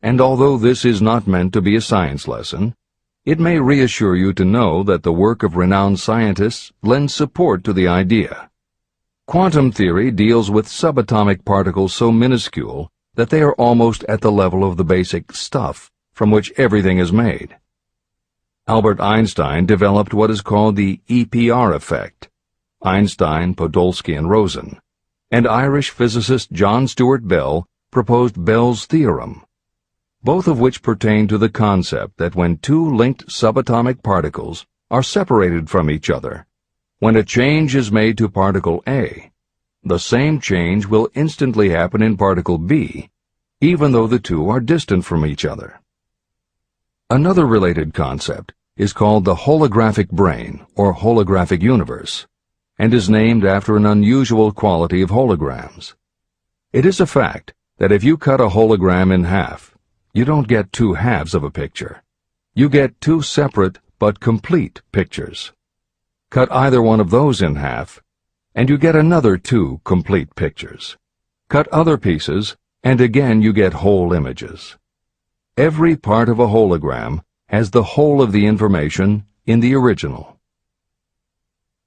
And although this is not meant to be a science lesson, it may reassure you to know that the work of renowned scientists lends support to the idea. Quantum theory deals with subatomic particles so minuscule that they are almost at the level of the basic stuff from which everything is made. Albert Einstein developed what is called the EPR effect, Einstein, Podolsky, and Rosen, and Irish physicist John Stuart Bell proposed Bell's theorem, both of which pertain to the concept that when two linked subatomic particles are separated from each other, when a change is made to particle A, the same change will instantly happen in particle B, even though the two are distant from each other. Another related concept is called the holographic brain or holographic universe, and is named after an unusual quality of holograms. It is a fact that if you cut a hologram in half, you don't get two halves of a picture. You get two separate but complete pictures. Cut either one of those in half, and you get another two complete pictures. Cut other pieces, and again you get whole images. Every part of a hologram has the whole of the information in the original.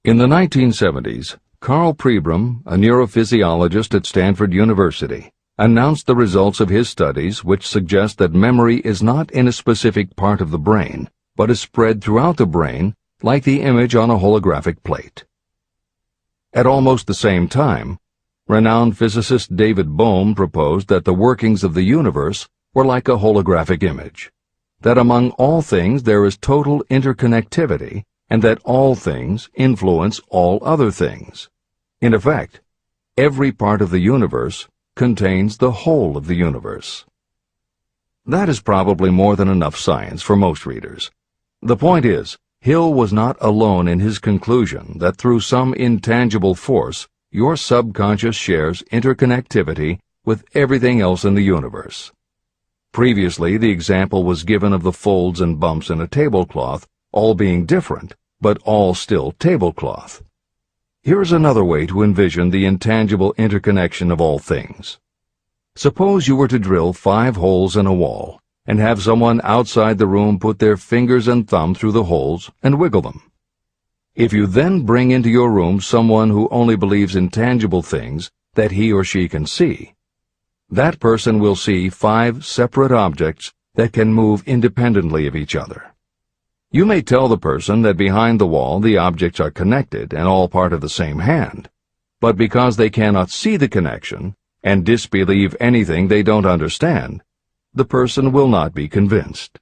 In the 1970s, Carl Pribram, a neurophysiologist at Stanford University, announced the results of his studies which suggest that memory is not in a specific part of the brain, but is spread throughout the brain like the image on a holographic plate. At almost the same time, renowned physicist David Bohm proposed that the workings of the universe were like a holographic image, that among all things there is total interconnectivity, and that all things influence all other things. In effect, every part of the universe contains the whole of the universe. That is probably more than enough science for most readers. The point is, Hill was not alone in his conclusion that through some intangible force, your subconscious shares interconnectivity with everything else in the universe. Previously, the example was given of the folds and bumps in a tablecloth, all being different, but all still tablecloth. Here's another way to envision the intangible interconnection of all things. Suppose you were to drill 5 holes in a wall, and have someone outside the room put their fingers and thumb through the holes and wiggle them. If you then bring into your room someone who only believes in tangible things that he or she can see, that person will see 5 separate objects that can move independently of each other. You may tell the person that behind the wall the objects are connected and all part of the same hand, but because they cannot see the connection and disbelieve anything they don't understand, the person will not be convinced.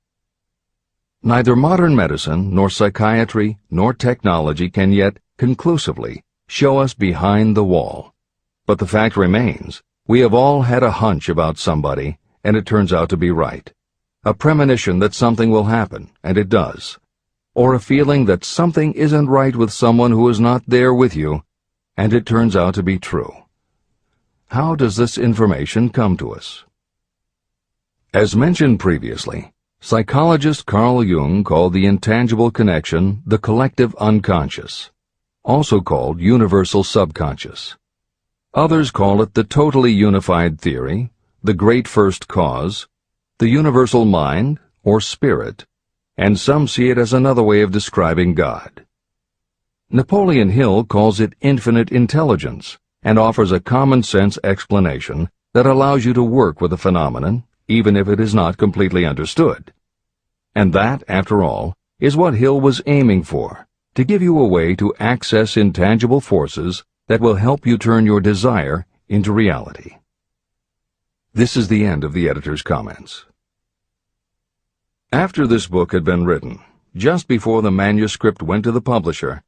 Neither modern medicine, nor psychiatry, nor technology can yet conclusively show us behind the wall. But the fact remains, we have all had a hunch about somebody, and it turns out to be right. A premonition that something will happen, and it does. Or a feeling that something isn't right with someone who is not there with you, and it turns out to be true. How does this information come to us? As mentioned previously, psychologist Carl Jung called the intangible connection the collective unconscious, also called universal subconscious. Others call it the totally unified theory, the great first cause, the universal mind, or spirit, and some see it as another way of describing God. Napoleon Hill calls it infinite intelligence and offers a common-sense explanation that allows you to work with a phenomenon, even if it is not completely understood. And that, after all, is what Hill was aiming for, to give you a way to access intangible forces that will help you turn your desire into reality. This is the end of the editor's comments. After this book had been written, just before the manuscript went to the publisher,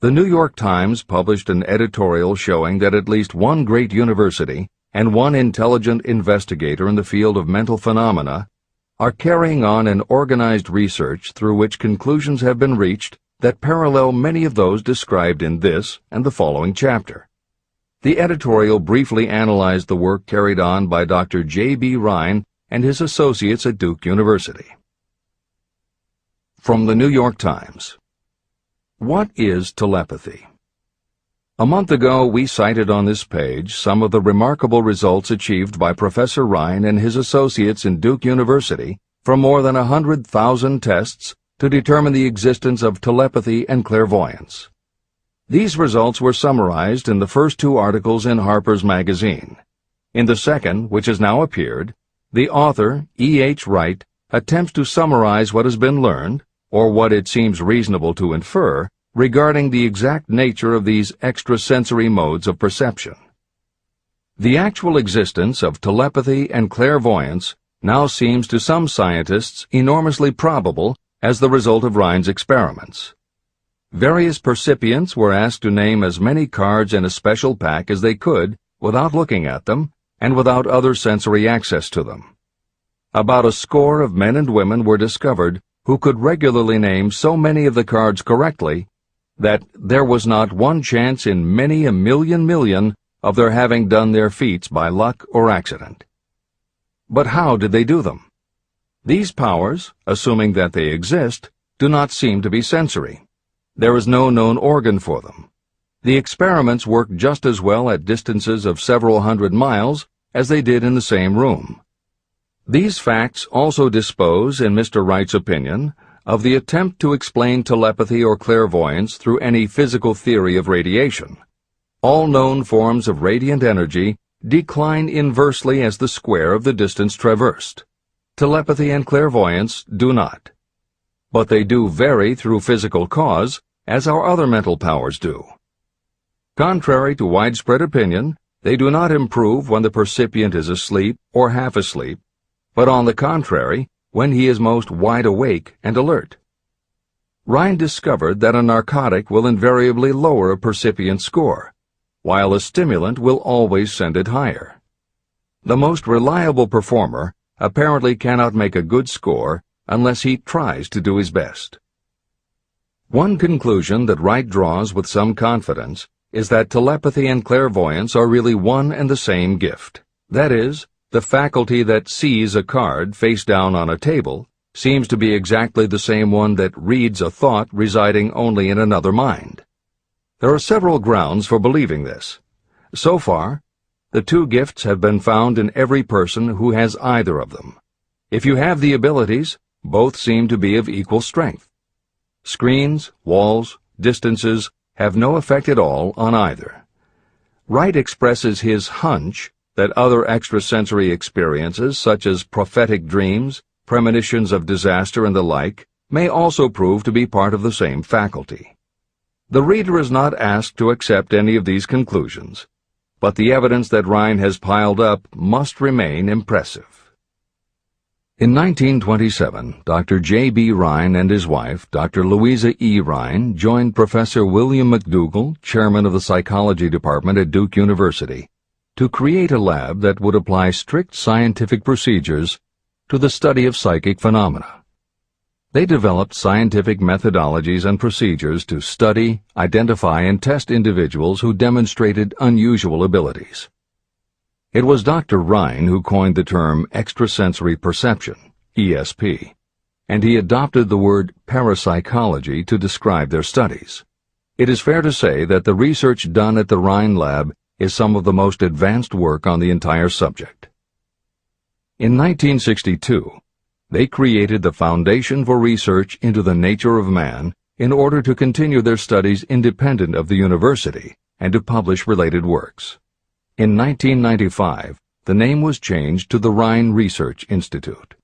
the New York Times published an editorial showing that at least one great university and one intelligent investigator in the field of mental phenomena are carrying on an organized research through which conclusions have been reached that parallel many of those described in this and the following chapter. The editorial briefly analyzed the work carried on by Dr. J.B. Rhine and his associates at Duke University. From the New York Times. What is telepathy? A month ago, we cited on this page some of the remarkable results achieved by Professor Rhine and his associates in Duke University from more than 100,000 tests to determine the existence of telepathy and clairvoyance. These results were summarized in the first two articles in Harper's Magazine. In the second, which has now appeared, the author, E.H. Wright, attempts to summarize what has been learned, or what it seems reasonable to infer, regarding the exact nature of these extrasensory modes of perception. The actual existence of telepathy and clairvoyance now seems to some scientists enormously probable as the result of Rhine's experiments. Various percipients were asked to name as many cards in a special pack as they could without looking at them and without other sensory access to them. About a score of men and women were discovered who could regularly name so many of the cards correctly that there was not one chance in many a million of their having done their feats by luck or accident. But how did they do them? These powers, assuming that they exist, do not seem to be sensory. There is no known organ for them. The experiments work just as well at distances of several hundred miles as they did in the same room. These facts also dispose, in Mr. Wright's opinion, of the attempt to explain telepathy or clairvoyance through any physical theory of radiation. All known forms of radiant energy decline inversely as the square of the distance traversed. Telepathy and clairvoyance do not. But they do vary through physical cause, as our other mental powers do. Contrary to widespread opinion, they do not improve when the percipient is asleep or half asleep, but on the contrary, when he is most wide awake and alert. Rhine discovered that a narcotic will invariably lower a percipient score, while a stimulant will always send it higher. The most reliable performer apparently cannot make a good score unless he tries to do his best. One conclusion that Wright draws with some confidence is that telepathy and clairvoyance are really one and the same gift. That is, the faculty that sees a card face down on a table seems to be exactly the same one that reads a thought residing only in another mind. There are several grounds for believing this. So far, the two gifts have been found in every person who has either of them. If you have the abilities, both seem to be of equal strength. Screens, walls, distances have no effect at all on either. Wright expresses his hunch that other extrasensory experiences, such as prophetic dreams, premonitions of disaster, and the like, may also prove to be part of the same faculty. The reader is not asked to accept any of these conclusions, but the evidence that Rhine has piled up must remain impressive. In 1927, Dr. J.B. Rhine and his wife, Dr. Louisa E. Rhine, joined Professor William McDougall, chairman of the psychology department at Duke University, to create a lab that would apply strict scientific procedures to the study of psychic phenomena. They developed scientific methodologies and procedures to study, identify, and test individuals who demonstrated unusual abilities. It was Dr. Rhine who coined the term extrasensory perception, ESP, and he adopted the word parapsychology to describe their studies. It is fair to say that the research done at the Rhine lab is some of the most advanced work on the entire subject. In 1962, they created the Foundation for Research into the Nature of Man in order to continue their studies independent of the university and to publish related works. In 1995, the name was changed to the Rhine Research Institute.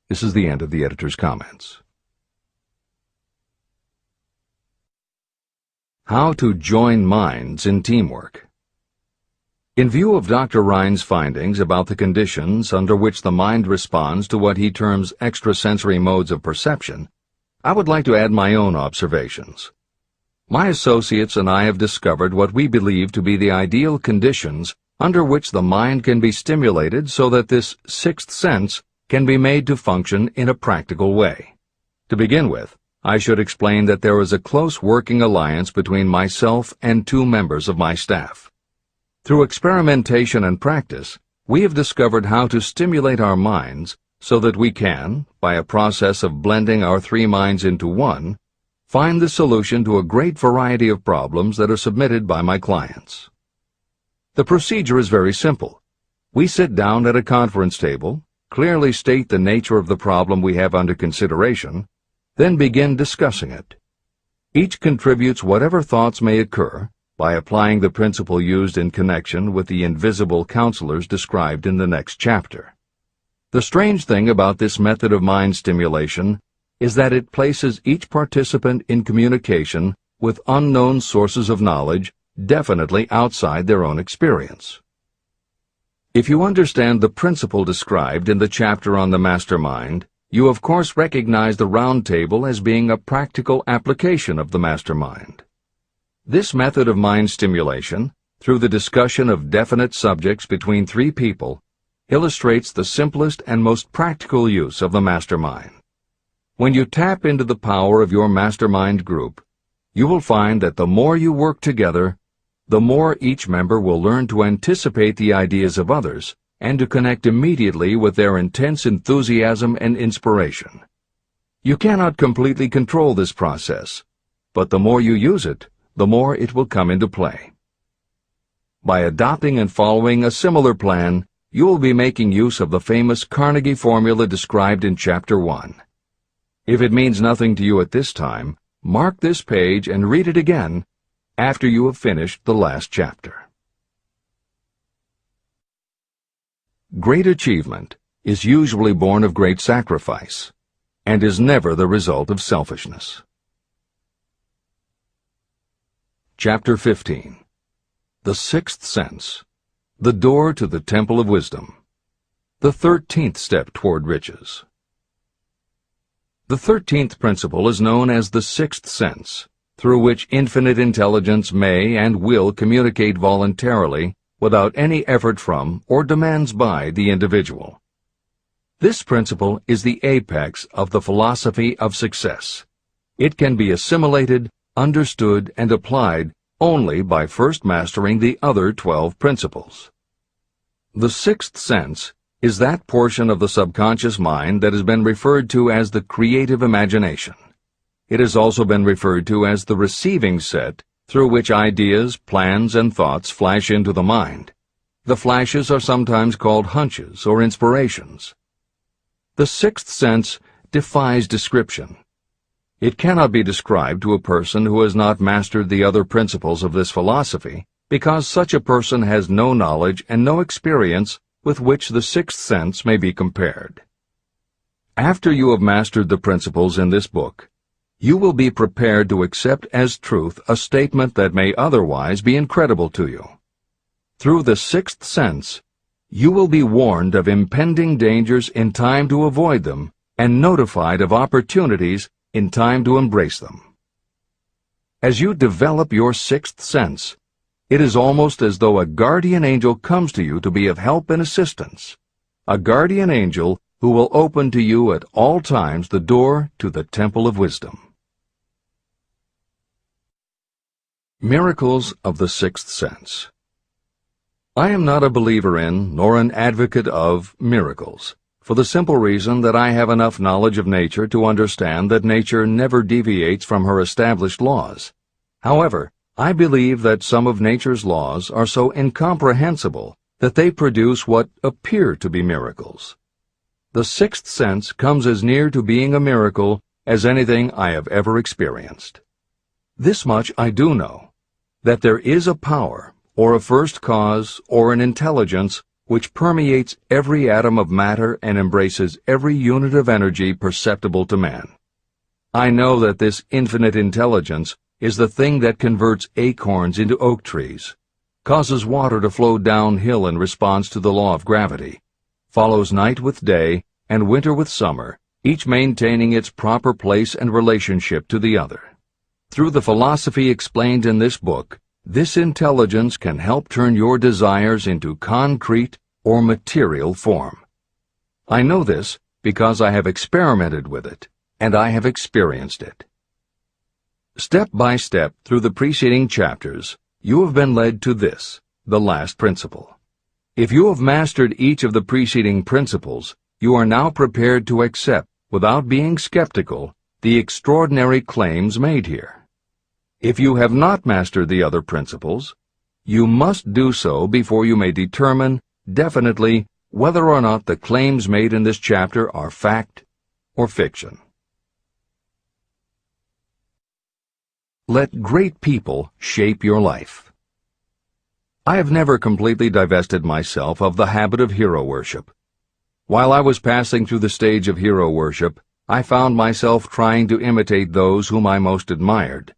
This is the end of the editor's comments. How to join minds in teamwork. In view of Dr. Rhine's findings about the conditions under which the mind responds to what he terms extrasensory modes of perception, I would like to add my own observations. My associates and I have discovered what we believe to be the ideal conditions under which the mind can be stimulated so that this sixth sense can be made to function in a practical way. To begin with, I should explain that there is a close working alliance between myself and two members of my staff. Through experimentation and practice, we have discovered how to stimulate our minds so that we can, by a process of blending our three minds into one, find the solution to a great variety of problems that are submitted by my clients. The procedure is very simple. We sit down at a conference table, clearly state the nature of the problem we have under consideration, Then begin discussing it. Each contributes whatever thoughts may occur by applying the principle used in connection with the invisible counselors described in the next chapter. The strange thing about this method of mind stimulation is that it places each participant in communication with unknown sources of knowledge definitely outside their own experience. If you understand the principle described in the chapter on the mastermind, you of course recognize the round table as being a practical application of the mastermind. This method of mind stimulation, through the discussion of definite subjects between three people, illustrates the simplest and most practical use of the mastermind. When you tap into the power of your mastermind group, you will find that the more you work together, the more each member will learn to anticipate the ideas of others and to connect immediately with their intense enthusiasm and inspiration. You cannot completely control this process, but the more you use it, the more it will come into play. By adopting and following a similar plan, you will be making use of the famous Carnegie formula described in Chapter 1. If it means nothing to you at this time, mark this page and read it again after you have finished the last chapter. Great achievement is usually born of great sacrifice and is never the result of selfishness. Chapter 15. The Sixth Sense. The Door to the Temple of Wisdom. The 13th Step Toward Riches. The 13th principle is known as the Sixth Sense, through which infinite intelligence may and will communicate voluntarily without any effort from or demands by the individual. This principle is the apex of the philosophy of success. It can be assimilated, understood, and applied only by first mastering the other 12 principles. The sixth sense is that portion of the subconscious mind that has been referred to as the creative imagination. It has also been referred to as the receiving set through which ideas, plans, and thoughts flash into the mind. The flashes are sometimes called hunches or inspirations. The sixth sense defies description. It cannot be described to a person who has not mastered the other principles of this philosophy, because such a person has no knowledge and no experience with which the sixth sense may be compared. After you have mastered the principles in this book, you will be prepared to accept as truth a statement that may otherwise be incredible to you. Through the sixth sense, you will be warned of impending dangers in time to avoid them and notified of opportunities in time to embrace them. As you develop your sixth sense, it is almost as though a guardian angel comes to you to be of help and assistance, a guardian angel who will open to you at all times the door to the Temple of Wisdom. Miracles of the Sixth Sense. I am not a believer in, nor an advocate of, miracles, for the simple reason that I have enough knowledge of nature to understand that nature never deviates from her established laws. However, I believe that some of nature's laws are so incomprehensible that they produce what appear to be miracles. The sixth sense comes as near to being a miracle as anything I have ever experienced. This much I do know, that there is a power, or a first cause, or an intelligence which permeates every atom of matter and embraces every unit of energy perceptible to man. I know that this infinite intelligence is the thing that converts acorns into oak trees, causes water to flow downhill in response to the law of gravity, follows night with day and winter with summer, each maintaining its proper place and relationship to the other. Through the philosophy explained in this book, this intelligence can help turn your desires into concrete or material form. I know this because I have experimented with it, and I have experienced it. Step by step through the preceding chapters, you have been led to this, the last principle. If you have mastered each of the preceding principles, you are now prepared to accept, without being skeptical, the extraordinary claims made here. If you have not mastered the other principles, you must do so before you may determine definitely whether or not the claims made in this chapter are fact or fiction. Let great people shape your life. I have never completely divested myself of the habit of hero worship. While I was passing through the stage of hero worship, I found myself trying to imitate those whom I most admired.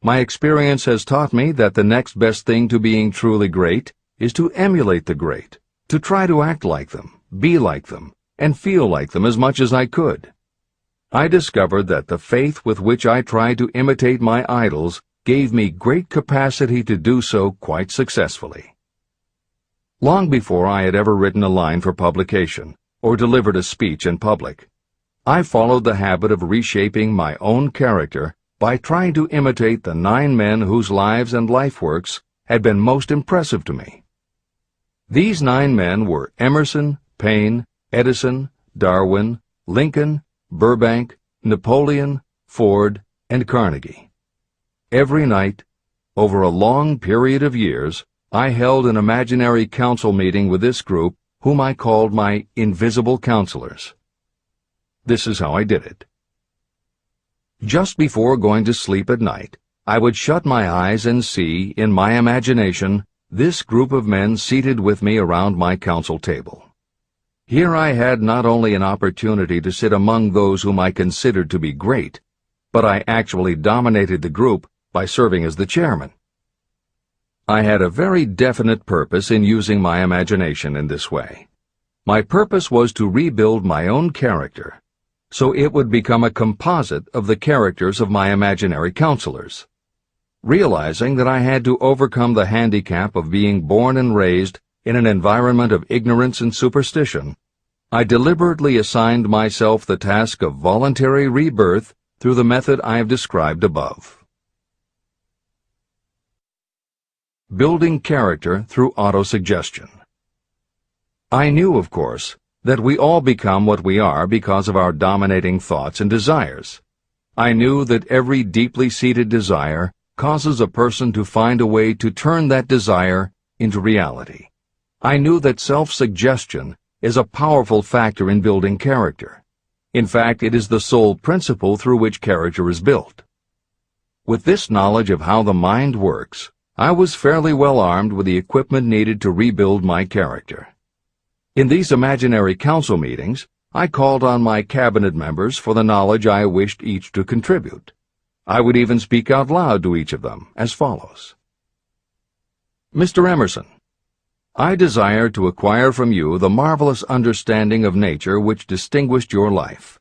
My experience has taught me that the next best thing to being truly great is to emulate the great, to try to act like them, be like them, and feel like them as much as I could. I discovered that the faith with which I tried to imitate my idols gave me great capacity to do so quite successfully. Long before I had ever written a line for publication or delivered a speech in public, I followed the habit of reshaping my own character by trying to imitate the 9 men whose lives and life works had been most impressive to me. These 9 men were Emerson, Paine, Edison, Darwin, Lincoln, Burbank, Napoleon, Ford, and Carnegie. Every night, over a long period of years, I held an imaginary council meeting with this group, whom I called my invisible counselors. This is how I did it. Just before going to sleep at night, I would shut my eyes and see, in my imagination, this group of men seated with me around my council table. Here I had not only an opportunity to sit among those whom I considered to be great, but I actually dominated the group by serving as the chairman. I had a very definite purpose in using my imagination in this way. My purpose was to rebuild my own character, so it would become a composite of the characters of my imaginary counselors. Realizing that I had to overcome the handicap of being born and raised in an environment of ignorance and superstition, I deliberately assigned myself the task of voluntary rebirth through the method I have described above. Building character through autosuggestion. I knew, of course, that we all become what we are because of our dominating thoughts and desires. I knew that every deeply seated desire causes a person to find a way to turn that desire into reality. I knew that self-suggestion is a powerful factor in building character. In fact, it is the sole principle through which character is built. With this knowledge of how the mind works, I was fairly well armed with the equipment needed to rebuild my character. In these imaginary council meetings, I called on my cabinet members for the knowledge I wished each to contribute. I would even speak out loud to each of them as follows. Mr. Emerson, I desire to acquire from you the marvelous understanding of nature which distinguished your life.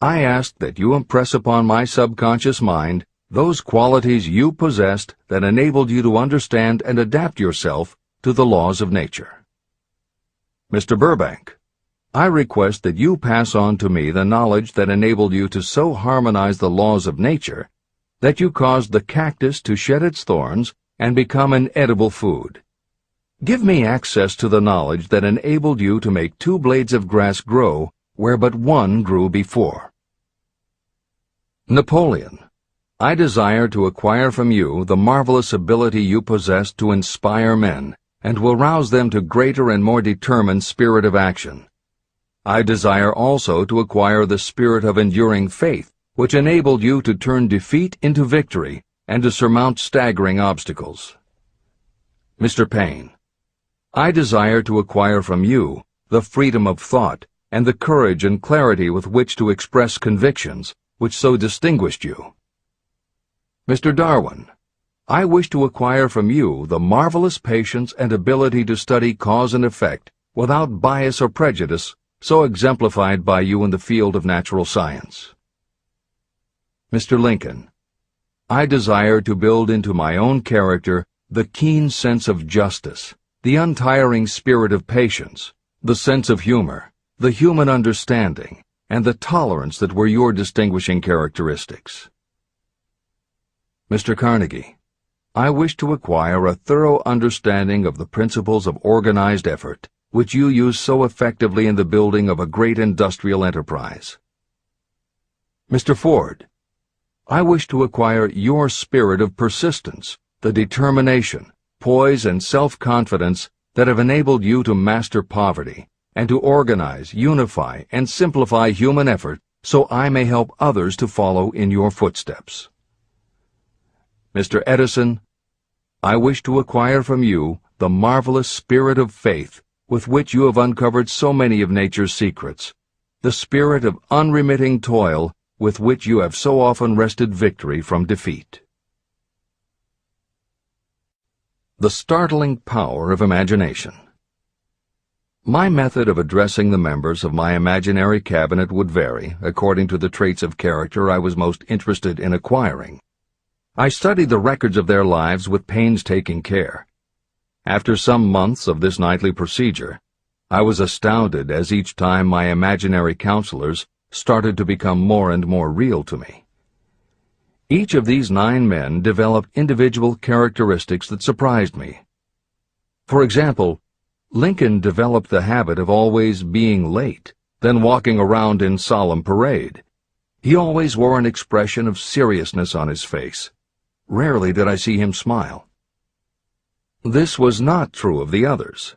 I ask that you impress upon my subconscious mind those qualities you possessed that enabled you to understand and adapt yourself to the laws of nature. Mr. Burbank, I request that you pass on to me the knowledge that enabled you to so harmonize the laws of nature that you caused the cactus to shed its thorns and become an edible food. Give me access to the knowledge that enabled you to make 2 blades of grass grow where but 1 grew before. Napoleon, I desire to acquire from you the marvelous ability you possess to inspire men and will rouse them to greater and more determined spirit of action. I desire also to acquire the spirit of enduring faith, which enabled you to turn defeat into victory and to surmount staggering obstacles. Mr. Paine, I desire to acquire from you the freedom of thought and the courage and clarity with which to express convictions which so distinguished you. Mr. Darwin, I wish to acquire from you the marvelous patience and ability to study cause and effect without bias or prejudice, so exemplified by you in the field of natural science. Mr. Lincoln, I desire to build into my own character the keen sense of justice, the untiring spirit of patience, the sense of humor, the human understanding, and the tolerance that were your distinguishing characteristics. Mr. Carnegie, I wish to acquire a thorough understanding of the principles of organized effort, which you use so effectively in the building of a great industrial enterprise. Mr. Ford, I wish to acquire your spirit of persistence, the determination, poise, and self-confidence that have enabled you to master poverty and to organize, unify, and simplify human effort so I may help others to follow in your footsteps. Mr. Edison, I wish to acquire from you the marvelous spirit of faith with which you have uncovered so many of nature's secrets, the spirit of unremitting toil with which you have so often wrested victory from defeat. The startling power of imagination. My method of addressing the members of my imaginary cabinet would vary according to the traits of character I was most interested in acquiring. I studied the records of their lives with painstaking care. After some months of this nightly procedure, I was astounded as each time my imaginary counselors started to become more and more real to me. Each of these 9 men developed individual characteristics that surprised me. For example, Lincoln developed the habit of always being late, then walking around in solemn parade. He always wore an expression of seriousness on his face. Rarely did I see him smile. This was not true of the others.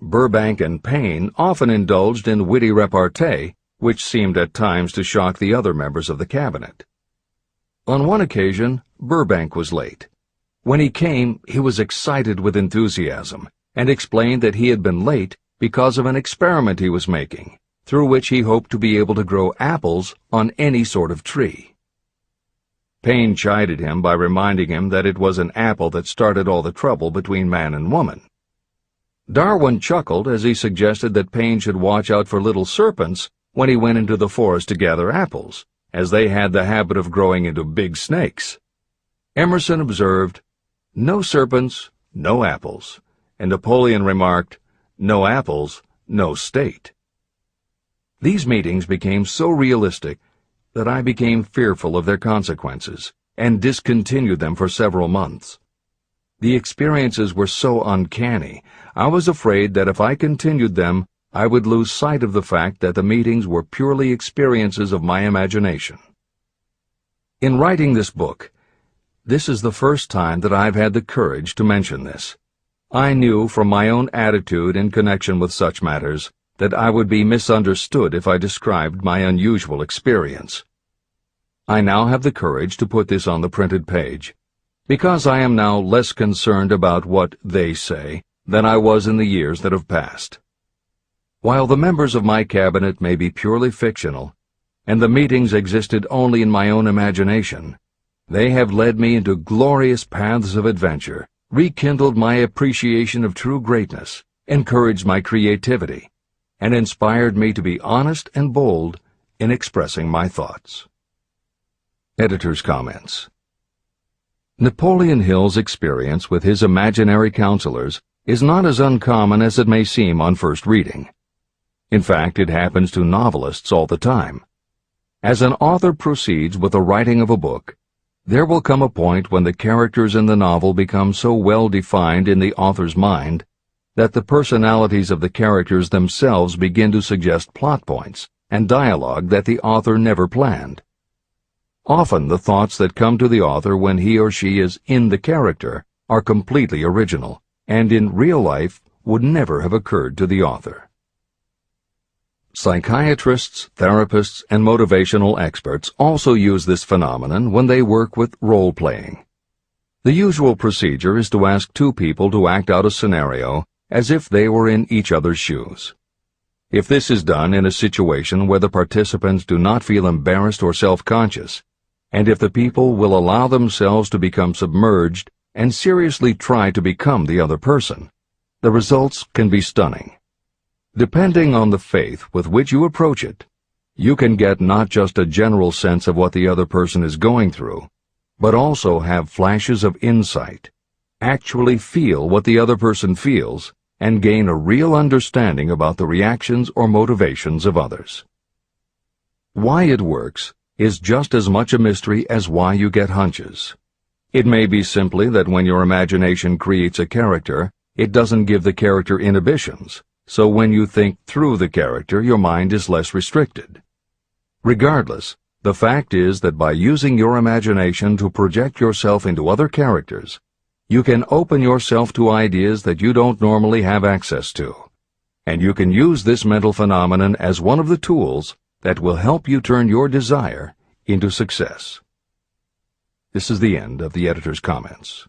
Burbank and Payne often indulged in witty repartee, which seemed at times to shock the other members of the cabinet. On one occasion, Burbank was late. When he came, he was excited with enthusiasm, and explained that he had been late because of an experiment he was making, through which he hoped to be able to grow apples on any sort of tree. Payne chided him by reminding him that it was an apple that started all the trouble between man and woman. Darwin chuckled as he suggested that Payne should watch out for little serpents when he went into the forest to gather apples, as they had the habit of growing into big snakes. Emerson observed, "No serpents, no apples," and Napoleon remarked, "No apples, no state." These meetings became so realistic that I became fearful of their consequences and discontinued them for several months. The experiences were so uncanny, I was afraid that if I continued them, I would lose sight of the fact that the meetings were purely experiences of my imagination. In writing this book, this is the first time that I've had the courage to mention this. I knew from my own attitude in connection with such matters that I would be misunderstood if I described my unusual experience. I now have the courage to put this on the printed page, because I am now less concerned about what they say than I was in the years that have passed. While the members of my cabinet may be purely fictional, and the meetings existed only in my own imagination, they have led me into glorious paths of adventure, rekindled my appreciation of true greatness, encouraged my creativity, and inspired me to be honest and bold in expressing my thoughts. Editor's comments. Napoleon Hill's experience with his imaginary counselors is not as uncommon as it may seem on first reading. In fact, it happens to novelists all the time. As an author proceeds with the writing of a book, there will come a point when the characters in the novel become so well defined in the author's mind that the personalities of the characters themselves begin to suggest plot points and dialogue that the author never planned. Often the thoughts that come to the author when he or she is in the character are completely original, and in real life would never have occurred to the author. Psychiatrists, therapists, and motivational experts also use this phenomenon when they work with role-playing. The usual procedure is to ask 2 people to act out a scenario as if they were in each other's shoes. If this is done in a situation where the participants do not feel embarrassed or self-conscious, and if the people will allow themselves to become submerged and seriously try to become the other person, the results can be stunning. Depending on the faith with which you approach it, you can get not just a general sense of what the other person is going through, but also have flashes of insight, actually feel what the other person feels, and gain a real understanding about the reactions or motivations of others. Why it works is just as much a mystery as why you get hunches. It may be simply that when your imagination creates a character, it doesn't give the character inhibitions, so when you think through the character, your mind is less restricted. Regardless, the fact is that by using your imagination to project yourself into other characters, you can open yourself to ideas that you don't normally have access to, and you can use this mental phenomenon as one of the tools that will help you turn your desire into success. This is the end of the editor's comments.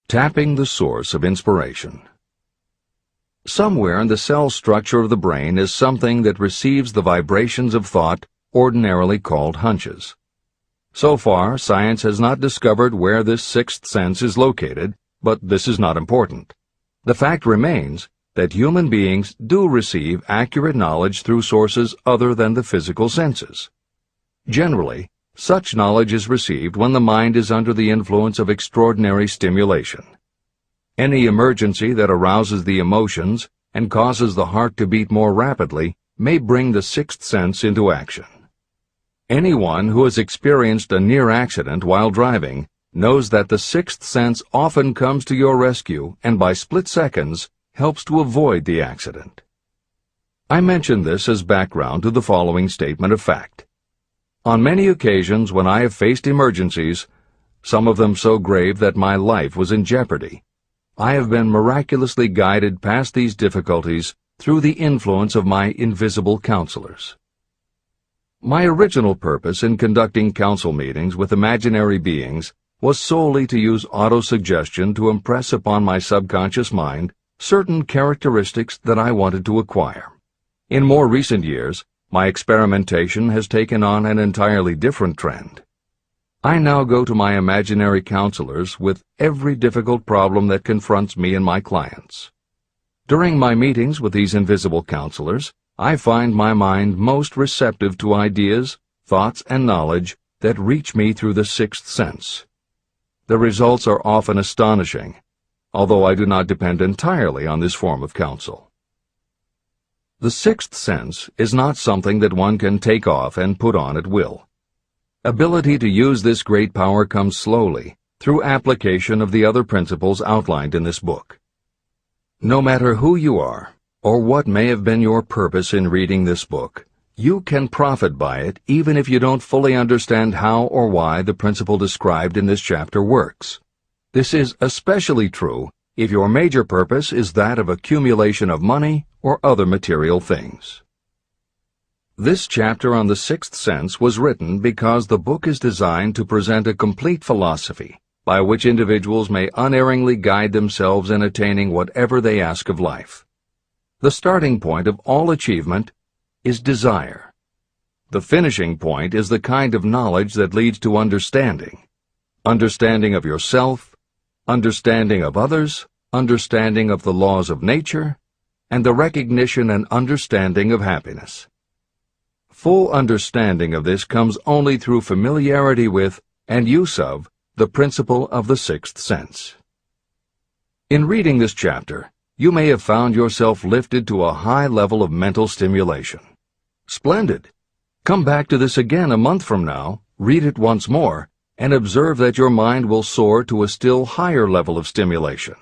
Tapping the source of inspiration. Somewhere in the cell structure of the brain is something that receives the vibrations of thought ordinarily called hunches. So far, science has not discovered where this sixth sense is located, but this is not important. The fact remains that human beings do receive accurate knowledge through sources other than the physical senses. Generally, such knowledge is received when the mind is under the influence of extraordinary stimulation. Any emergency that arouses the emotions and causes the heart to beat more rapidly may bring the sixth sense into action. Anyone who has experienced a near accident while driving knows that the sixth sense often comes to your rescue and by split seconds helps to avoid the accident. I mention this as background to the following statement of fact. On many occasions when I have faced emergencies, some of them so grave that my life was in jeopardy, I have been miraculously guided past these difficulties through the influence of my invisible counselors. My original purpose in conducting council meetings with imaginary beings was solely to use autosuggestion to impress upon my subconscious mind certain characteristics that I wanted to acquire. In more recent years, my experimentation has taken on an entirely different trend. I now go to my imaginary counselors with every difficult problem that confronts me and my clients. During my meetings with these invisible counselors, I find my mind most receptive to ideas, thoughts, and knowledge that reach me through the sixth sense. The results are often astonishing, although I do not depend entirely on this form of counsel. The sixth sense is not something that one can take off and put on at will. Ability to use this great power comes slowly, through application of the other principles outlined in this book. No matter who you are, or what may have been your purpose in reading this book, you can profit by it even if you don't fully understand how or why the principle described in this chapter works. This is especially true if your major purpose is that of accumulation of money or other material things. This chapter on the sixth sense was written because the book is designed to present a complete philosophy by which individuals may unerringly guide themselves in attaining whatever they ask of life. The starting point of all achievement is desire. The finishing point is the kind of knowledge that leads to understanding. Understanding of yourself, understanding of others, understanding of the laws of nature, and the recognition and understanding of happiness. Full understanding of this comes only through familiarity with and use of the principle of the sixth sense. In reading this chapter, you may have found yourself lifted to a high level of mental stimulation. Splendid! Come back to this again a month from now, read it once more, and observe that your mind will soar to a still higher level of stimulation.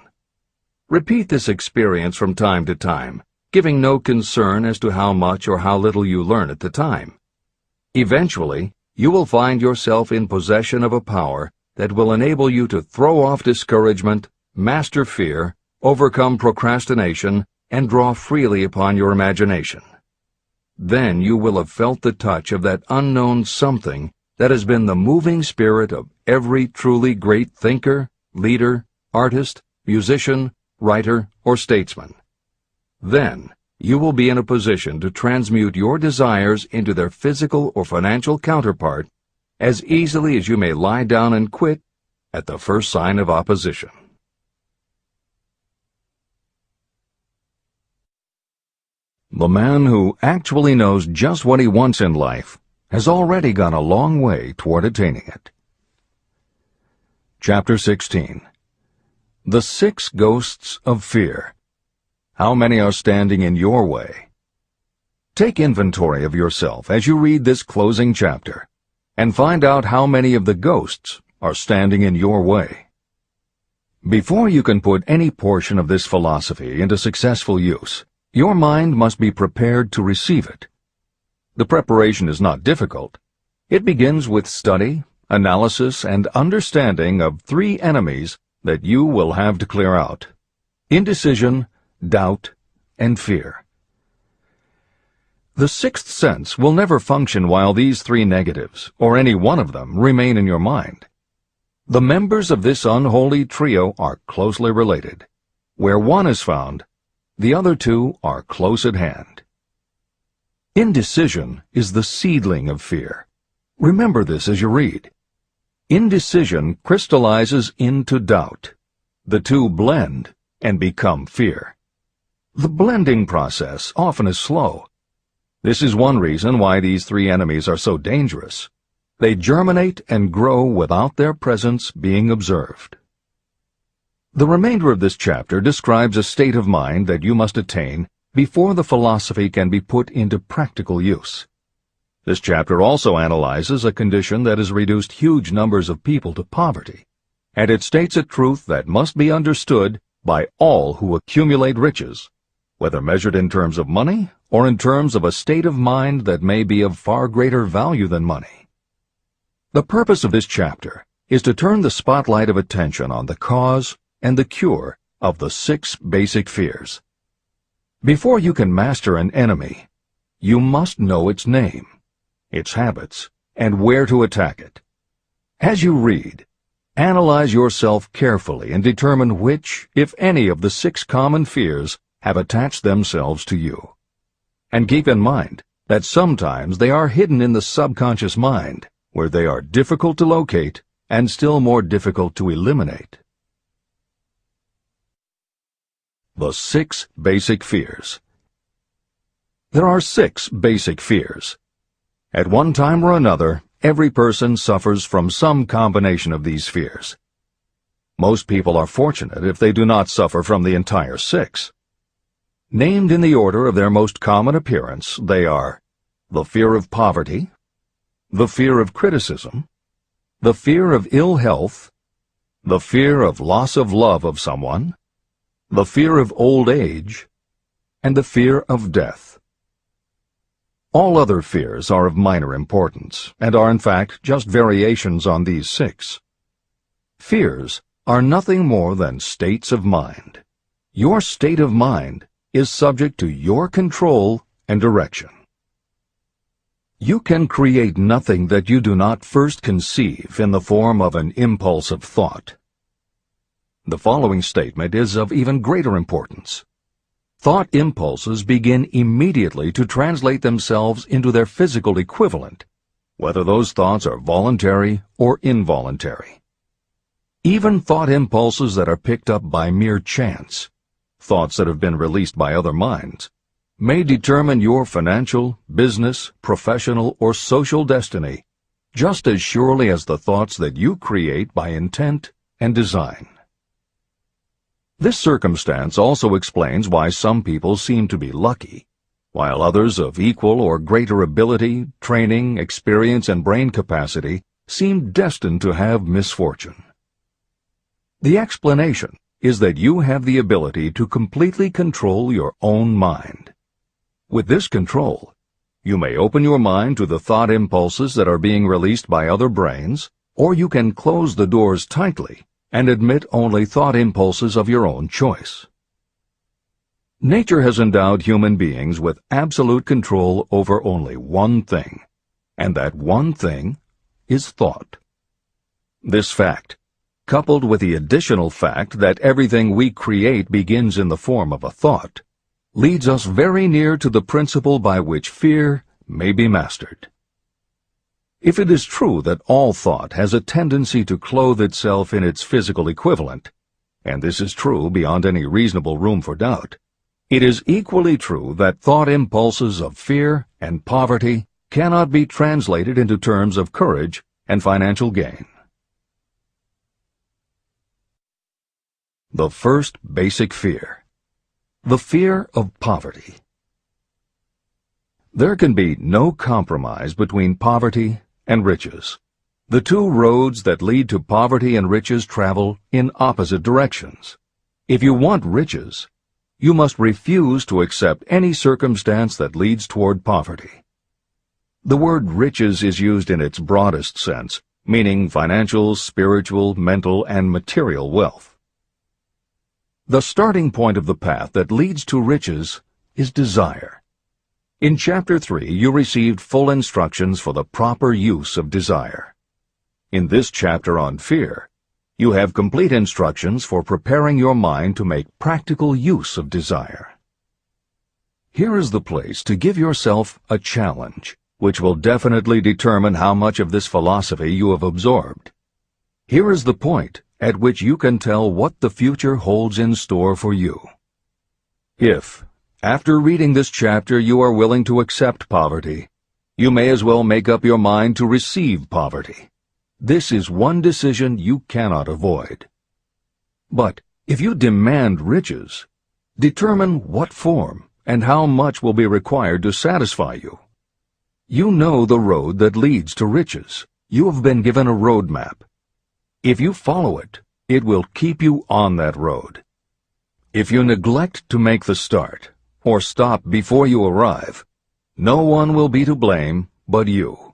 Repeat this experience from time to time, giving no concern as to how much or how little you learn at the time. Eventually, you will find yourself in possession of a power that will enable you to throw off discouragement, master fear, overcome procrastination, and draw freely upon your imagination. Then you will have felt the touch of that unknown something that has been the moving spirit of every truly great thinker, leader, artist, musician, writer, or statesman. Then you will be in a position to transmute your desires into their physical or financial counterpart as easily as you may lie down and quit at the first sign of opposition. The man who actually knows just what he wants in life has already gone a long way toward attaining it. Chapter 16. The Six Ghosts of Fear. How many are standing in your way? Take inventory of yourself as you read this closing chapter, and find out how many of the ghosts are standing in your way. Before you can put any portion of this philosophy into successful use, your mind must be prepared to receive it. The preparation is not difficult. It begins with study, analysis, and understanding of three enemies that you will have to clear out: indecision, doubt, and fear. The sixth sense will never function while these three negatives, or any one of them, remain in your mind. The members of this unholy trio are closely related. Where one is found, the other two are close at hand. Indecision is the seedling of fear. Remember this as you read. Indecision crystallizes into doubt. The two blend and become fear. The blending process often is slow. This is one reason why these three enemies are so dangerous. They germinate and grow without their presence being observed. The remainder of this chapter describes a state of mind that you must attain before the philosophy can be put into practical use. This chapter also analyzes a condition that has reduced huge numbers of people to poverty, and it states a truth that must be understood by all who accumulate riches, whether measured in terms of money or in terms of a state of mind that may be of far greater value than money. The purpose of this chapter is to turn the spotlight of attention on the cause and the cure of the 6 basic fears. Before you can master an enemy, you must know its name, its habits, and where to attack it. As you read, analyze yourself carefully and determine which, if any, of the 6 common fears have attached themselves to you. And keep in mind that sometimes they are hidden in the subconscious mind, where they are difficult to locate and still more difficult to eliminate. The 6 basic fears. There are 6 basic fears. At one time or another, every person suffers from some combination of these fears. Most people are fortunate if they do not suffer from the entire 6. Named in the order of their most common appearance, they are the fear of poverty, the fear of criticism, the fear of ill health, the fear of loss of love of someone, the fear of old age, and the fear of death. All other fears are of minor importance, and are in fact just variations on these 6. Fears are nothing more than states of mind. Your state of mind is subject to your control and direction. You can create nothing that you do not first conceive in the form of an impulse of thought. The following statement is of even greater importance. Thought impulses begin immediately to translate themselves into their physical equivalent, whether those thoughts are voluntary or involuntary. Even thought impulses that are picked up by mere chance, thoughts that have been released by other minds, may determine your financial, business, professional, or social destiny just as surely as the thoughts that you create by intent and design. This circumstance also explains why some people seem to be lucky, while others of equal or greater ability, training, experience, and brain capacity seem destined to have misfortune. The explanation is that you have the ability to completely control your own mind. With this control, you may open your mind to the thought impulses that are being released by other brains, or you can close the doors tightly and admit only thought impulses of your own choice. Nature has endowed human beings with absolute control over only one thing, and that one thing is thought. This fact, coupled with the additional fact that everything we create begins in the form of a thought, leads us very near to the principle by which fear may be mastered. If it is true that all thought has a tendency to clothe itself in its physical equivalent, and this is true beyond any reasonable room for doubt, it is equally true that thought impulses of fear and poverty cannot be translated into terms of courage and financial gain. The first basic fear. The fear of poverty. There can be no compromise between poverty and riches. The two roads that lead to poverty and riches travel in opposite directions. If you want riches, you must refuse to accept any circumstance that leads toward poverty. The word riches is used in its broadest sense, meaning financial, spiritual, mental, and material wealth. The starting point of the path that leads to riches is desire. In Chapter 3, you received full instructions for the proper use of desire. In this chapter on fear, you have complete instructions for preparing your mind to make practical use of desire. Here is the place to give yourself a challenge, which will definitely determine how much of this philosophy you have absorbed. Here is the point at which you can tell what the future holds in store for you. If, after reading this chapter, you are willing to accept poverty, you may as well make up your mind to receive poverty. This is one decision you cannot avoid. But if you demand riches, determine what form and how much will be required to satisfy you. You know the road that leads to riches. You have been given a road map. If you follow it, it will keep you on that road. If you neglect to make the start, or stop before you arrive, no one will be to blame but you.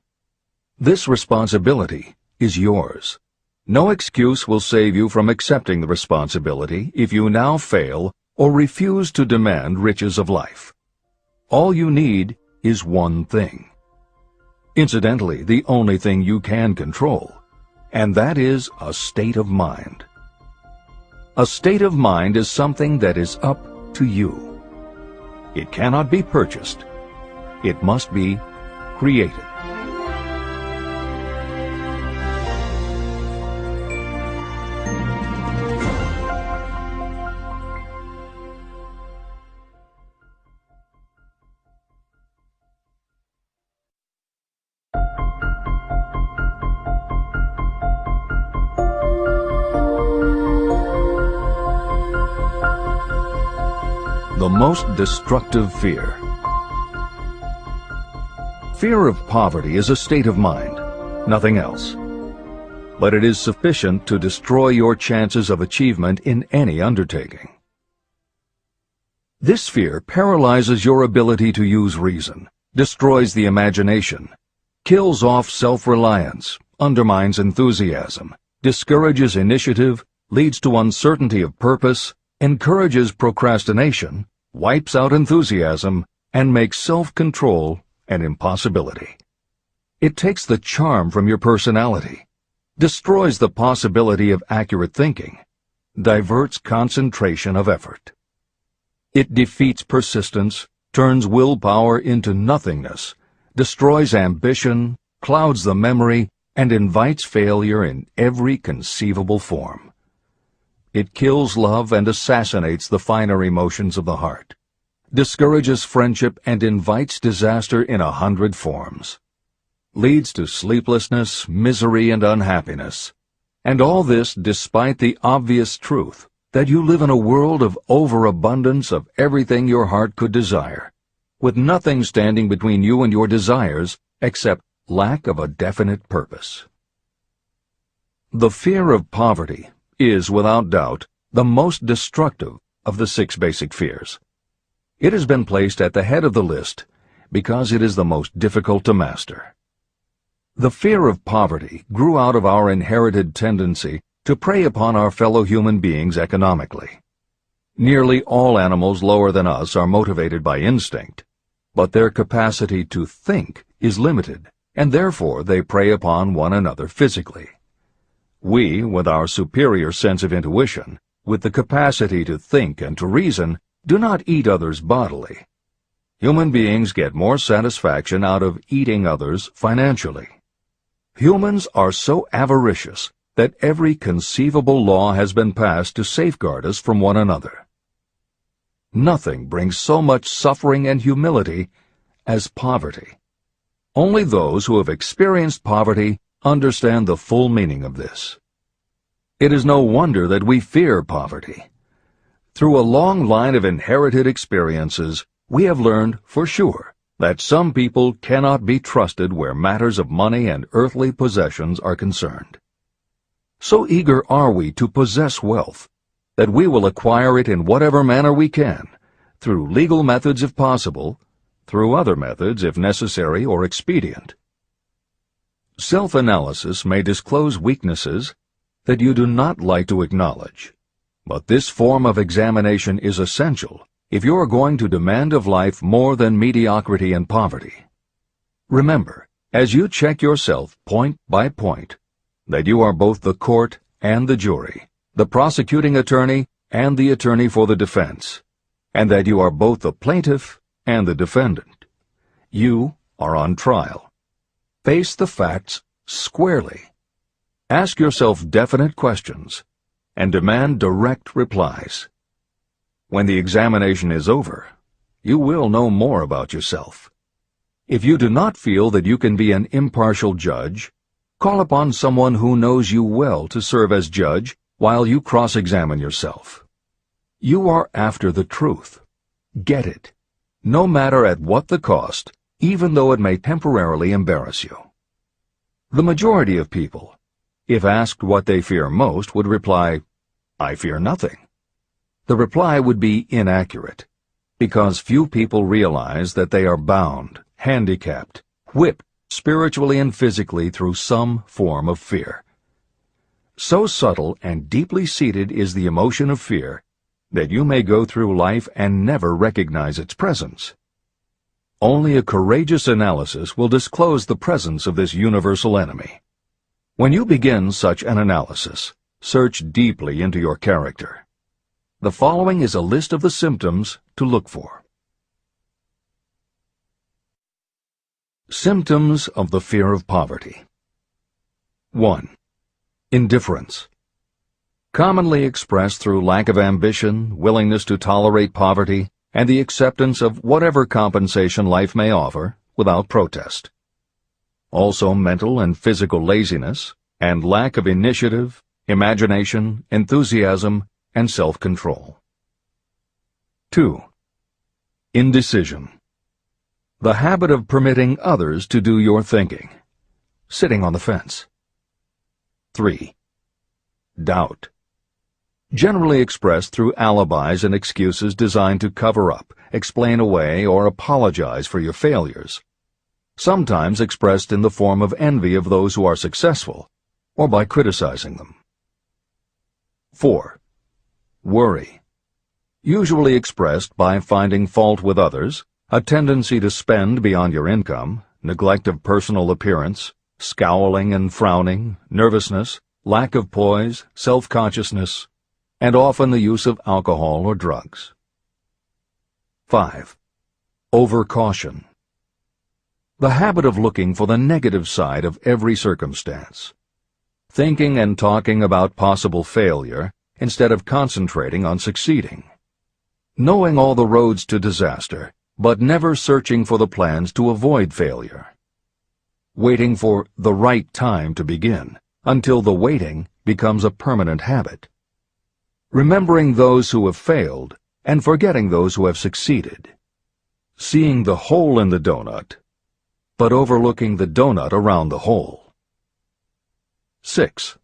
This responsibility is yours. No excuse will save you from accepting the responsibility if you now fail or refuse to demand riches of life. All you need is one thing. Incidentally, the only thing you can control, and that is a state of mind. A state of mind is something that is up to you. It cannot be purchased. It must be created. The most destructive fear. Fear of poverty is a state of mind, nothing else. But it is sufficient to destroy your chances of achievement in any undertaking. This fear paralyzes your ability to use reason, destroys the imagination, kills off self-reliance, undermines enthusiasm, discourages initiative, leads to uncertainty of purpose, encourages procrastination, wipes out enthusiasm, and makes self-control an impossibility. It takes the charm from your personality, destroys the possibility of accurate thinking, diverts concentration of effort. It defeats persistence, turns willpower into nothingness, destroys ambition, clouds the memory, and invites failure in every conceivable form. It kills love and assassinates the finer emotions of the heart, discourages friendship and invites disaster in 100 forms, leads to sleeplessness, misery, and unhappiness. And all this despite the obvious truth that you live in a world of overabundance of everything your heart could desire, with nothing standing between you and your desires except lack of a definite purpose. The fear of poverty is, without doubt, the most destructive of the 6 basic fears. It has been placed at the head of the list because it is the most difficult to master. The fear of poverty grew out of our inherited tendency to prey upon our fellow human beings economically. Nearly all animals lower than us are motivated by instinct, but their capacity to think is limited, and therefore they prey upon one another physically. We, with our superior sense of intuition, with the capacity to think and to reason, do not eat others bodily. Human beings get more satisfaction out of eating others financially. Humans are so avaricious that every conceivable law has been passed to safeguard us from one another. Nothing brings so much suffering and humility as poverty. Only those who have experienced poverty understand the full meaning of this. It is no wonder that we fear poverty. Through a long line of inherited experiences, we have learned for sure that some people cannot be trusted where matters of money and earthly possessions are concerned. So eager are we to possess wealth that we will acquire it in whatever manner we can, through legal methods if possible, through other methods if necessary or expedient. Self-analysis may disclose weaknesses that you do not like to acknowledge, but this form of examination is essential if you are going to demand of life more than mediocrity and poverty. Remember, as you check yourself point by point, that you are both the court and the jury, the prosecuting attorney and the attorney for the defense, and that you are both the plaintiff and the defendant. You are on trial. Face the facts squarely. Ask yourself definite questions and demand direct replies. When the examination is over, you will know more about yourself. If you do not feel that you can be an impartial judge, call upon someone who knows you well to serve as judge while you cross-examine yourself. You are after the truth. Get it, no matter at what the cost, even though it may temporarily embarrass you. The majority of people, if asked what they fear most, would reply, "I fear nothing." The reply would be inaccurate, because few people realize that they are bound, handicapped, whipped spiritually and physically through some form of fear. So subtle and deeply seated is the emotion of fear that you may go through life and never recognize its presence. Only a courageous analysis will disclose the presence of this universal enemy. When you begin such an analysis, search deeply into your character. The following is a list of the symptoms to look for. Symptoms of the fear of poverty. 1. Indifference. Commonly expressed through lack of ambition, willingness to tolerate poverty, and the acceptance of whatever compensation life may offer without protest. Also mental and physical laziness, and lack of initiative, imagination, enthusiasm, and self-control. 2. Indecision. The habit of permitting others to do your thinking, sitting on the fence. 3. Doubt. Generally expressed through alibis and excuses designed to cover up, explain away, or apologize for your failures. Sometimes expressed in the form of envy of those who are successful, or by criticizing them. 4. Worry. Usually expressed by finding fault with others, a tendency to spend beyond your income, neglect of personal appearance, scowling and frowning, nervousness, lack of poise, self-consciousness, and often the use of alcohol or drugs. 5. Overcaution. The habit of looking for the negative side of every circumstance, thinking and talking about possible failure instead of concentrating on succeeding, knowing all the roads to disaster, but never searching for the plans to avoid failure, waiting for the right time to begin until the waiting becomes a permanent habit, remembering those who have failed and forgetting those who have succeeded, seeing the hole in the donut, but overlooking the donut around the hole. 6.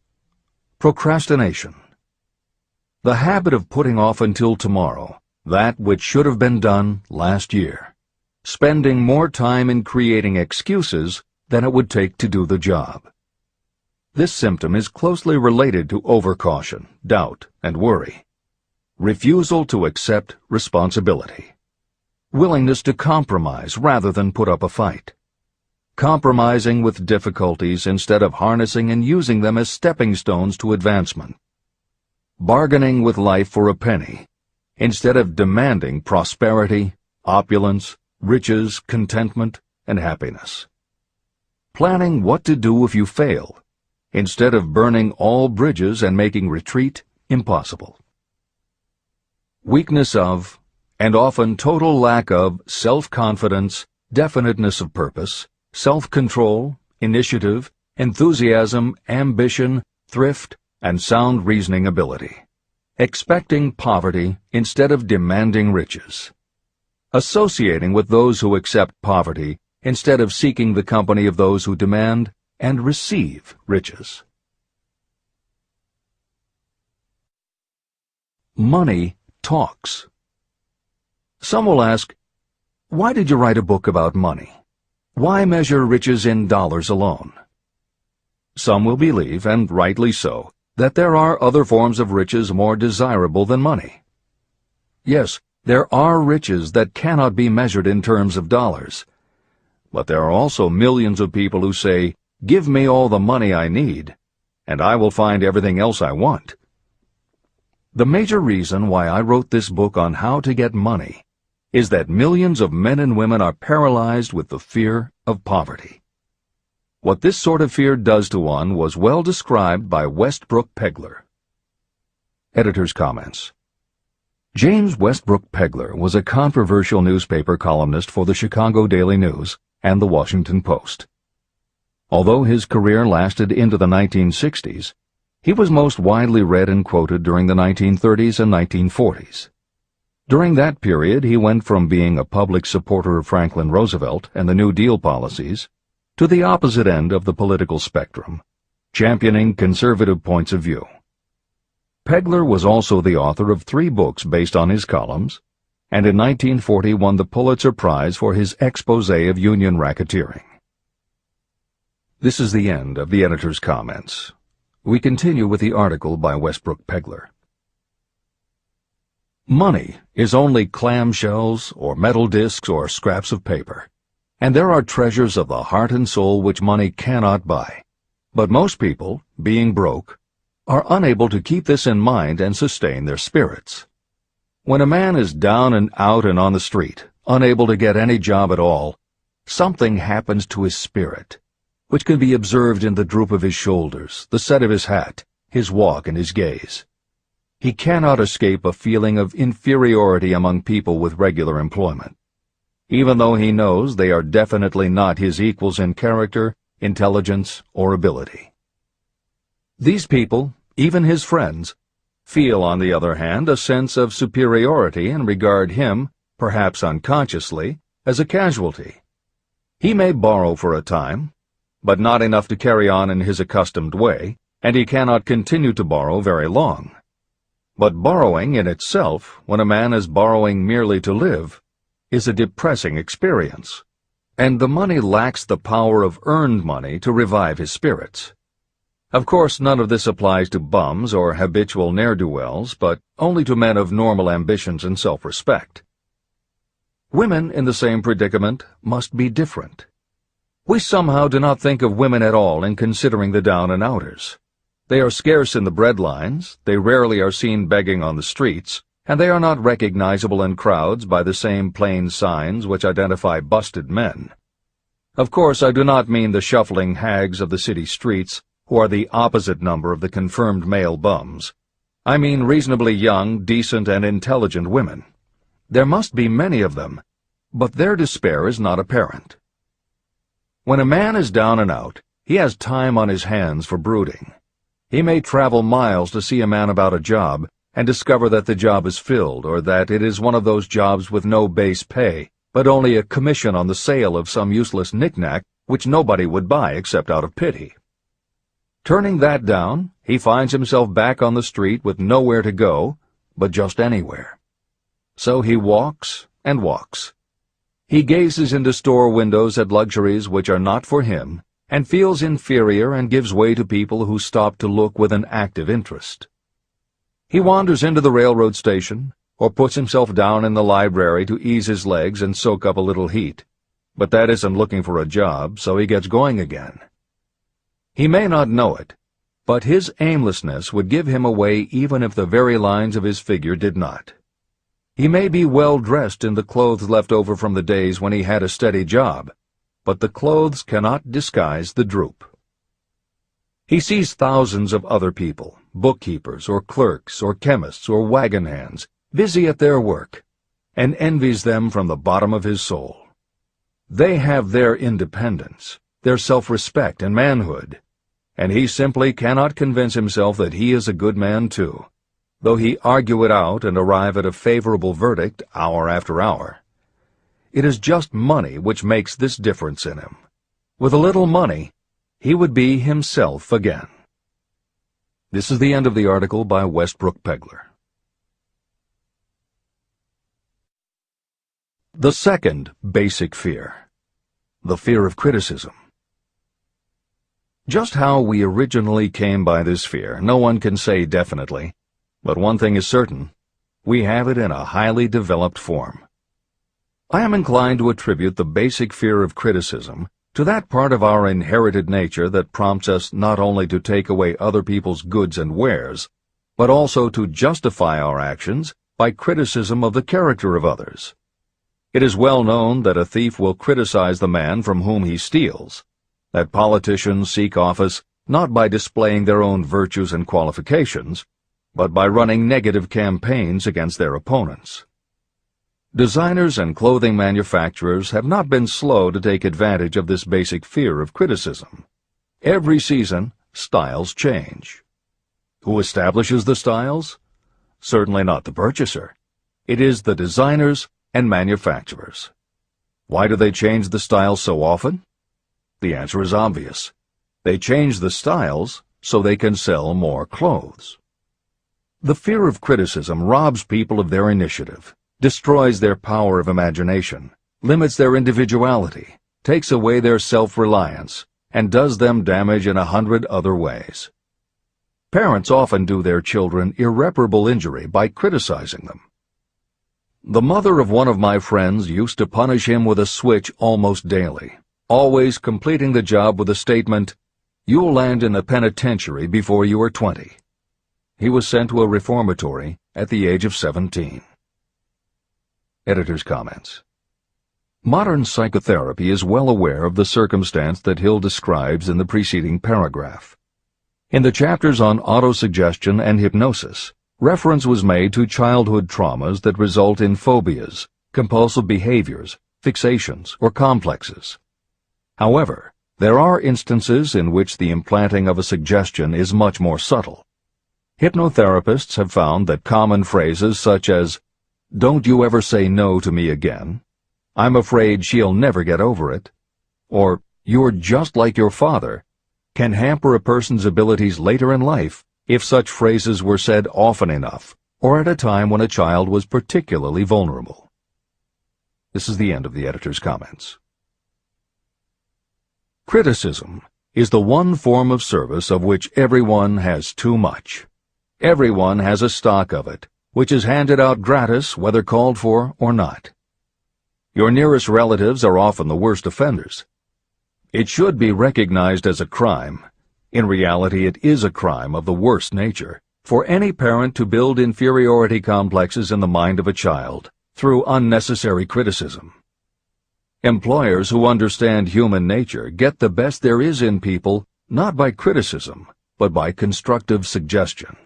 Procrastination. The habit of putting off until tomorrow that which should have been done last year, spending more time in creating excuses than it would take to do the job. This symptom is closely related to overcaution, doubt, and worry. Refusal to accept responsibility. Willingness to compromise rather than put up a fight. Compromising with difficulties instead of harnessing and using them as stepping stones to advancement. Bargaining with life for a penny instead of demanding prosperity, opulence, riches, contentment, and happiness. Planning what to do if you fail instead of burning all bridges and making retreat impossible. Weakness of, and often total lack of, self-confidence, definiteness of purpose, self-control, initiative, enthusiasm, ambition, thrift, and sound reasoning ability. Expecting poverty instead of demanding riches. Associating with those who accept poverty instead of seeking the company of those who demand and receive riches. Money talks. Some will ask, why did you write a book about money? Why measure riches in dollars alone? Some will believe, and rightly so, that there are other forms of riches more desirable than money. Yes, There are riches that cannot be measured in terms of dollars. But there are also millions of people who say, "Give me all the money I need, and I will find everything else I want." The major reason why I wrote this book on how to get money is that millions of men and women are paralyzed with the fear of poverty. What this sort of fear does to one was well described by Westbrook Pegler. Editor's comments. James Westbrook Pegler was a controversial newspaper columnist for the Chicago Daily News and the Washington Post. Although his career lasted into the 1960s, he was most widely read and quoted during the 1930s and 1940s. During that period, he went from being a public supporter of Franklin Roosevelt and the New Deal policies to the opposite end of the political spectrum, championing conservative points of view. Pegler was also the author of 3 books based on his columns, and in 1940 won the Pulitzer Prize for his expose of union racketeering. This is the end of the editor's comments. We continue with the article by Westbrook Pegler. Money is only clamshells or metal discs or scraps of paper, and there are treasures of the heart and soul which money cannot buy. But most people, being broke, are unable to keep this in mind and sustain their spirits. When a man is down and out and on the street, unable to get any job at all, something happens to his spirit, which can be observed in the droop of his shoulders, the set of his hat, his walk, and his gaze. He cannot escape a feeling of inferiority among people with regular employment, even though he knows they are definitely not his equals in character, intelligence, or ability. These people, even his friends, feel, on the other hand, a sense of superiority and regard him, perhaps unconsciously, as a casualty. He may borrow for a time, but not enough to carry on in his accustomed way, and he cannot continue to borrow very long. But borrowing in itself, when a man is borrowing merely to live, is a depressing experience, and the money lacks the power of earned money to revive his spirits. Of course, none of this applies to bums or habitual ne'er-do-wells, but only to men of normal ambitions and self-respect. Women in the same predicament must be different. We somehow do not think of women at all in considering the down-and-outers. They are scarce in the bread lines, they rarely are seen begging on the streets, and they are not recognizable in crowds by the same plain signs which identify busted men. Of course, I do not mean the shuffling hags of the city streets, who are the opposite number of the confirmed male bums. I mean reasonably young, decent, and intelligent women. There must be many of them, but their despair is not apparent. When a man is down and out, he has time on his hands for brooding. He may travel miles to see a man about a job and discover that the job is filled, or that it is one of those jobs with no base pay, but only a commission on the sale of some useless knick-knack which nobody would buy except out of pity. Turning that down, he finds himself back on the street with nowhere to go, but just anywhere. So he walks and walks. He gazes into store windows at luxuries which are not for him, and feels inferior and gives way to people who stop to look with an active interest. He wanders into the railroad station, or puts himself down in the library to ease his legs and soak up a little heat. But that isn't looking for a job, so he gets going again. He may not know it, but his aimlessness would give him away even if the very lines of his figure did not. He may be well dressed in the clothes left over from the days when he had a steady job, but the clothes cannot disguise the droop. He sees thousands of other people, bookkeepers or clerks or chemists or wagon hands, busy at their work, and envies them from the bottom of his soul. They have their independence, their self-respect and manhood, and he simply cannot convince himself that he is a good man too, though he argue it out and arrive at a favorable verdict hour after hour. It is just money which makes this difference in him. With a little money, he would be himself again. This is the end of the article by Westbrook Pegler. The second basic fear, the fear of criticism. Just how we originally came by this fear, no one can say definitely, but one thing is certain: we have it in a highly developed form. I am inclined to attribute the basic fear of criticism to that part of our inherited nature that prompts us not only to take away other people's goods and wares, but also to justify our actions by criticism of the character of others. It is well known that a thief will criticize the man from whom he steals, that politicians seek office not by displaying their own virtues and qualifications, but by running negative campaigns against their opponents. Designers and clothing manufacturers have not been slow to take advantage of this basic fear of criticism. Every season, styles change. Who establishes the styles? Certainly not the purchaser. It is the designers and manufacturers. Why do they change the styles so often? The answer is obvious. They change the styles so they can sell more clothes. The fear of criticism robs people of their initiative, destroys their power of imagination, limits their individuality, takes away their self-reliance, and does them damage in 100 other ways. Parents often do their children irreparable injury by criticizing them. The mother of one of my friends used to punish him with a switch almost daily, always completing the job with the statement, "You'll land in the penitentiary before you are 20. He was sent to a reformatory at the age of 17. Editor's comments. Modern psychotherapy is well aware of the circumstance that Hill describes in the preceding paragraph. In the chapters on autosuggestion and hypnosis, reference was made to childhood traumas that result in phobias, compulsive behaviors, fixations, or complexes. However, there are instances in which the implanting of a suggestion is much more subtle. Hypnotherapists have found that common phrases such as, "Don't you ever say no to me again," "I'm afraid she'll never get over it," or "You're just like your father," can hamper a person's abilities later in life if such phrases were said often enough, or at a time when a child was particularly vulnerable. This is the end of the editor's comments. Criticism is the one form of service of which everyone has too much. Everyone has a stock of it, which is handed out gratis whether called for or not. Your nearest relatives are often the worst offenders. It should be recognized as a crime. In reality, it is a crime of the worst nature for any parent to build inferiority complexes in the mind of a child through unnecessary criticism. Employers who understand human nature get the best there is in people not by criticism, but by constructive suggestion.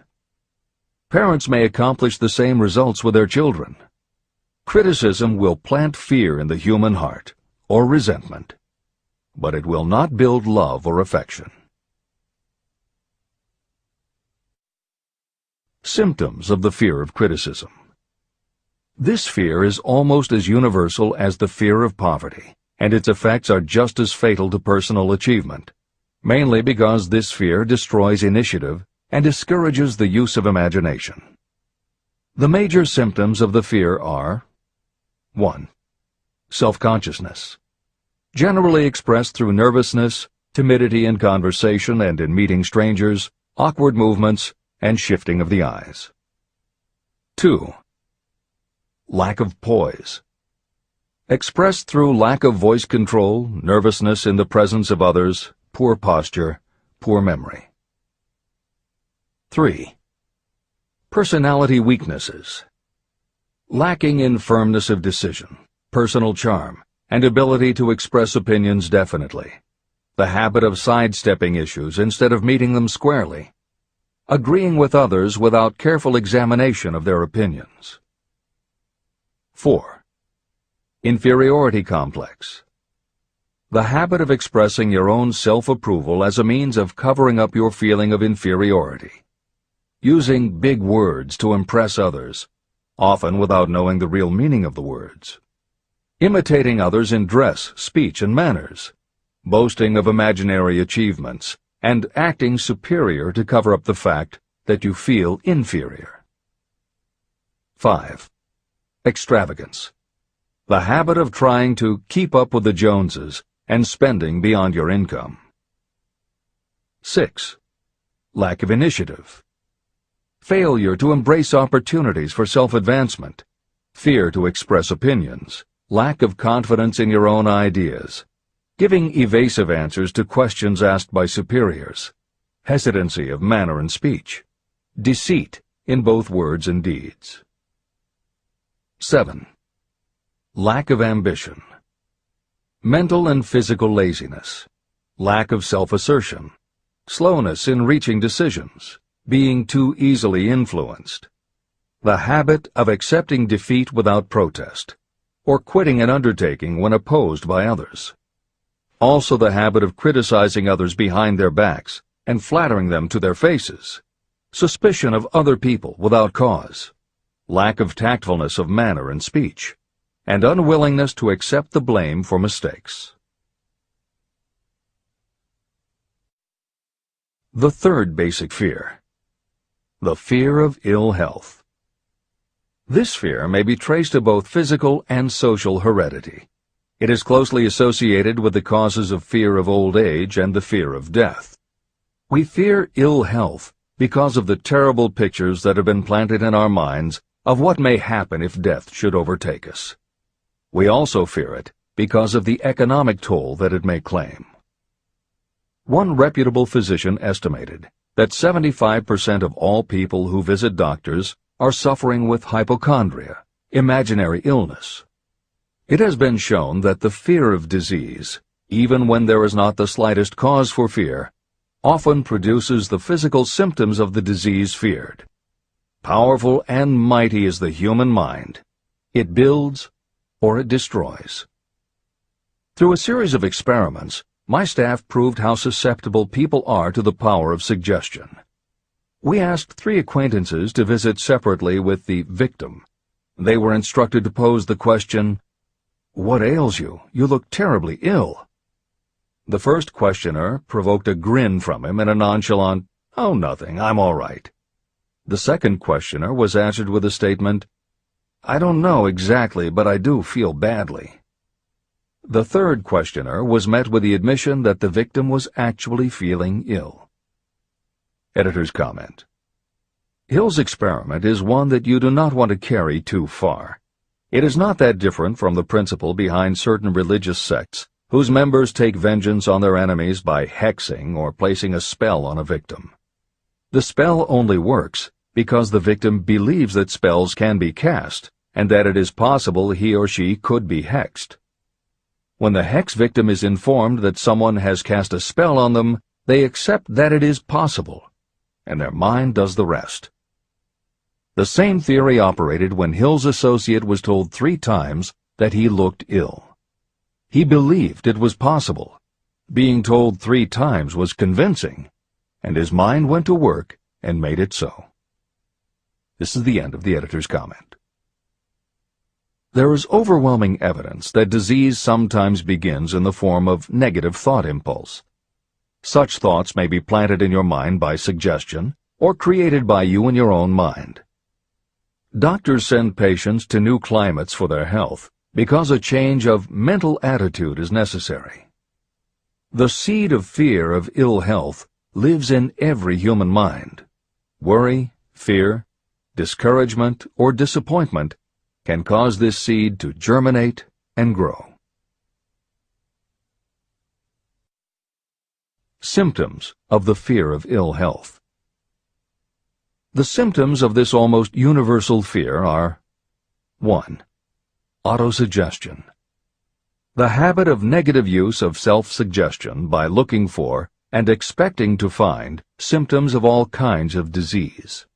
Parents may accomplish the same results with their children. Criticism will plant fear in the human heart, or resentment, but it will not build love or affection. Symptoms of the fear of criticism. This fear is almost as universal as the fear of poverty, and its effects are just as fatal to personal achievement, mainly because this fear destroys initiative and discourages the use of imagination. The major symptoms of the fear are 1. Self-consciousness, generally expressed through nervousness, timidity in conversation and in meeting strangers, awkward movements, and shifting of the eyes. 2. Lack of poise, expressed through lack of voice control, nervousness in the presence of others, poor posture, poor memory. 3. Personality weaknesses, lacking in firmness of decision, personal charm, and ability to express opinions definitely, the habit of sidestepping issues instead of meeting them squarely, agreeing with others without careful examination of their opinions. 4. Inferiority complex, the habit of expressing your own self-approval as a means of covering up your feeling of inferiority, using big words to impress others, often without knowing the real meaning of the words, imitating others in dress, speech, and manners, boasting of imaginary achievements, and acting superior to cover up the fact that you feel inferior. 5. Extravagance, the habit of trying to keep up with the Joneses and spending beyond your income. 6. Lack of initiative, failure to embrace opportunities for self-advancement, fear to express opinions, lack of confidence in your own ideas, giving evasive answers to questions asked by superiors, hesitancy of manner and speech, deceit in both words and deeds. 7. Lack of ambition, mental and physical laziness, lack of self-assertion, slowness in reaching decisions, being too easily influenced, the habit of accepting defeat without protest, or quitting an undertaking when opposed by others. Also the habit of criticizing others behind their backs and flattering them to their faces, suspicion of other people without cause, lack of tactfulness of manner and speech, and unwillingness to accept the blame for mistakes. The third basic fear, the fear of ill health. This fear may be traced to both physical and social heredity. It is closely associated with the causes of fear of old age and the fear of death. We fear ill health because of the terrible pictures that have been planted in our minds of what may happen if death should overtake us. We also fear it because of the economic toll that it may claim. One reputable physician estimated that 75% of all people who visit doctors are suffering with hypochondria, imaginary illness. It has been shown that the fear of disease, even when there is not the slightest cause for fear, often produces the physical symptoms of the disease feared. Powerful and mighty is the human mind. It builds or it destroys. Through a series of experiments, my staff proved how susceptible people are to the power of suggestion. We asked 3 acquaintances to visit separately with the victim. They were instructed to pose the question, "What ails you? You look terribly ill." The first questioner provoked a grin from him and a nonchalant, "Oh, nothing, I'm all right." The second questioner was answered with a statement, "I don't know exactly, but I do feel badly." The third questioner was met with the admission that the victim was actually feeling ill. Editor's comment. Hill's experiment is one that you do not want to carry too far. It is not that different from the principle behind certain religious sects whose members take vengeance on their enemies by hexing or placing a spell on a victim. The spell only works because the victim believes that spells can be cast and that it is possible he or she could be hexed. When the hex victim is informed that someone has cast a spell on them, they accept that it is possible, and their mind does the rest. The same theory operated when Hill's associate was told 3 times that he looked ill. He believed it was possible. Being told 3 times was convincing, and his mind went to work and made it so. This is the end of the editor's comment. There is overwhelming evidence that disease sometimes begins in the form of negative thought impulse. Such thoughts may be planted in your mind by suggestion or created by you in your own mind. Doctors send patients to new climates for their health because a change of mental attitude is necessary. The seed of fear of ill health lives in every human mind. Worry, fear, discouragement, or disappointment can cause this seed to germinate and grow. Symptoms of the fear of ill health. The symptoms of this almost universal fear are 1. Autosuggestion. The habit of negative use of self-suggestion by looking for and expecting to find symptoms of all kinds of disease.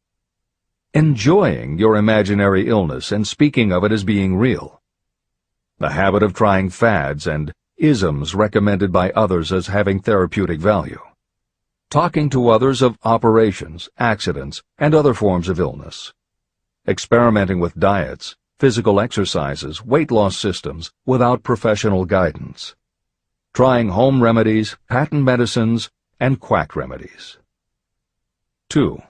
Enjoying your imaginary illness and speaking of it as being real. The habit of trying fads and isms recommended by others as having therapeutic value. Talking to others of operations, accidents, and other forms of illness. Experimenting with diets, physical exercises, weight loss systems without professional guidance. Trying home remedies, patent medicines, and quack remedies. 2.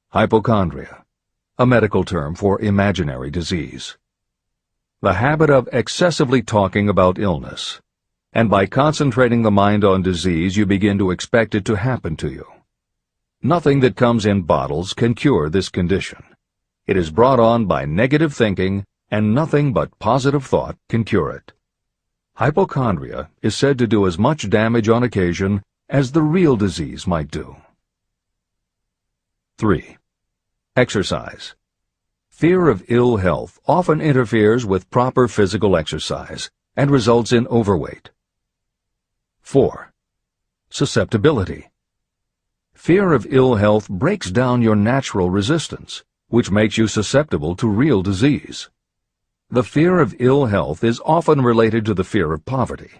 Hypochondria, a medical term for imaginary disease. The habit of excessively talking about illness, and by concentrating the mind on disease you begin to expect it to happen to you. Nothing that comes in bottles can cure this condition. It is brought on by negative thinking, and nothing but positive thought can cure it. Hypochondria is said to do as much damage on occasion as the real disease might do. 3. Exercise. Fear of ill health often interferes with proper physical exercise and results in overweight. 4. Susceptibility. Fear of ill health breaks down your natural resistance, which makes you susceptible to real disease. The fear of ill health is often related to the fear of poverty,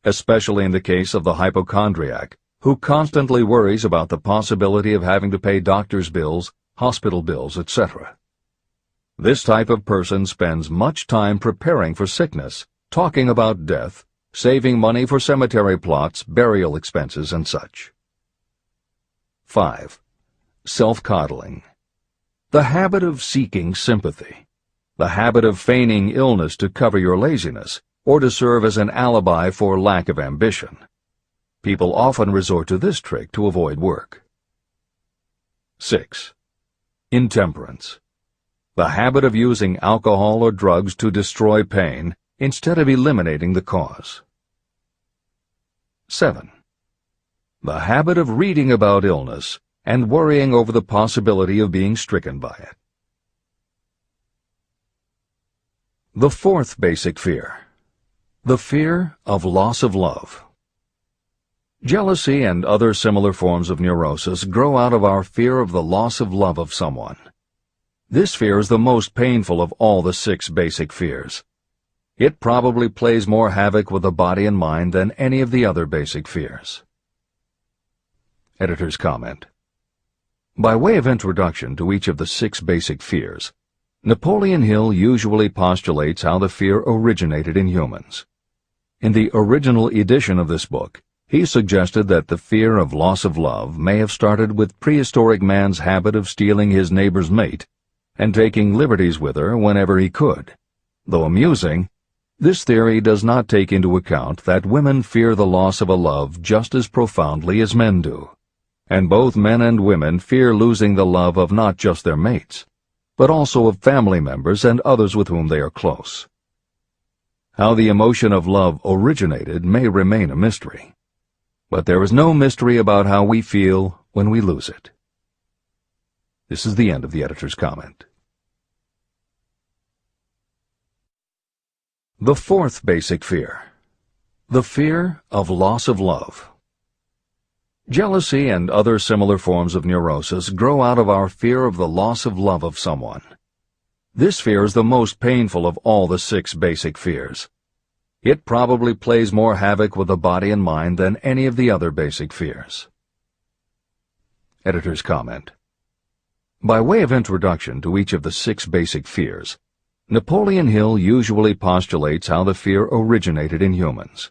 especially in the case of the hypochondriac, who constantly worries about the possibility of having to pay doctor's bills, hospital bills, etc. This type of person spends much time preparing for sickness, talking about death, saving money for cemetery plots, burial expenses, and such. 5. Self-coddling. The habit of seeking sympathy. The habit of feigning illness to cover your laziness, or to serve as an alibi for lack of ambition. People often resort to this trick to avoid work. 6. Intemperance. The habit of using alcohol or drugs to destroy pain instead of eliminating the cause. 7. The habit of reading about illness and worrying over the possibility of being stricken by it. The fourth basic fear. The fear of loss of love. Jealousy and other similar forms of neurosis grow out of our fear of the loss of love of someone. This fear is the most painful of all the 6 basic fears. It probably plays more havoc with the body and mind than any of the other basic fears. Editor's comment. By way of introduction to each of the 6 basic fears, Napoleon Hill usually postulates how the fear originated in humans. In the original edition of this book, he suggested that the fear of loss of love may have started with prehistoric man's habit of stealing his neighbor's mate and taking liberties with her whenever he could. Though amusing, this theory does not take into account that women fear the loss of a love just as profoundly as men do, and both men and women fear losing the love of not just their mates, but also of family members and others with whom they are close. How the emotion of love originated may remain a mystery, but there is no mystery about how we feel when we lose it. This is the end of the editor's comment. The fourth basic fear. The fear of loss of love. Jealousy and other similar forms of neurosis grow out of our fear of the loss of love of someone. This fear is the most painful of all the 6 basic fears. It probably plays more havoc with the body and mind than any of the other basic fears. Editor's comment. By way of introduction to each of the 6 basic fears, Napoleon Hill usually postulates how the fear originated in humans.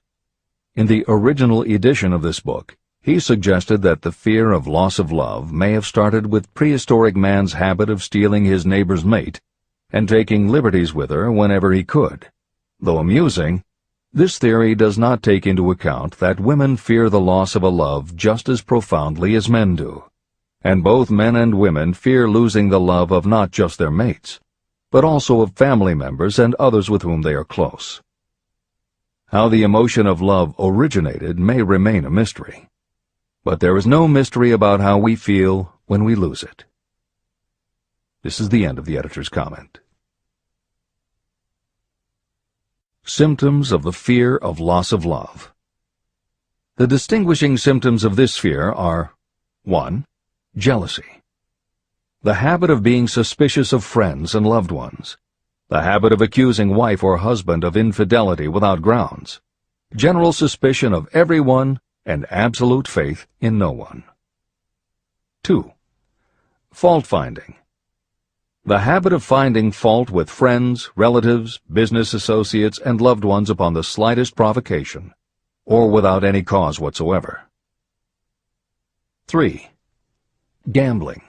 In the original edition of this book, he suggested that the fear of loss of love may have started with prehistoric man's habit of stealing his neighbor's mate and taking liberties with her whenever he could. Though amusing, this theory does not take into account that women fear the loss of a love just as profoundly as men do, and both men and women fear losing the love of not just their mates, but also of family members and others with whom they are close. How the emotion of love originated may remain a mystery, but there is no mystery about how we feel when we lose it. This is the end of the editor's comment. Symptoms of the fear of loss of love. The distinguishing symptoms of this fear are 1. Jealousy. The habit of being suspicious of friends and loved ones. The habit of accusing wife or husband of infidelity without grounds. General suspicion of everyone and absolute faith in no one. 2. Fault-finding. The habit of finding fault with friends, relatives, business associates, and loved ones upon the slightest provocation, or without any cause whatsoever. 3. Gambling.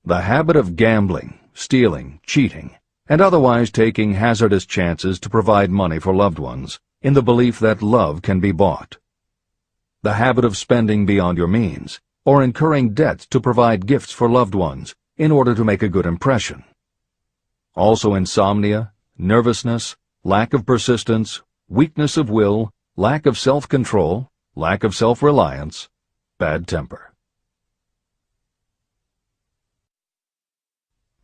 The habit of gambling, stealing, cheating, and otherwise taking hazardous chances to provide money for loved ones, in the belief that love can be bought. The habit of spending beyond your means, or incurring debts to provide gifts for loved ones in order to make a good impression. Also insomnia, nervousness, lack of persistence, weakness of will, lack of self-control, lack of self-reliance, bad temper.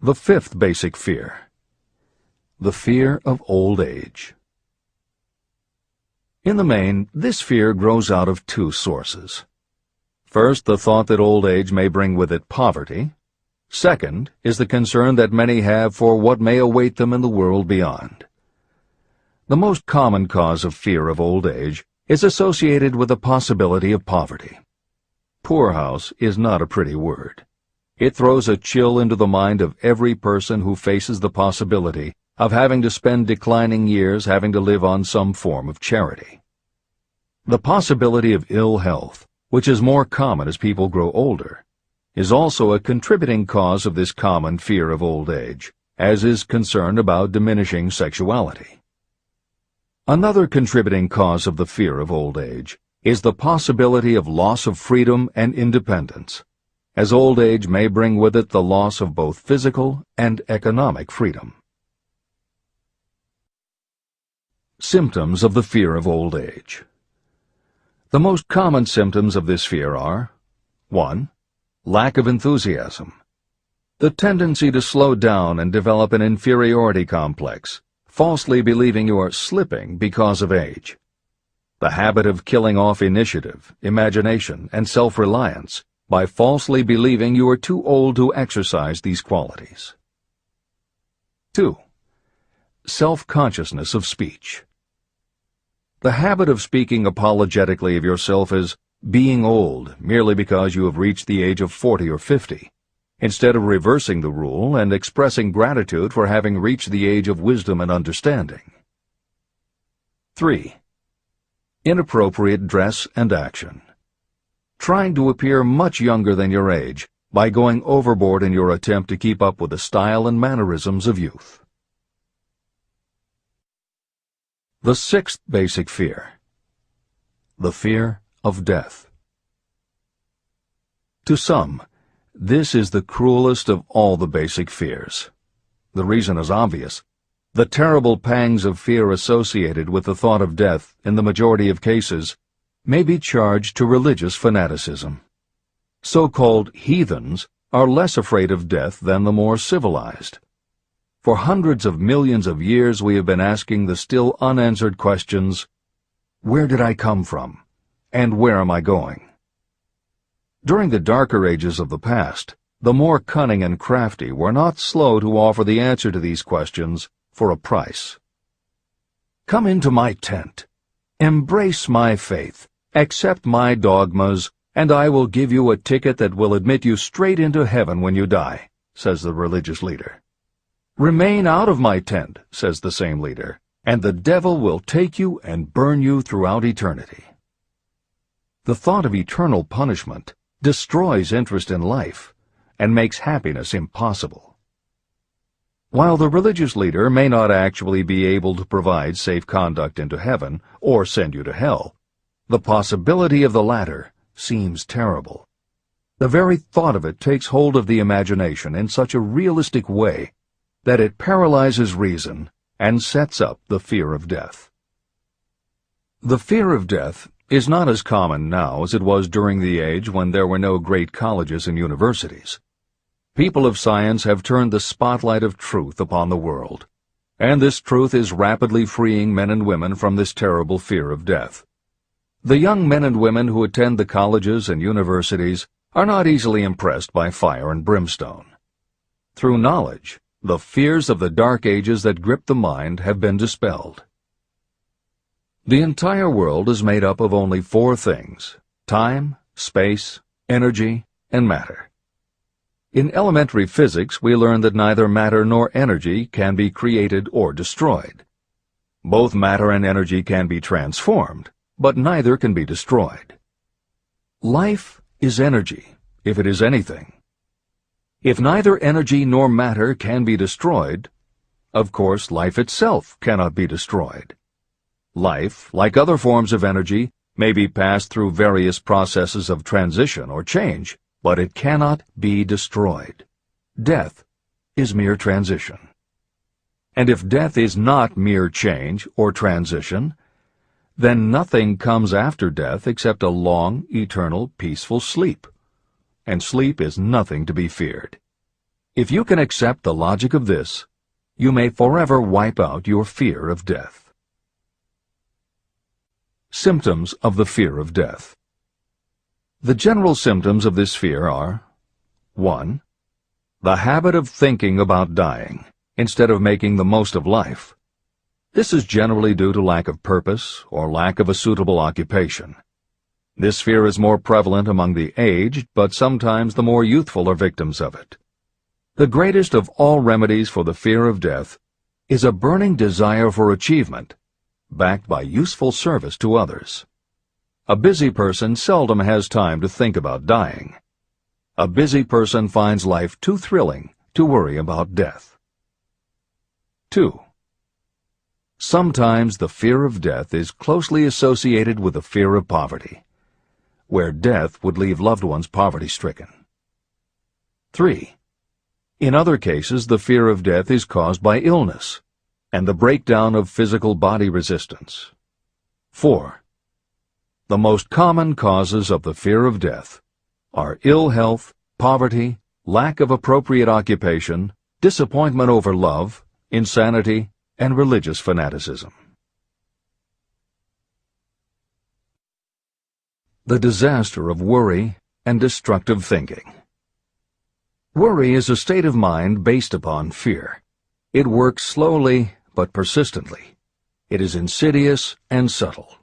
The fifth basic fear. The fear of old age. In the main, this fear grows out of two sources. First, the thought that old age may bring with it poverty. Second is the concern that many have for what may await them in the world beyond. The most common cause of fear of old age is associated with the possibility of poverty. Poorhouse is not a pretty word. It throws a chill into the mind of every person who faces the possibility of having to spend declining years having to live on some form of charity. The possibility of ill health, which is more common as people grow older, is also a contributing cause of this common fear of old age, as is concern about diminishing sexuality. Another contributing cause of the fear of old age is the possibility of loss of freedom and independence, as old age may bring with it the loss of both physical and economic freedom. Symptoms of the fear of old age. The most common symptoms of this fear are 1. Lack of enthusiasm. The tendency to slow down and develop an inferiority complex, falsely believing you are slipping because of age. The habit of killing off initiative, imagination, and self-reliance by falsely believing you are too old to exercise these qualities. 2. Self-consciousness of speech. The habit of speaking apologetically of yourself as being old merely because you have reached the age of 40 or 50, instead of reversing the rule and expressing gratitude for having reached the age of wisdom and understanding. 3. Inappropriate dress and action. Trying to appear much younger than your age by going overboard in your attempt to keep up with the style and mannerisms of youth. The sixth basic fear. The fear of death. To some, this is the cruelest of all the basic fears. The reason is obvious. The terrible pangs of fear associated with the thought of death, in the majority of cases, may be charged to religious fanaticism. So-called heathens are less afraid of death than the more civilized. For hundreds of millions of years we have been asking the still unanswered questions, where did I come from, and where am I going? During the darker ages of the past, the more cunning and crafty were not slow to offer the answer to these questions for a price. Come into my tent, embrace my faith, accept my dogmas, and I will give you a ticket that will admit you straight into heaven when you die, says the religious leader. Remain out of my tent, says the same leader, and the devil will take you and burn you throughout eternity. The thought of eternal punishment destroys interest in life and makes happiness impossible. While the religious leader may not actually be able to provide safe conduct into heaven or send you to hell, the possibility of the latter seems terrible. The very thought of it takes hold of the imagination in such a realistic way that it paralyzes reason and sets up the fear of death. The fear of death is not as common now as it was during the age when there were no great colleges and universities. People of science have turned the spotlight of truth upon the world, and this truth is rapidly freeing men and women from this terrible fear of death. The young men and women who attend the colleges and universities are not easily impressed by fire and brimstone. Through knowledge, the fears of the dark ages that grip the mind have been dispelled. The entire world is made up of only four things: time, space, energy, and matter. In elementary physics, we learn that neither matter nor energy can be created or destroyed. Both matter and energy can be transformed, but neither can be destroyed. Life is energy, if it is anything. If neither energy nor matter can be destroyed, of course life itself cannot be destroyed. Life, like other forms of energy, may be passed through various processes of transition or change, but it cannot be destroyed. Death is mere transition. And if death is not mere change or transition, then nothing comes after death except a long, eternal, peaceful sleep. And sleep is nothing to be feared. If you can accept the logic of this, you may forever wipe out your fear of death. Symptoms of the fear of death. The general symptoms of this fear are: 1. The habit of thinking about dying, instead of making the most of life. This is generally due to lack of purpose or lack of a suitable occupation. This fear is more prevalent among the aged, but sometimes the more youthful are victims of it. The greatest of all remedies for the fear of death is a burning desire for achievement, backed by useful service to others. A busy person seldom has time to think about dying. A busy person finds life too thrilling to worry about death. 2. Sometimes the fear of death is closely associated with the fear of poverty, where death would leave loved ones poverty-stricken. 3. In other cases, the fear of death is caused by illness and the breakdown of physical body resistance. 4. The most common causes of the fear of death are ill health, poverty, lack of appropriate occupation, disappointment over love, insanity, and religious fanaticism. The disaster of worry and destructive thinking. Worry is a state of mind based upon fear. It works slowly but persistently. It is insidious and subtle.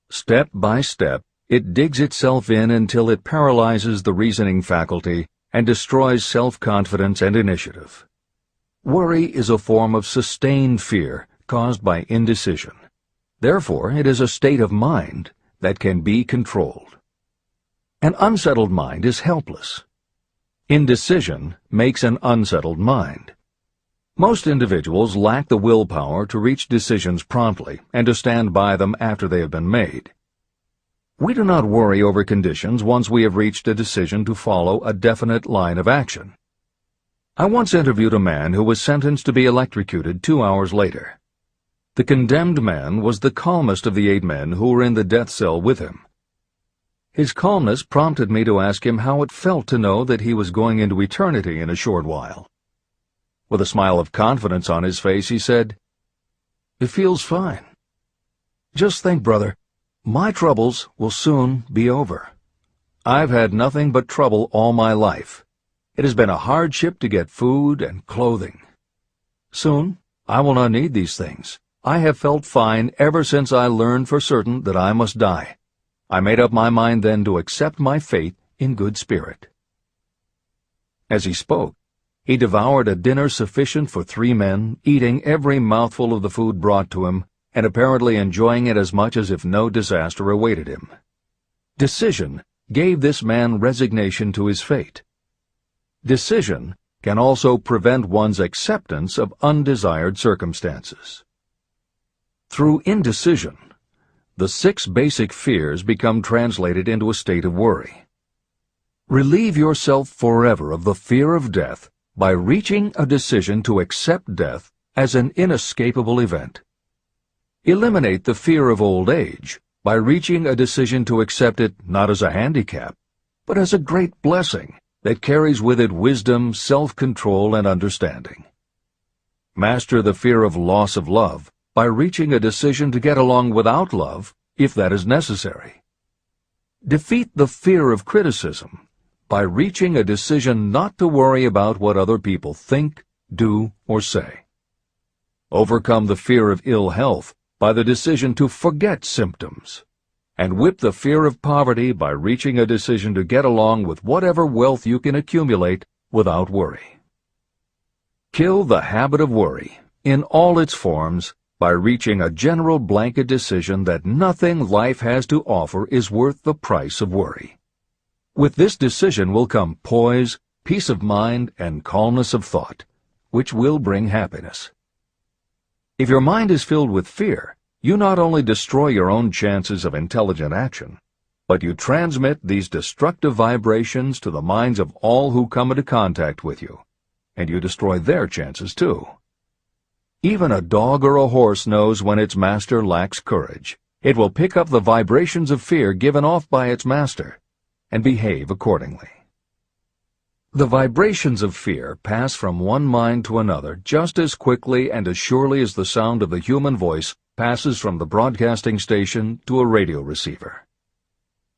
Step by step, it digs itself in until it paralyzes the reasoning faculty and destroys self-confidence and initiative. Worry is a form of sustained fear caused by indecision. Therefore, it is a state of mind that can be controlled. An unsettled mind is helpless. Indecision makes an unsettled mind. Most individuals lack the willpower to reach decisions promptly and to stand by them after they have been made. We do not worry over conditions once we have reached a decision to follow a definite line of action. I once interviewed a man who was sentenced to be electrocuted 2 hours later. The condemned man was the calmest of the 8 men who were in the death cell with him. His calmness prompted me to ask him how it felt to know that he was going into eternity in a short while. With a smile of confidence on his face, he said, "It feels fine. Just think, brother, my troubles will soon be over. I've had nothing but trouble all my life. It has been a hardship to get food and clothing. Soon, I will not need these things. I have felt fine ever since I learned for certain that I must die. I made up my mind then to accept my fate in good spirit." As he spoke, he devoured a dinner sufficient for 3 men, eating every mouthful of the food brought to him, and apparently enjoying it as much as if no disaster awaited him. Decision gave this man resignation to his fate. Decision can also prevent one's acceptance of undesired circumstances. Through indecision, the 6 basic fears become translated into a state of worry. Relieve yourself forever of the fear of death by reaching a decision to accept death as an inescapable event. Eliminate the fear of old age by reaching a decision to accept it not as a handicap, but as a great blessing that carries with it wisdom, self-control, and understanding. Master the fear of loss of love by reaching a decision to get along without love, if that is necessary. Defeat the fear of criticism by reaching a decision not to worry about what other people think, do, or say. Overcome the fear of ill health by the decision to forget symptoms. And whip the fear of poverty by reaching a decision to get along with whatever wealth you can accumulate without worry. Kill the habit of worry in all its forms by reaching a general blanket decision that nothing life has to offer is worth the price of worry. With this decision will come poise, peace of mind, and calmness of thought, which will bring happiness. If your mind is filled with fear, you not only destroy your own chances of intelligent action, but you transmit these destructive vibrations to the minds of all who come into contact with you, and you destroy their chances too. Even a dog or a horse knows when its master lacks courage. It will pick up the vibrations of fear given off by its master and behave accordingly. The vibrations of fear pass from one mind to another just as quickly and as surely as the sound of the human voice passes from the broadcasting station to a radio receiver.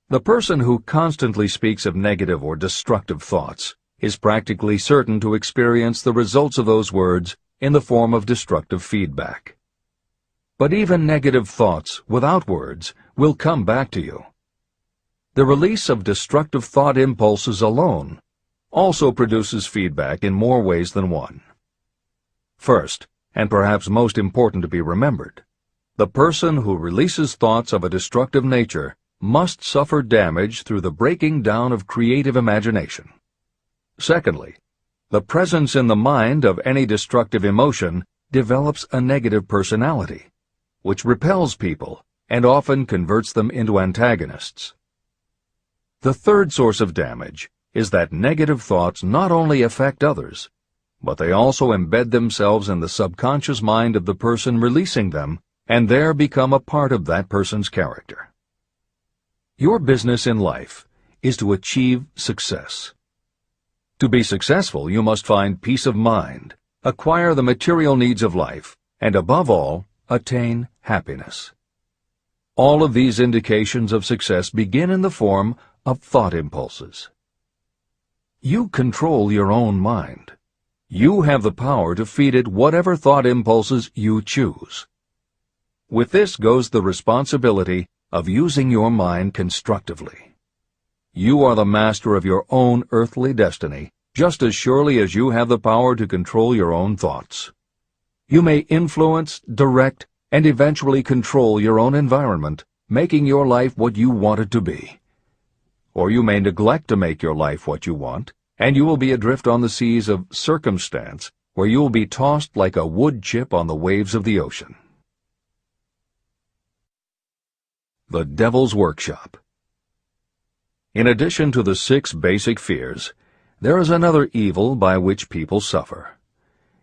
The person who constantly speaks of negative or destructive thoughts is practically certain to experience the results of those words in the form of destructive feedback. But even negative thoughts without words will come back to you. The release of destructive thought impulses alone also produces feedback in more ways than one. First, and perhaps most important to be remembered, the person who releases thoughts of a destructive nature must suffer damage through the breaking down of creative imagination. Secondly, the presence in the mind of any destructive emotion develops a negative personality, which repels people and often converts them into antagonists. The third source of damage is that negative thoughts not only affect others, but they also embed themselves in the subconscious mind of the person releasing them and there become a part of that person's character. Your business in life is to achieve success. To be successful, you must find peace of mind, acquire the material needs of life, and above all, attain happiness. All of these indications of success begin in the form of thought impulses. You control your own mind. You have the power to feed it whatever thought impulses you choose. With this goes the responsibility of using your mind constructively. You are the master of your own earthly destiny, just as surely as you have the power to control your own thoughts. You may influence, direct, and eventually control your own environment, making your life what you want it to be. Or you may neglect to make your life what you want, and you will be adrift on the seas of circumstance, where you will be tossed like a wood chip on the waves of the ocean. The Devil's Workshop. In addition to the 6 basic fears, there is another evil by which people suffer.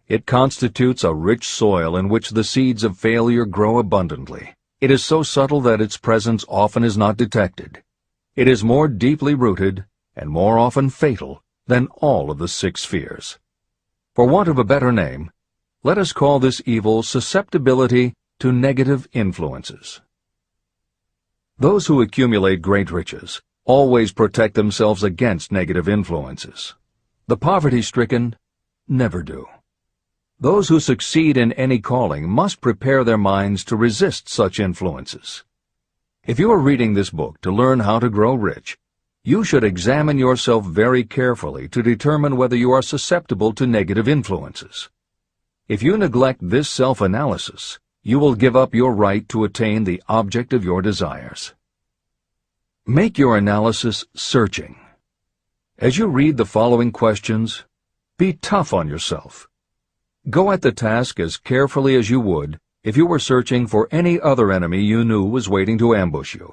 It constitutes a rich soil in which the seeds of failure grow abundantly. It is so subtle that its presence often is not detected. It is more deeply rooted and more often fatal than all of the 6 fears. For want of a better name, let us call this evil susceptibility to negative influences. Those who accumulate great riches always protect themselves against negative influences. The poverty-stricken never do. Those who succeed in any calling must prepare their minds to resist such influences. If you are reading this book to learn how to grow rich, you should examine yourself very carefully to determine whether you are susceptible to negative influences. If you neglect this self-analysis, you will give up your right to attain the object of your desires. Make your analysis searching. As you read the following questions, be tough on yourself. Go at the task as carefully as you would if you were searching for any other enemy you knew was waiting to ambush you.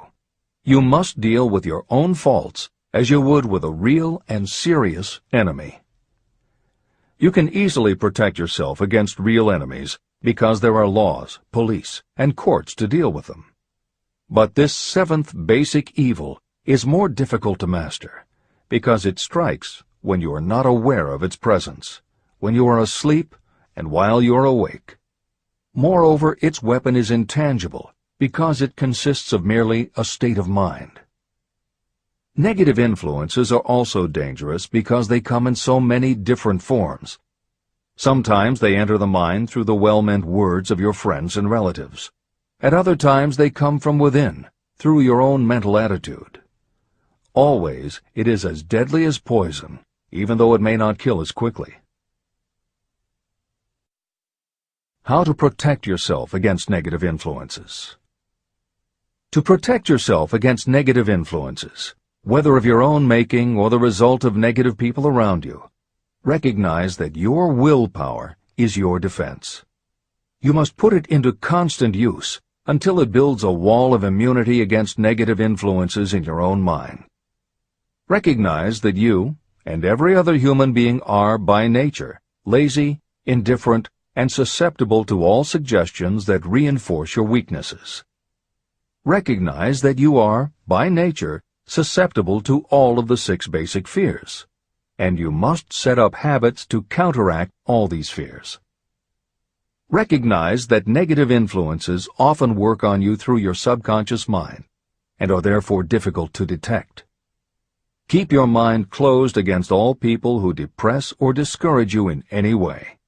You must deal with your own faults as you would with a real and serious enemy. You can easily protect yourself against real enemies because there are laws, police, and courts to deal with them. But this 7th basic evil is more difficult to master because it strikes when you are not aware of its presence, when you are asleep and while you are awake. Moreover, its weapon is intangible because it consists of merely a state of mind. Negative influences are also dangerous because they come in so many different forms. Sometimes they enter the mind through the well-meant words of your friends and relatives. At other times they come from within, through your own mental attitude. Always it is as deadly as poison, even though it may not kill as quickly. How to protect yourself against negative influences. To protect yourself against negative influences, whether of your own making or the result of negative people around you, recognize that your willpower is your defense. You must put it into constant use until it builds a wall of immunity against negative influences in your own mind. Recognize that you and every other human being are, by nature, lazy, indifferent, and susceptible to all suggestions that reinforce your weaknesses. Recognize that you are, by nature, susceptible to all of the 6 basic fears, and you must set up habits to counteract all these fears. Recognize that negative influences often work on you through your subconscious mind and are therefore difficult to detect. Keep your mind closed against all people who depress or discourage you in any way.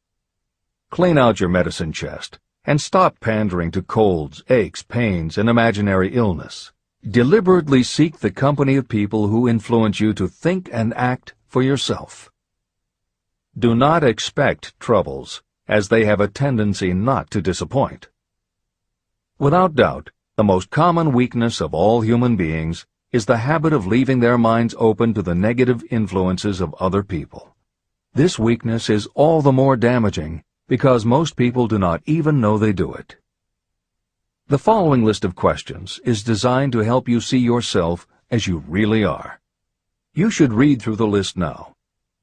Clean out your medicine chest and stop pandering to colds, aches, pains, and imaginary illness. Deliberately seek the company of people who influence you to think and act for yourself. Do not expect troubles, as they have a tendency not to disappoint. Without doubt, the most common weakness of all human beings is the habit of leaving their minds open to the negative influences of other people. This weakness is all the more damaging because most people do not even know they do it. The following list of questions is designed to help you see yourself as you really are. You should read through the list now.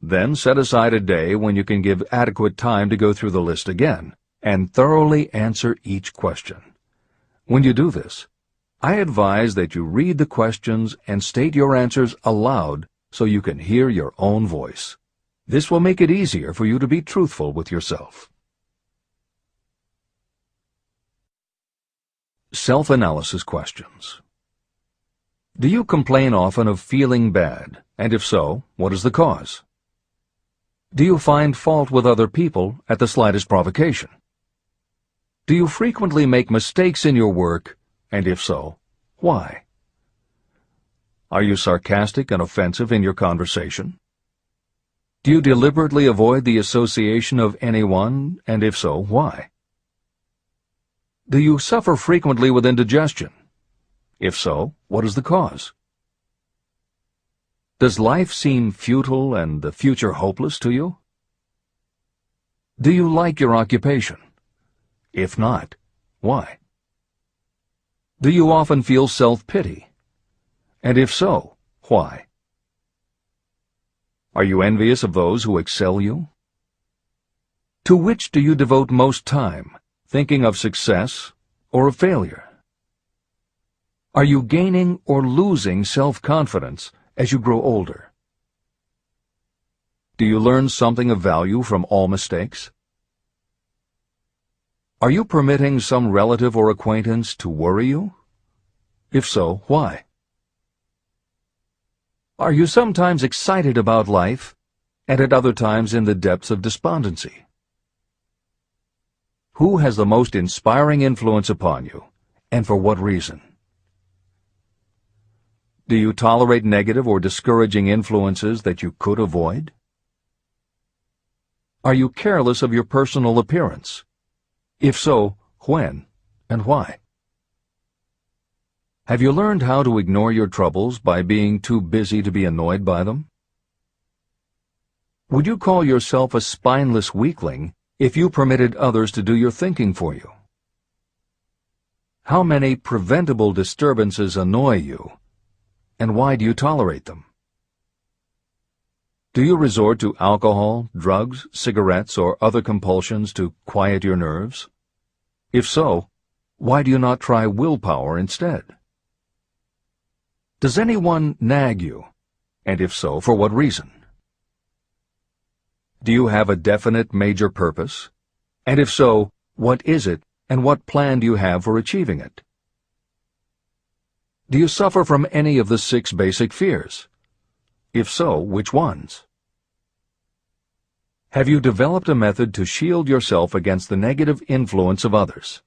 Then set aside a day when you can give adequate time to go through the list again and thoroughly answer each question. When you do this, I advise that you read the questions and state your answers aloud so you can hear your own voice. This will make it easier for you to be truthful with yourself. Self-analysis questions. Do you complain often of feeling bad, and if so, what is the cause? Do you find fault with other people at the slightest provocation? Do you frequently make mistakes in your work, and if so, why? Are you sarcastic and offensive in your conversation? Do you deliberately avoid the association of anyone, and if so, why? Do you suffer frequently with indigestion? If so, what is the cause? Does life seem futile and the future hopeless to you? Do you like your occupation? If not, why? Do you often feel self-pity? And if so, why? Are you envious of those who excel you? To which do you devote most time, thinking of success or of failure? Are you gaining or losing self-confidence as you grow older? Do you learn something of value from all mistakes? Are you permitting some relative or acquaintance to worry you? If so, why? Are you sometimes excited about life, and at other times in the depths of despondency? Who has the most inspiring influence upon you, and for what reason? Do you tolerate negative or discouraging influences that you could avoid? Are you careless of your personal appearance? If so, when and why? Have you learned how to ignore your troubles by being too busy to be annoyed by them? Would you call yourself a spineless weakling if you permitted others to do your thinking for you? How many preventable disturbances annoy you, and why do you tolerate them? Do you resort to alcohol, drugs, cigarettes, or other compulsions to quiet your nerves? If so, why do you not try willpower instead? Does anyone nag you, and if so, for what reason? Do you have a definite major purpose? And if so, what is it, and what plan do you have for achieving it? Do you suffer from any of the 6 basic fears? If so, which ones? Have you developed a method to shield yourself against the negative influence of others?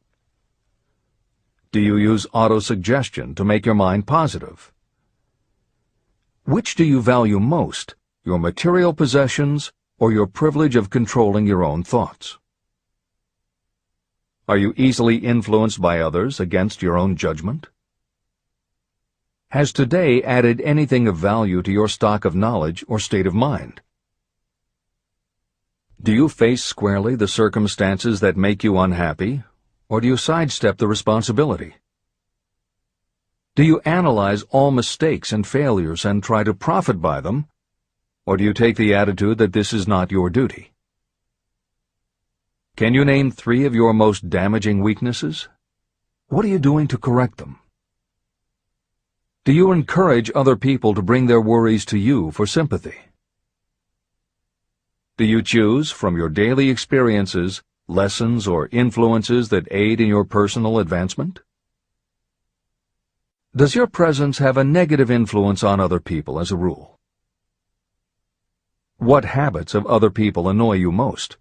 Do you use autosuggestion to make your mind positive? Which do you value most, your material possessions or your privilege of controlling your own thoughts? Are you easily influenced by others against your own judgment? Has today added anything of value to your stock of knowledge or state of mind? Do you face squarely the circumstances that make you unhappy, or do you sidestep the responsibility? Do you analyze all mistakes and failures and try to profit by them, or do you take the attitude that this is not your duty? Can you name 3 of your most damaging weaknesses? What are you doing to correct them? Do you encourage other people to bring their worries to you for sympathy? Do you choose from your daily experiences lessons or influences that aid in your personal advancement? Does your presence have a negative influence on other people as a rule? What habits of other people annoy you most?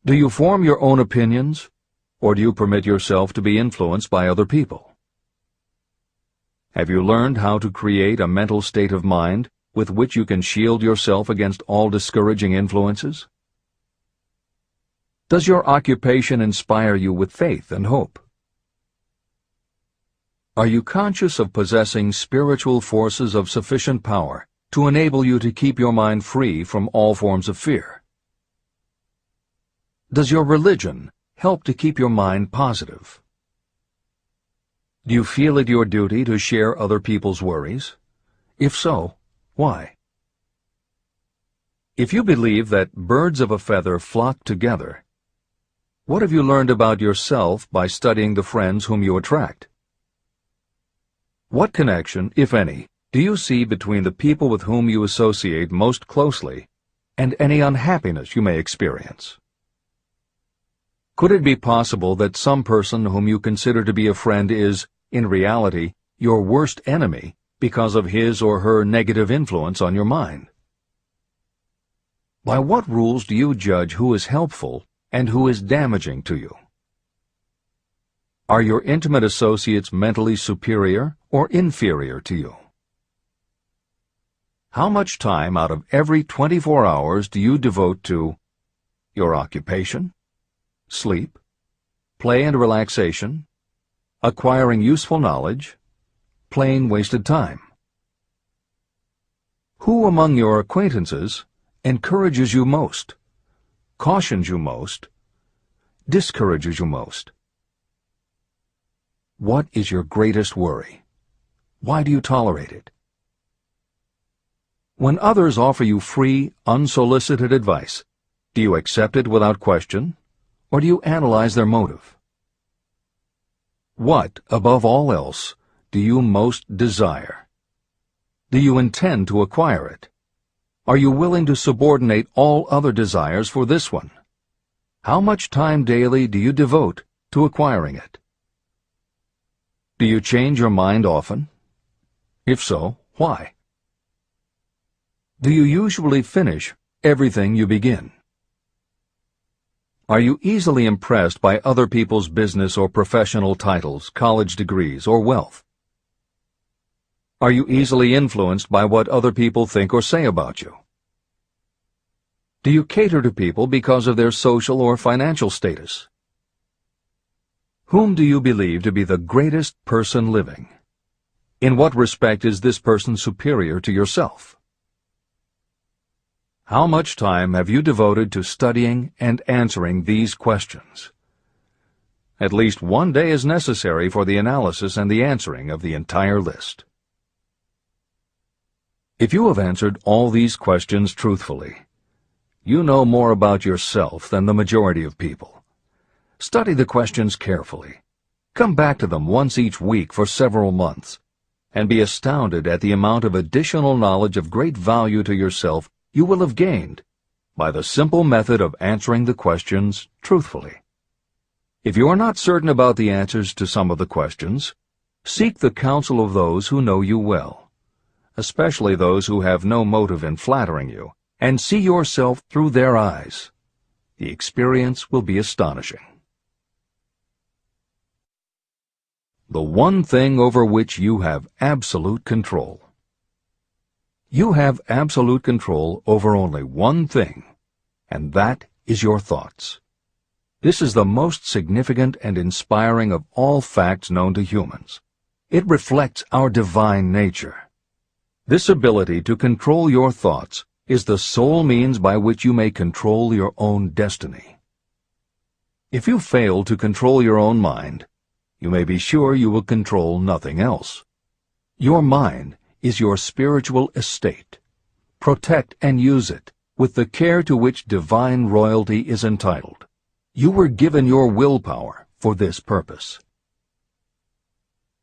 Do you form your own opinions, or do you permit yourself to be influenced by other people? Have you learned how to create a mental state of mind with which you can shield yourself against all discouraging influences? Does your occupation inspire you with faith and hope? Are you conscious of possessing spiritual forces of sufficient power to enable you to keep your mind free from all forms of fear? Does your religion help to keep your mind positive? Do you feel it your duty to share other people's worries? If so, why? If you believe that birds of a feather flock together, what have you learned about yourself by studying the friends whom you attract? What connection, if any, do you see between the people with whom you associate most closely and any unhappiness you may experience? Could it be possible that some person whom you consider to be a friend is, in reality, your worst enemy because of his or her negative influence on your mind? By what rules do you judge who is helpful and who is damaging to you? Are your intimate associates mentally superior or inferior to you? How much time out of every 24 hours do you devote to your occupation, sleep, play and relaxation, acquiring useful knowledge, plain wasted time? Who among your acquaintances encourages you most, cautions you most, discourages you most? What is your greatest worry? Why do you tolerate it? When others offer you free, unsolicited advice, do you accept it without question, or do you analyze their motive? What, above all else, do you most desire? Do you intend to acquire it? Are you willing to subordinate all other desires for this one? How much time daily do you devote to acquiring it? Do you change your mind often? If so, why? Do you usually finish everything you begin? Are you easily impressed by other people's business or professional titles, college degrees, or wealth? Are you easily influenced by what other people think or say about you? Do you cater to people because of their social or financial status? Whom do you believe to be the greatest person living? In what respect is this person superior to yourself? How much time have you devoted to studying and answering these questions? At least one day is necessary for the analysis and the answering of the entire list. If you have answered all these questions truthfully, you know more about yourself than the majority of people. Study the questions carefully. Come back to them once each week for several months, and be astounded at the amount of additional knowledge of great value to yourself you will have gained by the simple method of answering the questions truthfully. If you are not certain about the answers to some of the questions, seek the counsel of those who know you well, especially those who have no motive in flattering you, and see yourself through their eyes. The experience will be astonishing. The one thing over which you have absolute control. You have absolute control over only one thing, and that is your thoughts. This is the most significant and inspiring of all facts known to humans. It reflects our divine nature. This ability to control your thoughts is the sole means by which you may control your own destiny. If you fail to control your own mind, you may be sure you will control nothing else. Your mind is your spiritual estate. Protect and use it with the care to which divine royalty is entitled. You were given your willpower for this purpose.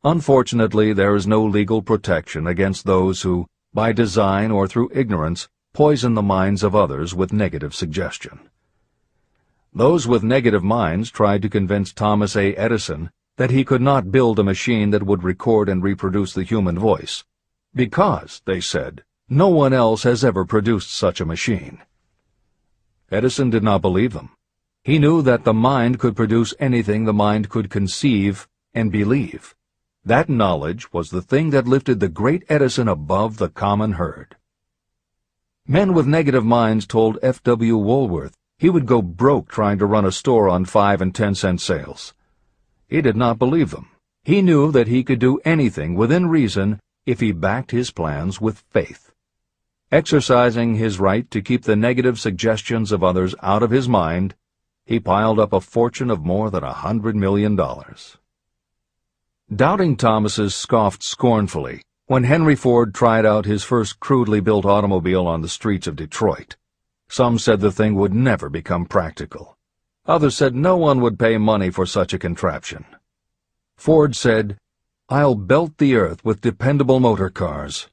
Unfortunately, there is no legal protection against those who, by design or through ignorance, poison the minds of others with negative suggestion. Those with negative minds tried to convince Thomas A. Edison that he could not build a machine that would record and reproduce the human voice, because, they said, no one else has ever produced such a machine. Edison did not believe them. He knew that the mind could produce anything the mind could conceive and believe. That knowledge was the thing that lifted the great Edison above the common herd. Men with negative minds told F.W. Woolworth he would go broke trying to run a store on 5 and 10-cent sales. He did not believe them. He knew that he could do anything within reason if he backed his plans with faith. Exercising his right to keep the negative suggestions of others out of his mind, he piled up a fortune of more than $100 million. Doubting Thomases scoffed scornfully when Henry Ford tried out his first crudely built automobile on the streets of Detroit. Some said the thing would never become practical. Others said no one would pay money for such a contraption. Ford said, "I'll belt the earth with dependable motor cars."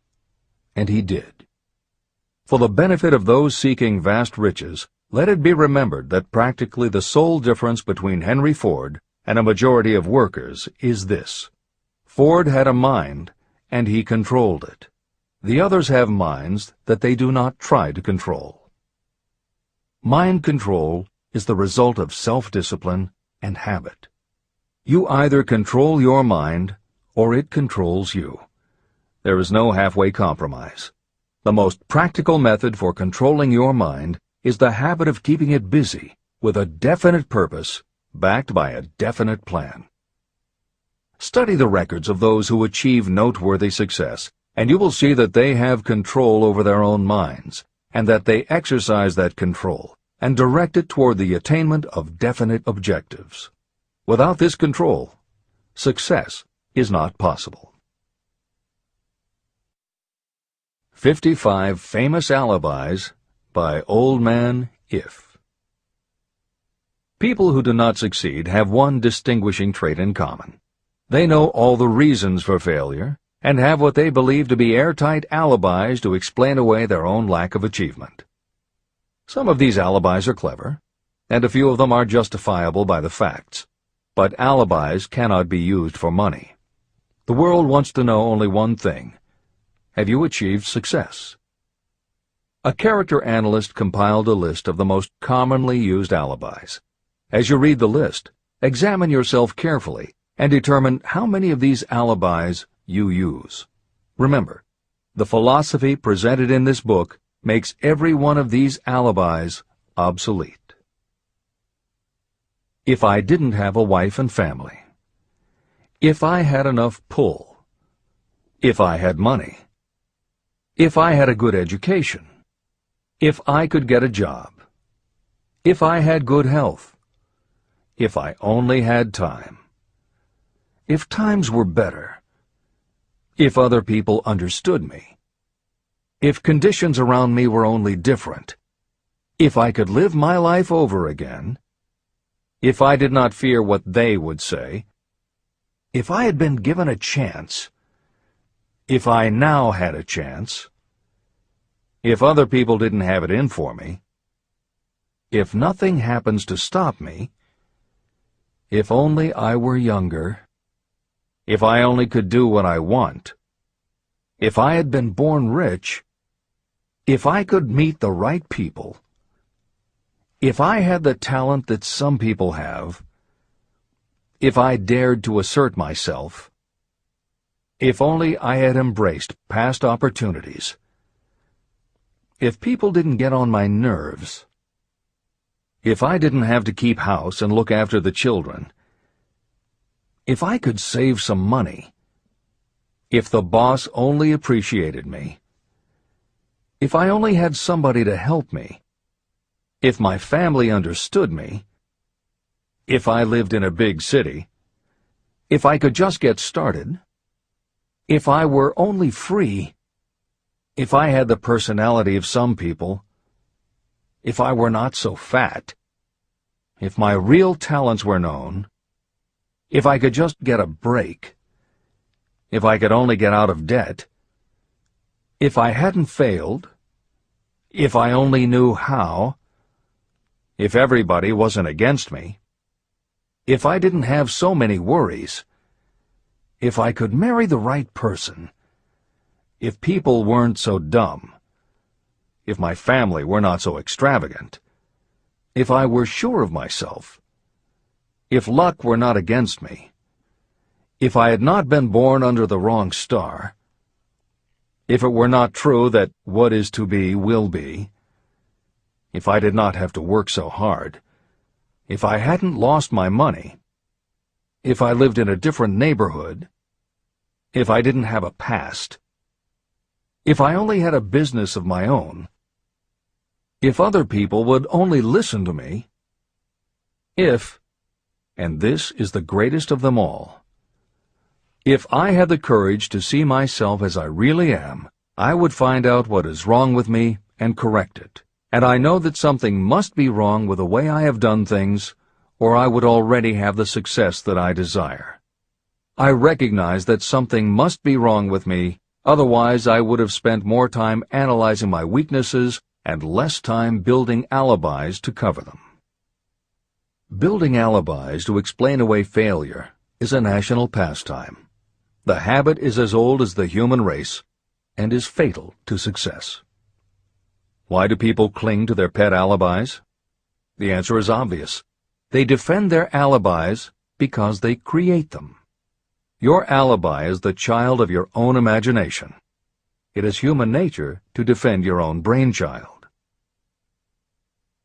And he did. For the benefit of those seeking vast riches, let it be remembered that practically the sole difference between Henry Ford and a majority of workers is this: Ford had a mind, and he controlled it. The others have minds that they do not try to control. Mind control is the result of self-discipline and habit. You either control your mind, or it controls you. There is no halfway compromise. The most practical method for controlling your mind is the habit of keeping it busy with a definite purpose, backed by a definite plan. Study the records of those who achieve noteworthy success, and you will see that they have control over their own minds, and that they exercise that control and direct it toward the attainment of definite objectives. Without this control, success is not possible. 55 Famous Alibis by Old Man If. People who do not succeed have one distinguishing trait in common. They know all the reasons for failure and have what they believe to be airtight alibis to explain away their own lack of achievement. Some of these alibis are clever, and a few of them are justifiable by the facts, but alibis cannot be used for money. The world wants to know only one thing: have you achieved success? A character analyst compiled a list of the most commonly used alibis. As you read the list, examine yourself carefully and determine how many of these alibis you use. Remember, the philosophy presented in this book makes every one of these alibis obsolete. If I didn't have a wife and family. If I had enough pull. If I had money. If I had a good education. If I could get a job. If I had good health. If I only had time. If times were better. If other people understood me. If conditions around me were only different. If I could live my life over again. If I did not fear what they would say. If I had been given a chance. If I now had a chance. If other people didn't have it in for me. If nothing happens to stop me. If only I were younger. If I only could do what I want. If I had been born rich. If I could meet the right people. If I had the talent that some people have. If I dared to assert myself. If only I had embraced past opportunities. If people didn't get on my nerves. If I didn't have to keep house and look after the children. If I could save some money. If the boss only appreciated me. If I only had somebody to help me. If my family understood me. if I lived in a big city, if I could just get started, if I were only free, if I had the personality of some people, if I were not so fat, if my real talents were known, if I could just get a break, if I could only get out of debt, if I hadn't failed, if I only knew how, if everybody wasn't against me, if I didn't have so many worries, if I could marry the right person, if people weren't so dumb, if my family were not so extravagant, if I were sure of myself, if luck were not against me, if I had not been born under the wrong star, if it were not true that what is to be will be, if I did not have to work so hard, if I hadn't lost my money, if I lived in a different neighborhood, if I didn't have a past, if I only had a business of my own, if other people would only listen to me, if, and this is the greatest of them all, if I had the courage to see myself as I really am, I would find out what is wrong with me and correct it. And I know that something must be wrong with the way I have done things, or I would already have the success that I desire. I recognize that something must be wrong with me, otherwise I would have spent more time analyzing my weaknesses and less time building alibis to cover them. Building alibis to explain away failure is a national pastime. The habit is as old as the human race and is fatal to success. Why do people cling to their pet alibis? The answer is obvious. They defend their alibis because they create them. Your alibi is the child of your own imagination. It is human nature to defend your own brainchild.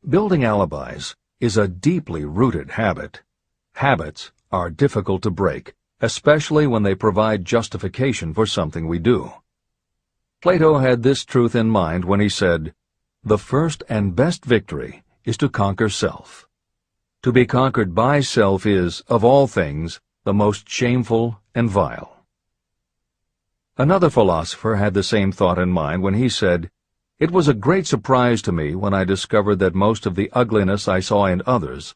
Building alibis is a deeply rooted habit. Habits are difficult to break, especially when they provide justification for something we do. Plato had this truth in mind when he said, "The first and best victory is to conquer self. To be conquered by self is, of all things, the most shameful and vile." Another philosopher had the same thought in mind when he said, "It was a great surprise to me when I discovered that most of the ugliness I saw in others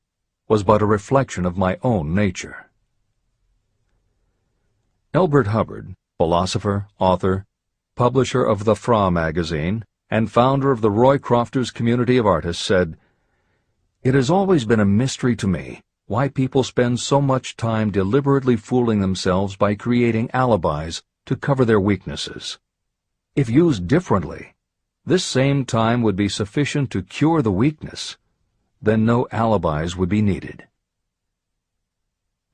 was but a reflection of my own nature." Elbert Hubbard, philosopher, author, publisher of the Fra magazine, and founder of the Roycrofters Community of Artists, said, "It has always been a mystery to me why people spend so much time deliberately fooling themselves by creating alibis to cover their weaknesses. If used differently, this same time would be sufficient to cure the weakness. Then no alibis would be needed."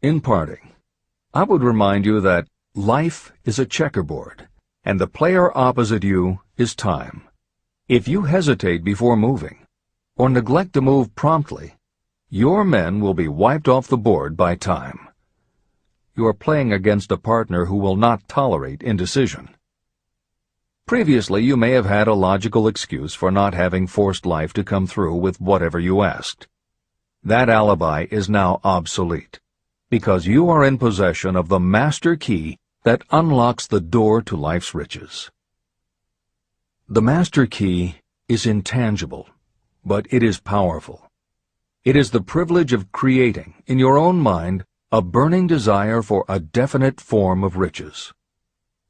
In parting, I would remind you that life is a checkerboard, and the player opposite you is time. If you hesitate before moving, or neglect to move promptly, your men will be wiped off the board by time. You are playing against a partner who will not tolerate indecision. Previously, you may have had a logical excuse for not having forced life to come through with whatever you asked. That alibi is now obsolete, because you are in possession of the master key that unlocks the door to life's riches. The master key is intangible, but it is powerful. It is the privilege of creating, in your own mind, a burning desire for a definite form of riches.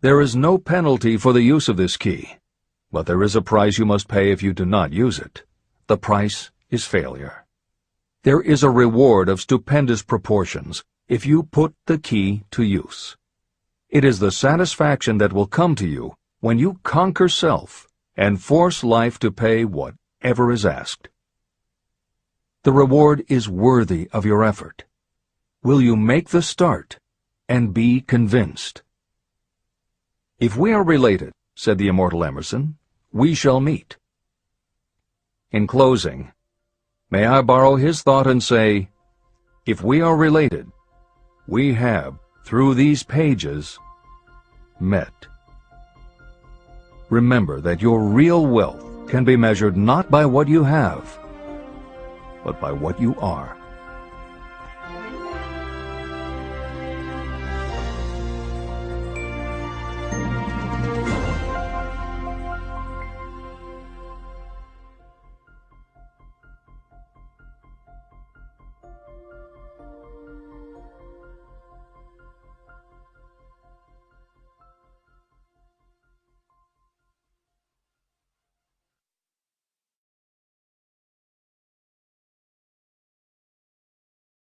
There is no penalty for the use of this key, but there is a price you must pay if you do not use it. The price is failure. There is a reward of stupendous proportions if you put the key to use. It is the satisfaction that will come to you when you conquer self and force life to pay whatever is asked. The reward is worthy of your effort. Will you make the start and be convinced? "If we are related," said the immortal Emerson, "we shall meet." In closing, may I borrow his thought and say, if we are related, we have, through these pages, met. Remember that your real wealth can be measured not by what you have, but by what you are.